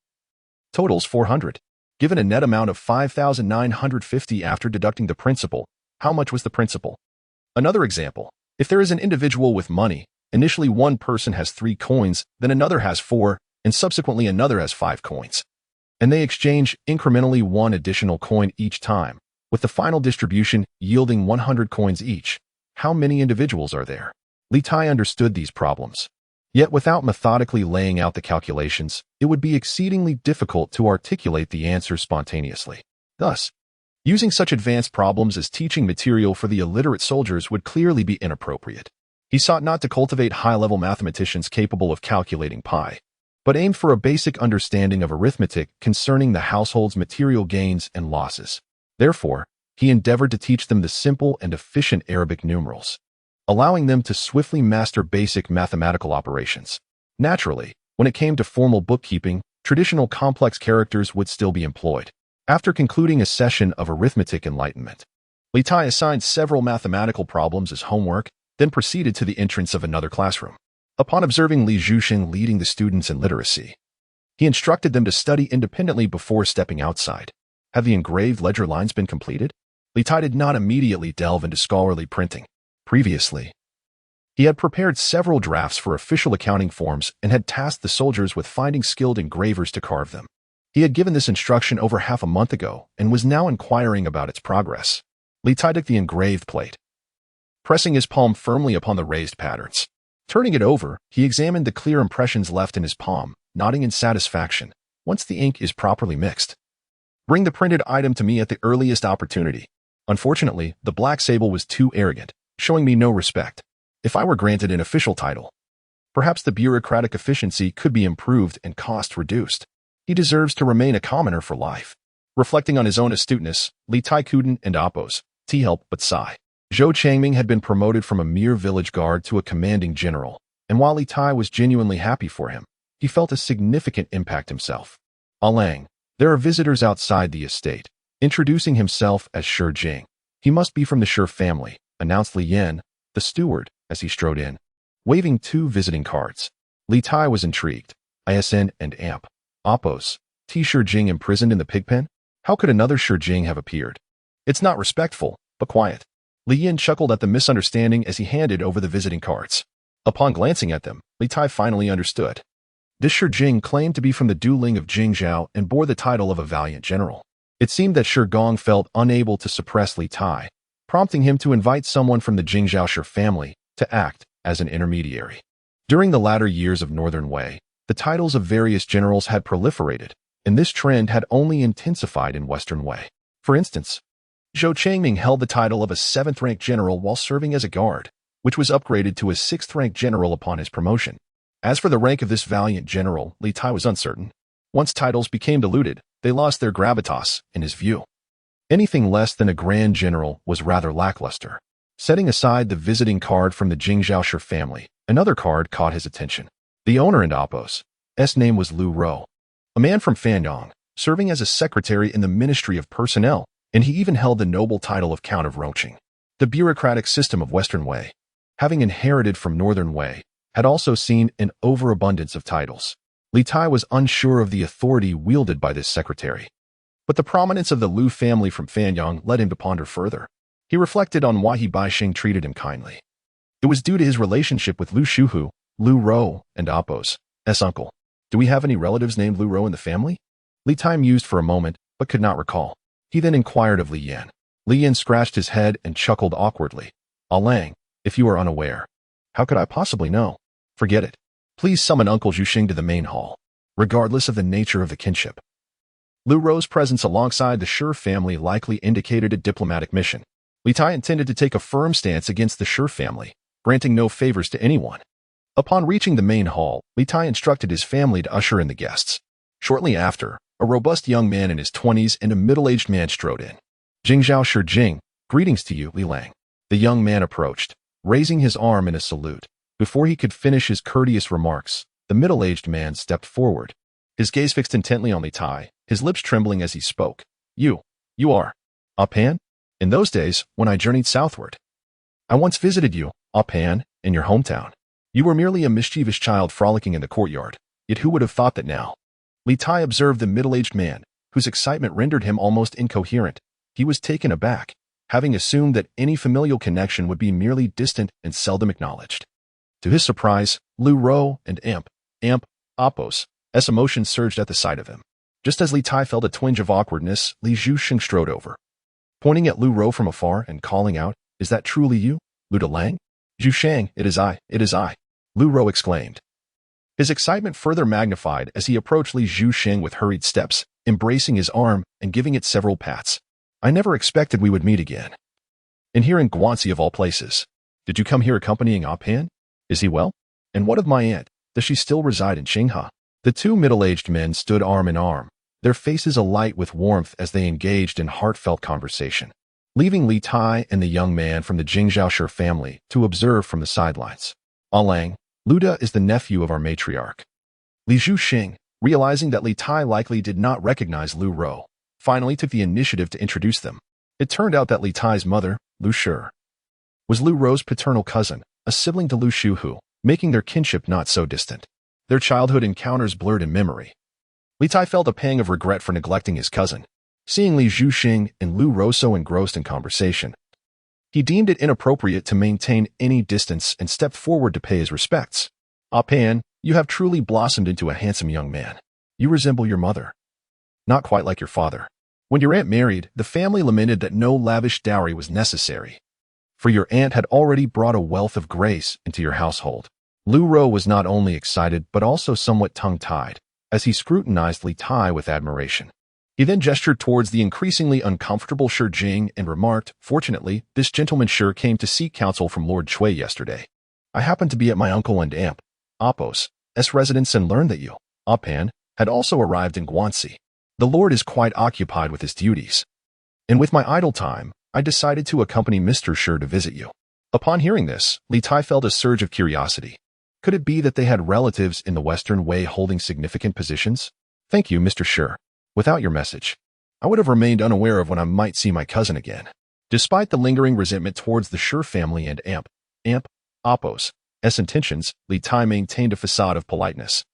Totals 400. Given a net amount of 5,950 after deducting the principal, how much was the principal? Another example, if there is an individual with money, initially one person has 3 coins, then another has 4, and subsequently another has 5 coins. And they exchange incrementally 1 additional coin each time, with the final distribution yielding 100 coins each. How many individuals are there? Li Tai understood these problems. Yet without methodically laying out the calculations, it would be exceedingly difficult to articulate the answers spontaneously. Thus, using such advanced problems as teaching material for the illiterate soldiers would clearly be inappropriate. He sought not to cultivate high-level mathematicians capable of calculating pi, but aimed for a basic understanding of arithmetic concerning the household's material gains and losses. Therefore, he endeavored to teach them the simple and efficient Arabic numerals, allowing them to swiftly master basic mathematical operations. Naturally, when it came to formal bookkeeping, traditional complex characters would still be employed. After concluding a session of arithmetic enlightenment, Li Tai assigned several mathematical problems as homework, then proceeded to the entrance of another classroom. Upon observing Li Zhuxing leading the students in literacy, he instructed them to study independently before stepping outside. Have the engraved ledger lines been completed? Li Tai did not immediately delve into scholarly printing. Previously, he had prepared several drafts for official accounting forms and had tasked the soldiers with finding skilled engravers to carve them. He had given this instruction over half a month ago and was now inquiring about its progress. Li Tai took the engraved plate, pressing his palm firmly upon the raised patterns. Turning it over, he examined the clear impressions left in his palm, nodding in satisfaction. Once the ink is properly mixed, bring the printed item to me at the earliest opportunity. Unfortunately, the black sable was too arrogant, showing me no respect. If I were granted an official title, perhaps the bureaucratic efficiency could be improved and cost reduced. He deserves to remain a commoner for life. Reflecting on his own astuteness, Li Tai couldn't and oppose, help but sigh. Zhou Changming had been promoted from a mere village guard to a commanding general, and while Li Tai was genuinely happy for him, he felt a significant impact himself. Alang, there are visitors outside the estate. Introducing himself as Shi Jing. He must be from the Shi family, announced Li Yan, the steward, as he strode in, waving 2 visiting cards. Li Tai was intrigued. ISN and AMP. Oppos. Shi Jing imprisoned in the pigpen? How could another Shi Jing have appeared? It's not respectful, but quiet. Li Yan chuckled at the misunderstanding as he handed over the visiting cards. Upon glancing at them, Li Tai finally understood. This Shi Jing claimed to be from the Duling of Jingzhou and bore the title of a valiant general. It seemed that Shi Gong felt unable to suppress Li Tai, prompting him to invite someone from the Jingzhou Shi family to act as an intermediary. During the latter years of Northern Wei, the titles of various generals had proliferated, and this trend had only intensified in Western Wei. For instance, Zhou Changming held the title of a 7th-rank general while serving as a guard, which was upgraded to a 6th-rank general upon his promotion. As for the rank of this valiant general, Li Tai was uncertain. Once titles became diluted, they lost their gravitas, in his view. Anything less than a grand general was rather lackluster. Setting aside the visiting card from the Jingzhou Shi family, another card caught his attention. The owner and Oppos' name was Lu Ro, a man from Fanyang, serving as a secretary in the Ministry of Personnel, and he even held the noble title of Count of Roqing. The bureaucratic system of Western Wei, having inherited from Northern Wei, had also seen an overabundance of titles. Li Tai was unsure of the authority wielded by this secretary, but the prominence of the Lu family from Fanyang led him to ponder further. He reflected on why He Baixing treated him kindly. It was due to his relationship with Lu Shuhu, Lu Rou, and Apos, S. uncle. Do we have any relatives named Lu Rou in the family? Li Tai mused for a moment, but could not recall. He then inquired of Li Yan. Li Yan scratched his head and chuckled awkwardly. Ah Lang, if you are unaware. How could I possibly know? Forget it. Please summon Uncle Zhuxing to the main hall, regardless of the nature of the kinship. Lu Rou's presence alongside the Shi family likely indicated a diplomatic mission. Li Tai intended to take a firm stance against the Shi family, granting no favors to anyone. Upon reaching the main hall, Li Tai instructed his family to usher in the guests. Shortly after, a robust young man in his 20s and a middle-aged man strode in. Jingzhao Shi Jing, greetings to you, Li Lang. The young man approached, raising his arm in a salute. Before he could finish his courteous remarks, the middle-aged man stepped forward. His gaze fixed intently on Li Tai, his lips trembling as he spoke. You are Ah Pan? In those days, when I journeyed southward, I once visited you, Ah Pan, in your hometown. You were merely a mischievous child frolicking in the courtyard, yet who would have thought that now? Li Tai observed the middle-aged man, whose excitement rendered him almost incoherent. He was taken aback, having assumed that any familial connection would be merely distant and seldom acknowledged. To his surprise, Lu Rou and Apos' emotions surged at the sight of him. Just as Li Tai felt a twinge of awkwardness, Li Zhuxing strode over. Pointing at Lu Rou from afar and calling out, "Is that truly you, Lu Lang?" "Zhuxing, it is I. Lu Rou exclaimed. His excitement further magnified as he approached Li Zhuxing with hurried steps, embracing his arm and giving it several pats. I never expected we would meet again. And here in Guanshi of all places. Did you come here accompanying Ah Pan? Is he well? And what of my aunt? Does she still reside in Qinghe? The two middle-aged men stood arm in arm, their faces alight with warmth as they engaged in heartfelt conversation, leaving Li Tai and the young man from the Jingzhao Shi family to observe from the sidelines. Ah Lang, Luda is the nephew of our matriarch. Li Zhuxing, realizing that Li Tai likely did not recognize Lu Rou, finally took the initiative to introduce them. It turned out that Li Tai's mother, Lu Shi, was Lu Rou's paternal cousin, a sibling to Lu Shuhu, making their kinship not so distant. Their childhood encounters blurred in memory. Li Tai felt a pang of regret for neglecting his cousin. Seeing Li Zhuxing and Lu Rou so engrossed in conversation, he deemed it inappropriate to maintain any distance and stepped forward to pay his respects. Ah Pan, you have truly blossomed into a handsome young man. You resemble your mother. Not quite like your father. When your aunt married, the family lamented that no lavish dowry was necessary, for your aunt had already brought a wealth of grace into your household. Lu Rou was not only excited but also somewhat tongue-tied, as he scrutinized Li Tai with admiration. He then gestured towards the increasingly uncomfortable Shi Jing and remarked, "Fortunately, this gentleman sure came to seek counsel from Lord Cui yesterday. I happened to be at my uncle and aunt, Apos' residence and learned that you, Ah Pan, had also arrived in Guanshi. The Lord is quite occupied with his duties, and with my idle time, I decided to accompany Mr. Shi to visit you." Upon hearing this, Li Tai felt a surge of curiosity. Could it be that they had relatives in the Western Way holding significant positions? "Thank you, Mr. Shi. Without your message, I would have remained unaware of when I might see my cousin again." Despite the lingering resentment towards the Shi family and Apos' intentions, Li Tai maintained a facade of politeness.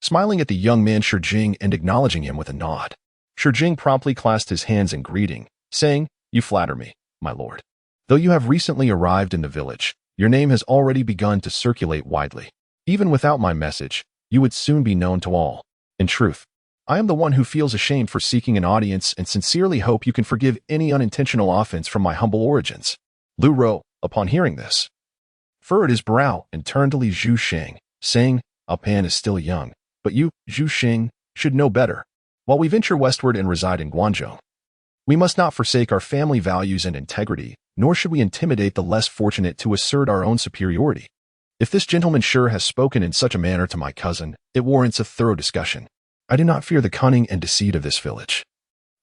Smiling at the young man Shi Jing and acknowledging him with a nod, Shi Jing promptly clasped his hands in greeting, saying, "You flatter me, my lord. Though you have recently arrived in the village, your name has already begun to circulate widely. Even without my message, you would soon be known to all. In truth, I am the one who feels ashamed for seeking an audience and sincerely hope you can forgive any unintentional offense from my humble origins." Lu Rou, upon hearing this, furrowed his brow and turned to Li Zhuxing, saying, "Ah Pan is still young, but you, Zhuxing, should know better. While we venture westward and reside in Guangzhou, we must not forsake our family values and integrity, nor should we intimidate the less fortunate to assert our own superiority. If this gentleman Shi has spoken in such a manner to my cousin, it warrants a thorough discussion. I do not fear the cunning and deceit of this village,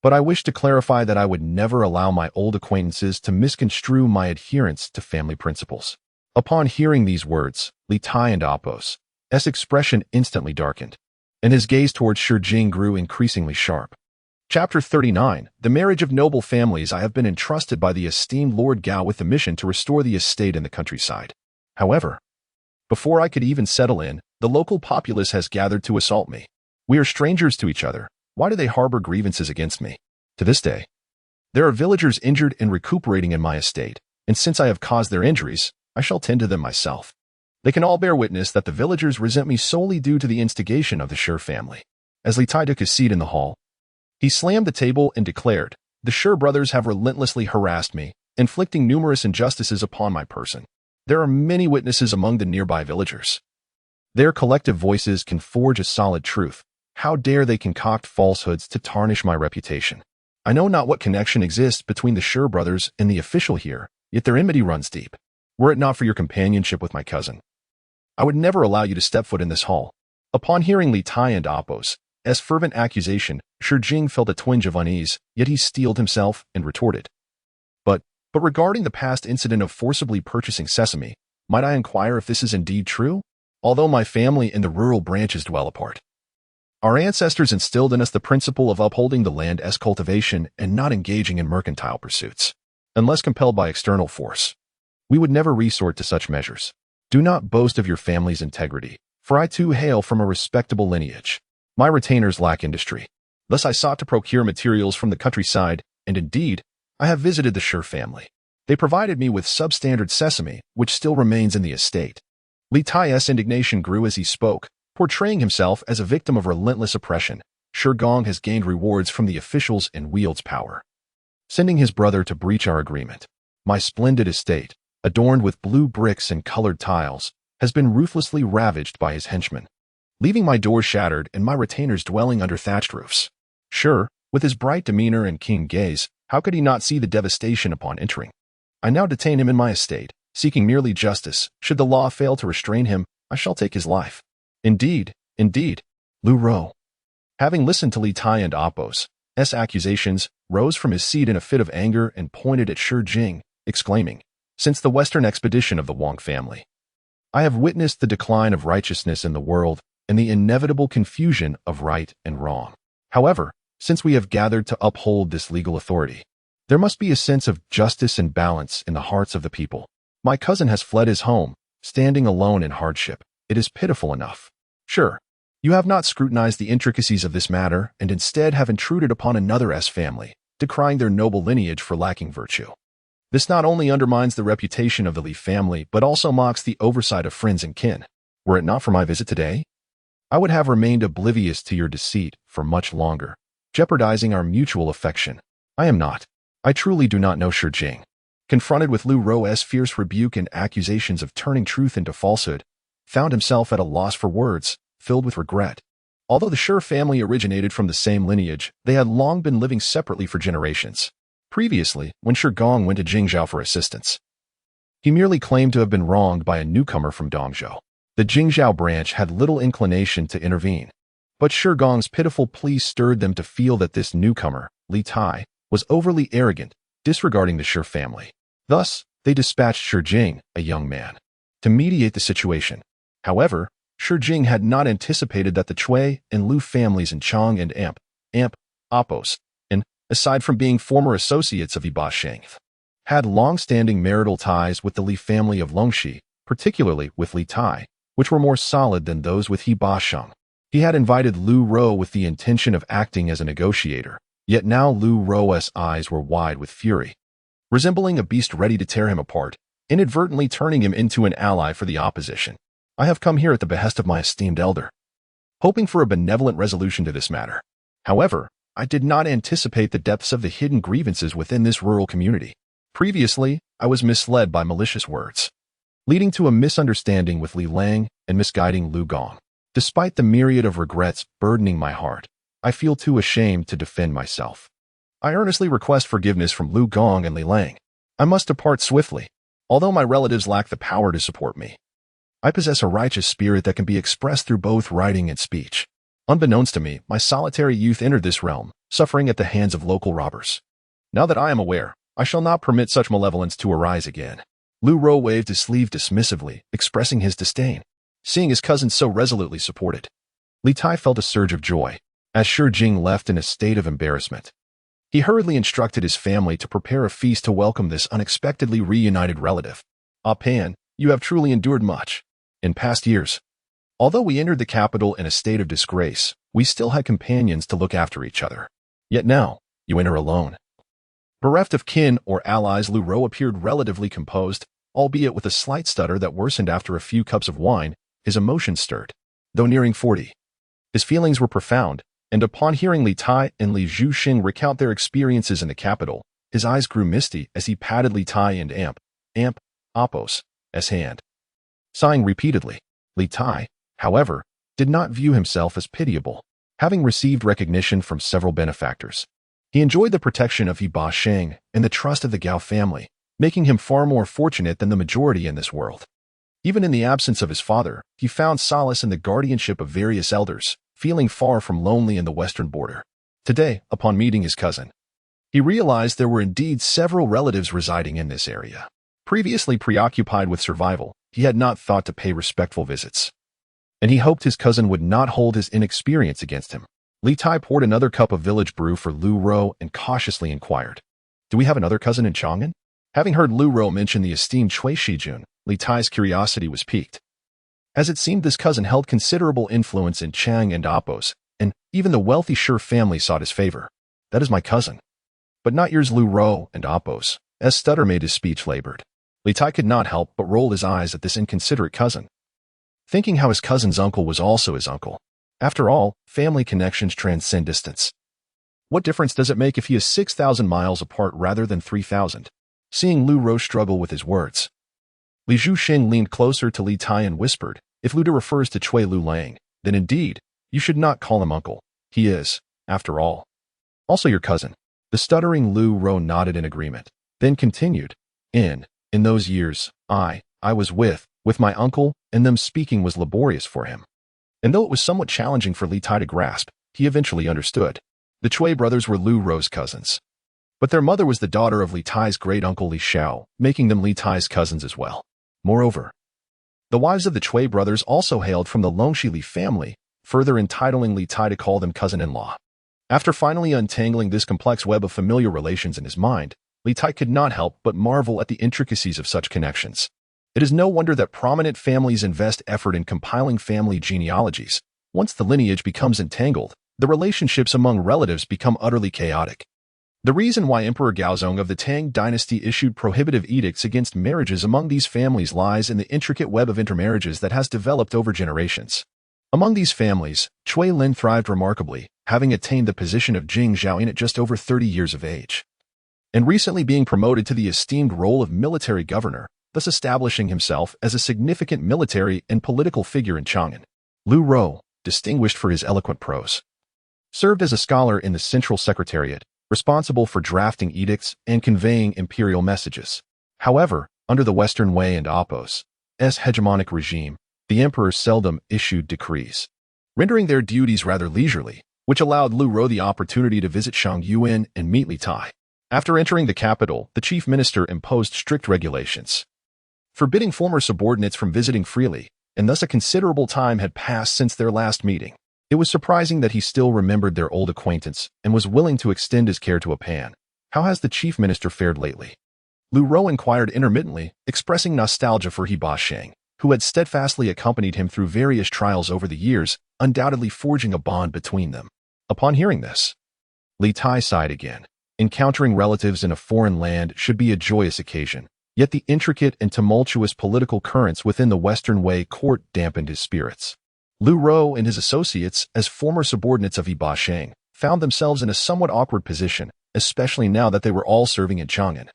but I wish to clarify that I would never allow my old acquaintances to misconstrue my adherence to family principles." Upon hearing these words, Li Tai and Apos' expression instantly darkened, and his gaze towards Shi Jing grew increasingly sharp. Chapter 39, The Marriage of Noble Families. I have been entrusted by the esteemed Lord Gao with the mission to restore the estate in the countryside. However, before I could even settle in, the local populace has gathered to assault me. We are strangers to each other. Why do they harbor grievances against me? To this day, there are villagers injured and recuperating in my estate, and since I have caused their injuries, I shall tend to them myself. They can all bear witness that the villagers resent me solely due to the instigation of the Shi family. As Li Tai took his seat in the hall, he slammed the table and declared, "The Shi brothers have relentlessly harassed me, inflicting numerous injustices upon my person. There are many witnesses among the nearby villagers. Their collective voices can forge a solid truth. How dare they concoct falsehoods to tarnish my reputation? I know not what connection exists between the Shi brothers and the official here, yet their enmity runs deep. Were it not for your companionship with my cousin, I would never allow you to step foot in this hall." Upon hearing Li Tai and Appo's fervent accusation, Shi Jing felt a twinge of unease, yet he steeled himself and retorted, But regarding the past incident of forcibly purchasing sesame, might I inquire if this is indeed true? Although my family and the rural branches dwell apart, our ancestors instilled in us the principle of upholding the land's cultivation and not engaging in mercantile pursuits. Unless compelled by external force, we would never resort to such measures. Do not boast of your family's integrity, for I too hail from a respectable lineage. My retainers lack industry. Thus I sought to procure materials from the countryside, and indeed, I have visited the Shi family. They provided me with substandard sesame, which still remains in the estate. Li Tai's indignation grew as he spoke, portraying himself as a victim of relentless oppression. Shi Gong has gained rewards from the officials and wields power, sending his brother to breach our agreement. My splendid estate, adorned with blue bricks and colored tiles, has been ruthlessly ravaged by his henchmen, leaving my doors shattered and my retainers dwelling under thatched roofs. Shi, with his bright demeanor and keen gaze, how could he not see the devastation upon entering? I now detain him in my estate, seeking merely justice. Should the law fail to restrain him, I shall take his life. Indeed, Lu Ro, having listened to Li Tai and Appo's accusations, rose from his seat in a fit of anger and pointed at Shi Jing, exclaiming, "Since the western expedition of the Wang family, I have witnessed the decline of righteousness in the world and the inevitable confusion of right and wrong. However, since we have gathered to uphold this legal authority, there must be a sense of justice and balance in the hearts of the people. My cousin has fled his home, standing alone in hardship. It is pitiful enough. Sure, you have not scrutinized the intricacies of this matter and instead have intruded upon another's family, decrying their noble lineage for lacking virtue. This not only undermines the reputation of the Li family, but also mocks the oversight of friends and kin. Were it not for my visit today, I would have remained oblivious to your deceit for much longer, jeopardizing our mutual affection. I truly do not know Shi Jing." Confronted with Lu Ro's fierce rebuke and accusations of turning truth into falsehood, found himself at a loss for words, filled with regret. Although the Shi family originated from the same lineage, they had long been living separately for generations. Previously, when Shi Gong went to Jingzhou for assistance, he merely claimed to have been wronged by a newcomer from Dongzhou. The Jingzhou branch had little inclination to intervene, but Shi Gong's pitiful pleas stirred them to feel that this newcomer, Li Tai, was overly arrogant, disregarding the Shi family. Thus, they dispatched Shi Jing, a young man, to mediate the situation. However, Shi Jing had not anticipated that the Cui and Lu families in Chang and Appo's, and, aside from being former associates of Yiba Sheng, had long-standing marital ties with the Li family of Longxi, particularly with Li Tai, which were more solid than those with Yiba Sheng. He had invited Lu Ro with the intention of acting as a negotiator, yet now Lu Ro's eyes were wide with fury, resembling a beast ready to tear him apart, inadvertently turning him into an ally for the opposition. I have come here at the behest of my esteemed elder, hoping for a benevolent resolution to this matter. However, I did not anticipate the depths of the hidden grievances within this rural community. Previously, I was misled by malicious words, leading to a misunderstanding with Li Lang and misguiding Lu Gong. Despite the myriad of regrets burdening my heart, I feel too ashamed to defend myself. I earnestly request forgiveness from Lu Gong and Li Lang. I must depart swiftly. Although my relatives lack the power to support me, I possess a righteous spirit that can be expressed through both writing and speech. Unbeknownst to me, my solitary youth entered this realm, suffering at the hands of local robbers. Now that I am aware, I shall not permit such malevolence to arise again. Lu Ro waved his sleeve dismissively, expressing his disdain. Seeing his cousin so resolutely supported, Li Tai felt a surge of joy, as Shi Jing left in a state of embarrassment. He hurriedly instructed his family to prepare a feast to welcome this unexpectedly reunited relative. "Ah Pan, you have truly endured much. In past years, although we entered the capital in a state of disgrace, we still had companions to look after each other. Yet now, you enter alone." Bereft of kin or allies, Lu Ro appeared relatively composed, albeit with a slight stutter that worsened after a few cups of wine. His emotions stirred. Though nearing 40, his feelings were profound, and upon hearing Li Tai and Li Zhuxing recount their experiences in the capital, his eyes grew misty as he patted Li Tai and Apos' hand. Sighing repeatedly, Li Tai, however, did not view himself as pitiable, having received recognition from several benefactors. He enjoyed the protection of Hebei Sheng and the trust of the Gao family, making him far more fortunate than the majority in this world. Even in the absence of his father, he found solace in the guardianship of various elders, feeling far from lonely in the western border. Today, upon meeting his cousin, he realized there were indeed several relatives residing in this area. Previously preoccupied with survival, he had not thought to pay respectful visits, and he hoped his cousin would not hold his inexperience against him. Li Tai poured another cup of village brew for Lu Ro and cautiously inquired, "Do we have another cousin in Chang'an?" Having heard Lu Ro mention the esteemed Cui Shijun, Li Tai's curiosity was piqued, as it seemed this cousin held considerable influence in Chang and Apos, and even the wealthy Shi family sought his favor. "That is my cousin, but not yours." Lu Ro and Apos, as stutter made his speech labored. Li Tai could not help but roll his eyes at this inconsiderate cousin, thinking how his cousin's uncle was also his uncle. After all, family connections transcend distance. What difference does it make if he is 6,000 miles apart rather than 3,000? Seeing Lu Ro struggle with his words, Li Zhuxing leaned closer to Li Tai and whispered, "If Luda refers to Cui Lu Lang, then indeed, you should not call him uncle. He is, after all, also your cousin." The stuttering Lu Ro nodded in agreement, then continued, In those years, I was with my uncle, and them speaking was laborious for him." And though it was somewhat challenging for Li Tai to grasp, he eventually understood. The Cui brothers were Lu Ro's cousins, but their mother was the daughter of Li Tai's great-uncle Li Xiao, making them Li Tai's cousins as well. Moreover, the wives of the Cui brothers also hailed from the Longxi Li family, further entitling Li Tai to call them cousin-in-law. After finally untangling this complex web of familiar relations in his mind, Li Tai could not help but marvel at the intricacies of such connections. It is no wonder that prominent families invest effort in compiling family genealogies. Once the lineage becomes entangled, the relationships among relatives become utterly chaotic. The reason why Emperor Gaozong of the Tang Dynasty issued prohibitive edicts against marriages among these families lies in the intricate web of intermarriages that has developed over generations. Among these families, Cui Lin thrived remarkably, having attained the position of Jing Zhaoyin at just over 30 years of age, and recently being promoted to the esteemed role of military governor, thus establishing himself as a significant military and political figure in Chang'an. Lu Ro, distinguished for his eloquent prose, served as a scholar in the Central Secretariat, responsible for drafting edicts and conveying imperial messages. However, under the Western Wei and Apos' hegemonic regime, the emperor seldom issued decrees, rendering their duties rather leisurely, which allowed Lu Ro the opportunity to visit Shangyuan and meet Li Tai. After entering the capital, the chief minister imposed strict regulations, forbidding former subordinates from visiting freely, and thus a considerable time had passed since their last meeting. It was surprising that he still remembered their old acquaintance and was willing to extend his care to a Pan. "How has the chief minister fared lately?" Lu Ro inquired intermittently, expressing nostalgia for Hebei Sheng, who had steadfastly accompanied him through various trials over the years, undoubtedly forging a bond between them. Upon hearing this, Li Tai sighed again. Encountering relatives in a foreign land should be a joyous occasion, yet the intricate and tumultuous political currents within the Western Wei court dampened his spirits. Lu Ro and his associates, as former subordinates of Hebei Sheng, found themselves in a somewhat awkward position, especially now that they were all serving in Chang'an,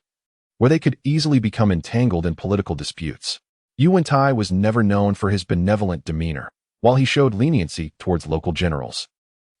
where they could easily become entangled in political disputes. Yu Wentai was never known for his benevolent demeanor, while he showed leniency towards local generals.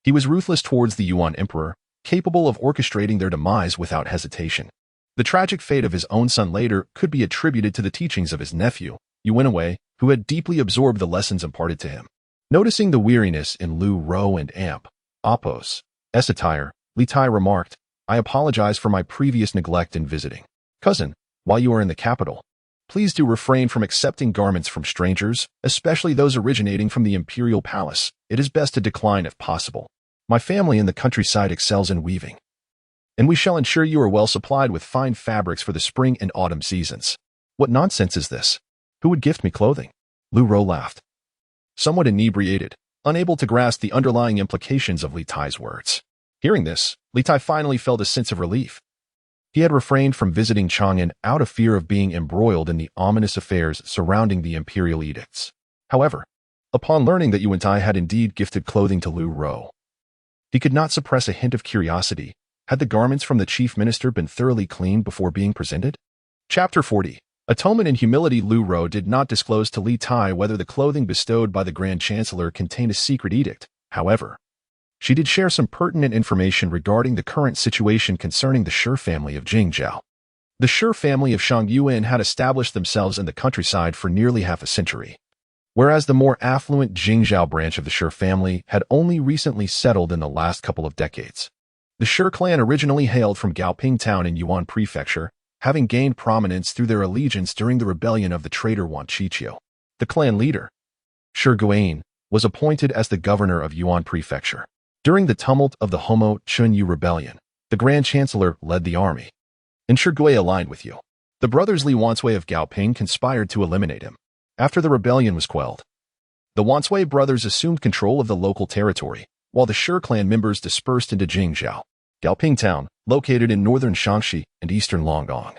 He was ruthless towards the Yuan emperor, capable of orchestrating their demise without hesitation. The tragic fate of his own son later could be attributed to the teachings of his nephew, Yu Wentai, who had deeply absorbed the lessons imparted to him. Noticing the weariness in Lu Ro and Apos' attire, Li Tai remarked, "I apologize for my previous neglect in visiting. Cousin, while you are in the capital, please do refrain from accepting garments from strangers, especially those originating from the imperial palace. It is best to decline if possible. My family in the countryside excels in weaving, and we shall ensure you are well supplied with fine fabrics for the spring and autumn seasons." "What nonsense is this? Who would gift me clothing?" Lu Ro laughed, somewhat inebriated, unable to grasp the underlying implications of Li Tai's words. Hearing this, Li Tai finally felt a sense of relief. He had refrained from visiting Chang'an out of fear of being embroiled in the ominous affairs surrounding the imperial edicts. However, upon learning that Yu Wentai had indeed gifted clothing to Lu Ro, he could not suppress a hint of curiosity. Had the garments from the chief minister been thoroughly cleaned before being presented? Chapter 40. Atonement and humility. Lu Ro did not disclose to Li Tai whether the clothing bestowed by the Grand Chancellor contained a secret edict. However, she did share some pertinent information regarding the current situation concerning the Shi family of Jingzhou. The Shi family of Shang Yuan had established themselves in the countryside for nearly half a century, whereas the more affluent Jingzhou branch of the Shi family had only recently settled in the last couple of decades. The Shi clan originally hailed from Gaoping town in Yuan Prefecture, having gained prominence through their allegiance during the rebellion of the traitor Wanqiqiu. The clan leader, Shi Guan, was appointed as the governor of Yuan Prefecture. During the tumult of the Homo Chunyu rebellion, the Grand Chancellor led the army, and Shi Gui aligned with Yu. The brothers Li Wansui of Gaoping conspired to eliminate him. After the rebellion was quelled, the Wansui brothers assumed control of the local territory, while the Shi clan members dispersed into Jingzhou. Gaoping town, located in northern Shaanxi and eastern Longdong,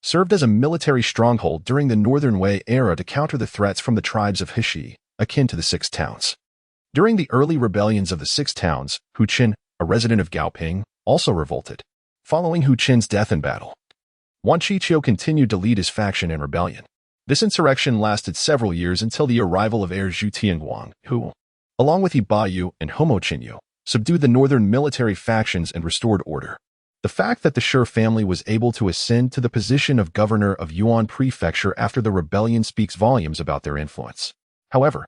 served as a military stronghold during the Northern Wei era to counter the threats from the tribes of Heshi, akin to the Six Towns. During the early rebellions of the Six Towns, Hu Qin, a resident of Gaoping, also revolted. Following Hu Qin's death in battle, Wanqiqiu continued to lead his faction in rebellion. This insurrection lasted several years until the arrival of heir Zhu Tianguang, who, along with Hebei and Homo Qinyu, subdued the northern military factions and restored order. The fact that the Shi family was able to ascend to the position of governor of Yuan Prefecture after the rebellion speaks volumes about their influence. However,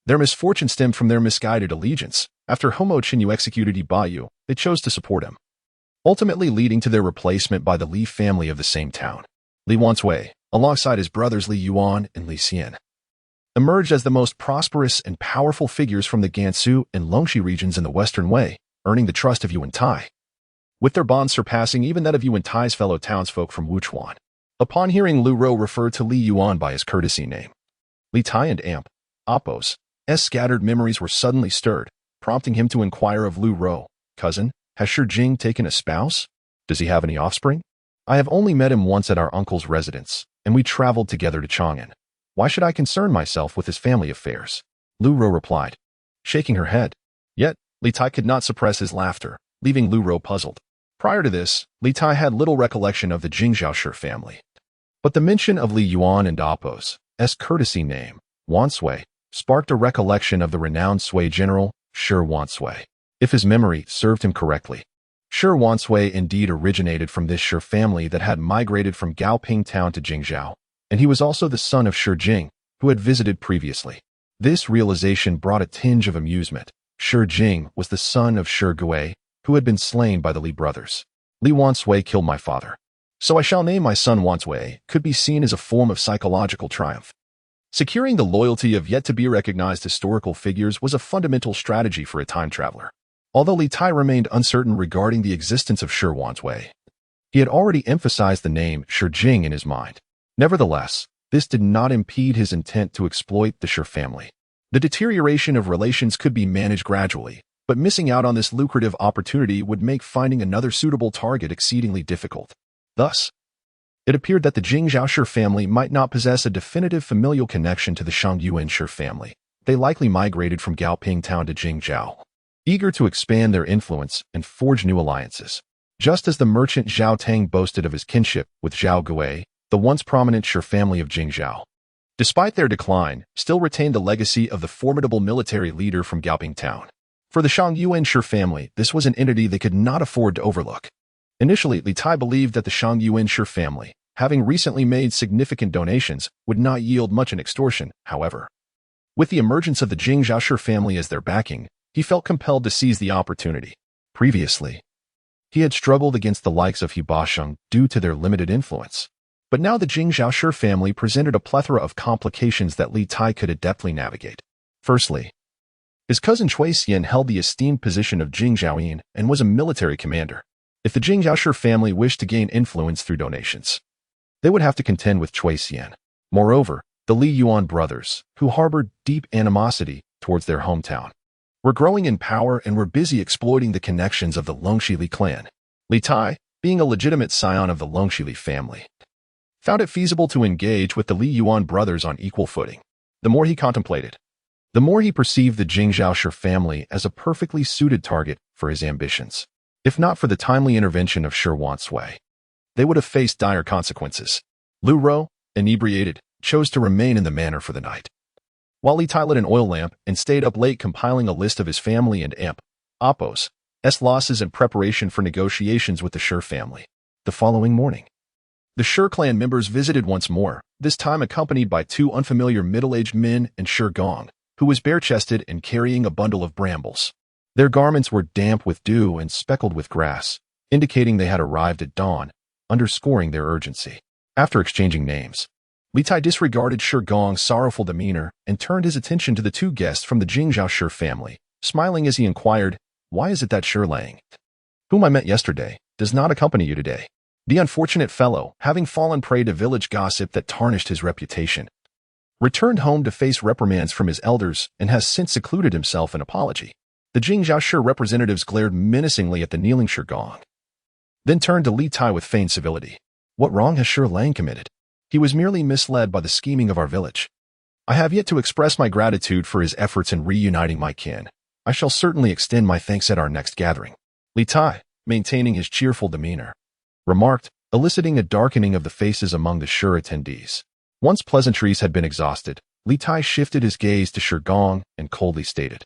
their misfortune stemmed from their misguided allegiance. After Homo Qinyu executed Hebei, they chose to support him, ultimately leading to their replacement by the Li family of the same town. Li Wansui, alongside his brothers Li Yuan and Li Xian, emerged as the most prosperous and powerful figures from the Gansu and Longxi regions in the Western Wei, earning the trust of Yu Wentai, with their bonds surpassing even that of Yu Wentai's fellow townsfolk from Wuchuan. Upon hearing Lu Ro refer to Li Yuan by his courtesy name, Li Tai and Appo's scattered memories were suddenly stirred, prompting him to inquire of Lu Ro, "Cousin, has Shi Jing taken a spouse? Does he have any offspring? I have only met him once at our uncle's residence, and we traveled together to Chang'an. Why should I concern myself with his family affairs?" Lu Ro replied, shaking her head. Yet, Li Tai could not suppress his laughter, leaving Lu Ro puzzled. Prior to this, Li Tai had little recollection of the Jingzhou Shi family. But the mention of Li Yuan and Appo's courtesy name, Wansui, sparked a recollection of the renowned Sui general, Shi Wansui. If his memory served him correctly, Shi Wansui indeed originated from this Shi family that had migrated from Gaoping town to Jingzhou, and he was also the son of Shi Jing, who had visited previously. This realization brought a tinge of amusement. Shi Jing was the son of Shi Gui, who had been slain by the Li brothers. Li Wansui killed my father, so I shall name my son Wansui, could be seen as a form of psychological triumph. Securing the loyalty of yet-to-be-recognized historical figures was a fundamental strategy for a time traveler. Although Li Tai remained uncertain regarding the existence of Shi Wansui, he had already emphasized the name Shi Jing in his mind. Nevertheless, this did not impede his intent to exploit the Shi family. The deterioration of relations could be managed gradually, but missing out on this lucrative opportunity would make finding another suitable target exceedingly difficult. Thus, it appeared that the Jingzhou Shi family might not possess a definitive familial connection to the Shang Yuan Shi family. They likely migrated from Gaoping town to Jingzhou, eager to expand their influence and forge new alliances. Just as the merchant Zhao Tang boasted of his kinship with Zhao Gui, the once prominent Shi family of Jingzhou, despite their decline, still retained the legacy of the formidable military leader from Gaoping town. For the Shang Yuan Shi family, this was an entity they could not afford to overlook. Initially, Li Tai believed that the Shang Yuan Shi family, having recently made significant donations, would not yield much in extortion. However, with the emergence of the Jingzhou Shi family as their backing, he felt compelled to seize the opportunity. Previously, he had struggled against the likes of Hebei due to their limited influence. But now the Jingzhou Shi family presented a plethora of complications that Li Tai could adeptly navigate. Firstly, his cousin Cui Xian held the esteemed position of Jingzhouyin and was a military commander. If the Jingzhou Shi family wished to gain influence through donations, they would have to contend with Cui Xian. Moreover, the Li Yuan brothers, who harbored deep animosity towards their hometown, were growing in power and were busy exploiting the connections of the Longxi Li clan. Li Tai, being a legitimate scion of the Longxili family, found it feasible to engage with the Liuhun brothers on equal footing. The more he contemplated, the more he perceived the Jingzhou family as a perfectly suited target for his ambitions. If not for the timely intervention of Shi Wanshui, they would have faced dire consequences. Lu Ro, inebriated, chose to remain in the manor for the night, while Li Tai lit an oil lamp and stayed up late compiling a list of his family and Oppo's losses in preparation for negotiations with the Shi family. The following morning, the Shi clan members visited once more, this time accompanied by two unfamiliar middle-aged men and Shi Gong, who was bare-chested and carrying a bundle of brambles. Their garments were damp with dew and speckled with grass, indicating they had arrived at dawn, underscoring their urgency. After exchanging names, Li Tai disregarded Shi Gong's sorrowful demeanor and turned his attention to the two guests from the Jingzhou Shi family, smiling as he inquired, "Why is it that Shi Lang, whom I met yesterday, does not accompany you today?" The unfortunate fellow, having fallen prey to village gossip that tarnished his reputation, returned home to face reprimands from his elders and has since secluded himself in apology. The Jingzhou Shi representatives glared menacingly at the kneeling Shi Gong, then turned to Li Tai with feigned civility. "What wrong has Shi Lang committed? He was merely misled by the scheming of our village. I have yet to express my gratitude for his efforts in reuniting my kin. I shall certainly extend my thanks at our next gathering." Li Tai, maintaining his cheerful demeanor, remarked, eliciting a darkening of the faces among the Shi attendees. Once pleasantries had been exhausted, Li Tai shifted his gaze to Shi Gong and coldly stated,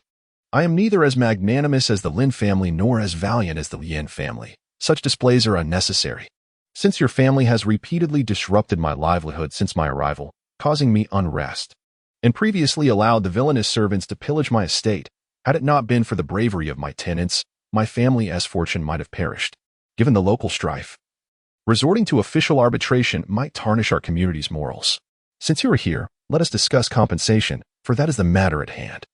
"I am neither as magnanimous as the Lin family nor as valiant as the Lian family. Such displays are unnecessary. Since your family has repeatedly disrupted my livelihood since my arrival, causing me unrest, and previously allowed the villainous servants to pillage my estate, had it not been for the bravery of my tenants, my family's fortune might have perished. Given the local strife, resorting to official arbitration might tarnish our community's morals. Since you are here, let us discuss compensation, for that is the matter at hand.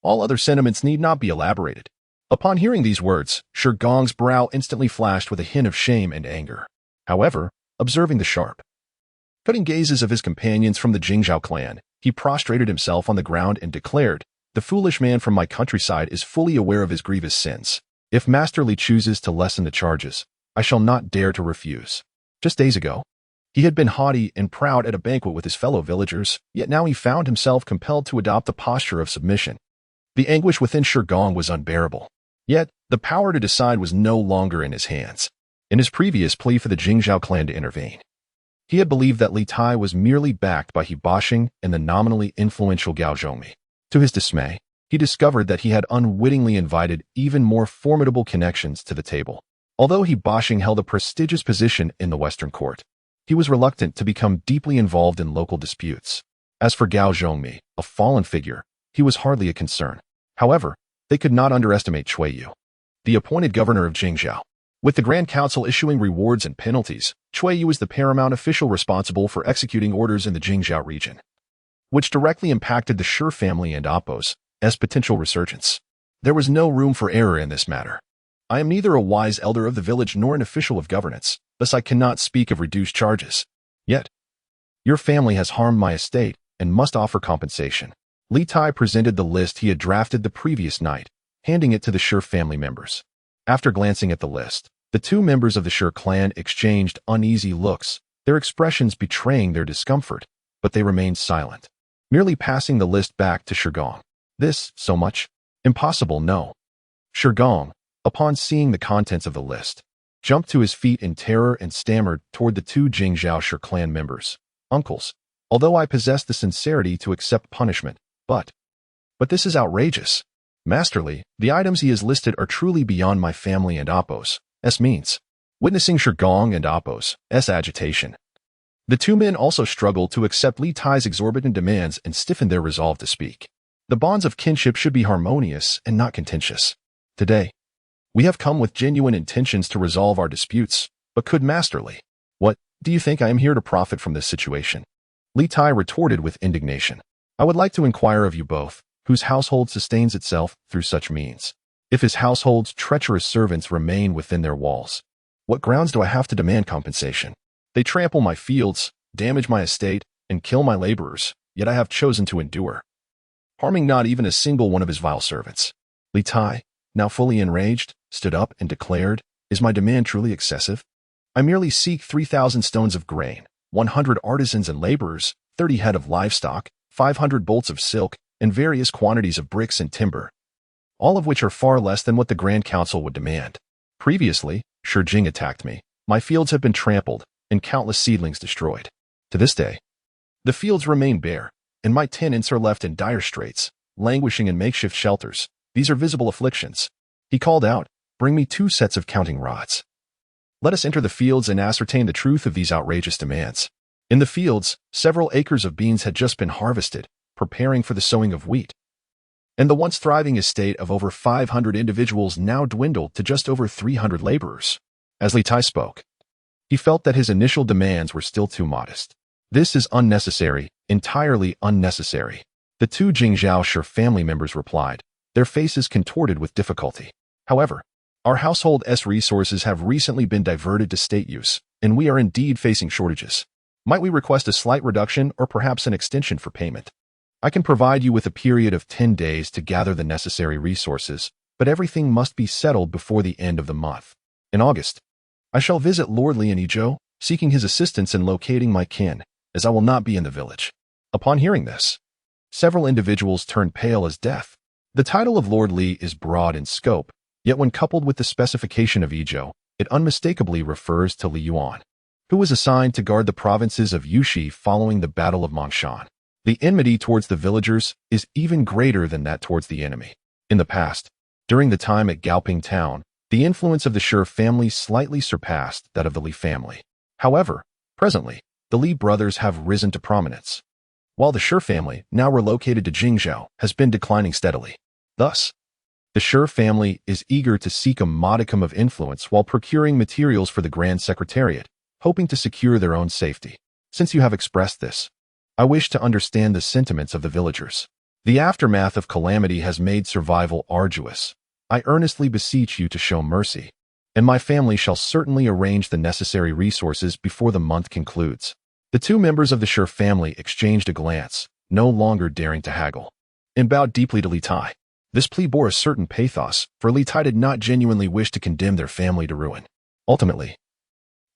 All other sentiments need not be elaborated." Upon hearing these words, Shi Gong's brow instantly flashed with a hint of shame and anger. However, observing the sharp, cutting gazes of his companions from the Jingzhou clan, he prostrated himself on the ground and declared, "The foolish man from my countryside is fully aware of his grievous sins. If Master Li chooses to lessen the charges, I shall not dare to refuse." Just days ago, he had been haughty and proud at a banquet with his fellow villagers, yet now he found himself compelled to adopt a posture of submission. The anguish within Shi Gong was unbearable. Yet, the power to decide was no longer in his hands. In his previous plea for the Jingzhou clan to intervene, he had believed that Li Tai was merely backed by Hebei and the nominally influential Gao Zhongmi. To his dismay, he discovered that he had unwittingly invited even more formidable connections to the table. Although Hebei held a prestigious position in the Western court, he was reluctant to become deeply involved in local disputes. As for Gao Zhongmi, a fallen figure, he was hardly a concern. However, they could not underestimate Cui Yu, the appointed governor of Jingzhou. With the Grand Council issuing rewards and penalties, Cui Yu was the paramount official responsible for executing orders in the Jingzhou region, which directly impacted the Shi family and Oppo's potential resurgence. There was no room for error in this matter. "I am neither a wise elder of the village nor an official of governance, thus I cannot speak of reduced charges. Yet, your family has harmed my estate and must offer compensation." Li Tai presented the list he had drafted the previous night, handing it to the Shi family members. After glancing at the list, the two members of the Shi clan exchanged uneasy looks, their expressions betraying their discomfort, but they remained silent, merely passing the list back to Shi Gong. "This, so much? Impossible, no." Shi Gong, upon seeing the contents of the list, jumped to his feet in terror and stammered toward the two Jingzhou Shi clan members, "Uncles, although I possess the sincerity to accept punishment, but this is outrageous. Master Li, the items he has listed are truly beyond my family and Oppo's means." Witnessing Shi Gong and Oppo's agitation, the two men also struggled to accept Li Tai's exorbitant demands and stiffened their resolve to speak. The bonds of kinship should be harmonious and not contentious. "Today, we have come with genuine intentions to resolve our disputes, but could Master Li, what, do you think I am here to profit from this situation?" Li Tai retorted with indignation. "I would like to inquire of you both, whose household sustains itself through such means. If his household's treacherous servants remain within their walls, what grounds do I have to demand compensation? They trample my fields, damage my estate, and kill my laborers, yet I have chosen to endure, harming not even a single one of his vile servants." Li Tai, now fully enraged, stood up and declared, Is my demand truly excessive? I merely seek 3,000 stones of grain, 100 artisans and laborers, 30 head of livestock, 500 bolts of silk, and various quantities of bricks and timber, all of which are far less than what the Grand Council would demand. Previously, Shi Jing attacked me. My fields have been trampled, and countless seedlings destroyed. To this day, the fields remain bare, and my tenants are left in dire straits, languishing in makeshift shelters. These are visible afflictions. He called out, "Bring me 2 sets of counting rods. Let us enter the fields and ascertain the truth of these outrageous demands." In the fields, several acres of beans had just been harvested, preparing for the sowing of wheat. And the once thriving estate of over 500 individuals now dwindled to just over 300 laborers. As Li Tai spoke, he felt that his initial demands were still too modest. "This is unnecessary, entirely unnecessary," the 2 Jingzhou Shi family members replied, their faces contorted with difficulty. "However, our household's resources have recently been diverted to state use, and we are indeed facing shortages. Might we request a slight reduction or perhaps an extension for payment? I can provide you with a period of 10 days to gather the necessary resources, but everything must be settled before the end of the month. In August, I shall visit Lord Li in Yizhou, seeking his assistance in locating my kin, as I will not be in the village." Upon hearing this, several individuals turned pale as death. The title of Lord Li is broad in scope, yet when coupled with the specification of Yizhou, it unmistakably refers to Liuhun, who was assigned to guard the provinces of Yuxi following the Battle of Mangshan. The enmity towards the villagers is even greater than that towards the enemy. In the past, during the time at Gaoping Town, the influence of the Shi family slightly surpassed that of the Li family. However, presently, the Li brothers have risen to prominence, while the Shi family, now relocated to Jingzhou, has been declining steadily. Thus, the Shi family is eager to seek a modicum of influence while procuring materials for the Grand Secretariat, hoping to secure their own safety. Since you have expressed this, I wish to understand the sentiments of the villagers. The aftermath of calamity has made survival arduous. I earnestly beseech you to show mercy, and my family shall certainly arrange the necessary resources before the month concludes." The 2 members of the Shi family exchanged a glance, no longer daring to haggle, and bowed deeply to Li Tai. This plea bore a certain pathos, for Li Tai did not genuinely wish to condemn their family to ruin. Ultimately,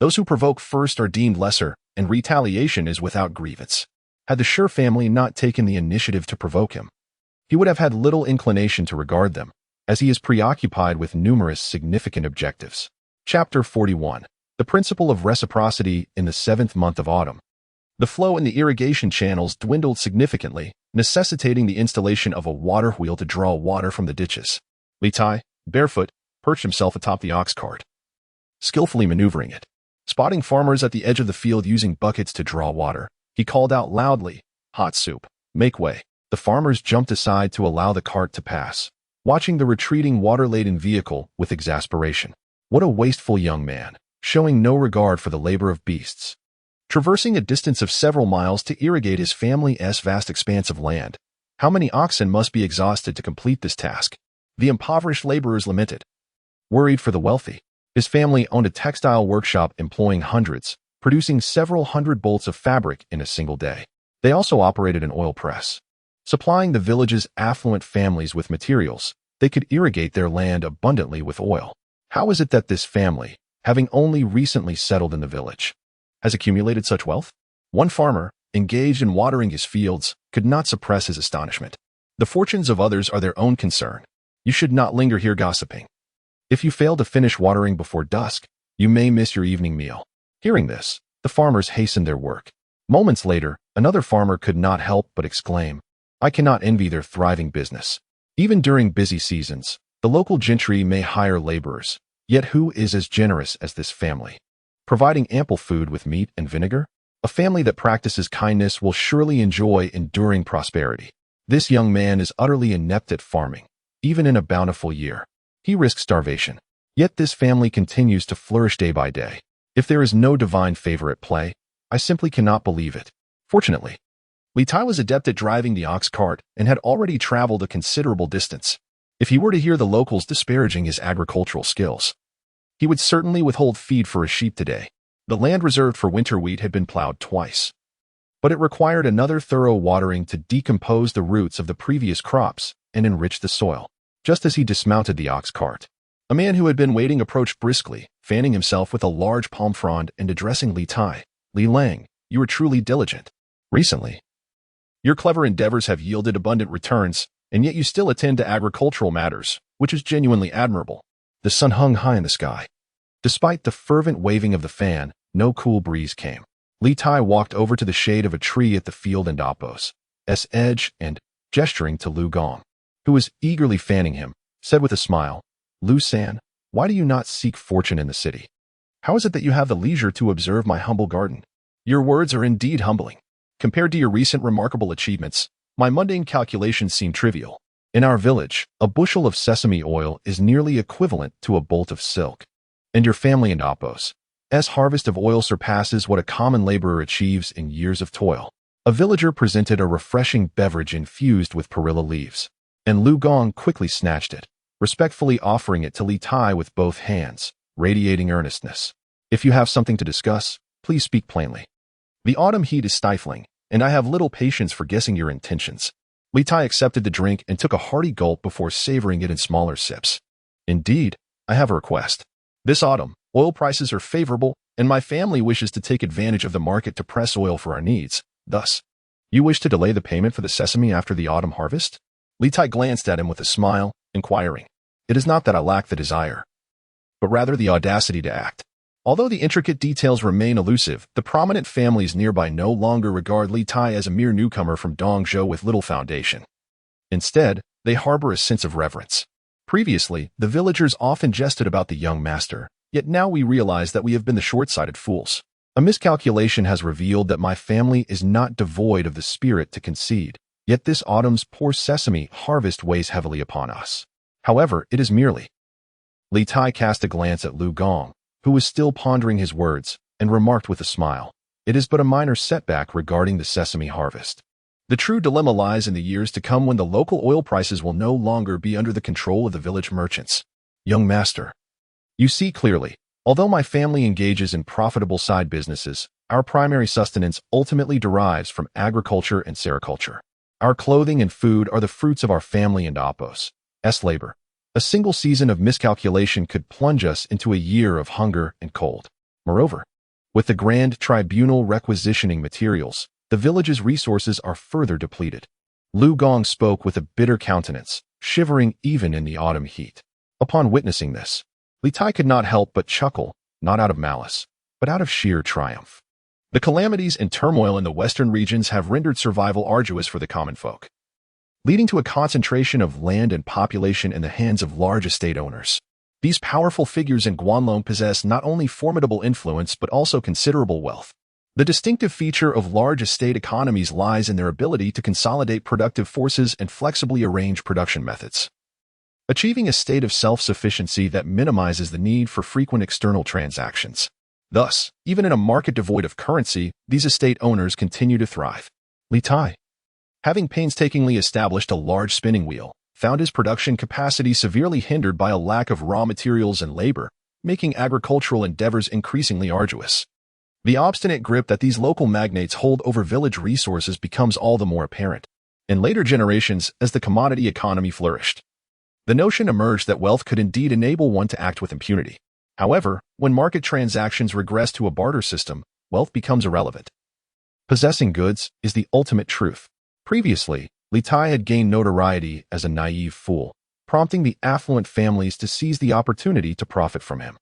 those who provoke first are deemed lesser, and retaliation is without grievance. Had the Shi family not taken the initiative to provoke him, he would have had little inclination to regard them, as he is preoccupied with numerous significant objectives. Chapter 41. The Principle of Reciprocity in the 7th month of autumn. The flow in the irrigation channels dwindled significantly, necessitating the installation of a water wheel to draw water from the ditches. Li Tai, barefoot, perched himself atop the ox cart, skillfully maneuvering it. Spotting farmers at the edge of the field using buckets to draw water, he called out loudly, "Hot soup, make way." The farmers jumped aside to allow the cart to pass, watching the retreating water-laden vehicle with exasperation. What a wasteful young man, showing no regard for the labor of beasts. Traversing a distance of several miles to irrigate his family's vast expanse of land, how many oxen must be exhausted to complete this task? The impoverished laborers lamented. Worried for the wealthy, his family owned a textile workshop employing hundreds, producing several hundred bolts of fabric in a single day. They also operated an oil press, supplying the village's affluent families with materials. They could irrigate their land abundantly with oil. How is it that this family, having only recently settled in the village, has accumulated such wealth? One farmer, engaged in watering his fields, could not suppress his astonishment. The fortunes of others are their own concern. You should not linger here gossiping. If you fail to finish watering before dusk, you may miss your evening meal. Hearing this, the farmers hastened their work. Moments later, another farmer could not help but exclaim, "I cannot envy their thriving business." Even during busy seasons, the local gentry may hire laborers, yet who is as generous as this family? Providing ample food with meat and vinegar? A family that practices kindness will surely enjoy enduring prosperity. This young man is utterly inept at farming, even in a bountiful year. He risks starvation. Yet this family continues to flourish day by day. If there is no divine favor at play, I simply cannot believe it. Fortunately, Li Tai was adept at driving the ox cart and had already traveled a considerable distance. If he were to hear the locals disparaging his agricultural skills, he would certainly withhold feed for his sheep today. The land reserved for winter wheat had been plowed twice, but it required another thorough watering to decompose the roots of the previous crops and enrich the soil. Just as he dismounted the ox cart, A man who had been waiting approached briskly, fanning himself with a large palm frond and addressing Li Tai. Li Lang, you are truly diligent. Recently, your clever endeavors have yielded abundant returns, and yet you still attend to agricultural matters, which is genuinely admirable. The sun hung high in the sky. Despite the fervent waving of the fan, no cool breeze came. Li Tai walked over to the shade of a tree at the field and Appo's edge and, gesturing to Lu Gong, who was eagerly fanning him, said with a smile, Lu San, why do you not seek fortune in the city? How is it that you have the leisure to observe my humble garden? Your words are indeed humbling. Compared to your recent remarkable achievements, my mundane calculations seem trivial. In our village, a bushel of sesame oil is nearly equivalent to a bolt of silk. And your family and Appo's harvest of oil surpasses what a common laborer achieves in years of toil. A villager presented a refreshing beverage infused with perilla leaves, and Lu Gong quickly snatched it, respectfully offering it to Li Tai with both hands, radiating earnestness. If you have something to discuss, please speak plainly. The autumn heat is stifling, and I have little patience for guessing your intentions. Li Tai accepted the drink and took a hearty gulp before savoring it in smaller sips. Indeed, I have a request. This autumn, oil prices are favorable, and my family wishes to take advantage of the market to press oil for our needs. Thus, you wish to delay the payment for the sesame after the autumn harvest? Li Tai glanced at him with a smile, inquiring. It is not that I lack the desire, but rather the audacity to act. Although the intricate details remain elusive, the prominent families nearby no longer regard Li Tai as a mere newcomer from Dongzhou with little foundation. Instead, they harbor a sense of reverence. Previously, the villagers often jested about the young master, yet now we realize that we have been the short-sighted fools. A miscalculation has revealed that my family is not devoid of the spirit to concede, yet this autumn's poor sesame harvest weighs heavily upon us. However, it is merely. Li Tai cast a glance at Lu Gong, who was still pondering his words, and remarked with a smile, it is but a minor setback regarding the sesame harvest. The true dilemma lies in the years to come when the local oil prices will no longer be under the control of the village merchants. Young master, you see clearly, although my family engages in profitable side businesses, our primary sustenance ultimately derives from agriculture and sericulture. Our clothing and food are the fruits of our family and Appo's labor. A single season of miscalculation could plunge us into a year of hunger and cold. Moreover, with the grand tribunal requisitioning materials, the village's resources are further depleted. Lu Gong spoke with a bitter countenance, shivering even in the autumn heat. Upon witnessing this, Li Tai could not help but chuckle, not out of malice, but out of sheer triumph. The calamities and turmoil in the western regions have rendered survival arduous for the common folk, leading to a concentration of land and population in the hands of large estate owners. These powerful figures in Guanlong possess not only formidable influence but also considerable wealth. The distinctive feature of large estate economies lies in their ability to consolidate productive forces and flexibly arrange production methods, achieving a state of self-sufficiency that minimizes the need for frequent external transactions. Thus, even in a market devoid of currency, these estate owners continue to thrive. Li Tai, having painstakingly established a large spinning wheel, found his production capacity severely hindered by a lack of raw materials and labor, making agricultural endeavors increasingly arduous. The obstinate grip that these local magnates hold over village resources becomes all the more apparent. In later generations, as the commodity economy flourished, the notion emerged that wealth could indeed enable one to act with impunity. However, when market transactions regress to a barter system, wealth becomes irrelevant. Possessing goods is the ultimate truth. Previously, Li Tai had gained notoriety as a naive fool, prompting the affluent families to seize the opportunity to profit from him.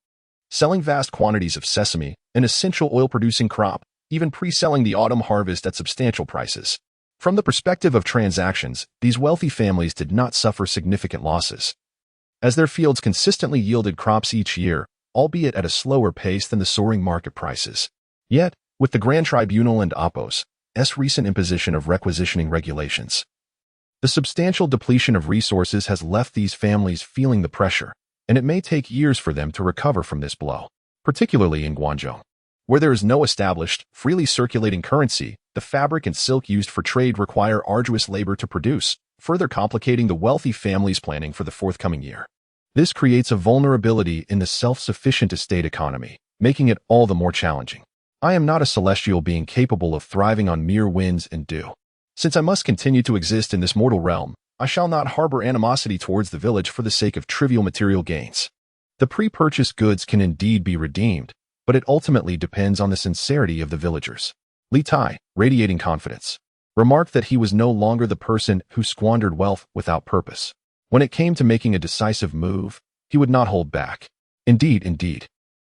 Selling vast quantities of sesame, an essential oil-producing crop, even pre-selling the autumn harvest at substantial prices. From the perspective of transactions, these wealthy families did not suffer significant losses, as their fields consistently yielded crops each year, albeit at a slower pace than the soaring market prices. Yet, with the Grand Tribunal and Appo's recent imposition of requisitioning regulations, the substantial depletion of resources has left these families feeling the pressure, and it may take years for them to recover from this blow. Particularly in Guangzhou, where there is no established, freely circulating currency, the fabric and silk used for trade require arduous labor to produce, further complicating the wealthy families' planning for the forthcoming year. This creates a vulnerability in the self-sufficient estate economy, making it all the more challenging. I am not a celestial being capable of thriving on mere winds and dew. Since I must continue to exist in this mortal realm, I shall not harbor animosity towards the village for the sake of trivial material gains. The pre-purchased goods can indeed be redeemed, but it ultimately depends on the sincerity of the villagers. Li Tai, radiating confidence, remarked that he was no longer the person who squandered wealth without purpose. When it came to making a decisive move, he would not hold back. Indeed.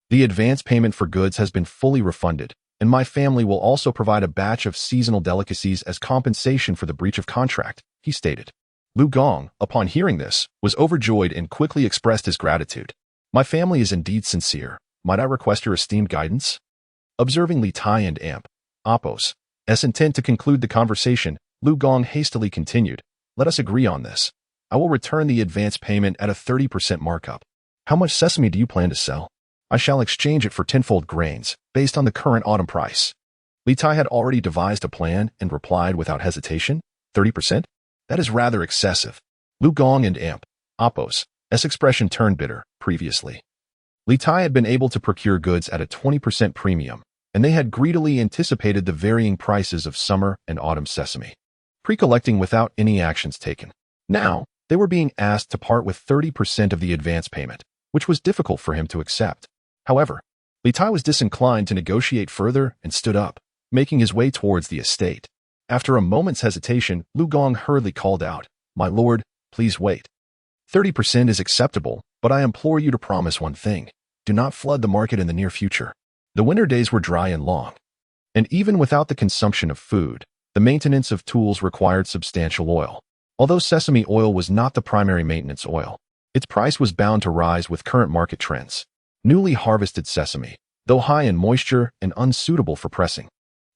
The advance payment for goods has been fully refunded, and my family will also provide a batch of seasonal delicacies as compensation for the breach of contract, he stated. Lu Gong, upon hearing this, was overjoyed and quickly expressed his gratitude. My family is indeed sincere. Might I request your esteemed guidance? Observing Li Tai and Appos' intent to conclude the conversation, Lu Gong hastily continued, let us agree on this. I will return the advance payment at a 30% markup. How much sesame do you plan to sell? I shall exchange it for tenfold grains, based on the current autumn price. Li Tai had already devised a plan and replied without hesitation, 30%? That is rather excessive. Lu Gong and Appos' expression turned bitter. Previously, Li Tai had been able to procure goods at a 20% premium, and they had greedily anticipated the varying prices of summer and autumn sesame, pre-collecting without any actions taken. Now, they were being asked to part with 30% of the advance payment, which was difficult for him to accept. However, Li Tai was disinclined to negotiate further and stood up, making his way towards the estate. After a moment's hesitation, Lu Gong hurriedly called out, My lord, please wait. 30% is acceptable, but I implore you to promise one thing. Do not flood the market in the near future. The winter days were dry and long, and even without the consumption of food, the maintenance of tools required substantial oil. Although sesame oil was not the primary maintenance oil, its price was bound to rise with current market trends. Newly harvested sesame, though high in moisture and unsuitable for pressing,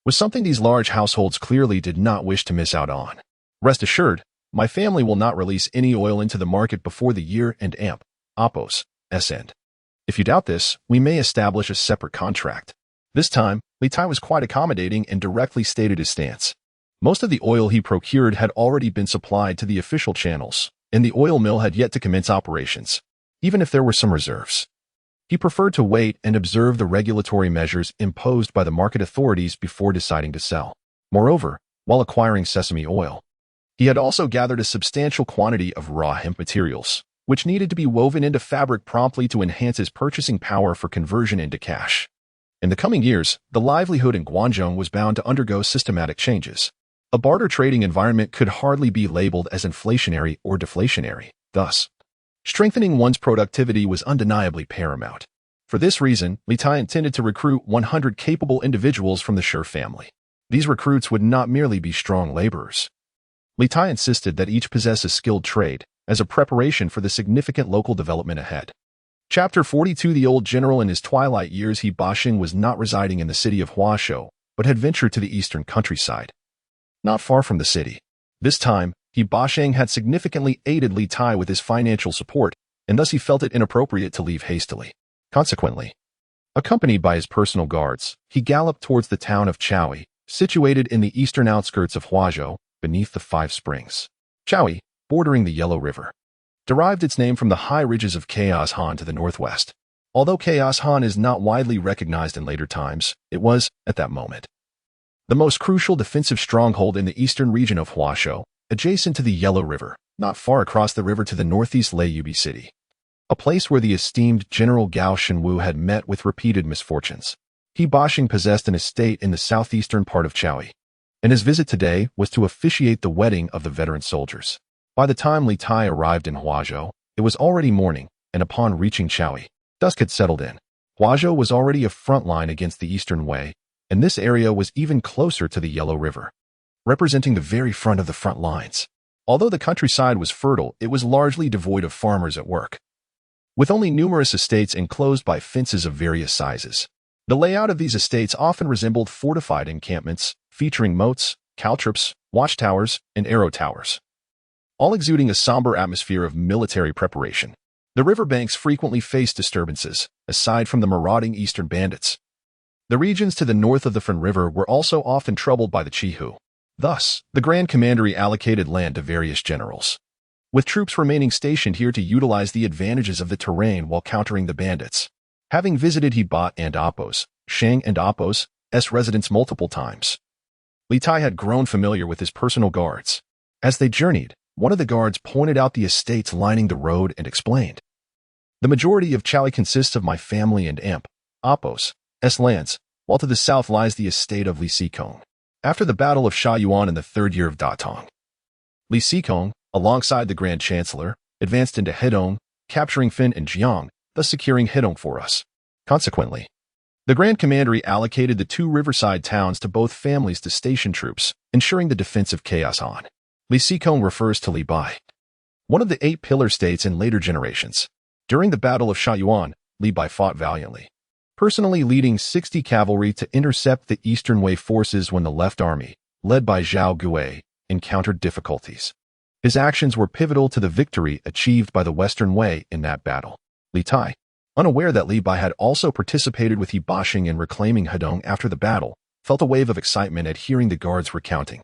was something these large households clearly did not wish to miss out on. Rest assured, my family will not release any oil into the market before the year and Appos' end. If you doubt this, we may establish a separate contract. This time, Li Tai was quite accommodating and directly stated his stance. Most of the oil he procured had already been supplied to the official channels, and the oil mill had yet to commence operations, even if there were some reserves. He preferred to wait and observe the regulatory measures imposed by the market authorities before deciding to sell. Moreover, while acquiring sesame oil, he had also gathered a substantial quantity of raw hemp materials, which needed to be woven into fabric promptly to enhance his purchasing power for conversion into cash. In the coming years, the livelihood in Guangdong was bound to undergo systematic changes. A barter trading environment could hardly be labeled as inflationary or deflationary. Thus, strengthening one's productivity was undeniably paramount. For this reason, Li Tai intended to recruit 100 capable individuals from the Shi family. These recruits would not merely be strong laborers. Li Tai insisted that each possess a skilled trade, as a preparation for the significant local development ahead. Chapter 42. The old general in his twilight years, He Bashing, was not residing in the city of Huashou, but had ventured to the eastern countryside, not far from the city. This time, He Bashing had significantly aided Li Tai with his financial support, and thus he felt it inappropriate to leave hastily. Consequently, accompanied by his personal guards, he galloped towards the town of Chaoyi, situated in the eastern outskirts of Huazhou, beneath the 5 springs. Chaoyi, bordering the Yellow River, derived its name from the high ridges of Chaos Han to the northwest. Although Chaos Han is not widely recognized in later times, it was, at that moment, the most crucial defensive stronghold in the eastern region of Huashou, adjacent to the Yellow River. Not far across the river to the northeast lay Yubi City, a place where the esteemed General Gao Shenwu had met with repeated misfortunes. He Bashing possessed an estate in the southeastern part of Chaoyi, and his visit today was to officiate the wedding of the veteran soldiers. By the time Li Tai arrived in Huazhou, it was already morning, and upon reaching Chaoyi, dusk had settled in. Huazhou was already a front line against the eastern way, and this area was even closer to the Yellow River, representing the very front of the front lines. Although the countryside was fertile, it was largely devoid of farmers at work, with only numerous estates enclosed by fences of various sizes. The layout of these estates often resembled fortified encampments, featuring moats, caltrops, watchtowers, and arrow towers, all exuding a somber atmosphere of military preparation. The riverbanks frequently faced disturbances, aside from the marauding eastern bandits. The regions to the north of the Fern River were also often troubled by the Chihu. Thus, the Grand Commandery allocated land to various generals, with troops remaining stationed here to utilize the advantages of the terrain while countering the bandits. Having visited Hebei and Appos, Shang and Appos' residence multiple times, Li Tai had grown familiar with his personal guards. As they journeyed, one of the guards pointed out the estates lining the road and explained, The majority of Chali consists of my family and Amp, Apos, S lands, while to the south lies the estate of Li Xikong. After the Battle of Shayuan in the third year of Datong, Li Xikong, alongside the Grand Chancellor, advanced into Hedong, capturing Fin and Jiang, thus securing Hedong for us. Consequently, the Grand Commandery allocated the two riverside towns to both families to station troops, ensuring the defense of Chaos Han. Li Xikong refers to Li Bai, one of the 8 pillar states in later generations. During the Battle of Shayuan, Li Bai fought valiantly, personally leading 60 cavalry to intercept the Eastern Wei forces when the left army, led by Zhao Gui, encountered difficulties. His actions were pivotal to the victory achieved by the Western Wei in that battle. Li Tai, unaware that Li Bai had also participated with He Bashing in reclaiming Hedong after the battle, felt a wave of excitement at hearing the guards recounting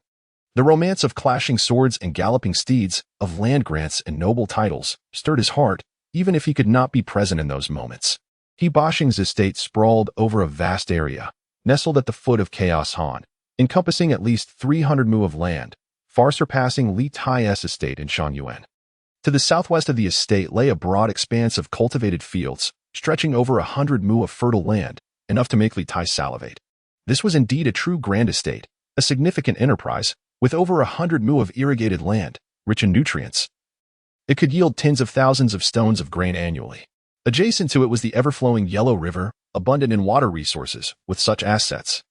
the romance of clashing swords and galloping steeds, of land grants and noble titles, stirred his heart, even if he could not be present in those moments. He Bashing's estate sprawled over a vast area, nestled at the foot of Chaos Han, encompassing at least 300 mu of land, far surpassing Li Tai's estate in Shanyuan. To the southwest of the estate lay a broad expanse of cultivated fields, stretching over 100 mu of fertile land, enough to make Li Tai salivate. This was indeed a true grand estate, a significant enterprise, with over 100 mu of irrigated land, rich in nutrients. It could yield tens of thousands of stones of grain annually. Adjacent to it was the ever-flowing Yellow River, abundant in water resources. With such assets,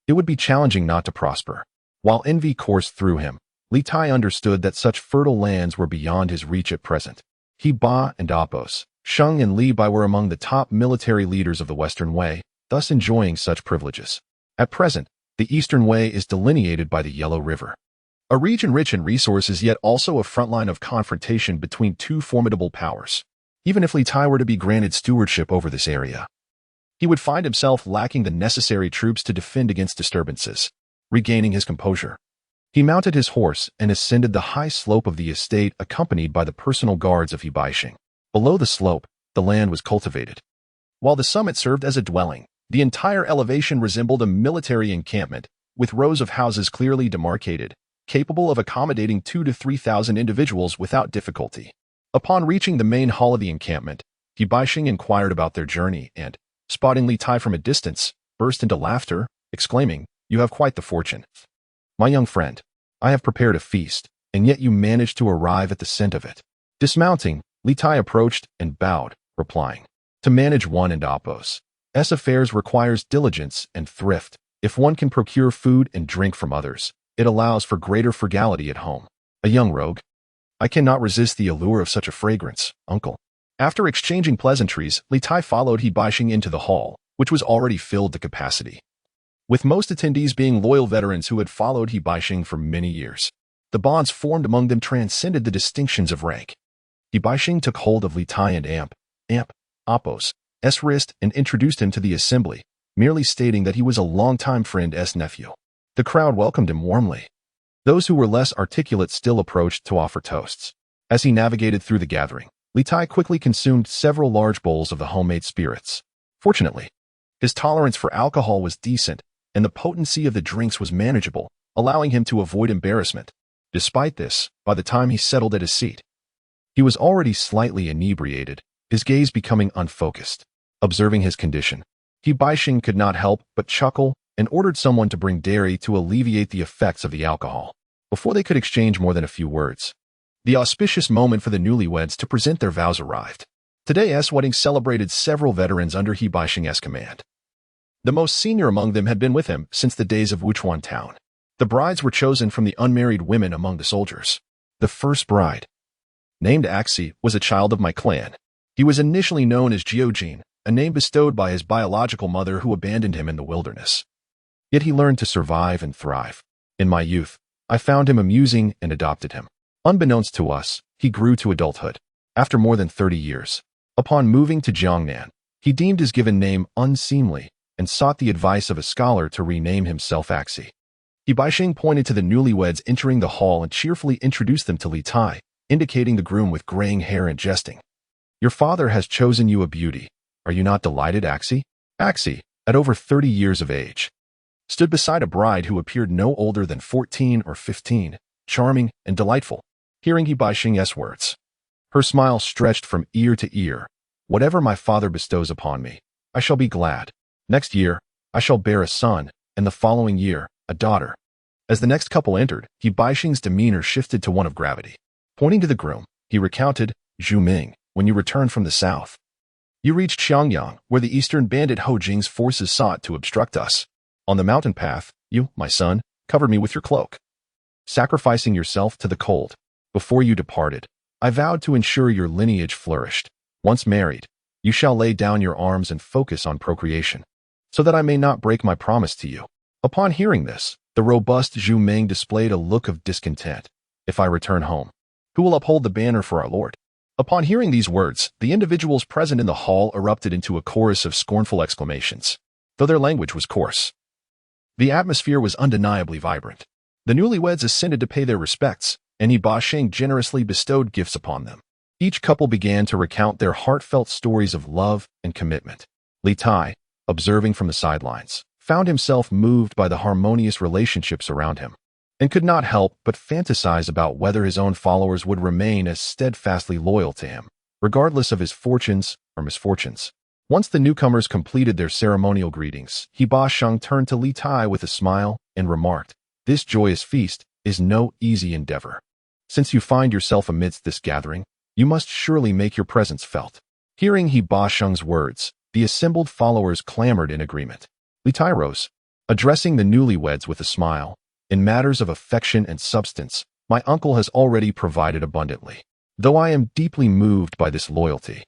it would be challenging not to prosper. While envy coursed through him, Li Tai understood that such fertile lands were beyond his reach at present. He Ba and Apos, Sheng and Li Bai were among the top military leaders of the Western Wei, thus enjoying such privileges. At present, the Eastern Wei is delineated by the Yellow River, a region rich in resources yet also a front line of confrontation between two formidable powers. Even if Li Tai were to be granted stewardship over this area, he would find himself lacking the necessary troops to defend against disturbances. Regaining his composure, he mounted his horse and ascended the high slope of the estate accompanied by the personal guards of He Baixing. Below the slope, the land was cultivated. While the summit served as a dwelling, the entire elevation resembled a military encampment, with rows of houses clearly demarcated, capable of accommodating 2,000 to 3,000 individuals without difficulty. Upon reaching the main hall of the encampment, He Baixing inquired about their journey and, spotting Li Tai from a distance, burst into laughter, exclaiming, "You have quite the fortune. My young friend, I have prepared a feast, and yet you managed to arrive at the scent of it." Dismounting, Li Tai approached and bowed, replying, "To manage one and Apos' affairs requires diligence and thrift. If one can procure food and drink from others, it allows for greater frugality at home. A young rogue, I cannot resist the allure of such a fragrance, uncle." After exchanging pleasantries, Li Tai followed He Baixing into the hall, which was already filled to capacity, with most attendees being loyal veterans who had followed He Baixing for many years. The bonds formed among them transcended the distinctions of rank. He Baixing took hold of Li Tai and Amp, Apos' wrist and introduced him to the assembly, merely stating that he was a longtime friend's nephew. The crowd welcomed him warmly. Those who were less articulate still approached to offer toasts. As he navigated through the gathering, Li Tai quickly consumed several large bowls of the homemade spirits. Fortunately, his tolerance for alcohol was decent, and the potency of the drinks was manageable, allowing him to avoid embarrassment. Despite this, by the time he settled at his seat, he was already slightly inebriated, his gaze becoming unfocused. Observing his condition, He Baixing could not help but chuckle and ordered someone to bring dairy to alleviate the effects of the alcohol. Before they could exchange more than a few words, the auspicious moment for the newlyweds to present their vows arrived. Today's wedding celebrated several veterans under He Baixing's command. The most senior among them had been with him since the days of Wuchuan Town. The brides were chosen from the unmarried women among the soldiers. The first bride, named Axi, was a child of my clan. He was initially known as Jiojin, a name bestowed by his biological mother who abandoned him in the wilderness. Yet he learned to survive and thrive. In my youth, I found him amusing and adopted him. Unbeknownst to us, he grew to adulthood. After more than 30 years, upon moving to Jiangnan, he deemed his given name unseemly and sought the advice of a scholar to rename himself Axi. He Baixing pointed to the newlyweds entering the hall and cheerfully introduced them to Li Tai, indicating the groom with graying hair and jesting. "Your father has chosen you a beauty. Are you not delighted, Axi?" Axi, at over 30 years of age, stood beside a bride who appeared no older than 14 or 15, charming and delightful. Hearing He Baixing's words, her smile stretched from ear to ear, Whatever my father bestows upon me, I shall be glad. Next year, I shall bear a son, and the following year, a daughter." As the next couple entered, He Baixing's demeanor shifted to one of gravity. Pointing to the groom, he recounted, "Zhu Ming, when you returned from the south, you reached Xiangyang, where the eastern bandit Ho Jing's forces sought to obstruct us. On the mountain path, you, my son, covered me with your cloak, sacrificing yourself to the cold. Before you departed, I vowed to ensure your lineage flourished. Once married, you shall lay down your arms and focus on procreation, so that I may not break my promise to you." Upon hearing this, the robust Zhu Ming displayed a look of discontent. "If I return home, who will uphold the banner for our Lord?" Upon hearing these words, the individuals present in the hall erupted into a chorus of scornful exclamations, though their language was coarse. The atmosphere was undeniably vibrant. The newlyweds ascended to pay their respects, and He Baixing generously bestowed gifts upon them. Each couple began to recount their heartfelt stories of love and commitment. Li Tai, observing from the sidelines, found himself moved by the harmonious relationships around him, and could not help but fantasize about whether his own followers would remain as steadfastly loyal to him, regardless of his fortunes or misfortunes. Once the newcomers completed their ceremonial greetings, He Baixing turned to Li Tai with a smile and remarked, "This joyous feast is no easy endeavor. Since you find yourself amidst this gathering, you must surely make your presence felt." Hearing He Baixing's words, the assembled followers clamored in agreement. Li Tai rose, addressing the newlyweds with a smile. "In matters of affection and substance, my uncle has already provided abundantly, though I am deeply moved by this loyalty.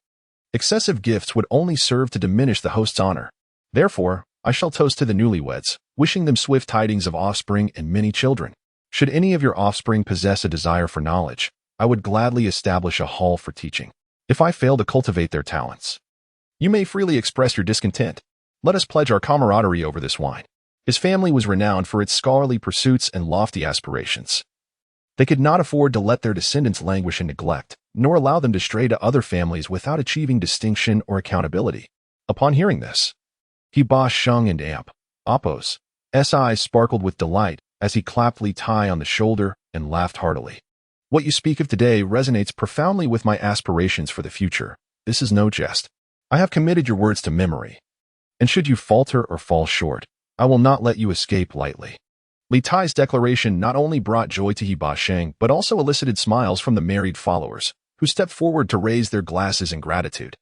Excessive gifts would only serve to diminish the host's honor. Therefore, I shall toast to the newlyweds, wishing them swift tidings of offspring and many children. Should any of your offspring possess a desire for knowledge, I would gladly establish a hall for teaching. If I fail to cultivate their talents, you may freely express your discontent. Let us pledge our camaraderie over this wine." His family was renowned for its scholarly pursuits and lofty aspirations. They could not afford to let their descendants languish in neglect, nor allow them to stray to other families without achieving distinction or accountability. Upon hearing this, He Baixing and Apos' eyes sparkled with delight as he clapped Li Tai on the shoulder and laughed heartily. "What you speak of today resonates profoundly with my aspirations for the future. This is no jest. I have committed your words to memory, and should you falter or fall short, I will not let you escape lightly." Li Tai's declaration not only brought joy to He Baixing, but also elicited smiles from the married followers, who stepped forward to raise their glasses in gratitude.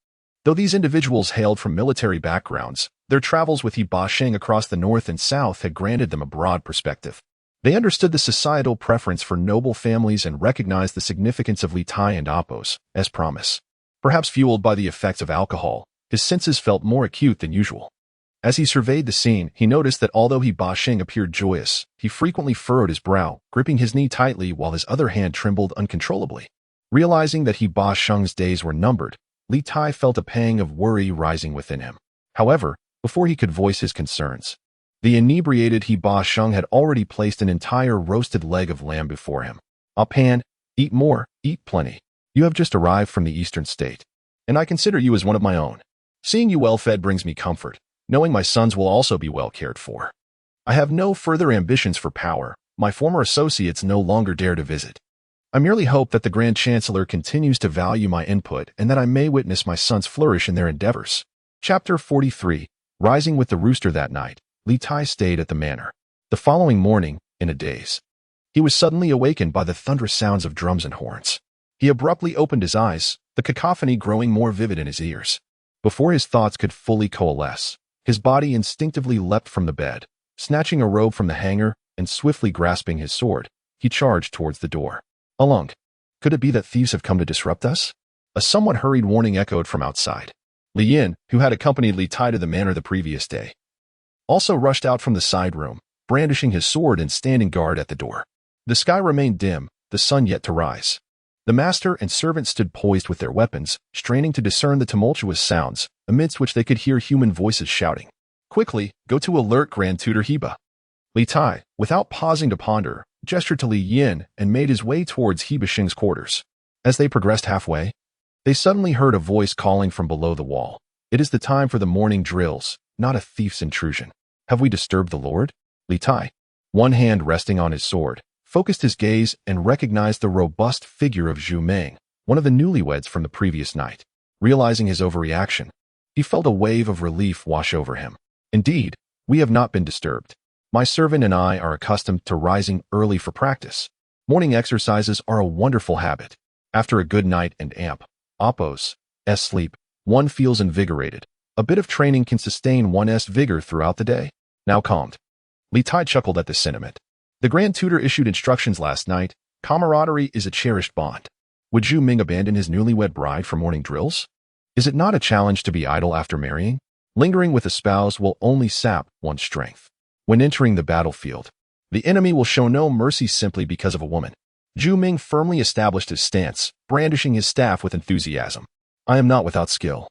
Though these individuals hailed from military backgrounds, their travels with He Baixing across the north and south had granted them a broad perspective. They understood the societal preference for noble families and recognized the significance of Li Tai and Apos, as promise. Perhaps fueled by the effects of alcohol, his senses felt more acute than usual. As he surveyed the scene, he noticed that although He Baixing appeared joyous, he frequently furrowed his brow, gripping his knee tightly while his other hand trembled uncontrollably. Realizing that He Baixing's days were numbered, Li Tai felt a pang of worry rising within him. However, before he could voice his concerns, the inebriated He Baixing had already placed an entire roasted leg of lamb before him. "Pan, eat more, eat plenty. You have just arrived from the eastern state, and I consider you as one of my own. Seeing you well-fed brings me comfort, knowing my sons will also be well cared for. I have no further ambitions for power. My former associates no longer dare to visit. I merely hope that the Grand Chancellor continues to value my input and that I may witness my sons flourish in their endeavors." Chapter 43. Rising with the rooster that night, Li Tai stayed at the manor. The following morning, in a daze, he was suddenly awakened by the thunderous sounds of drums and horns. He abruptly opened his eyes, the cacophony growing more vivid in his ears. Before his thoughts could fully coalesce, his body instinctively leapt from the bed. Snatching a robe from the hanger and swiftly grasping his sword, he charged towards the door. "Along! Could it be that thieves have come to disrupt us?" A somewhat hurried warning echoed from outside. Liuhun, who had accompanied Li Tai to the manor the previous day, also rushed out from the side room, brandishing his sword and standing guard at the door. The sky remained dim, the sun yet to rise. The master and servant stood poised with their weapons, straining to discern the tumultuous sounds, amidst which they could hear human voices shouting. "Quickly, go to alert Grand Tutor Heba." Li Tai, without pausing to ponder, gestured to Liuhun and made his way towards He Baixing's quarters. As they progressed halfway, they suddenly heard a voice calling from below the wall. "It is the time for the morning drills, not a thief's intrusion. Have we disturbed the Lord?" Li Tai, one hand resting on his sword, focused his gaze and recognized the robust figure of Zhu Ming, one of the newlyweds from the previous night. Realizing his overreaction, he felt a wave of relief wash over him. Indeed, we have not been disturbed. My servant and I are accustomed to rising early for practice. Morning exercises are a wonderful habit. After a good night and Oppo's sleep, one feels invigorated. A bit of training can sustain one's vigor throughout the day. Now calmed, Li Tai chuckled at this sentiment. The Grand Tutor issued instructions last night. Camaraderie is a cherished bond. Would Zhu Ming abandon his newlywed bride for morning drills? Is it not a challenge to be idle after marrying? Lingering with a spouse will only sap one's strength. When entering the battlefield, the enemy will show no mercy simply because of a woman. Zhu Ming firmly established his stance, brandishing his staff with enthusiasm. I am not without skill.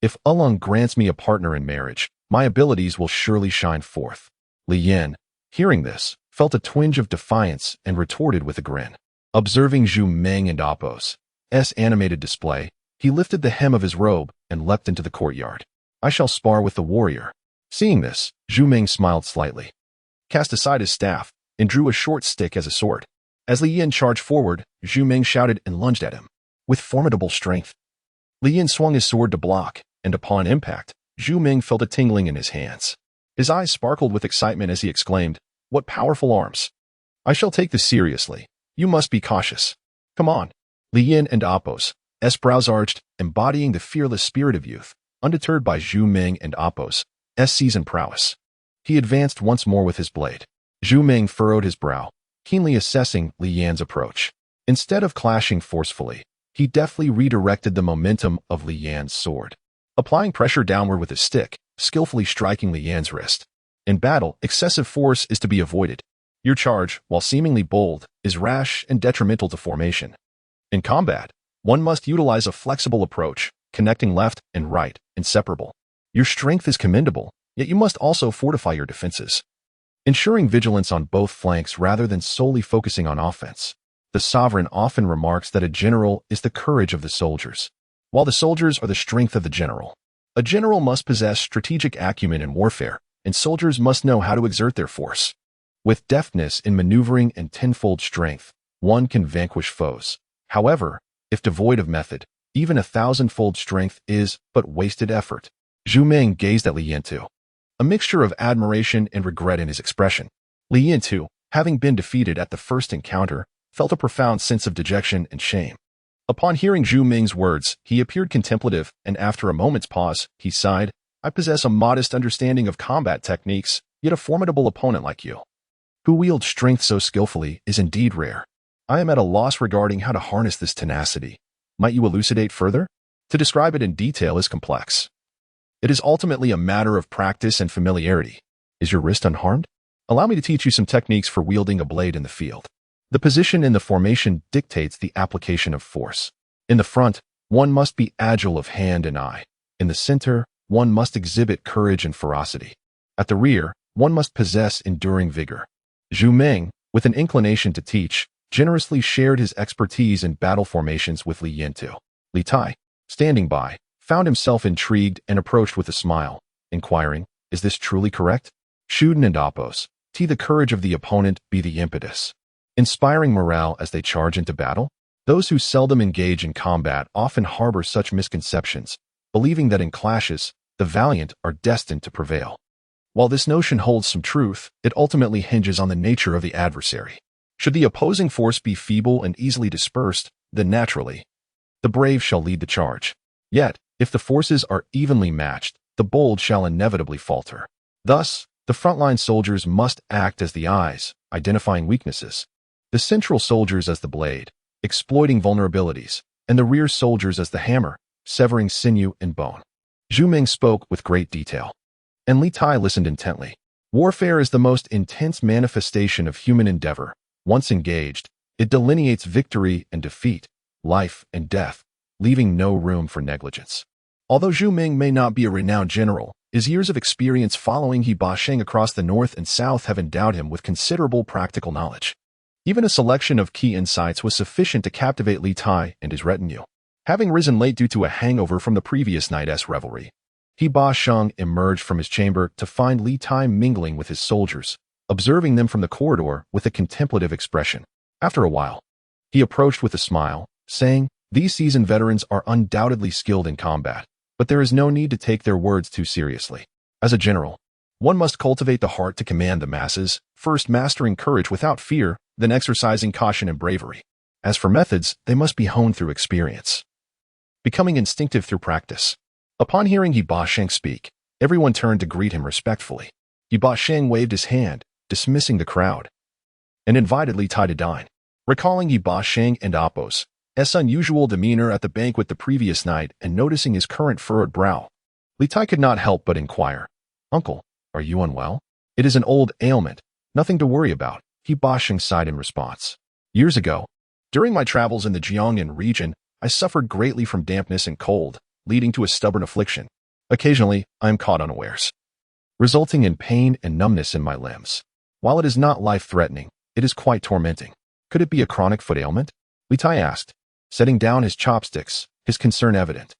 If Ulong grants me a partner in marriage, my abilities will surely shine forth. Li Yan, hearing this, felt a twinge of defiance and retorted with a grin. Observing Zhu Ming and Oppo's animated display, he lifted the hem of his robe and leapt into the courtyard. I shall spar with the warrior. Seeing this, Zhu Ming smiled slightly, cast aside his staff, and drew a short stick as a sword. As Li Yan charged forward, Zhu Ming shouted and lunged at him. With formidable strength, Li Yan swung his sword to block, and upon impact, Zhu Ming felt a tingling in his hands. His eyes sparkled with excitement as he exclaimed, "What powerful arms! I shall take this seriously. You must be cautious. Come on." Li Yan and Oppo's brows arched, embodying the fearless spirit of youth, undeterred by Zhu Ming and Oppo's seasoned prowess. He advanced once more with his blade. Zhu Ming furrowed his brow, keenly assessing Li Yan's approach. Instead of clashing forcefully, he deftly redirected the momentum of Li Yan's sword, applying pressure downward with his stick, skillfully striking Li Yan's wrist. In battle, excessive force is to be avoided. Your charge, while seemingly bold, is rash and detrimental to formation. In combat, one must utilize a flexible approach, connecting left and right, inseparable. Your strength is commendable, yet you must also fortify your defenses, ensuring vigilance on both flanks rather than solely focusing on offense. The sovereign often remarks that a general is the courage of the soldiers, while the soldiers are the strength of the general. A general must possess strategic acumen in warfare, and soldiers must know how to exert their force. With deftness in maneuvering and tenfold strength, one can vanquish foes. However, if devoid of method, even 1,000-fold strength is but wasted effort. Zhu Ming gazed at Li Yan too, a mixture of admiration and regret in his expression. Li Yan too, having been defeated at the first encounter, felt a profound sense of dejection and shame. Upon hearing Zhu Ming's words, he appeared contemplative, and after a moment's pause, he sighed, I possess a modest understanding of combat techniques, yet a formidable opponent like you, who wields strength so skillfully, is indeed rare. I am at a loss regarding how to harness this tenacity. Might you elucidate further? To describe it in detail is complex. It is ultimately a matter of practice and familiarity. Is your wrist unharmed? Allow me to teach you some techniques for wielding a blade in the field. The position in the formation dictates the application of force. In the front, one must be agile of hand and eye. In the center, one must exhibit courage and ferocity. At the rear, one must possess enduring vigor. Zhu Ming, with an inclination to teach, generously shared his expertise in battle formations with Li Yan too. Li Tai, standing by, found himself intrigued and approached with a smile, inquiring, is this truly correct? Shuden and Oppo's, the courage of the opponent be the impetus, inspiring morale as they charge into battle? Those who seldom engage in combat often harbor such misconceptions, believing that in clashes, the valiant are destined to prevail. While this notion holds some truth, it ultimately hinges on the nature of the adversary. Should the opposing force be feeble and easily dispersed, then naturally, the brave shall lead the charge. Yet, if the forces are evenly matched, the bold shall inevitably falter. Thus, the frontline soldiers must act as the eyes, identifying weaknesses, the central soldiers as the blade, exploiting vulnerabilities, and the rear soldiers as the hammer, severing sinew and bone. Zhu Ming spoke with great detail, and Li Tai listened intently. Warfare is the most intense manifestation of human endeavor. Once engaged, it delineates victory and defeat, life and death, leaving no room for negligence. Although Zhu Ming may not be a renowned general, his years of experience following Hebei across the north and south have endowed him with considerable practical knowledge. Even a selection of key insights was sufficient to captivate Li Tai and his retinue. Having risen late due to a hangover from the previous night's revelry, Hebei emerged from his chamber to find Li Tai mingling with his soldiers, observing them from the corridor with a contemplative expression. After a while, he approached with a smile, saying, These seasoned veterans are undoubtedly skilled in combat, but there is no need to take their words too seriously. As a general, one must cultivate the heart to command the masses, first mastering courage without fear, then exercising caution and bravery. As for methods, they must be honed through experience, becoming instinctive through practice. Upon hearing Yi Basheng speak, everyone turned to greet him respectfully. Yi Basheng waved his hand, dismissing the crowd, and invited Li Tai to dine. Recalling Yi Basheng and Apos' unusual demeanor at the banquet the previous night and noticing his current furrowed brow, Li Tai could not help but inquire, "Uncle, are you unwell?" "It is an old ailment, nothing to worry about," Yi Basheng sighed in response. "Years ago, during my travels in the Jiangdong region, I suffered greatly from dampness and cold, leading to a stubborn affliction. Occasionally, I am caught unawares, resulting in pain and numbness in my limbs. While it is not life-threatening, it is quite tormenting." "Could it be a chronic foot ailment?" Li Tai asked, setting down his chopsticks, his concern evident.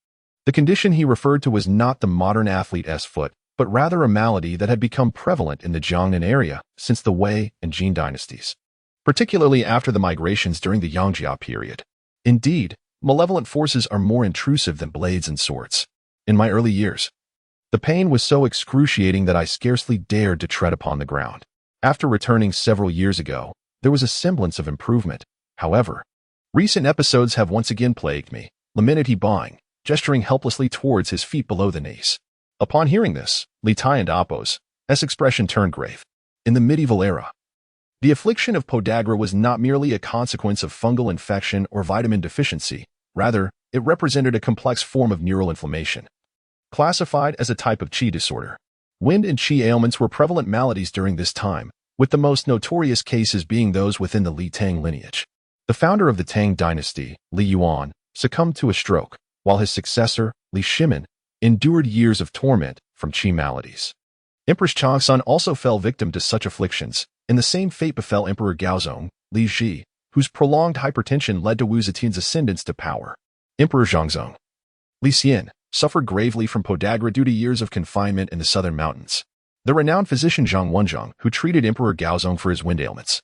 The condition he referred to was not the modern athlete's foot, but rather a malady that had become prevalent in the Jiangnan area since the Wei and Jin dynasties, particularly after the migrations during the Yangtze period. Indeed, malevolent forces are more intrusive than blades and swords. In my early years, the pain was so excruciating that I scarcely dared to tread upon the ground. After returning several years ago, there was a semblance of improvement. However, recent episodes have once again plagued me, lamented He Bang, gesturing helplessly towards his feet below the knees. Upon hearing this, Li Tai and Apos' expression turned grave. In the medieval era, the affliction of podagra was not merely a consequence of fungal infection or vitamin deficiency. Rather, it represented a complex form of neural inflammation, classified as a type of qi disorder. Wind and qi ailments were prevalent maladies during this time, with the most notorious cases being those within the Li Tang lineage. The founder of the Tang Dynasty, Liuhun, succumbed to a stroke, while his successor, Li Shimin, endured years of torment from qi maladies. Empress Changsun also fell victim to such afflictions, and the same fate befell Emperor Gaozong, Li Ji, whose prolonged hypertension led to Wu Zetian's ascendance to power. Emperor Jiangdong, Li Xian, suffered gravely from podagra due to years of confinement in the southern mountains. The renowned physician Zhang Wenzhong, who treated Emperor Gaozong for his wind ailments,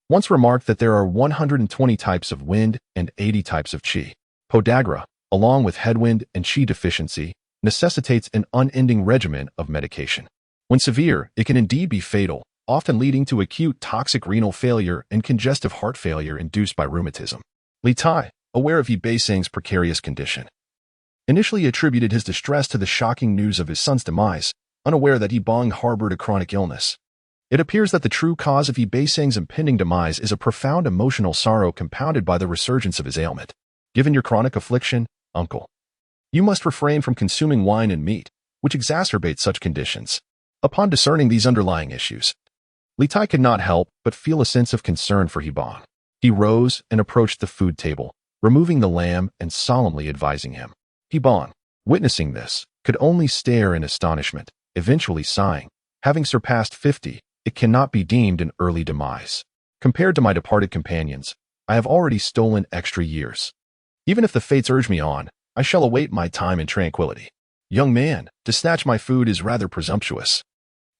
once remarked that there are 120 types of wind and 80 types of qi. Podagra, along with headwind and qi deficiency, necessitates an unending regimen of medication. When severe, it can indeed be fatal, often leading to acute toxic renal failure and congestive heart failure induced by rheumatism. Li Tai, aware of Yi Basheng's precarious condition, initially attributed his distress to the shocking news of his son's demise, unaware that Yi Bang harbored a chronic illness. It appears that the true cause of Yi Basheng's impending demise is a profound emotional sorrow compounded by the resurgence of his ailment. "Given your chronic affliction, uncle, you must refrain from consuming wine and meat, which exacerbate such conditions." Upon discerning these underlying issues, Li Tai could not help but feel a sense of concern for Yi Bang. He rose and approached the food table, removing the lamb and solemnly advising him. Yi Bang, witnessing this, could only stare in astonishment, eventually sighing, "Having surpassed 50, it cannot be deemed an early demise. Compared to my departed companions, I have already stolen extra years. Even if the fates urge me on, I shall await my time in tranquility. Young man, to snatch my food is rather presumptuous.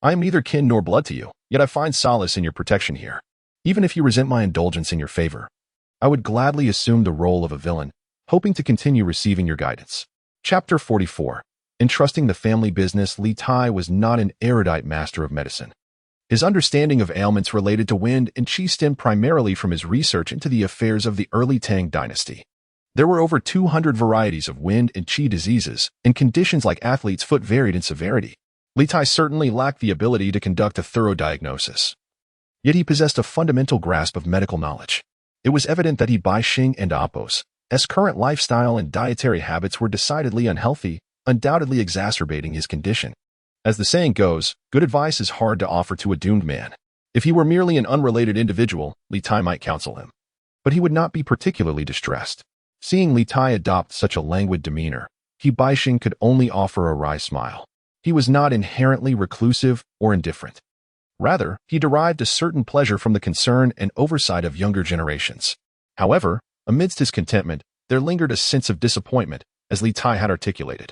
I am neither kin nor blood to you, yet I find solace in your protection here. Even if you resent my indulgence in your favor, I would gladly assume the role of a villain, hoping to continue receiving your guidance." Chapter 44. Entrusting the family business. Li Tai was not an erudite master of medicine. His understanding of ailments related to wind and qi stemmed primarily from his research into the affairs of the early Tang Dynasty. There were over 200 varieties of wind and qi diseases, and conditions like athlete's foot varied in severity. Li Tai certainly lacked the ability to conduct a thorough diagnosis. Yet he possessed a fundamental grasp of medical knowledge. It was evident that Yi Basheng and Apos' current lifestyle and dietary habits were decidedly unhealthy, undoubtedly exacerbating his condition. As the saying goes, good advice is hard to offer to a doomed man. If he were merely an unrelated individual, Li Tai might counsel him. But he would not be particularly distressed. Seeing Li Tai adopt such a languid demeanor, Yi Basheng could only offer a wry smile. He was not inherently reclusive or indifferent. Rather, he derived a certain pleasure from the concern and oversight of younger generations. However, amidst his contentment, there lingered a sense of disappointment, as Li Tai had articulated.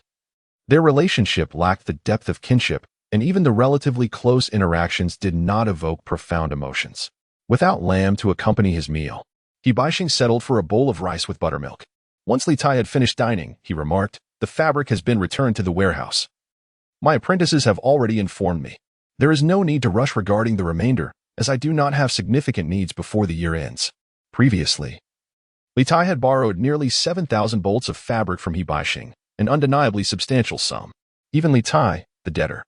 Their relationship lacked the depth of kinship, and even the relatively close interactions did not evoke profound emotions. Without lamb to accompany his meal, Yi Basheng settled for a bowl of rice with buttermilk. Once Li Tai had finished dining, he remarked, "The fabric has been returned to the warehouse. My apprentices have already informed me. There is no need to rush regarding the remainder, as I do not have significant needs before the year ends." Previously, Li Tai had borrowed nearly 7,000 bolts of fabric from Hebei, an undeniably substantial sum. Even Li Tai, the debtor,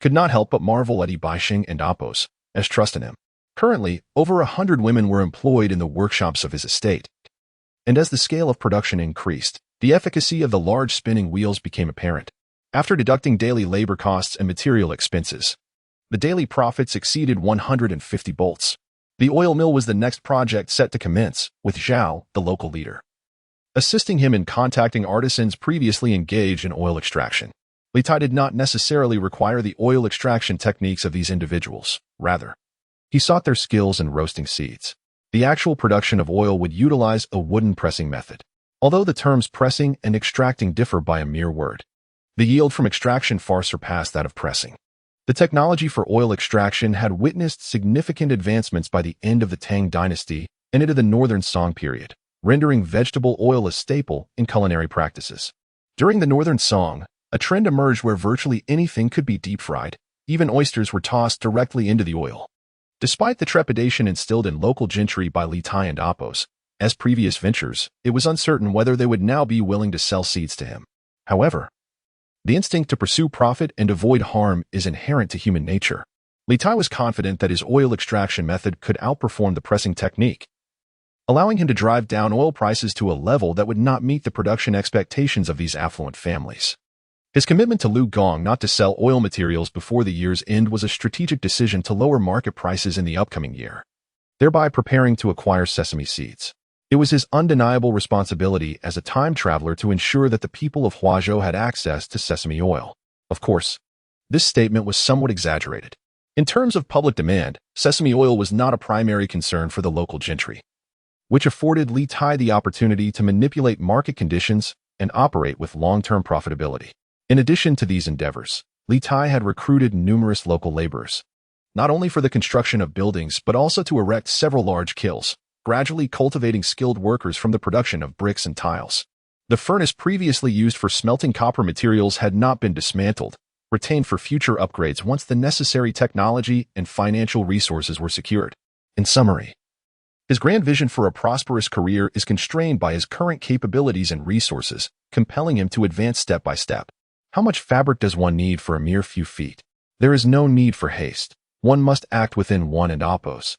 could not help but marvel at Hebei and Apos, as trust in him. Currently, over 100 women were employed in the workshops of his estate, and as the scale of production increased, the efficacy of the large spinning wheels became apparent. After deducting daily labor costs and material expenses, the daily profits exceeded 150 bolts. The oil mill was the next project set to commence, with Xiao, the local leader, assisting him in contacting artisans previously engaged in oil extraction. Li Tai did not necessarily require the oil extraction techniques of these individuals. Rather, he sought their skills in roasting seeds. The actual production of oil would utilize a wooden pressing method. Although the terms pressing and extracting differ by a mere word, the yield from extraction far surpassed that of pressing. The technology for oil extraction had witnessed significant advancements by the end of the Tang Dynasty and into the Northern Song period, rendering vegetable oil a staple in culinary practices. During the Northern Song, a trend emerged where virtually anything could be deep-fried. Even oysters were tossed directly into the oil. Despite the trepidation instilled in local gentry by Li Tai and Apos, as previous ventures, it was uncertain whether they would now be willing to sell seeds to him. However, the instinct to pursue profit and avoid harm is inherent to human nature. Li Tai was confident that his oil extraction method could outperform the pressing technique, allowing him to drive down oil prices to a level that would not meet the production expectations of these affluent families. His commitment to Lu Gong not to sell oil materials before the year's end was a strategic decision to lower market prices in the upcoming year, thereby preparing to acquire sesame seeds. It was his undeniable responsibility as a time traveler to ensure that the people of Huazhou had access to sesame oil. Of course, this statement was somewhat exaggerated. In terms of public demand, sesame oil was not a primary concern for the local gentry, which afforded Li Tai the opportunity to manipulate market conditions and operate with long-term profitability. In addition to these endeavors, Li Tai had recruited numerous local laborers, not only for the construction of buildings but also to erect several large kilns, gradually cultivating skilled workers from the production of bricks and tiles. The furnace previously used for smelting copper materials had not been dismantled, retained for future upgrades once the necessary technology and financial resources were secured. In summary, his grand vision for a prosperous career is constrained by his current capabilities and resources, compelling him to advance step by step. How much fabric does one need for a mere few feet? There is no need for haste. One must act within one and Apos'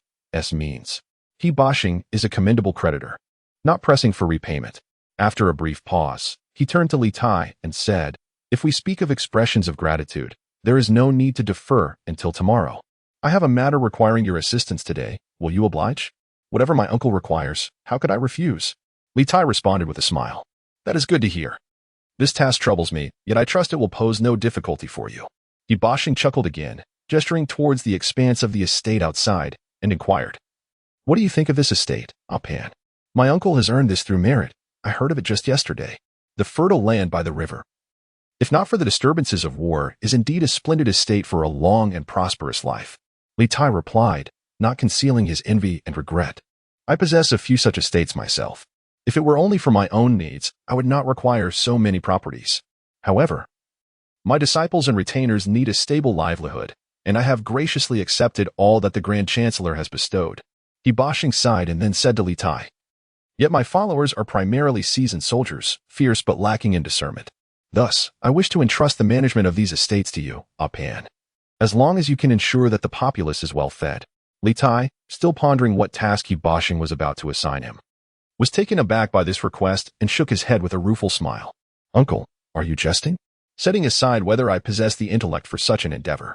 means. Hebei is a commendable creditor, not pressing for repayment. After a brief pause, he turned to Li Tai and said, "If we speak of expressions of gratitude, there is no need to defer until tomorrow. I have a matter requiring your assistance today. Will you oblige? Whatever my uncle requires, how could I refuse?" Li Tai responded with a smile. "That is good to hear. This task troubles me, yet I trust it will pose no difficulty for you." Hebei chuckled again, gesturing towards the expanse of the estate outside, and inquired, "What do you think of this estate, Apan? My uncle has earned this through merit. I heard of it just yesterday. The fertile land by the river, if not for the disturbances of war, is indeed a splendid estate for a long and prosperous life." Li Tai replied, not concealing his envy and regret. "I possess a few such estates myself. If it were only for my own needs, I would not require so many properties. However, my disciples and retainers need a stable livelihood, and I have graciously accepted all that the Grand Chancellor has bestowed." Hebei sighed and then said to Li Tai, "Yet my followers are primarily seasoned soldiers, fierce but lacking in discernment. Thus, I wish to entrust the management of these estates to you, Apan, as long as you can ensure that the populace is well fed." Li Tai, still pondering what task Hebei was about to assign him, was taken aback by this request and shook his head with a rueful smile. "Uncle, are you jesting? Setting aside whether I possess the intellect for such an endeavor,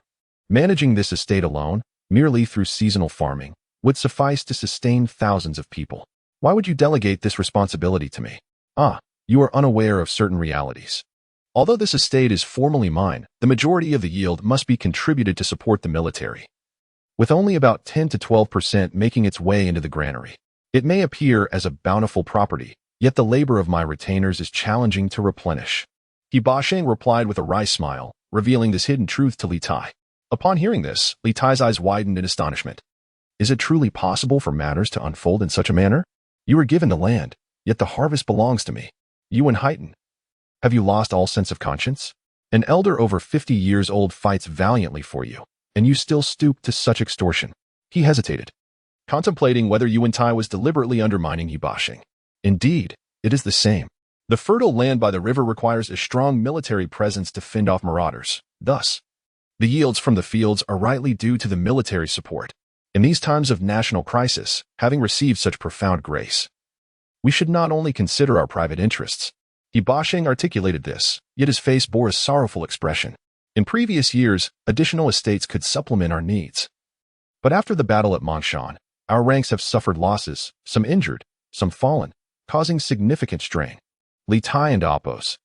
managing this estate alone, merely through seasonal farming, would suffice to sustain thousands of people. Why would you delegate this responsibility to me? You are unaware of certain realities. Although this estate is formally mine, the majority of the yield must be contributed to support the military, with only about 10 to 12% making its way into the granary. It may appear as a bountiful property, yet the labor of my retainers is challenging to replenish." Hebei replied with a wry smile, revealing this hidden truth to Li Tai. Upon hearing this, Li Tai's eyes widened in astonishment. "Is it truly possible for matters to unfold in such a manner? You were given the land, yet the harvest belongs to me. Yu Wentai, have you lost all sense of conscience? An elder over 50 years old fights valiantly for you, and you still stoop to such extortion. He hesitated, contemplating whether Yu Wentai was deliberately undermining Hebei. Indeed, it is the same. The fertile land by the river requires a strong military presence to fend off marauders. Thus, the yields from the fields are rightly due to the military support. In these times of national crisis, having received such profound grace, we should not only consider our private interests. Hebei articulated this, yet his face bore a sorrowful expression. In previous years, additional estates could supplement our needs. But after the battle at Mangshan, our ranks have suffered losses, some injured, some fallen, causing significant strain. Liuhun and Apos'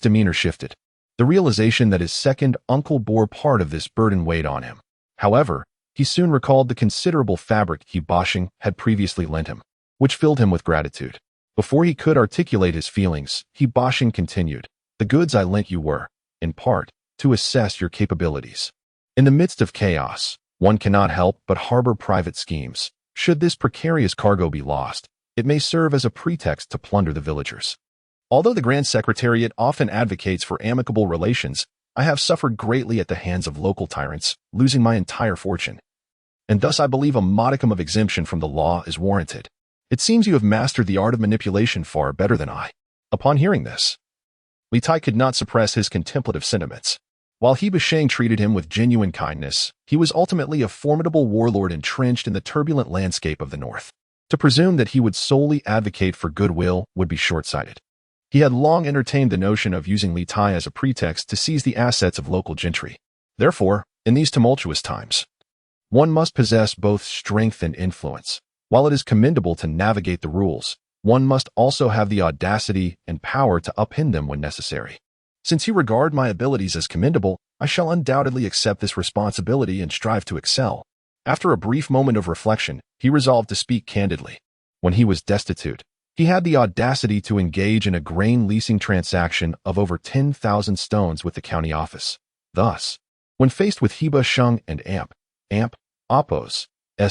demeanor shifted. The realization that his second uncle bore part of this burden weighed on him. However, he soon recalled the considerable fabric Hebei had previously lent him, which filled him with gratitude. Before he could articulate his feelings, Hebei continued, "The goods I lent you were, in part, to assess your capabilities. In the midst of chaos, one cannot help but harbor private schemes. Should this precarious cargo be lost, it may serve as a pretext to plunder the villagers. Although the Grand Secretariat often advocates for amicable relations, I have suffered greatly at the hands of local tyrants, losing my entire fortune. And thus I believe a modicum of exemption from the law is warranted. It seems you have mastered the art of manipulation far better than I." Upon hearing this, Liuhun could not suppress his contemplative sentiments. While Hebei treated him with genuine kindness, he was ultimately a formidable warlord entrenched in the turbulent landscape of the north. To presume that he would solely advocate for goodwill would be short-sighted. He had long entertained the notion of using Liuhun as a pretext to seize the assets of local gentry. Therefore, in these tumultuous times, one must possess both strength and influence. While it is commendable to navigate the rules, one must also have the audacity and power to upend them when necessary. Since you regard my abilities as commendable, I shall undoubtedly accept this responsibility and strive to excel. After a brief moment of reflection, he resolved to speak candidly. When he was destitute, he had the audacity to engage in a grain leasing transaction of over 10,000 stones with the county office. Thus, when faced with Hebei and Apos'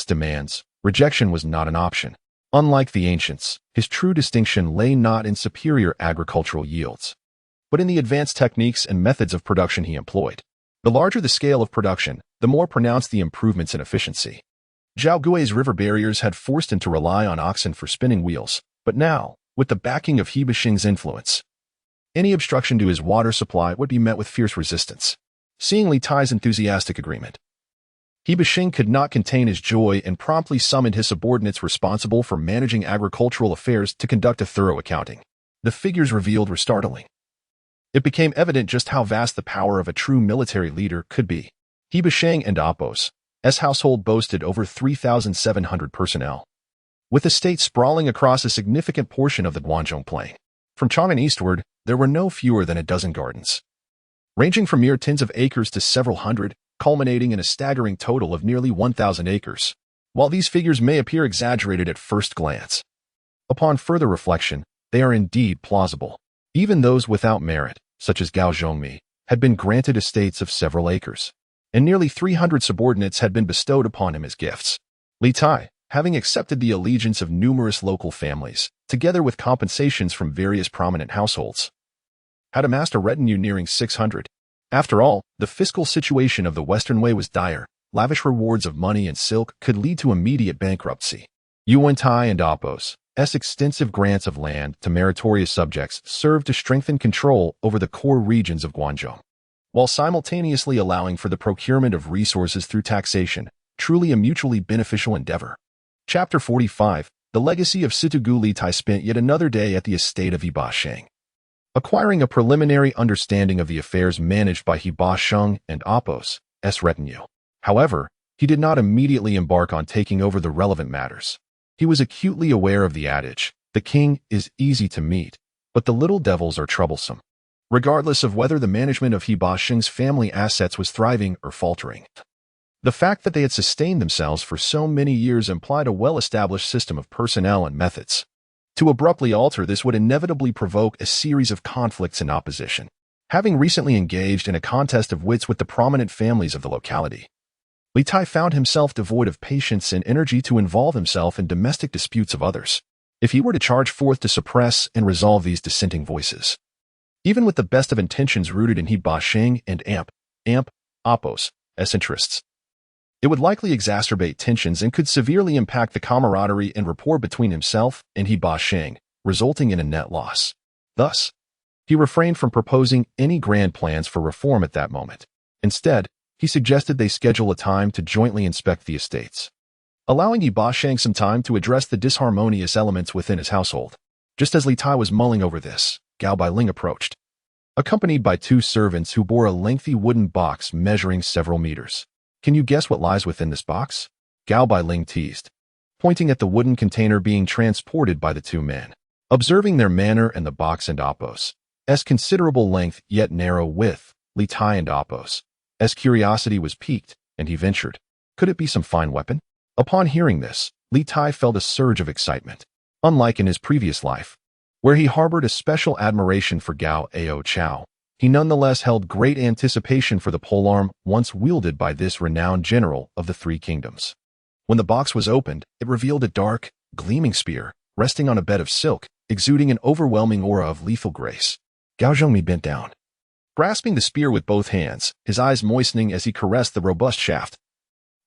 demands, rejection was not an option. Unlike the ancients, his true distinction lay not in superior agricultural yields, but in the advanced techniques and methods of production he employed. The larger the scale of production, the more pronounced the improvements in efficiency. Jiangdong's river barriers had forced him to rely on oxen for spinning wheels, but now, with the backing of Hebei's influence, any obstruction to his water supply would be met with fierce resistance. Seeing Liuhun's enthusiastic agreement, Hebei could not contain his joy and promptly summoned his subordinates responsible for managing agricultural affairs to conduct a thorough accounting. The figures revealed were startling. It became evident just how vast the power of a true military leader could be. Hebei and Apos' household boasted over 3,700 personnel, with the state sprawling across a significant portion of the Guanshi plain. From Chang'an eastward, there were no fewer than a dozen gardens, ranging from mere tens of acres to several hundred, culminating in a staggering total of nearly 1,000 acres. While these figures may appear exaggerated at first glance, upon further reflection, they are indeed plausible. Even those without merit, such as Gao Zhongmi, had been granted estates of several acres, and nearly 300 subordinates had been bestowed upon him as gifts. Liuhun, having accepted the allegiance of numerous local families, together with compensations from various prominent households, had amassed a retinue nearing 600. After all, the fiscal situation of the Western Way was dire. Lavish rewards of money and silk could lead to immediate bankruptcy. Yu Wentai and Apos' extensive grants of land to meritorious subjects served to strengthen control over the core regions of Guangzhou, while simultaneously allowing for the procurement of resources through taxation, truly a mutually beneficial endeavor. Chapter 45, The Legacy of Situgu. Liuhun spent yet another day at the estate of Hebei, acquiring a preliminary understanding of the affairs managed by Hebei and Apos' retinue. However, he did not immediately embark on taking over the relevant matters. He was acutely aware of the adage, "The king is easy to meet, but the little devils are troublesome." Regardless of whether the management of Hebei's family assets was thriving or faltering, the fact that they had sustained themselves for so many years implied a well-established system of personnel and methods. To abruptly alter this would inevitably provoke a series of conflicts and opposition. Having recently engaged in a contest of wits with the prominent families of the locality, Liuhun found himself devoid of patience and energy to involve himself in domestic disputes of others. if he were to charge forth to suppress and resolve these dissenting voices. Even with the best of intentions rooted in Hebei and Oppos interests, it would likely exacerbate tensions and could severely impact the camaraderie and rapport between himself and Hebei, resulting in a net loss. Thus, he refrained from proposing any grand plans for reform at that moment. Instead, he suggested they schedule a time to jointly inspect the estates, allowing Hebei some time to address the disharmonious elements within his household. Just as Li Tai was mulling over this, Gao Bailing approached, accompanied by two servants who bore a lengthy wooden box measuring several meters. "Can you guess what lies within this box?" Gao Bailing teased, pointing at the wooden container being transported by the two men. Observing their manner and the box and Oppos' considerable length yet narrow width, Li Tai and Oppos' curiosity was piqued, and he ventured, "Could it be some fine weapon?" Upon hearing this, Li Tai felt a surge of excitement. Unlike in his previous life, where he harbored a special admiration for Gao Chao, he nonetheless held great anticipation for the polearm once wielded by this renowned general of the Three Kingdoms. When the box was opened, it revealed a dark, gleaming spear, resting on a bed of silk, exuding an overwhelming aura of lethal grace. Gao Zhongmi bent down, grasping the spear with both hands, his eyes moistening as he caressed the robust shaft,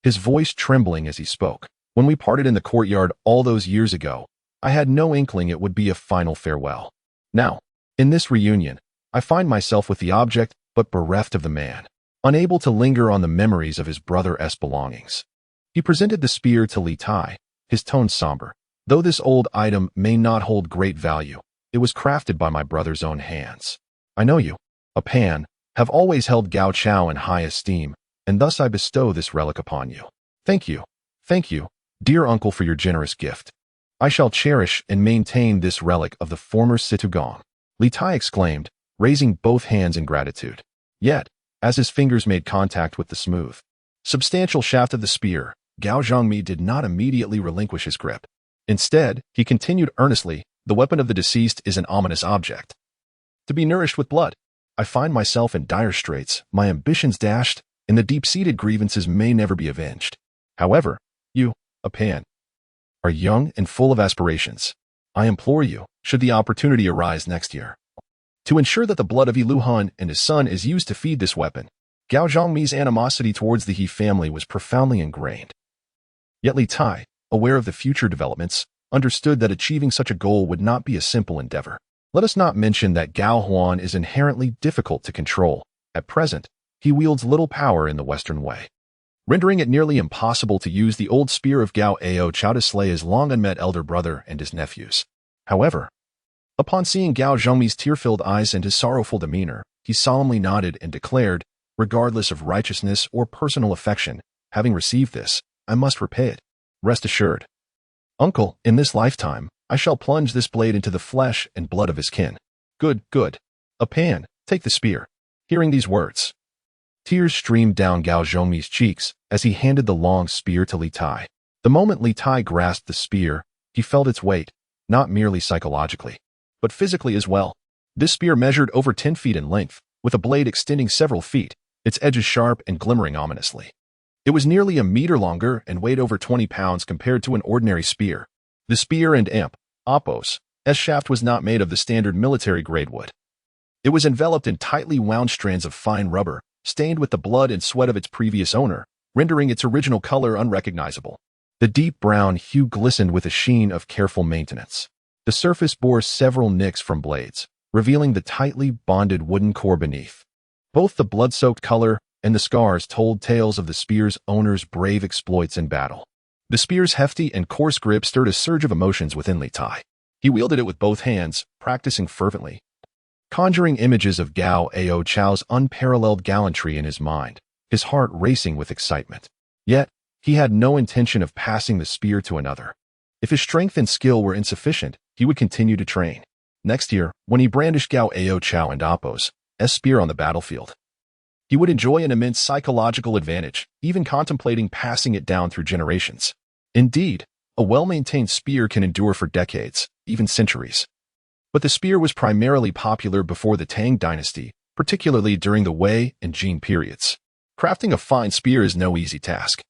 his voice trembling as he spoke. "When we parted in the courtyard all those years ago, I had no inkling it would be a final farewell. Now, in this reunion, I find myself with the object, but bereft of the man, unable to linger on the memories of his brother's belongings." He presented the spear to Li Tai, his tone somber. "Though this old item may not hold great value, it was crafted by my brother's own hands. I know you, a Pan, have always held Gao Chao in high esteem, and thus I bestow this relic upon you. Thank you, dear uncle, for your generous gift. I shall cherish and maintain this relic of the former Situgong," Li Tai exclaimed, raising both hands in gratitude. Yet, as his fingers made contact with the smooth, substantial shaft of the spear, Gao Zhongmi did not immediately relinquish his grip. Instead, he continued earnestly, "The weapon of the deceased is an ominous object, to be nourished with blood. I find myself in dire straits, my ambitions dashed, and the deep-seated grievances may never be avenged. However, you, a Pan, are young and full of aspirations. I implore you, should the opportunity arise next year, to ensure that the blood of Liuhun and his son is used to feed this weapon." Gao Zhongmi's animosity towards the He family was profoundly ingrained. Yet Li Tai, aware of the future developments, understood that achieving such a goal would not be a simple endeavor. Let us not mention that Gao Huan is inherently difficult to control. At present, he wields little power in the Western way, rendering it nearly impossible to use the old spear of Gao Chao to slay his long-unmet elder brother and his nephews. However, upon seeing Gao Zhongmi's tear-filled eyes and his sorrowful demeanor, he solemnly nodded and declared, "Regardless of righteousness or personal affection, having received this, I must repay it. Rest assured, uncle, in this lifetime, I shall plunge this blade into the flesh and blood of his kin." Good. A Pan, take the spear." Hearing these words, tears streamed down Gao Zhongmi's cheeks as he handed the long spear to Li Tai. The moment Li Tai grasped the spear, he felt its weight, not merely psychologically, but physically as well. This spear measured over 10 feet in length, with a blade extending several feet, its edges sharp and glimmering ominously. It was nearly a meter longer and weighed over 20 pounds compared to an ordinary spear. The spear and Oppos' shaft was not made of the standard military-grade wood. It was enveloped in tightly wound strands of fine rubber, stained with the blood and sweat of its previous owner, rendering its original color unrecognizable. The deep brown hue glistened with a sheen of careful maintenance. The surface bore several nicks from blades, revealing the tightly bonded wooden core beneath. Both the blood-soaked color and the scars told tales of the spear's owner's brave exploits in battle. The spear's hefty and coarse grip stirred a surge of emotions within Li Tai. He wielded it with both hands, practicing fervently, conjuring images of Gao Chao's unparalleled gallantry in his mind, his heart racing with excitement. Yet, he had no intention of passing the spear to another. If his strength and skill were insufficient, he would continue to train. Next year, when he brandished Gao Chao and Oppos' spear on the battlefield, he would enjoy an immense psychological advantage, even contemplating passing it down through generations. Indeed, a well-maintained spear can endure for decades, even centuries. But the spear was primarily popular before the Tang Dynasty, particularly during the Wei and Jin periods. Crafting a fine spear is no easy task.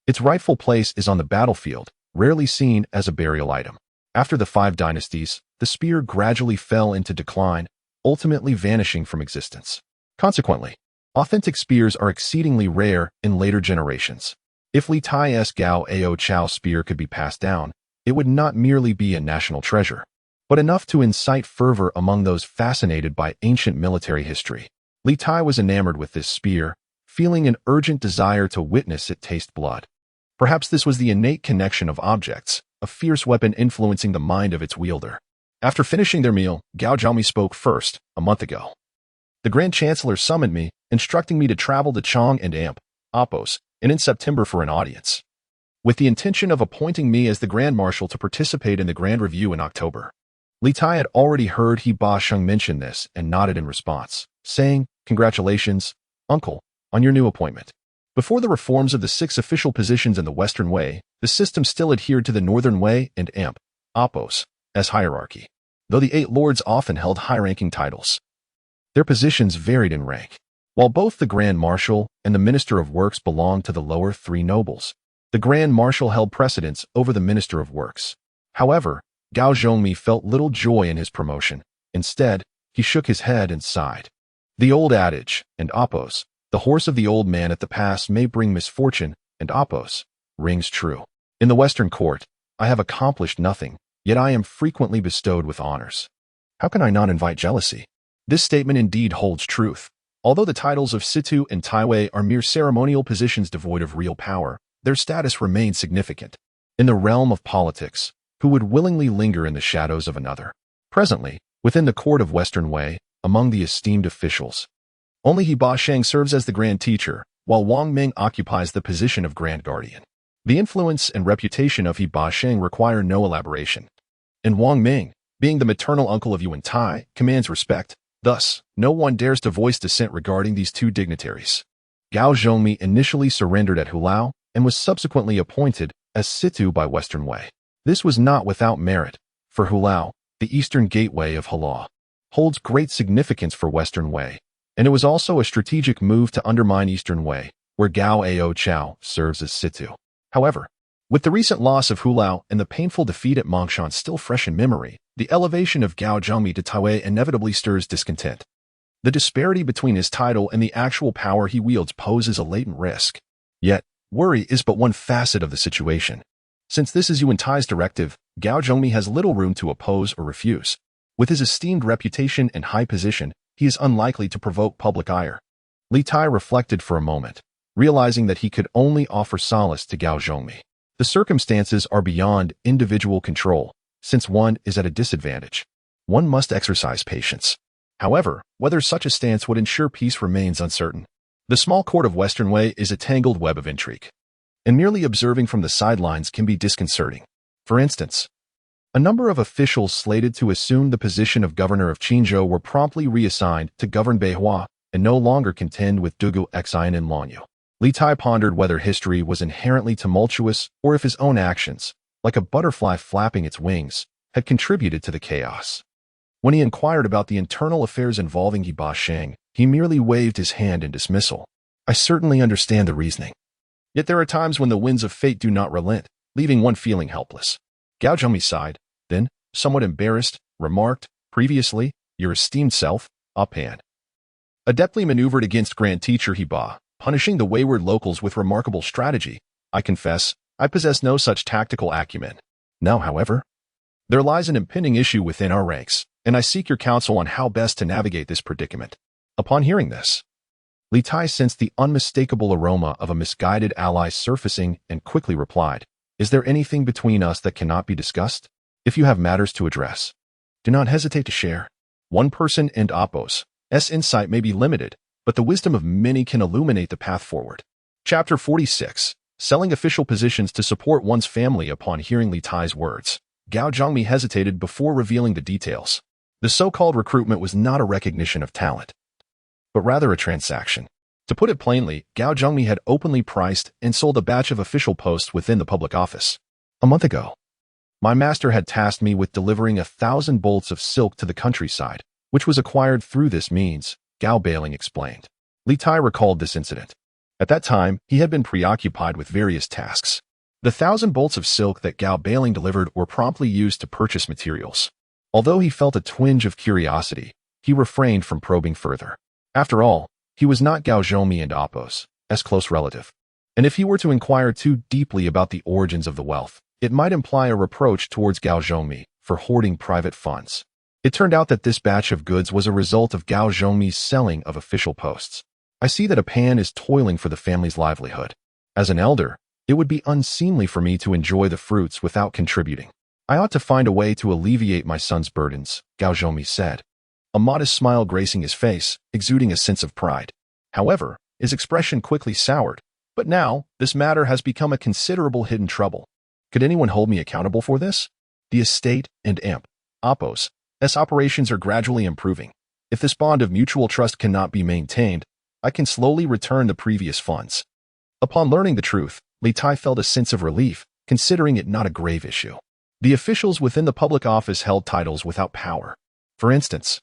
Its rightful place is on the battlefield, rarely seen as a burial item. After the 5 dynasties, the spear gradually fell into decline, ultimately vanishing from existence. Consequently, authentic spears are exceedingly rare in later generations. If Li Tai's Gao Ao Chao spear could be passed down, it would not merely be a national treasure, but enough to incite fervor among those fascinated by ancient military history. Li Tai was enamored with this spear, feeling an urgent desire to witness it taste blood. Perhaps this was the innate connection of objects, a fierce weapon influencing the mind of its wielder. After finishing their meal, Gao Zhongmi spoke first, a month ago. The Grand Chancellor summoned me, instructing me to travel to Chang and Apos, and in September for an audience, with the intention of appointing me as the Grand Marshal to participate in the Grand Review in October. Li Tai had already heard He Ba Sheng mention this and nodded in response, saying, "Congratulations, uncle, on your new appointment." Before the reforms of the 6 official positions in the Western Way, the system still adhered to the Northern Way and Apos as hierarchy, though the 8 lords often held high-ranking titles. Their positions varied in rank. While both the Grand Marshal and the Minister of Works belonged to the lower 3 nobles, the Grand Marshal held precedence over the Minister of Works. However, Gao Zhongmi felt little joy in his promotion. Instead, he shook his head and sighed. The old adage, and Apos, the horse of the old man at the pass may bring misfortune, and Apos, rings true. In the Western court, I have accomplished nothing, yet I am frequently bestowed with honors. How can I not invite jealousy? This statement indeed holds truth. Although the titles of Situ and Taiwei are mere ceremonial positions devoid of real power, their status remains significant. In the realm of politics, who would willingly linger in the shadows of another? Presently, within the court of Western Way, among the esteemed officials, only He Ba Sheng serves as the Grand Teacher, while Wang Ming occupies the position of Grand Guardian. The influence and reputation of He Ba Sheng require no elaboration, and Wang Ming, being the maternal uncle of Yu Wentai, commands respect. Thus, no one dares to voice dissent regarding these 2 dignitaries. Gao Zhongmi initially surrendered at Hulao and was subsequently appointed as Situ by Western Way. This was not without merit, for Hulao, the eastern gateway of Hala, holds great significance for Western Way, and it was also a strategic move to undermine Eastern Way, where Gao Ao Chao serves as Situ. However, with the recent loss of Hulao and the painful defeat at Mangshan still fresh in memory, the elevation of Gao Zhongmi to Taiwei inevitably stirs discontent. The disparity between his title and the actual power he wields poses a latent risk. Yet, worry is but one facet of the situation. Since this is Yu Wentai's directive, Gao Zhongmi has little room to oppose or refuse. With his esteemed reputation and high position, he is unlikely to provoke public ire. Li Tai reflected for a moment, realizing that he could only offer solace to Gao Zhongmi. The circumstances are beyond individual control. Since one is at a disadvantage, one must exercise patience. However, whether such a stance would ensure peace remains uncertain. The small court of Western Way is a tangled web of intrigue, and merely observing from the sidelines can be disconcerting. For instance, a number of officials slated to assume the position of governor of Qinzhou were promptly reassigned to govern Beihua and no longer contend with Dugu Xian and Lanyu. Li Tai pondered whether history was inherently tumultuous or if his own actions, like a butterfly flapping its wings, had contributed to the chaos. When he inquired about the internal affairs involving He Ba Sheng, he merely waved his hand in dismissal. I certainly understand the reasoning. Yet there are times when the winds of fate do not relent, leaving one feeling helpless. Gao Zhongmi sighed, then, somewhat embarrassed, remarked, "Previously, your esteemed self, Pan, adeptly maneuvered against Grand Teacher He Ba, punishing the wayward locals with remarkable strategy. I confess, I possess no such tactical acumen. Now, however, there lies an impending issue within our ranks, and I seek your counsel on how best to navigate this predicament." Upon hearing this, Li Tai sensed the unmistakable aroma of a misguided ally surfacing and quickly replied, "Is there anything between us that cannot be discussed? If you have matters to address, do not hesitate to share. One person and Apos' insight may be limited, but the wisdom of many can illuminate the path forward." Chapter 46. Selling official positions to support one's family. Upon hearing Li Tai's words, Gao Zhongmi hesitated before revealing the details. The so-called recruitment was not a recognition of talent, but rather a transaction. To put it plainly, Gao Zhongmi had openly priced and sold a batch of official posts within the public office. A month ago, my master had tasked me with delivering 1,000 bolts of silk to the countryside, which was acquired through this means, Gao Bailing explained. Li Tai recalled this incident. At that time, he had been preoccupied with various tasks. The 1,000 bolts of silk that Gao Bailing delivered were promptly used to purchase materials. Although he felt a twinge of curiosity, he refrained from probing further. After all, he was not Gao Zhongmi and Apos' close relative. And if he were to inquire too deeply about the origins of the wealth, it might imply a reproach towards Gao Zhongmi for hoarding private funds. It turned out that this batch of goods was a result of Gao Zhongmi's selling of official posts. I see that a pan is toiling for the family's livelihood. As an elder, it would be unseemly for me to enjoy the fruits without contributing. I ought to find a way to alleviate my son's burdens, Gao Zhongmi said, a modest smile gracing his face, exuding a sense of pride. However, his expression quickly soured. But now, this matter has become a considerable hidden trouble. Could anyone hold me accountable for this? The estate and Apos' operations are gradually improving. If this bond of mutual trust cannot be maintained, I can slowly return the previous funds. Upon learning the truth, Liutai felt a sense of relief, considering it not a grave issue. The officials within the public office held titles without power. For instance,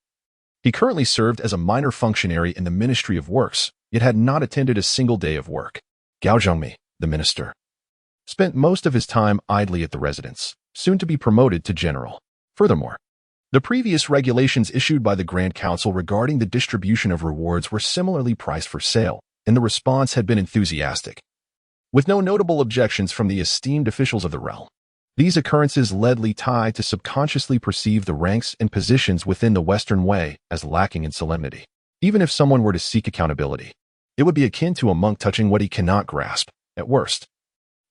he currently served as a minor functionary in the Ministry of Works, yet had not attended a single day of work. Gao Zhongmi, the minister, spent most of his time idly at the residence, soon to be promoted to general. Furthermore, the previous regulations issued by the Grand Council regarding the distribution of rewards were similarly priced for sale, and the response had been enthusiastic, with no notable objections from the esteemed officials of the realm. These occurrences led Liutai to subconsciously perceive the ranks and positions within the Western Way as lacking in solemnity. Even if someone were to seek accountability, it would be akin to a monk touching what he cannot grasp. At worst,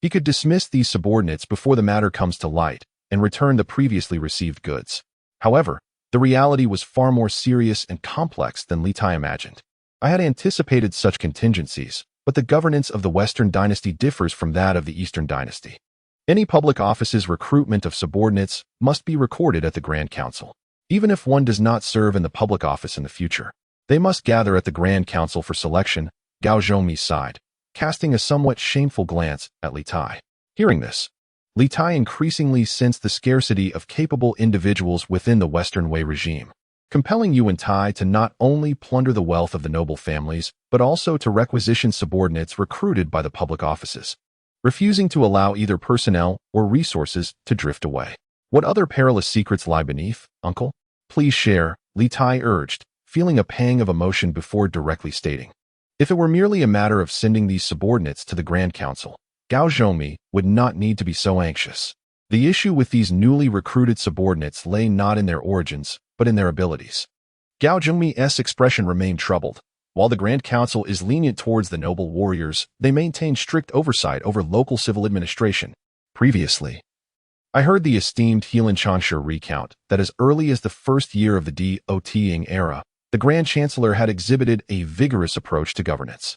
he could dismiss these subordinates before the matter comes to light and return the previously received goods. However, the reality was far more serious and complex than Liutai imagined. I had anticipated such contingencies, but the governance of the Western Dynasty differs from that of the Eastern Dynasty. Any public office's recruitment of subordinates must be recorded at the Grand Council. Even if one does not serve in the public office in the future, they must gather at the Grand Council for selection. Gao Zhongmi sighed, casting a somewhat shameful glance at Liutai. Hearing this, Liutai increasingly sensed the scarcity of capable individuals within the Western Way regime, compelling Yu Wentai to not only plunder the wealth of the noble families, but also to requisition subordinates recruited by the public offices, refusing to allow either personnel or resources to drift away. What other perilous secrets lie beneath, uncle? Please share, Liutai urged, feeling a pang of emotion before directly stating. If it were merely a matter of sending these subordinates to the Grand Council, Gao Zhongmi would not need to be so anxious. The issue with these newly recruited subordinates lay not in their origins, but in their abilities. Gao Zhongmi's expression remained troubled. While the Grand Council is lenient towards the noble warriors, they maintain strict oversight over local civil administration. Previously, I heard the esteemed Helan Chanshu recount that as early as the first year of the Dotting era, the Grand Chancellor had exhibited a vigorous approach to governance.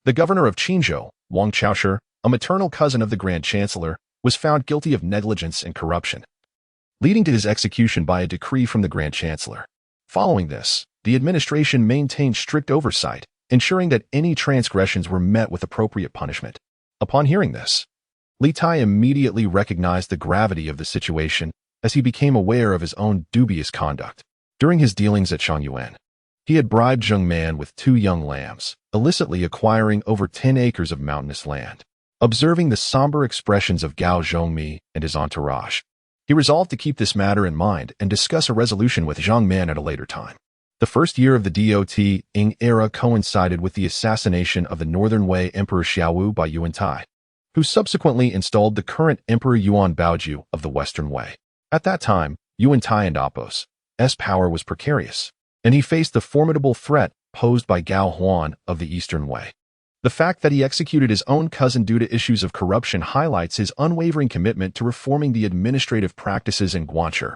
The governor of Qinzhou, Wang Chaoshi, a maternal cousin of the Grand Chancellor, was found guilty of negligence and corruption, leading to his execution by a decree from the Grand Chancellor. Following this, the administration maintained strict oversight, ensuring that any transgressions were met with appropriate punishment. Upon hearing this, Liutai immediately recognized the gravity of the situation as he became aware of his own dubious conduct. During his dealings at Shangyuan, he had bribed Zheng Man with 2 young lambs, illicitly acquiring over 10 acres of mountainous land. Observing the somber expressions of Gao Zhongmi and his entourage, he resolved to keep this matter in mind and discuss a resolution with Zheng Man at a later time. The first year of the Dotting era coincided with the assassination of the Northern Wei Emperor Xiao by Yu Wentai, who subsequently installed the current Emperor Yuan Baoju of the Western Wei. At that time, Yu Wentai and Apos' power was precarious, and he faced the formidable threat posed by Gao Huan of the Eastern Wei. The fact that he executed his own cousin due to issues of corruption highlights his unwavering commitment to reforming the administrative practices in Guanshi.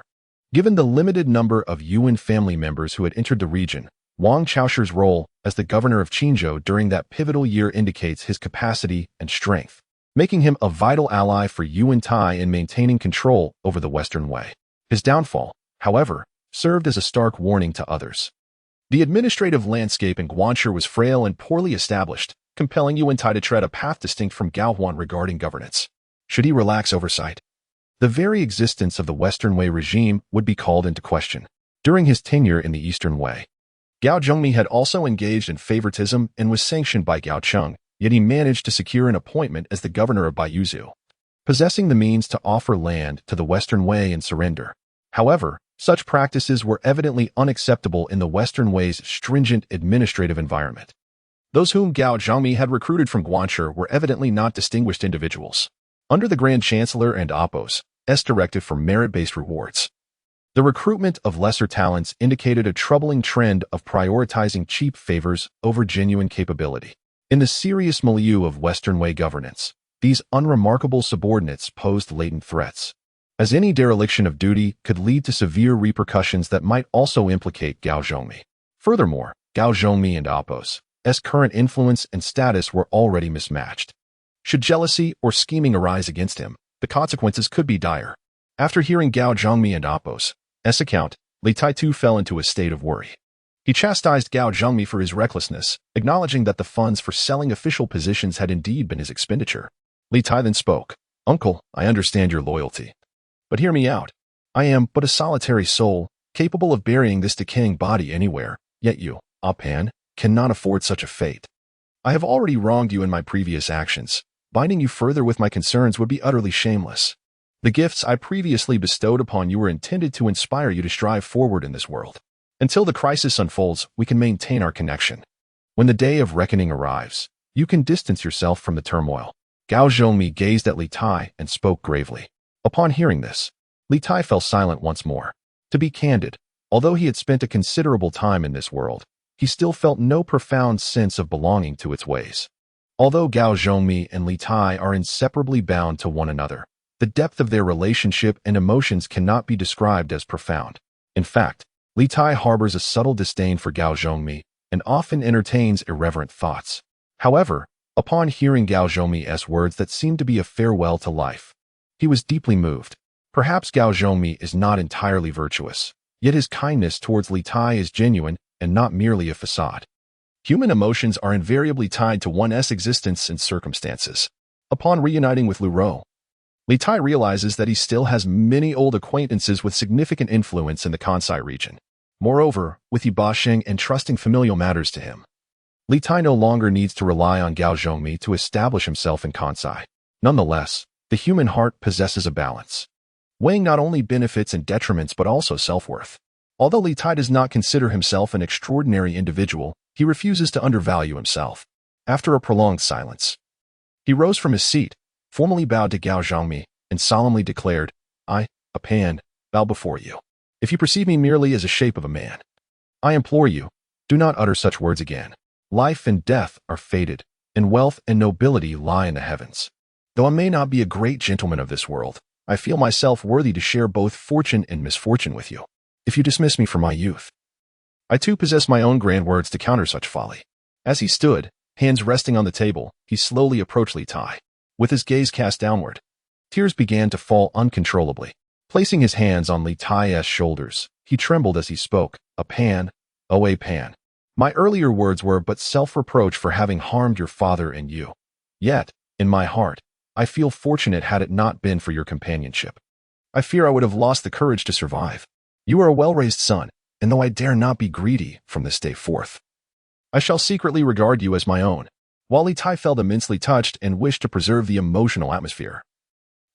Given the limited number of Yuan family members who had entered the region, Wang Chaoshi's role as the governor of Qinzhou during that pivotal year indicates his capacity and strength, making him a vital ally for Yu Wentai in maintaining control over the Western Wei. His downfall, however, served as a stark warning to others. The administrative landscape in Guanshi was frail and poorly established, compelling Yu Wentai to tread a path distinct from Gao Huan regarding governance. Should he relax oversight, the very existence of the Western Wei regime would be called into question. During his tenure in the Eastern Wei, Gao Zhongmi had also engaged in favoritism and was sanctioned by Gao Cheng, yet he managed to secure an appointment as the governor of Baiyuzhu. possessing the means to offer land to the Western Wei and surrender. However, such practices were evidently unacceptable in the Western Wei's stringent administrative environment. Those whom Gao Zhongmi had recruited from Guanshi were evidently not distinguished individuals. Under the Grand Chancellor and Appo's directive for merit-based rewards, the recruitment of lesser talents indicated a troubling trend of prioritizing cheap favors over genuine capability. In the serious milieu of Western Wei governance, these unremarkable subordinates posed latent threats, as any dereliction of duty could lead to severe repercussions that might also implicate Gao Zhongmi. Furthermore, Gao Zhongmi and Appo's current influence and status were already mismatched. Should jealousy or scheming arise against him, the consequences could be dire. After hearing Gao Zhongmi and Appo's account, Li Tai too fell into a state of worry. He chastised Gao Zhongmi for his recklessness, acknowledging that the funds for selling official positions had indeed been his expenditure. Li Tai then spoke. "Uncle, I understand your loyalty. But hear me out. I am but a solitary soul, capable of burying this decaying body anywhere, yet you, Pan, cannot afford such a fate. I have already wronged you in my previous actions. Binding you further with my concerns would be utterly shameless. The gifts I previously bestowed upon you were intended to inspire you to strive forward in this world. Until the crisis unfolds, we can maintain our connection. When the day of reckoning arrives, you can distance yourself from the turmoil." Gao Zhongmi gazed at Li Tai and spoke gravely. Upon hearing this, Li Tai fell silent once more. To be candid, although he had spent a considerable time in this world, he still felt no profound sense of belonging to its ways. Although Gao Zhongmi and Li Tai are inseparably bound to one another, the depth of their relationship and emotions cannot be described as profound. In fact, Li Tai harbors a subtle disdain for Gao Zhongmi and often entertains irreverent thoughts. However, upon hearing Gao Zhongmi's words that seemed to be a farewell to life, he was deeply moved. Perhaps Gao Zhongmi is not entirely virtuous, yet his kindness towards Li Tai is genuine and not merely a facade. Human emotions are invariably tied to one's existence and circumstances. Upon reuniting with Liuhun, Li Tai realizes that he still has many old acquaintances with significant influence in the Kansai region. Moreover, with Yibashing entrusting familial matters to him, Li Tai no longer needs to rely on Gao Zhongmi to establish himself in Kansai. Nonetheless, the human heart possesses a balance, weighing not only benefits and detriments but also self-worth. Although Li Tai does not consider himself an extraordinary individual, he refuses to undervalue himself. After a prolonged silence, he rose from his seat, formally bowed to Gao Zhongmi, and solemnly declared, "I, Pan, bow before you. If you perceive me merely as a shape of a man, I implore you, do not utter such words again. Life and death are fated, and wealth and nobility lie in the heavens. Though I may not be a great gentleman of this world, I feel myself worthy to share both fortune and misfortune with you. If you dismiss me for my youth, I too possess my own grand words to counter such folly." As he stood, hands resting on the table, he slowly approached Li Tai. With his gaze cast downward, tears began to fall uncontrollably. Placing his hands on Li Tai's shoulders, he trembled as he spoke. Pan, Pan. My earlier words were but self-reproach for having harmed your father and you. Yet, in my heart, I feel fortunate had it not been for your companionship. I fear I would have lost the courage to survive. You are a well-raised son, and though I dare not be greedy from this day forth, I shall secretly regard you as my own." While Li Tai felt immensely touched and wished to preserve the emotional atmosphere,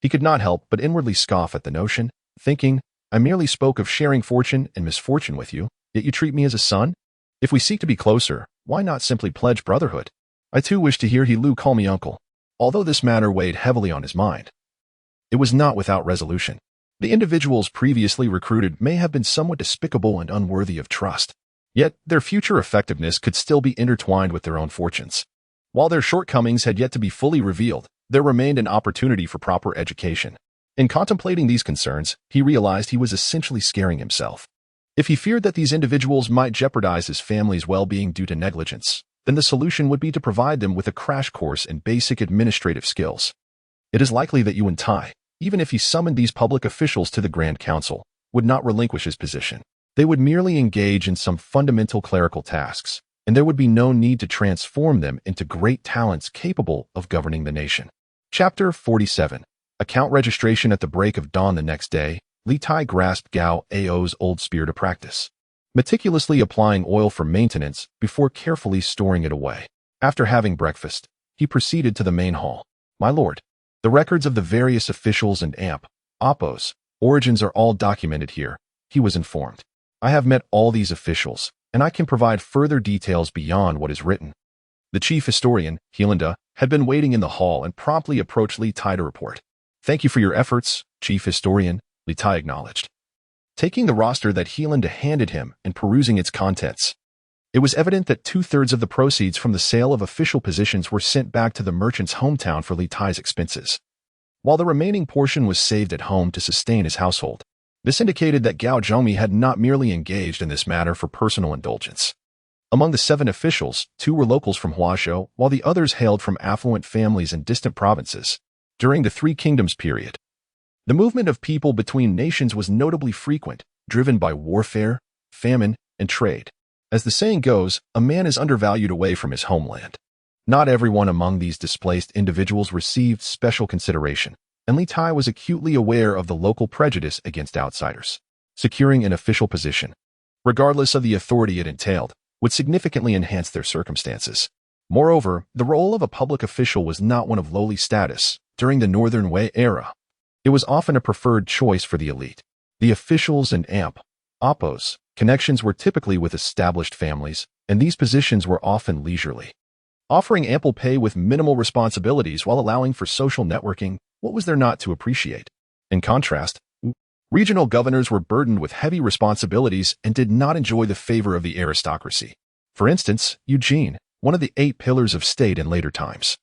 he could not help but inwardly scoff at the notion, thinking, "I merely spoke of sharing fortune and misfortune with you, yet you treat me as a son? If we seek to be closer, why not simply pledge brotherhood? I too wish to hear Lu call me uncle." Although this matter weighed heavily on his mind, it was not without resolution. The individuals previously recruited may have been somewhat despicable and unworthy of trust, yet their future effectiveness could still be intertwined with their own fortunes. While their shortcomings had yet to be fully revealed, there remained an opportunity for proper education. In contemplating these concerns, he realized he was essentially scaring himself. If he feared that these individuals might jeopardize his family's well-being due to negligence, then the solution would be to provide them with a crash course in basic administrative skills. It is likely that Yu Wentai, even if he summoned these public officials to the Grand Council, would not relinquish his position. They would merely engage in some fundamental clerical tasks, and there would be no need to transform them into great talents capable of governing the nation. Chapter 47. Account registration. At the break of dawn the next day, Li Tai grasped Gao Ao's old spear to practice, meticulously applying oil for maintenance before carefully storing it away. After having breakfast, he proceeded to the main hall. "My lord, The records of the various officials and Oppos origins are all documented here, he was informed. I have met all these officials, and I can provide further details beyond what is written. The chief historian, Heilanda, had been waiting in the hall and promptly approached Li Tai to report. Thank you for your efforts, chief historian, Li Tai acknowledged. Taking the roster that Heilanda handed him and perusing its contents, it was evident that 2/3 of the proceeds from the sale of official positions were sent back to the merchant's hometown for Li Tai's expenses, while the remaining portion was saved at home to sustain his household. This indicated that Gao Zhongmi had not merely engaged in this matter for personal indulgence. Among the 7 officials, 2 were locals from Huazhou, while the others hailed from affluent families in distant provinces. During the Three Kingdoms period, the movement of people between nations was notably frequent, driven by warfare, famine, and trade. As the saying goes, a man is undervalued away from his homeland. Not everyone among these displaced individuals received special consideration, and Li Tai was acutely aware of the local prejudice against outsiders. Securing an official position, regardless of the authority it entailed, would significantly enhance their circumstances. Moreover, the role of a public official was not one of lowly status. During the Northern Wei era, it was often a preferred choice for the elite. The officials and Oppos connections were typically with established families, and these positions were often leisurely, offering ample pay with minimal responsibilities while allowing for social networking. What was there not to appreciate? In contrast, regional governors were burdened with heavy responsibilities and did not enjoy the favor of the aristocracy. For instance, Eugene, one of the 8 pillars of state in later times,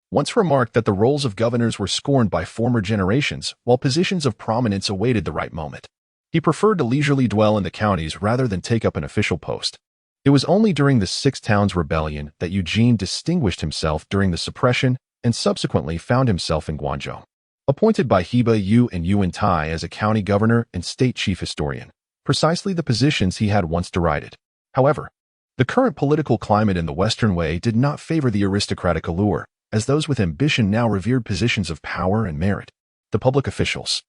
once remarked that the roles of governors were scorned by former generations, while positions of prominence awaited the right moment. He preferred to leisurely dwell in the counties rather than take up an official post. It was only during the Six Towns Rebellion that Eugene distinguished himself during the suppression and subsequently found himself in Guangzhou. Appointed by Hebei Yu Wentai as a county governor and state chief historian, precisely the positions he had once derided. However, the current political climate in the Western Wei did not favor the aristocratic allure, as those with ambition now revered positions of power and merit. The public officials,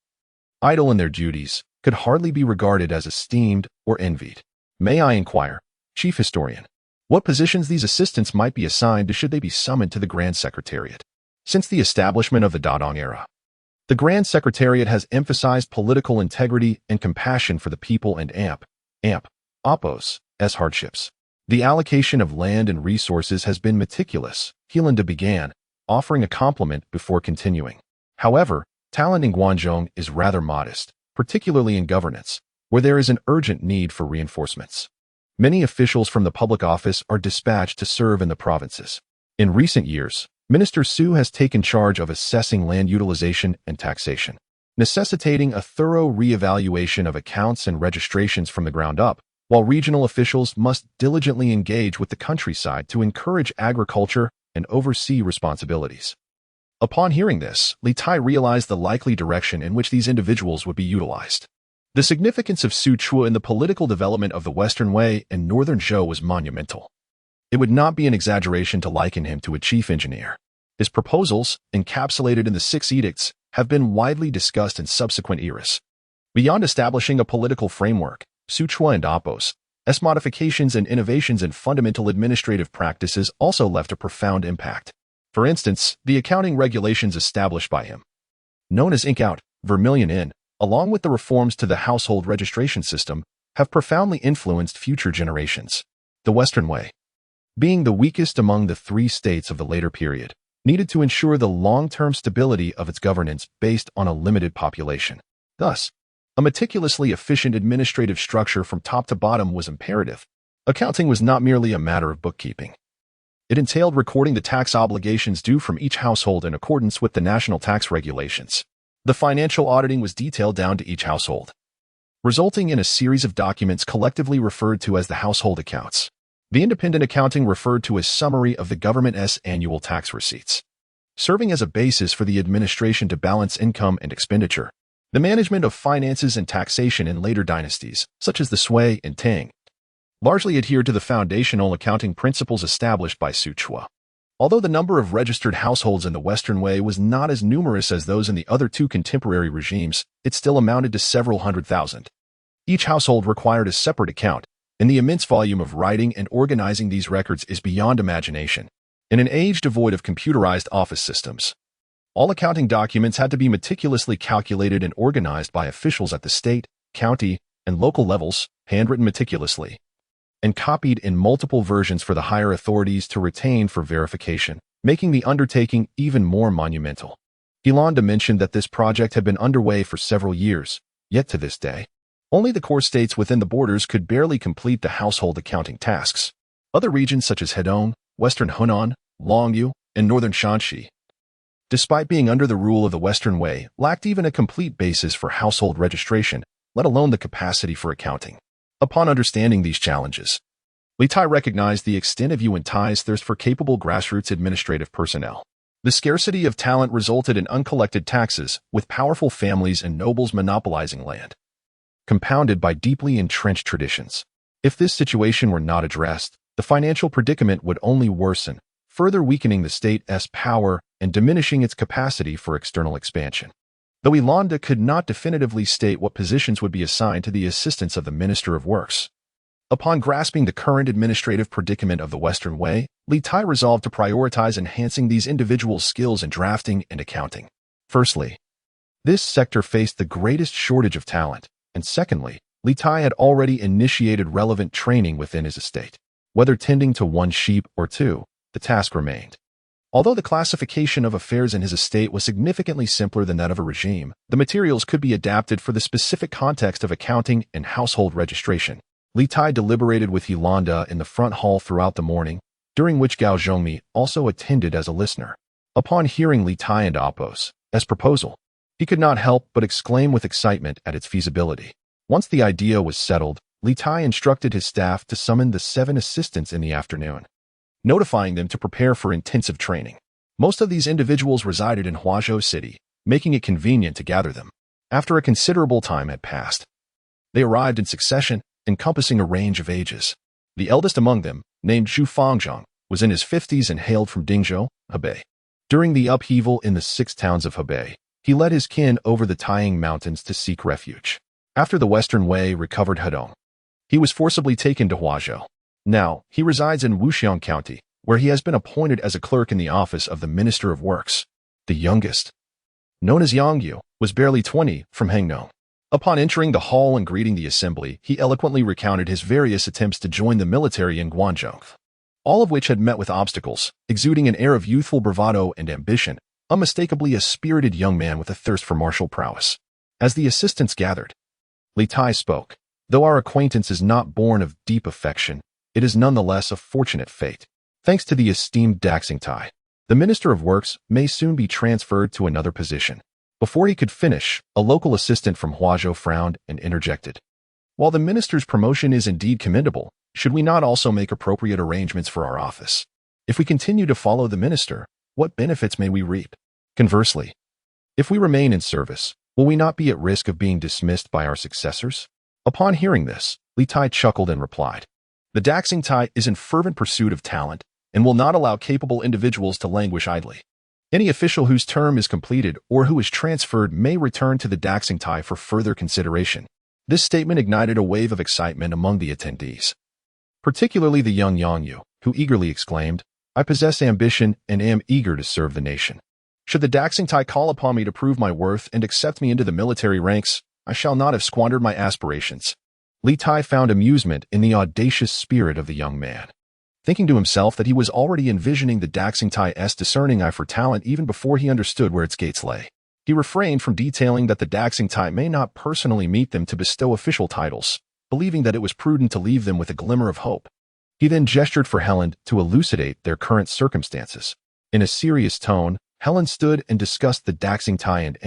idle in their duties, could hardly be regarded as esteemed or envied. May I inquire, chief historian, what positions these assistants might be assigned to should they be summoned to the Grand Secretariat? Since the establishment of the Dadong era, the Grand Secretariat has emphasized political integrity and compassion for the people and Oppos as hardships. The allocation of land and resources has been meticulous, Heilanda began, offering a compliment before continuing. However, talent in Guangzhou is rather modest, particularly in governance, where there is an urgent need for reinforcements. Many officials from the public office are dispatched to serve in the provinces. In recent years, Minister Su has taken charge of assessing land utilization and taxation, necessitating a thorough re-evaluation of accounts and registrations from the ground up, while regional officials must diligently engage with the countryside to encourage agriculture and oversee responsibilities. Upon hearing this, Li Tai realized the likely direction in which these individuals would be utilized. The significance of Su Chua in the political development of the Western Wei and Northern Zhou was monumental. It would not be an exaggeration to liken him to a chief engineer. His proposals, encapsulated in the 6 edicts, have been widely discussed in subsequent eras. Beyond establishing a political framework, Su Chua and Oppos' modifications and innovations in fundamental administrative practices also left a profound impact. For instance, the accounting regulations established by him, known as Ink Out, Vermilion In, along with the reforms to the household registration system, have profoundly influenced future generations. The Western Wei, being the weakest among the 3 states of the later period, needed to ensure the long-term stability of its governance based on a limited population. Thus, a meticulously efficient administrative structure from top to bottom was imperative. Accounting was not merely a matter of bookkeeping. It entailed recording the tax obligations due from each household in accordance with the national tax regulations. The financial auditing was detailed down to each household, resulting in a series of documents collectively referred to as the household accounts. The independent accounting referred to as summary of the government's annual tax receipts, serving as a basis for the administration to balance income and expenditure. The management of finances and taxation in later dynasties, such as the Sui and Tang, largely adhered to the foundational accounting principles established by Su Chua. Although the number of registered households in the Western Wei was not as numerous as those in the other 2 contemporary regimes, it still amounted to several 100,000. Each household required a separate account, and the immense volume of writing and organizing these records is beyond imagination. In an age devoid of computerized office systems, All accounting documents had to be meticulously calculated and organized by officials at the state, county, and local levels, handwritten meticulously, and copied in multiple versions for the higher authorities to retain for verification, making the undertaking even more monumental. Yolanda mentioned that this project had been underway for several years, yet to this day, only the core states within the borders could barely complete the household accounting tasks. Other regions such as Hedong, Western Hunan, Longyu, and Northern Shanxi, despite being under the rule of the Western Way, lacked even a complete basis for household registration, let alone the capacity for accounting. Upon understanding these challenges, Li Tai recognized the extent of Yu Wentai's thirst for capable grassroots administrative personnel. The scarcity of talent resulted in uncollected taxes, with powerful families and nobles monopolizing land, compounded by deeply entrenched traditions. If this situation were not addressed, the financial predicament would only worsen, further weakening the state's power and diminishing its capacity for external expansion. Though Yolanda could not definitively state what positions would be assigned to the assistants of the Minister of Works, upon grasping the current administrative predicament of the Western Way, Li Tai resolved to prioritize enhancing these individuals' skills in drafting and accounting. Firstly, this sector faced the greatest shortage of talent, and secondly, Li Tai had already initiated relevant training within his estate. Whether tending to one sheep or two, the task remained. Although the classification of affairs in his estate was significantly simpler than that of a regime, the materials could be adapted for the specific context of accounting and household registration. Li Tai deliberated with Yolanda in the front hall throughout the morning, during which Gao Zhongmi also attended as a listener. Upon hearing Li Tai and Appo's proposal, he could not help but exclaim with excitement at its feasibility. Once the idea was settled, Li Tai instructed his staff to summon the 7 assistants in the afternoon, notifying them to prepare for intensive training. Most of these individuals resided in Huazhou City, making it convenient to gather them. After a considerable time had passed, they arrived in succession, encompassing a range of ages. The eldest among them, named Zhu Fangzhang, was in his 50s and hailed from Dingzhou, Hebei. During the upheaval in the 6 towns of Hebei, he led his kin over the Taihang Mountains to seek refuge. After the Western Way recovered Hedong, he was forcibly taken to Huazhou. Now, he resides in Wuxiang County, where he has been appointed as a clerk in the office of the Minister of Works. The youngest, known as Yangyu, was barely 20, from Hengnong. Upon entering the hall and greeting the assembly, he eloquently recounted his various attempts to join the military in Guanzhou, all of which had met with obstacles, exuding an air of youthful bravado and ambition, unmistakably a spirited young man with a thirst for martial prowess. As the assistants gathered, Li Tai spoke. Though our acquaintance is not born of deep affection, it is nonetheless a fortunate fate. Thanks to the esteemed Daxingtai, the Minister of Works may soon be transferred to another position. Before he could finish, a local assistant from Huazhou frowned and interjected. While the minister's promotion is indeed commendable, should we not also make appropriate arrangements for our office? If we continue to follow the minister, what benefits may we reap? Conversely, if we remain in service, will we not be at risk of being dismissed by our successors? Upon hearing this, Li Tai chuckled and replied, "The Daxingtai is in fervent pursuit of talent and will not allow capable individuals to languish idly. Any official whose term is completed or who is transferred may return to the Daxingtai for further consideration." This statement ignited a wave of excitement among the attendees, particularly the young Yangyu, who eagerly exclaimed, "I possess ambition and am eager to serve the nation. Should the Daxingtai call upon me to prove my worth and accept me into the military ranks, I shall not have squandered my aspirations." Li Tai found amusement in the audacious spirit of the young man, thinking to himself that he was already envisioning the Daxingtai's discerning eye for talent even before he understood where its gates lay. He refrained from detailing that the Daxingtai may not personally meet them to bestow official titles, believing that it was prudent to leave them with a glimmer of hope. He then gestured for Helen to elucidate their current circumstances. In a serious tone, Helen stood and discussed the Daxingtai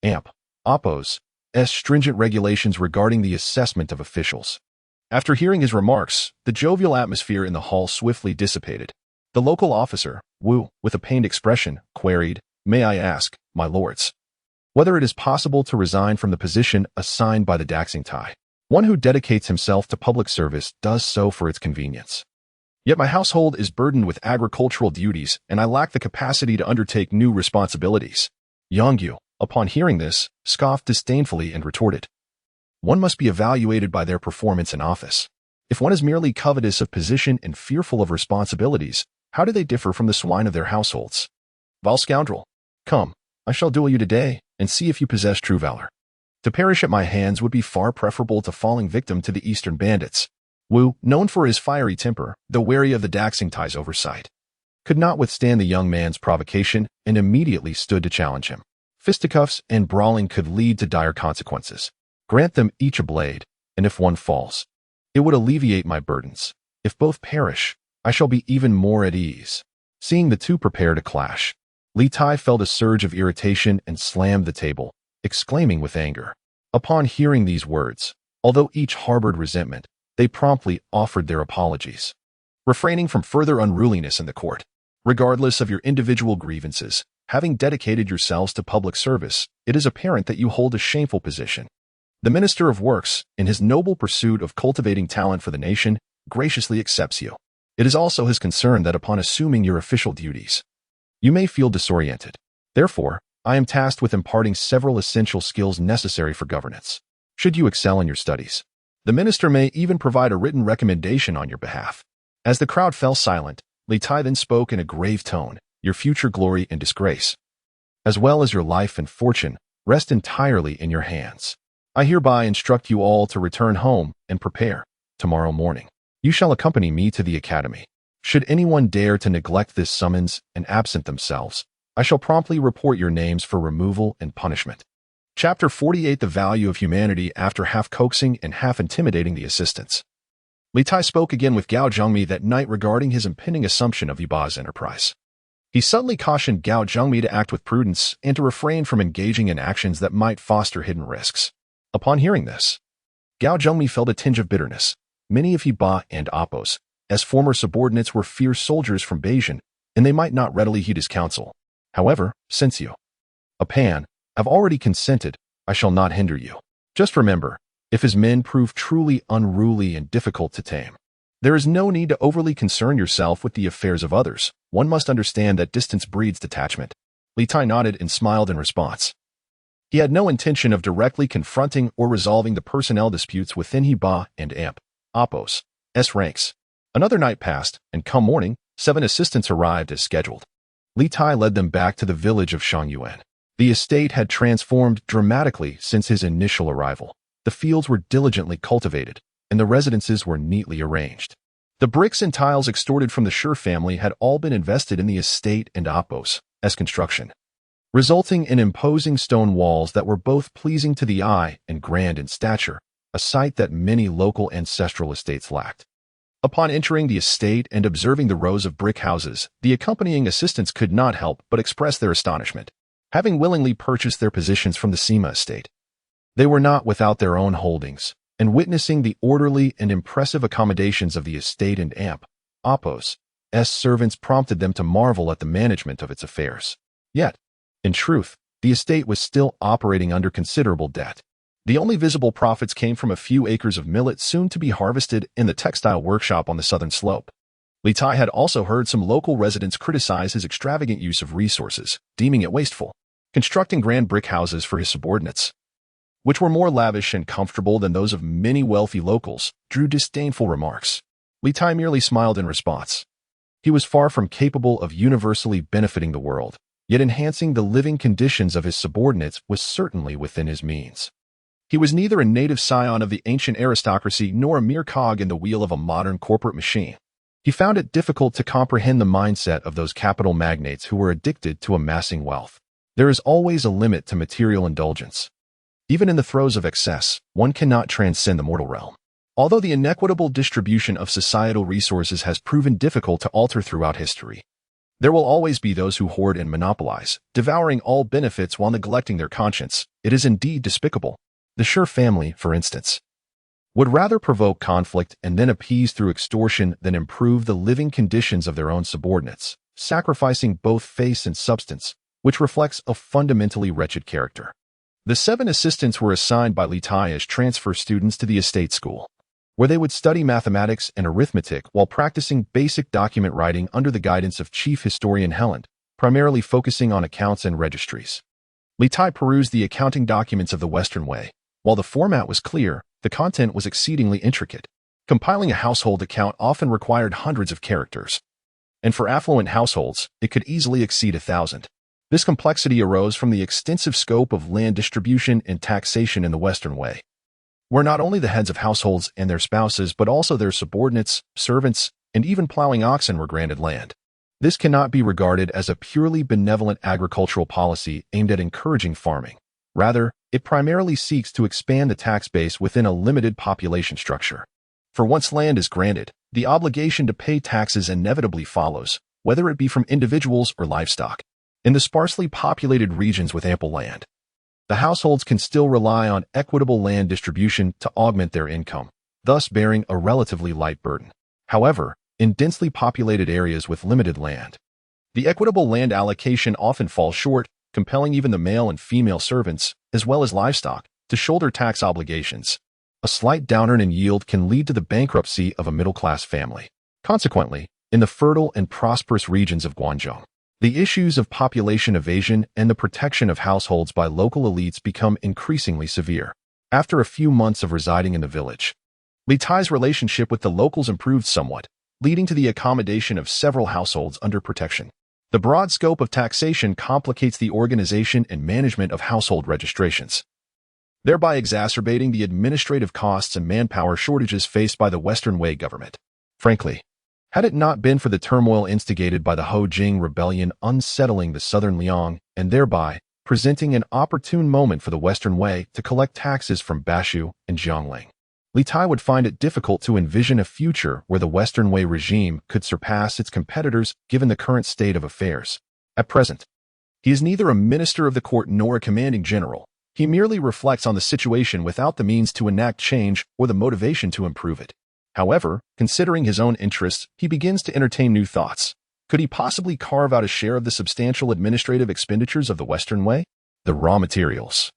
and Appo's stringent regulations regarding the assessment of officials. After hearing his remarks, the jovial atmosphere in the hall swiftly dissipated. The local officer, Wu, with a pained expression, queried, "May I ask, my lords, whether it is possible to resign from the position assigned by the Daxingtai? One who dedicates himself to public service does so for its convenience. Yet my household is burdened with agricultural duties, and I lack the capacity to undertake new responsibilities." Yangyu, upon hearing this, scoffed disdainfully and retorted, "One must be evaluated by their performance in office. If one is merely covetous of position and fearful of responsibilities, how do they differ from the swine of their households? Vile scoundrel, Come, I shall duel you today, and see if you possess true valor. To perish at my hands would be far preferable to falling victim to the eastern bandits. Wu, known for his fiery temper, though wary of the Daxingtai's oversight, could not withstand the young man's provocation and immediately stood to challenge him. Fisticuffs and brawling could lead to dire consequences. Grant them each a blade, and if one falls, it would alleviate my burdens. If both perish, I shall be even more at ease. Seeing the two prepare to clash, Li Tai felt a surge of irritation and slammed the table, exclaiming with anger. Upon hearing these words, although each harbored resentment, they promptly offered their apologies, refraining from further unruliness in the court. Regardless of your individual grievances, having dedicated yourselves to public service, it is apparent that you hold a shameful position. The Minister of Works, in his noble pursuit of cultivating talent for the nation, graciously accepts you. It is also his concern that upon assuming your official duties, you may feel disoriented. Therefore, I am tasked with imparting several essential skills necessary for governance. Should you excel in your studies, the minister may even provide a written recommendation on your behalf. As the crowd fell silent, Li Tai then spoke in a grave tone. Your future glory and disgrace, as well as your life and fortune, rest entirely in your hands. I hereby instruct you all to return home and prepare. Tomorrow morning, you shall accompany me to the academy. Should anyone dare to neglect this summons and absent themselves, I shall promptly report your names for removal and punishment. Chapter 48: The Value of Humanity. After half coaxing and half intimidating the assistants, Li Tai spoke again with Gao Zhengmi that night regarding his impending assumption of Yiba's enterprise. He subtly cautioned Gao Zhengmi to act with prudence and to refrain from engaging in actions that might foster hidden risks. Upon hearing this, Gao Zhengmi felt a tinge of bitterness. Many of Hiba and Apos, as former subordinates, were fierce soldiers from Beijing, and they might not readily heed his counsel. However, since you, a Pan, have already consented, I shall not hinder you. Just remember, if his men prove truly unruly and difficult to tame, there is no need to overly concern yourself with the affairs of others. One must understand that distance breeds detachment. Li Tai nodded and smiled in response. He had no intention of directly confronting or resolving the personnel disputes within Hiba and Apos' ranks. Another night passed, and come morning, 7 assistants arrived as scheduled. Li Tai led them back to the village of Shangyuan. The estate had transformed dramatically since his initial arrival. The fields were diligently cultivated, and the residences were neatly arranged. The bricks and tiles extorted from the Shi family had all been invested in the estate and Apos' construction, resulting in imposing stone walls that were both pleasing to the eye and grand in stature, a sight that many local ancestral estates lacked. Upon entering the estate and observing the rows of brick houses, the accompanying assistants could not help but express their astonishment. Having willingly purchased their positions from the Sima estate, they were not without their own holdings, and witnessing the orderly and impressive accommodations of the estate and Apos' servants prompted them to marvel at the management of its affairs. Yet, in truth, the estate was still operating under considerable debt. The only visible profits came from a few acres of millet soon to be harvested in the textile workshop on the southern slope. Li Tai had also heard some local residents criticize his extravagant use of resources, deeming it wasteful. Constructing grand brick houses for his subordinates, which were more lavish and comfortable than those of many wealthy locals, drew disdainful remarks. Li Tai merely smiled in response. He was far from capable of universally benefiting the world, yet enhancing the living conditions of his subordinates was certainly within his means. He was neither a native scion of the ancient aristocracy nor a mere cog in the wheel of a modern corporate machine. He found it difficult to comprehend the mindset of those capital magnates who were addicted to amassing wealth. There is always a limit to material indulgence. Even in the throes of excess, one cannot transcend the mortal realm. Although the inequitable distribution of societal resources has proven difficult to alter throughout history, there will always be those who hoard and monopolize, devouring all benefits while neglecting their conscience. It is indeed despicable. The Shi family, for instance, would rather provoke conflict and then appease through extortion than improve the living conditions of their own subordinates, sacrificing both face and substance, which reflects a fundamentally wretched character. The 7 assistants were assigned by Li Tai as transfer students to the estate school, where they would study mathematics and arithmetic while practicing basic document writing under the guidance of Chief Historian Helland, primarily focusing on accounts and registries. Li Tai perused the accounting documents of the Western way. While the format was clear, the content was exceedingly intricate. Compiling a household account often required hundreds of characters, and for affluent households, it could easily exceed 1,000. This complexity arose from the extensive scope of land distribution and taxation in the Western way, where not only the heads of households and their spouses but also their subordinates, servants, and even plowing oxen were granted land. This cannot be regarded as a purely benevolent agricultural policy aimed at encouraging farming. Rather, it primarily seeks to expand the tax base within a limited population structure. For once land is granted, the obligation to pay taxes inevitably follows, whether it be from individuals or livestock. In the sparsely populated regions with ample land, the households can still rely on equitable land distribution to augment their income, thus bearing a relatively light burden. However, in densely populated areas with limited land, the equitable land allocation often falls short, compelling even the male and female servants, as well as livestock, to shoulder tax obligations. A slight downturn in yield can lead to the bankruptcy of a middle-class family. Consequently, in the fertile and prosperous regions of Guangdong, the issues of population evasion and the protection of households by local elites become increasingly severe. After a few months of residing in the village, Li Tai's relationship with the locals improved somewhat, leading to the accommodation of several households under protection. The broad scope of taxation complicates the organization and management of household registrations, thereby exacerbating the administrative costs and manpower shortages faced by the Western Wei government. Frankly, had it not been for the turmoil instigated by the Ho Jing rebellion unsettling the southern Liang and thereby presenting an opportune moment for the Western Wei to collect taxes from Bashu and Jiangling, Li Tai would find it difficult to envision a future where the Western Wei regime could surpass its competitors given the current state of affairs. At present, he is neither a minister of the court nor a commanding general. He merely reflects on the situation without the means to enact change or the motivation to improve it. However, considering his own interests, he begins to entertain new thoughts. Could he possibly carve out a share of the substantial administrative expenditures of the Western Way? The raw materials,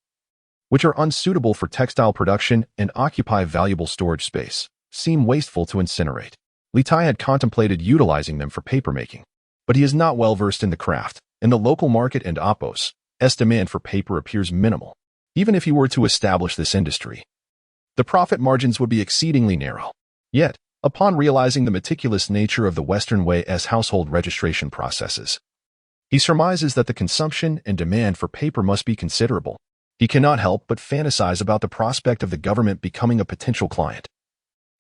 which are unsuitable for textile production and occupy valuable storage space, seem wasteful to incinerate. Li Tai had contemplated utilizing them for papermaking, but he is not well versed in the craft. In the local market and Appos, demand for paper appears minimal. Even if he were to establish this industry, the profit margins would be exceedingly narrow. Yet, upon realizing the meticulous nature of the Western Way as household registration processes, he surmises that the consumption and demand for paper must be considerable. He cannot help but fantasize about the prospect of the government becoming a potential client,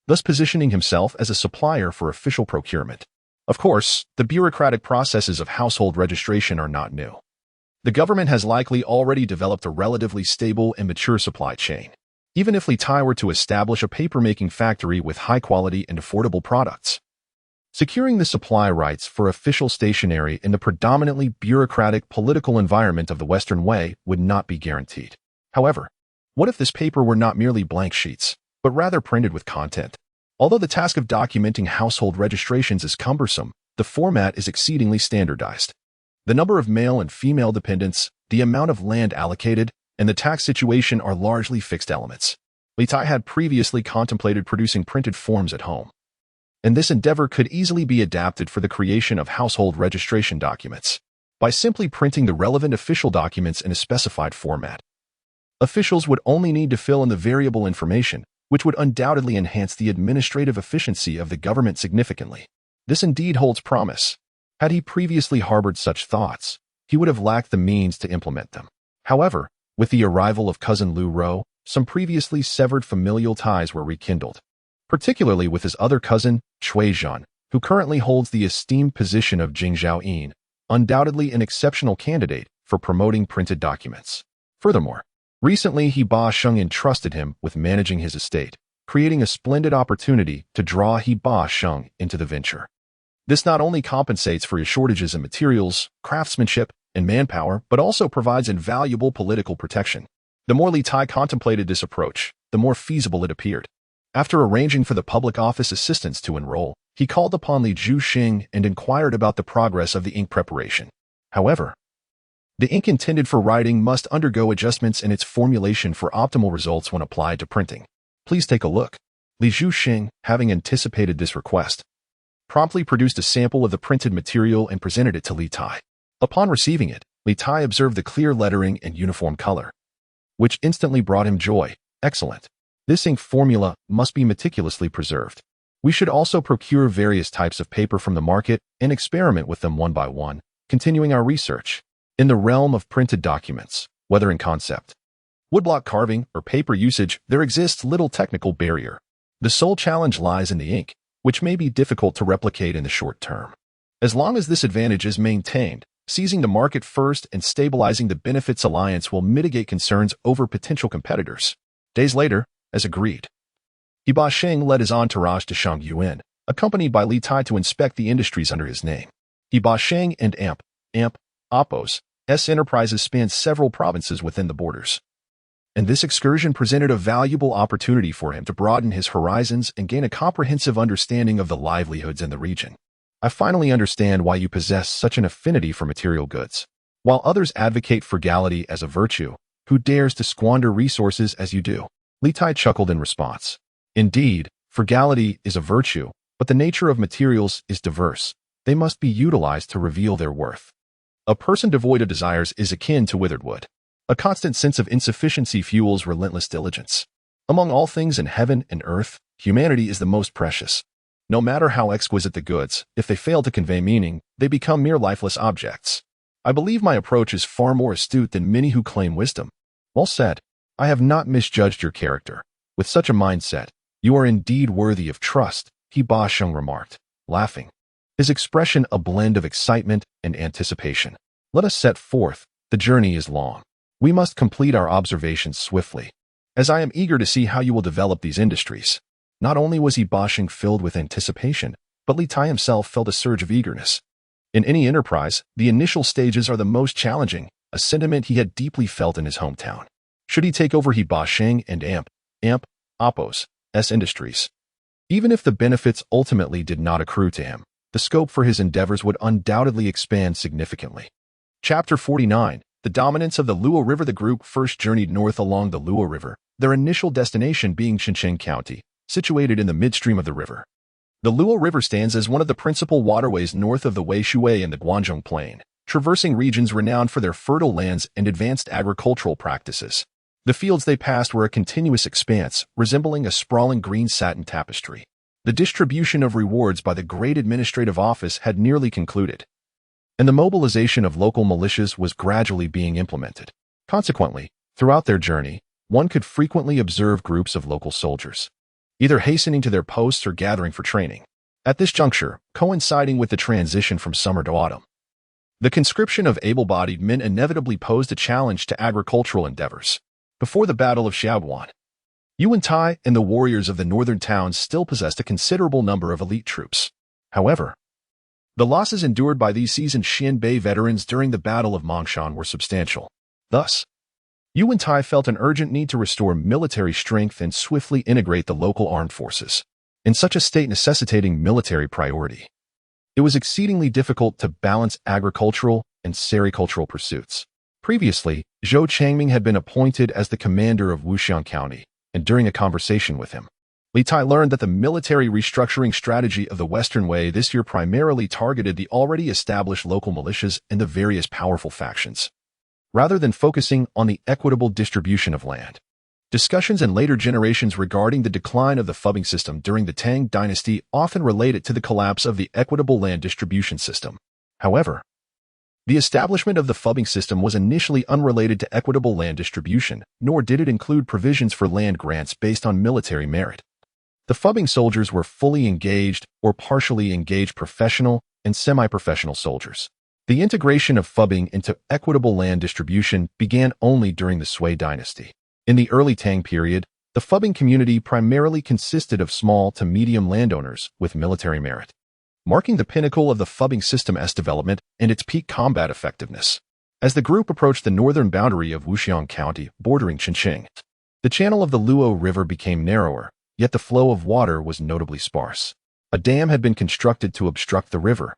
thus positioning himself as a supplier for official procurement. Of course, the bureaucratic processes of household registration are not new. The government has likely already developed a relatively stable and mature supply chain. Even if Li Tai were to establish a papermaking factory with high-quality and affordable products, securing the supply rights for official stationery in the predominantly bureaucratic political environment of the Western Way would not be guaranteed. However, what if this paper were not merely blank sheets, but rather printed with content? Although the task of documenting household registrations is cumbersome, the format is exceedingly standardized. The number of male and female dependents, the amount of land allocated, and the tax situation are largely fixed elements. Li Tai had previously contemplated producing printed forms at home, and this endeavor could easily be adapted for the creation of household registration documents. By simply printing the relevant official documents in a specified format, officials would only need to fill in the variable information, which would undoubtedly enhance the administrative efficiency of the government significantly. This indeed holds promise. Had he previously harbored such thoughts, he would have lacked the means to implement them. However, with the arrival of cousin Lu Rou, some previously severed familial ties were rekindled, particularly with his other cousin, Cui Zhan, who currently holds the esteemed position of Jingzhao Yin, undoubtedly an exceptional candidate for promoting printed documents. Furthermore, recently He Ba Sheng entrusted him with managing his estate, creating a splendid opportunity to draw He Ba Sheng into the venture. This not only compensates for his shortages in materials, craftsmanship, and manpower, but also provides invaluable political protection. The more Li Tai contemplated this approach, the more feasible it appeared. After arranging for the public office assistants to enroll, he called upon Li Zhuxing and inquired about the progress of the ink preparation. However, the ink intended for writing must undergo adjustments in its formulation for optimal results when applied to printing. Please take a look. Li Zhuxing, having anticipated this request, promptly produced a sample of the printed material and presented it to Li Tai. Upon receiving it, Li Tai observed the clear lettering and uniform color, which instantly brought him joy. Excellent. This ink formula must be meticulously preserved. We should also procure various types of paper from the market and experiment with them one by one, continuing our research. In the realm of printed documents, whether in concept, woodblock carving, or paper usage, there exists little technical barrier. The sole challenge lies in the ink, which may be difficult to replicate in the short term. As long as this advantage is maintained, seizing the market first and stabilizing the benefits alliance will mitigate concerns over potential competitors. Days later, as agreed, Hebei Sheng led his entourage to Shangyuan, accompanied by Li Tai to inspect the industries under his name. Hebei Sheng and Oppos S enterprises spanned several provinces within the borders. And this excursion presented a valuable opportunity for him to broaden his horizons and gain a comprehensive understanding of the livelihoods in the region. I finally understand why you possess such an affinity for material goods. While others advocate frugality as a virtue, who dares to squander resources as you do? Li Tai chuckled in response. Indeed, frugality is a virtue, but the nature of materials is diverse. They must be utilized to reveal their worth. A person devoid of desires is akin to withered wood. A constant sense of insufficiency fuels relentless diligence. Among all things in heaven and earth, humanity is the most precious. No matter how exquisite the goods, if they fail to convey meaning, they become mere lifeless objects. I believe my approach is far more astute than many who claim wisdom. Well said. I have not misjudged your character. With such a mindset, you are indeed worthy of trust, Hebei Sheng remarked, laughing, his expression a blend of excitement and anticipation. Let us set forth. The journey is long. We must complete our observations swiftly, as I am eager to see how you will develop these industries. Not only was Hebei Sheng filled with anticipation, but Li Tai himself felt a surge of eagerness. In any enterprise, the initial stages are the most challenging, a sentiment he had deeply felt in his hometown. Should he take over Hebei Sheng and Oppos S industries? Even if the benefits ultimately did not accrue to him, the scope for his endeavors would undoubtedly expand significantly. Chapter 49. The dominance of the Luo River. The group first journeyed north along the Luo River, their initial destination being Xinjiang County, situated in the midstream of the river. The Luo River stands as one of the principal waterways north of the Weishui and the Guanzhong Plain, traversing regions renowned for their fertile lands and advanced agricultural practices. The fields they passed were a continuous expanse, resembling a sprawling green satin tapestry. The distribution of rewards by the Great Administrative Office had nearly concluded, and the mobilization of local militias was gradually being implemented. Consequently, throughout their journey, one could frequently observe groups of local soldiers, either hastening to their posts or gathering for training. At this juncture, coinciding with the transition from summer to autumn, the conscription of able-bodied men inevitably posed a challenge to agricultural endeavors. Before the Battle of Xiaobuan, Yu Wentai and the warriors of the northern towns still possessed a considerable number of elite troops. However, the losses endured by these seasoned Xianbei veterans during the Battle of Mangshan were substantial. Thus, Yu Wentai felt an urgent need to restore military strength and swiftly integrate the local armed forces, in such a state necessitating military priority. It was exceedingly difficult to balance agricultural and sericultural pursuits. Previously, Zhou Changming had been appointed as the commander of Wuxiang County, and during a conversation with him, Li Tai learned that the military restructuring strategy of the Western Way this year primarily targeted the already established local militias and the various powerful factions, rather than focusing on the equitable distribution of land. Discussions in later generations regarding the decline of the fubbing system during the Tang Dynasty often relate it to the collapse of the equitable land distribution system. However, the establishment of the fubbing system was initially unrelated to equitable land distribution, nor did it include provisions for land grants based on military merit. The fubbing soldiers were fully engaged or partially engaged professional and semi-professional soldiers. The integration of fubbing into equitable land distribution began only during the Sui dynasty. In the early Tang period, the fubbing community primarily consisted of small to medium landowners with military merit, marking the pinnacle of the fubbing system's development and its peak combat effectiveness. As the group approached the northern boundary of Wuxiang County, bordering Xinjiang, the channel of the Luo River became narrower, yet the flow of water was notably sparse. A dam had been constructed to obstruct the river,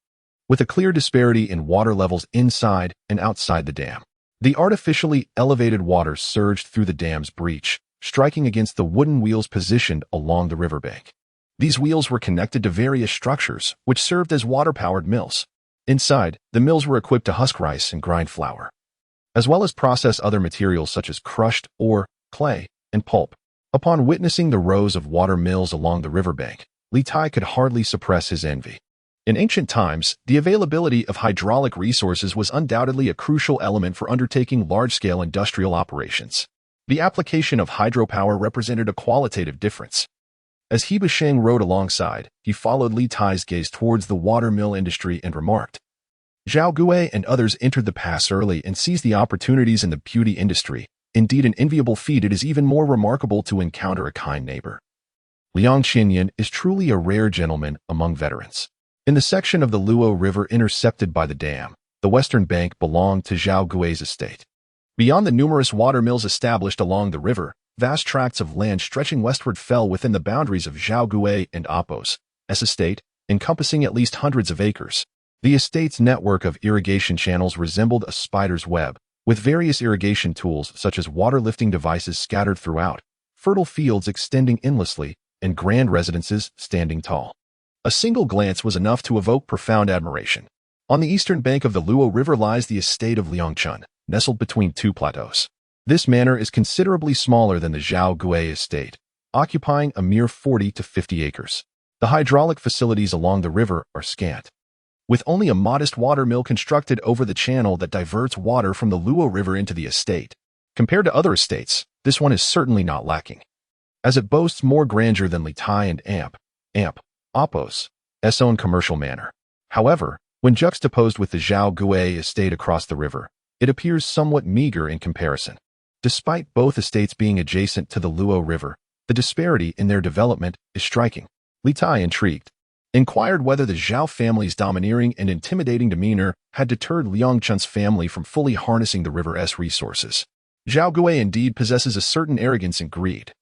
with a clear disparity in water levels inside and outside the dam. The artificially elevated water surged through the dam's breach, striking against the wooden wheels positioned along the riverbank. These wheels were connected to various structures, which served as water-powered mills. Inside, the mills were equipped to husk rice and grind flour, as well as process other materials such as crushed ore, clay, and pulp. Upon witnessing the rows of water mills along the riverbank, Li Tai could hardly suppress his envy. In ancient times, the availability of hydraulic resources was undoubtedly a crucial element for undertaking large-scale industrial operations. The application of hydropower represented a qualitative difference. As He Basheng rode alongside, he followed Li Tai's gaze towards the watermill industry and remarked, "Zhao Gui and others entered the pass early and seized the opportunities in the beauty industry. Indeed, an enviable feat. It is even more remarkable to encounter a kind neighbor. Liang Qinyan is truly a rare gentleman among veterans." In the section of the Luo River intercepted by the dam, the western bank belonged to Zhao Gui's estate. Beyond the numerous watermills established along the river, vast tracts of land stretching westward fell within the boundaries of Zhao Gui and Apos' estate, encompassing at least hundreds of acres. The estate's network of irrigation channels resembled a spider's web, with various irrigation tools such as water-lifting devices scattered throughout, fertile fields extending endlessly, and grand residences standing tall. A single glance was enough to evoke profound admiration. On the eastern bank of the Luo River lies the estate of Liangchun, nestled between two plateaus. This manor is considerably smaller than the Zhao Gui estate, occupying a mere 40 to 50 acres. The hydraulic facilities along the river are scant, with only a modest watermill constructed over the channel that diverts water from the Luo River into the estate. Compared to other estates, this one is certainly not lacking, as it boasts more grandeur than Li Tai and Apos' own commercial manor. However, when juxtaposed with the Zhao Gui estate across the river, it appears somewhat meager in comparison. Despite both estates being adjacent to the Luo River, the disparity in their development is striking. Li Tai, intrigued, inquired whether the Zhao family's domineering and intimidating demeanor had deterred Liangchun's family from fully harnessing the river's resources. Zhao Gui indeed possesses a certain arrogance and greed,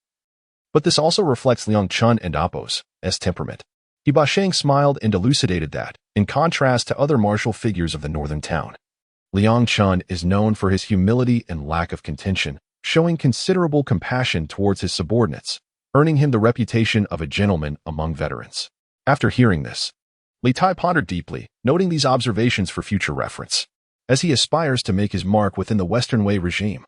but this also reflects Liangchun and Apos' temperament. He Basheng smiled and elucidated that, in contrast to other martial figures of the northern town, Liangchun is known for his humility and lack of contention, showing considerable compassion towards his subordinates, earning him the reputation of a gentleman among veterans. After hearing this, Li Tai pondered deeply, noting these observations for future reference. As he aspires to make his mark within the Western Wei regime,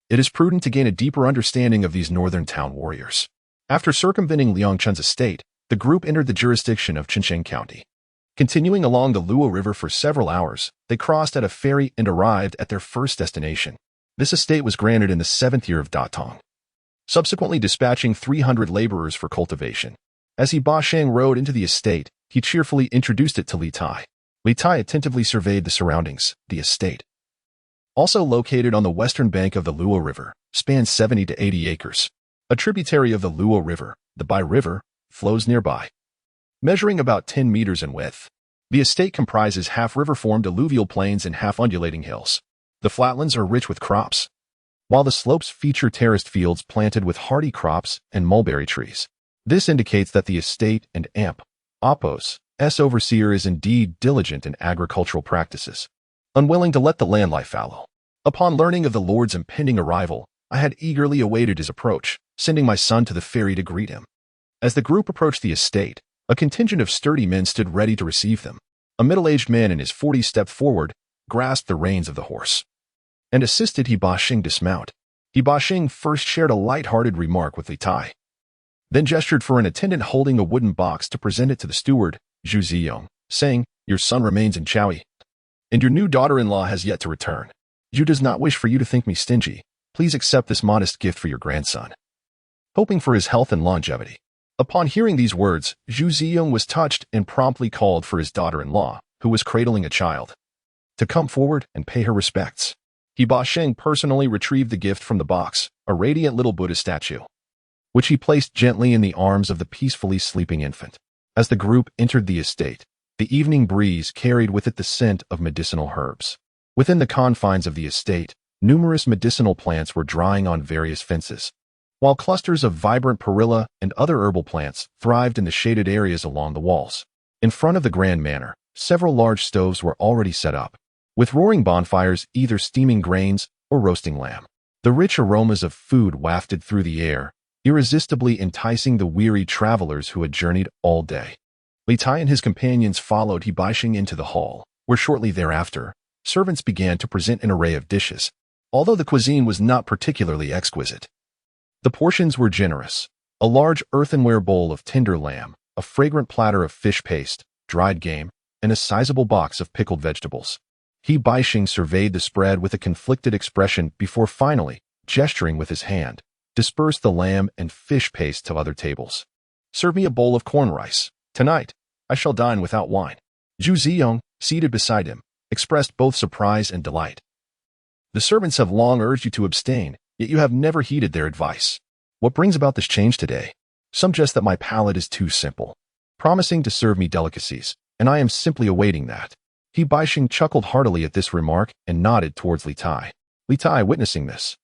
it is prudent to gain a deeper understanding of these northern town warriors. After circumventing Liangchun's estate, the group entered the jurisdiction of Qinsheng County. Continuing along the Luo River for several hours, they crossed at a ferry and arrived at their first destination. This estate was granted in the 7th year of Datong, subsequently dispatching 300 laborers for cultivation. As He Basheng rode into the estate, he cheerfully introduced it to Li Tai. Li Tai attentively surveyed the surroundings. The estate, also located on the western bank of the Luo River, spans 70 to 80 acres. A tributary of the Luo River, the Bai River, flows nearby, measuring about 10 meters in width. The estate comprises half river-formed alluvial plains and half undulating hills. The flatlands are rich with crops, while the slopes feature terraced fields planted with hardy crops and mulberry trees. This indicates that the estate and Apos' overseer is indeed diligent in agricultural practices, unwilling to let the land lie fallow. Upon learning of the Lord's impending arrival, I had eagerly awaited his approach, sending my son to the ferry to greet him. As the group approached the estate, a contingent of sturdy men stood ready to receive them. A middle-aged man in his 40s stepped forward, grasped the reins of the horse, and assisted He Basheng dismount. He Basheng first shared a light-hearted remark with Li Tai, then gestured for an attendant holding a wooden box to present it to the steward, Zhu Ziyong, saying, "Your son remains in Chaoyi, and your new daughter-in-law has yet to return. Zhu does not wish for you to think me stingy. Please accept this modest gift for your grandson, hoping for his health and longevity." Upon hearing these words, Zhu Ziyong was touched and promptly called for his daughter-in-law, who was cradling a child, to come forward and pay her respects. He Basheng personally retrieved the gift from the box, a radiant little Buddha statue, which he placed gently in the arms of the peacefully sleeping infant. As the group entered the estate, the evening breeze carried with it the scent of medicinal herbs. Within the confines of the estate, numerous medicinal plants were drying on various fences, while clusters of vibrant perilla and other herbal plants thrived in the shaded areas along the walls. In front of the grand manor, several large stoves were already set up, with roaring bonfires either steaming grains or roasting lamb. The rich aromas of food wafted through the air, irresistibly enticing the weary travelers who had journeyed all day. Li Tai and his companions followed He Basheng into the hall, where shortly thereafter, servants began to present an array of dishes. Although the cuisine was not particularly exquisite, the portions were generous. A large earthenware bowl of tender lamb, a fragrant platter of fish paste, dried game, and a sizable box of pickled vegetables. He Baixing surveyed the spread with a conflicted expression before finally, gesturing with his hand, dispersed the lamb and fish paste to other tables. Serve me a bowl of corn rice. Tonight, I shall dine without wine. Zhu Ziyong, seated beside him, expressed both surprise and delight. The servants have long urged you to abstain, yet you have never heeded their advice. What brings about this change today? Some jest that my palate is too simple, promising to serve me delicacies, and I am simply awaiting that. He Baixing chuckled heartily at this remark and nodded towards Li Tai. Li Tai, witnessing this,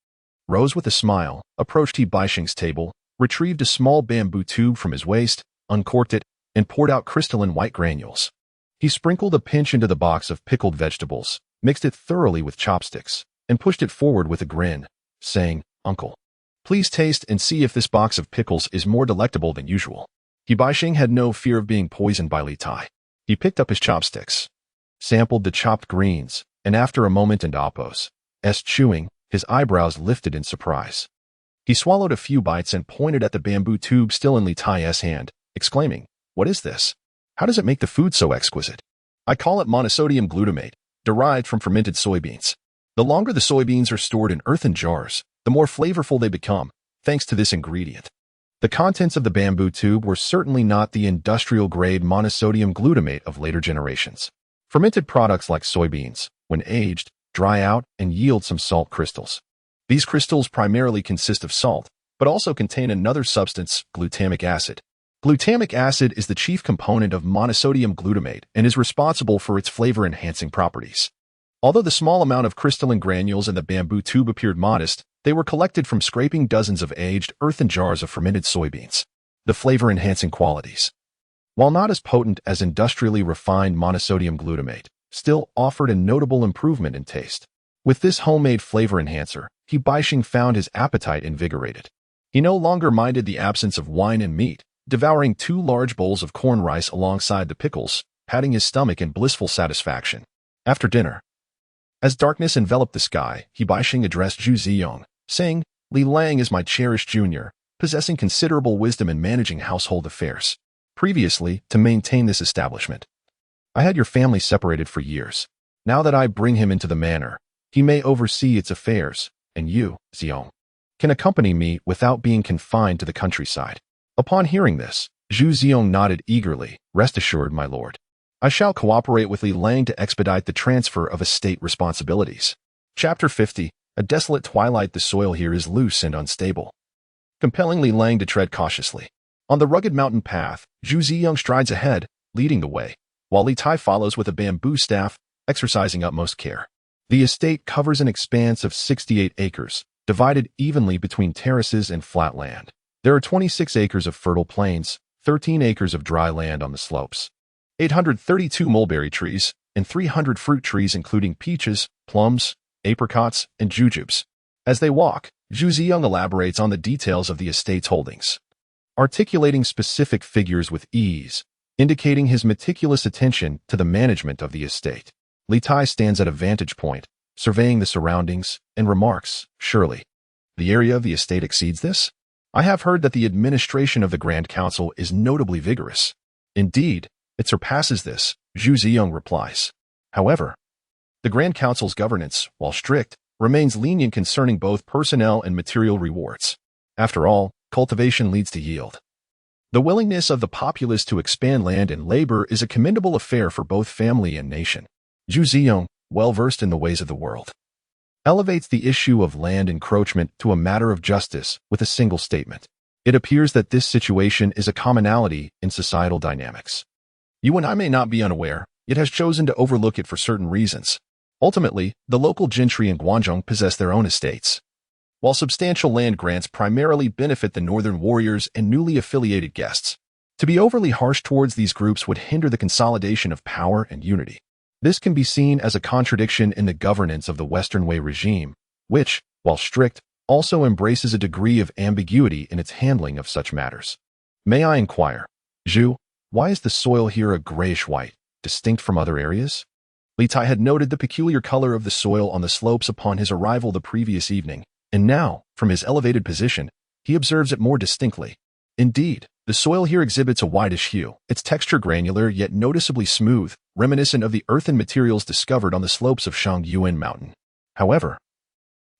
rose with a smile, approached He Baixing's table, retrieved a small bamboo tube from his waist, uncorked it, and poured out crystalline white granules. He sprinkled a pinch into the box of pickled vegetables, mixed it thoroughly with chopsticks, and pushed it forward with a grin, saying, "Uncle, please taste and see if this box of pickles is more delectable than usual." He Baixing had no fear of being poisoned by Li Tai. He picked up his chopsticks, sampled the chopped greens, and after a moment and Appo's chewing, his eyebrows lifted in surprise. He swallowed a few bites and pointed at the bamboo tube still in Li Tai's hand, exclaiming, "What is this? How does it make the food so exquisite?" "I call it monosodium glutamate, derived from fermented soybeans. The longer the soybeans are stored in earthen jars, the more flavorful they become, thanks to this ingredient." The contents of the bamboo tube were certainly not the industrial-grade monosodium glutamate of later generations. Fermented products like soybeans, when aged, dry out and yield some salt crystals. These crystals primarily consist of salt, but also contain another substance, glutamic acid. Glutamic acid is the chief component of monosodium glutamate and is responsible for its flavor-enhancing properties. Although the small amount of crystalline granules in the bamboo tube appeared modest, they were collected from scraping dozens of aged earthen jars of fermented soybeans. The flavor-enhancing qualities, while not as potent as industrially refined monosodium glutamate, still offered a notable improvement in taste. With this homemade flavor enhancer, He Baixing found his appetite invigorated. He no longer minded the absence of wine and meat, devouring 2 large bowls of corn rice alongside the pickles, patting his stomach in blissful satisfaction. After dinner, as darkness enveloped the sky, He Baixing addressed Zhu Ziyong, saying, "Li Lang is my cherished junior, possessing considerable wisdom in managing household affairs. Previously, to maintain this establishment, I had your family separated for years. Now that I bring him into the manor, he may oversee its affairs, and you, Ziyong, can accompany me without being confined to the countryside." Upon hearing this, Zhu Ziyong nodded eagerly. "Rest assured, my lord. I shall cooperate with Li Lang to expedite the transfer of estate responsibilities." Chapter 50. A desolate twilight. The soil here is loose and unstable, compelling Li Lang to tread cautiously. On the rugged mountain path, Zhu Ziyong strides ahead, leading the way, while Li Tai follows with a bamboo staff, exercising utmost care. The estate covers an expanse of 68 acres, divided evenly between terraces and flat land. There are 26 acres of fertile plains, 13 acres of dry land on the slopes, 832 mulberry trees, and 300 fruit trees including peaches, plums, apricots, and jujubes. As they walk, Zhu Ziyong elaborates on the details of the estate's holdings, articulating specific figures with ease, indicating his meticulous attention to the management of the estate. Li Tai stands at a vantage point, surveying the surroundings, and remarks, "Surely, the area of the estate exceeds this? I have heard that the administration of the Grand Council is notably vigorous." "Indeed, it surpasses this," Zhu Ziyong replies. "However, the Grand Council's governance, while strict, remains lenient concerning both personnel and material rewards. After all, cultivation leads to yield. The willingness of the populace to expand land and labor is a commendable affair for both family and nation." Zhu Ziyong, well-versed in the ways of the world, elevates the issue of land encroachment to a matter of justice with a single statement. It appears that this situation is a commonality in societal dynamics. You and I may not be unaware, yet has chosen to overlook it for certain reasons. Ultimately, the local gentry in Guangdong possess their own estates, while substantial land grants primarily benefit the northern warriors and newly affiliated guests. To be overly harsh towards these groups would hinder the consolidation of power and unity. This can be seen as a contradiction in the governance of the Western Way regime, which, while strict, also embraces a degree of ambiguity in its handling of such matters. "May I inquire, Zhu, why is the soil here a grayish-white, distinct from other areas?" Li Tai had noted the peculiar color of the soil on the slopes upon his arrival the previous evening, and now, from his elevated position, he observes it more distinctly. Indeed, the The soil here exhibits a whitish hue, its texture granular yet noticeably smooth, reminiscent of the earthen materials discovered on the slopes of Taihang Mountain. However,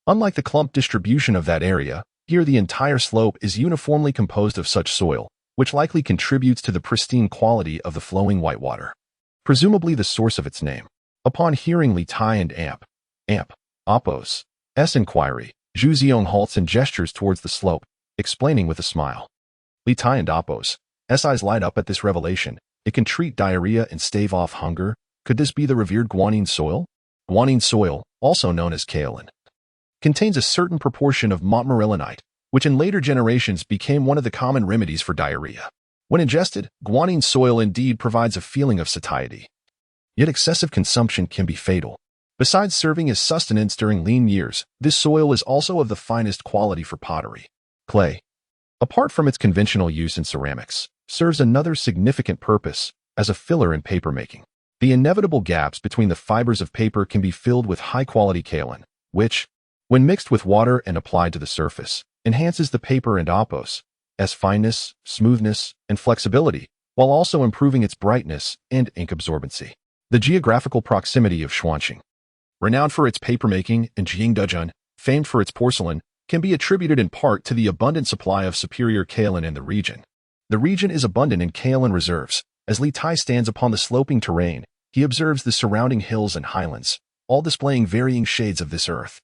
unlike the clump distribution of that area, here the entire slope is uniformly composed of such soil, which likely contributes to the pristine quality of the flowing white water. Presumably the source of its name. Upon hearing Li Tai and Apos' inquiry, Zhu Ziong halts and gestures towards the slope, explaining with a smile. Li Tai and Apos' eyes light up at this revelation. It can treat diarrhea and stave off hunger. Could this be the revered guanine soil? Guanine soil, also known as kaolin, contains a certain proportion of montmorillonite, which in later generations became one of the common remedies for diarrhea. When ingested, guanine soil indeed provides a feeling of satiety. Yet excessive consumption can be fatal. Besides serving as sustenance during lean years, this soil is also of the finest quality for pottery. Clay, apart from its conventional use in ceramics, serves another significant purpose as a filler in papermaking. The inevitable gaps between the fibers of paper can be filled with high-quality kaolin, which, when mixed with water and applied to the surface, enhances the paper and Apos' fineness, smoothness, and flexibility, while also improving its brightness and ink absorbency. The geographical proximity of Xuanqing, renowned for its papermaking, and Jiangdong, famed for its porcelain, can be attributed in part to the abundant supply of superior kaolin in the region. The region is abundant in kaolin reserves. As Li Tai stands upon the sloping terrain, he observes the surrounding hills and highlands, all displaying varying shades of this earth.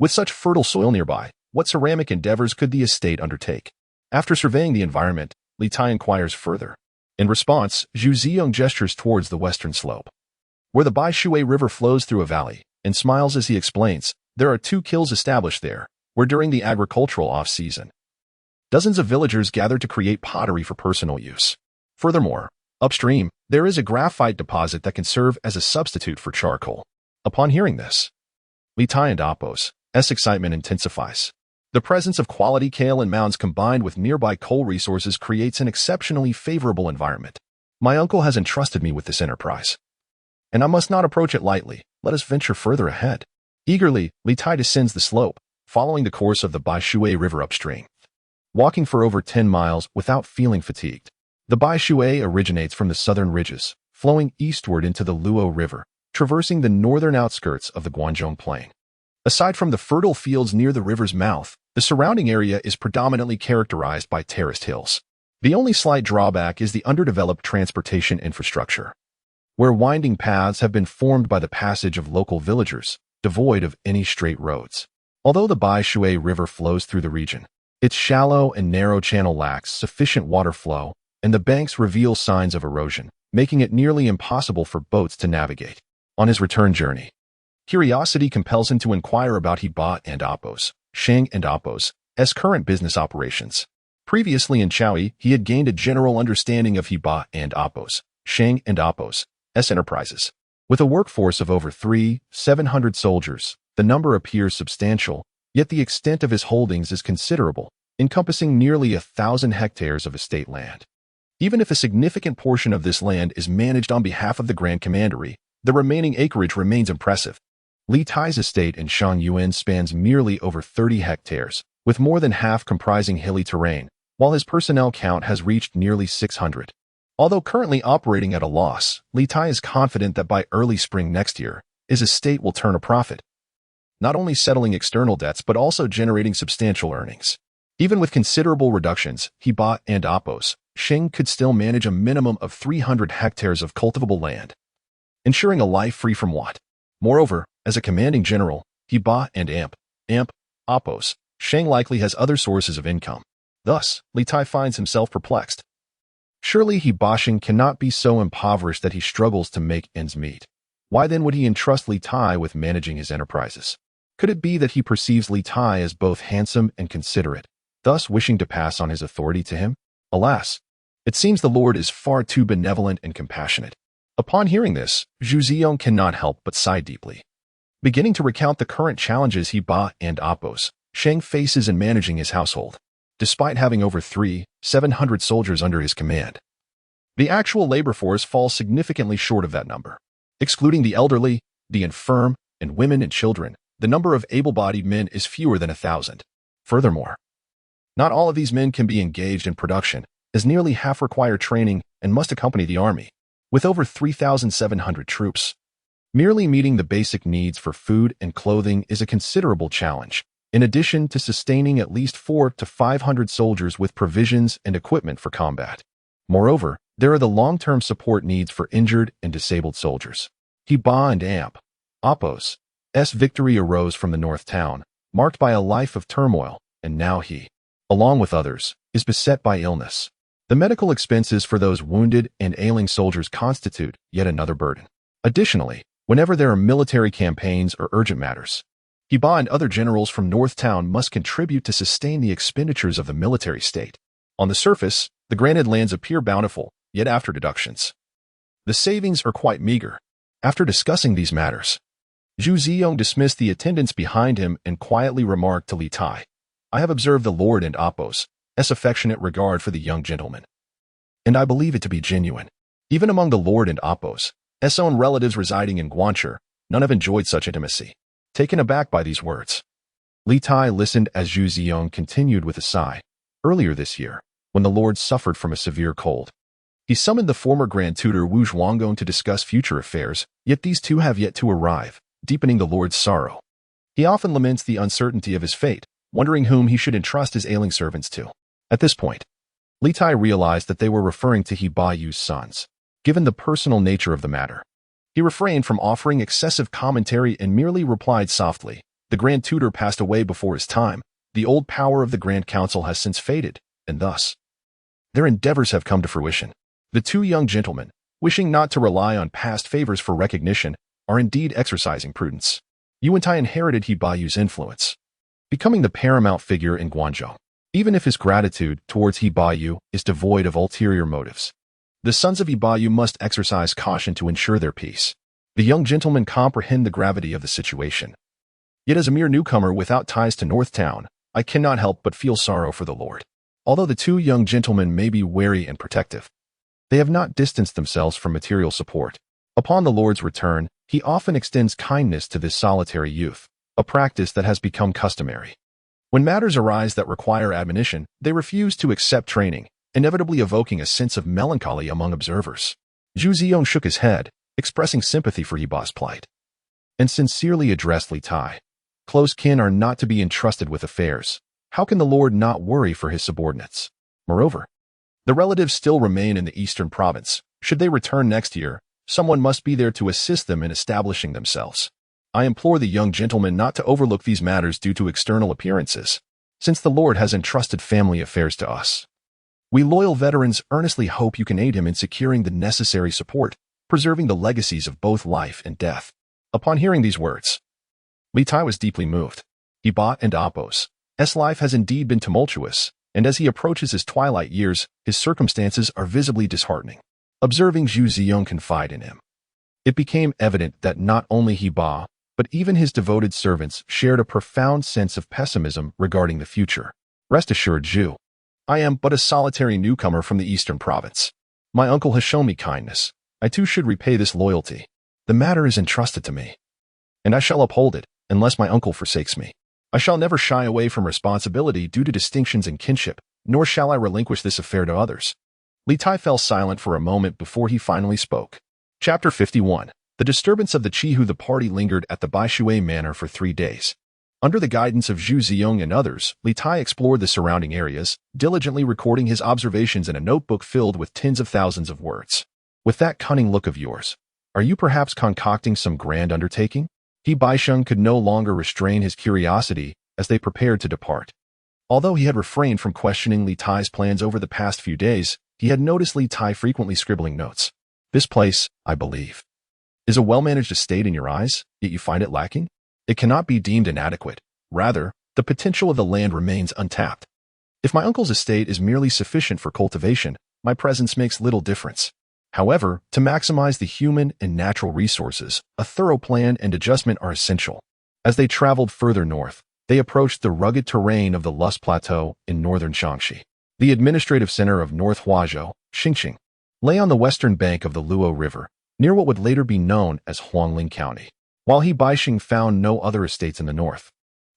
With such fertile soil nearby, what ceramic endeavors could the estate undertake? After surveying the environment, Li Tai inquires further. In response, Zhu Ziong gestures towards the western slope, where the Baishui River flows through a valley, and smiles as he explains, there are 2 kilns established there, where during the agricultural off-season, dozens of villagers gather to create pottery for personal use. Furthermore, upstream, there is a graphite deposit that can serve as a substitute for charcoal. Upon hearing this, Li Tai and Apos' excitement intensifies. The presence of quality kaolin mounds combined with nearby coal resources creates an exceptionally favorable environment. My uncle has entrusted me with this enterprise, and I must not approach it lightly. Let us venture further ahead. Eagerly, Li Tai descends the slope, following the course of the Baishui River upstream, walking for over 10 miles without feeling fatigued. The Baishui originates from the southern ridges, flowing eastward into the Liuhun River, traversing the northern outskirts of the Guanzhong Plain. Aside from the fertile fields near the river's mouth, the surrounding area is predominantly characterized by terraced hills. The only slight drawback is the underdeveloped transportation infrastructure, where winding paths have been formed by the passage of local villagers, devoid of any straight roads. Although the Baishui River flows through the region, its shallow and narrow channel lacks sufficient water flow, and the banks reveal signs of erosion, making it nearly impossible for boats to navigate. On his return journey, curiosity compels him to inquire about Hebei and Apos' current business operations. Previously in Chaui, he had gained a general understanding of Hebei and Apos' enterprises. With a workforce of over 700 soldiers, the number appears substantial, yet the extent of his holdings is considerable, encompassing nearly 1,000 hectares of estate land. Even if a significant portion of this land is managed on behalf of the Grand Commandery, the remaining acreage remains impressive. Li Tai's estate in Shangyuan spans merely over 30 hectares, with more than half comprising hilly terrain, while his personnel count has reached nearly 600. Although currently operating at a loss, Li Tai is confident that by early spring next year, his estate will turn a profit, not only settling external debts but also generating substantial earnings. Even with considerable reductions, Hebei and Apos' could still manage a minimum of 300 hectares of cultivable land, ensuring a life free from want. Moreover, as a commanding general, Hebei and Apos' likely has other sources of income. Thus, Li Tai finds himself perplexed. Surely Hebei cannot be so impoverished that he struggles to make ends meet. Why then would he entrust Li Tai with managing his enterprises? Could it be that he perceives Li Tai as both handsome and considerate, thus wishing to pass on his authority to him? Alas, it seems the Lord is far too benevolent and compassionate. Upon hearing this, Zhu Ziong cannot help but sigh deeply. Beginning to recount the current challenges Hebei and Apos' faces in managing his household, despite having over 700 soldiers under his command. The actual labor force falls significantly short of that number. Excluding the elderly, the infirm, and women and children, the number of able-bodied men is fewer than 1,000. Furthermore, not all of these men can be engaged in production, as nearly half require training and must accompany the army. With over 3,700 troops, merely meeting the basic needs for food and clothing is a considerable challenge, in addition to sustaining at least 400 to 500 soldiers with provisions and equipment for combat. Moreover, there are the long-term support needs for injured and disabled soldiers. Hebei and Appos' victory arose from the North Town, marked by a life of turmoil, and now he, along with others, is beset by illness. The medical expenses for those wounded and ailing soldiers constitute yet another burden. Additionally, whenever there are military campaigns or urgent matters, Hebei and other generals from North Town must contribute to sustain the expenditures of the military state. On the surface, the granted lands appear bountiful, yet after deductions, the savings are quite meager. After discussing these matters, Zhu Ziyong dismissed the attendants behind him and quietly remarked to Li Tai, "I have observed the Lord and Appos' affectionate regard for the young gentleman, and I believe it to be genuine. Even among the Lord and Appos' own relatives residing in Guanshi, none have enjoyed such intimacy." Taken aback by these words, Li Tai listened as Zhu Ziyong continued with a sigh. Earlier this year, when the Lord suffered from a severe cold, he summoned the former Grand Tutor Wu Zhuanggong to discuss future affairs, yet these two have yet to arrive, deepening the Lord's sorrow. He often laments the uncertainty of his fate, wondering whom he should entrust his ailing servants to. At this point, Li Tai realized that they were referring to Hebei Yu's sons. Given the personal nature of the matter, he refrained from offering excessive commentary and merely replied softly, "The Grand Tutor passed away before his time. The old power of the Grand Council has since faded, and thus their endeavors have come to fruition. The two young gentlemen, wishing not to rely on past favors for recognition, are indeed exercising prudence." Yu Wentai inherited Hebei Yu's influence, becoming the paramount figure in Guangzhou. Even if his gratitude towards Hebei Yu is devoid of ulterior motives, the sons of Hebei Yu must exercise caution to ensure their peace. The young gentlemen comprehend the gravity of the situation. Yet as a mere newcomer without ties to North Town, I cannot help but feel sorrow for the Lord. Although the two young gentlemen may be wary and protective, they have not distanced themselves from material support. Upon the Lord's return, he often extends kindness to this solitary youth, a practice that has become customary. When matters arise that require admonition, they refuse to accept training, inevitably evoking a sense of melancholy among observers. Zhu Ziyong shook his head, expressing sympathy for Hebei's plight, and sincerely addressed Li Tai. Close kin are not to be entrusted with affairs. How can the Lord not worry for his subordinates? Moreover, the relatives still remain in the eastern province. Should they return next year, someone must be there to assist them in establishing themselves. I implore the young gentleman not to overlook these matters due to external appearances, since the Lord has entrusted family affairs to us. We loyal veterans earnestly hope you can aid him in securing the necessary support, preserving the legacies of both life and death." Upon hearing these words, Li Tai was deeply moved. Hebei and Appos' life has indeed been tumultuous, and as he approaches his twilight years, his circumstances are visibly disheartening. Observing Zhu Ziyong confide in him, it became evident that not only Hebei, but even his devoted servants shared a profound sense of pessimism regarding the future. "Rest assured, Zhu, I am but a solitary newcomer from the eastern province. My uncle has shown me kindness. I too should repay this loyalty. The matter is entrusted to me, and I shall uphold it, unless my uncle forsakes me. I shall never shy away from responsibility due to distinctions in kinship, nor shall I relinquish this affair to others." Li Tai fell silent for a moment before he finally spoke. Chapter 51. The disturbance of the Qihu. The party lingered at the Baishui Manor for 3 days. Under the guidance of Zhu Ziyong and others, Li Tai explored the surrounding areas, diligently recording his observations in a notebook filled with tens of thousands of words. "With that cunning look of yours, are you perhaps concocting some grand undertaking?" Hebei Sheng could no longer restrain his curiosity as they prepared to depart. Although he had refrained from questioning Li Tai's plans over the past few days, he had noticed Li Tai frequently scribbling notes. "This place, I believe, is a well-managed estate in your eyes, yet you find it lacking? It cannot be deemed inadequate. Rather, the potential of the land remains untapped. If my uncle's estate is merely sufficient for cultivation, my presence makes little difference. However, to maximize the human and natural resources, a thorough plan and adjustment are essential." As they traveled further north, they approached the rugged terrain of the Lus Plateau in northern Shaanxi. The administrative center of North Huazhou, Xingqing, lay on the western bank of the Luo River, near what would later be known as Huangling County. While Hebei Sheng found no other estates in the north,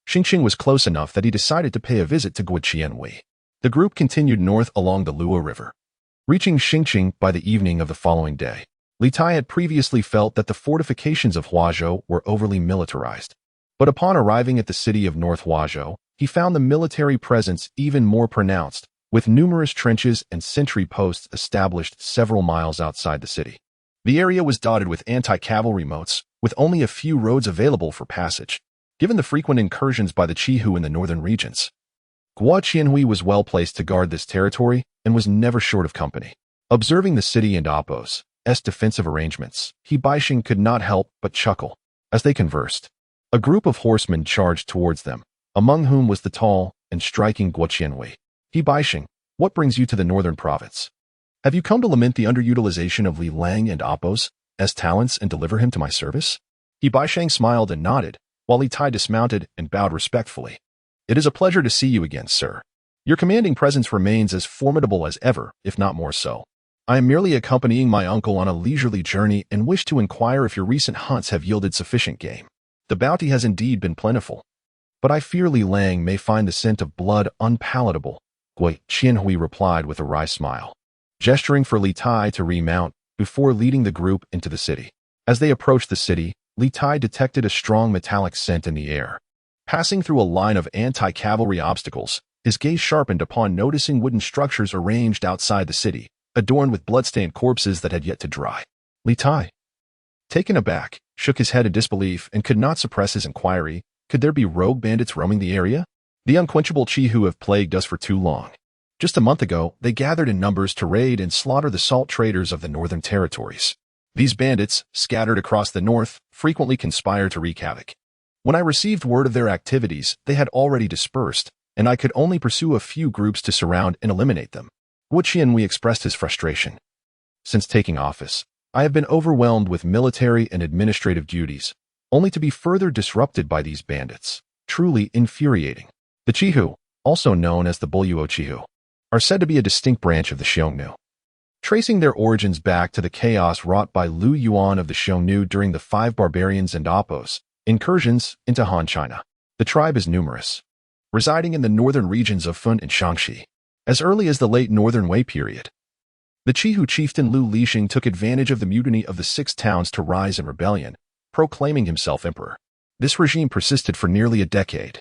Xingqing was close enough that he decided to pay a visit to Guoqianhui. The group continued north along the Liuhun River, reaching Xingqing by the evening of the following day. Li Tai had previously felt that the fortifications of Huazhou were overly militarized, but upon arriving at the city of North Huazhou, he found the military presence even more pronounced, with numerous trenches and sentry posts established several miles outside the city. The area was dotted with anti-cavalry moats, with only a few roads available for passage, given the frequent incursions by the Qihu in the northern regions. Guo Qianhui was well placed to guard this territory and was never short of company. Observing the city and Appo's defensive arrangements, He Baixing could not help but chuckle. As they conversed, a group of horsemen charged towards them, among whom was the tall and striking Guo Qianhui. He Baixing, what brings you to the northern province? Have you come to lament the underutilization of Li Lang and Appo's talents and deliver him to my service? He Baixing smiled and nodded, while Li Tai dismounted and bowed respectfully. It is a pleasure to see you again, sir. Your commanding presence remains as formidable as ever, if not more so. I am merely accompanying my uncle on a leisurely journey and wish to inquire if your recent hunts have yielded sufficient game. The bounty has indeed been plentiful, but I fear Li Lang may find the scent of blood unpalatable, Guo Qianhui replied with a wry smile, gesturing for Li Tai to remount before leading the group into the city. As they approached the city, Li Tai detected a strong metallic scent in the air. Passing through a line of anti-cavalry obstacles, his gaze sharpened upon noticing wooden structures arranged outside the city, adorned with blood-stained corpses that had yet to dry. Li Tai, taken aback, shook his head in disbelief and could not suppress his inquiry. Could there be rogue bandits roaming the area? The unquenchable Qihu have plagued us for too long. Just a month ago, they gathered in numbers to raid and slaughter the salt traders of the northern territories. These bandits, scattered across the north, frequently conspire to wreak havoc. When I received word of their activities, they had already dispersed, and I could only pursue a few groups to surround and eliminate them. Guo Qianhui expressed his frustration. Since taking office, I have been overwhelmed with military and administrative duties, only to be further disrupted by these bandits. Truly infuriating. The Qihu, also known as the Buluo Qihu, are said to be a distinct branch of the Xiongnu, tracing their origins back to the chaos wrought by Liuhun of the Xiongnu during the Five Barbarians and Appo's incursions into Han China. The tribe is numerous, residing in the northern regions of Fun and Shaanxi. As early as the late Northern Wei period, the Qihu chieftain Liu Lixing took advantage of the mutiny of the six towns to rise in rebellion, proclaiming himself emperor. This regime persisted for nearly a decade,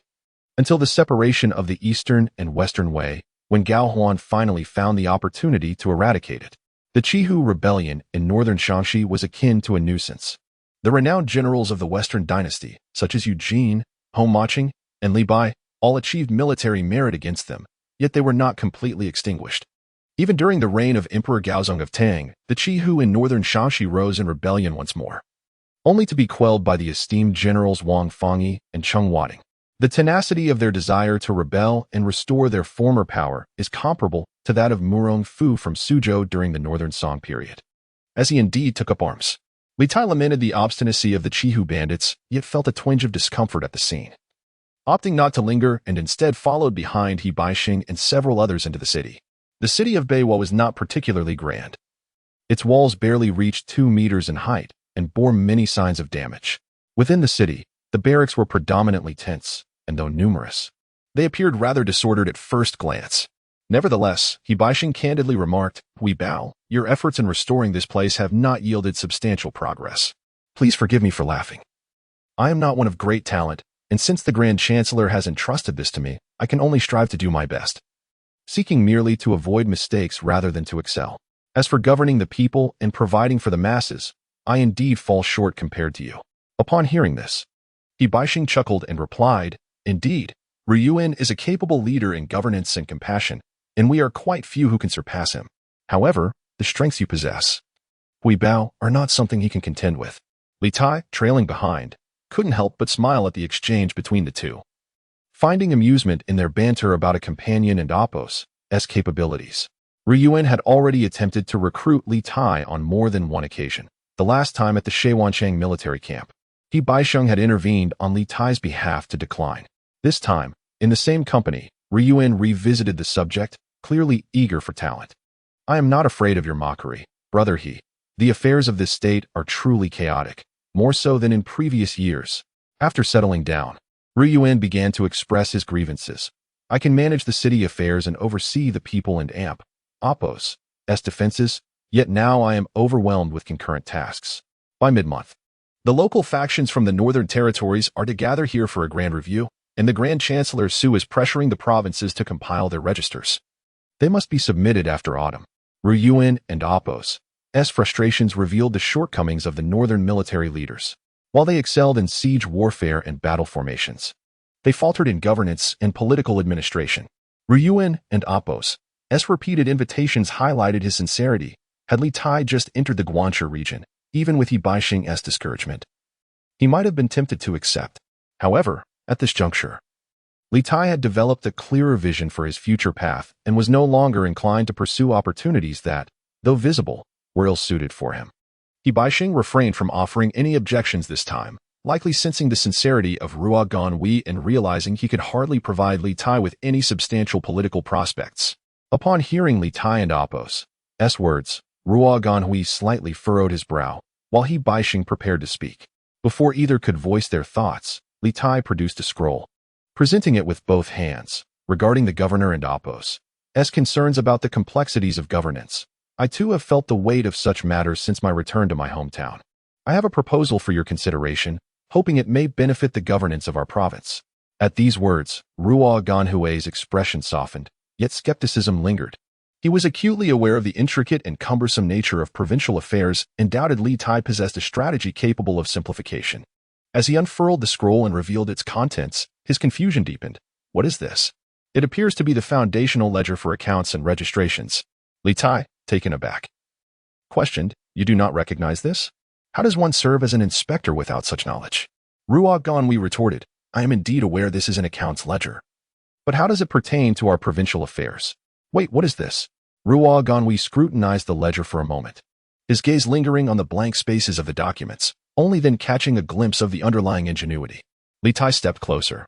until the separation of the eastern and western Wei, when Gao Huan finally found the opportunity to eradicate it. The Qihu rebellion in northern Shaanxi was akin to a nuisance. The renowned generals of the Western Dynasty, such as Yu Jin, Hou Maching, and Li Bai, all achieved military merit against them, yet they were not completely extinguished. Even during the reign of Emperor Gaozong of Tang, the Qihu in northern Shaanxi rose in rebellion once more, only to be quelled by the esteemed generals Wang Fangyi and Cheng Wading. The tenacity of their desire to rebel and restore their former power is comparable to that of Murong Fu from Suzhou during the Northern Song period, as he indeed took up arms. Li Tai lamented the obstinacy of the Qihu bandits, yet felt a twinge of discomfort at the scene. Opting not to linger and instead followed behind He Baixing and several others into the city. The city of Beiwa was not particularly grand. Its walls barely reached 2 meters in height and bore many signs of damage. Within the city, the barracks were predominantly tents, and though numerous, they appeared rather disordered at first glance. Nevertheless, He Baixing candidly remarked, "We bow. Your efforts in restoring this place have not yielded substantial progress. Please forgive me for laughing. I am not one of great talent, and since the Grand Chancellor has entrusted this to me, I can only strive to do my best, seeking merely to avoid mistakes rather than to excel. As for governing the people and providing for the masses, I indeed fall short compared to you." Upon hearing this, He Baixing chuckled and replied, "Indeed, Reunite is a capable leader in governance and compassion, and we are quite few who can surpass him. However, the strengths you possess, Hui Bao, are not something he can contend with." Li Tai, trailing behind, couldn't help but smile at the exchange between the two, finding amusement in their banter about a companion and Appo's capabilities. Reunite had already attempted to recruit Li Tai on more than one occasion, the last time at the Shaiwanchang military camp. He Baixing had intervened on Li Tai's behalf to decline. This time, in the same company, Reunite revisited the subject, clearly eager for talent. "I am not afraid of your mockery, brother He. The affairs of this state are truly chaotic, more so than in previous years." After settling down, Reunite began to express his grievances. I can manage the city affairs and oversee the people and Oppos' defenses, yet now I am overwhelmed with concurrent tasks. By mid-month, the local factions from the northern territories are to gather here for a grand review, and the Grand Chancellor Su is pressuring the provinces to compile their registers. They must be submitted after autumn. Liuhun and Oppos' frustrations revealed the shortcomings of the northern military leaders. While they excelled in siege warfare and battle formations, they faltered in governance and political administration. Liuhun and Oppos' repeated invitations highlighted his sincerity. Had Li Tai just entered the Guanshi region, even with Hebaixing's discouragement, he might have been tempted to accept. However, at this juncture, Li Tai had developed a clearer vision for his future path and was no longer inclined to pursue opportunities that, though visible, were ill-suited for him. Hebaixing refrained from offering any objections this time, likely sensing the sincerity of Ruo Ganhui and realizing he could hardly provide Li Tai with any substantial political prospects. Upon hearing Li Tai and Oppos' words, Ruo Ganhui slightly furrowed his brow, while Hebaixing prepared to speak. Before either could voice their thoughts, Li Tai produced a scroll, presenting it with both hands. Regarding the governor and Oppos' concerns about the complexities of governance, I too have felt the weight of such matters since my return to my hometown. I have a proposal for your consideration, hoping it may benefit the governance of our province. At these words, Ruo Ganhui's expression softened, yet skepticism lingered. He was acutely aware of the intricate and cumbersome nature of provincial affairs and doubted Li Tai possessed a strategy capable of simplification. As he unfurled the scroll and revealed its contents, his confusion deepened. What is this? It appears to be the foundational ledger for accounts and registrations. Li Tai, taken aback, questioned, You do not recognize this? How does one serve as an inspector without such knowledge? Ruo Ganhui retorted, I am indeed aware this is an accounts ledger. But how does it pertain to our provincial affairs? Wait, what is this? Ruo Ganhui scrutinized the ledger for a moment, his gaze lingering on the blank spaces of the documents, only then catching a glimpse of the underlying ingenuity. Li Tai stepped closer,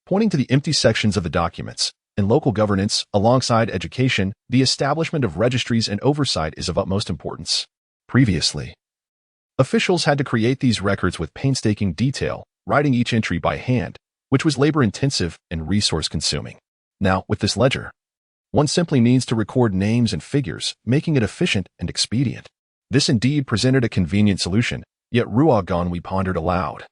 pointing to the empty sections of the documents. In local governance, alongside education, the establishment of registries and oversight is of utmost importance. Previously, officials had to create these records with painstaking detail, writing each entry by hand, which was labor-intensive and resource-consuming. Now, with this ledger, one simply needs to record names and figures, making it efficient and expedient. This indeed presented a convenient solution, yet Ruo Ganhui pondered aloud.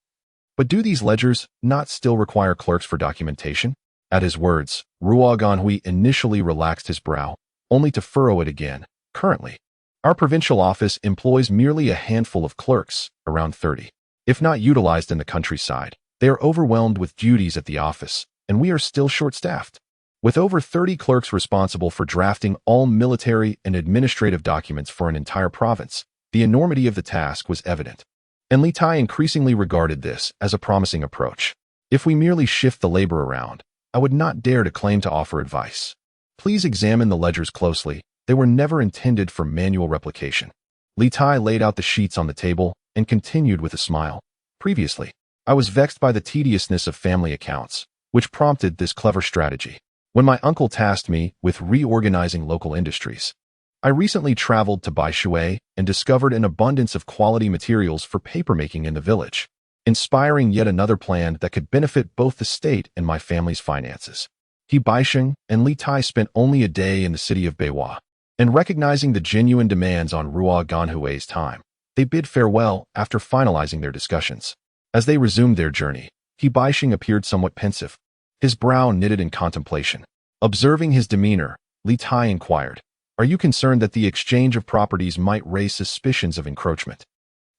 But do these ledgers not still require clerks for documentation? At his words, Ruo Ganhui initially relaxed his brow, only to furrow it again. Currently, our provincial office employs merely a handful of clerks, around 30. If not utilized in the countryside, they are overwhelmed with duties at the office, and we are still short-staffed. With over 30 clerks responsible for drafting all military and administrative documents for an entire province, the enormity of the task was evident. And Li Tai increasingly regarded this as a promising approach. If we merely shift the labor around, I would not dare to claim to offer advice. Please examine the ledgers closely. They were never intended for manual replication. Li Tai laid out the sheets on the table and continued with a smile. Previously, I was vexed by the tediousness of family accounts, which prompted this clever strategy. When my uncle tasked me with reorganizing local industries, I recently traveled to Baishui and discovered an abundance of quality materials for papermaking in the village, inspiring yet another plan that could benefit both the state and my family's finances. Hebaixing and Li Tai spent only a day in the city of Beiwa, and recognizing the genuine demands on Ruo Ganhui's time, they bid farewell after finalizing their discussions. As they resumed their journey, Hebaixing appeared somewhat pensive, his brow knitted in contemplation. Observing his demeanor, Li Tai inquired, Are you concerned that the exchange of properties might raise suspicions of encroachment?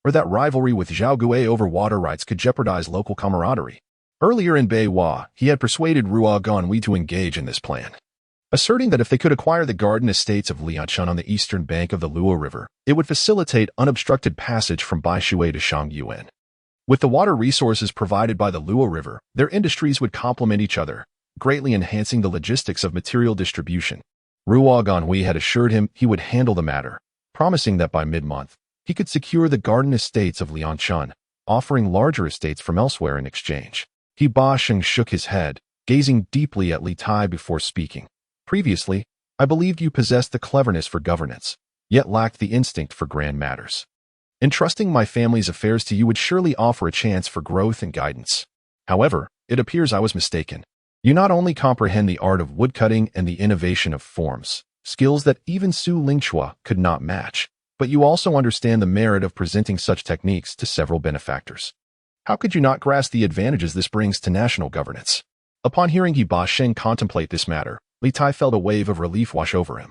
Or that rivalry with Zhao Gui over water rights could jeopardize local camaraderie? Earlier in Beiwa, he had persuaded Ruo Ganhui to engage in this plan, asserting that if they could acquire the garden estates of Lianshan on the eastern bank of the Liuhun River, it would facilitate unobstructed passage from Baishui to Shangyuan. With the water resources provided by the Liuhun River, their industries would complement each other, greatly enhancing the logistics of material distribution. Ruo Ganhui had assured him he would handle the matter, promising that by mid-month, he could secure the garden estates of Lianshan, offering larger estates from elsewhere in exchange. Hebaixing shook his head, gazing deeply at Li Tai before speaking. Previously, I believed you possessed the cleverness for governance, yet lacked the instinct for grand matters. Entrusting my family's affairs to you would surely offer a chance for growth and guidance. However, it appears I was mistaken. You not only comprehend the art of woodcutting and the innovation of forms, skills that even Su Lingchua could not match, but you also understand the merit of presenting such techniques to several benefactors. How could you not grasp the advantages this brings to national governance? Upon hearing Ba Sheng contemplate this matter, Li Tai felt a wave of relief wash over him.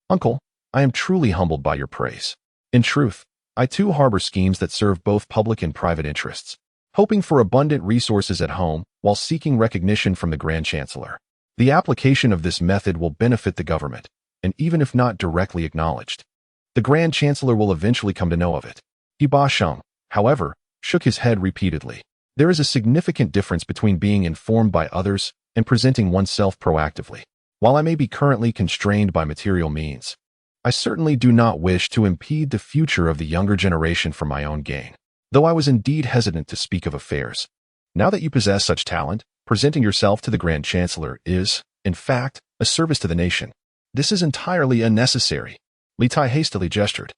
Uncle, I am truly humbled by your praise. In truth, I too harbor schemes that serve both public and private interests, hoping for abundant resources at home while seeking recognition from the Grand Chancellor. The application of this method will benefit the government, and even if not directly acknowledged, the Grand Chancellor will eventually come to know of it. Ba Sheng, however, shook his head repeatedly. There is a significant difference between being informed by others and presenting oneself proactively. While I may be currently constrained by material means, I certainly do not wish to impede the future of the younger generation for my own gain, though I was indeed hesitant to speak of affairs. Now that you possess such talent, presenting yourself to the Grand Chancellor is, in fact, a service to the nation. This is entirely unnecessary. Li Tai hastily gestured.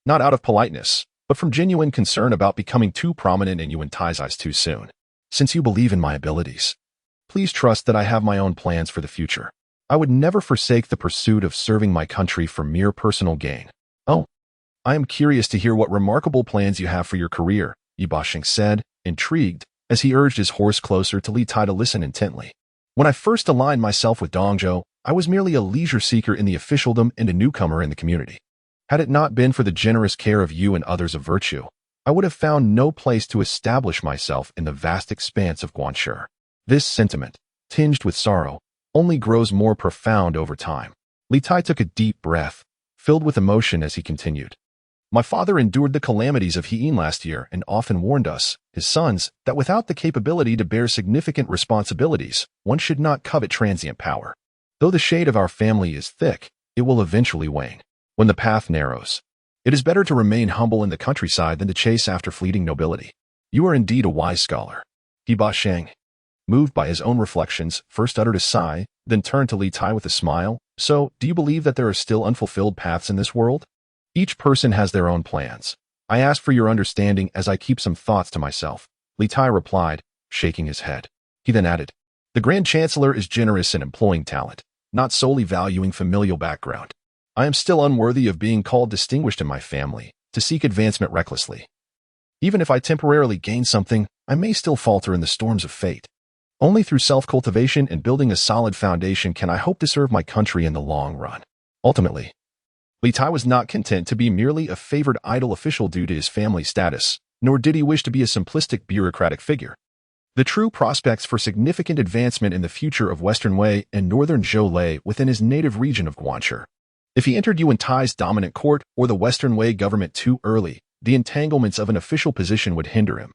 Not out of politeness, but from genuine concern about becoming too prominent in Yu Wentai's eyes too soon. Since you believe in my abilities, please trust that I have my own plans for the future. I would never forsake the pursuit of serving my country for mere personal gain. Oh, I am curious to hear what remarkable plans you have for your career, Ba Sheng said, intrigued, as he urged his horse closer to Li Tai to listen intently. When I first aligned myself with Dongzhou, I was merely a leisure seeker in the officialdom and a newcomer in the community. Had it not been for the generous care of you and others of virtue, I would have found no place to establish myself in the vast expanse of Guanshi. This sentiment, tinged with sorrow, only grows more profound over time. Li Tai took a deep breath, filled with emotion as he continued. My father endured the calamities of Heian last year and often warned us, his sons, that without the capability to bear significant responsibilities, one should not covet transient power. Though the shade of our family is thick, it will eventually wane. When the path narrows, it is better to remain humble in the countryside than to chase after fleeting nobility. You are indeed a wise scholar. Ba Sheng, moved by his own reflections, first uttered a sigh, then turned to Li Tai with a smile. So, do you believe that there are still unfulfilled paths in this world? Each person has their own plans. I ask for your understanding as I keep some thoughts to myself. Li Tai replied, shaking his head. He then added, the Grand Chancellor is generous in employing talent, not solely valuing familial background. I am still unworthy of being called distinguished in my family, to seek advancement recklessly. Even if I temporarily gain something, I may still falter in the storms of fate. Only through self-cultivation and building a solid foundation can I hope to serve my country in the long run. Ultimately, Li Tai was not content to be merely a favored idle official due to his family status, nor did he wish to be a simplistic bureaucratic figure. The true prospects for significant advancement in the future of Western Wei and Northern Zhou lay within his native region of Guanshi. If he entered Yu Wentai's dominant court or the Western Wei government too early, the entanglements of an official position would hinder him,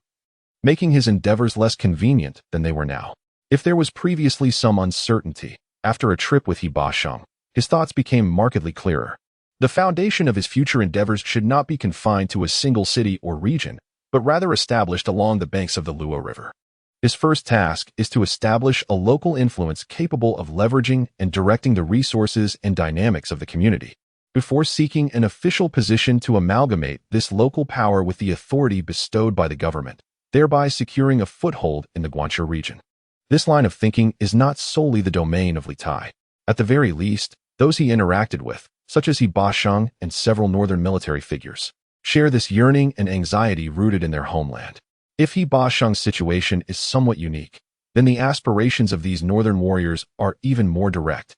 making his endeavors less convenient than they were now. If there was previously some uncertainty, after a trip with Ba Sheng, his thoughts became markedly clearer. The foundation of his future endeavors should not be confined to a single city or region, but rather established along the banks of the Liuhun River. His first task is to establish a local influence capable of leveraging and directing the resources and dynamics of the community, before seeking an official position to amalgamate this local power with the authority bestowed by the government, thereby securing a foothold in the Guanshi region. This line of thinking is not solely the domain of Li Tai. At the very least, those he interacted with, such as Ba Sheng and several northern military figures, share this yearning and anxiety rooted in their homeland. If Ba Sheng's situation is somewhat unique, then the aspirations of these northern warriors are even more direct.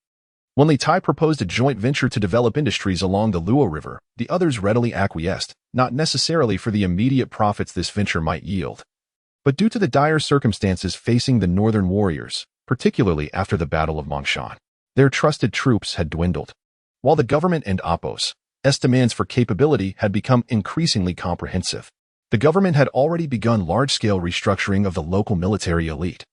When Li Tai proposed a joint venture to develop industries along the Liuhun River, the others readily acquiesced, not necessarily for the immediate profits this venture might yield, but due to the dire circumstances facing the northern warriors, particularly after the Battle of Mangshan. Their trusted troops had dwindled, while the government and Appos' demands for capability had become increasingly comprehensive. The government had already begun large-scale restructuring of the local military elite,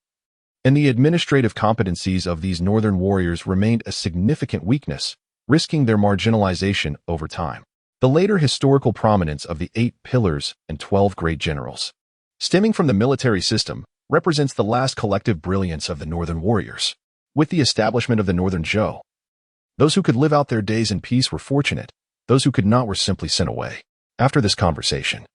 and the administrative competencies of these northern warriors remained a significant weakness, risking their marginalization over time. The later historical prominence of the 8 pillars and 12 great generals, stemming from the military system, represents the last collective brilliance of the northern warriors. With the establishment of the Northern Zhou, those who could live out their days in peace were fortunate, those who could not were simply sent away. After this conversation,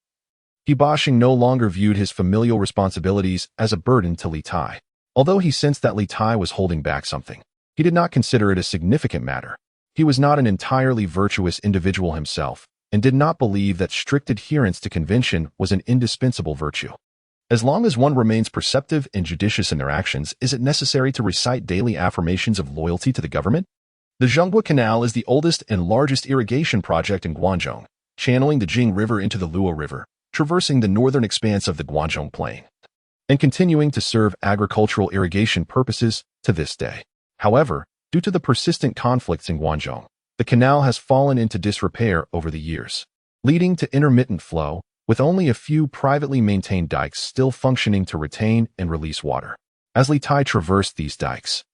Ba Sheng no longer viewed his familial responsibilities as a burden to Li Tai. Although he sensed that Li Tai was holding back something, he did not consider it a significant matter. He was not an entirely virtuous individual himself, and did not believe that strict adherence to convention was an indispensable virtue. As long as one remains perceptive and judicious in their actions, is it necessary to recite daily affirmations of loyalty to the government? The Zhonghua Canal is the oldest and largest irrigation project in Guangdong, channeling the Jing River into the Luo River, traversing the northern expanse of the Guangdong Plain, and continuing to serve agricultural irrigation purposes to this day. However, due to the persistent conflicts in Guangdong, the canal has fallen into disrepair over the years, leading to intermittent flow, with only a few privately maintained dikes still functioning to retain and release water. As Li Tai traversed these dikes,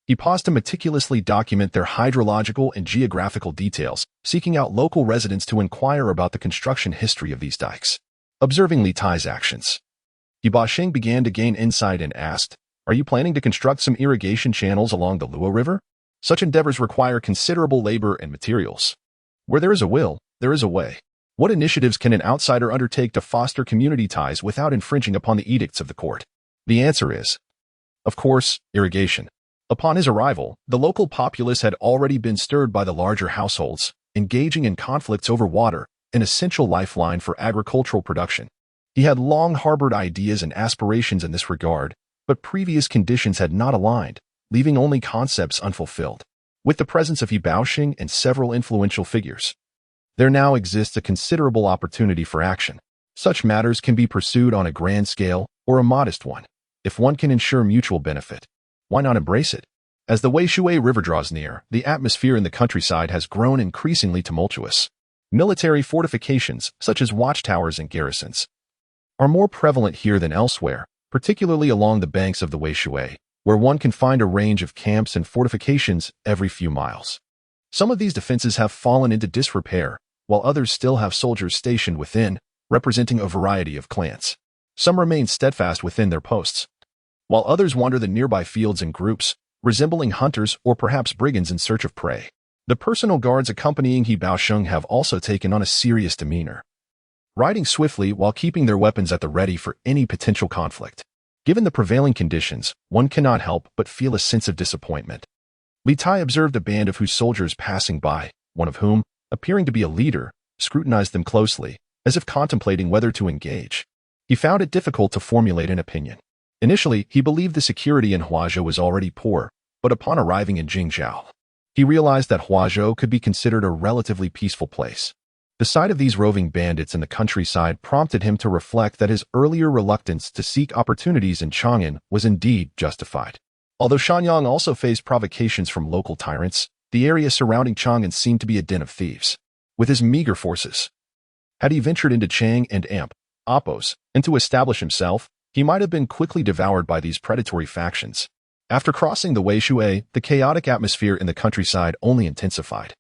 he paused to meticulously document their hydrological and geographical details, seeking out local residents to inquire about the construction history of these dikes. Observing Li Tai's actions, Yu Baxing began to gain insight and asked, "Are you planning to construct some irrigation channels along the Luo River? Such endeavors require considerable labor and materials. Where there is a will, there is a way. What initiatives can an outsider undertake to foster community ties without infringing upon the edicts of the court?" The answer is, of course, irrigation. Upon his arrival, the local populace had already been stirred by the larger households, engaging in conflicts over water, an essential lifeline for agricultural production. He had long harbored ideas and aspirations in this regard, but previous conditions had not aligned, leaving only concepts unfulfilled. With the presence of Yu Baxing and several influential figures, there now exists a considerable opportunity for action. Such matters can be pursued on a grand scale or a modest one. If one can ensure mutual benefit, why not embrace it? As the Weishui River draws near, the atmosphere in the countryside has grown increasingly tumultuous. Military fortifications, such as watchtowers and garrisons, are more prevalent here than elsewhere, particularly along the banks of the Weishui, where one can find a range of camps and fortifications every few miles. Some of these defenses have fallen into disrepair, while others still have soldiers stationed within, representing a variety of clans. Some remain steadfast within their posts, while others wander the nearby fields in groups, resembling hunters or perhaps brigands in search of prey. The personal guards accompanying Yu Baxing have also taken on a serious demeanor, riding swiftly while keeping their weapons at the ready for any potential conflict. Given the prevailing conditions, one cannot help but feel a sense of disappointment. Li Tai observed a band of Hu's soldiers passing by, one of whom, appearing to be a leader, scrutinized them closely, as if contemplating whether to engage. He found it difficult to formulate an opinion. Initially, he believed the security in Huazhou was already poor, but upon arriving in Jingzhou, he realized that Huazhou could be considered a relatively peaceful place. The sight of these roving bandits in the countryside prompted him to reflect that his earlier reluctance to seek opportunities in Chang'an was indeed justified. Although Shanyang also faced provocations from local tyrants, the area surrounding Chang'an seemed to be a den of thieves. With his meager forces, had he ventured into Chang and Amp, Oppos, and to establish himself, he might have been quickly devoured by these predatory factions. After crossing the Weishui, the chaotic atmosphere in the countryside only intensified.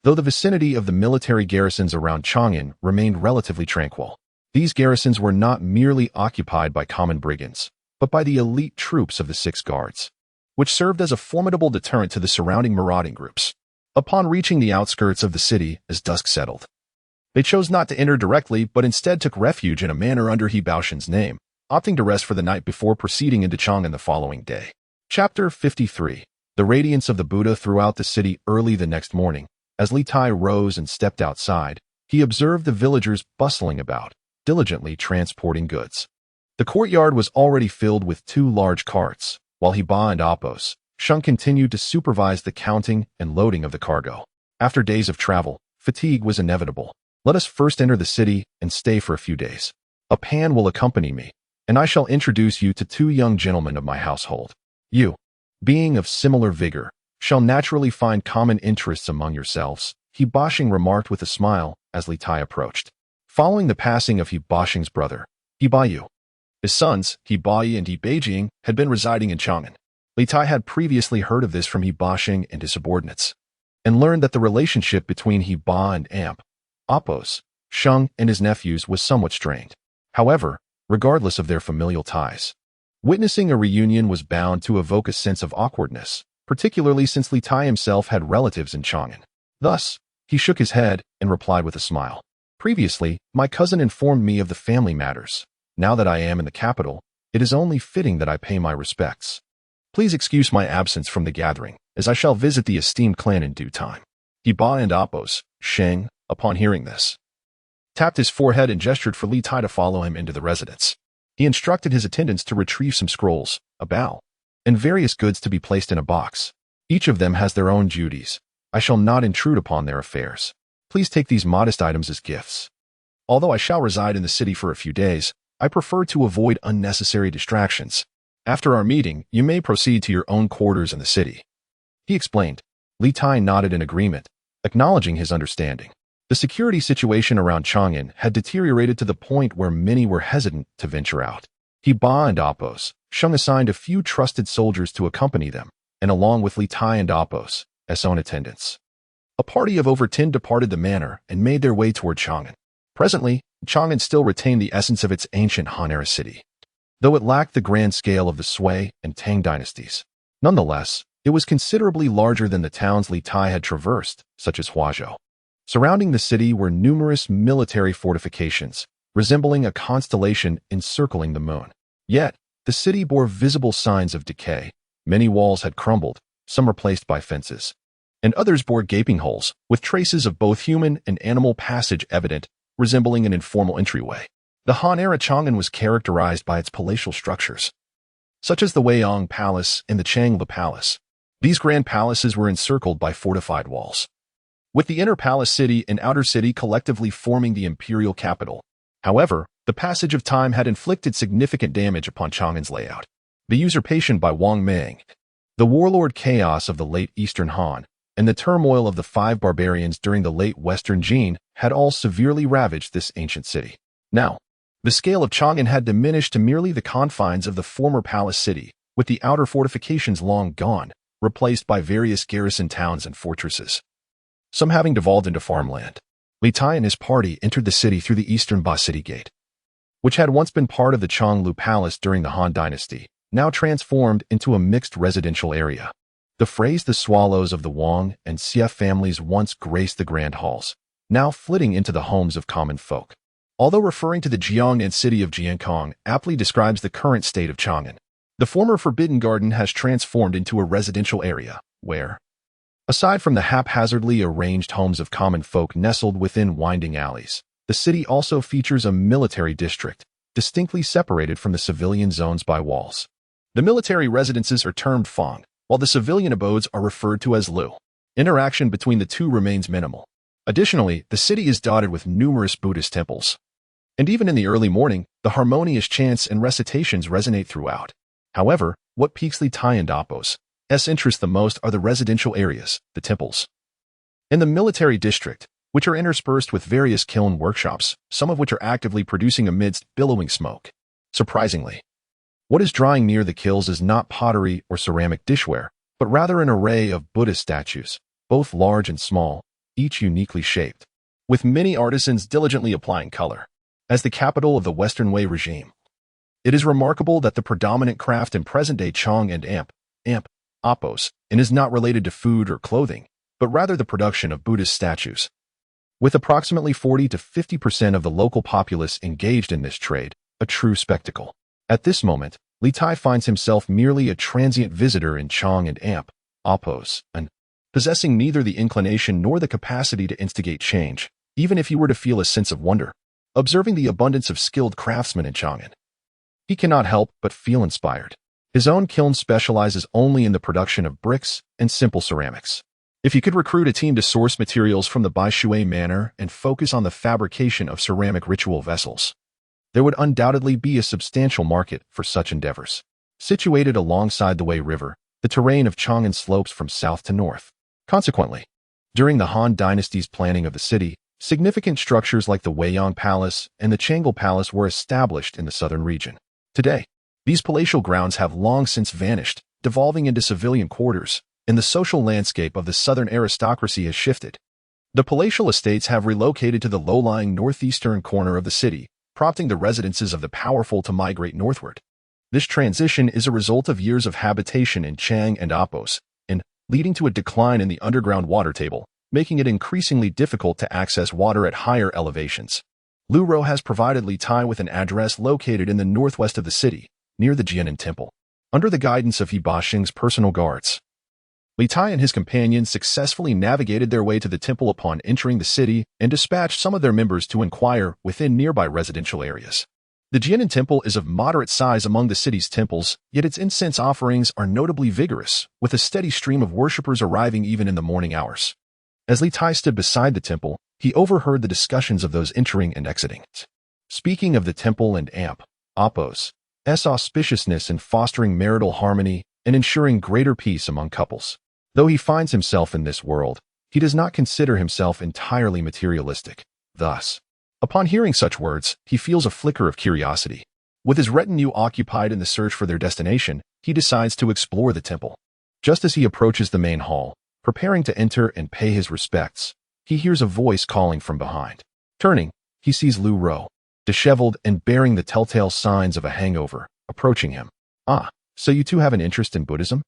Though the vicinity of the military garrisons around Chang'an remained relatively tranquil, these garrisons were not merely occupied by common brigands, but by the elite troops of the Six Guards, which served as a formidable deterrent to the surrounding marauding groups. Upon reaching the outskirts of the city as dusk settled, they chose not to enter directly but instead took refuge in a manor under Yu Baxing's name, opting to rest for the night before proceeding into Chang'an the following day. Chapter 53. The radiance of the Buddha throughout the city early the next morning. As Li Tai rose and stepped outside, he observed the villagers bustling about, diligently transporting goods. The courtyard was already filled with 2 large carts, while Hebei and Oppos, Sheng continued to supervise the counting and loading of the cargo. After days of travel, fatigue was inevitable. Let us first enter the city and stay for a few days. A pan will accompany me, and I shall introduce you to 2 young gentlemen of my household. You, being of similar vigor, shall naturally find common interests among yourselves, Yu Baxing remarked with a smile as Li Tai approached. Following the passing of Yu Baxing's brother, Hebei, his sons, Hebei and Hebei, had been residing in Chang'an. Li Tai had previously heard of this from Yu Baxing and his subordinates, and learned that the relationship between Hebei and Amp, Oppos, Sheng and his nephews was somewhat strained. However, regardless of their familial ties, witnessing a reunion was bound to evoke a sense of awkwardness, particularly since Li Tai himself had relatives in Chang'an. Thus, he shook his head and replied with a smile. Previously, my cousin informed me of the family matters. Now that I am in the capital, it is only fitting that I pay my respects. Please excuse my absence from the gathering, as I shall visit the esteemed clan in due time. Heba and Apos, Sheng, upon hearing this, tapped his forehead and gestured for Li Tai to follow him into the residence. He instructed his attendants to retrieve some scrolls, a bowl, and various goods to be placed in a box. Each of them has their own duties. I shall not intrude upon their affairs. Please take these modest items as gifts. Although I shall reside in the city for a few days, I prefer to avoid unnecessary distractions. After our meeting, you may proceed to your own quarters in the city. He explained. Li Tai nodded in agreement, acknowledging his understanding. The security situation around Chang'an had deteriorated to the point where many were hesitant to venture out. Heba and Apos, Sheng assigned a few trusted soldiers to accompany them, and along with Li Tai and Apos, as own attendants, a party of over 10 departed the manor and made their way toward Chang'an. Presently, Chang'an still retained the essence of its ancient Han-era city, though it lacked the grand scale of the Sui and Tang dynasties. Nonetheless, it was considerably larger than the towns Li Tai had traversed, such as Huazhou. Surrounding the city were numerous military fortifications, resembling a constellation encircling the moon. Yet, the city bore visible signs of decay. Many walls had crumbled, some replaced by fences, and others bore gaping holes, with traces of both human and animal passage evident, resembling an informal entryway. The Han-era Chang'an was characterized by its palatial structures, such as the Weiyang Palace and the Changla Palace. These grand palaces were encircled by fortified walls, with the inner palace city and outer city collectively forming the imperial capital. However, the passage of time had inflicted significant damage upon Chang'an's layout. The usurpation by Wang Mang, the warlord chaos of the late Eastern Han, and the turmoil of the 5 barbarians during the late Western Jin had all severely ravaged this ancient city. Now, the scale of Chang'an had diminished to merely the confines of the former palace city, with the outer fortifications long gone, replaced by various garrison towns and fortresses, some having devolved into farmland. Li Tai and his party entered the city through the eastern Ba City Gate, which had once been part of the Changlu Palace during the Han Dynasty, now transformed into a mixed residential area. The phrase "the swallows of the Wang and Xia families" once graced the grand halls, now flitting into the homes of common folk. Although referring to the Jiangnan city of Jiangdong aptly describes the current state of Chang'an, the former Forbidden Garden has transformed into a residential area, where, aside from the haphazardly arranged homes of common folk nestled within winding alleys, the city also features a military district, distinctly separated from the civilian zones by walls. The military residences are termed Fang, while the civilian abodes are referred to as Lu. Interaction between the two remains minimal. Additionally, the city is dotted with numerous Buddhist temples, and even in the early morning, the harmonious chants and recitations resonate throughout. However, what piques Li Tai and Apos' interest the most are the residential areas, the temples, and the military district, which are interspersed with various kiln workshops, some of which are actively producing amidst billowing smoke. Surprisingly, what is drying near the kilns is not pottery or ceramic dishware, but rather an array of Buddhist statues, both large and small, each uniquely shaped, with many artisans diligently applying color. As the capital of the Western Wei regime, it is remarkable that the predominant craft in present-day Chang and Apos, and is not related to food or clothing, but rather the production of Buddhist statues. With approximately 40 to 50% of the local populace engaged in this trade, a true spectacle. At this moment, Li Tai finds himself merely a transient visitor in Chang and Apos, and possessing neither the inclination nor the capacity to instigate change, even if he were to feel a sense of wonder, observing the abundance of skilled craftsmen in Chang'an. He cannot help but feel inspired. His own kiln specializes only in the production of bricks and simple ceramics. If he could recruit a team to source materials from the Baishui Manor and focus on the fabrication of ceramic ritual vessels, there would undoubtedly be a substantial market for such endeavors. Situated alongside the Wei River, the terrain of Chang'an slopes from south to north. Consequently, during the Han Dynasty's planning of the city, significant structures like the Weiyang Palace and the Changla Palace were established in the southern region. Today, these palatial grounds have long since vanished, devolving into civilian quarters, and the social landscape of the southern aristocracy has shifted. The palatial estates have relocated to the low-lying northeastern corner of the city, prompting the residences of the powerful to migrate northward. This transition is a result of years of habitation in Chang and Apos, and leading to a decline in the underground water table, making it increasingly difficult to access water at higher elevations. Lu Ro has provided Li Tai with an address located in the northwest of the city, near the Jianan Temple. under the guidance of He Baxing's personal guards. Li Tai and his companions successfully navigated their way to the temple upon entering the city and dispatched some of their members to inquire within nearby residential areas. The Jianan Temple is of moderate size among the city's temples, yet its incense offerings are notably vigorous, with a steady stream of worshippers arriving even in the morning hours. As Li Tai stood beside the temple, he overheard the discussions of those entering and exiting. Speaking of the temple and Appos' auspiciousness in fostering marital harmony and ensuring greater peace among couples. Though he finds himself in this world, he does not consider himself entirely materialistic. Thus, upon hearing such words, he feels a flicker of curiosity. With his retinue occupied in the search for their destination, he decides to explore the temple. Just as he approaches the main hall, preparing to enter and pay his respects, he hears a voice calling from behind. Turning, he sees Lu Ro, disheveled and bearing the telltale signs of a hangover, approaching him. "Ah, so you two have an interest in Buddhism?"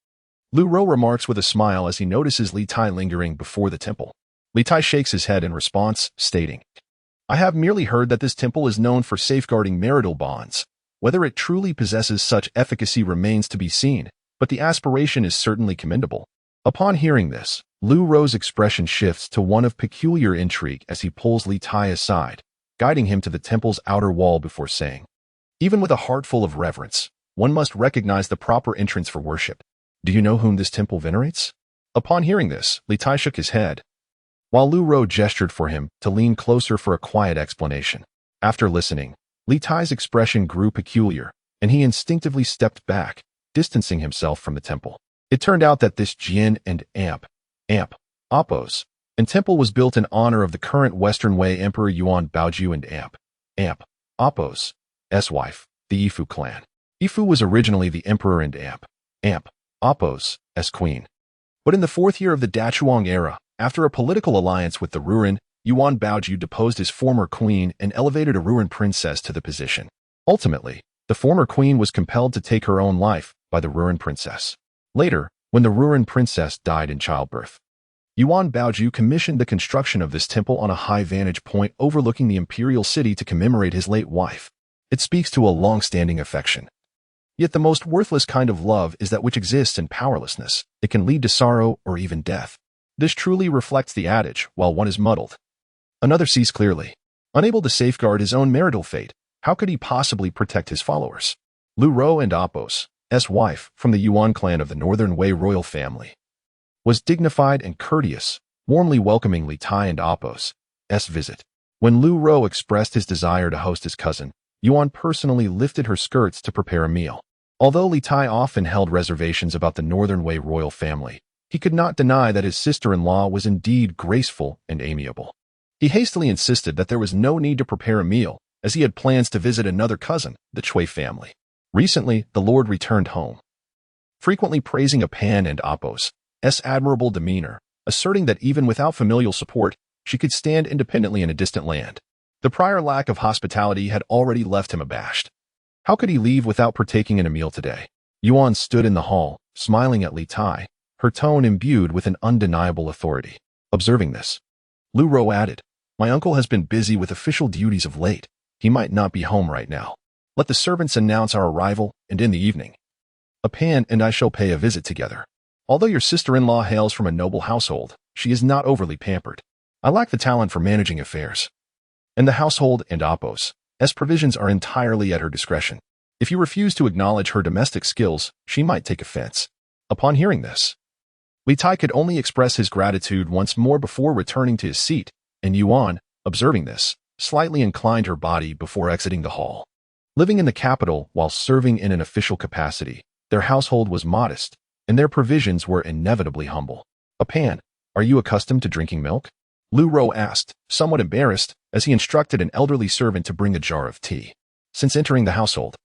Lu Ro remarks with a smile as he notices Li Tai lingering before the temple. Li Tai shakes his head in response, stating, "I have merely heard that this temple is known for safeguarding marital bonds. Whether it truly possesses such efficacy remains to be seen, but the aspiration is certainly commendable." Upon hearing this, Lu Ro's expression shifts to one of peculiar intrigue as he pulls Li Tai aside, guiding him to the temple's outer wall before saying, "Even with a heart full of reverence, one must recognize the proper entrance for worship. Do you know whom this temple venerates?" Upon hearing this, Li Tai shook his head, while Lu Ro gestured for him to lean closer for a quiet explanation. After listening, Li Tai's expression grew peculiar, and he instinctively stepped back, distancing himself from the temple. It turned out that this Jian and Appos and temple was built in honor of the current Western Wei Emperor Yuan Baoju and Appos' wife, the Yifu clan. Yifu was originally the emperor and Appos' queen. But in the fourth year of the Dachuang era, after a political alliance with the Ruin, Yuan Baoju deposed his former queen and elevated a Ruin princess to the position. Ultimately, the former queen was compelled to take her own life by the Ruin princess. Later, when the Ruin princess died in childbirth, Yuan Baoju commissioned the construction of this temple on a high vantage point overlooking the imperial city to commemorate his late wife. It speaks to a long-standing affection. Yet the most worthless kind of love is that which exists in powerlessness. It can lead to sorrow or even death. This truly reflects the adage, while one is muddled, another sees clearly. Unable to safeguard his own marital fate, how could he possibly protect his followers? Lu Ro and Appos' wife, from the Yuan clan of the Northern Wei royal family, was dignified and courteous, warmly welcoming Li Tai and Appos' visit. When Lu Ro expressed his desire to host his cousin, Yuan personally lifted her skirts to prepare a meal. Although Li Tai often held reservations about the Northern Wei royal family, he could not deny that his sister-in-law was indeed graceful and amiable. He hastily insisted that there was no need to prepare a meal, as he had plans to visit another cousin, the Chui family. Recently, the Lord returned home, frequently praising Pan and Appos' admirable demeanor, asserting that even without familial support, she could stand independently in a distant land. The prior lack of hospitality had already left him abashed. How could he leave without partaking in a meal today? Yuan stood in the hall, smiling at Li Tai, her tone imbued with an undeniable authority. Observing this, Lu Ro added, "My uncle has been busy with official duties of late. He might not be home right now. Let the servants announce our arrival, and in the evening, Pan and I shall pay a visit together. Although your sister-in-law hails from a noble household, she is not overly pampered. I lack the talent for managing affairs. And the household and Appos' provisions are entirely at her discretion. If you refuse to acknowledge her domestic skills, she might take offense." Upon hearing this, Li Tai could only express his gratitude once more before returning to his seat, and Yuan, observing this, slightly inclined her body before exiting the hall. Living in the capital while serving in an official capacity, their household was modest, and their provisions were inevitably humble. "Pan, are you accustomed to drinking milk?" Lu Ro asked, somewhat embarrassed, as he instructed an elderly servant to bring a jar of tea. Since entering the household,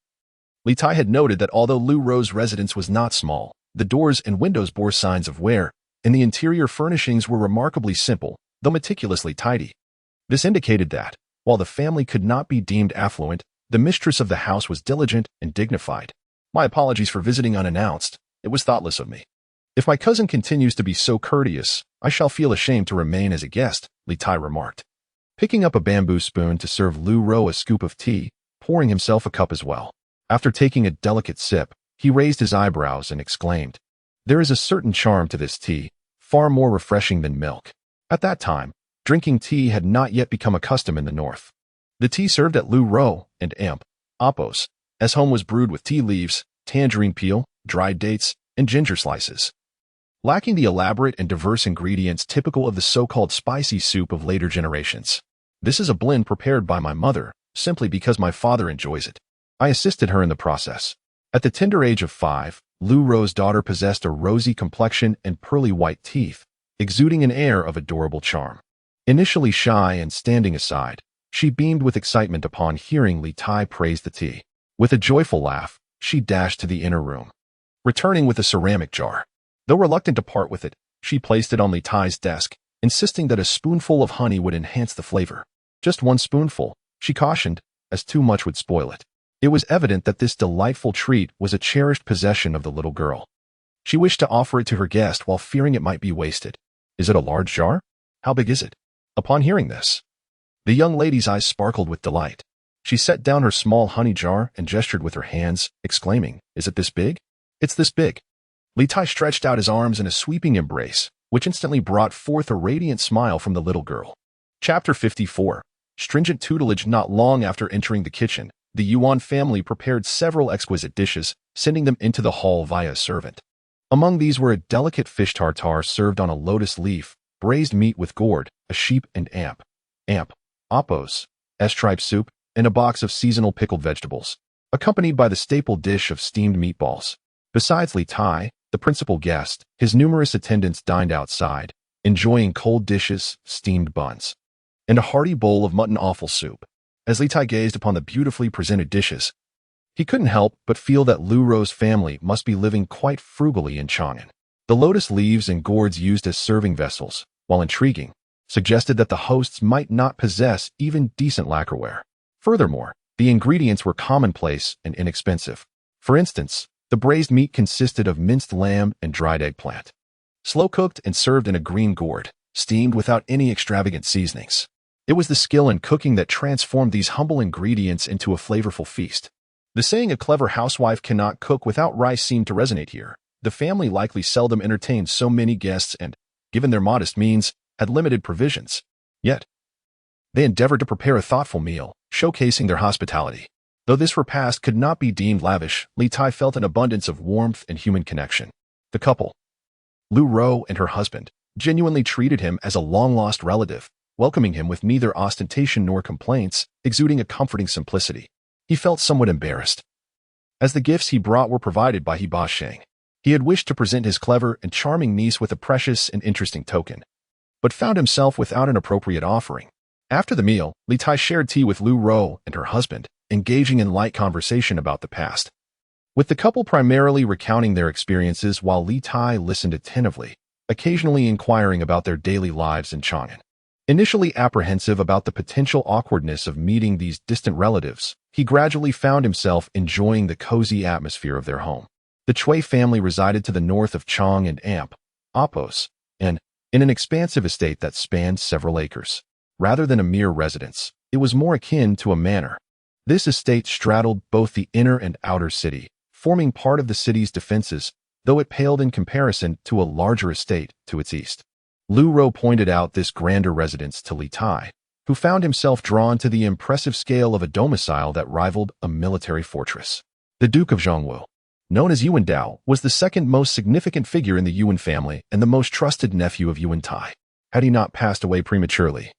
Li Tai had noted that although Lu Ro's residence was not small, the doors and windows bore signs of wear, and the interior furnishings were remarkably simple, though meticulously tidy. This indicated that, while the family could not be deemed affluent, the mistress of the house was diligent and dignified. "My apologies for visiting unannounced. It was thoughtless of me. If my cousin continues to be so courteous, I shall feel ashamed to remain as a guest," Li Tai remarked, picking up a bamboo spoon to serve Lu Ro a scoop of tea, pouring himself a cup as well. After taking a delicate sip, He raised his eyebrows and exclaimed, "There is a certain charm to this tea, far more refreshing than milk." At that time, drinking tea had not yet become a custom in the north. The tea served at Lu Ro and Amp, Apos, as home was brewed with tea leaves, tangerine peel, dried dates, and ginger slices. Lacking the elaborate and diverse ingredients typical of the so-called spicy soup of later generations. This is a blend prepared by my mother, simply because my father enjoys it. I assisted her in the process. At the tender age of 5, Lu Ro's daughter possessed a rosy complexion and pearly white teeth, exuding an air of adorable charm. Initially shy and standing aside, she beamed with excitement upon hearing Li Tai praise the tea. With a joyful laugh, she dashed to the inner room, returning with a ceramic jar. Though reluctant to part with it, she placed it on Li Tai's desk, insisting that a spoonful of honey would enhance the flavor. Just one spoonful, she cautioned, as too much would spoil it. It was evident that this delightful treat was a cherished possession of the little girl. She wished to offer it to her guest while fearing it might be wasted. "Is it a large jar? How big is it?" Upon hearing this, the young lady's eyes sparkled with delight. She set down her small honey jar and gestured with her hands, exclaiming, "Is it this big?" "It's this big." Li Tai stretched out his arms in a sweeping embrace, which instantly brought forth a radiant smile from the little girl. Chapter 54. Stringent tutelage. Not long after entering the kitchen, the Yuan family prepared several exquisite dishes, sending them into the hall via a servant. Among these were a delicate fish tartare served on a lotus leaf, braised meat with gourd, a sheep and amp, apos, S-tripe soup, and a box of seasonal pickled vegetables, accompanied by the staple dish of steamed meatballs. Besides Li Tai, the principal guest, his numerous attendants dined outside, enjoying cold dishes, steamed buns, and a hearty bowl of mutton offal soup. As Li Tai gazed upon the beautifully presented dishes, he couldn't help but feel that Lu Ro's family must be living quite frugally in Chang'an. The lotus leaves and gourds used as serving vessels, while intriguing, suggested that the hosts might not possess even decent lacquerware. Furthermore, the ingredients were commonplace and inexpensive. For instance, the braised meat consisted of minced lamb and dried eggplant, slow-cooked and served in a green gourd, steamed without any extravagant seasonings. It was the skill in cooking that transformed these humble ingredients into a flavorful feast. The saying "a clever housewife cannot cook without rice" seemed to resonate here. The family likely seldom entertained so many guests and, given their modest means, had limited provisions. Yet, they endeavored to prepare a thoughtful meal, showcasing their hospitality. Though this repast could not be deemed lavish, Li Tai felt an abundance of warmth and human connection. The couple, Lu Ro and her husband, genuinely treated him as a long-lost relative, welcoming him with neither ostentation nor complaints, exuding a comforting simplicity. He felt somewhat embarrassed, as the gifts he brought were provided by Hebei Shang. He had wished to present his clever and charming niece with a precious and interesting token, but found himself without an appropriate offering. After the meal, Li Tai shared tea with Lu Ro and her husband, engaging in light conversation about the past, with the couple primarily recounting their experiences while Li Tai listened attentively, occasionally inquiring about their daily lives in Chang'an. Initially apprehensive about the potential awkwardness of meeting these distant relatives, he gradually found himself enjoying the cozy atmosphere of their home. The Chui family resided to the north of Chang and Amp, Apos, and in an expansive estate that spanned several acres. Rather than a mere residence, it was more akin to a manor. This estate straddled both the inner and outer city, forming part of the city's defenses, though it paled in comparison to a larger estate to its east. Lu Ro pointed out this grander residence to Li Tai, who found himself drawn to the impressive scale of a domicile that rivaled a military fortress. The Duke of Zhongwu, known as Yu Wentai, was the second most significant figure in the Yuan family and the most trusted nephew of Yu Wentai. Had he not passed away prematurely,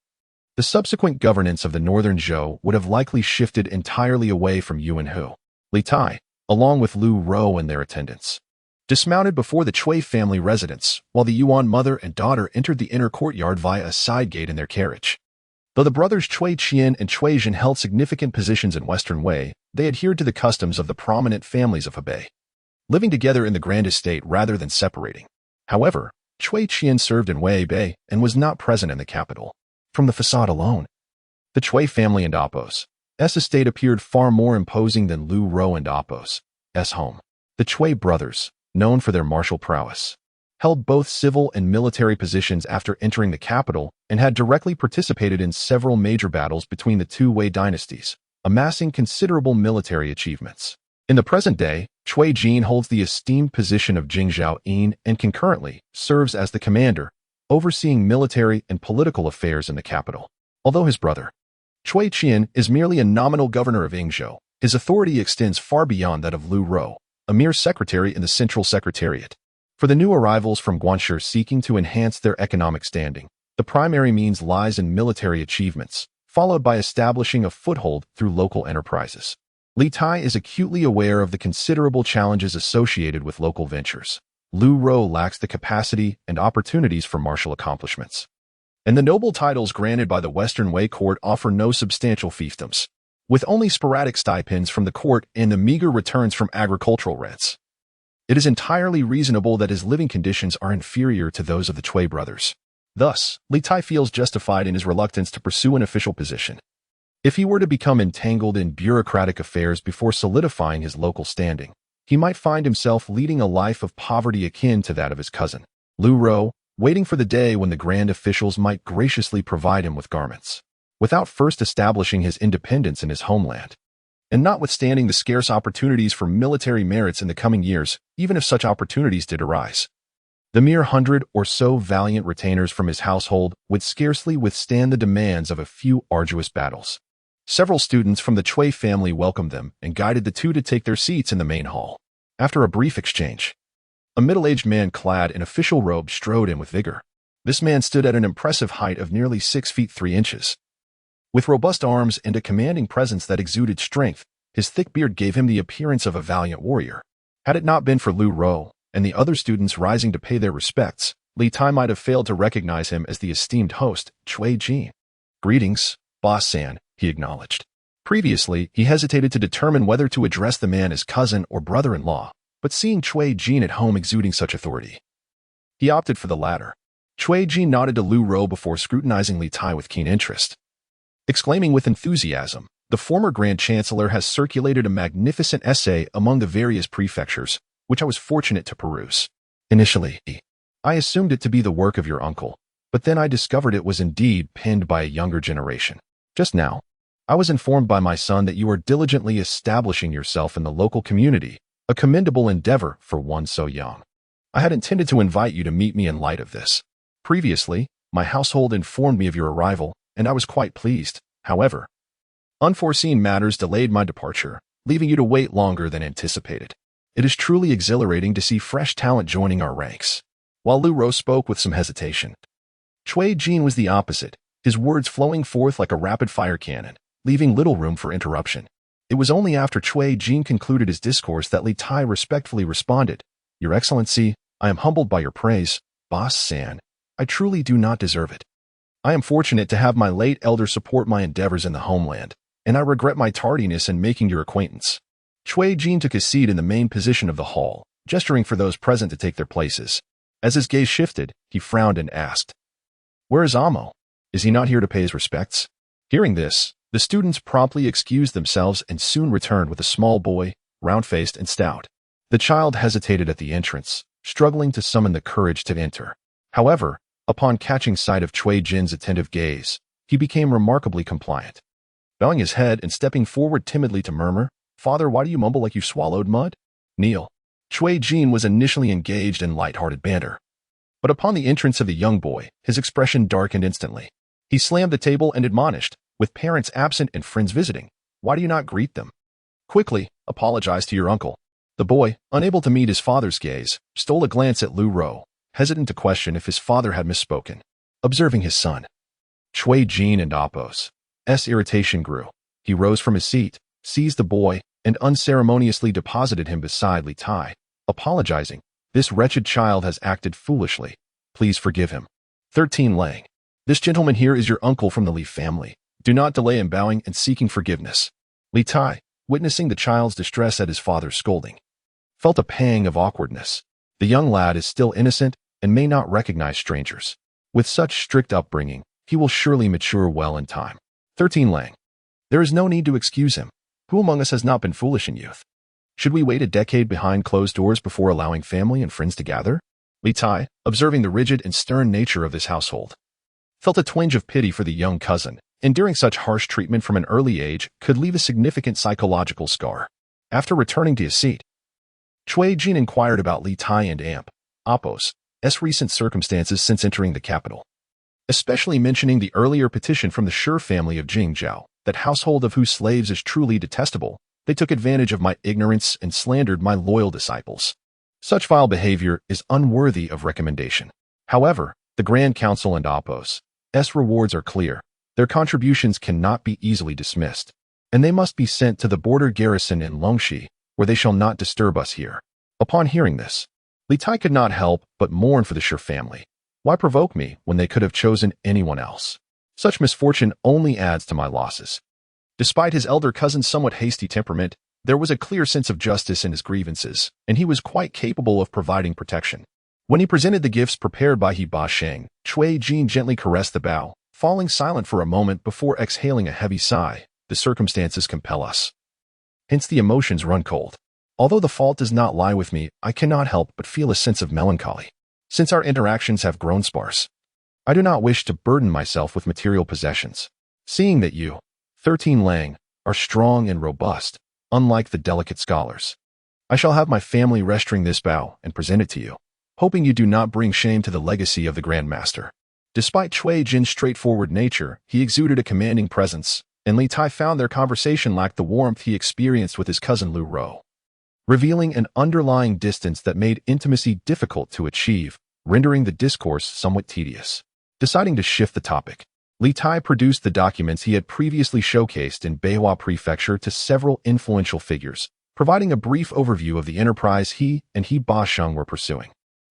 the subsequent governance of the northern Zhou would have likely shifted entirely away from Yuan Hu. Li Tai, along with Lu Ro and their attendants, dismounted before the Chui family residence, while the Yuan mother and daughter entered the inner courtyard via a side gate in their carriage. Though the brothers Chui Qian and Chui Zhen held significant positions in Western Wei, they adhered to the customs of the prominent families of Hebei, living together in the grand estate rather than separating. However, Chui Qian served in Hebei and was not present in the capital. From the facade alone, the Chui family and Apos' estate appeared far more imposing than Lu Ro and Apos' home. The Chui brothers, known for their martial prowess, held both civil and military positions after entering the capital and had directly participated in several major battles between the two Wei dynasties, amassing considerable military achievements. In the present day, Cui Jin holds the esteemed position of Jingzhao Yin and concurrently serves as the commander, overseeing military and political affairs in the capital. Although his brother, Cui Qian, is merely a nominal governor of Yingzhou, his authority extends far beyond that of Lu Rou, a mere secretary in the Central Secretariat. For the new arrivals from Guanshi seeking to enhance their economic standing, the primary means lies in military achievements, followed by establishing a foothold through local enterprises. Li Tai is acutely aware of the considerable challenges associated with local ventures. Lu Rou lacks the capacity and opportunities for martial accomplishments. And the noble titles granted by the Western Wei court offer no substantial fiefdoms, with only sporadic stipends from the court and the meager returns from agricultural rents. It is entirely reasonable that his living conditions are inferior to those of the Cui brothers. Thus, Li Tai feels justified in his reluctance to pursue an official position. If he were to become entangled in bureaucratic affairs before solidifying his local standing, he might find himself leading a life of poverty akin to that of his cousin, Lu Rou, waiting for the day when the grand officials might graciously provide him with garments, without first establishing his independence in his homeland. And notwithstanding the scarce opportunities for military merits in the coming years, even if such opportunities did arise, the mere 100 or so valiant retainers from his household would scarcely withstand the demands of a few arduous battles. Several students from the Cui family welcomed them and guided the two to take their seats in the main hall. After a brief exchange, a middle-aged man clad in official robe strode in with vigor. This man stood at an impressive height of nearly 6 feet 3 inches. With robust arms and a commanding presence that exuded strength, his thick beard gave him the appearance of a valiant warrior. Had it not been for Lu Rou and the other students rising to pay their respects, Li Tai might have failed to recognize him as the esteemed host, Cui Jin. "Greetings, Boss San," he acknowledged. Previously, he hesitated to determine whether to address the man as cousin or brother-in-law, but seeing Cui Jin at home exuding such authority, he opted for the latter. Cui Jin nodded to Lu Rou before scrutinizing Li Tai with keen interest, exclaiming with enthusiasm, "The former Grand Chancellor has circulated a magnificent essay among the various prefectures, which I was fortunate to peruse. Initially, I assumed it to be the work of your uncle, but then I discovered it was indeed penned by a younger generation. Just now, I was informed by my son that you are diligently establishing yourself in the local community, a commendable endeavor for one so young. I had intended to invite you to meet me in light of this. Previously, my household informed me of your arrival, and I was quite pleased. However, unforeseen matters delayed my departure, leaving you to wait longer than anticipated. It is truly exhilarating to see fresh talent joining our ranks." While Lu Rou spoke with some hesitation, Cui Jin was the opposite, his words flowing forth like a rapid-fire cannon, leaving little room for interruption. It was only after Cui Jin concluded his discourse that Li Tai respectfully responded, "Your Excellency, I am humbled by your praise, Boss San. I truly do not deserve it. I am fortunate to have my late elder support my endeavors in the homeland, and I regret my tardiness in making your acquaintance." Cui Jin took his seat in the main position of the hall, gesturing for those present to take their places. As his gaze shifted, he frowned and asked, "Where is Amo? Is he not here to pay his respects?" Hearing this, the students promptly excused themselves and soon returned with a small boy, round-faced and stout. The child hesitated at the entrance, struggling to summon the courage to enter. However, upon catching sight of Cui Jin's attentive gaze, he became remarkably compliant. Bowing his head and stepping forward timidly to murmur, "Father, why do you mumble like you swallowed mud? Kneel." Cui Jin was initially engaged in light-hearted banter, but upon the entrance of the young boy, his expression darkened instantly. He slammed the table and admonished, "With parents absent and friends visiting, why do you not greet them? Quickly, apologize to your uncle." The boy, unable to meet his father's gaze, stole a glance at Lu Rou, hesitant to question if his father had misspoken. Observing his son, Cui Jin and Apos' irritation grew. He rose from his seat, seized the boy, and unceremoniously deposited him beside Li Tai, apologizing, "This wretched child has acted foolishly. Please forgive him." 13 Lang. "This gentleman here is your uncle from the Li family. Do not delay in bowing and seeking forgiveness." Li Tai, witnessing the child's distress at his father's scolding, felt a pang of awkwardness. The young lad is still innocent and may not recognize strangers. With such strict upbringing, he will surely mature well in time. 13 Lang. "There is no need to excuse him. Who among us has not been foolish in youth? Should we wait a decade behind closed doors before allowing family and friends to gather?" Li Tai, observing the rigid and stern nature of this household, felt a twinge of pity for the young cousin. Enduring such harsh treatment from an early age could leave a significant psychological scar. After returning to his seat, Cui Jin inquired about Li Tai and Amp, Apos, recent circumstances since entering the capital, especially mentioning the earlier petition from the Shi family of Jingzhou, that household of whose slaves is truly detestable. They took advantage of my ignorance and slandered my loyal disciples. Such vile behavior is unworthy of recommendation. However, the Grand Council and Apos' rewards are clear. Their contributions cannot be easily dismissed, and they must be sent to the border garrison in Longxi, where they shall not disturb us here. Upon hearing this, Li Tai could not help but mourn for the Shi family. Why provoke me when they could have chosen anyone else? Such misfortune only adds to my losses. Despite his elder cousin's somewhat hasty temperament, there was a clear sense of justice in his grievances, and he was quite capable of providing protection. When he presented the gifts prepared by He Ba Sheng, Cui Jin gently caressed the bow, falling silent for a moment before exhaling a heavy sigh. The circumstances compel us. Hence the emotions run cold. Although the fault does not lie with me, I cannot help but feel a sense of melancholy. Since our interactions have grown sparse, I do not wish to burden myself with material possessions. Seeing that you, 13 Lang, are strong and robust, unlike the delicate scholars, I shall have my family restoring this bow and present it to you, hoping you do not bring shame to the legacy of the Grand Master. Despite Cui Jin's straightforward nature, he exuded a commanding presence, and Li Tai found their conversation lacked the warmth he experienced with his cousin Lu Ro, revealing an underlying distance that made intimacy difficult to achieve, rendering the discourse somewhat tedious. Deciding to shift the topic, Li Tai produced the documents he had previously showcased in Beihua Prefecture to several influential figures, providing a brief overview of the enterprise he and He Ba Sheng were pursuing.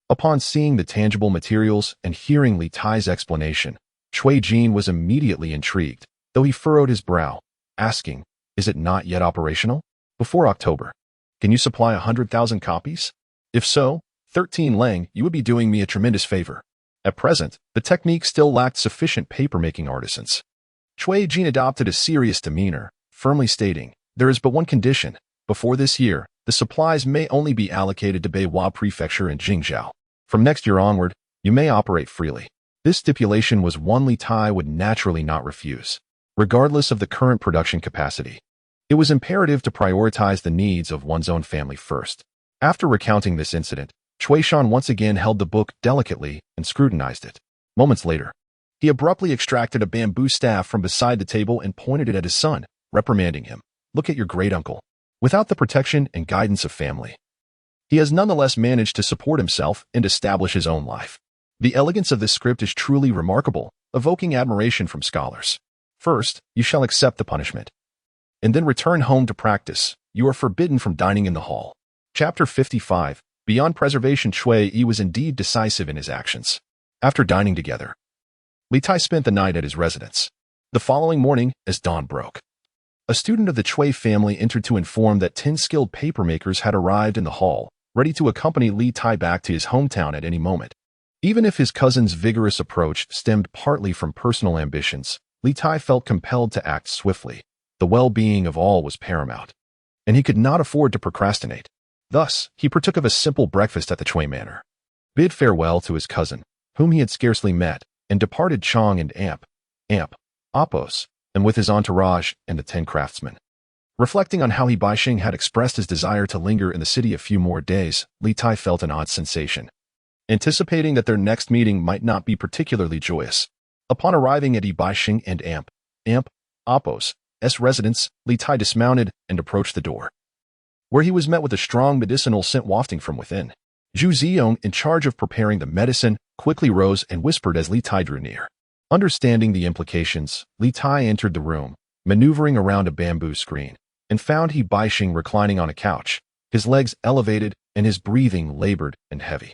Upon seeing the tangible materials and hearing Li Tai's explanation, Cui Jin was immediately intrigued, though he furrowed his brow, asking, "Is it not yet operational? Before October, can you supply 100,000 copies? If so, 13 Lang, you would be doing me a tremendous favor." At present, the technique still lacked sufficient paper-making artisans. Cui Jin adopted a serious demeanor, firmly stating, "There is but one condition. Before this year, the supplies may only be allocated to Beihua Prefecture and Jingzhou. From next year onward, you may operate freely." This stipulation was one Li Tai would naturally not refuse, regardless of the current production capacity. It was imperative to prioritize the needs of one's own family first. After recounting this incident, Cui Shan once again held the book delicately and scrutinized it. Moments later, he abruptly extracted a bamboo staff from beside the table and pointed it at his son, reprimanding him. "Look at your great-uncle. Without the protection and guidance of family, he has nonetheless managed to support himself and establish his own life. The elegance of this script is truly remarkable, evoking admiration from scholars. First, you shall accept the punishment, and then return home to practice. You are forbidden from dining in the hall." Chapter 55. Beyond preservation, Cui Yi was indeed decisive in his actions. After dining together, Li Tai spent the night at his residence. The following morning, as dawn broke, a student of the Cui family entered to inform that 10 skilled papermakers had arrived in the hall, ready to accompany Li Tai back to his hometown at any moment. Even if his cousin's vigorous approach stemmed partly from personal ambitions, Li Tai felt compelled to act swiftly. The well-being of all was paramount, and he could not afford to procrastinate. Thus, he partook of a simple breakfast at the Cui Manor, bid farewell to his cousin, whom he had scarcely met, and departed Chong and Amp, Apos, and with his entourage and the 10 craftsmen. Reflecting on how He Ba Sheng had expressed his desire to linger in the city a few more days, Li Tai felt an odd sensation, anticipating that their next meeting might not be particularly joyous. Upon arriving at He Ba Sheng and Amp, Apos' residence, Li Tai dismounted and approached the door, where he was met with a strong medicinal scent wafting from within. Zhu Ziyong, in charge of preparing the medicine, quickly rose and whispered as Li Tai drew near. Understanding the implications, Li Tai entered the room, maneuvering around a bamboo screen, and found He Ba Sheng reclining on a couch, his legs elevated and his breathing labored and heavy.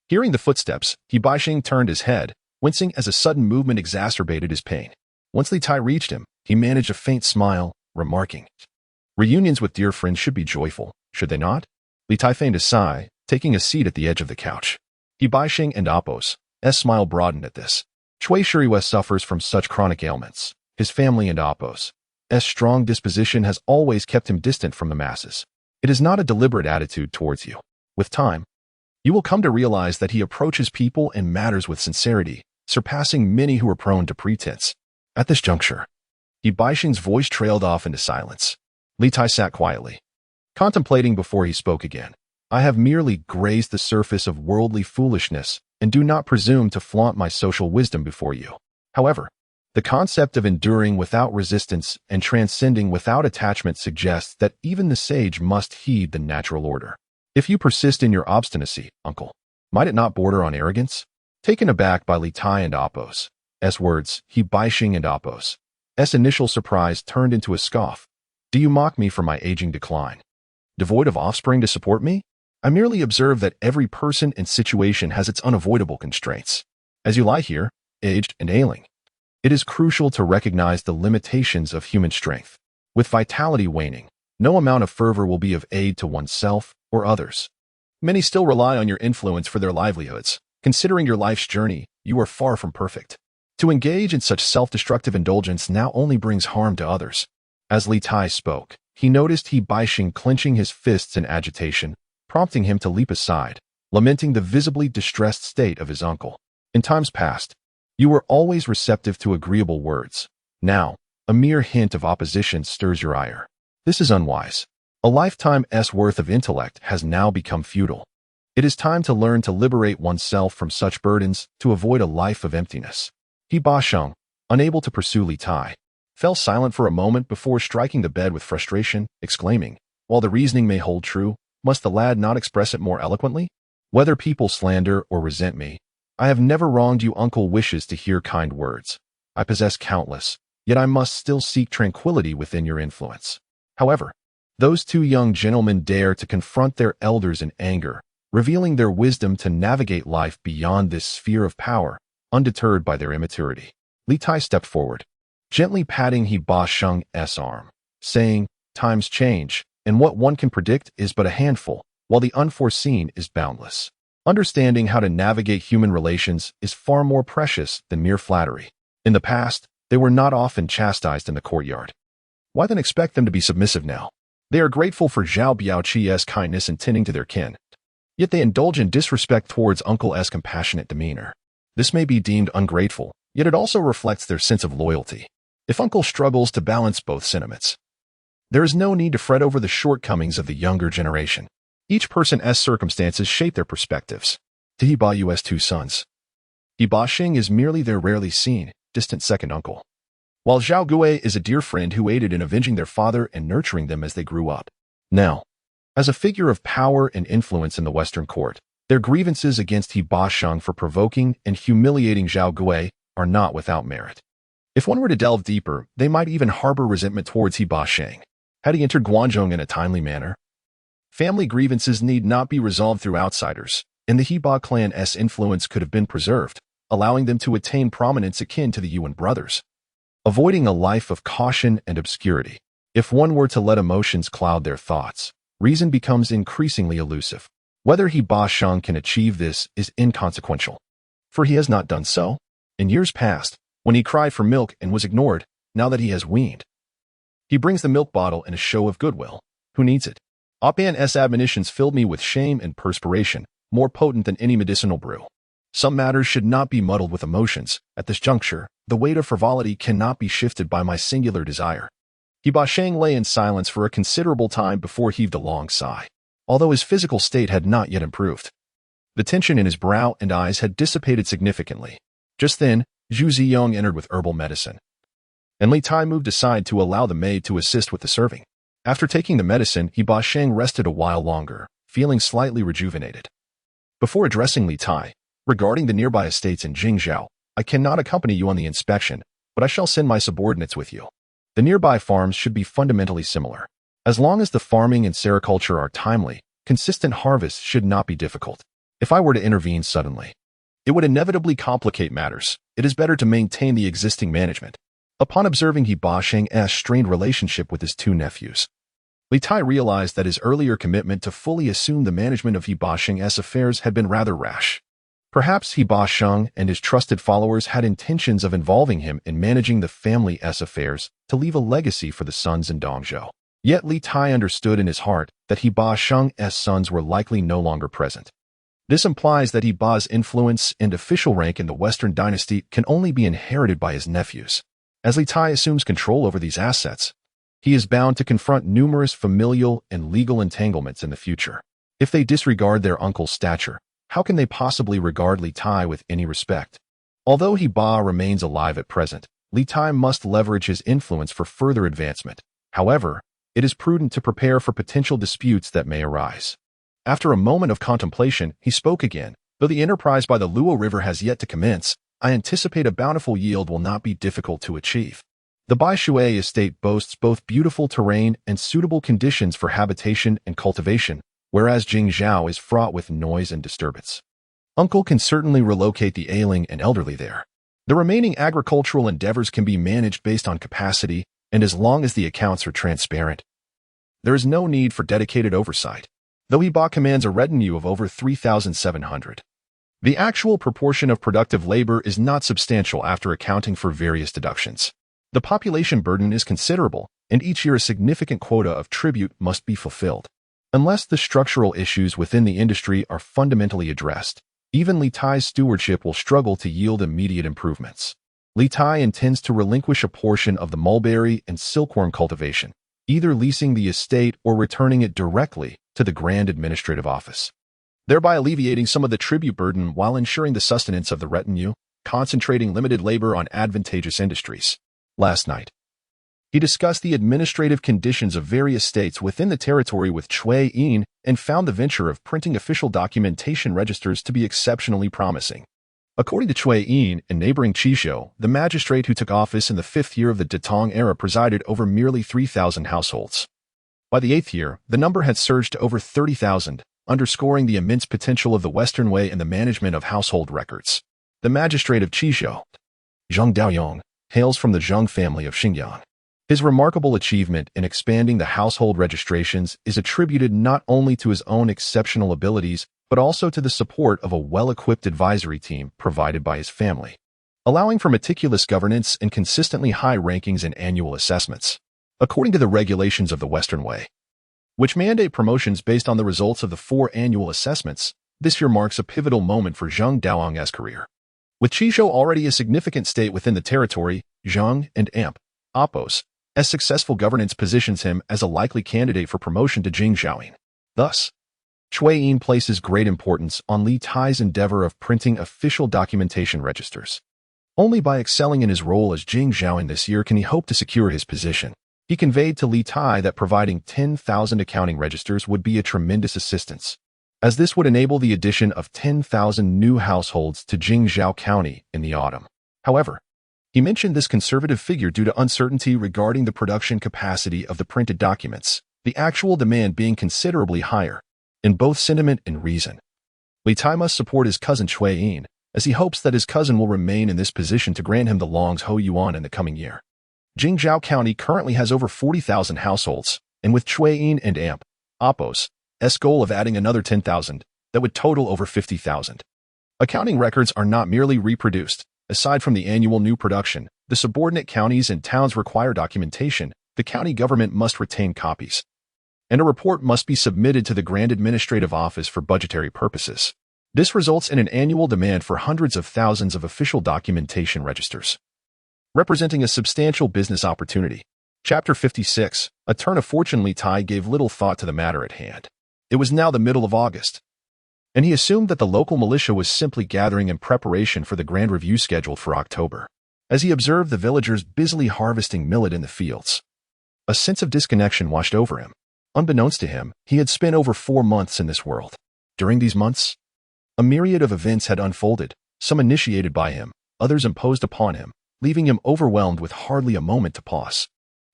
Hearing the footsteps, He Ba Sheng turned his head, wincing as a sudden movement exacerbated his pain. Once Li Tai reached him, he managed a faint smile, remarking, "Reunions with dear friends should be joyful, should they not?" Li Tai feigned a sigh, taking a seat at the edge of the couch. He Ba Sheng and Apos' smile broadened at this. Cui Shuriwa suffers from such chronic ailments. His family and Apos' strong disposition has always kept him distant from the masses. It is not a deliberate attitude towards you. With time, you will come to realize that he approaches people and matters with sincerity, surpassing many who are prone to pretense. At this juncture, He Ba Sheng's voice trailed off into silence. Li Tai sat quietly, contemplating before he spoke again. I have merely grazed the surface of worldly foolishness and do not presume to flaunt my social wisdom before you. However, the concept of enduring without resistance and transcending without attachment suggests that even the sage must heed the natural order. If you persist in your obstinacy, uncle, might it not border on arrogance? Taken aback by Li Tai and Apos' words, He Baixing and Apos' initial surprise turned into a scoff. Do you mock me for my aging decline? Devoid of offspring to support me? I merely observe that every person and situation has its unavoidable constraints. As you lie here, aged and ailing, it is crucial to recognize the limitations of human strength. With vitality waning, no amount of fervor will be of aid to oneself or others. Many still rely on your influence for their livelihoods. Considering your life's journey, you are far from perfect. To engage in such self-destructive indulgence now only brings harm to others. As Li Tai spoke, he noticed He Baixing clenching his fists in agitation, prompting him to leap aside, lamenting the visibly distressed state of his uncle. In times past, you were always receptive to agreeable words. Now, a mere hint of opposition stirs your ire. This is unwise. A lifetime's worth of intellect has now become futile. It is time to learn to liberate oneself from such burdens to avoid a life of emptiness. He Baixing, unable to pursue Li Tai, fell silent for a moment before striking the bed with frustration, exclaiming, while the reasoning may hold true, must the lad not express it more eloquently? Whether people slander or resent me, I have never wronged you. Uncle wishes to hear kind words. I possess countless, yet I must still seek tranquility within your influence. However, those two young gentlemen dare to confront their elders in anger, revealing their wisdom to navigate life beyond this sphere of power, undeterred by their immaturity. Li Tai stepped forward, gently patting He Baixing's arm, saying, Times change, and what one can predict is but a handful, while the unforeseen is boundless. Understanding how to navigate human relations is far more precious than mere flattery. In the past, they were not often chastised in the courtyard. Why then expect them to be submissive now? They are grateful for Zhao Biaoqi's kindness in tending to their kin. Yet they indulge in disrespect towards Uncle's compassionate demeanor. This may be deemed ungrateful, yet it also reflects their sense of loyalty. If Uncle struggles to balance both sentiments, there is no need to fret over the shortcomings of the younger generation. Each person's circumstances shape their perspectives. To He Baoyu's two sons, He Baixing is merely their rarely seen, distant second uncle, while Zhao Gui is a dear friend who aided in avenging their father and nurturing them as they grew up. Now, as a figure of power and influence in the Western court, their grievances against He Baixing for provoking and humiliating Zhao Gui are not without merit. If one were to delve deeper, they might even harbor resentment towards He Baixing had he entered Guangdong in a timely manner. Family grievances need not be resolved through outsiders, and the Heba clan's influence could have been preserved, allowing them to attain prominence akin to the Yuan brothers. Avoiding a life of caution and obscurity. If one were to let emotions cloud their thoughts, reason becomes increasingly elusive. Whether He Baixing can achieve this is inconsequential, for he has not done so. In years past, when he cried for milk and was ignored, now that he has weaned, he brings the milk bottle in a show of goodwill. Who needs it? Apan's admonitions filled me with shame and perspiration, more potent than any medicinal brew. Some matters should not be muddled with emotions. At this juncture, the weight of frivolity cannot be shifted by my singular desire. He Baixing lay in silence for a considerable time before heaved a long sigh, although his physical state had not yet improved. The tension in his brow and eyes had dissipated significantly. Just then, Zhu Ziyong entered with herbal medicine, and Li Tai moved aside to allow the maid to assist with the serving. After taking the medicine, He Baixing rested a while longer, feeling slightly rejuvenated. Before addressing Li Tai, regarding the nearby estates in Jingzhou, I cannot accompany you on the inspection, but I shall send my subordinates with you. The nearby farms should be fundamentally similar. As long as the farming and sericulture are timely, consistent harvests should not be difficult. If I were to intervene suddenly, it would inevitably complicate matters. It is better to maintain the existing management. Upon observing He Baixing's strained relationship with his two nephews, Li Tai realized that his earlier commitment to fully assume the management of He Baixing's affairs had been rather rash. Perhaps He Baixing and his trusted followers had intentions of involving him in managing the family's affairs to leave a legacy for the sons in Dongzhou. Yet Li Tai understood in his heart that He Baixing's sons were likely no longer present. This implies that He Ba's influence and official rank in the Western dynasty can only be inherited by his nephews. As Li Tai assumes control over these assets, he is bound to confront numerous familial and legal entanglements in the future. If they disregard their uncle's stature, how can they possibly regard Li Tai with any respect? Although Hebei remains alive at present, Li Tai must leverage his influence for further advancement. However, it is prudent to prepare for potential disputes that may arise. After a moment of contemplation, he spoke again. Though the enterprise by the Luo River has yet to commence, I anticipate a bountiful yield will not be difficult to achieve. The Baishui estate boasts both beautiful terrain and suitable conditions for habitation and cultivation, whereas Jingzhou is fraught with noise and disturbance. Uncle can certainly relocate the ailing and elderly there. The remaining agricultural endeavors can be managed based on capacity, and as long as the accounts are transparent, there is no need for dedicated oversight, though Hebei commands a retinue of over 3,700. The actual proportion of productive labor is not substantial after accounting for various deductions. The population burden is considerable, and each year a significant quota of tribute must be fulfilled. Unless the structural issues within the industry are fundamentally addressed, even Li Tai's stewardship will struggle to yield immediate improvements. Li Tai intends to relinquish a portion of the mulberry and silkworm cultivation, either leasing the estate or returning it directly to the Grand Administrative Office, thereby alleviating some of the tribute burden while ensuring the sustenance of the retinue, concentrating limited labor on advantageous industries. Last night, he discussed the administrative conditions of various states within the territory with Cui Yin and found the venture of printing official documentation registers to be exceptionally promising. According to Cui Yin, in neighboring Qizhou, the magistrate who took office in the 5th year of the Datong era presided over merely 3,000 households. By the 8th year, the number had surged to over 30,000, underscoring the immense potential of the Western Way in the management of household records. The magistrate of Qizhou, Zheng Daoyong, hails from the Zheng family of Xinjiang. His remarkable achievement in expanding the household registrations is attributed not only to his own exceptional abilities, but also to the support of a well-equipped advisory team provided by his family, allowing for meticulous governance and consistently high rankings in annual assessments. According to the regulations of the Western Way, which mandate promotions based on the results of the 4 annual assessments, this year marks a pivotal moment for Zheng Daoyong's career. With Qizhou already a significant state within the territory, Zheng and Appos, as successful governance positions him as a likely candidate for promotion to Jingzhouing. Thus, Cui Yin places great importance on Li Tai's endeavor of printing official documentation registers. Only by excelling in his role as Jingzhouing this year can he hope to secure his position. He conveyed to Li Tai that providing 10,000 accounting registers would be a tremendous assistance, as this would enable the addition of 10,000 new households to Jingzhou County in the autumn. However, he mentioned this conservative figure due to uncertainty regarding the production capacity of the printed documents, the actual demand being considerably higher, in both sentiment and reason. Li Tai must support his cousin Cui Yin, as he hopes that his cousin will remain in this position to grant him the Long's Ho Yuan in the coming year. Jingzhou County currently has over 40,000 households, and with Cui Yin and Appos' goal of adding another 10,000, that would total over 50,000. Accounting records are not merely reproduced. Aside from the annual new production, the subordinate counties and towns require documentation. The county government must retain copies, and a report must be submitted to the Grand Administrative Office for budgetary purposes. This results in an annual demand for hundreds of thousands of official documentation registers, representing a substantial business opportunity. Chapter 56, A Turn of Fortune. Li Tai gave little thought to the matter at hand. It was now the middle of August, and he assumed that the local militia was simply gathering in preparation for the grand review scheduled for October. As he observed the villagers busily harvesting millet in the fields, a sense of disconnection washed over him. Unbeknownst to him, he had spent over 4 months in this world. During these months, a myriad of events had unfolded, some initiated by him, others imposed upon him, leaving him overwhelmed with hardly a moment to pause.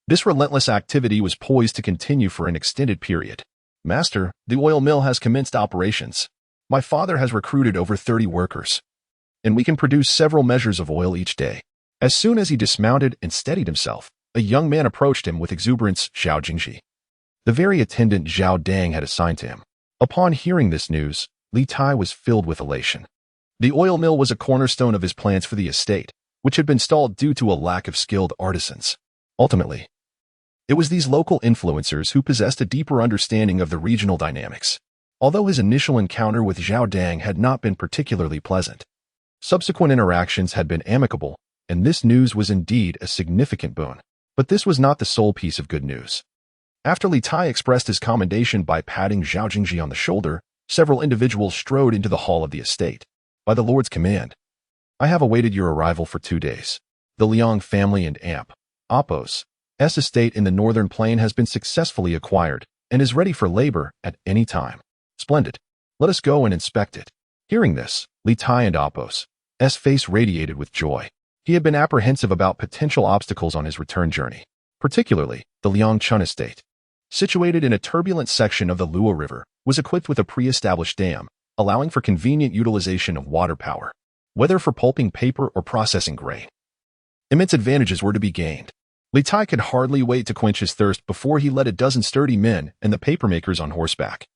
This relentless activity was poised to continue for an extended period. Master, the oil mill has commenced operations. My father has recruited over 30 workers, and we can produce several measures of oil each day. As soon as he dismounted and steadied himself, a young man approached him with exuberance, Xiao Jingxi, the very attendant Zhao Dang had assigned to him. Upon hearing this news, Li Tai was filled with elation. The oil mill was a cornerstone of his plans for the estate, which had been stalled due to a lack of skilled artisans. Ultimately, it was these local influencers who possessed a deeper understanding of the regional dynamics. Although his initial encounter with Zhao Dang had not been particularly pleasant, subsequent interactions had been amicable, and this news was indeed a significant boon. But this was not the sole piece of good news. After Li Tai expressed his commendation by patting Zhao Jingji on the shoulder, several individuals strode into the hall of the estate. By the Lord's command, I have awaited your arrival for 2 days. The Liang family and Apos' estate in the northern plain has been successfully acquired and is ready for labor at any time. Splendid. Let us go and inspect it. Hearing this, Li Tai and Apos' face radiated with joy. He had been apprehensive about potential obstacles on his return journey, particularly the Liangchun estate. Situated in a turbulent section of the Luo River, was equipped with a pre-established dam, allowing for convenient utilization of water power, whether for pulping paper or processing grain. Immense advantages were to be gained. Li Tai could hardly wait to quench his thirst before he led a dozen sturdy men and the papermakers on horseback,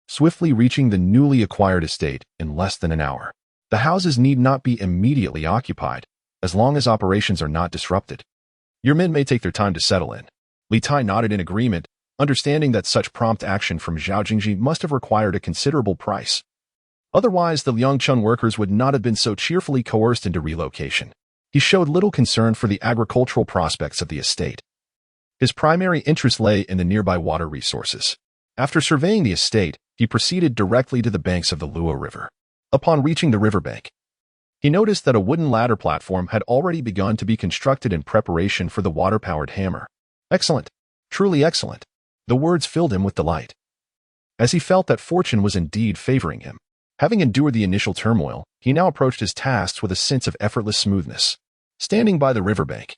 swiftly reaching the newly acquired estate in less than an hour. The houses need not be immediately occupied, as long as operations are not disrupted. Your men may take their time to settle in. Li Tai nodded in agreement, understanding that such prompt action from Zhao Jingji must have required a considerable price. Otherwise, the Liangchun workers would not have been so cheerfully coerced into relocation. He showed little concern for the agricultural prospects of the estate. His primary interest lay in the nearby water resources. After surveying the estate, he proceeded directly to the banks of the Luo River. Upon reaching the riverbank, he noticed that a wooden ladder platform had already begun to be constructed in preparation for the water-powered hammer. Excellent. Truly excellent. The words filled him with delight, as he felt that fortune was indeed favoring him. Having endured the initial turmoil, he now approached his tasks with a sense of effortless smoothness. Standing by the riverbank,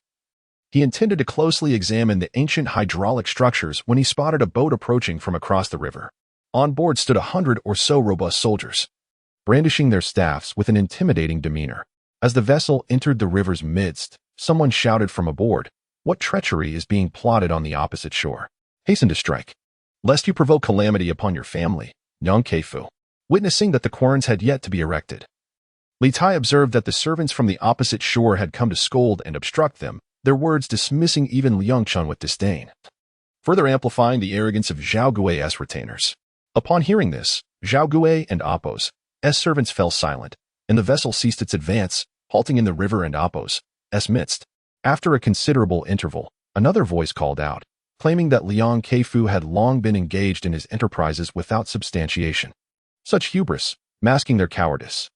he intended to closely examine the ancient hydraulic structures when he spotted a boat approaching from across the river. On board stood 100 or so robust soldiers, brandishing their staffs with an intimidating demeanor. As the vessel entered the river's midst, someone shouted from aboard, "What treachery is being plotted on the opposite shore? Hasten to strike, lest you provoke calamity upon your family." Yang Keifu, witnessing that the querns had yet to be erected, Li Tai observed that the servants from the opposite shore had come to scold and obstruct them, their words dismissing even Liangchun with disdain, further amplifying the arrogance of Zhao Gui's retainers. Upon hearing this, Zhao Gui and Apos' servants fell silent, and the vessel ceased its advance, halting in the river and Apos' midst. After a considerable interval, another voice called out, claiming that Liang Keifu had long been engaged in his enterprises without substantiation. Such hubris, masking their cowardice.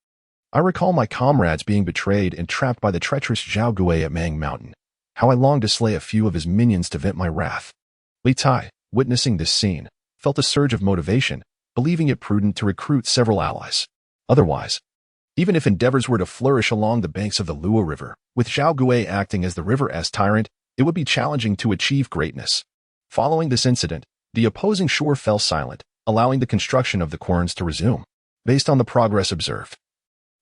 I recall my comrades being betrayed and trapped by the treacherous Zhao Gui at Mang Mountain. How I longed to slay a few of his minions to vent my wrath. Li Tai, witnessing this scene, felt a surge of motivation, believing it prudent to recruit several allies. Otherwise, even if endeavors were to flourish along the banks of the Luo River, with Zhao Gui acting as the river's tyrant, it would be challenging to achieve greatness. Following this incident, the opposing shore fell silent, allowing the construction of the querns to resume. Based on the progress observed,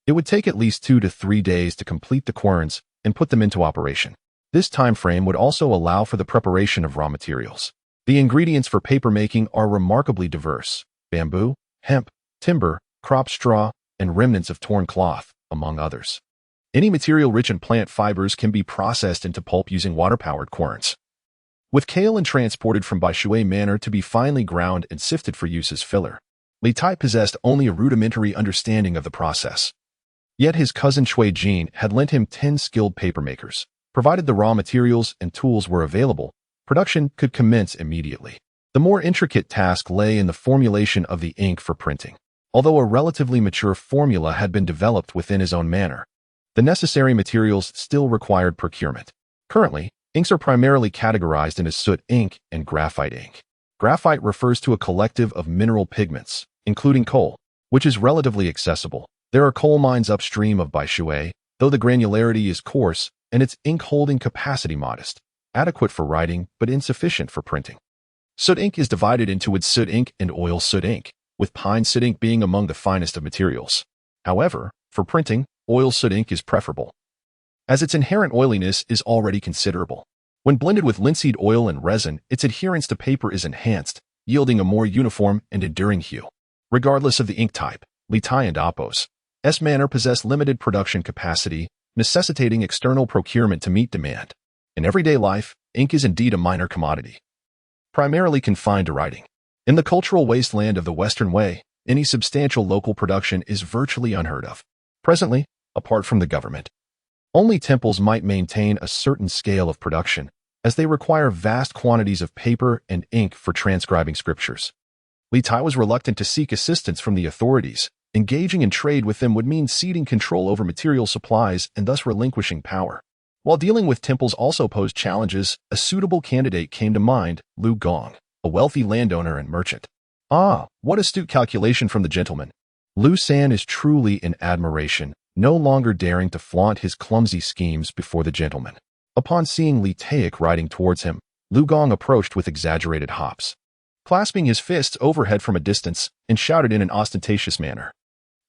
it would take at least 2 to 3 days to complete the querns and put them into operation. This time frame would also allow for the preparation of raw materials. The ingredients for paper making are remarkably diverse: bamboo, hemp, timber, crop straw, and remnants of torn cloth, among others. Any material rich in plant fibers can be processed into pulp using water-powered querns, with kaolin transported from Baishui Manor to be finely ground and sifted for use as filler. Li Tai possessed only a rudimentary understanding of the process. Yet his cousin Cui Jin had lent him 10 skilled papermakers. Provided the raw materials and tools were available, production could commence immediately. The more intricate task lay in the formulation of the ink for printing. Although a relatively mature formula had been developed within his own manor, the necessary materials still required procurement. Currently, inks are primarily categorized into soot ink and graphite ink. Graphite refers to a collective of mineral pigments, including coal, which is relatively accessible. There are coal mines upstream of Baishui, though the granularity is coarse and its ink-holding capacity modest, adequate for writing but insufficient for printing. Soot ink is divided into wood soot ink and oil soot ink, with pine soot ink being among the finest of materials. However, for printing, oil soot ink is preferable, as its inherent oiliness is already considerable. When blended with linseed oil and resin, its adherence to paper is enhanced, yielding a more uniform and enduring hue. Regardless of the ink type, Li Tai and Apos' manor possess limited production capacity, necessitating external procurement to meet demand. In everyday life, ink is indeed a minor commodity, primarily confined to writing. In the cultural wasteland of the Western Way, any substantial local production is virtually unheard of. Presently, apart from the government, only temples might maintain a certain scale of production, as they require vast quantities of paper and ink for transcribing scriptures. Li Tai was reluctant to seek assistance from the authorities. Engaging in trade with them would mean ceding control over material supplies and thus relinquishing power. While dealing with temples also posed challenges, a suitable candidate came to mind, Lu Gong, a wealthy landowner and merchant. Ah, what astute calculation from the gentleman. Lu San is truly in admiration, no longer daring to flaunt his clumsy schemes before the gentleman. Upon seeing Li Taik riding towards him, Lu Gong approached with exaggerated hops, clasping his fists overhead from a distance, and shouted in an ostentatious manner.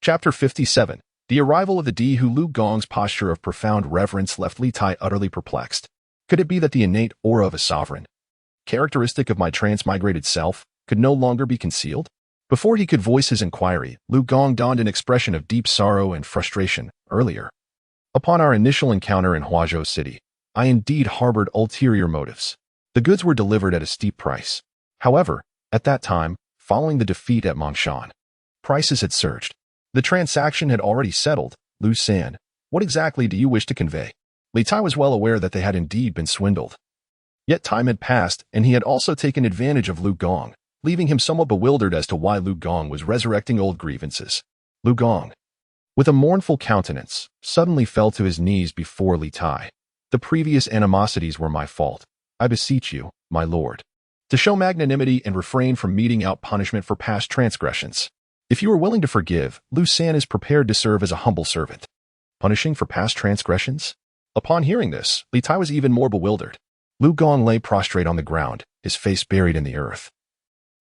Chapter 57. The arrival of the D. Lu Gong's posture of profound reverence left Li Tai utterly perplexed. Could it be that the innate aura of a sovereign, characteristic of my transmigrated self, could no longer be concealed? Before he could voice his inquiry, Lu Gong donned an expression of deep sorrow and frustration. Earlier, upon our initial encounter in Huazhou City, I indeed harbored ulterior motives. The goods were delivered at a steep price. However, at that time, following the defeat at Mangshan, prices had surged. The transaction had already settled. Lu San, what exactly do you wish to convey? Li Tai was well aware that they had indeed been swindled. Yet time had passed, and he had also taken advantage of Lu Gong, leaving him somewhat bewildered as to why Lu Gong was resurrecting old grievances. Lu Gong, with a mournful countenance, suddenly fell to his knees before Li Tai. The previous animosities were my fault. I beseech you, my lord, to show magnanimity and refrain from meting out punishment for past transgressions. If you are willing to forgive, Lu San is prepared to serve as a humble servant. Punishing for past transgressions? Upon hearing this, Li Tai was even more bewildered. Lu Gong lay prostrate on the ground, his face buried in the earth,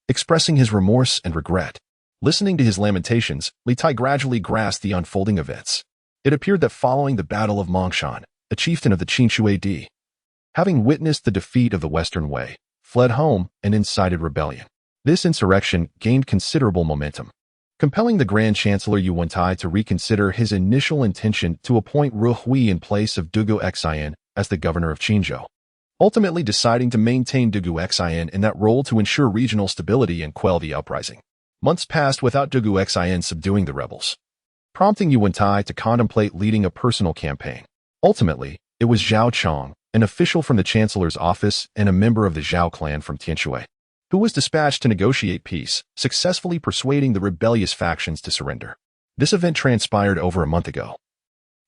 expressing his remorse and regret. Listening to his lamentations, Li Tai gradually grasped the unfolding events. It appeared that following the Battle of Mangshan, a chieftain of the Qinshui Di, having witnessed the defeat of the Western Wei, fled home and incited rebellion. This insurrection gained considerable momentum, compelling the Grand Chancellor Yu Wentai to reconsider his initial intention to appoint Ru Hui in place of Dugu Xian as the governor of Qinzhou, ultimately deciding to maintain Dugu Xian in that role to ensure regional stability and quell the uprising. Months passed without Dugu Xian subduing the rebels, prompting Yu Wentai to contemplate leading a personal campaign. Ultimately, it was Zhao Chong, an official from the Chancellor's office and a member of the Zhao clan from Tianshui, who was dispatched to negotiate peace, successfully persuading the rebellious factions to surrender. This event transpired over a month ago,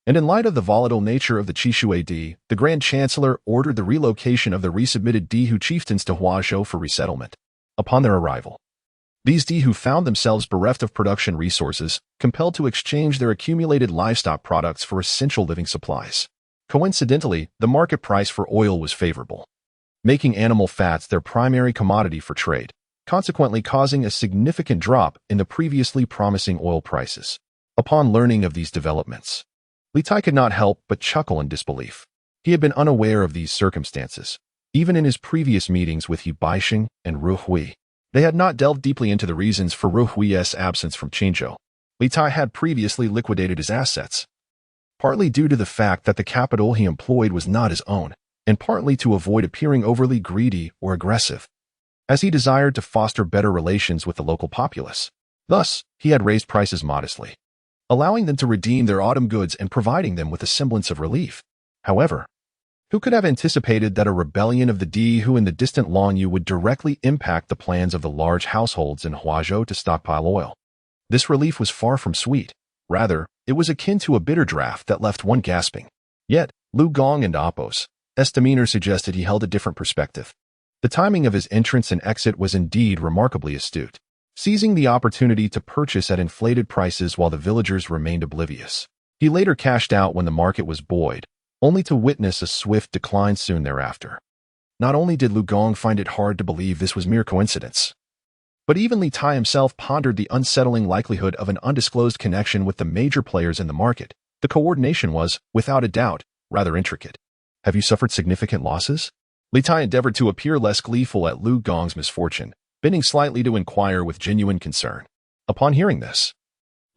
and in light of the volatile nature of the Qishui Di, the Grand Chancellor ordered the relocation of the resubmitted Dihu chieftains to Huazhou for resettlement. Upon their arrival, these Dihu found themselves bereft of production resources, compelled to exchange their accumulated livestock products for essential living supplies. Coincidentally, the market price for oil was favorable, making animal fats their primary commodity for trade, consequently causing a significant drop in the previously promising oil prices. Upon learning of these developments, Li Tai could not help but chuckle in disbelief. He had been unaware of these circumstances, even in his previous meetings with Hebei and Ru Hui. They had not delved deeply into the reasons for Ru Hui's absence from Qinzhou. Li Tai had previously liquidated his assets, partly due to the fact that the capital he employed was not his own, and partly to avoid appearing overly greedy or aggressive, as he desired to foster better relations with the local populace. Thus, he had raised prices modestly, allowing them to redeem their autumn goods and providing them with a semblance of relief. However, who could have anticipated that a rebellion of the Dihu in the distant Lanyu would directly impact the plans of the large households in Huazhou to stockpile oil? This relief was far from sweet. Rather, it was akin to a bitter draught that left one gasping. Yet, Lu Gong and Apos' demeanor suggested he held a different perspective. The timing of his entrance and exit was indeed remarkably astute, seizing the opportunity to purchase at inflated prices while the villagers remained oblivious. He later cashed out when the market was buoyed, only to witness a swift decline soon thereafter. Not only did Lu Gong find it hard to believe this was mere coincidence, but even Li Tai himself pondered the unsettling likelihood of an undisclosed connection with the major players in the market. The coordination was, without a doubt, rather intricate. Have you suffered significant losses? Li Tai endeavored to appear less gleeful at Lu Gong's misfortune, bending slightly to inquire with genuine concern. Upon hearing this,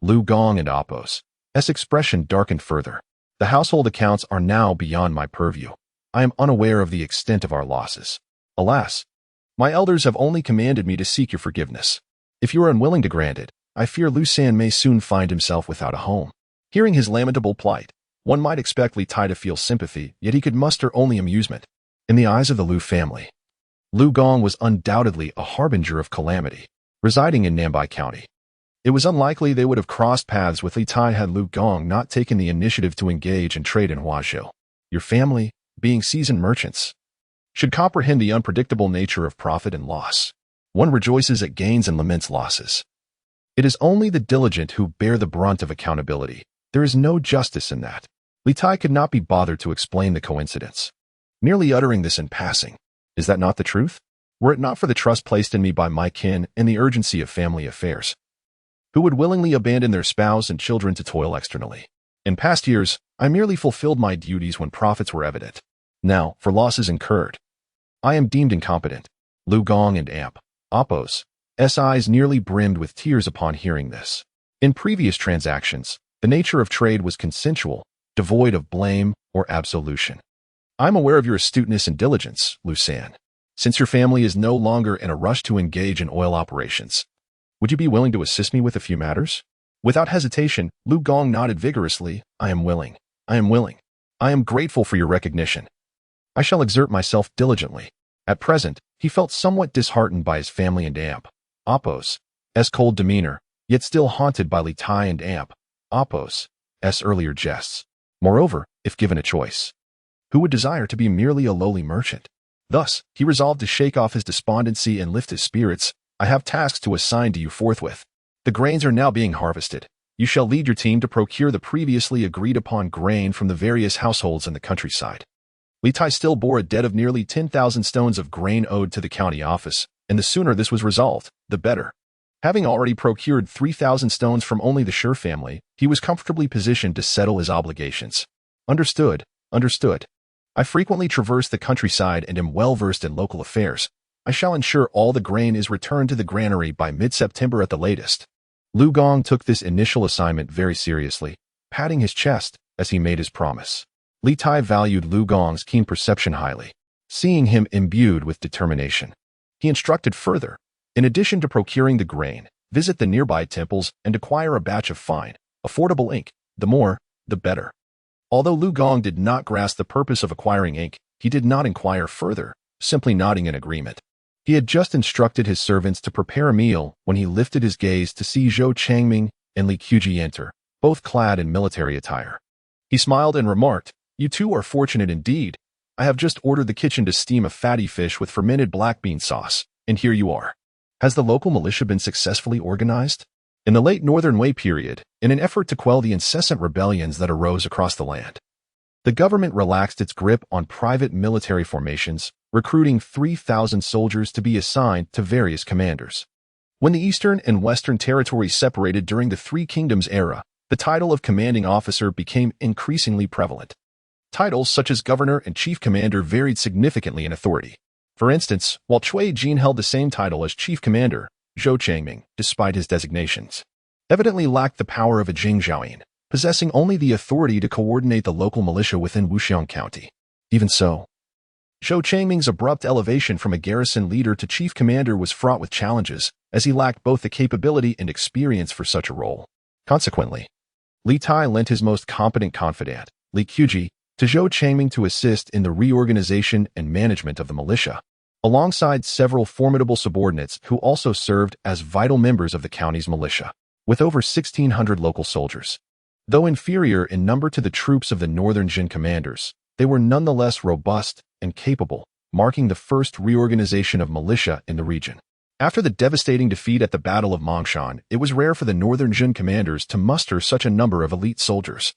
Lu Gong and Apos' expression darkened further. The household accounts are now beyond my purview. I am unaware of the extent of our losses. Alas, my elders have only commanded me to seek your forgiveness. If you are unwilling to grant it, I fear Lu San may soon find himself without a home. Hearing his lamentable plight, one might expect Li Tai to feel sympathy, yet he could muster only amusement. In the eyes of the Liu family, Liu Gong was undoubtedly a harbinger of calamity, residing in Nambai County. It was unlikely they would have crossed paths with Li Tai had Liu Gong not taken the initiative to engage and trade in Huazhou. Your family, being seasoned merchants, should comprehend the unpredictable nature of profit and loss. One rejoices at gains and laments losses. It is only the diligent who bear the brunt of accountability. There is no justice in that. Li Tai could not be bothered to explain the coincidence, merely uttering this in passing. Is that not the truth? Were it not for the trust placed in me by my kin and the urgency of family affairs, who would willingly abandon their spouse and children to toil externally? In past years, I merely fulfilled my duties when profits were evident. Now, for losses incurred, I am deemed incompetent. Liu Gong and Amp, Oppo's eyes nearly brimmed with tears upon hearing this. In previous transactions, the nature of trade was consensual, devoid of blame or absolution. I am aware of your astuteness and diligence, Liu San. Since your family is no longer in a rush to engage in oil operations, would you be willing to assist me with a few matters? Without hesitation, Liu Gong nodded vigorously. I am willing. I am willing. I am grateful for your recognition. I shall exert myself diligently. At present, he felt somewhat disheartened by his family and Amp, Oppo's cold demeanor, yet still haunted by Li Tai and Amp, Oppo's earlier jests. Moreover, if given a choice, who would desire to be merely a lowly merchant? Thus, he resolved to shake off his despondency and lift his spirits. I have tasks to assign to you forthwith. The grains are now being harvested. You shall lead your team to procure the previously agreed-upon grain from the various households in the countryside. Li Tai still bore a debt of nearly 10,000 stones of grain owed to the county office, and the sooner this was resolved, the better. Having already procured 3,000 stones from only the Sher family, he was comfortably positioned to settle his obligations. Understood, understood. I frequently traverse the countryside and am well versed in local affairs. I shall ensure all the grain is returned to the granary by mid-September at the latest. Liu Gong took this initial assignment very seriously, patting his chest as he made his promise. Li Tai valued Liu Gong's keen perception highly, seeing him imbued with determination. He instructed further, in addition to procuring the grain, visit the nearby temples and acquire a batch of fine, affordable ink. The more, the better. Although Liu Gong did not grasp the purpose of acquiring ink, he did not inquire further, simply nodding in agreement. He had just instructed his servants to prepare a meal when he lifted his gaze to see Zhou Changming and Li Quji enter, both clad in military attire. He smiled and remarked, "You two are fortunate indeed. I have just ordered the kitchen to steam a fatty fish with fermented black bean sauce, and here you are." Has the local militia been successfully organized? In the late Northern Wei period, in an effort to quell the incessant rebellions that arose across the land, the government relaxed its grip on private military formations, recruiting 3,000 soldiers to be assigned to various commanders. When the Eastern and Western territories separated during the Three Kingdoms era, the title of commanding officer became increasingly prevalent. Titles such as governor and chief commander varied significantly in authority. For instance, while Cui Jin held the same title as chief commander, Zhou Changming, despite his designations, evidently lacked the power of a Jingzhaoyin, possessing only the authority to coordinate the local militia within Wuxiang County. Even so, Zhou Changming's abrupt elevation from a garrison leader to chief commander was fraught with challenges, as he lacked both the capability and experience for such a role. Consequently, Li Tai lent his most competent confidant, Li Quji, to Zhou Changming to assist in the reorganization and management of the militia, alongside several formidable subordinates who also served as vital members of the county's militia, with over 1,600 local soldiers. Though inferior in number to the troops of the Northern Jin commanders, they were nonetheless robust and capable, marking the first reorganization of militia in the region. After the devastating defeat at the Battle of Mangshan, it was rare for the Northern Jin commanders to muster such a number of elite soldiers,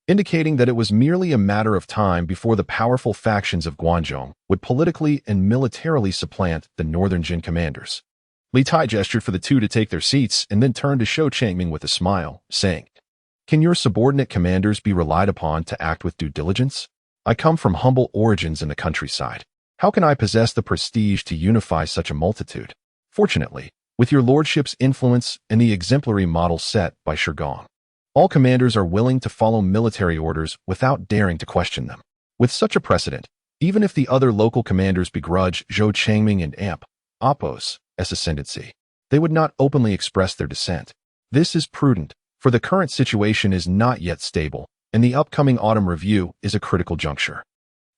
indicating that it was merely a matter of time before the powerful factions of Guanzhong would politically and militarily supplant the Northern Jin commanders. Li Tai gestured for the two to take their seats and then turned to Zhou Changming with a smile, saying, "Can your subordinate commanders be relied upon to act with due diligence? I come from humble origins in the countryside. How can I possess the prestige to unify such a multitude? Fortunately, with your lordship's influence and the exemplary model set by Shigong, all commanders are willing to follow military orders without daring to question them. With such a precedent, even if the other local commanders begrudge Zhou Changming and Amp, Oppo's ascendancy, they would not openly express their dissent. This is prudent, for the current situation is not yet stable, and the upcoming autumn review is a critical juncture.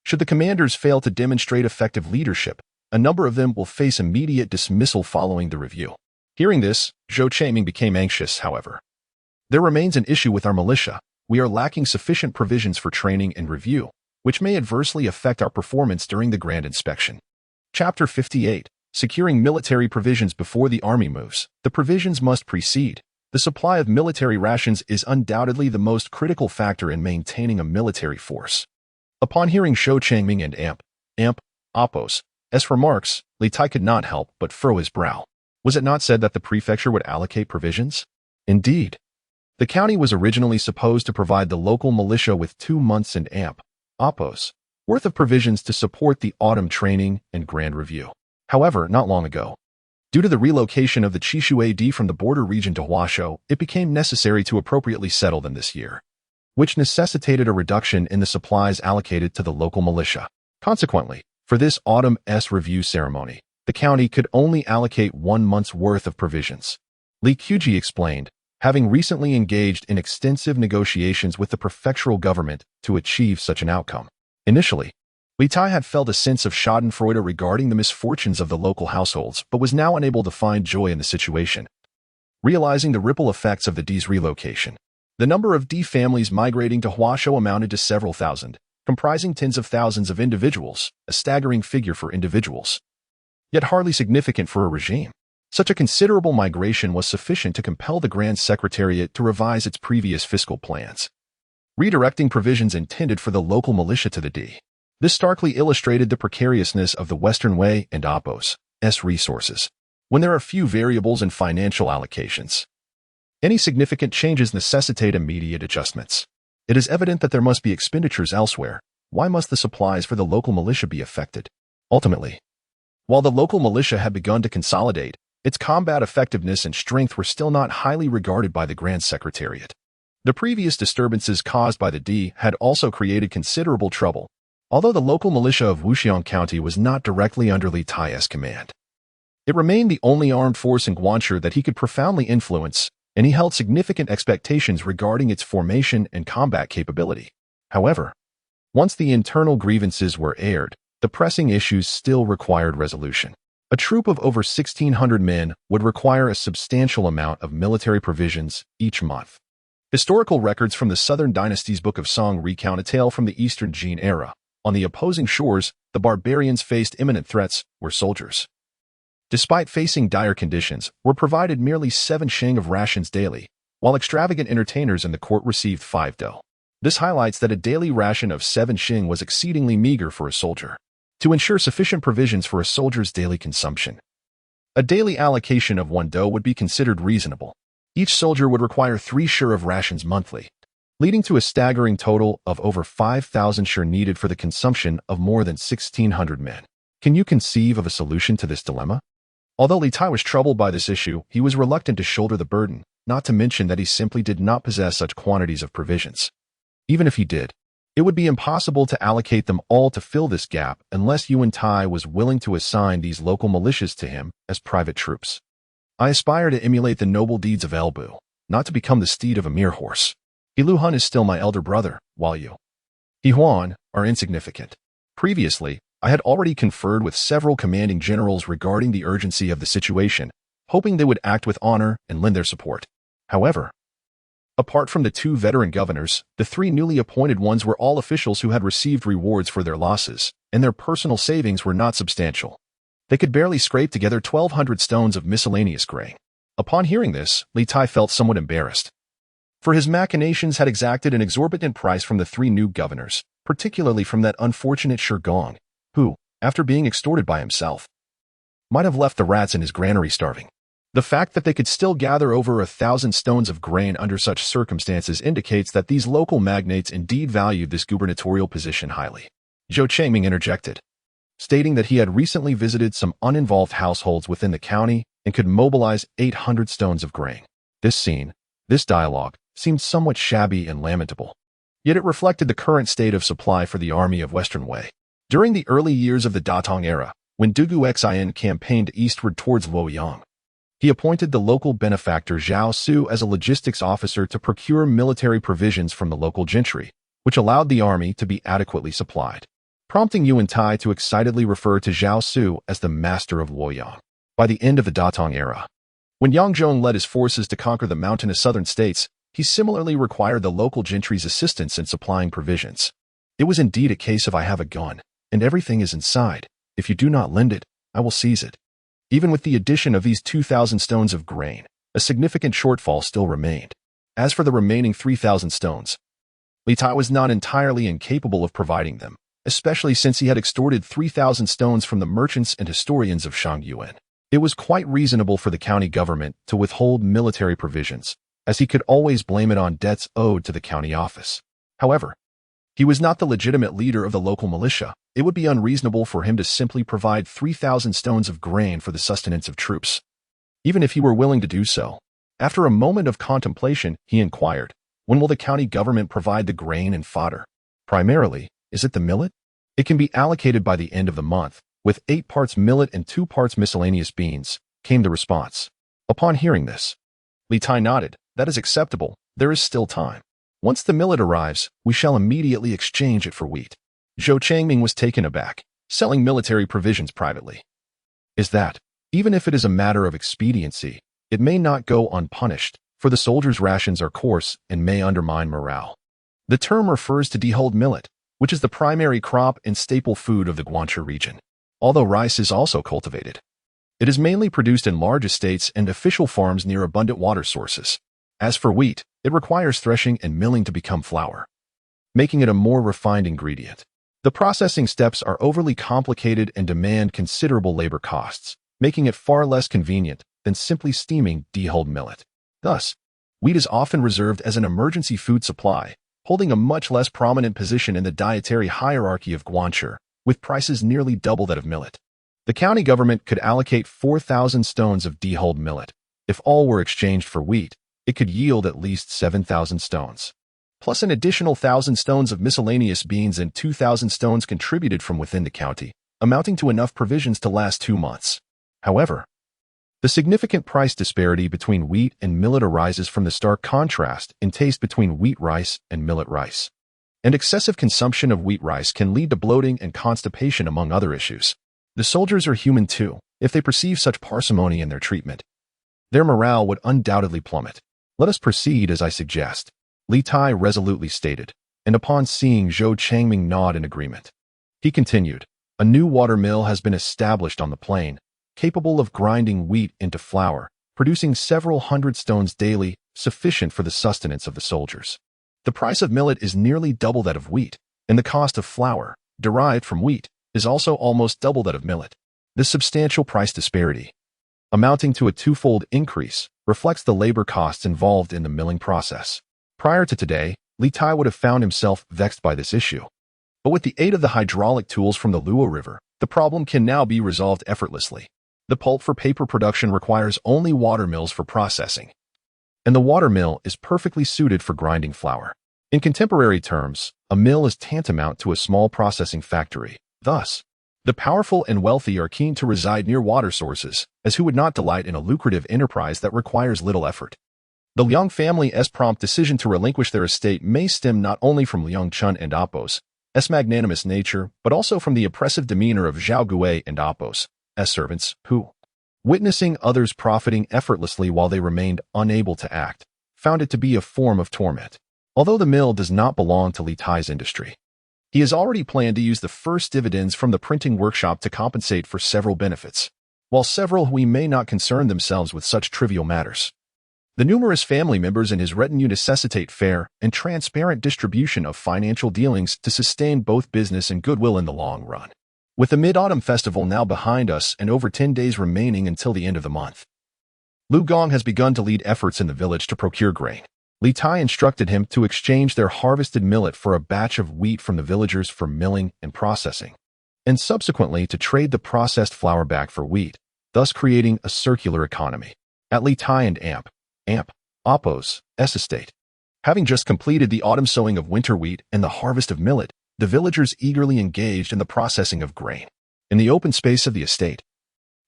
Should the commanders fail to demonstrate effective leadership, a number of them will face immediate dismissal following the review. Hearing this, Zhou Changming became anxious, however. There remains an issue with our militia. We are lacking sufficient provisions for training and review, which may adversely affect our performance during the Grand Inspection. Chapter 58. Securing military provisions before the army moves. The provisions must precede. The supply of military rations is undoubtedly the most critical factor in maintaining a military force. Upon hearing Zhou Changming and Apos' remarks, Liutai could not help but furrow his brow. Was it not said that the prefecture would allocate provisions? Indeed. The county was originally supposed to provide the local militia with 2 months and Apos' worth of provisions to support the autumn training and grand review. However, not long ago, due to the relocation of the Chishu AD from the border region to Huasho, it became necessary to appropriately settle them this year, which necessitated a reduction in the supplies allocated to the local militia. Consequently, for this autumn's review ceremony, the county could only allocate 1 month's worth of provisions. Li Qiuji explained, having recently engaged in extensive negotiations with the prefectural government to achieve such an outcome. Initially, Liutai had felt a sense of schadenfreude regarding the misfortunes of the local households, but was now unable to find joy in the situation. Realizing the ripple effects of the D's relocation, the number of D families migrating to Huasho amounted to several thousand, comprising tens of thousands of individuals, a staggering figure for individuals, yet hardly significant for a regime. Such a considerable migration was sufficient to compel the Grand Secretariat to revise its previous fiscal plans, redirecting provisions intended for the local militia to the D. This starkly illustrated the precariousness of the Western Way and Apos' resources. When there are few variables in financial allocations, any significant changes necessitate immediate adjustments. It is evident that there must be expenditures elsewhere. Why must the supplies for the local militia be affected? Ultimately, while the local militia had begun to consolidate, its combat effectiveness and strength were still not highly regarded by the Grand Secretariat. The previous disturbances caused by the D had also created considerable trouble, although the local militia of Wuxiang County was not directly under Liutai's command. It remained the only armed force in Guanshi that he could profoundly influence, and he held significant expectations regarding its formation and combat capability. However, once the internal grievances were aired, the pressing issues still required resolution. A troop of over 1,600 men would require a substantial amount of military provisions each month. Historical records from the Southern Dynasties Book of Song recount a tale from the Eastern Jin era. On the opposing shores, the barbarians faced imminent threats, where soldiers, despite facing dire conditions, were provided merely 7 sheng of rations daily, while extravagant entertainers in the court received 5 do. This highlights that a daily ration of 7 sheng was exceedingly meager for a soldier. To ensure sufficient provisions for a soldier's daily consumption, a daily allocation of 1 do would be considered reasonable. Each soldier would require 3 shur of rations monthly, leading to a staggering total of over 5,000 shur needed for the consumption of more than 1,600 men. Can you conceive of a solution to this dilemma? Although Liutai was troubled by this issue, he was reluctant to shoulder the burden, not to mention that he simply did not possess such quantities of provisions. Even if he did, it would be impossible to allocate them all to fill this gap unless Yu Wentai was willing to assign these local militias to him as private troops. I aspire to emulate the noble deeds of Elbu, not to become the steed of a mere horse. Liuhun is still my elder brother, while you, Huan, are insignificant. Previously, I had already conferred with several commanding generals regarding the urgency of the situation, hoping they would act with honor and lend their support. However, apart from the 2 veteran governors, the 3 newly appointed ones were all officials who had received rewards for their losses, and their personal savings were not substantial. They could barely scrape together 1,200 stones of miscellaneous grain. Upon hearing this, Liutai felt somewhat embarrassed, for his machinations had exacted an exorbitant price from the 3 new governors, particularly from that unfortunate Shurgong, who, after being extorted by himself, might have left the rats in his granary starving. The fact that they could still gather over 1,000 stones of grain under such circumstances indicates that these local magnates indeed valued this gubernatorial position highly. Zhou Changming interjected, stating that he had recently visited some uninvolved households within the county and could mobilize 800 stones of grain. This dialogue, seemed somewhat shabby and lamentable, yet it reflected the current state of supply for the army of Western Wei. During the early years of the Datong era, when Dugu Xin campaigned eastward towards Luoyang, he appointed the local benefactor Zhao Su as a logistics officer to procure military provisions from the local gentry, which allowed the army to be adequately supplied. prompting Yu Wentai to excitedly refer to Zhao Su as the master of Luoyang. By the end of the Datong era, when Yangzhong led his forces to conquer the mountainous southern states, he similarly required the local gentry's assistance in supplying provisions. It was indeed a case of I have a gun, and everything is inside. If you do not lend it, I will seize it. Even with the addition of these 2,000 stones of grain, a significant shortfall still remained. As for the remaining 3,000 stones, Li Tai was not entirely incapable of providing them, especially since he had extorted 3,000 stones from the merchants and historians of Shangyuan. It was quite reasonable for the county government to withhold military provisions, as he could always blame it on debts owed to the county office. However, he was not the legitimate leader of the local militia. It would be unreasonable for him to simply provide 3,000 stones of grain for the sustenance of troops. Even if he were willing to do so, after a moment of contemplation, he inquired, when will the county government provide the grain and fodder? Primarily, is it the millet? It can be allocated by the end of the month, with 8 parts millet and 2 parts miscellaneous beans, came the response. Upon hearing this, Li Tai nodded. That is acceptable. There is still time. Once the millet arrives, we shall immediately exchange it for wheat. Zhou Changming was taken aback, selling military provisions privately. Is that, even if it is a matter of expediency, it may not go unpunished, for the soldiers' rations are coarse and may undermine morale. The term refers to dehulled millet, which is the primary crop and staple food of the Guanshi region, although rice is also cultivated. It is mainly produced in large estates and official farms near abundant water sources. As for wheat, it requires threshing and milling to become flour, making it a more refined ingredient. The processing steps are overly complicated and demand considerable labor costs, making it far less convenient than simply steaming dehulled millet. Thus, wheat is often reserved as an emergency food supply, holding a much less prominent position in the dietary hierarchy of Guanshi, with prices nearly double that of millet. The county government could allocate 4,000 stones of dehulled millet. If all were exchanged for wheat, it could yield at least 7,000 stones, plus an additional 1,000 stones of miscellaneous beans and 2,000 stones contributed from within the county, amounting to enough provisions to last 2 months. However, the significant price disparity between wheat and millet arises from the stark contrast in taste between wheat rice and millet rice. And excessive consumption of wheat rice can lead to bloating and constipation among other issues. The soldiers are human too. If they perceive such parsimony in their treatment, their morale would undoubtedly plummet. Let us proceed as I suggest, Li Tai resolutely stated, and upon seeing Zhou Changming nod in agreement, he continued, a new water mill has been established on the plain, capable of grinding wheat into flour, producing several hundred stones daily, sufficient for the sustenance of the soldiers. The price of millet is nearly double that of wheat, and the cost of flour, derived from wheat, is also almost double that of millet. This substantial price disparity, amounting to a twofold increase, reflects the labor costs involved in the milling process. Prior to today, Li Tai would have found himself vexed by this issue. But with the aid of the hydraulic tools from the Liuhun River, the problem can now be resolved effortlessly. The pulp for paper production requires only water mills for processing, and the water mill is perfectly suited for grinding flour. In contemporary terms, a mill is tantamount to a small processing factory. Thus, the powerful and wealthy are keen to reside near water sources, as who would not delight in a lucrative enterprise that requires little effort. The Liang family's prompt decision to relinquish their estate may stem not only from Liang Chun and Apos' magnanimous nature, but also from the oppressive demeanor of Zhao Gui and Apos' servants, who, witnessing others profiting effortlessly while they remained unable to act, found it to be a form of torment. Although the mill does not belong to Li Tai's industry, he has already planned to use the first dividends from the printing workshop to compensate for several benefits, while several who may not concern themselves with such trivial matters. The numerous family members in his retinue necessitate fair and transparent distribution of financial dealings to sustain both business and goodwill in the long run. With the Mid-Autumn Festival now behind us and over 10 days remaining until the end of the month, Lu Gong has begun to lead efforts in the village to procure grain. Li Tai instructed him to exchange their harvested millet for a batch of wheat from the villagers for milling and processing, and subsequently to trade the processed flour back for wheat, thus creating a circular economy. At Li Tai and Apos' estate, having just completed the autumn sowing of winter wheat and the harvest of millet, the villagers eagerly engaged in the processing of grain. In the open space of the estate,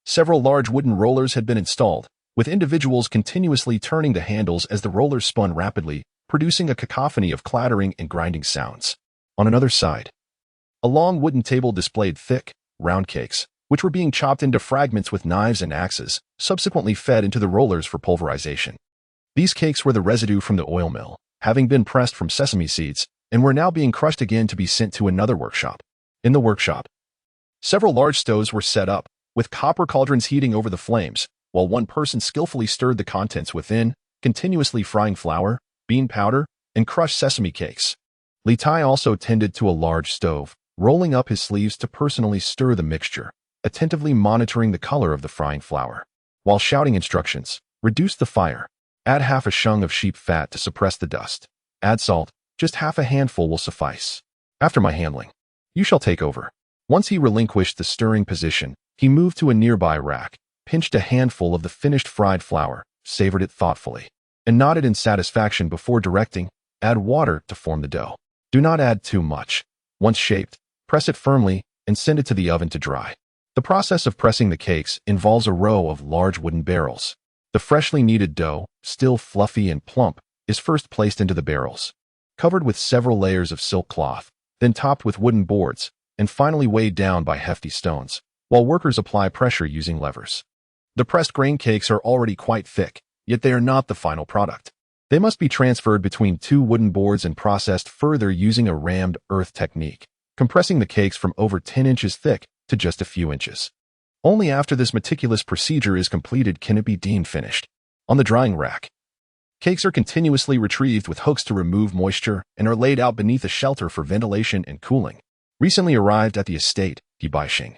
several large wooden rollers had been installed, with individuals continuously turning the handles as the rollers spun rapidly, producing a cacophony of clattering and grinding sounds. On another side, A long wooden table displayed thick, round cakes, which were being chopped into fragments with knives and axes, subsequently fed into the rollers for pulverization. These cakes were the residue from the oil mill, having been pressed from sesame seeds, and were now being crushed again to be sent to another workshop. In the workshop, several large stoves were set up, with copper cauldrons heating over the flames, while one person skillfully stirred the contents within, continuously frying flour, bean powder, and crushed sesame cakes. Li Tai also tended to a large stove, rolling up his sleeves to personally stir the mixture, attentively monitoring the color of the frying flour. While shouting instructions, reduce the fire, add half a shung of sheep fat to suppress the dust, add salt, just half a handful will suffice. After my handling, you shall take over. Once he relinquished the stirring position, he moved to a nearby rack, pinched a handful of the finished fried flour, savored it thoughtfully, and nodded in satisfaction before directing, add water to form the dough. Do not add too much. Once shaped, press it firmly and send it to the oven to dry. The process of pressing the cakes involves a row of large wooden barrels. The freshly kneaded dough, still fluffy and plump, is first placed into the barrels, covered with several layers of silk cloth, then topped with wooden boards, and finally weighed down by hefty stones, while workers apply pressure using levers. The pressed grain cakes are already quite thick, yet they are not the final product. They must be transferred between two wooden boards and processed further using a rammed earth technique, compressing the cakes from over 10 inches thick to just a few inches. Only after this meticulous procedure is completed can it be deemed finished. On the drying rack, cakes are continuously retrieved with hooks to remove moisture and are laid out beneath a shelter for ventilation and cooling. Recently arrived at the estate, Hebei,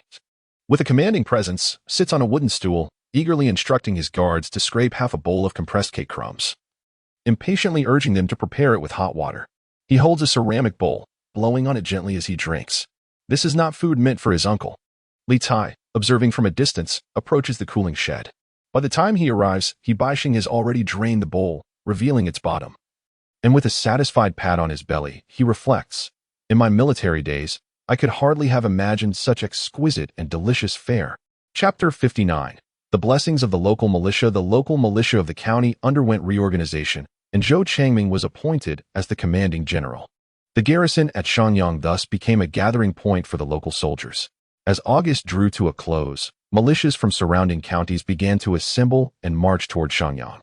with a commanding presence, sits on a wooden stool, eagerly instructing his guards to scrape half a bowl of compressed cake crumbs, impatiently urging them to prepare it with hot water. He holds a ceramic bowl, blowing on it gently as he drinks. This is not food meant for his uncle. Li Tai, observing from a distance, approaches the cooling shed. By the time he arrives, Hebei has already drained the bowl, revealing its bottom. And with a satisfied pat on his belly, he reflects, in my military days, I could hardly have imagined such exquisite and delicious fare. Chapter 59. The blessings of the local militia. The local militia of the county underwent reorganization, and Zhou Changming was appointed as the commanding general. The garrison at Shenyang thus became a gathering point for the local soldiers. As August drew to a close, militias from surrounding counties began to assemble and march toward Shenyang,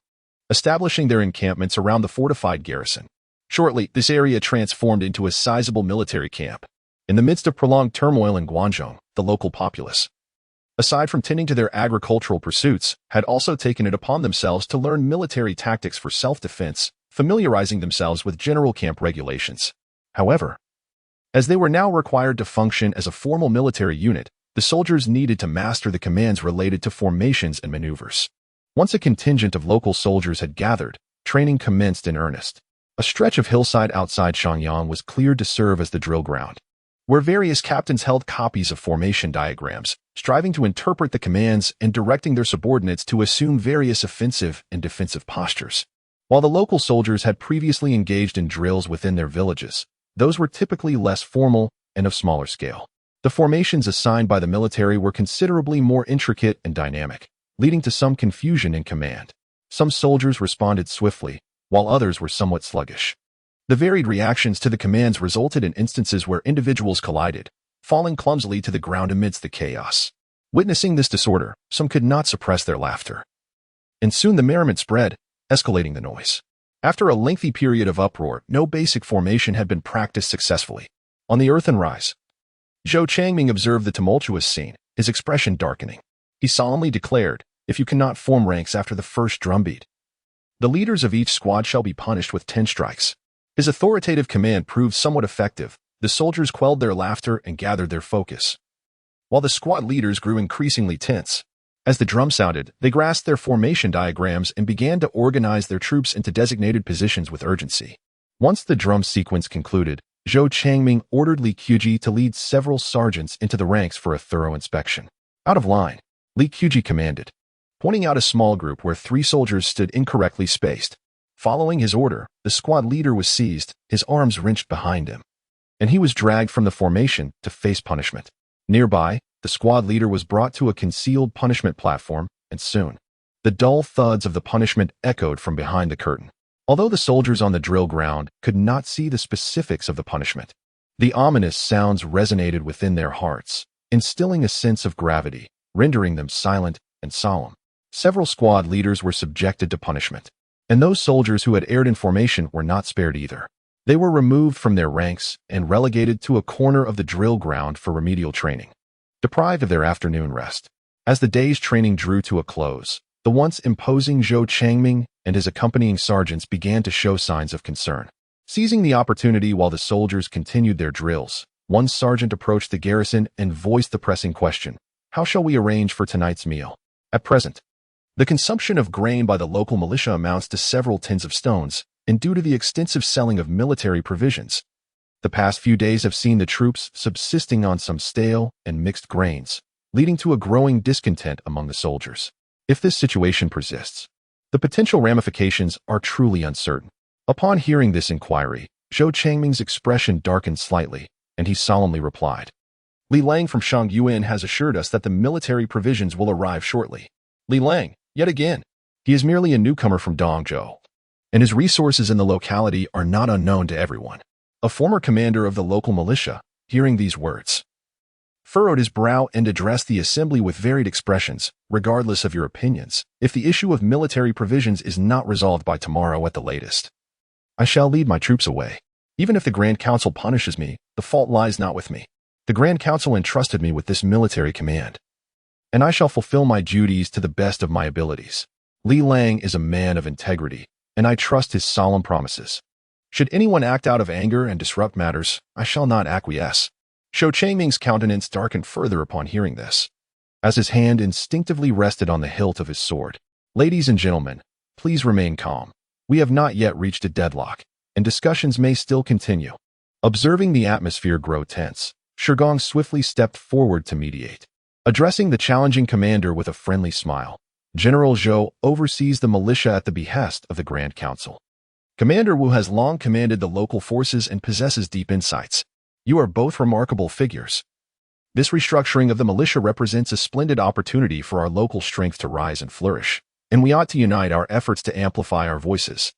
establishing their encampments around the fortified garrison. Shortly, this area transformed into a sizable military camp. In the midst of prolonged turmoil in Guangdong, the local populace, aside from tending to their agricultural pursuits, had also taken it upon themselves to learn military tactics for self-defense, familiarizing themselves with general camp regulations. However, as they were now required to function as a formal military unit, the soldiers needed to master the commands related to formations and maneuvers. Once a contingent of local soldiers had gathered, training commenced in earnest. A stretch of hillside outside Shenyang was cleared to serve as the drill ground, where various captains held copies of formation diagrams, striving to interpret the commands and directing their subordinates to assume various offensive and defensive postures. While the local soldiers had previously engaged in drills within their villages, those were typically less formal and of smaller scale. The formations assigned by the military were considerably more intricate and dynamic, leading to some confusion in command. Some soldiers responded swiftly, while others were somewhat sluggish. The varied reactions to the commands resulted in instances where individuals collided, falling clumsily to the ground amidst the chaos. Witnessing this disorder, some could not suppress their laughter. And soon the merriment spread, escalating the noise. After a lengthy period of uproar, no basic formation had been practiced successfully. On the earthen rise, Zhou Changming observed the tumultuous scene, his expression darkening. He solemnly declared, if you cannot form ranks after the first drumbeat, the leaders of each squad shall be punished with 10 strikes. His authoritative command proved somewhat effective. The soldiers quelled their laughter and gathered their focus, while the squad leaders grew increasingly tense. As the drum sounded, they grasped their formation diagrams and began to organize their troops into designated positions with urgency. Once the drum sequence concluded, Zhou Changming ordered Li Quji to lead several sergeants into the ranks for a thorough inspection. Out of line, Li Quji commanded, pointing out a small group where 3 soldiers stood incorrectly spaced. Following his order, the squad leader was seized, his arms wrenched behind him, and he was dragged from the formation to face punishment. Nearby, the squad leader was brought to a concealed punishment platform, and soon, the dull thuds of the punishment echoed from behind the curtain. Although the soldiers on the drill ground could not see the specifics of the punishment, The ominous sounds resonated within their hearts, instilling a sense of gravity, rendering them silent and solemn. Several squad leaders were subjected to punishment, and those soldiers who had erred in formation were not spared either. They were removed from their ranks and relegated to a corner of the drill ground for remedial training, deprived of their afternoon rest. As the day's training drew to a close, the once imposing Zhou Changming and his accompanying sergeants began to show signs of concern. Seizing the opportunity while the soldiers continued their drills, one sergeant approached the garrison and voiced the pressing question: "How shall we arrange for tonight's meal?" At present, the consumption of grain by the local militia amounts to several tins of stones, and due to the extensive selling of military provisions, the past few days have seen the troops subsisting on some stale and mixed grains, leading to a growing discontent among the soldiers. If this situation persists, the potential ramifications are truly uncertain. Upon hearing this inquiry, Zhou Changming's expression darkened slightly, and he solemnly replied, "Li Lang from Shangyuan has assured us that the military provisions will arrive shortly." Li Lang, yet again, he is merely a newcomer from Dongzhou, and his resources in the locality are not unknown to everyone. A former commander of the local militia, hearing these words, furrowed his brow and addressed the assembly with varied expressions. "Regardless of your opinions, if the issue of military provisions is not resolved by tomorrow at the latest, I shall lead my troops away. Even if the Grand Council punishes me, the fault lies not with me. The Grand Council entrusted me with this military command, and I shall fulfill my duties to the best of my abilities. Li Lang is a man of integrity, and I trust his solemn promises. Should anyone act out of anger and disrupt matters, I shall not acquiesce." Zhou Changming's countenance darkened further upon hearing this, as his hand instinctively rested on the hilt of his sword. "Ladies and gentlemen, please remain calm. We have not yet reached a deadlock, and discussions may still continue." Observing the atmosphere grow tense, Shigong swiftly stepped forward to mediate. Addressing the challenging commander with a friendly smile, "General Zhou oversees the militia at the behest of the Grand Council. Commander Wu has long commanded the local forces and possesses deep insights. You are both remarkable figures. This restructuring of the militia represents a splendid opportunity for our local strength to rise and flourish, and we ought to unite our efforts to amplify our voices."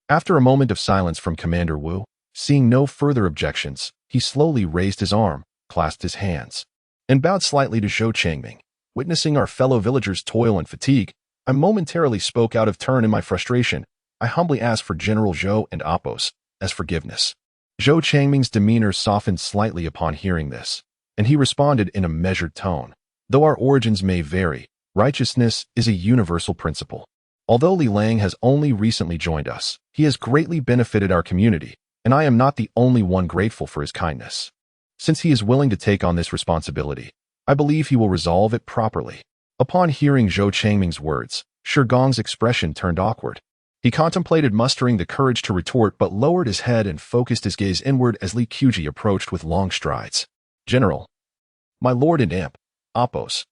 After a moment of silence from Commander Wu, seeing no further objections, he slowly raised his arm, clasped his hands, and bowed slightly to Zhou Changming. "Witnessing our fellow villagers' toil and fatigue, I momentarily spoke out of turn in my frustration. I humbly ask for General Zhou and Appos as forgiveness." Zhou Changming's demeanor softened slightly upon hearing this, and he responded in a measured tone. "Though our origins may vary, righteousness is a universal principle. Although Li Lang has only recently joined us, he has greatly benefited our community, and I am not the only one grateful for his kindness. Since he is willing to take on this responsibility, I believe he will resolve it properly." Upon hearing Zhou Changming's words, Shigong's expression turned awkward. He contemplated mustering the courage to retort but lowered his head and focused his gaze inward as Li Qiuji approached with long strides. "General, my lord and amp, Appos'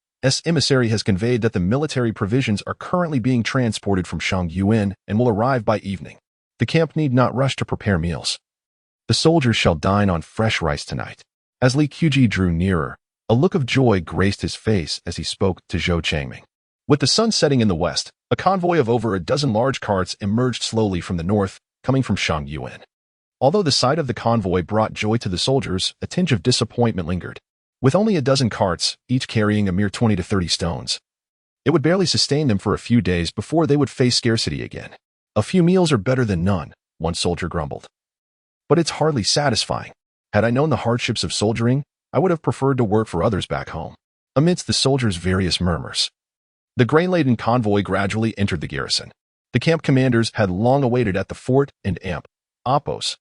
emissary has conveyed that the military provisions are currently being transported from Shangyuan and will arrive by evening. The camp need not rush to prepare meals. The soldiers shall dine on fresh rice tonight." As Li Qiuji drew nearer, a look of joy graced his face as he spoke to Zhou Changming. With the sun setting in the west, a convoy of over a dozen large carts emerged slowly from the north, coming from Shangyuan. Although the sight of the convoy brought joy to the soldiers, a tinge of disappointment lingered. With only a dozen carts, each carrying a mere 20 to 30 stones, it would barely sustain them for a few days before they would face scarcity again. "A few meals are better than none," one soldier grumbled. "But it's hardly satisfying. Had I known the hardships of soldiering, I would have preferred to work for others back home." Amidst the soldiers' various murmurs, the grain-laden convoy gradually entered the garrison. The camp commanders had long awaited at the fort and amp, Appos'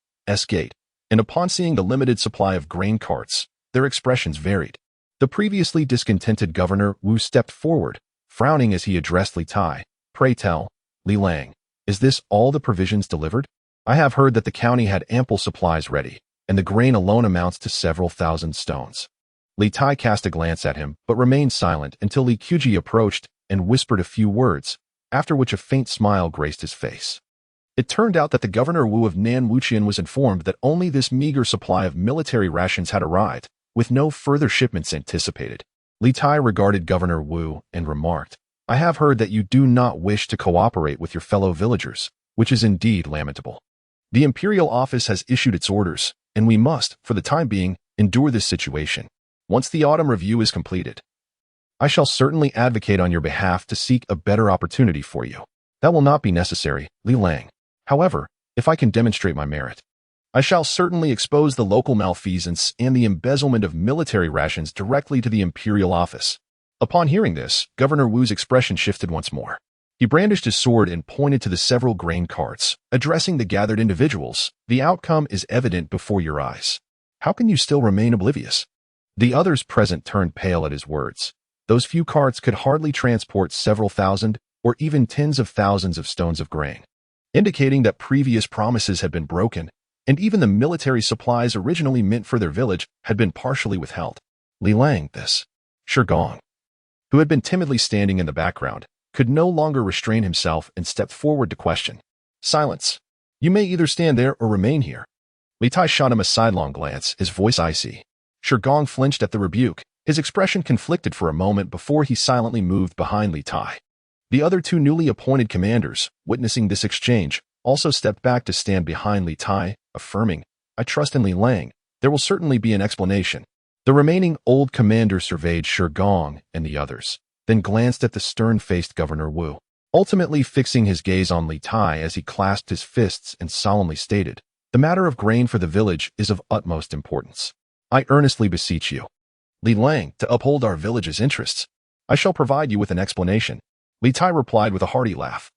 gate, and upon seeing the limited supply of grain carts, their expressions varied. The previously discontented Governor Wu stepped forward, frowning as he addressed Li Tai. "Pray tell, Li Lang, is this all the provisions delivered? I have heard that the county had ample supplies ready, and the grain alone amounts to several thousand stones." Li Tai cast a glance at him, but remained silent until Li Qiuji approached and whispered a few words, after which a faint smile graced his face. It turned out that the Governor Wu of Nan Wuqian was informed that only this meager supply of military rations had arrived, with no further shipments anticipated. Li Tai regarded Governor Wu and remarked, "I have heard that you do not wish to cooperate with your fellow villagers, which is indeed lamentable. The imperial office has issued its orders, and we must, for the time being, endure this situation. Once the autumn review is completed, I shall certainly advocate on your behalf to seek a better opportunity for you. That will not be necessary, Li Lang. However, if I can demonstrate my merit, I shall certainly expose the local malfeasance and the embezzlement of military rations directly to the imperial office. Upon hearing this, Governor Wu's expression shifted once more. He brandished his sword and pointed to the several grain carts, addressing the gathered individuals. The outcome is evident before your eyes. How can you still remain oblivious? The others present turned pale at his words. Those few carts could hardly transport several thousand or even tens of thousands of stones of grain, indicating that previous promises had been broken, and even the military supplies originally meant for their village had been partially withheld. Li Lang, this Shigong, who had been timidly standing in the background, could no longer restrain himself and stepped forward to question. Silence. You may either stand there or remain here. Li Tai shot him a sidelong glance, his voice icy. Shigong flinched at the rebuke, his expression conflicted for a moment before he silently moved behind Li Tai. The other two newly appointed commanders, witnessing this exchange, also stepped back to stand behind Li Tai, affirming, I trust in Li Lang. There will certainly be an explanation. The remaining old commander surveyed Shigong and the others, then glanced at the stern-faced Governor Wu, ultimately fixing his gaze on Li Tai as he clasped his fists and solemnly stated, the matter of grain for the village is of utmost importance. I earnestly beseech you, Li Lang, to uphold our village's interests. I shall provide you with an explanation. Li Tai replied with a hearty laugh,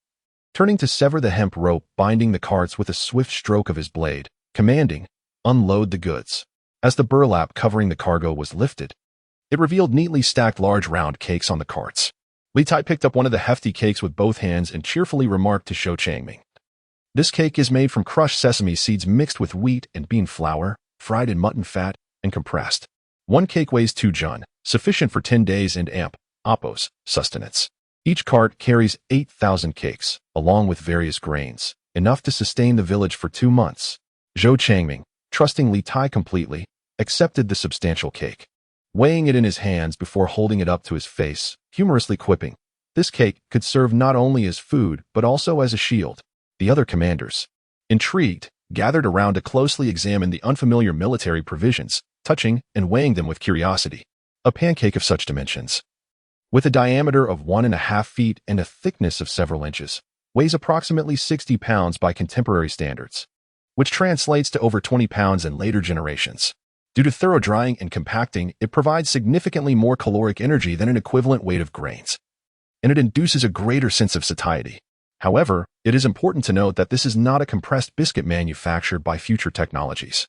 turning to sever the hemp rope binding the carts with a swift stroke of his blade, commanding, unload the goods. As the burlap covering the cargo was lifted, it revealed neatly stacked large round cakes on the carts. Li Tai picked up one of the hefty cakes with both hands and cheerfully remarked to Shou Changming, this cake is made from crushed sesame seeds mixed with wheat and bean flour, fried in mutton fat, and compressed. One cake weighs 2 jun, sufficient for 10 days and Appo's sustenance. Each cart carries 8,000 cakes, along with various grains, enough to sustain the village for 2 months. Zhou Changming, trusting Li Tai completely, accepted the substantial cake, weighing it in his hands before holding it up to his face, humorously quipping, this cake could serve not only as food but also as a shield. The other commanders, intrigued, gathered around to closely examine the unfamiliar military provisions, touching and weighing them with curiosity. A pancake of such dimensions, with a diameter of 1.5 feet and a thickness of several inches, weighs approximately 60 pounds by contemporary standards, which translates to over 20 pounds in later generations. Due to thorough drying and compacting, it provides significantly more caloric energy than an equivalent weight of grains, and it induces a greater sense of satiety. However, it is important to note that this is not a compressed biscuit manufactured by future technologies,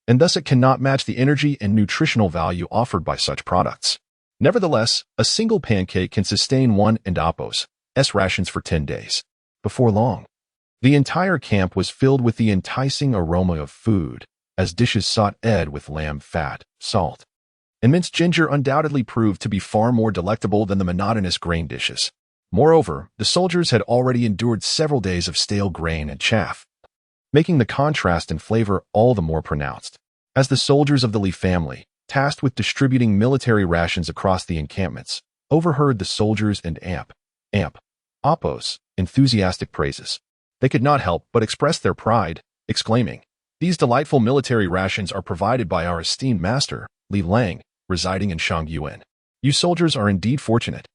and thus it cannot match the energy and nutritional value offered by such products. Nevertheless, a single pancake can sustain one and Appo's rations for 10 days. Before long, the entire camp was filled with the enticing aroma of food, as dishes sought ed with lamb fat, salt, and minced ginger undoubtedly proved to be far more delectable than the monotonous grain dishes. Moreover, the soldiers had already endured several days of stale grain and chaff, making the contrast in flavor all the more pronounced. As the soldiers of the Li family, tasked with distributing military rations across the encampments, overheard the soldiers and Appo's enthusiastic praises, they could not help but express their pride, exclaiming, these delightful military rations are provided by our esteemed master, Li Lang, residing in Shangyuan. You soldiers are indeed fortunate.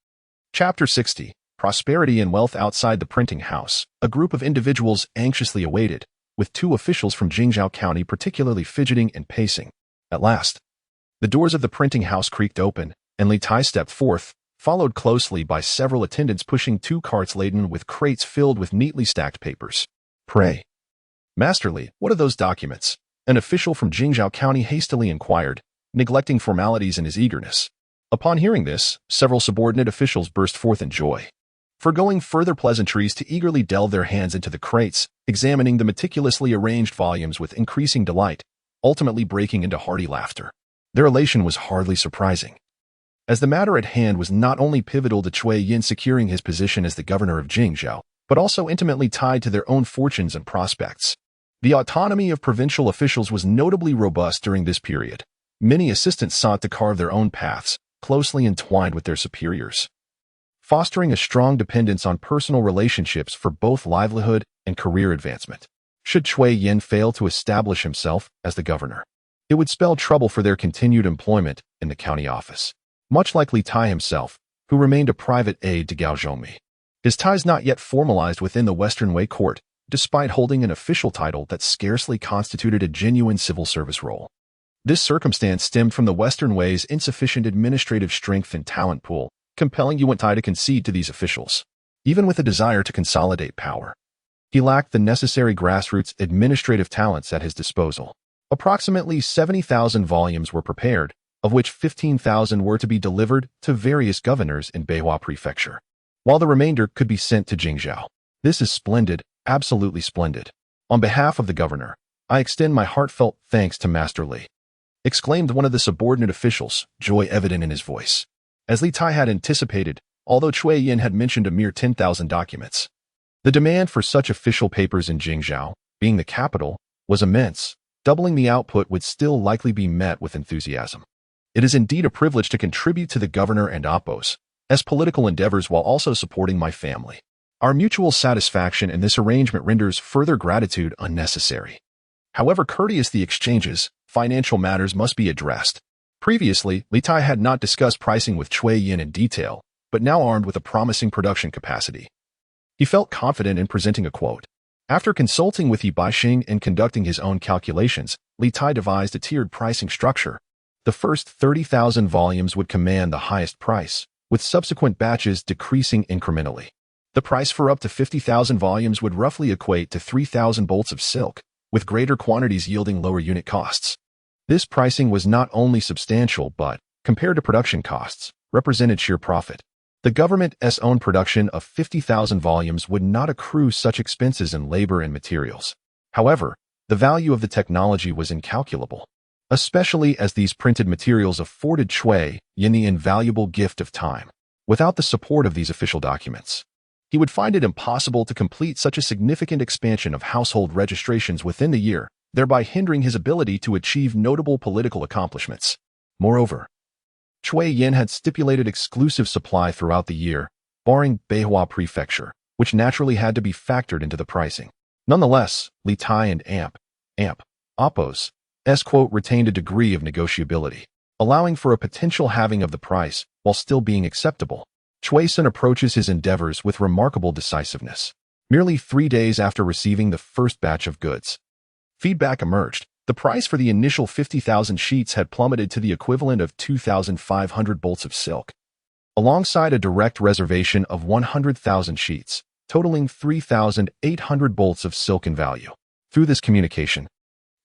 Chapter 60. Prosperity and Wealth. Outside the printing house, a group of individuals anxiously awaited, with 2 officials from Jingzhou County particularly fidgeting and pacing. At last, the doors of the printing house creaked open, and Li Tai stepped forth, followed closely by several attendants pushing 2 carts laden with crates filled with neatly stacked papers. Pray, Master Li, what are those documents? An official from Jingzhou County hastily inquired, neglecting formalities in his eagerness. Upon hearing this, several subordinate officials burst forth in joy, forgoing further pleasantries to eagerly delve their hands into the crates, examining the meticulously arranged volumes with increasing delight, ultimately breaking into hearty laughter. Their elation was hardly surprising, as the matter at hand was not only pivotal to Cui Yin securing his position as the governor of Jingzhou, but also intimately tied to their own fortunes and prospects. The autonomy of provincial officials was notably robust during this period. Many assistants sought to carve their own paths, closely entwined with their superiors, fostering a strong dependence on personal relationships for both livelihood and career advancement. Should Cui Yin fail to establish himself as the governor, it would spell trouble for their continued employment in the county office, much like Li Tai himself, who remained a private aide to Gao Zhongmi. His ties not yet formalized within the Western Wei court, despite holding an official title that scarcely constituted a genuine civil service role. This circumstance stemmed from the Western Wei's insufficient administrative strength and talent pool, compelling Yu Wentai to concede to these officials, even with a desire to consolidate power. He lacked the necessary grassroots administrative talents at his disposal. Approximately 70,000 volumes were prepared, of which 15,000 were to be delivered to various governors in Beihua Prefecture, while the remainder could be sent to Jingzhou. This is splendid, absolutely splendid. On behalf of the governor, I extend my heartfelt thanks to Master Li, exclaimed one of the subordinate officials, joy evident in his voice. As Li Tai had anticipated, although Cui Yin had mentioned a mere 10,000 documents, the demand for such official papers in Jingzhou, being the capital, was immense. Doubling the output would still likely be met with enthusiasm. It is indeed a privilege to contribute to the governor and Oppos as political endeavors while also supporting my family. Our mutual satisfaction in this arrangement renders further gratitude unnecessary. However courteous the exchanges, financial matters must be addressed. Previously, Li Tai had not discussed pricing with Cui Yin in detail, but now armed with a promising production capacity, he felt confident in presenting a quote. After consulting with Yi Baixing and conducting his own calculations, Li Tai devised a tiered pricing structure. The first 30,000 volumes would command the highest price, with subsequent batches decreasing incrementally. The price for up to 50,000 volumes would roughly equate to 3,000 bolts of silk, with greater quantities yielding lower unit costs. This pricing was not only substantial but, compared to production costs, represented sheer profit. The government's own production of 50,000 volumes would not accrue such expenses in labor and materials. However, the value of the technology was incalculable, especially as these printed materials afforded Cui Yin the invaluable gift of time. Without the support of these official documents, he would find it impossible to complete such a significant expansion of household registrations within the year, thereby hindering his ability to achieve notable political accomplishments. Moreover, Cui Yin had stipulated exclusive supply throughout the year, barring Beihua Prefecture, which naturally had to be factored into the pricing. Nonetheless, Li Tai and Oppos quote retained a degree of negotiability, allowing for a potential halving of the price while still being acceptable. Cui Yin approaches his endeavors with remarkable decisiveness. Merely 3 days after receiving the first batch of goods, feedback emerged. The price for the initial 50,000 sheets had plummeted to the equivalent of 2,500 bolts of silk, alongside a direct reservation of 100,000 sheets, totaling 3,800 bolts of silk in value. Through this communication,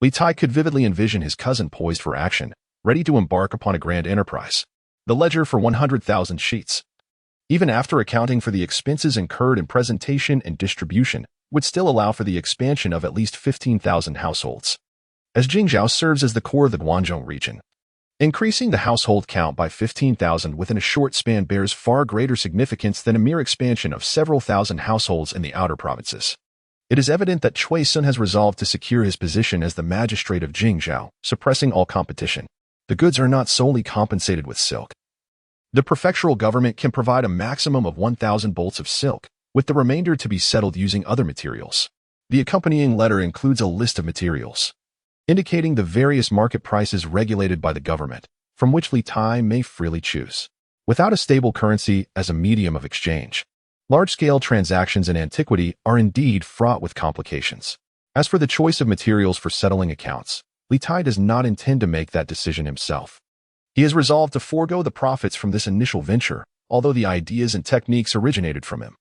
Li Tai could vividly envision his cousin poised for action, ready to embark upon a grand enterprise. The ledger for 100,000 sheets, even after accounting for the expenses incurred in presentation and distribution, would still allow for the expansion of at least 15,000 households. As Jingzhou serves as the core of the Guangdong region, increasing the household count by 15,000 within a short span bears far greater significance than a mere expansion of several thousand households in the outer provinces. It is evident that Cui Yin has resolved to secure his position as the magistrate of Jingzhou, suppressing all competition. The goods are not solely compensated with silk. The prefectural government can provide a maximum of 1,000 bolts of silk, with the remainder to be settled using other materials. The accompanying letter includes a list of materials, indicating the various market prices regulated by the government, from which Li Tai may freely choose. Without a stable currency as a medium of exchange, large-scale transactions in antiquity are indeed fraught with complications. As for the choice of materials for settling accounts, Li Tai does not intend to make that decision himself. He has resolved to forego the profits from this initial venture, although the ideas and techniques originated from him.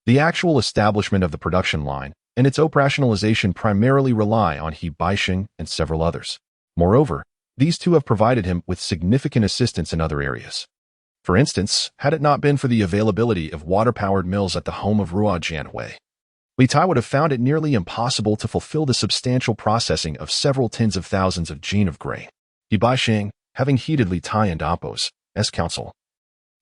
The actual establishment of the production line and its operationalization primarily rely on Yi Baixing and several others. Moreover, these two have provided him with significant assistance in other areas. For instance, had it not been for the availability of water-powered mills at the home of Ruo Jianhui, Li Tai would have found it nearly impossible to fulfill the substantial processing of several tens of thousands of jin of grain. Yi Baixing, having heeded Li Tai and Oppos as counsel,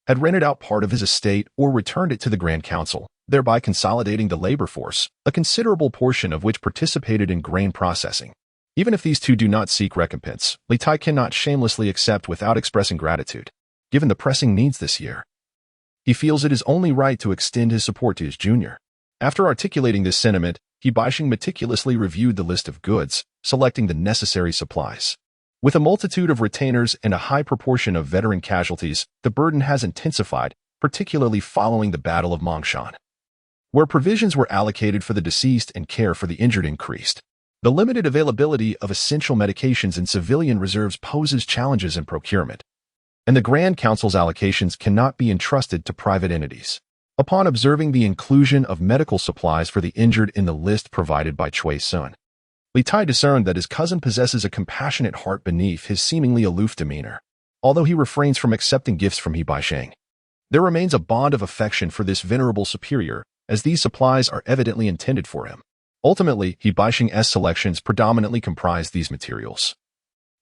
had rented out part of his estate or returned it to the Grand Council, thereby consolidating the labor force, a considerable portion of which participated in grain processing. Even if these two do not seek recompense, Li Tai cannot shamelessly accept without expressing gratitude. Given the pressing needs this year, he feels it is only right to extend his support to his junior. After articulating this sentiment, He Baixing meticulously reviewed the list of goods, selecting the necessary supplies. With a multitude of retainers and a high proportion of veteran casualties, the burden has intensified, particularly following the Battle of Mangshan, where provisions were allocated for the deceased and care for the injured increased. The limited availability of essential medications in civilian reserves poses challenges in procurement, and the Grand Council's allocations cannot be entrusted to private entities. Upon observing the inclusion of medical supplies for the injured in the list provided by Chui Sun, Li Tai discerned that his cousin possesses a compassionate heart beneath his seemingly aloof demeanor. Although he refrains from accepting gifts from He Baixing, there remains a bond of affection for this venerable superior, as these supplies are evidently intended for him. Ultimately, He Baixing's selections predominantly comprise these materials,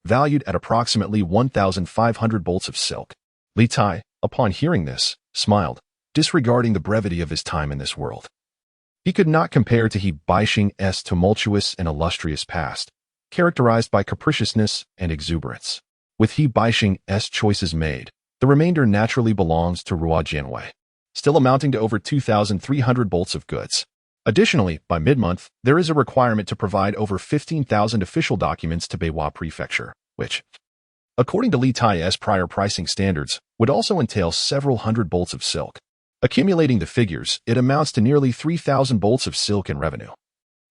valued at approximately 1,500 bolts of silk. Li Tai, upon hearing this, smiled, disregarding the brevity of his time in this world. He could not compare to He Baixing's tumultuous and illustrious past, characterized by capriciousness and exuberance. With He Baixing's choices made, the remainder naturally belongs to Ruo Jianwei, still amounting to over 2,300 bolts of goods. Additionally, by mid-month, there is a requirement to provide over 15,000 official documents to Beihua Prefecture, which, according to Li Tai's prior pricing standards, would also entail several hundred bolts of silk. Accumulating the figures, it amounts to nearly 3,000 bolts of silk in revenue.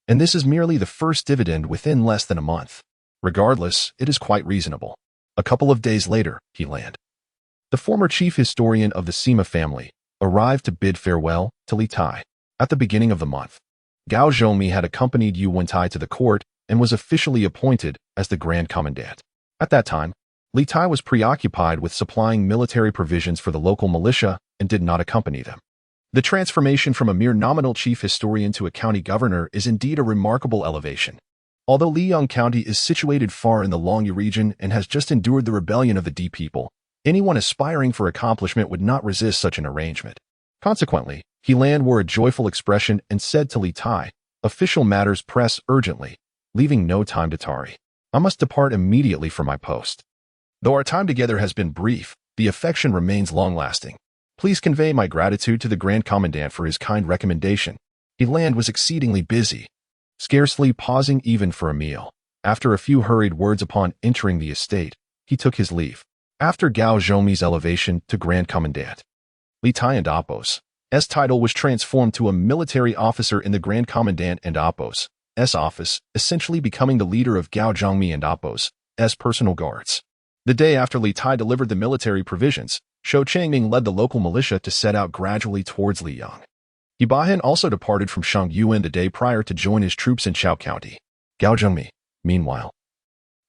And this is merely the first dividend within less than a month. Regardless, it is quite reasonable. A couple of days later, he landed. The former chief historian of the Sima family arrived to bid farewell to Li Tai. At the beginning of the month, Gao Zhongmi had accompanied Yu Wentai to the court and was officially appointed as the Grand Commandant. At that time, Li Tai was preoccupied with supplying military provisions for the local militia and did not accompany them. The transformation from a mere nominal chief historian to a county governor is indeed a remarkable elevation. Although Liuyang County is situated far in the Longyu region and has just endured the rebellion of the Di people, anyone aspiring for accomplishment would not resist such an arrangement. Consequently, He Lan wore a joyful expression and said to Li Tai, "Official matters press urgently, leaving no time to tarry. I must depart immediately for my post. Though our time together has been brief, the affection remains long-lasting. Please convey my gratitude to the Grand Commandant for his kind recommendation." He Lan was exceedingly busy, scarcely pausing even for a meal. After a few hurried words upon entering the estate, he took his leave. After Gao Zhongmi's elevation to Grand Commandant, Li Tai and Apos' title was transformed to a military officer in the Grand Commandant and Apos' office, essentially becoming the leader of Gao Zhongmi and Apos' personal guards. The day after Li Tai delivered the military provisions, Shou Changming led the local militia to set out gradually towards Liuyang. He Bahan also departed from Shangyuan the day prior to join his troops in Chao County. Gao Zhongmi, meanwhile,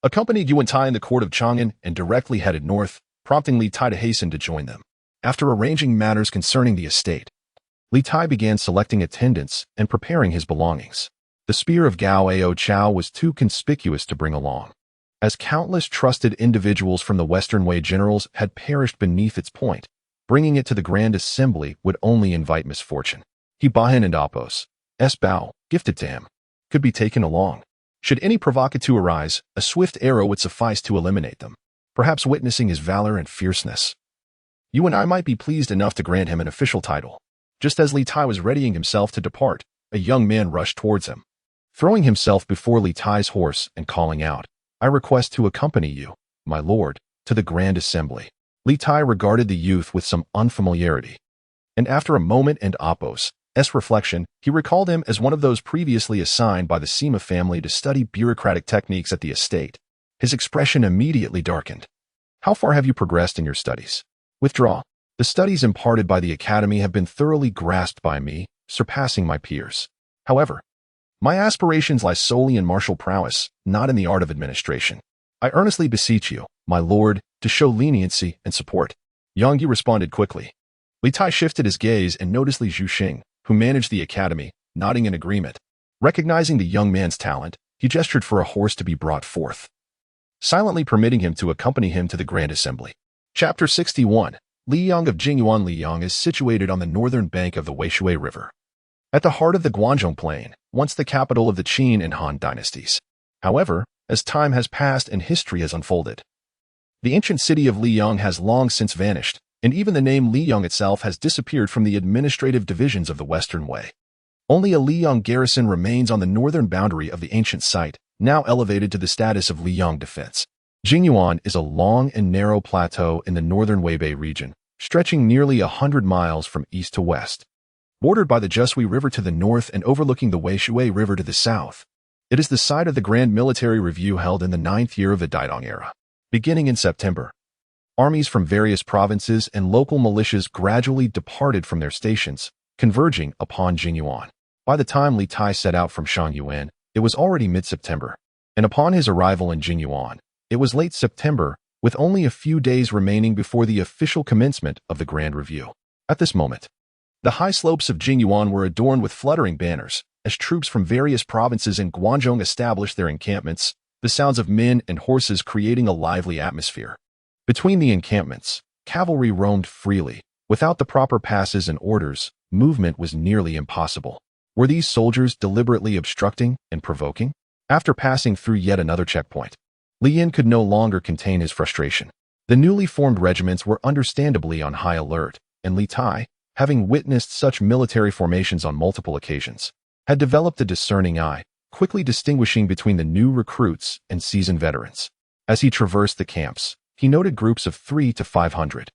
accompanied Yu Wentai in the court of Chang'an and directly headed north, prompting Li Tai to hasten to join them. After arranging matters concerning the estate, Li Tai began selecting attendants and preparing his belongings. The spear of Gao Ao Chao was too conspicuous to bring along, as countless trusted individuals from the Western Wei generals had perished beneath its point. Bringing it to the Grand Assembly would only invite misfortune. He Bahan and Apos' bow, gifted to him, could be taken along. Should any provocateur arise, a swift arrow would suffice to eliminate them, perhaps witnessing his valor and fierceness. You and I might be pleased enough to grant him an official title. Just as Li Tai was readying himself to depart, a young man rushed towards him, throwing himself before Li Tai's horse and calling out, "I request to accompany you, my lord, to the Grand Assembly." Li Tai regarded the youth with some unfamiliarity, and after a moment and Apos' reflection, he recalled him as one of those previously assigned by the Sima family to study bureaucratic techniques at the estate. His expression immediately darkened. "How far have you progressed in your studies?" "Withdraw. The studies imparted by the academy have been thoroughly grasped by me, surpassing my peers. However, my aspirations lie solely in martial prowess, not in the art of administration. I earnestly beseech you, my lord, to show leniency and support." Yang Yi responded quickly. Li Tai shifted his gaze and noticed Li Zhuxing, who managed the academy, nodding in agreement. Recognizing the young man's talent, he gestured for a horse to be brought forth, silently permitting him to accompany him to the Grand Assembly. Chapter 61. Liuyang of Jingyuan. Liuyang is situated on the northern bank of the Weishui River, at the heart of the Guanzhong Plain, once the capital of the Qin and Han dynasties. However, as time has passed and history has unfolded, the ancient city of Liuyang has long since vanished, and even the name Liuyang itself has disappeared from the administrative divisions of the Western Wei. Only a Liang garrison remains on the northern boundary of the ancient site, now elevated to the status of Liang defense. Jingyuan is a long and narrow plateau in the northern Hebei region, stretching nearly 100 miles from east to west. Bordered by the Jushui River to the north and overlooking the Weishui River to the south, it is the site of the Grand Military Review held in the 9th year of the Taihang era. Beginning in September, armies from various provinces and local militias gradually departed from their stations, converging upon Jingyuan. By the time Li Tai set out from Shangyuan, it was already mid-September, and upon his arrival in Jingyuan, it was late September, with only a few days remaining before the official commencement of the Grand Review. At this moment, the high slopes of Jingyuan were adorned with fluttering banners, as troops from various provinces in Guangdong established their encampments, the sounds of men and horses creating a lively atmosphere. Between the encampments, cavalry roamed freely. Without the proper passes and orders, movement was nearly impossible. Were these soldiers deliberately obstructing and provoking? After passing through yet another checkpoint, Li Yin could no longer contain his frustration. The newly formed regiments were understandably on high alert, and Li Tai, having witnessed such military formations on multiple occasions, had developed a discerning eye, quickly distinguishing between the new recruits and seasoned veterans. As he traversed the camps, he noted groups of 300 to 500,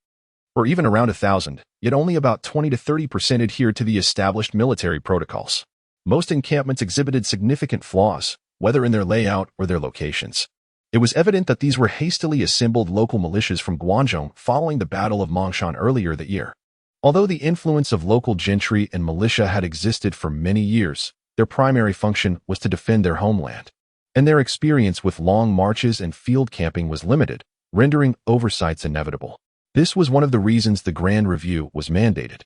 or even around 1,000, yet only about 20 to 30% adhered to the established military protocols. Most encampments exhibited significant flaws, whether in their layout or their locations. It was evident that these were hastily assembled local militias from Guangdong following the Battle of Mangshan earlier that year. Although the influence of local gentry and militia had existed for many years, their primary function was to defend their homeland, and their experience with long marches and field camping was limited, rendering oversights inevitable. This was one of the reasons the Grand Review was mandated.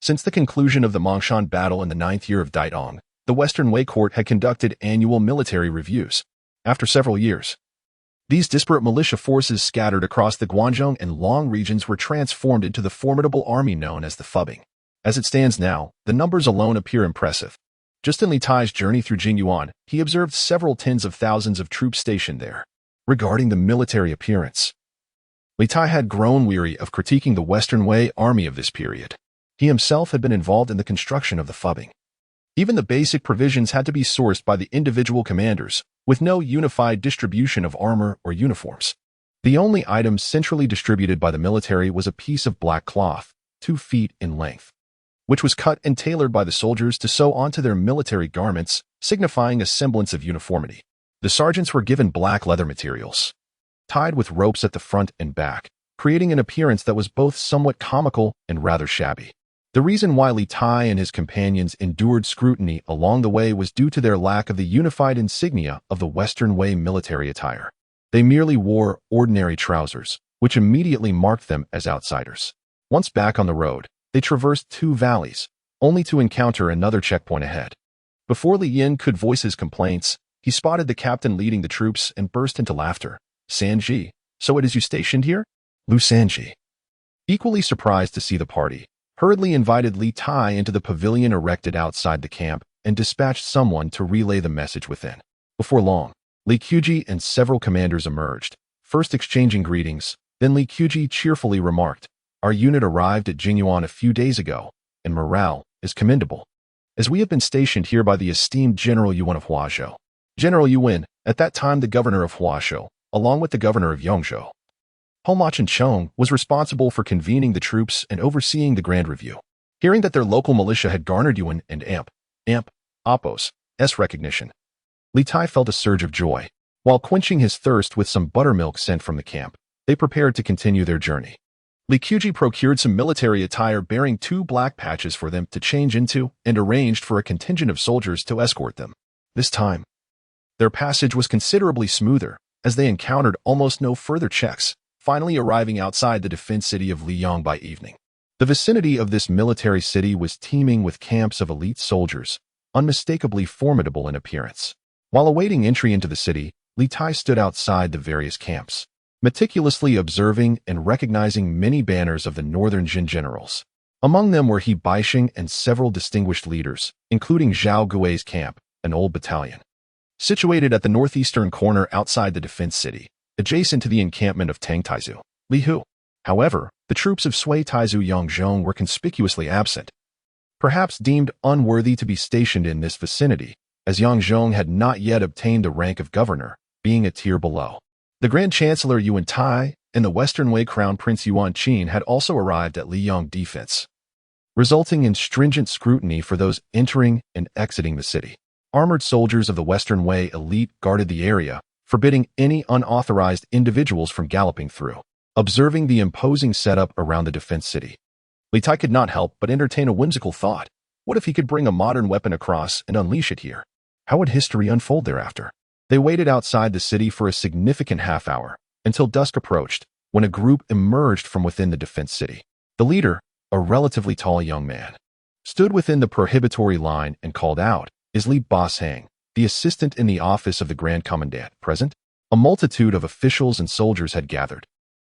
Since the conclusion of the Mangshan battle in the 9th year of Taihang, the Western Wei Court had conducted annual military reviews. After several years, these disparate militia forces scattered across the Guangdong and Long regions were transformed into the formidable army known as the Fubing. As it stands now, the numbers alone appear impressive. Just in Li Tai's journey through Jingyuan, he observed several tens of thousands of troops stationed there. Regarding the military appearance, Li Tai had grown weary of critiquing the Western Wei army of this period. He himself had been involved in the construction of the Fubing. Even the basic provisions had to be sourced by the individual commanders, with no unified distribution of armor or uniforms. The only item centrally distributed by the military was a piece of black cloth, 2 feet in length, which was cut and tailored by the soldiers to sew onto their military garments, signifying a semblance of uniformity. The sergeants were given black leather materials, tied with ropes at the front and back, creating an appearance that was both somewhat comical and rather shabby. The reason why Li Tai and his companions endured scrutiny along the way was due to their lack of the unified insignia of the Western Wei military attire. They merely wore ordinary trousers, which immediately marked them as outsiders. Once back on the road, they traversed 2 valleys, only to encounter another checkpoint ahead. Before Li Yin could voice his complaints, he spotted the captain leading the troops and burst into laughter. "Sanji, so it is you stationed here?" Lu Sanji, equally surprised to see the party, hurriedly invited Li Tai into the pavilion erected outside the camp and dispatched someone to relay the message within. Before long, Li Qiuji and several commanders emerged, first exchanging greetings. Then Li Qiuji cheerfully remarked, "Our unit arrived at Jingyuan a few days ago, and morale is commendable, as we have been stationed here by the esteemed General Yuan of Huazhou." General Yuan, at that time the governor of Huazhou, along with the governor of Yangzhou, Homach and Chong, was responsible for convening the troops and overseeing the Grand Review. Hearing that their local militia had garnered Yuan and Appo's recognition, Li Tai felt a surge of joy. While quenching his thirst with some buttermilk sent from the camp, they prepared to continue their journey. Li Qiuji procured some military attire bearing 2 black patches for them to change into and arranged for a contingent of soldiers to escort them. This time, their passage was considerably smoother, as they encountered almost no further checks, finally arriving outside the defense city of Liang by evening. The vicinity of this military city was teeming with camps of elite soldiers, unmistakably formidable in appearance. While awaiting entry into the city, Li Tai stood outside the various camps, meticulously observing and recognizing many banners of the northern Jin generals. Among them were He Baixing and several distinguished leaders, including Zhao Gui's camp, an old battalion, situated at the northeastern corner outside the defense city, adjacent to the encampment of Tang Taizu, Liuhun. However, the troops of Sui Taizu Yangzhong were conspicuously absent. perhaps deemed unworthy to be stationed in this vicinity, as Yangzhong had not yet obtained the rank of governor, being a tier below. The Grand Chancellor Yu Wentai and the Western Wei Crown Prince Yuan Qin had also arrived at Liuyang defense, resulting in stringent scrutiny for those entering and exiting the city. Armored soldiers of the Western Wei elite guarded the area, forbidding any unauthorized individuals from galloping through. Observing the imposing setup around the defense city, Li Tai could not help but entertain a whimsical thought. What if he could bring a modern weapon across and unleash it here? How would history unfold thereafter? They waited outside the city for a significant half hour, until dusk approached, when a group emerged from within the defense city. The leader, a relatively tall young man, stood within the prohibitory line and called out, "Is Li Bashang, the assistant in the office of the Grand Commandant, present?" A multitude of officials and soldiers had gathered,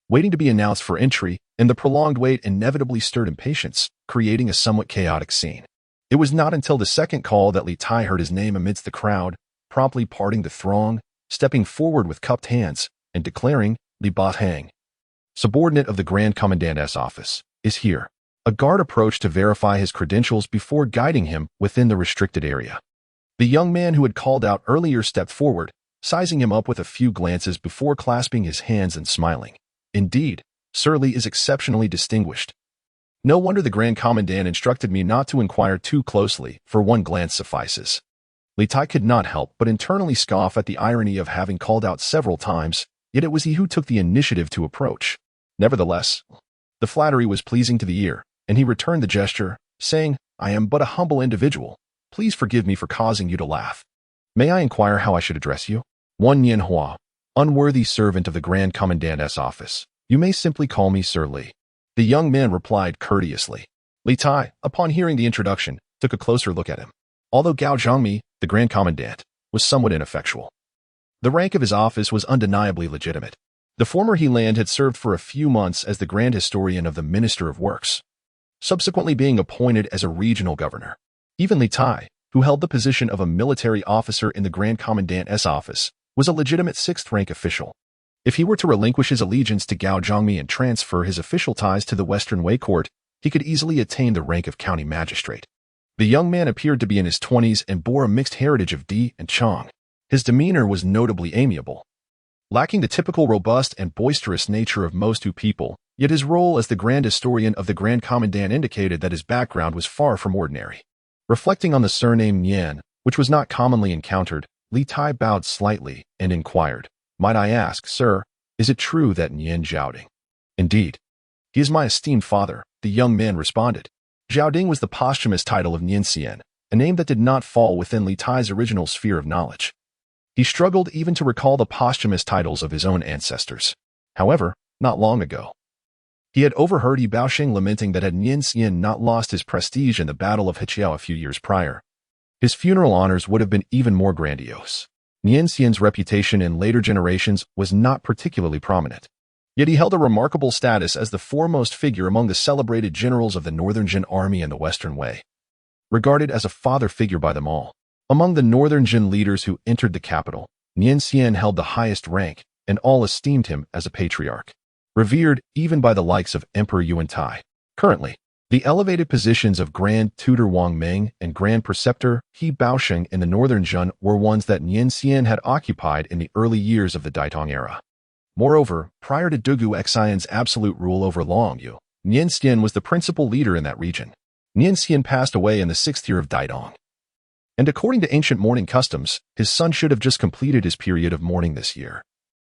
waiting to be announced for entry, and the prolonged wait inevitably stirred impatience, creating a somewhat chaotic scene. It was not until the second call that Li Tai heard his name amidst the crowd, promptly parting the throng, stepping forward with cupped hands, and declaring, "Li Bashang, subordinate of the Grand Commandant's office, is here." A guard approached to verify his credentials before guiding him within the restricted area. The young man who had called out earlier stepped forward, sizing him up with a few glances before clasping his hands and smiling. "Indeed, Sir Li is exceptionally distinguished. No wonder the Grand Commandant instructed me not to inquire too closely, for one glance suffices." Li Tai could not help but internally scoff at the irony of having called out several times, yet it was he who took the initiative to approach. Nevertheless, the flattery was pleasing to the ear, and he returned the gesture, saying, "I am but a humble individual. Please forgive me for causing you to laugh. May I inquire how I should address you?" "One Nian Hua, unworthy servant of the Grand Commandant's office. You may simply call me Sir Li." The young man replied courteously. Li Tai, upon hearing the introduction, took a closer look at him. Although Gao Zhangmi, the Grand Commandant, was somewhat ineffectual, the rank of his office was undeniably legitimate. The former Heland had served for a few months as the Grand Historian of the Minister of Works, subsequently being appointed as a regional governor. Even Li Tai, who held the position of a military officer in the Grand Commandant's office, was a legitimate sixth-rank official. If he were to relinquish his allegiance to Gao Zhangmi and transfer his official ties to the Western Wei Court, he could easily attain the rank of county magistrate. The young man appeared to be in his 20s and bore a mixed heritage of Di and Chang. His demeanor was notably amiable, lacking the typical robust and boisterous nature of most Hu people, yet his role as the Grand Historian of the Grand Commandant indicated that his background was far from ordinary. Reflecting on the surname Nian, which was not commonly encountered, Li Tai bowed slightly and inquired, "Might I ask, sir, is it true that Nian Zhaoding?" "Indeed. He is my esteemed father," the young man responded. Zhaoding was the posthumous title of Nian Xian, a name that did not fall within Li Tai's original sphere of knowledge. He struggled even to recall the posthumous titles of his own ancestors. However, not long ago, he had overheard Yi Baosheng lamenting that had Nian Xian not lost his prestige in the Battle of Heqiao a few years prior, his funeral honors would have been even more grandiose. Nian Xian's reputation in later generations was not particularly prominent, yet he held a remarkable status as the foremost figure among the celebrated generals of the Northern Jin Army and the Western Wei, regarded as a father figure by them all. Among the Northern Jin leaders who entered the capital, Nian Xian held the highest rank, and all esteemed him as a patriarch, revered even by the likes of Emperor Yu Wentai. Currently, the elevated positions of Grand Tutor Wang Meng and Grand Preceptor He Baosheng in the Northern Jin were ones that Nian Xian had occupied in the early years of the Taihang era. Moreover, prior to Dugu Xian's absolute rule over Longyu, Nian Xian was the principal leader in that region. Nian Xian passed away in the 6th year of Daidong, and according to ancient mourning customs, his son should have just completed his period of mourning this year,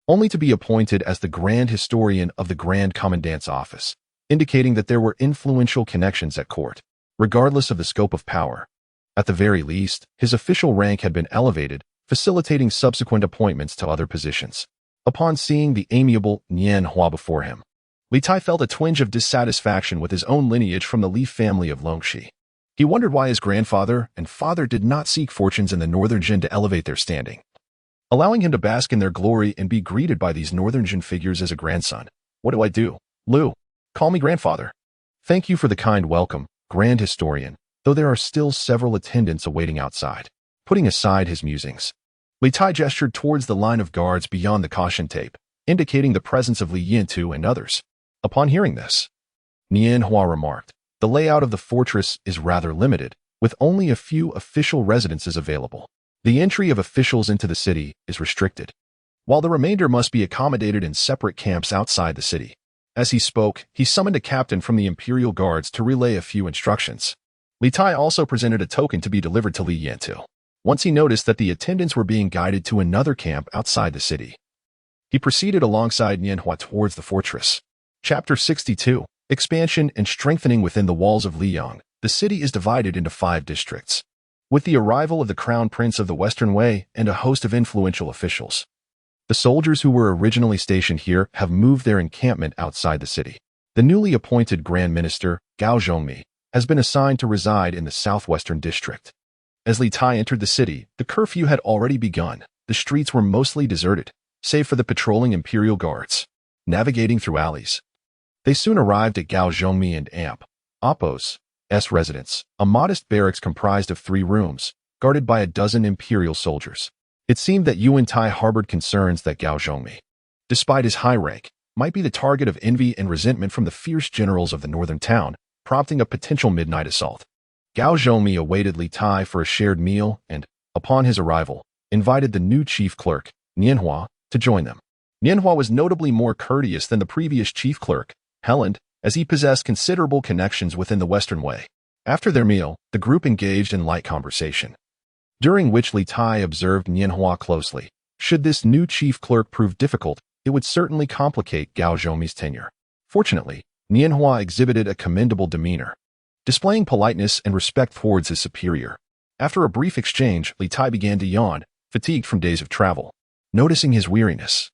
only to be appointed as the Grand Historian of the Grand Commandant's office, indicating that there were influential connections at court, regardless of the scope of power. At the very least, his official rank had been elevated, facilitating subsequent appointments to other positions. Upon seeing the amiable Nian Hua before him, Li Tai felt a twinge of dissatisfaction with his own lineage from the Li family of Longxi. He wondered why his grandfather and father did not seek fortunes in the Northern Jin to elevate their standing, allowing him to bask in their glory and be greeted by these Northern Jin figures as a grandson. "What do I do? Lu, call me grandfather." "Thank you for the kind welcome, Grand Historian, though there are still several attendants awaiting outside." Putting aside his musings, Li Tai gestured towards the line of guards beyond the caution tape, indicating the presence of Li Yintu and others. Upon hearing this, Nian Hua remarked, The layout of the fortress is rather limited, with only a few official residences available. The entry of officials into the city is restricted, while the remainder must be accommodated in separate camps outside the city. As he spoke, he summoned a captain from the Imperial Guards to relay a few instructions. Li Tai also presented a token to be delivered to Li Yantu. Once he noticed that the attendants were being guided to another camp outside the city, he proceeded alongside Nianhua towards the fortress. Chapter 62. Expansion and strengthening within the walls of Liang. The city is divided into 5 districts, with the arrival of the Crown Prince of the Western Wei and a host of influential officials. The soldiers who were originally stationed here have moved their encampment outside the city. The newly appointed Grand Minister, Gao Zhongmi, has been assigned to reside in the southwestern district. As Li Tai entered the city, the curfew had already begun. The streets were mostly deserted, save for the patrolling Imperial Guards, navigating through alleys. They soon arrived at Gao Zhongmi and Appo's residence, a modest barracks comprised of 3 rooms, guarded by a dozen Imperial soldiers. It seemed that Yu Wentai harbored concerns that Gao Zhongmi, despite his high rank, might be the target of envy and resentment from the fierce generals of the northern town, prompting a potential midnight assault. Gao Zhongmi awaited Li Tai for a shared meal and, upon his arrival, invited the new chief clerk, Nianhua, to join them. Nianhua was notably more courteous than the previous chief clerk, Heland, as he possessed considerable connections within the Western Wei. After their meal, the group engaged in light conversation, during which Li Tai observed Nianhua closely. Should this new chief clerk prove difficult, it would certainly complicate Gao Zhongmi's tenure. Fortunately, Nianhua exhibited a commendable demeanor, displaying politeness and respect towards his superior. After a brief exchange, Li Tai began to yawn, fatigued from days of travel. Noticing his weariness,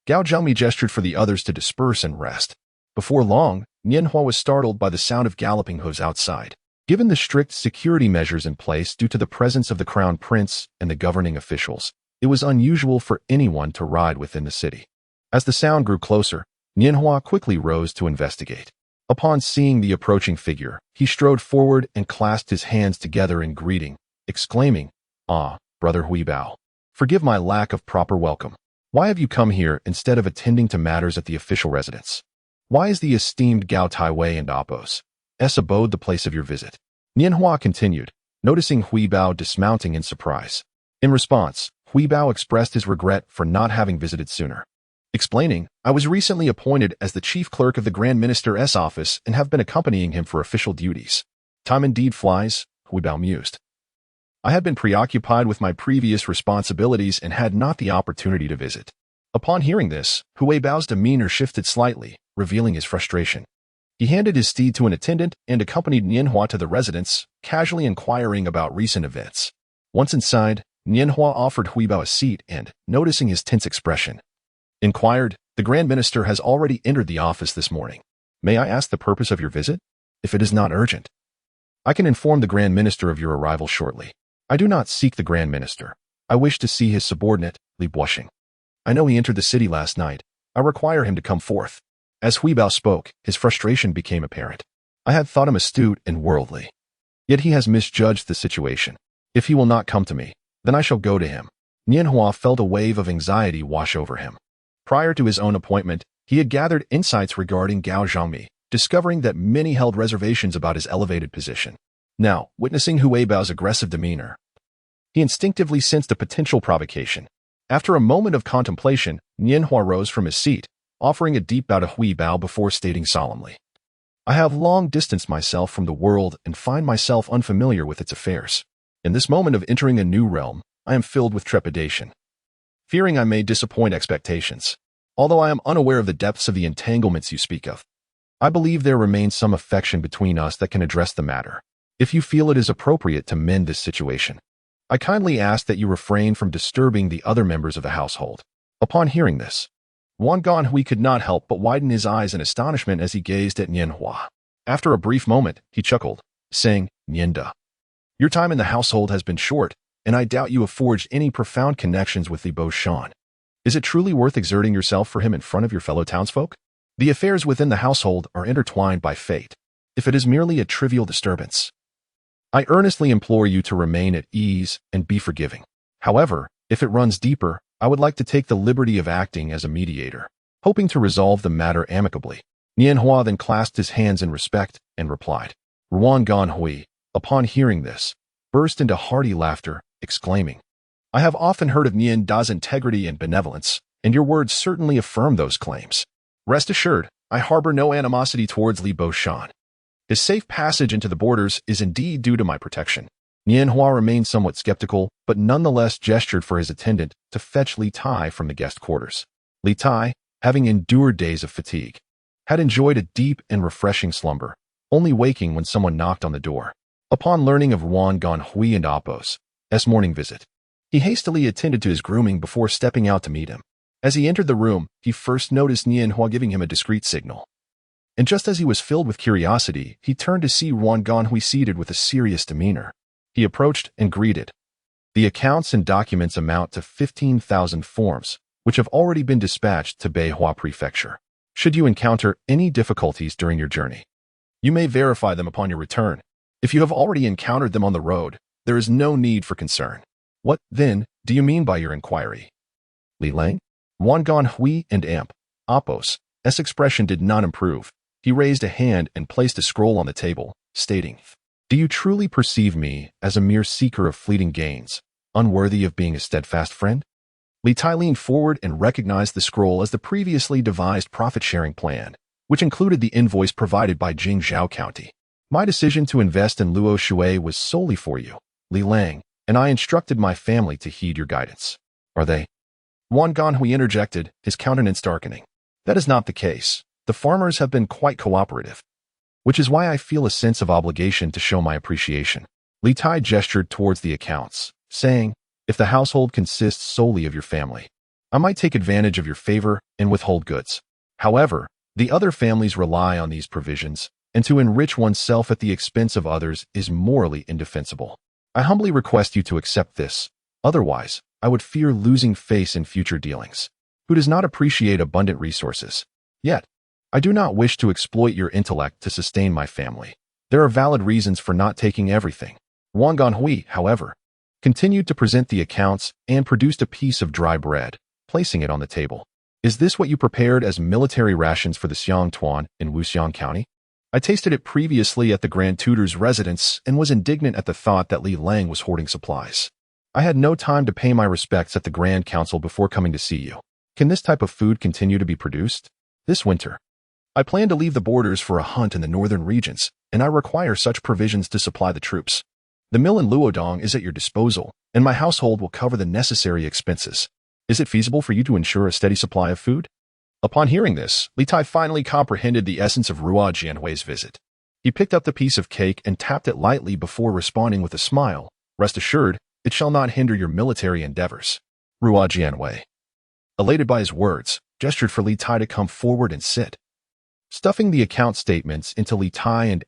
Gao Zhongmi gestured for the others to disperse and rest. Before long, Nianhua was startled by the sound of galloping hooves outside. Given the strict security measures in place due to the presence of the Crown Prince and the governing officials, it was unusual for anyone to ride within the city. As the sound grew closer, Nianhua quickly rose to investigate. Upon seeing the approaching figure, he strode forward and clasped his hands together in greeting, exclaiming, "Ah, Brother Huibao, forgive my lack of proper welcome. Why have you come here instead of attending to matters at the official residence? Why is the esteemed Gao Taiwei and Appo's abode the place of your visit?" Nianhua continued, noticing Huibao dismounting in surprise. In response, Huibao expressed his regret for not having visited sooner, explaining, "I was recently appointed as the chief clerk of the Grand Minister's office and have been accompanying him for official duties. Time indeed flies," Huibao mused. "I had been preoccupied with my previous responsibilities and had not the opportunity to visit." Upon hearing this, Huibao's demeanor shifted slightly, revealing his frustration. He handed his steed to an attendant and accompanied Nianhua to the residence, casually inquiring about recent events. Once inside, Nianhua offered Huibao a seat and, noticing his tense expression, inquired, "The Grand Minister has already entered the office this morning. May I ask the purpose of your visit? If it is not urgent, I can inform the Grand Minister of your arrival shortly." "I do not seek the Grand Minister. I wish to see his subordinate, Li Buoxing. I know he entered the city last night. I require him to come forth." As Huibao spoke, his frustration became apparent. "I had thought him astute and worldly. Yet he has misjudged the situation. If he will not come to me, then I shall go to him." Nianhua felt a wave of anxiety wash over him. Prior to his own appointment, he had gathered insights regarding Gao Zhongmi, discovering that many held reservations about his elevated position. Now, witnessing Huibao's aggressive demeanor, he instinctively sensed a potential provocation. After a moment of contemplation, Nianhua rose from his seat, offering a deep bow to Huibao before stating solemnly, "I have long distanced myself from the world and find myself unfamiliar with its affairs. In this moment of entering a new realm, I am filled with trepidation, fearing I may disappoint expectations. Although I am unaware of the depths of the entanglements you speak of, I believe there remains some affection between us that can address the matter. If you feel it is appropriate to mend this situation, I kindly ask that you refrain from disturbing the other members of the household." Upon hearing this, Wang Ganhui could not help but widen his eyes in astonishment as he gazed at Nianhua. After a brief moment, he chuckled, saying, "Nianda, your time in the household has been short, and I doubt you have forged any profound connections with Li Buoxing. Is it truly worth exerting yourself for him in front of your fellow townsfolk? The affairs within the household are intertwined by fate. If it is merely a trivial disturbance, I earnestly implore you to remain at ease and be forgiving. However, if it runs deeper, I would like to take the liberty of acting as a mediator, hoping to resolve the matter amicably." Nianhua then clasped his hands in respect and replied. Ruan Ganhui, upon hearing this, burst into hearty laughter, exclaiming, I have often heard of Nian Da's integrity and benevolence, and your words certainly affirm those claims. Rest assured, I harbor no animosity towards Li Boshan. His safe passage into the borders is indeed due to my protection. Nianhua remained somewhat skeptical, but nonetheless gestured for his attendant to fetch Li Tai from the guest quarters. Li Tai, having endured days of fatigue, had enjoyed a deep and refreshing slumber, only waking when someone knocked on the door. Upon learning of Ruan Ganhui and Appo's morning visit, he hastily attended to his grooming before stepping out to meet him. As he entered the room, he first noticed Nianhua giving him a discreet signal. And just as he was filled with curiosity, he turned to see Ruan Ganhui seated with a serious demeanor. He approached and greeted. The accounts and documents amount to 15,000 forms, which have already been dispatched to Beihua Prefecture. Should you encounter any difficulties during your journey, you may verify them upon your return. If you have already encountered them on the road, there is no need for concern. What, then, do you mean by your inquiry? Li Lang? Ruan Ganhui and Appo's expression did not improve. He raised a hand and placed a scroll on the table, stating, Do you truly perceive me as a mere seeker of fleeting gains, unworthy of being a steadfast friend? Li Tai leaned forward and recognized the scroll as the previously devised profit-sharing plan, which included the invoice provided by Jingzhou County. My decision to invest in Luo Shui was solely for you, Li Lang, and I instructed my family to heed your guidance. Are they? Ruan Ganhui interjected, his countenance darkening. That is not the case. The farmers have been quite cooperative, which is why I feel a sense of obligation to show my appreciation. Li Tai gestured towards the accounts, saying, If the household consists solely of your family, I might take advantage of your favor and withhold goods. However, the other families rely on these provisions, and to enrich oneself at the expense of others is morally indefensible. I humbly request you to accept this. Otherwise, I would fear losing face in future dealings. Who does not appreciate abundant resources? Yet, I do not wish to exploit your intellect to sustain my family. There are valid reasons for not taking everything. Ruan Ganhui, however, continued to present the accounts and produced a piece of dry bread, placing it on the table. Is this what you prepared as military rations for the Xiang Tuan in Wuxiang County? I tasted it previously at the Grand Tutor's residence and was indignant at the thought that Li Lang was hoarding supplies. I had no time to pay my respects at the Grand Council before coming to see you. Can this type of food continue to be produced? This winter, I plan to leave the borders for a hunt in the northern regions, and I require such provisions to supply the troops. The mill in Luodong is at your disposal, and my household will cover the necessary expenses. Is it feasible for you to ensure a steady supply of food? Upon hearing this, Li Tai finally comprehended the essence of Ruo Jianhui's visit. He picked up the piece of cake and tapped it lightly before responding with a smile. Rest assured, it shall not hinder your military endeavors. Ruo Jianhui, elated by his words, gestured for Li Tai to come forward and sit. Stuffing the account statements into Li Tai and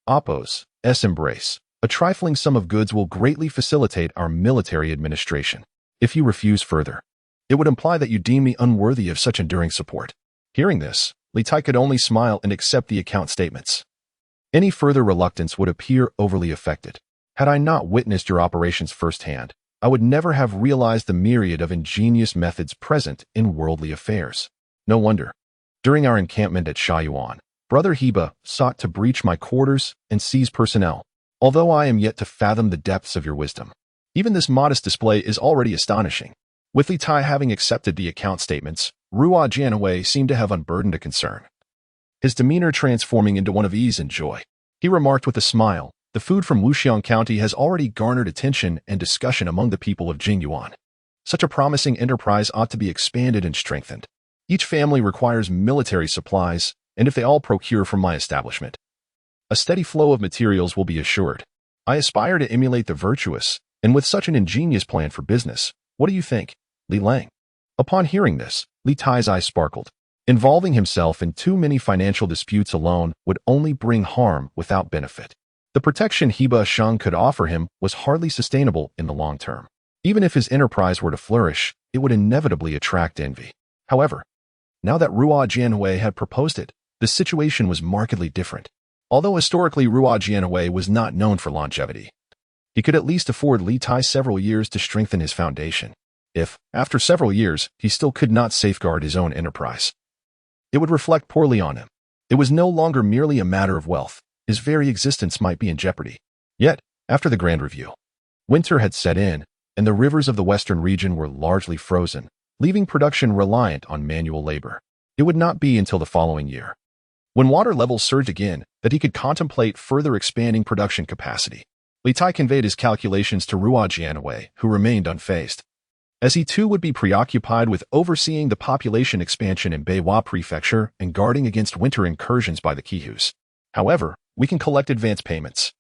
Appo's embrace, a trifling sum of goods will greatly facilitate our military administration. If you refuse further, it would imply that you deem me unworthy of such enduring support. Hearing this, Li Tai could only smile and accept the account statements. Any further reluctance would appear overly affected. Had I not witnessed your operations firsthand, I would never have realized the myriad of ingenious methods present in worldly affairs. No wonder. During our encampment at Shaiyuan, Brother Hebei sought to breach my quarters and seize personnel, although I am yet to fathom the depths of your wisdom. Even this modest display is already astonishing. With Li Tai having accepted the account statements, Ruo Jianhui seemed to have unburdened a concern, his demeanor transforming into one of ease and joy. He remarked with a smile, the food from Wuxiang County has already garnered attention and discussion among the people of Jingyuan. Such a promising enterprise ought to be expanded and strengthened. Each family requires military supplies, and if they all procure from my establishment, a steady flow of materials will be assured. I aspire to emulate the virtuous, and with such an ingenious plan for business, what do you think, Li Lang? Upon hearing this, Li Tai's eyes sparkled. Involving himself in too many financial disputes alone would only bring harm without benefit. The protection Hebei Sheng could offer him was hardly sustainable in the long term. Even if his enterprise were to flourish, it would inevitably attract envy. However, now that Ruo Jianhui had proposed it, the situation was markedly different. Although historically Ruo Jianhui was not known for longevity, he could at least afford Li Tai several years to strengthen his foundation, if, after several years, he still could not safeguard his own enterprise. it would reflect poorly on him. It was no longer merely a matter of wealth. His very existence might be in jeopardy. Yet, after the grand review, winter had set in, and the rivers of the western region were largely frozen, leaving production reliant on manual labor. It would not be until the following year, when water levels surged again, that he could contemplate further expanding production capacity. Liutai conveyed his calculations to Ruo Jianwei, who remained unfazed, as he too would be preoccupied with overseeing the population expansion in Beihua Prefecture and guarding against winter incursions by the Qihus. However, we can collect advance payments.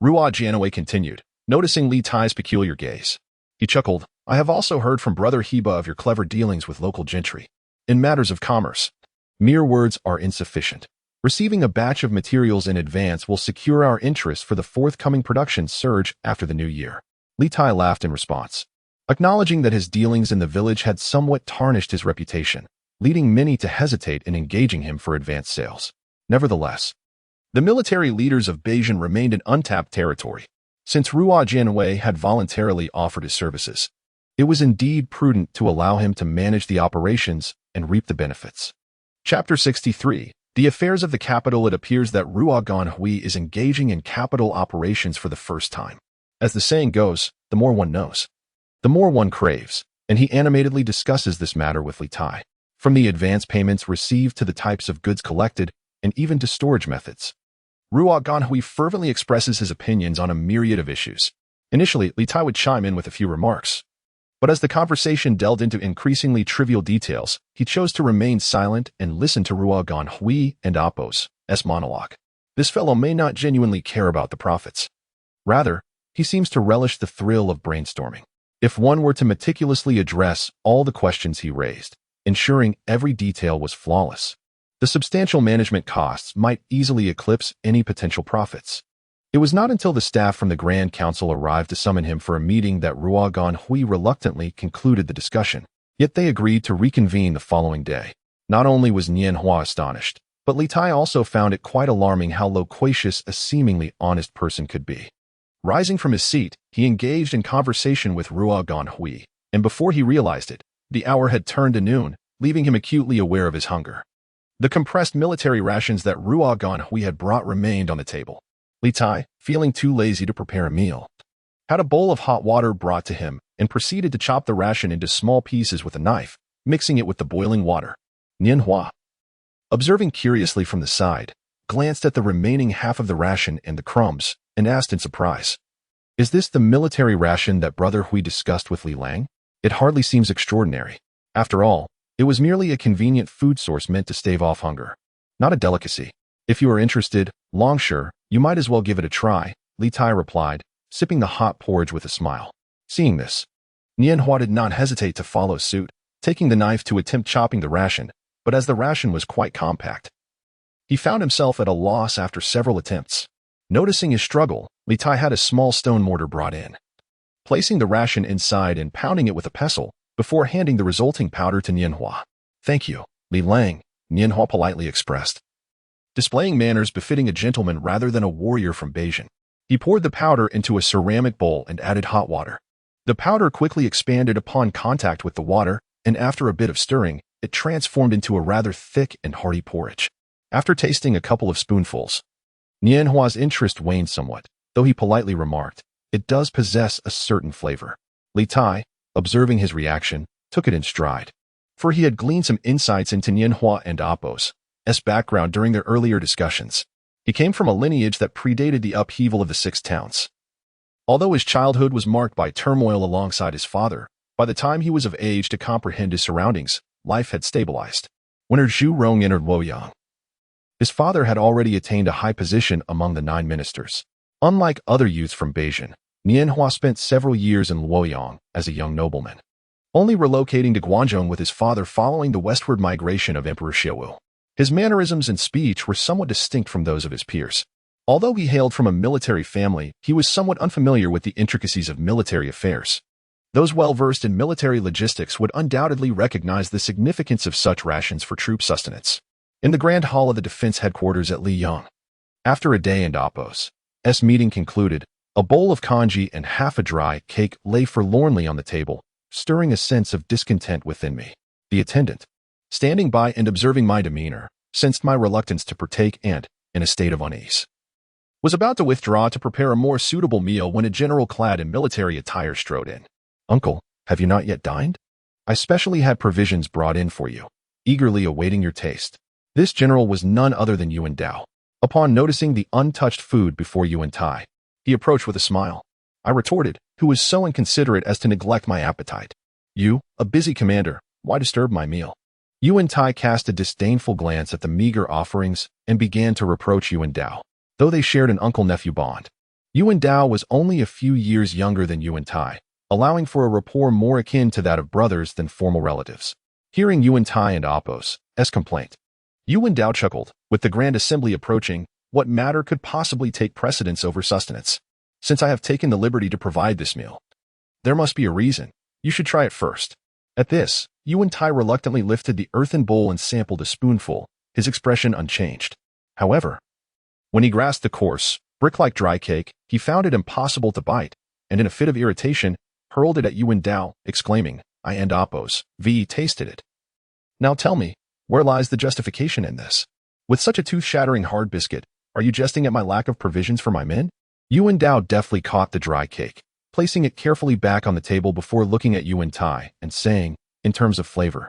Ruo Jianwei continued, noticing Liutai's peculiar gaze. He chuckled, I have also heard from Brother Hebei of your clever dealings with local gentry. In matters of commerce, mere words are insufficient. Receiving a batch of materials in advance will secure our interest for the forthcoming production surge after the new year. Liutai laughed in response, acknowledging that his dealings in the village had somewhat tarnished his reputation, leading many to hesitate in engaging him for advance sales. Nevertheless, the military leaders of Beijing remained in untapped territory. Since Ruo Jianwei had voluntarily offered his services, it was indeed prudent to allow him to manage the operations and reap the benefits. Chapter 63. The affairs of the capital. It appears that Ruo Ganhui is engaging in capital operations for the first time. As the saying goes, the more one knows, the more one craves, and he animatedly discusses this matter with Liutai. From the advance payments received to the types of goods collected, and even to storage methods, Ruo Ganhui fervently expresses his opinions on a myriad of issues. Initially, Liutai would chime in with a few remarks, but as the conversation delved into increasingly trivial details, he chose to remain silent and listen to Ruo Ganhui and Appo's monologue. This fellow may not genuinely care about the profits. Rather, he seems to relish the thrill of brainstorming. If one were to meticulously address all the questions he raised, ensuring every detail was flawless, the substantial management costs might easily eclipse any potential profits. It was not until the staff from the Grand Council arrived to summon him for a meeting that Ruo Ganhui reluctantly concluded the discussion. Yet they agreed to reconvene the following day. Not only was Nianhua astonished, but Liutai also found it quite alarming how loquacious a seemingly honest person could be. Rising from his seat, he engaged in conversation with Ruo Ganhui, and before he realized it, the hour had turned to noon, leaving him acutely aware of his hunger. The compressed military rations that Ruo Ganhui had brought remained on the table. Liutai, feeling too lazy to prepare a meal, had a bowl of hot water brought to him and proceeded to chop the ration into small pieces with a knife, mixing it with the boiling water. Nianhua, observing curiously from the side, glanced at the remaining half of the ration and the crumbs, and asked in surprise, "Is this the military ration that Brother Hui discussed with Li Lang? It hardly seems extraordinary. After all, it was merely a convenient food source meant to stave off hunger. Not a delicacy. If you are interested, Longsure, you might as well give it a try," Liutai replied, sipping the hot porridge with a smile. Seeing this, Nianhua did not hesitate to follow suit, taking the knife to attempt chopping the ration, but as the ration was quite compact, he found himself at a loss after several attempts. Noticing his struggle, Liutai had a small stone mortar brought in, placing the ration inside and pounding it with a pestle, before handing the resulting powder to Nianhua. "Thank you, Li Lang," Nianhua politely expressed, displaying manners befitting a gentleman rather than a warrior from Beijing. He poured the powder into a ceramic bowl and added hot water. The powder quickly expanded upon contact with the water, and after a bit of stirring, it transformed into a rather thick and hearty porridge. After tasting a couple of spoonfuls, Nianhua's interest waned somewhat, though he politely remarked, "It does possess a certain flavor." Liutai, observing his reaction, took it in stride, for he had gleaned some insights into Nianhua and Appo's background during their earlier discussions. He came from a lineage that predated the upheaval of the Six Towns. Although his childhood was marked by turmoil alongside his father, by the time he was of age to comprehend his surroundings, life had stabilized. When Zhu Rong entered Luoyang, his father had already attained a high position among the 9 ministers. Unlike other youths from Beijing, Nianhua spent several years in Luoyang as a young nobleman, only relocating to Guangdong with his father following the westward migration of Emperor Xiao. His mannerisms and speech were somewhat distinct from those of his peers. Although he hailed from a military family, he was somewhat unfamiliar with the intricacies of military affairs. Those well-versed in military logistics would undoubtedly recognize the significance of such rations for troop sustenance. In the grand hall of the defense headquarters at Liuhun, after a day in Appo's meeting concluded, a bowl of congee and half a dry cake lay forlornly on the table, stirring a sense of discontent within me. The attendant, standing by and observing my demeanor, sensed my reluctance to partake and, in a state of unease, was about to withdraw to prepare a more suitable meal when a general clad in military attire strode in. "Uncle, have you not yet dined? I specially had provisions brought in for you, eagerly awaiting your taste." This general was none other than Yu Wentai. Upon noticing the untouched food before Yu Wentai, he approached with a smile. I retorted, who was so inconsiderate as to neglect my appetite. "You, a busy commander, why disturb my meal?" Yu Wentai cast a disdainful glance at the meager offerings and began to reproach Yu Wentai, though they shared an uncle-nephew bond. Yu Wentai was only a few years younger than Yu Wentai, allowing for a rapport more akin to that of brothers than formal relatives. Hearing Yu Wentai and Appo's complaint, Yu Wentai chuckled. With the Grand Assembly approaching, what matter could possibly take precedence over sustenance? Since I have taken the liberty to provide this meal, there must be a reason. You should try it first. At this, Yu Wentai reluctantly lifted the earthen bowl and sampled a spoonful, his expression unchanged. However, when he grasped the coarse, brick-like dry cake, he found it impossible to bite, and in a fit of irritation, hurled it at Yu Wentai, exclaiming, "I and Appo's tasted it. Now tell me, where lies the justification in this? With such a tooth-shattering hard biscuit, are you jesting at my lack of provisions for my men?" Yu Wentai deftly caught the dry cake, placing it carefully back on the table before looking at Yu Wentai and saying, in terms of flavor,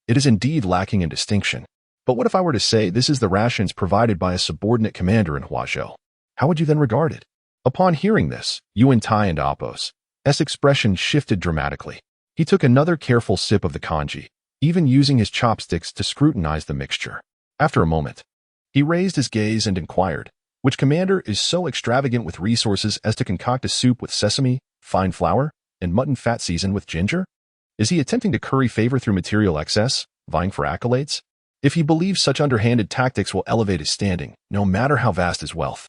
"It is indeed lacking in distinction. But what if I were to say this is the rations provided by a subordinate commander in Huazhou? How would you then regard it?" Upon hearing this, Yu Wentai and Appo's expression shifted dramatically. He took another careful sip of the congee, even using his chopsticks to scrutinize the mixture. After a moment, he raised his gaze and inquired, "Which commander is so extravagant with resources as to concoct a soup with sesame, fine flour, and mutton fat seasoned with ginger? Is he attempting to curry favor through material excess, vying for accolades? If he believes such underhanded tactics will elevate his standing, no matter how vast his wealth,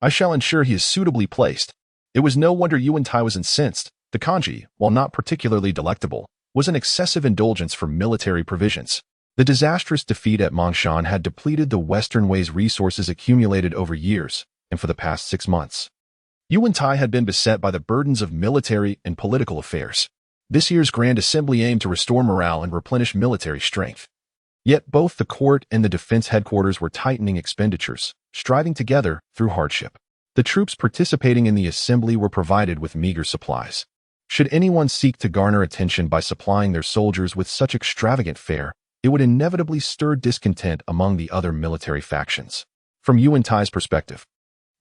I shall ensure he is suitably placed." It was no wonder Yu Wentai was incensed. The congee, while not particularly delectable, was an excessive indulgence for military provisions. The disastrous defeat at Mangshan had depleted the Western Way's resources accumulated over years, and for the past 6 months, Yu Wentai had been beset by the burdens of military and political affairs. This year's Grand Assembly aimed to restore morale and replenish military strength. Yet both the court and the defense headquarters were tightening expenditures, striving together through hardship. The troops participating in the assembly were provided with meager supplies. Should anyone seek to garner attention by supplying their soldiers with such extravagant fare, it would inevitably stir discontent among the other military factions. From Yu Wentai's perspective,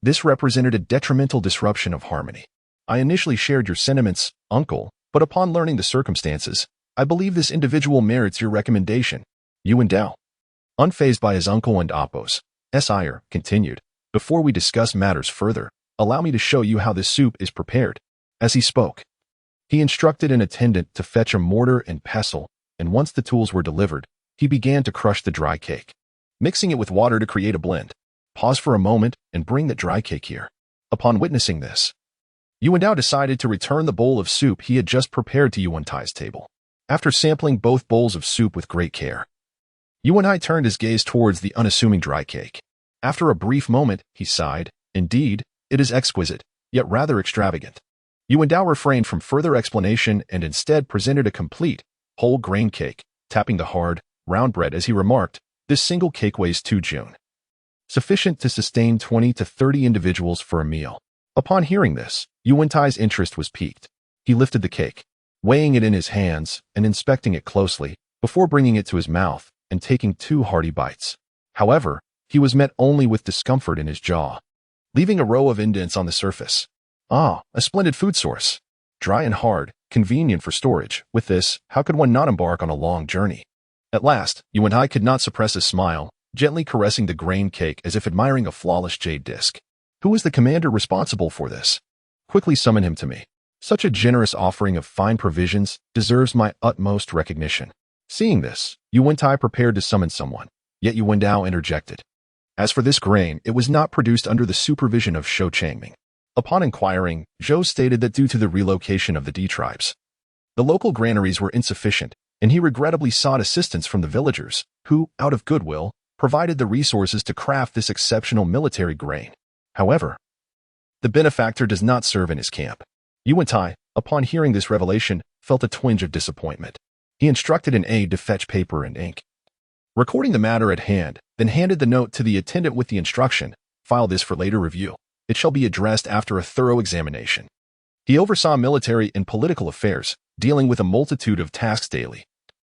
this represented a detrimental disruption of harmony. "I initially shared your sentiments, uncle, but upon learning the circumstances, I believe this individual merits your recommendation." Yu Wentai, unfazed by his uncle and Appo's ire, continued, "Before we discuss matters further, allow me to show you how this soup is prepared." As he spoke, he instructed an attendant to fetch a mortar and pestle, and once the tools were delivered, he began to crush the dry cake, mixing it with water to create a blend. "Pause for a moment and bring the dry cake here." Upon witnessing this, Yu Wentai decided to return the bowl of soup he had just prepared to Yu Wentai's table. After sampling both bowls of soup with great care, Yu Wentai turned his gaze towards the unassuming dry cake. After a brief moment, he sighed, "Indeed, it is exquisite, yet rather extravagant." Yu Wentai refrained from further explanation and instead presented a complete, whole grain cake, tapping the hard, round bread as he remarked, "This single cake weighs 2 jun, sufficient to sustain 20 to 30 individuals for a meal." Upon hearing this, Yu Wentai's interest was piqued. He lifted the cake, weighing it in his hands and inspecting it closely, before bringing it to his mouth and taking 2 hearty bites. However, he was met only with discomfort in his jaw, leaving a row of indents on the surface. "Ah, a splendid food source. Dry and hard, convenient for storage. With this, how could one not embark on a long journey?" At last, Yu Wentai could not suppress a smile, gently caressing the grain cake as if admiring a flawless jade disc. "Who is the commander responsible for this? Quickly summon him to me. Such a generous offering of fine provisions deserves my utmost recognition." Seeing this, Yu Wentai prepared to summon someone, yet Yu Wentai interjected. As for this grain, it was not produced under the supervision of Shou Changming. Upon inquiring, Zhou stated that due to the relocation of the D tribes, the local granaries were insufficient, and he regrettably sought assistance from the villagers, who, out of goodwill, provided the resources to craft this exceptional military grain. However, the benefactor does not serve in his camp. Yu Wentai, upon hearing this revelation, felt a twinge of disappointment. He instructed an aide to fetch paper and ink. Recording the matter at hand, then handed the note to the attendant with the instruction, "File this for later review. It shall be addressed after a thorough examination." He oversaw military and political affairs, dealing with a multitude of tasks daily,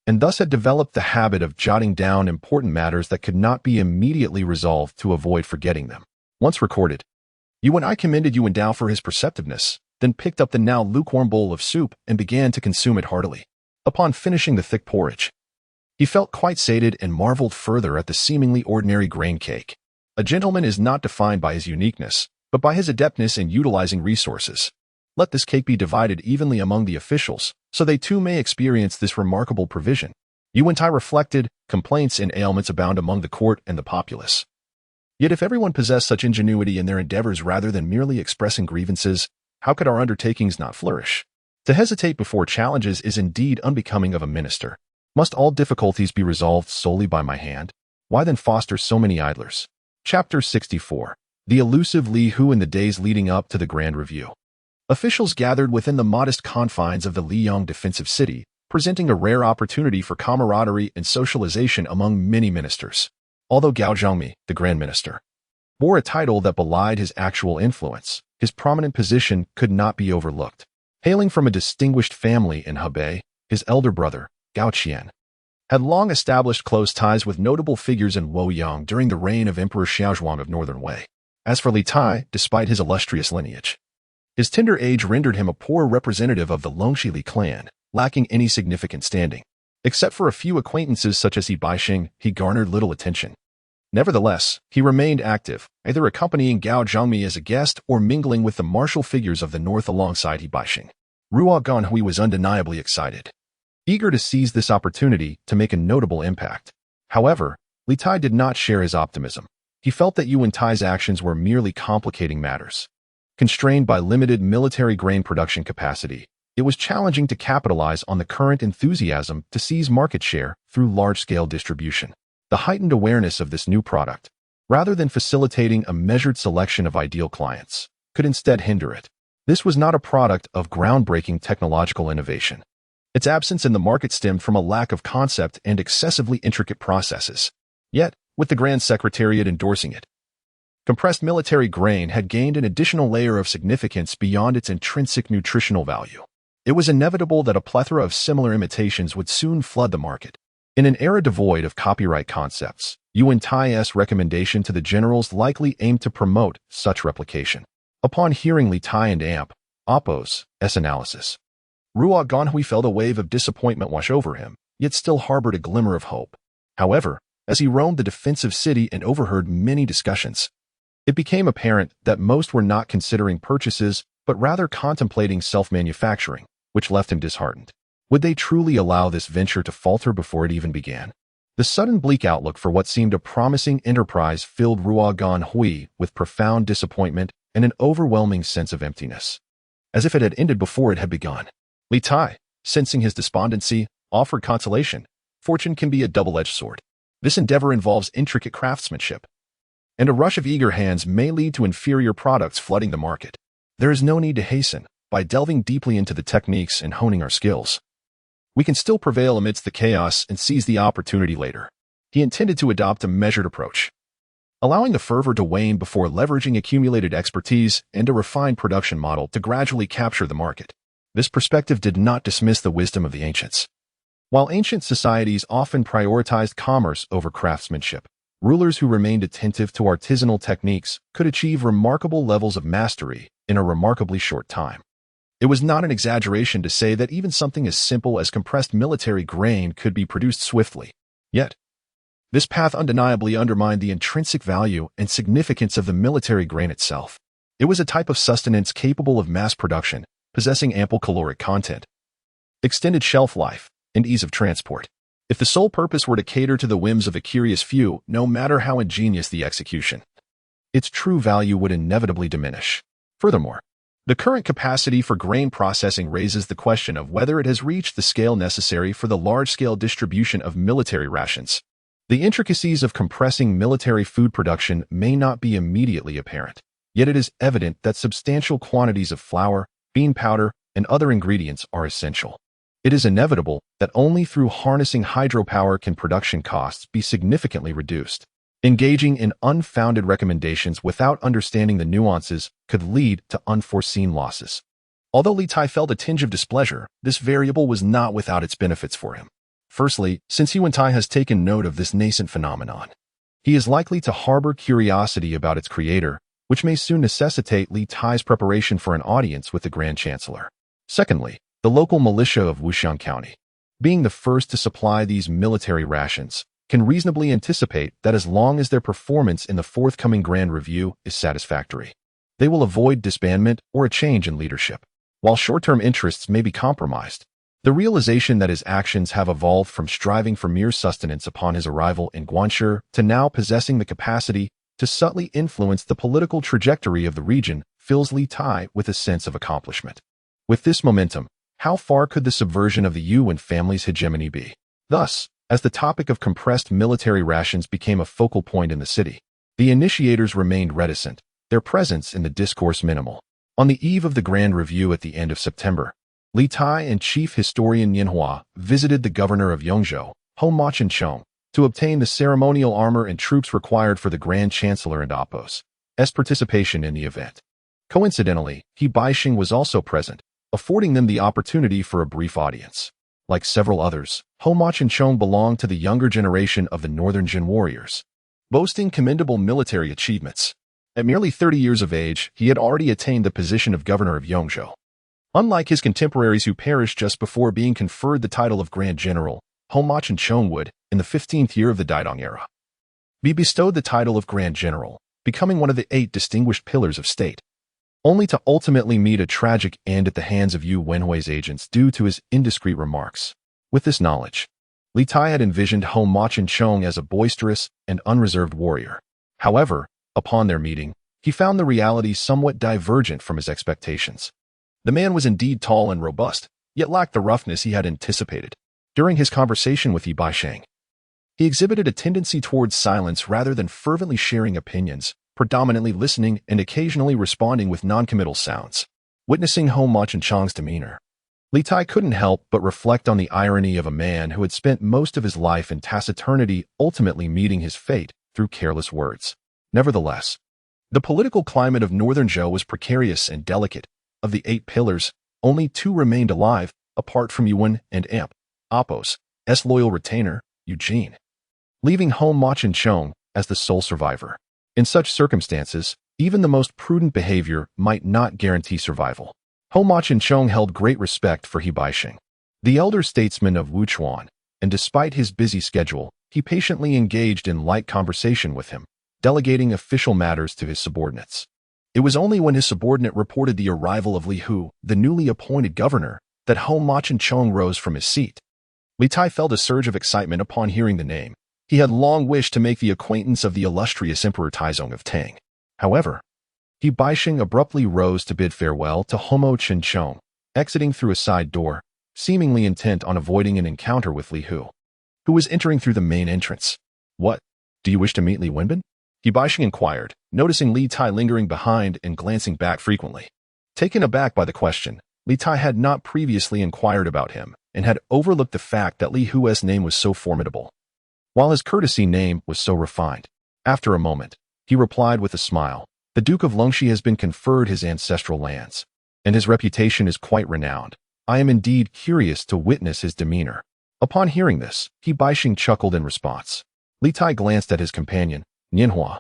and thus had developed the habit of jotting down important matters that could not be immediately resolved to avoid forgetting them. Once recorded, Yu Wentai commended Yu Wentai for his perceptiveness, then picked up the now lukewarm bowl of soup and began to consume it heartily. Upon finishing the thick porridge, he felt quite sated and marveled further at the seemingly ordinary grain cake. A gentleman is not defined by his uniqueness, but by his adeptness in utilizing resources. Let this cake be divided evenly among the officials, so they too may experience this remarkable provision. Yu Wentai reflected, complaints and ailments abound among the court and the populace. Yet if everyone possessed such ingenuity in their endeavors rather than merely expressing grievances, how could our undertakings not flourish? To hesitate before challenges is indeed unbecoming of a minister. Must all difficulties be resolved solely by my hand? Why then foster so many idlers? Chapter 64. The elusive Liuhun in the days leading up to the Grand Review. Officials gathered within the modest confines of the Liuhun defensive city, presenting a rare opportunity for camaraderie and socialization among many ministers. Although Gao Zhongmi, the Grand Minister, bore a title that belied his actual influence, his prominent position could not be overlooked. Hailing from a distinguished family in Hebei, his elder brother, Gao Qian, had long established close ties with notable figures in Luoyang during the reign of Emperor Xiaozhuang of Northern Wei. As for Li Tai, despite his illustrious lineage, his tender age rendered him a poor representative of the Longxi Li clan, lacking any significant standing. Except for a few acquaintances such as Hebei, he garnered little attention. Nevertheless, he remained active, either accompanying Gao Zhongmi as a guest or mingling with the martial figures of the north alongside Hebei. Ruo Ganhui was undeniably excited, eager to seize this opportunity to make a notable impact. However, Li Tai did not share his optimism. He felt that Yu Wentai's actions were merely complicating matters. Constrained by limited military grain production capacity, it was challenging to capitalize on the current enthusiasm to seize market share through large-scale distribution. The heightened awareness of this new product, rather than facilitating a measured selection of ideal clients, could instead hinder it. This was not a product of groundbreaking technological innovation. Its absence in the market stemmed from a lack of concept and excessively intricate processes. Yet, with the Grand Secretariat endorsing it, compressed military grain had gained an additional layer of significance beyond its intrinsic nutritional value. It was inevitable that a plethora of similar imitations would soon flood the market. In an era devoid of copyright concepts, Yu Wentai's recommendation to the generals likely aimed to promote such replication. Upon hearing Li Tai and Oppo's analysis, Ruo Ganhui felt a wave of disappointment wash over him, yet still harbored a glimmer of hope. However, as he roamed the defensive city and overheard many discussions, it became apparent that most were not considering purchases, but rather contemplating self-manufacturing, which left him disheartened. Would they truly allow this venture to falter before it even began? The sudden bleak outlook for what seemed a promising enterprise filled Ruo Ganhui with profound disappointment and an overwhelming sense of emptiness, as if it had ended before it had begun. Li Tai, sensing his despondency, offered consolation. Fortune can be a double-edged sword. This endeavor involves intricate craftsmanship, and a rush of eager hands may lead to inferior products flooding the market. There is no need to hasten. By delving deeply into the techniques and honing our skills, we can still prevail amidst the chaos and seize the opportunity later. He intended to adopt a measured approach, allowing the fervor to wane before leveraging accumulated expertise and a refined production model to gradually capture the market. This perspective did not dismiss the wisdom of the ancients. While ancient societies often prioritized commerce over craftsmanship, rulers who remained attentive to artisanal techniques could achieve remarkable levels of mastery in a remarkably short time. It was not an exaggeration to say that even something as simple as compressed military grain could be produced swiftly. Yet, this path undeniably undermined the intrinsic value and significance of the military grain itself. It was a type of sustenance capable of mass production, possessing ample caloric content, extended shelf life, and ease of transport. If the sole purpose were to cater to the whims of a curious few, no matter how ingenious the execution, its true value would inevitably diminish. Furthermore, the current capacity for grain processing raises the question of whether it has reached the scale necessary for the large-scale distribution of military rations. The intricacies of compressing military food production may not be immediately apparent, yet it is evident that substantial quantities of flour, bean powder, and other ingredients are essential. It is inevitable that only through harnessing hydropower can production costs be significantly reduced. Engaging in unfounded recommendations without understanding the nuances could lead to unforeseen losses. Although Li Tai felt a tinge of displeasure, this variable was not without its benefits for him. Firstly, since Yu Wentai has taken note of this nascent phenomenon, he is likely to harbor curiosity about its creator, which may soon necessitate Li Tai's preparation for an audience with the Grand Chancellor. Secondly, the local militia of Wuxian County, being the first to supply these military rations, can reasonably anticipate that as long as their performance in the forthcoming Grand Review is satisfactory, they will avoid disbandment or a change in leadership. While short-term interests may be compromised, the realization that his actions have evolved from striving for mere sustenance upon his arrival in Guanshi to now possessing the capacity to subtly influence the political trajectory of the region fills Li Tai with a sense of accomplishment. With this momentum, how far could the subversion of the Yuan family's hegemony be? Thus, as the topic of compressed military rations became a focal point in the city, the initiators remained reticent, their presence in the discourse minimal. On the eve of the Grand Review at the end of September, Li Tai and chief historian Yanhua visited the governor of Yongzhou, Ho Machin-chong, to obtain the ceremonial armor and troops required for the Grand Chancellor and Apos' participation in the event. Coincidentally, He Baixing was also present, affording them the opportunity for a brief audience. Like several others, Ho Machin-chong belonged to the younger generation of the Northern Jin warriors, boasting commendable military achievements. At merely 30 years of age, he had already attained the position of governor of Yongzhou. Unlike his contemporaries who perished just before being conferred the title of Grand General, Ho Machin-chong would, in the 15th year of the Taihang era, be bestowed the title of Grand General, becoming one of the 8 distinguished pillars of state, only to ultimately meet a tragic end at the hands of Yu Wenhui's agents due to his indiscreet remarks. With this knowledge, Li Tai had envisioned Ho Machin-chong as a boisterous and unreserved warrior. However, upon their meeting, he found the reality somewhat divergent from his expectations. The man was indeed tall and robust, yet lacked the roughness he had anticipated. During his conversation with He Baixing, he exhibited a tendency towards silence rather than fervently sharing opinions, predominantly listening and occasionally responding with noncommittal sounds. Witnessing Ho Machin-chong's demeanor, Li Tai couldn't help but reflect on the irony of a man who had spent most of his life in taciturnity ultimately meeting his fate through careless words. Nevertheless, the political climate of Northern Zhou was precarious and delicate. Of the 8 pillars, only 2 remained alive, apart from Yuan and Apos' loyal retainer, Eugene, leaving Ho Machin-chong as the sole survivor. In such circumstances, even the most prudent behavior might not guarantee survival. Ho Machin-chong held great respect for He Baixing, the elder statesman of Wuchuan, and despite his busy schedule, he patiently engaged in light conversation with him, delegating official matters to his subordinates. It was only when his subordinate reported the arrival of Liuhun, the newly appointed governor, that Ho Machin-chong rose from his seat. Li Tai felt a surge of excitement upon hearing the name. He had long wished to make the acquaintance of the illustrious Emperor Taizong of Tang. However, He Baixing abruptly rose to bid farewell to Ho Machin-chong, exiting through a side door, seemingly intent on avoiding an encounter with Liuhun, who was entering through the main entrance. "What? Do you wish to meet Li Wenbin?" He Baixing inquired, noticing Li Tai lingering behind and glancing back frequently. Taken aback by the question, Li Tai had not previously inquired about him and had overlooked the fact that Li Hu's name was so formidable, while his courtesy name was so refined. After a moment, he replied with a smile, "The Duke of Longxi has been conferred his ancestral lands, and his reputation is quite renowned. I am indeed curious to witness his demeanor." Upon hearing this, He Baixing chuckled in response. Li Tai glanced at his companion, Yanhua,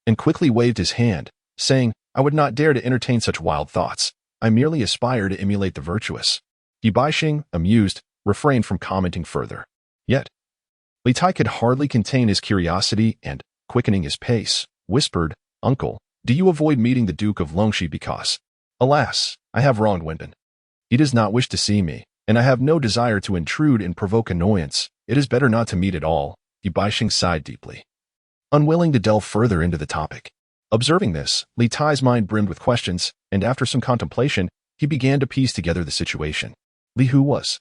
and quickly waved his hand, saying, "I would not dare to entertain such wild thoughts. I merely aspire to emulate the virtuous." He Baixing, amused, refrained from commenting further. Yet, Li Tai could hardly contain his curiosity and, quickening his pace, whispered, "Uncle, do you avoid meeting the Duke of Longxi because, alas, I have wronged Wenbin. He does not wish to see me, and I have no desire to intrude and provoke annoyance. It is better not to meet at all." He Baixing sighed deeply, unwilling to delve further into the topic. Observing this, Li Tai's mind brimmed with questions, and after some contemplation, he began to piece together the situation. Liuhun was,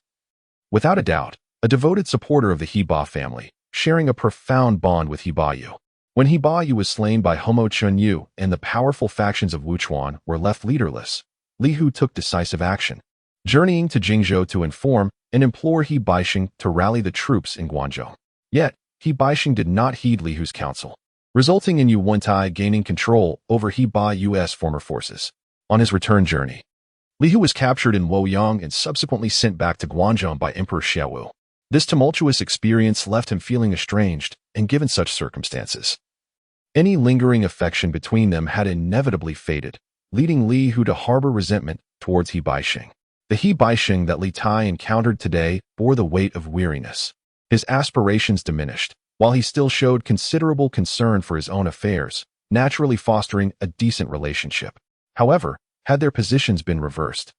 without a doubt, a devoted supporter of the Hebei family, sharing a profound bond with Hebei. When Hebei was slain by Homo Chunyu and the powerful factions of Wuchuan were left leaderless, Liuhun took decisive action. Journeying to Jingzhou to inform, and implore He Baixing to rally the troops in Guangzhou. Yet, He Baixing did not heed Liuhu's counsel, resulting in Yu Wentai gaining control over Hebei's former forces. On his return journey, Liuhu was captured in Luoyang and subsequently sent back to Guangzhou by Emperor Xiao. This tumultuous experience left him feeling estranged, and given such circumstances, any lingering affection between them had inevitably faded, leading Liuhu to harbor resentment towards He Baixing. The He Baixing that Li Tai encountered today bore the weight of weariness. His aspirations diminished, while he still showed considerable concern for his own affairs, naturally fostering a decent relationship. However, had their positions been reversed,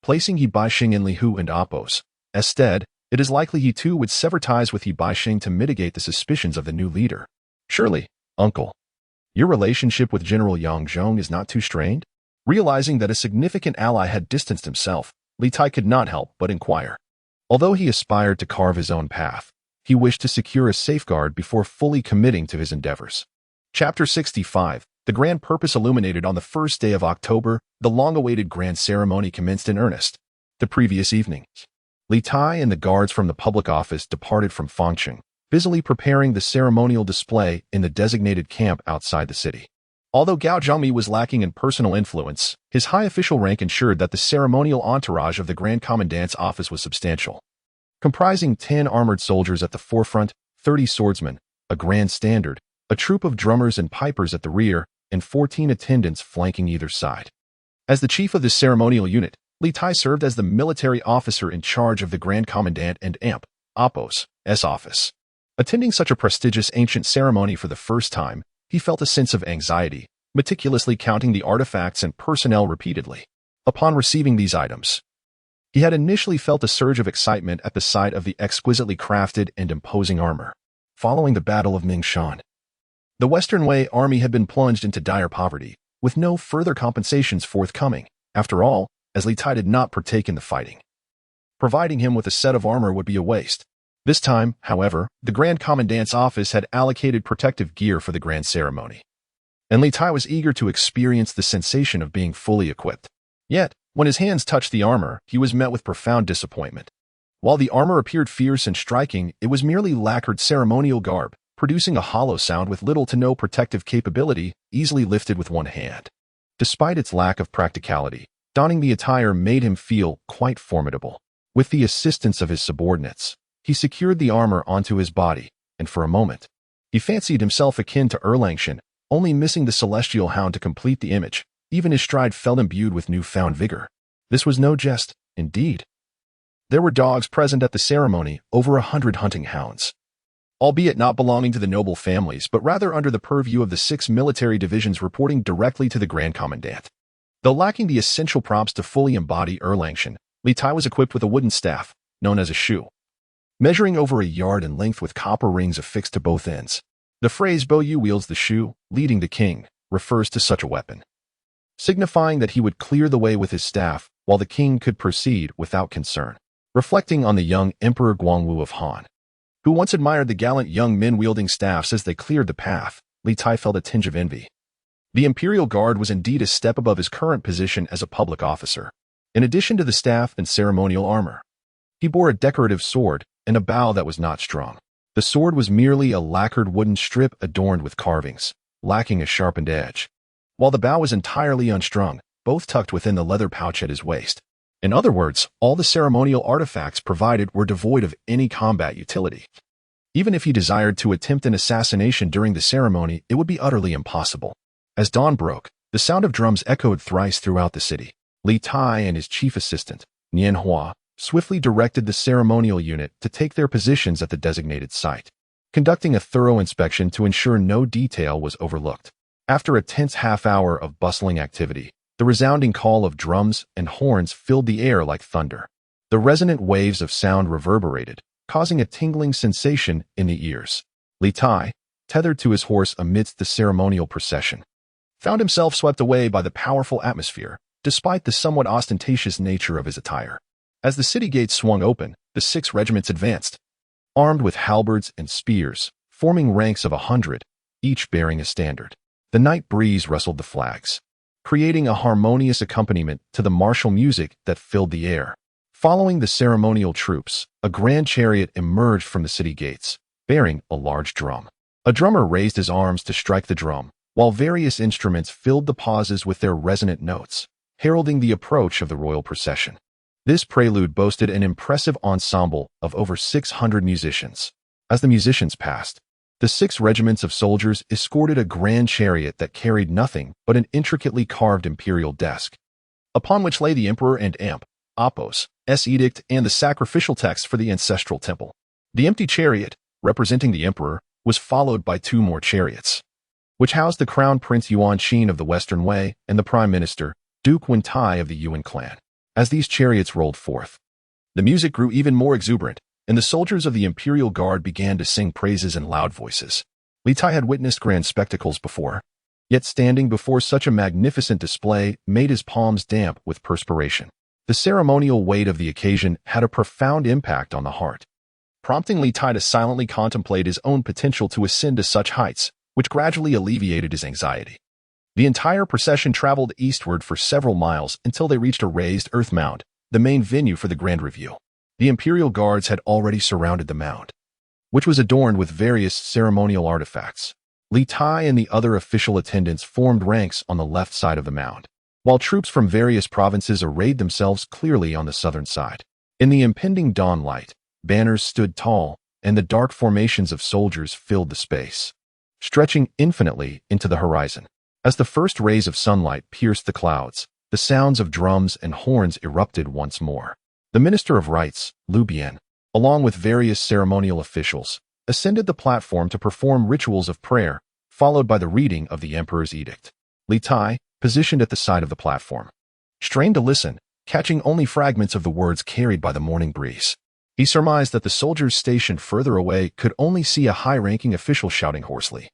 placing He Baixing in Liuhu and Appos, instead, it is likely he too would sever ties with He Baixing to mitigate the suspicions of the new leader. Surely, uncle, your relationship with General Yang Zhong is not too strained? Realizing that a significant ally had distanced himself, Li Tai could not help but inquire. Although he aspired to carve his own path, he wished to secure a safeguard before fully committing to his endeavors. Chapter 65. The grand purpose illuminated. On the first day of October, the long-awaited grand ceremony commenced in earnest. The previous evening, Li Tai and the guards from the public office departed from Fangcheng, busily preparing the ceremonial display in the designated camp outside the city. Although Gao Zhongmi was lacking in personal influence, his high official rank ensured that the ceremonial entourage of the Grand Commandant's office was substantial. Comprising 10 armored soldiers at the forefront, 30 swordsmen, a grand standard, a troop of drummers and pipers at the rear, and 14 attendants flanking either side. As the chief of the ceremonial unit, Li Tai served as the military officer in charge of the Grand Commandant and Appos' office. Attending such a prestigious ancient ceremony for the first time, he felt a sense of anxiety, meticulously counting the artifacts and personnel repeatedly. Upon receiving these items, he had initially felt a surge of excitement at the sight of the exquisitely crafted and imposing armor. Following the Battle of Mangshan, the Western Wei army had been plunged into dire poverty, with no further compensations forthcoming. After all, as Li Tai did not partake in the fighting, providing him with a set of armor would be a waste. This time, however, the Grand Commandant's office had allocated protective gear for the grand ceremony, and Li Tai was eager to experience the sensation of being fully equipped. Yet, when his hands touched the armor, he was met with profound disappointment. While the armor appeared fierce and striking, it was merely lacquered ceremonial garb, producing a hollow sound with little to no protective capability, easily lifted with one hand. Despite its lack of practicality, donning the attire made him feel quite formidable. With the assistance of his subordinates, he secured the armor onto his body, and for a moment, he fancied himself akin to Erlangchen, only missing the celestial hound to complete the image. Even his stride felt imbued with newfound vigor. This was no jest, indeed. There were dogs present at the ceremony, over 100 hunting hounds, albeit not belonging to the noble families, but rather under the purview of the 6 military divisions reporting directly to the Grand Commandant. Though lacking the essential props to fully embody Erlangchen, Li Tai was equipped with a wooden staff, known as a shu, measuring over a yard in length with copper rings affixed to both ends. The phrase "Bo Yu wields the shu, leading the king," refers to such a weapon, signifying that he would clear the way with his staff, while the king could proceed without concern. Reflecting on the young Emperor Guangwu of Han, who once admired the gallant young men wielding staffs as they cleared the path, Li Tai felt a tinge of envy. The Imperial Guard was indeed a step above his current position as a public officer. In addition to the staff and ceremonial armor, he bore a decorative sword and a bow that was not strung. The sword was merely a lacquered wooden strip adorned with carvings, lacking a sharpened edge, while the bow was entirely unstrung, both tucked within the leather pouch at his waist. In other words, all the ceremonial artifacts provided were devoid of any combat utility. Even if he desired to attempt an assassination during the ceremony, it would be utterly impossible. As dawn broke, the sound of drums echoed thrice throughout the city. Li Tai and his chief assistant, Nian Hua, swiftly directed the ceremonial unit to take their positions at the designated site, conducting a thorough inspection to ensure no detail was overlooked. After a tense half-hour of bustling activity, the resounding call of drums and horns filled the air like thunder. The resonant waves of sound reverberated, causing a tingling sensation in the ears. Li Tai, tethered to his horse amidst the ceremonial procession, found himself swept away by the powerful atmosphere, despite the somewhat ostentatious nature of his attire. As the city gates swung open, the 6 regiments advanced, armed with halberds and spears, forming ranks of 100, each bearing a standard. The night breeze rustled the flags, creating a harmonious accompaniment to the martial music that filled the air. Following the ceremonial troops, a grand chariot emerged from the city gates, bearing a large drum. A drummer raised his arms to strike the drum, while various instruments filled the pauses with their resonant notes, heralding the approach of the royal procession. This prelude boasted an impressive ensemble of over 600 musicians. As the musicians passed, the 6 regiments of soldiers escorted a grand chariot that carried nothing but an intricately carved imperial desk, upon which lay the emperor and Apos' edict and the sacrificial text for the ancestral temple. The empty chariot, representing the emperor, was followed by 2 more chariots, which housed the crown prince Yuanqing of the Western Wei and the prime minister, Duke Wentai of the Yuan clan. As these chariots rolled forth, the music grew even more exuberant, and the soldiers of the imperial guard began to sing praises in loud voices. Li Tai had witnessed grand spectacles before, yet standing before such a magnificent display made his palms damp with perspiration. The ceremonial weight of the occasion had a profound impact on the heart, prompting Li Tai to silently contemplate his own potential to ascend to such heights, which gradually alleviated his anxiety. The entire procession traveled eastward for several miles until they reached a raised earth mound, the main venue for the grand review. The imperial guards had already surrounded the mound, which was adorned with various ceremonial artifacts. Li Tai and the other official attendants formed ranks on the left side of the mound, while troops from various provinces arrayed themselves clearly on the southern side. In the impending dawn light, banners stood tall, and the dark formations of soldiers filled the space, stretching infinitely into the horizon. As the first rays of sunlight pierced the clouds, the sounds of drums and horns erupted once more. The Minister of Rites, Liu Bian, along with various ceremonial officials, ascended the platform to perform rituals of prayer, followed by the reading of the emperor's edict. Li Tai, positioned at the side of the platform, strained to listen, catching only fragments of the words carried by the morning breeze. He surmised that the soldiers stationed further away could only see a high-ranking official shouting hoarsely,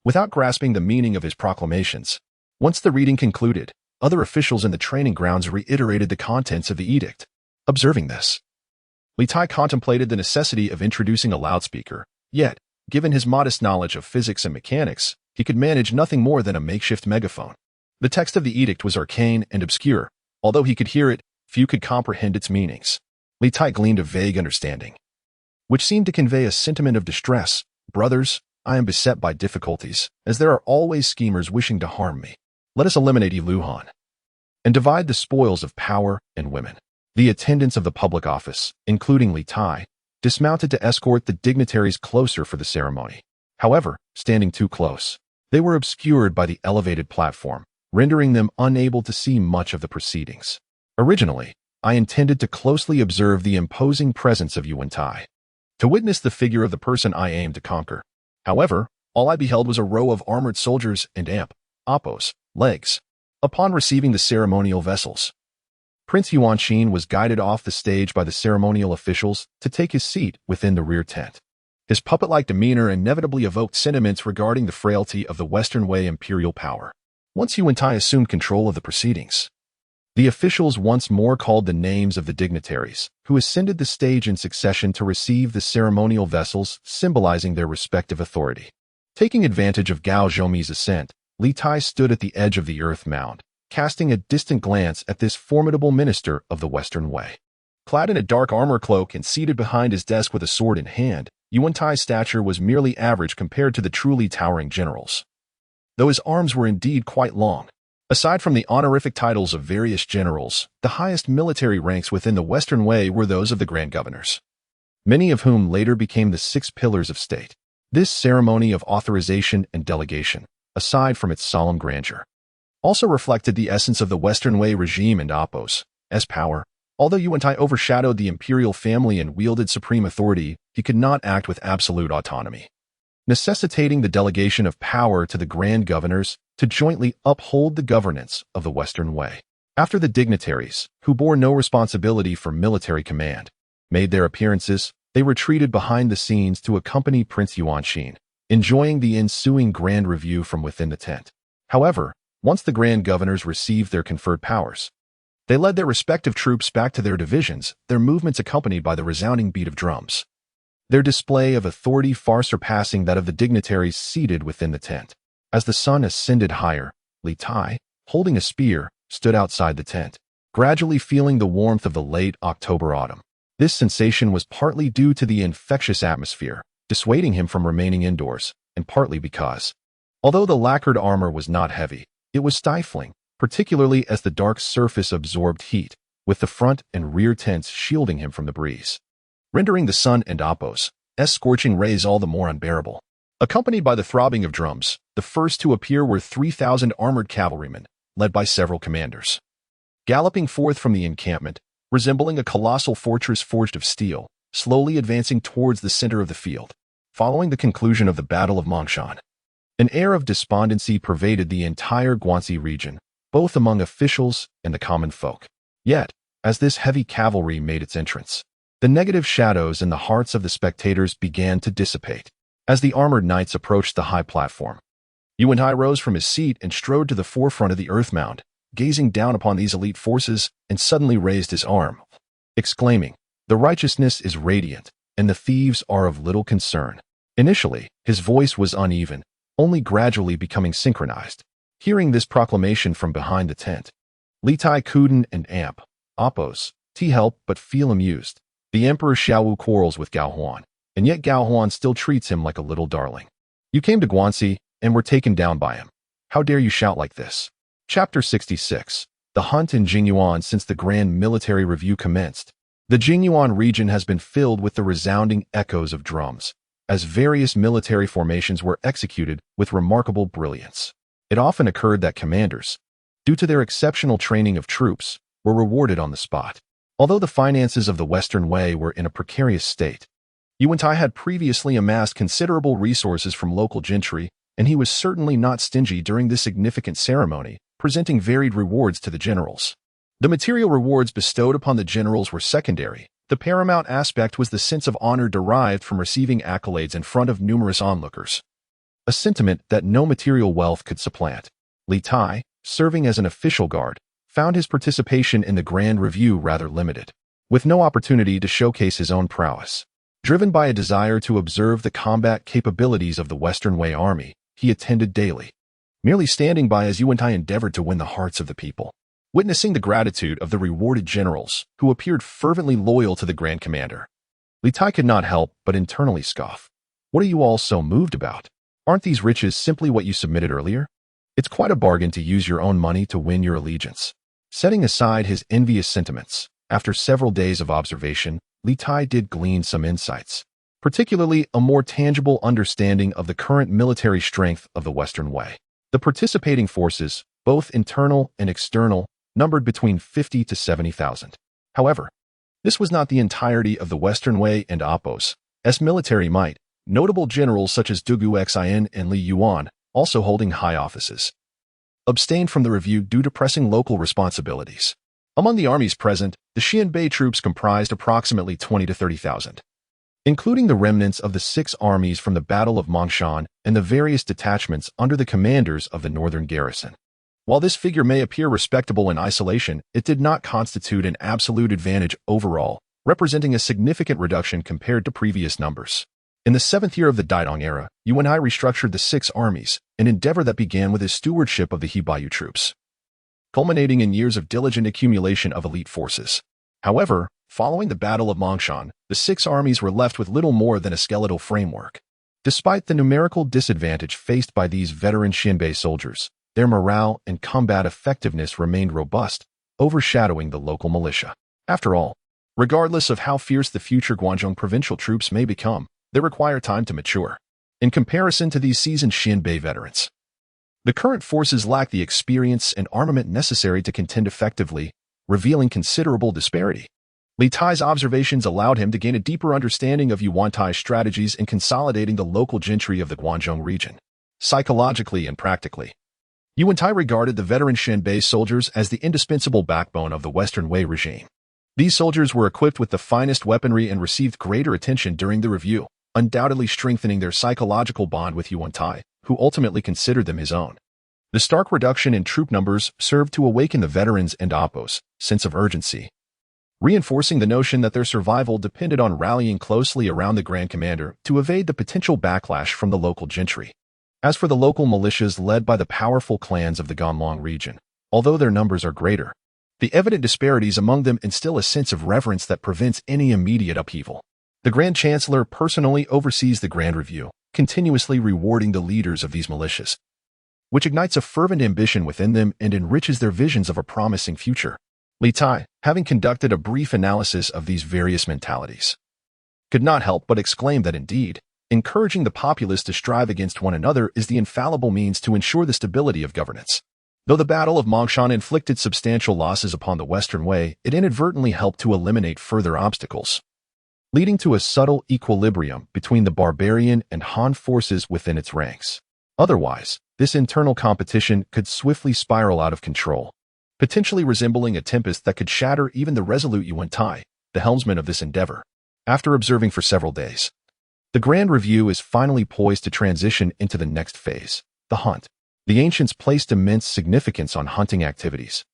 without grasping the meaning of his proclamations. Once the reading concluded, other officials in the training grounds reiterated the contents of the edict. Observing this, Li Tai contemplated the necessity of introducing a loudspeaker, yet, given his modest knowledge of physics and mechanics, he could manage nothing more than a makeshift megaphone. The text of the edict was arcane and obscure. Although he could hear it, few could comprehend its meanings. Li Tai gleaned a vague understanding, which seemed to convey a sentiment of distress. Brothers, I am beset by difficulties, as there are always schemers wishing to harm me. Let us eliminate Liuhun and divide the spoils of power and women. The attendants of the public office, including Li Tai, dismounted to escort the dignitaries closer for the ceremony. However, standing too close, they were obscured by the elevated platform, rendering them unable to see much of the proceedings. Originally, I intended to closely observe the imposing presence of Yu Wentai, to witness the figure of the person I aimed to conquer. However, all I beheld was a row of armored soldiers and Apos' legs. Upon receiving the ceremonial vessels, Prince Yuanqing was guided off the stage by the ceremonial officials to take his seat within the rear tent. His puppet-like demeanor inevitably evoked sentiments regarding the frailty of the Western Wei imperial power. Once Yu Wentai assumed control of the proceedings, the officials once more called the names of the dignitaries, who ascended the stage in succession to receive the ceremonial vessels symbolizing their respective authority. Taking advantage of Gao Zhoumi's ascent, Li Tai stood at the edge of the earth mound, casting a distant glance at this formidable minister of the Western Wei. Clad in a dark armor cloak and seated behind his desk with a sword in hand, Yu Wentai's stature was merely average compared to the truly towering generals, though his arms were indeed quite long. Aside from the honorific titles of various generals, the highest military ranks within the Western Wei were those of the Grand Governors, many of whom later became the 6 pillars of state. This ceremony of authorization and delegation, aside from its solemn grandeur, also reflected the essence of the Western Wei regime and Apos' power. Although Yu Wentai overshadowed the imperial family and wielded supreme authority, he could not act with absolute autonomy, necessitating the delegation of power to the Grand Governors to jointly uphold the governance of the Western Wei. After the dignitaries, who bore no responsibility for military command, made their appearances, they retreated behind the scenes to accompany Prince Yuanqing, enjoying the ensuing grand review from within the tent. However, once the Grand Governors received their conferred powers, they led their respective troops back to their divisions, their movements accompanied by the resounding beat of drums, their display of authority far surpassing that of the dignitaries seated within the tent. As the sun ascended higher, Li Tai, holding a spear, stood outside the tent, gradually feeling the warmth of the late October-autumn. This sensation was partly due to the infectious atmosphere, dissuading him from remaining indoors, and partly because, although the lacquered armor was not heavy, it was stifling, particularly as the dark surface absorbed heat, with the front and rear tents shielding him from the breeze, rendering the sun and Apos' scorching rays all the more unbearable. Accompanied by the throbbing of drums, the first to appear were 3,000 armored cavalrymen, led by several commanders. Galloping forth from the encampment, resembling a colossal fortress forged of steel, slowly advancing towards the center of the field, following the conclusion of the Battle of Mangshan. An air of despondency pervaded the entire Guanshi region, both among officials and the common folk. Yet, as this heavy cavalry made its entrance, the negative shadows in the hearts of the spectators began to dissipate. As the armored knights approached the high platform, Yu Wentai rose from his seat and strode to the forefront of the earth mound, gazing down upon these elite forces, and suddenly raised his arm, exclaiming, "The righteousness is radiant, and the thieves are of little concern." Initially, his voice was uneven, only gradually becoming synchronized. Hearing this proclamation from behind the tent, Litai couldn't and Apos help but feel amused. The Emperor Xiao quarrels with Gao Huan, and yet Gao Huan still treats him like a little darling. You came to Guanshi and were taken down by him. How dare you shout like this? Chapter 66. The hunt in Jingyuan. Since the Grand Military Review commenced, the Jingyuan region has been filled with the resounding echoes of drums, as various military formations were executed with remarkable brilliance. It often occurred that commanders, due to their exceptional training of troops, were rewarded on the spot. Although the finances of the Western Wei were in a precarious state, Yu Wentai had previously amassed considerable resources from local gentry, and he was certainly not stingy during this significant ceremony, presenting varied rewards to the generals. The material rewards bestowed upon the generals were secondary. The paramount aspect was the sense of honor derived from receiving accolades in front of numerous onlookers, a sentiment that no material wealth could supplant. Li Tai, serving as an official guard, found his participation in the Grand Review rather limited, with no opportunity to showcase his own prowess. Driven by a desire to observe the combat capabilities of the Western Wei army, he attended daily, merely standing by as Yu Wentai endeavored to win the hearts of the people. Witnessing the gratitude of the rewarded generals, who appeared fervently loyal to the Grand Commander, Li Tai could not help but internally scoff. What are you all so moved about? Aren't these riches simply what you submitted earlier? It's quite a bargain to use your own money to win your allegiance. Setting aside his envious sentiments, after several days of observation, Li Tai did glean some insights, particularly a more tangible understanding of the current military strength of the Western Wei. The participating forces, both internal and external, numbered between 50 to 70,000. However, this was not the entirety of the Western Wei and Apos' military might. Notable generals such as Dugu Xin and Liuhun, also holding high offices, abstained from the review due to pressing local responsibilities. Among the armies present, the Xianbei troops comprised approximately 20 to 30,000, including the remnants of the 6 armies from the Battle of Mangshan and the various detachments under the commanders of the northern garrison. While this figure may appear respectable in isolation, it did not constitute an absolute advantage overall, representing a significant reduction compared to previous numbers. In the 7th year of the Dynasty era, Yu Wentai restructured the 6 armies, an endeavor that began with his stewardship of the Hebei troops, culminating in years of diligent accumulation of elite forces. However, following the Battle of Mangshan, the 6 armies were left with little more than a skeletal framework. Despite the numerical disadvantage faced by these veteran Xianbei soldiers, their morale and combat effectiveness remained robust, overshadowing the local militia. After all, regardless of how fierce the future Guangdong provincial troops may become, they require time to mature. In comparison to these seasoned Xianbei veterans, the current forces lack the experience and armament necessary to contend effectively, revealing considerable disparity. Li Tai's observations allowed him to gain a deeper understanding of Yu Wentai's strategies in consolidating the local gentry of the Guangdong region. Psychologically and practically, Yu Wentai regarded the veteran Xianbei soldiers as the indispensable backbone of the Western Wei regime. These soldiers were equipped with the finest weaponry and received greater attention during the review, undoubtedly strengthening their psychological bond with Yu Wentai, who ultimately considered them his own. The stark reduction in troop numbers served to awaken the veterans and Apos' sense of urgency, reinforcing the notion that their survival depended on rallying closely around the Grand Commander to evade the potential backlash from the local gentry. As for the local militias led by the powerful clans of the Ganlong region, although their numbers are greater, The evident disparities among them instill a sense of reverence that prevents any immediate upheaval. The Grand Chancellor personally oversees the Grand Review, continuously rewarding the leaders of these militias, which ignites a fervent ambition within them and enriches their visions of a promising future. Li Tai, having conducted a brief analysis of these various mentalities, could not help but exclaim that indeed, encouraging the populace to strive against one another is the infallible means to ensure the stability of governance. Though the Battle of Mangshan inflicted substantial losses upon the Western Way, it inadvertently helped to eliminate further obstacles, leading to a subtle equilibrium between the barbarian and Han forces within its ranks. Otherwise, this internal competition could swiftly spiral out of control, potentially resembling a tempest that could shatter even the resolute Yu Wentai, the helmsman of this endeavor. After observing for several days, the Grand Review is finally poised to transition into the next phase, the hunt. The ancients placed immense significance on hunting activities,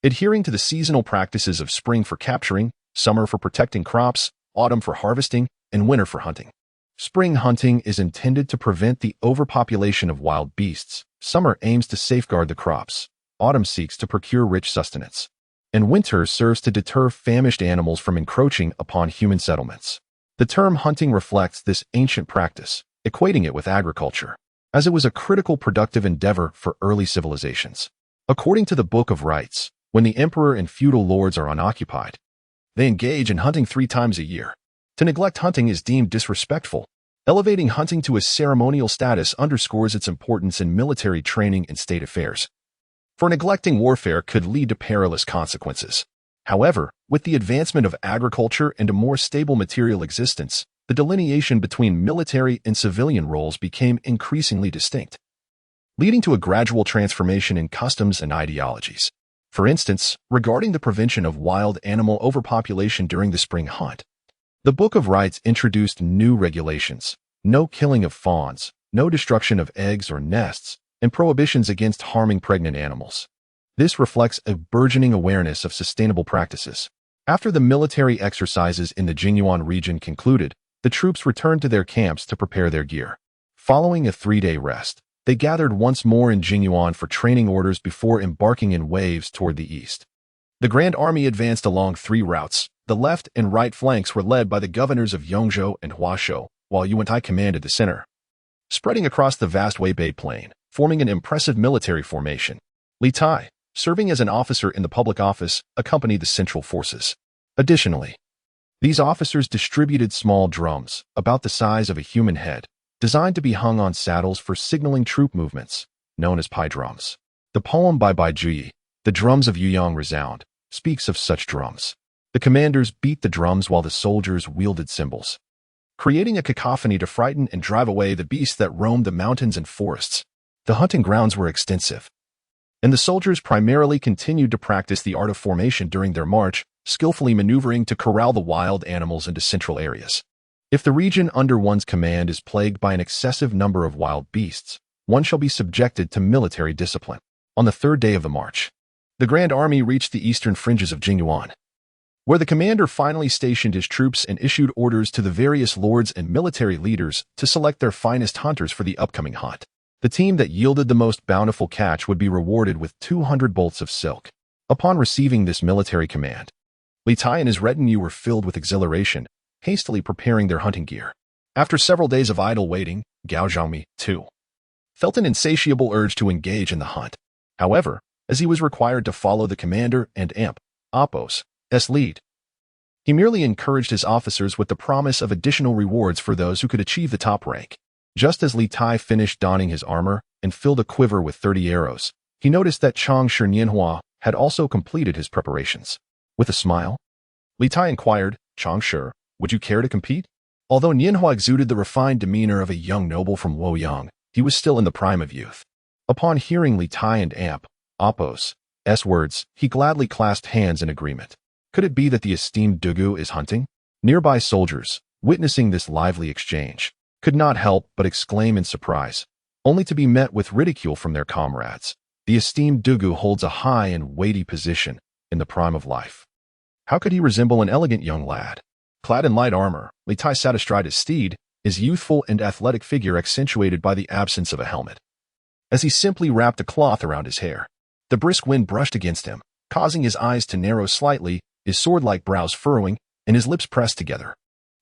adhering to the seasonal practices of spring for capturing, summer for protecting crops, autumn for harvesting, and winter for hunting. Spring hunting is intended to prevent the overpopulation of wild beasts. Summer aims to safeguard the crops. Autumn seeks to procure rich sustenance. And winter serves to deter famished animals from encroaching upon human settlements. The term hunting reflects this ancient practice, equating it with agriculture, as it was a critical productive endeavor for early civilizations. According to the Book of Rites, when the emperor and feudal lords are unoccupied, they engage in hunting 3 times a year. To neglect hunting is deemed disrespectful. Elevating hunting to a ceremonial status underscores its importance in military training and state affairs. For neglecting warfare could lead to perilous consequences. However, with the advancement of agriculture and a more stable material existence, the delineation between military and civilian roles became increasingly distinct, leading to a gradual transformation in customs and ideologies. For instance, regarding the prevention of wild animal overpopulation during the spring hunt, the Book of Rites introduced new regulations: no killing of fawns, no destruction of eggs or nests, and prohibitions against harming pregnant animals. This reflects a burgeoning awareness of sustainable practices. After the military exercises in the Jingyuan region concluded, the troops returned to their camps to prepare their gear. Following a 3-day rest, they gathered once more in Jingyuan for training orders before embarking in waves toward the east. The Grand Army advanced along 3 routes. The left and right flanks were led by the governors of Yongzhou and Huashou, while Yu Wentai commanded the center, spreading across the vast Hebei plain, forming an impressive military formation. Li Tai, serving as an officer in the public office, accompanied the central forces. Additionally, these officers distributed small drums, about the size of a human head, designed to be hung on saddles for signaling troop movements, known as pai drums. The poem by Bai Juyi, "The Drums of Yuyang Resound," speaks of such drums. The commanders beat the drums while the soldiers wielded cymbals, creating a cacophony to frighten and drive away the beasts that roamed the mountains and forests. The hunting grounds were extensive, and the soldiers primarily continued to practice the art of formation during their march, skillfully maneuvering to corral the wild animals into central areas. If the region under one's command is plagued by an excessive number of wild beasts, one shall be subjected to military discipline. On the 3rd day of the march, the Grand Army reached the eastern fringes of Jingyuan, where the commander finally stationed his troops and issued orders to the various lords and military leaders to select their finest hunters for the upcoming hunt. The team that yielded the most bountiful catch would be rewarded with 200 bolts of silk. Upon receiving this military command, Li Tai and his retinue were filled with exhilaration, hastily preparing their hunting gear. After several days of idle waiting, Gao Zhangmi, too, felt an insatiable urge to engage in the hunt. However, as he was required to follow the commander and Apos' lead, he merely encouraged his officers with the promise of additional rewards for those who could achieve the top rank. Just as Li Tai finished donning his armor and filled a quiver with 30 arrows, he noticed that Chang Shi Nianhua had also completed his preparations. With a smile, Li Tai inquired, "Chang Shi, would you care to compete?" Although Nianhua exuded the refined demeanor of a young noble from Luoyang, he was still in the prime of youth. Upon hearing Li Tai and Apos' words, he gladly clasped hands in agreement. Could it be that the esteemed Dugu is hunting? Nearby soldiers, witnessing this lively exchange, could not help but exclaim in surprise, only to be met with ridicule from their comrades. The esteemed Dugu holds a high and weighty position in the prime of life. How could he resemble an elegant young lad? Clad in light armor, Li Tai sat astride his steed, his youthful and athletic figure accentuated by the absence of a helmet, as he simply wrapped a cloth around his hair. The brisk wind brushed against him, causing his eyes to narrow slightly, his sword-like brows furrowing, and his lips pressed together.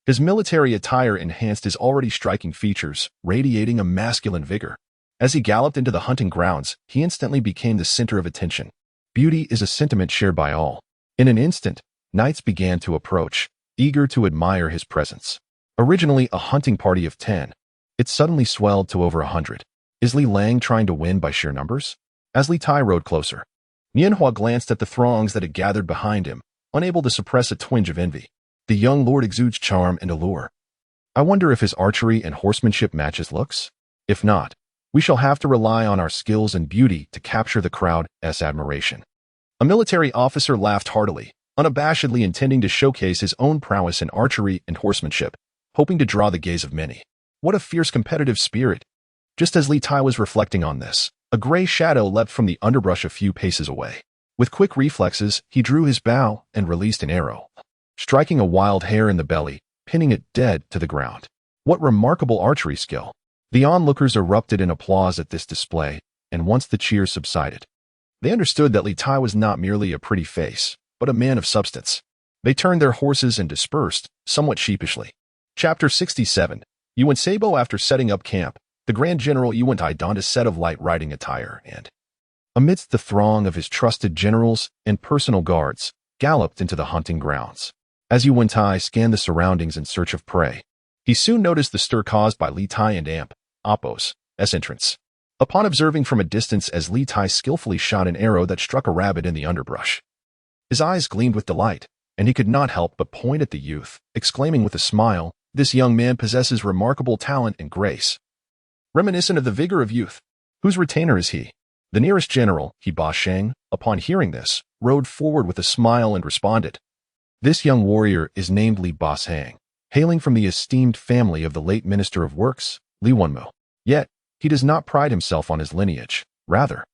His military attire enhanced his already striking features, radiating a masculine vigor. As he galloped into the hunting grounds, he instantly became the center of attention. Beauty is a sentiment shared by all. In an instant, knights began to approach, eager to admire his presence. Originally a hunting party of 10, it suddenly swelled to over 100. Is Li Lang trying to win by sheer numbers? As Li Tai rode closer, Nianhua glanced at the throngs that had gathered behind him, unable to suppress a twinge of envy. The young lord exudes charm and allure. I wonder if his archery and horsemanship match his looks? If not, we shall have to rely on our skills and beauty to capture the crowd's admiration. A military officer laughed heartily, unabashedly intending to showcase his own prowess in archery and horsemanship, hoping to draw the gaze of many. What a fierce competitive spirit! Just as Li Tai was reflecting on this, a gray shadow leapt from the underbrush a few paces away. With quick reflexes, he drew his bow and released an arrow, striking a wild hare in the belly, pinning it dead to the ground. What remarkable archery skill! The onlookers erupted in applause at this display, and once the cheers subsided, they understood that Li Tai was not merely a pretty face, but a man of substance. They turned their horses and dispersed, somewhat sheepishly. Chapter 67. Yu Wentai. After setting up camp, the Grand General Yu Wentai donned a set of light riding attire and, amidst the throng of his trusted generals and personal guards, galloped into the hunting grounds. As Yu Wentai scanned the surroundings in search of prey, he soon noticed the stir caused by Li Tai and Appo's entrance. Upon observing from a distance as Li Tai skillfully shot an arrow that struck a rabbit in the underbrush, his eyes gleamed with delight, and he could not help but point at the youth, exclaiming with a smile, "This young man possesses remarkable talent and grace, reminiscent of the vigor of youth. Whose retainer is he?" The nearest general, Ba Sheng, upon hearing this, rode forward with a smile and responded, "This young warrior is named Li Ba Sheng, hailing from the esteemed family of the late Minister of Works, Liuhun. Yet, he does not pride himself on his lineage. Rather,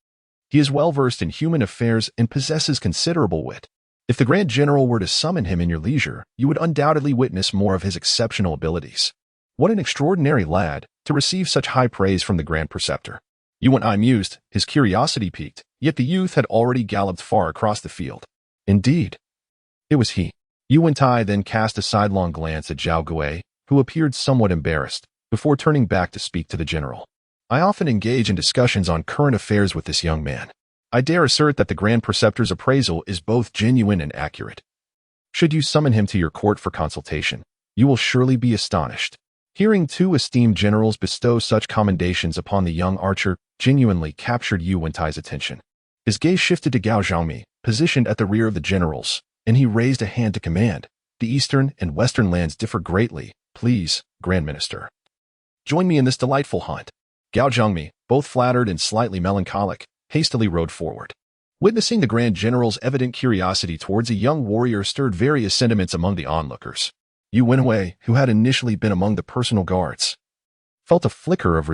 he is well versed in human affairs and possesses considerable wit. If the Grand General were to summon him in your leisure, you would undoubtedly witness more of his exceptional abilities. What an extraordinary lad, to receive such high praise from the Grand Preceptor." Yu Wentai mused, his curiosity piqued, yet the youth had already galloped far across the field. Indeed, it was he. Yu Wentai then cast a sidelong glance at Zhao Gui, who appeared somewhat embarrassed, before turning back to speak to the general. "I often engage in discussions on current affairs with this young man. I dare assert that the Grand Preceptor's appraisal is both genuine and accurate. Should you summon him to your court for consultation, you will surely be astonished." Hearing two esteemed generals bestow such commendations upon the young archer genuinely captured Yu Wentai's attention. His gaze shifted to Gao Zhangmi, positioned at the rear of the generals, and he raised a hand to command. "The eastern and western lands differ greatly. Please, Grand Minister, join me in this delightful hunt." Gao Zhangmi, both flattered and slightly melancholic, hastily rode forward. Witnessing the Grand General's evident curiosity towards a young warrior stirred various sentiments among the onlookers. Yu Wentai, who had initially been among the personal guards, felt a flicker of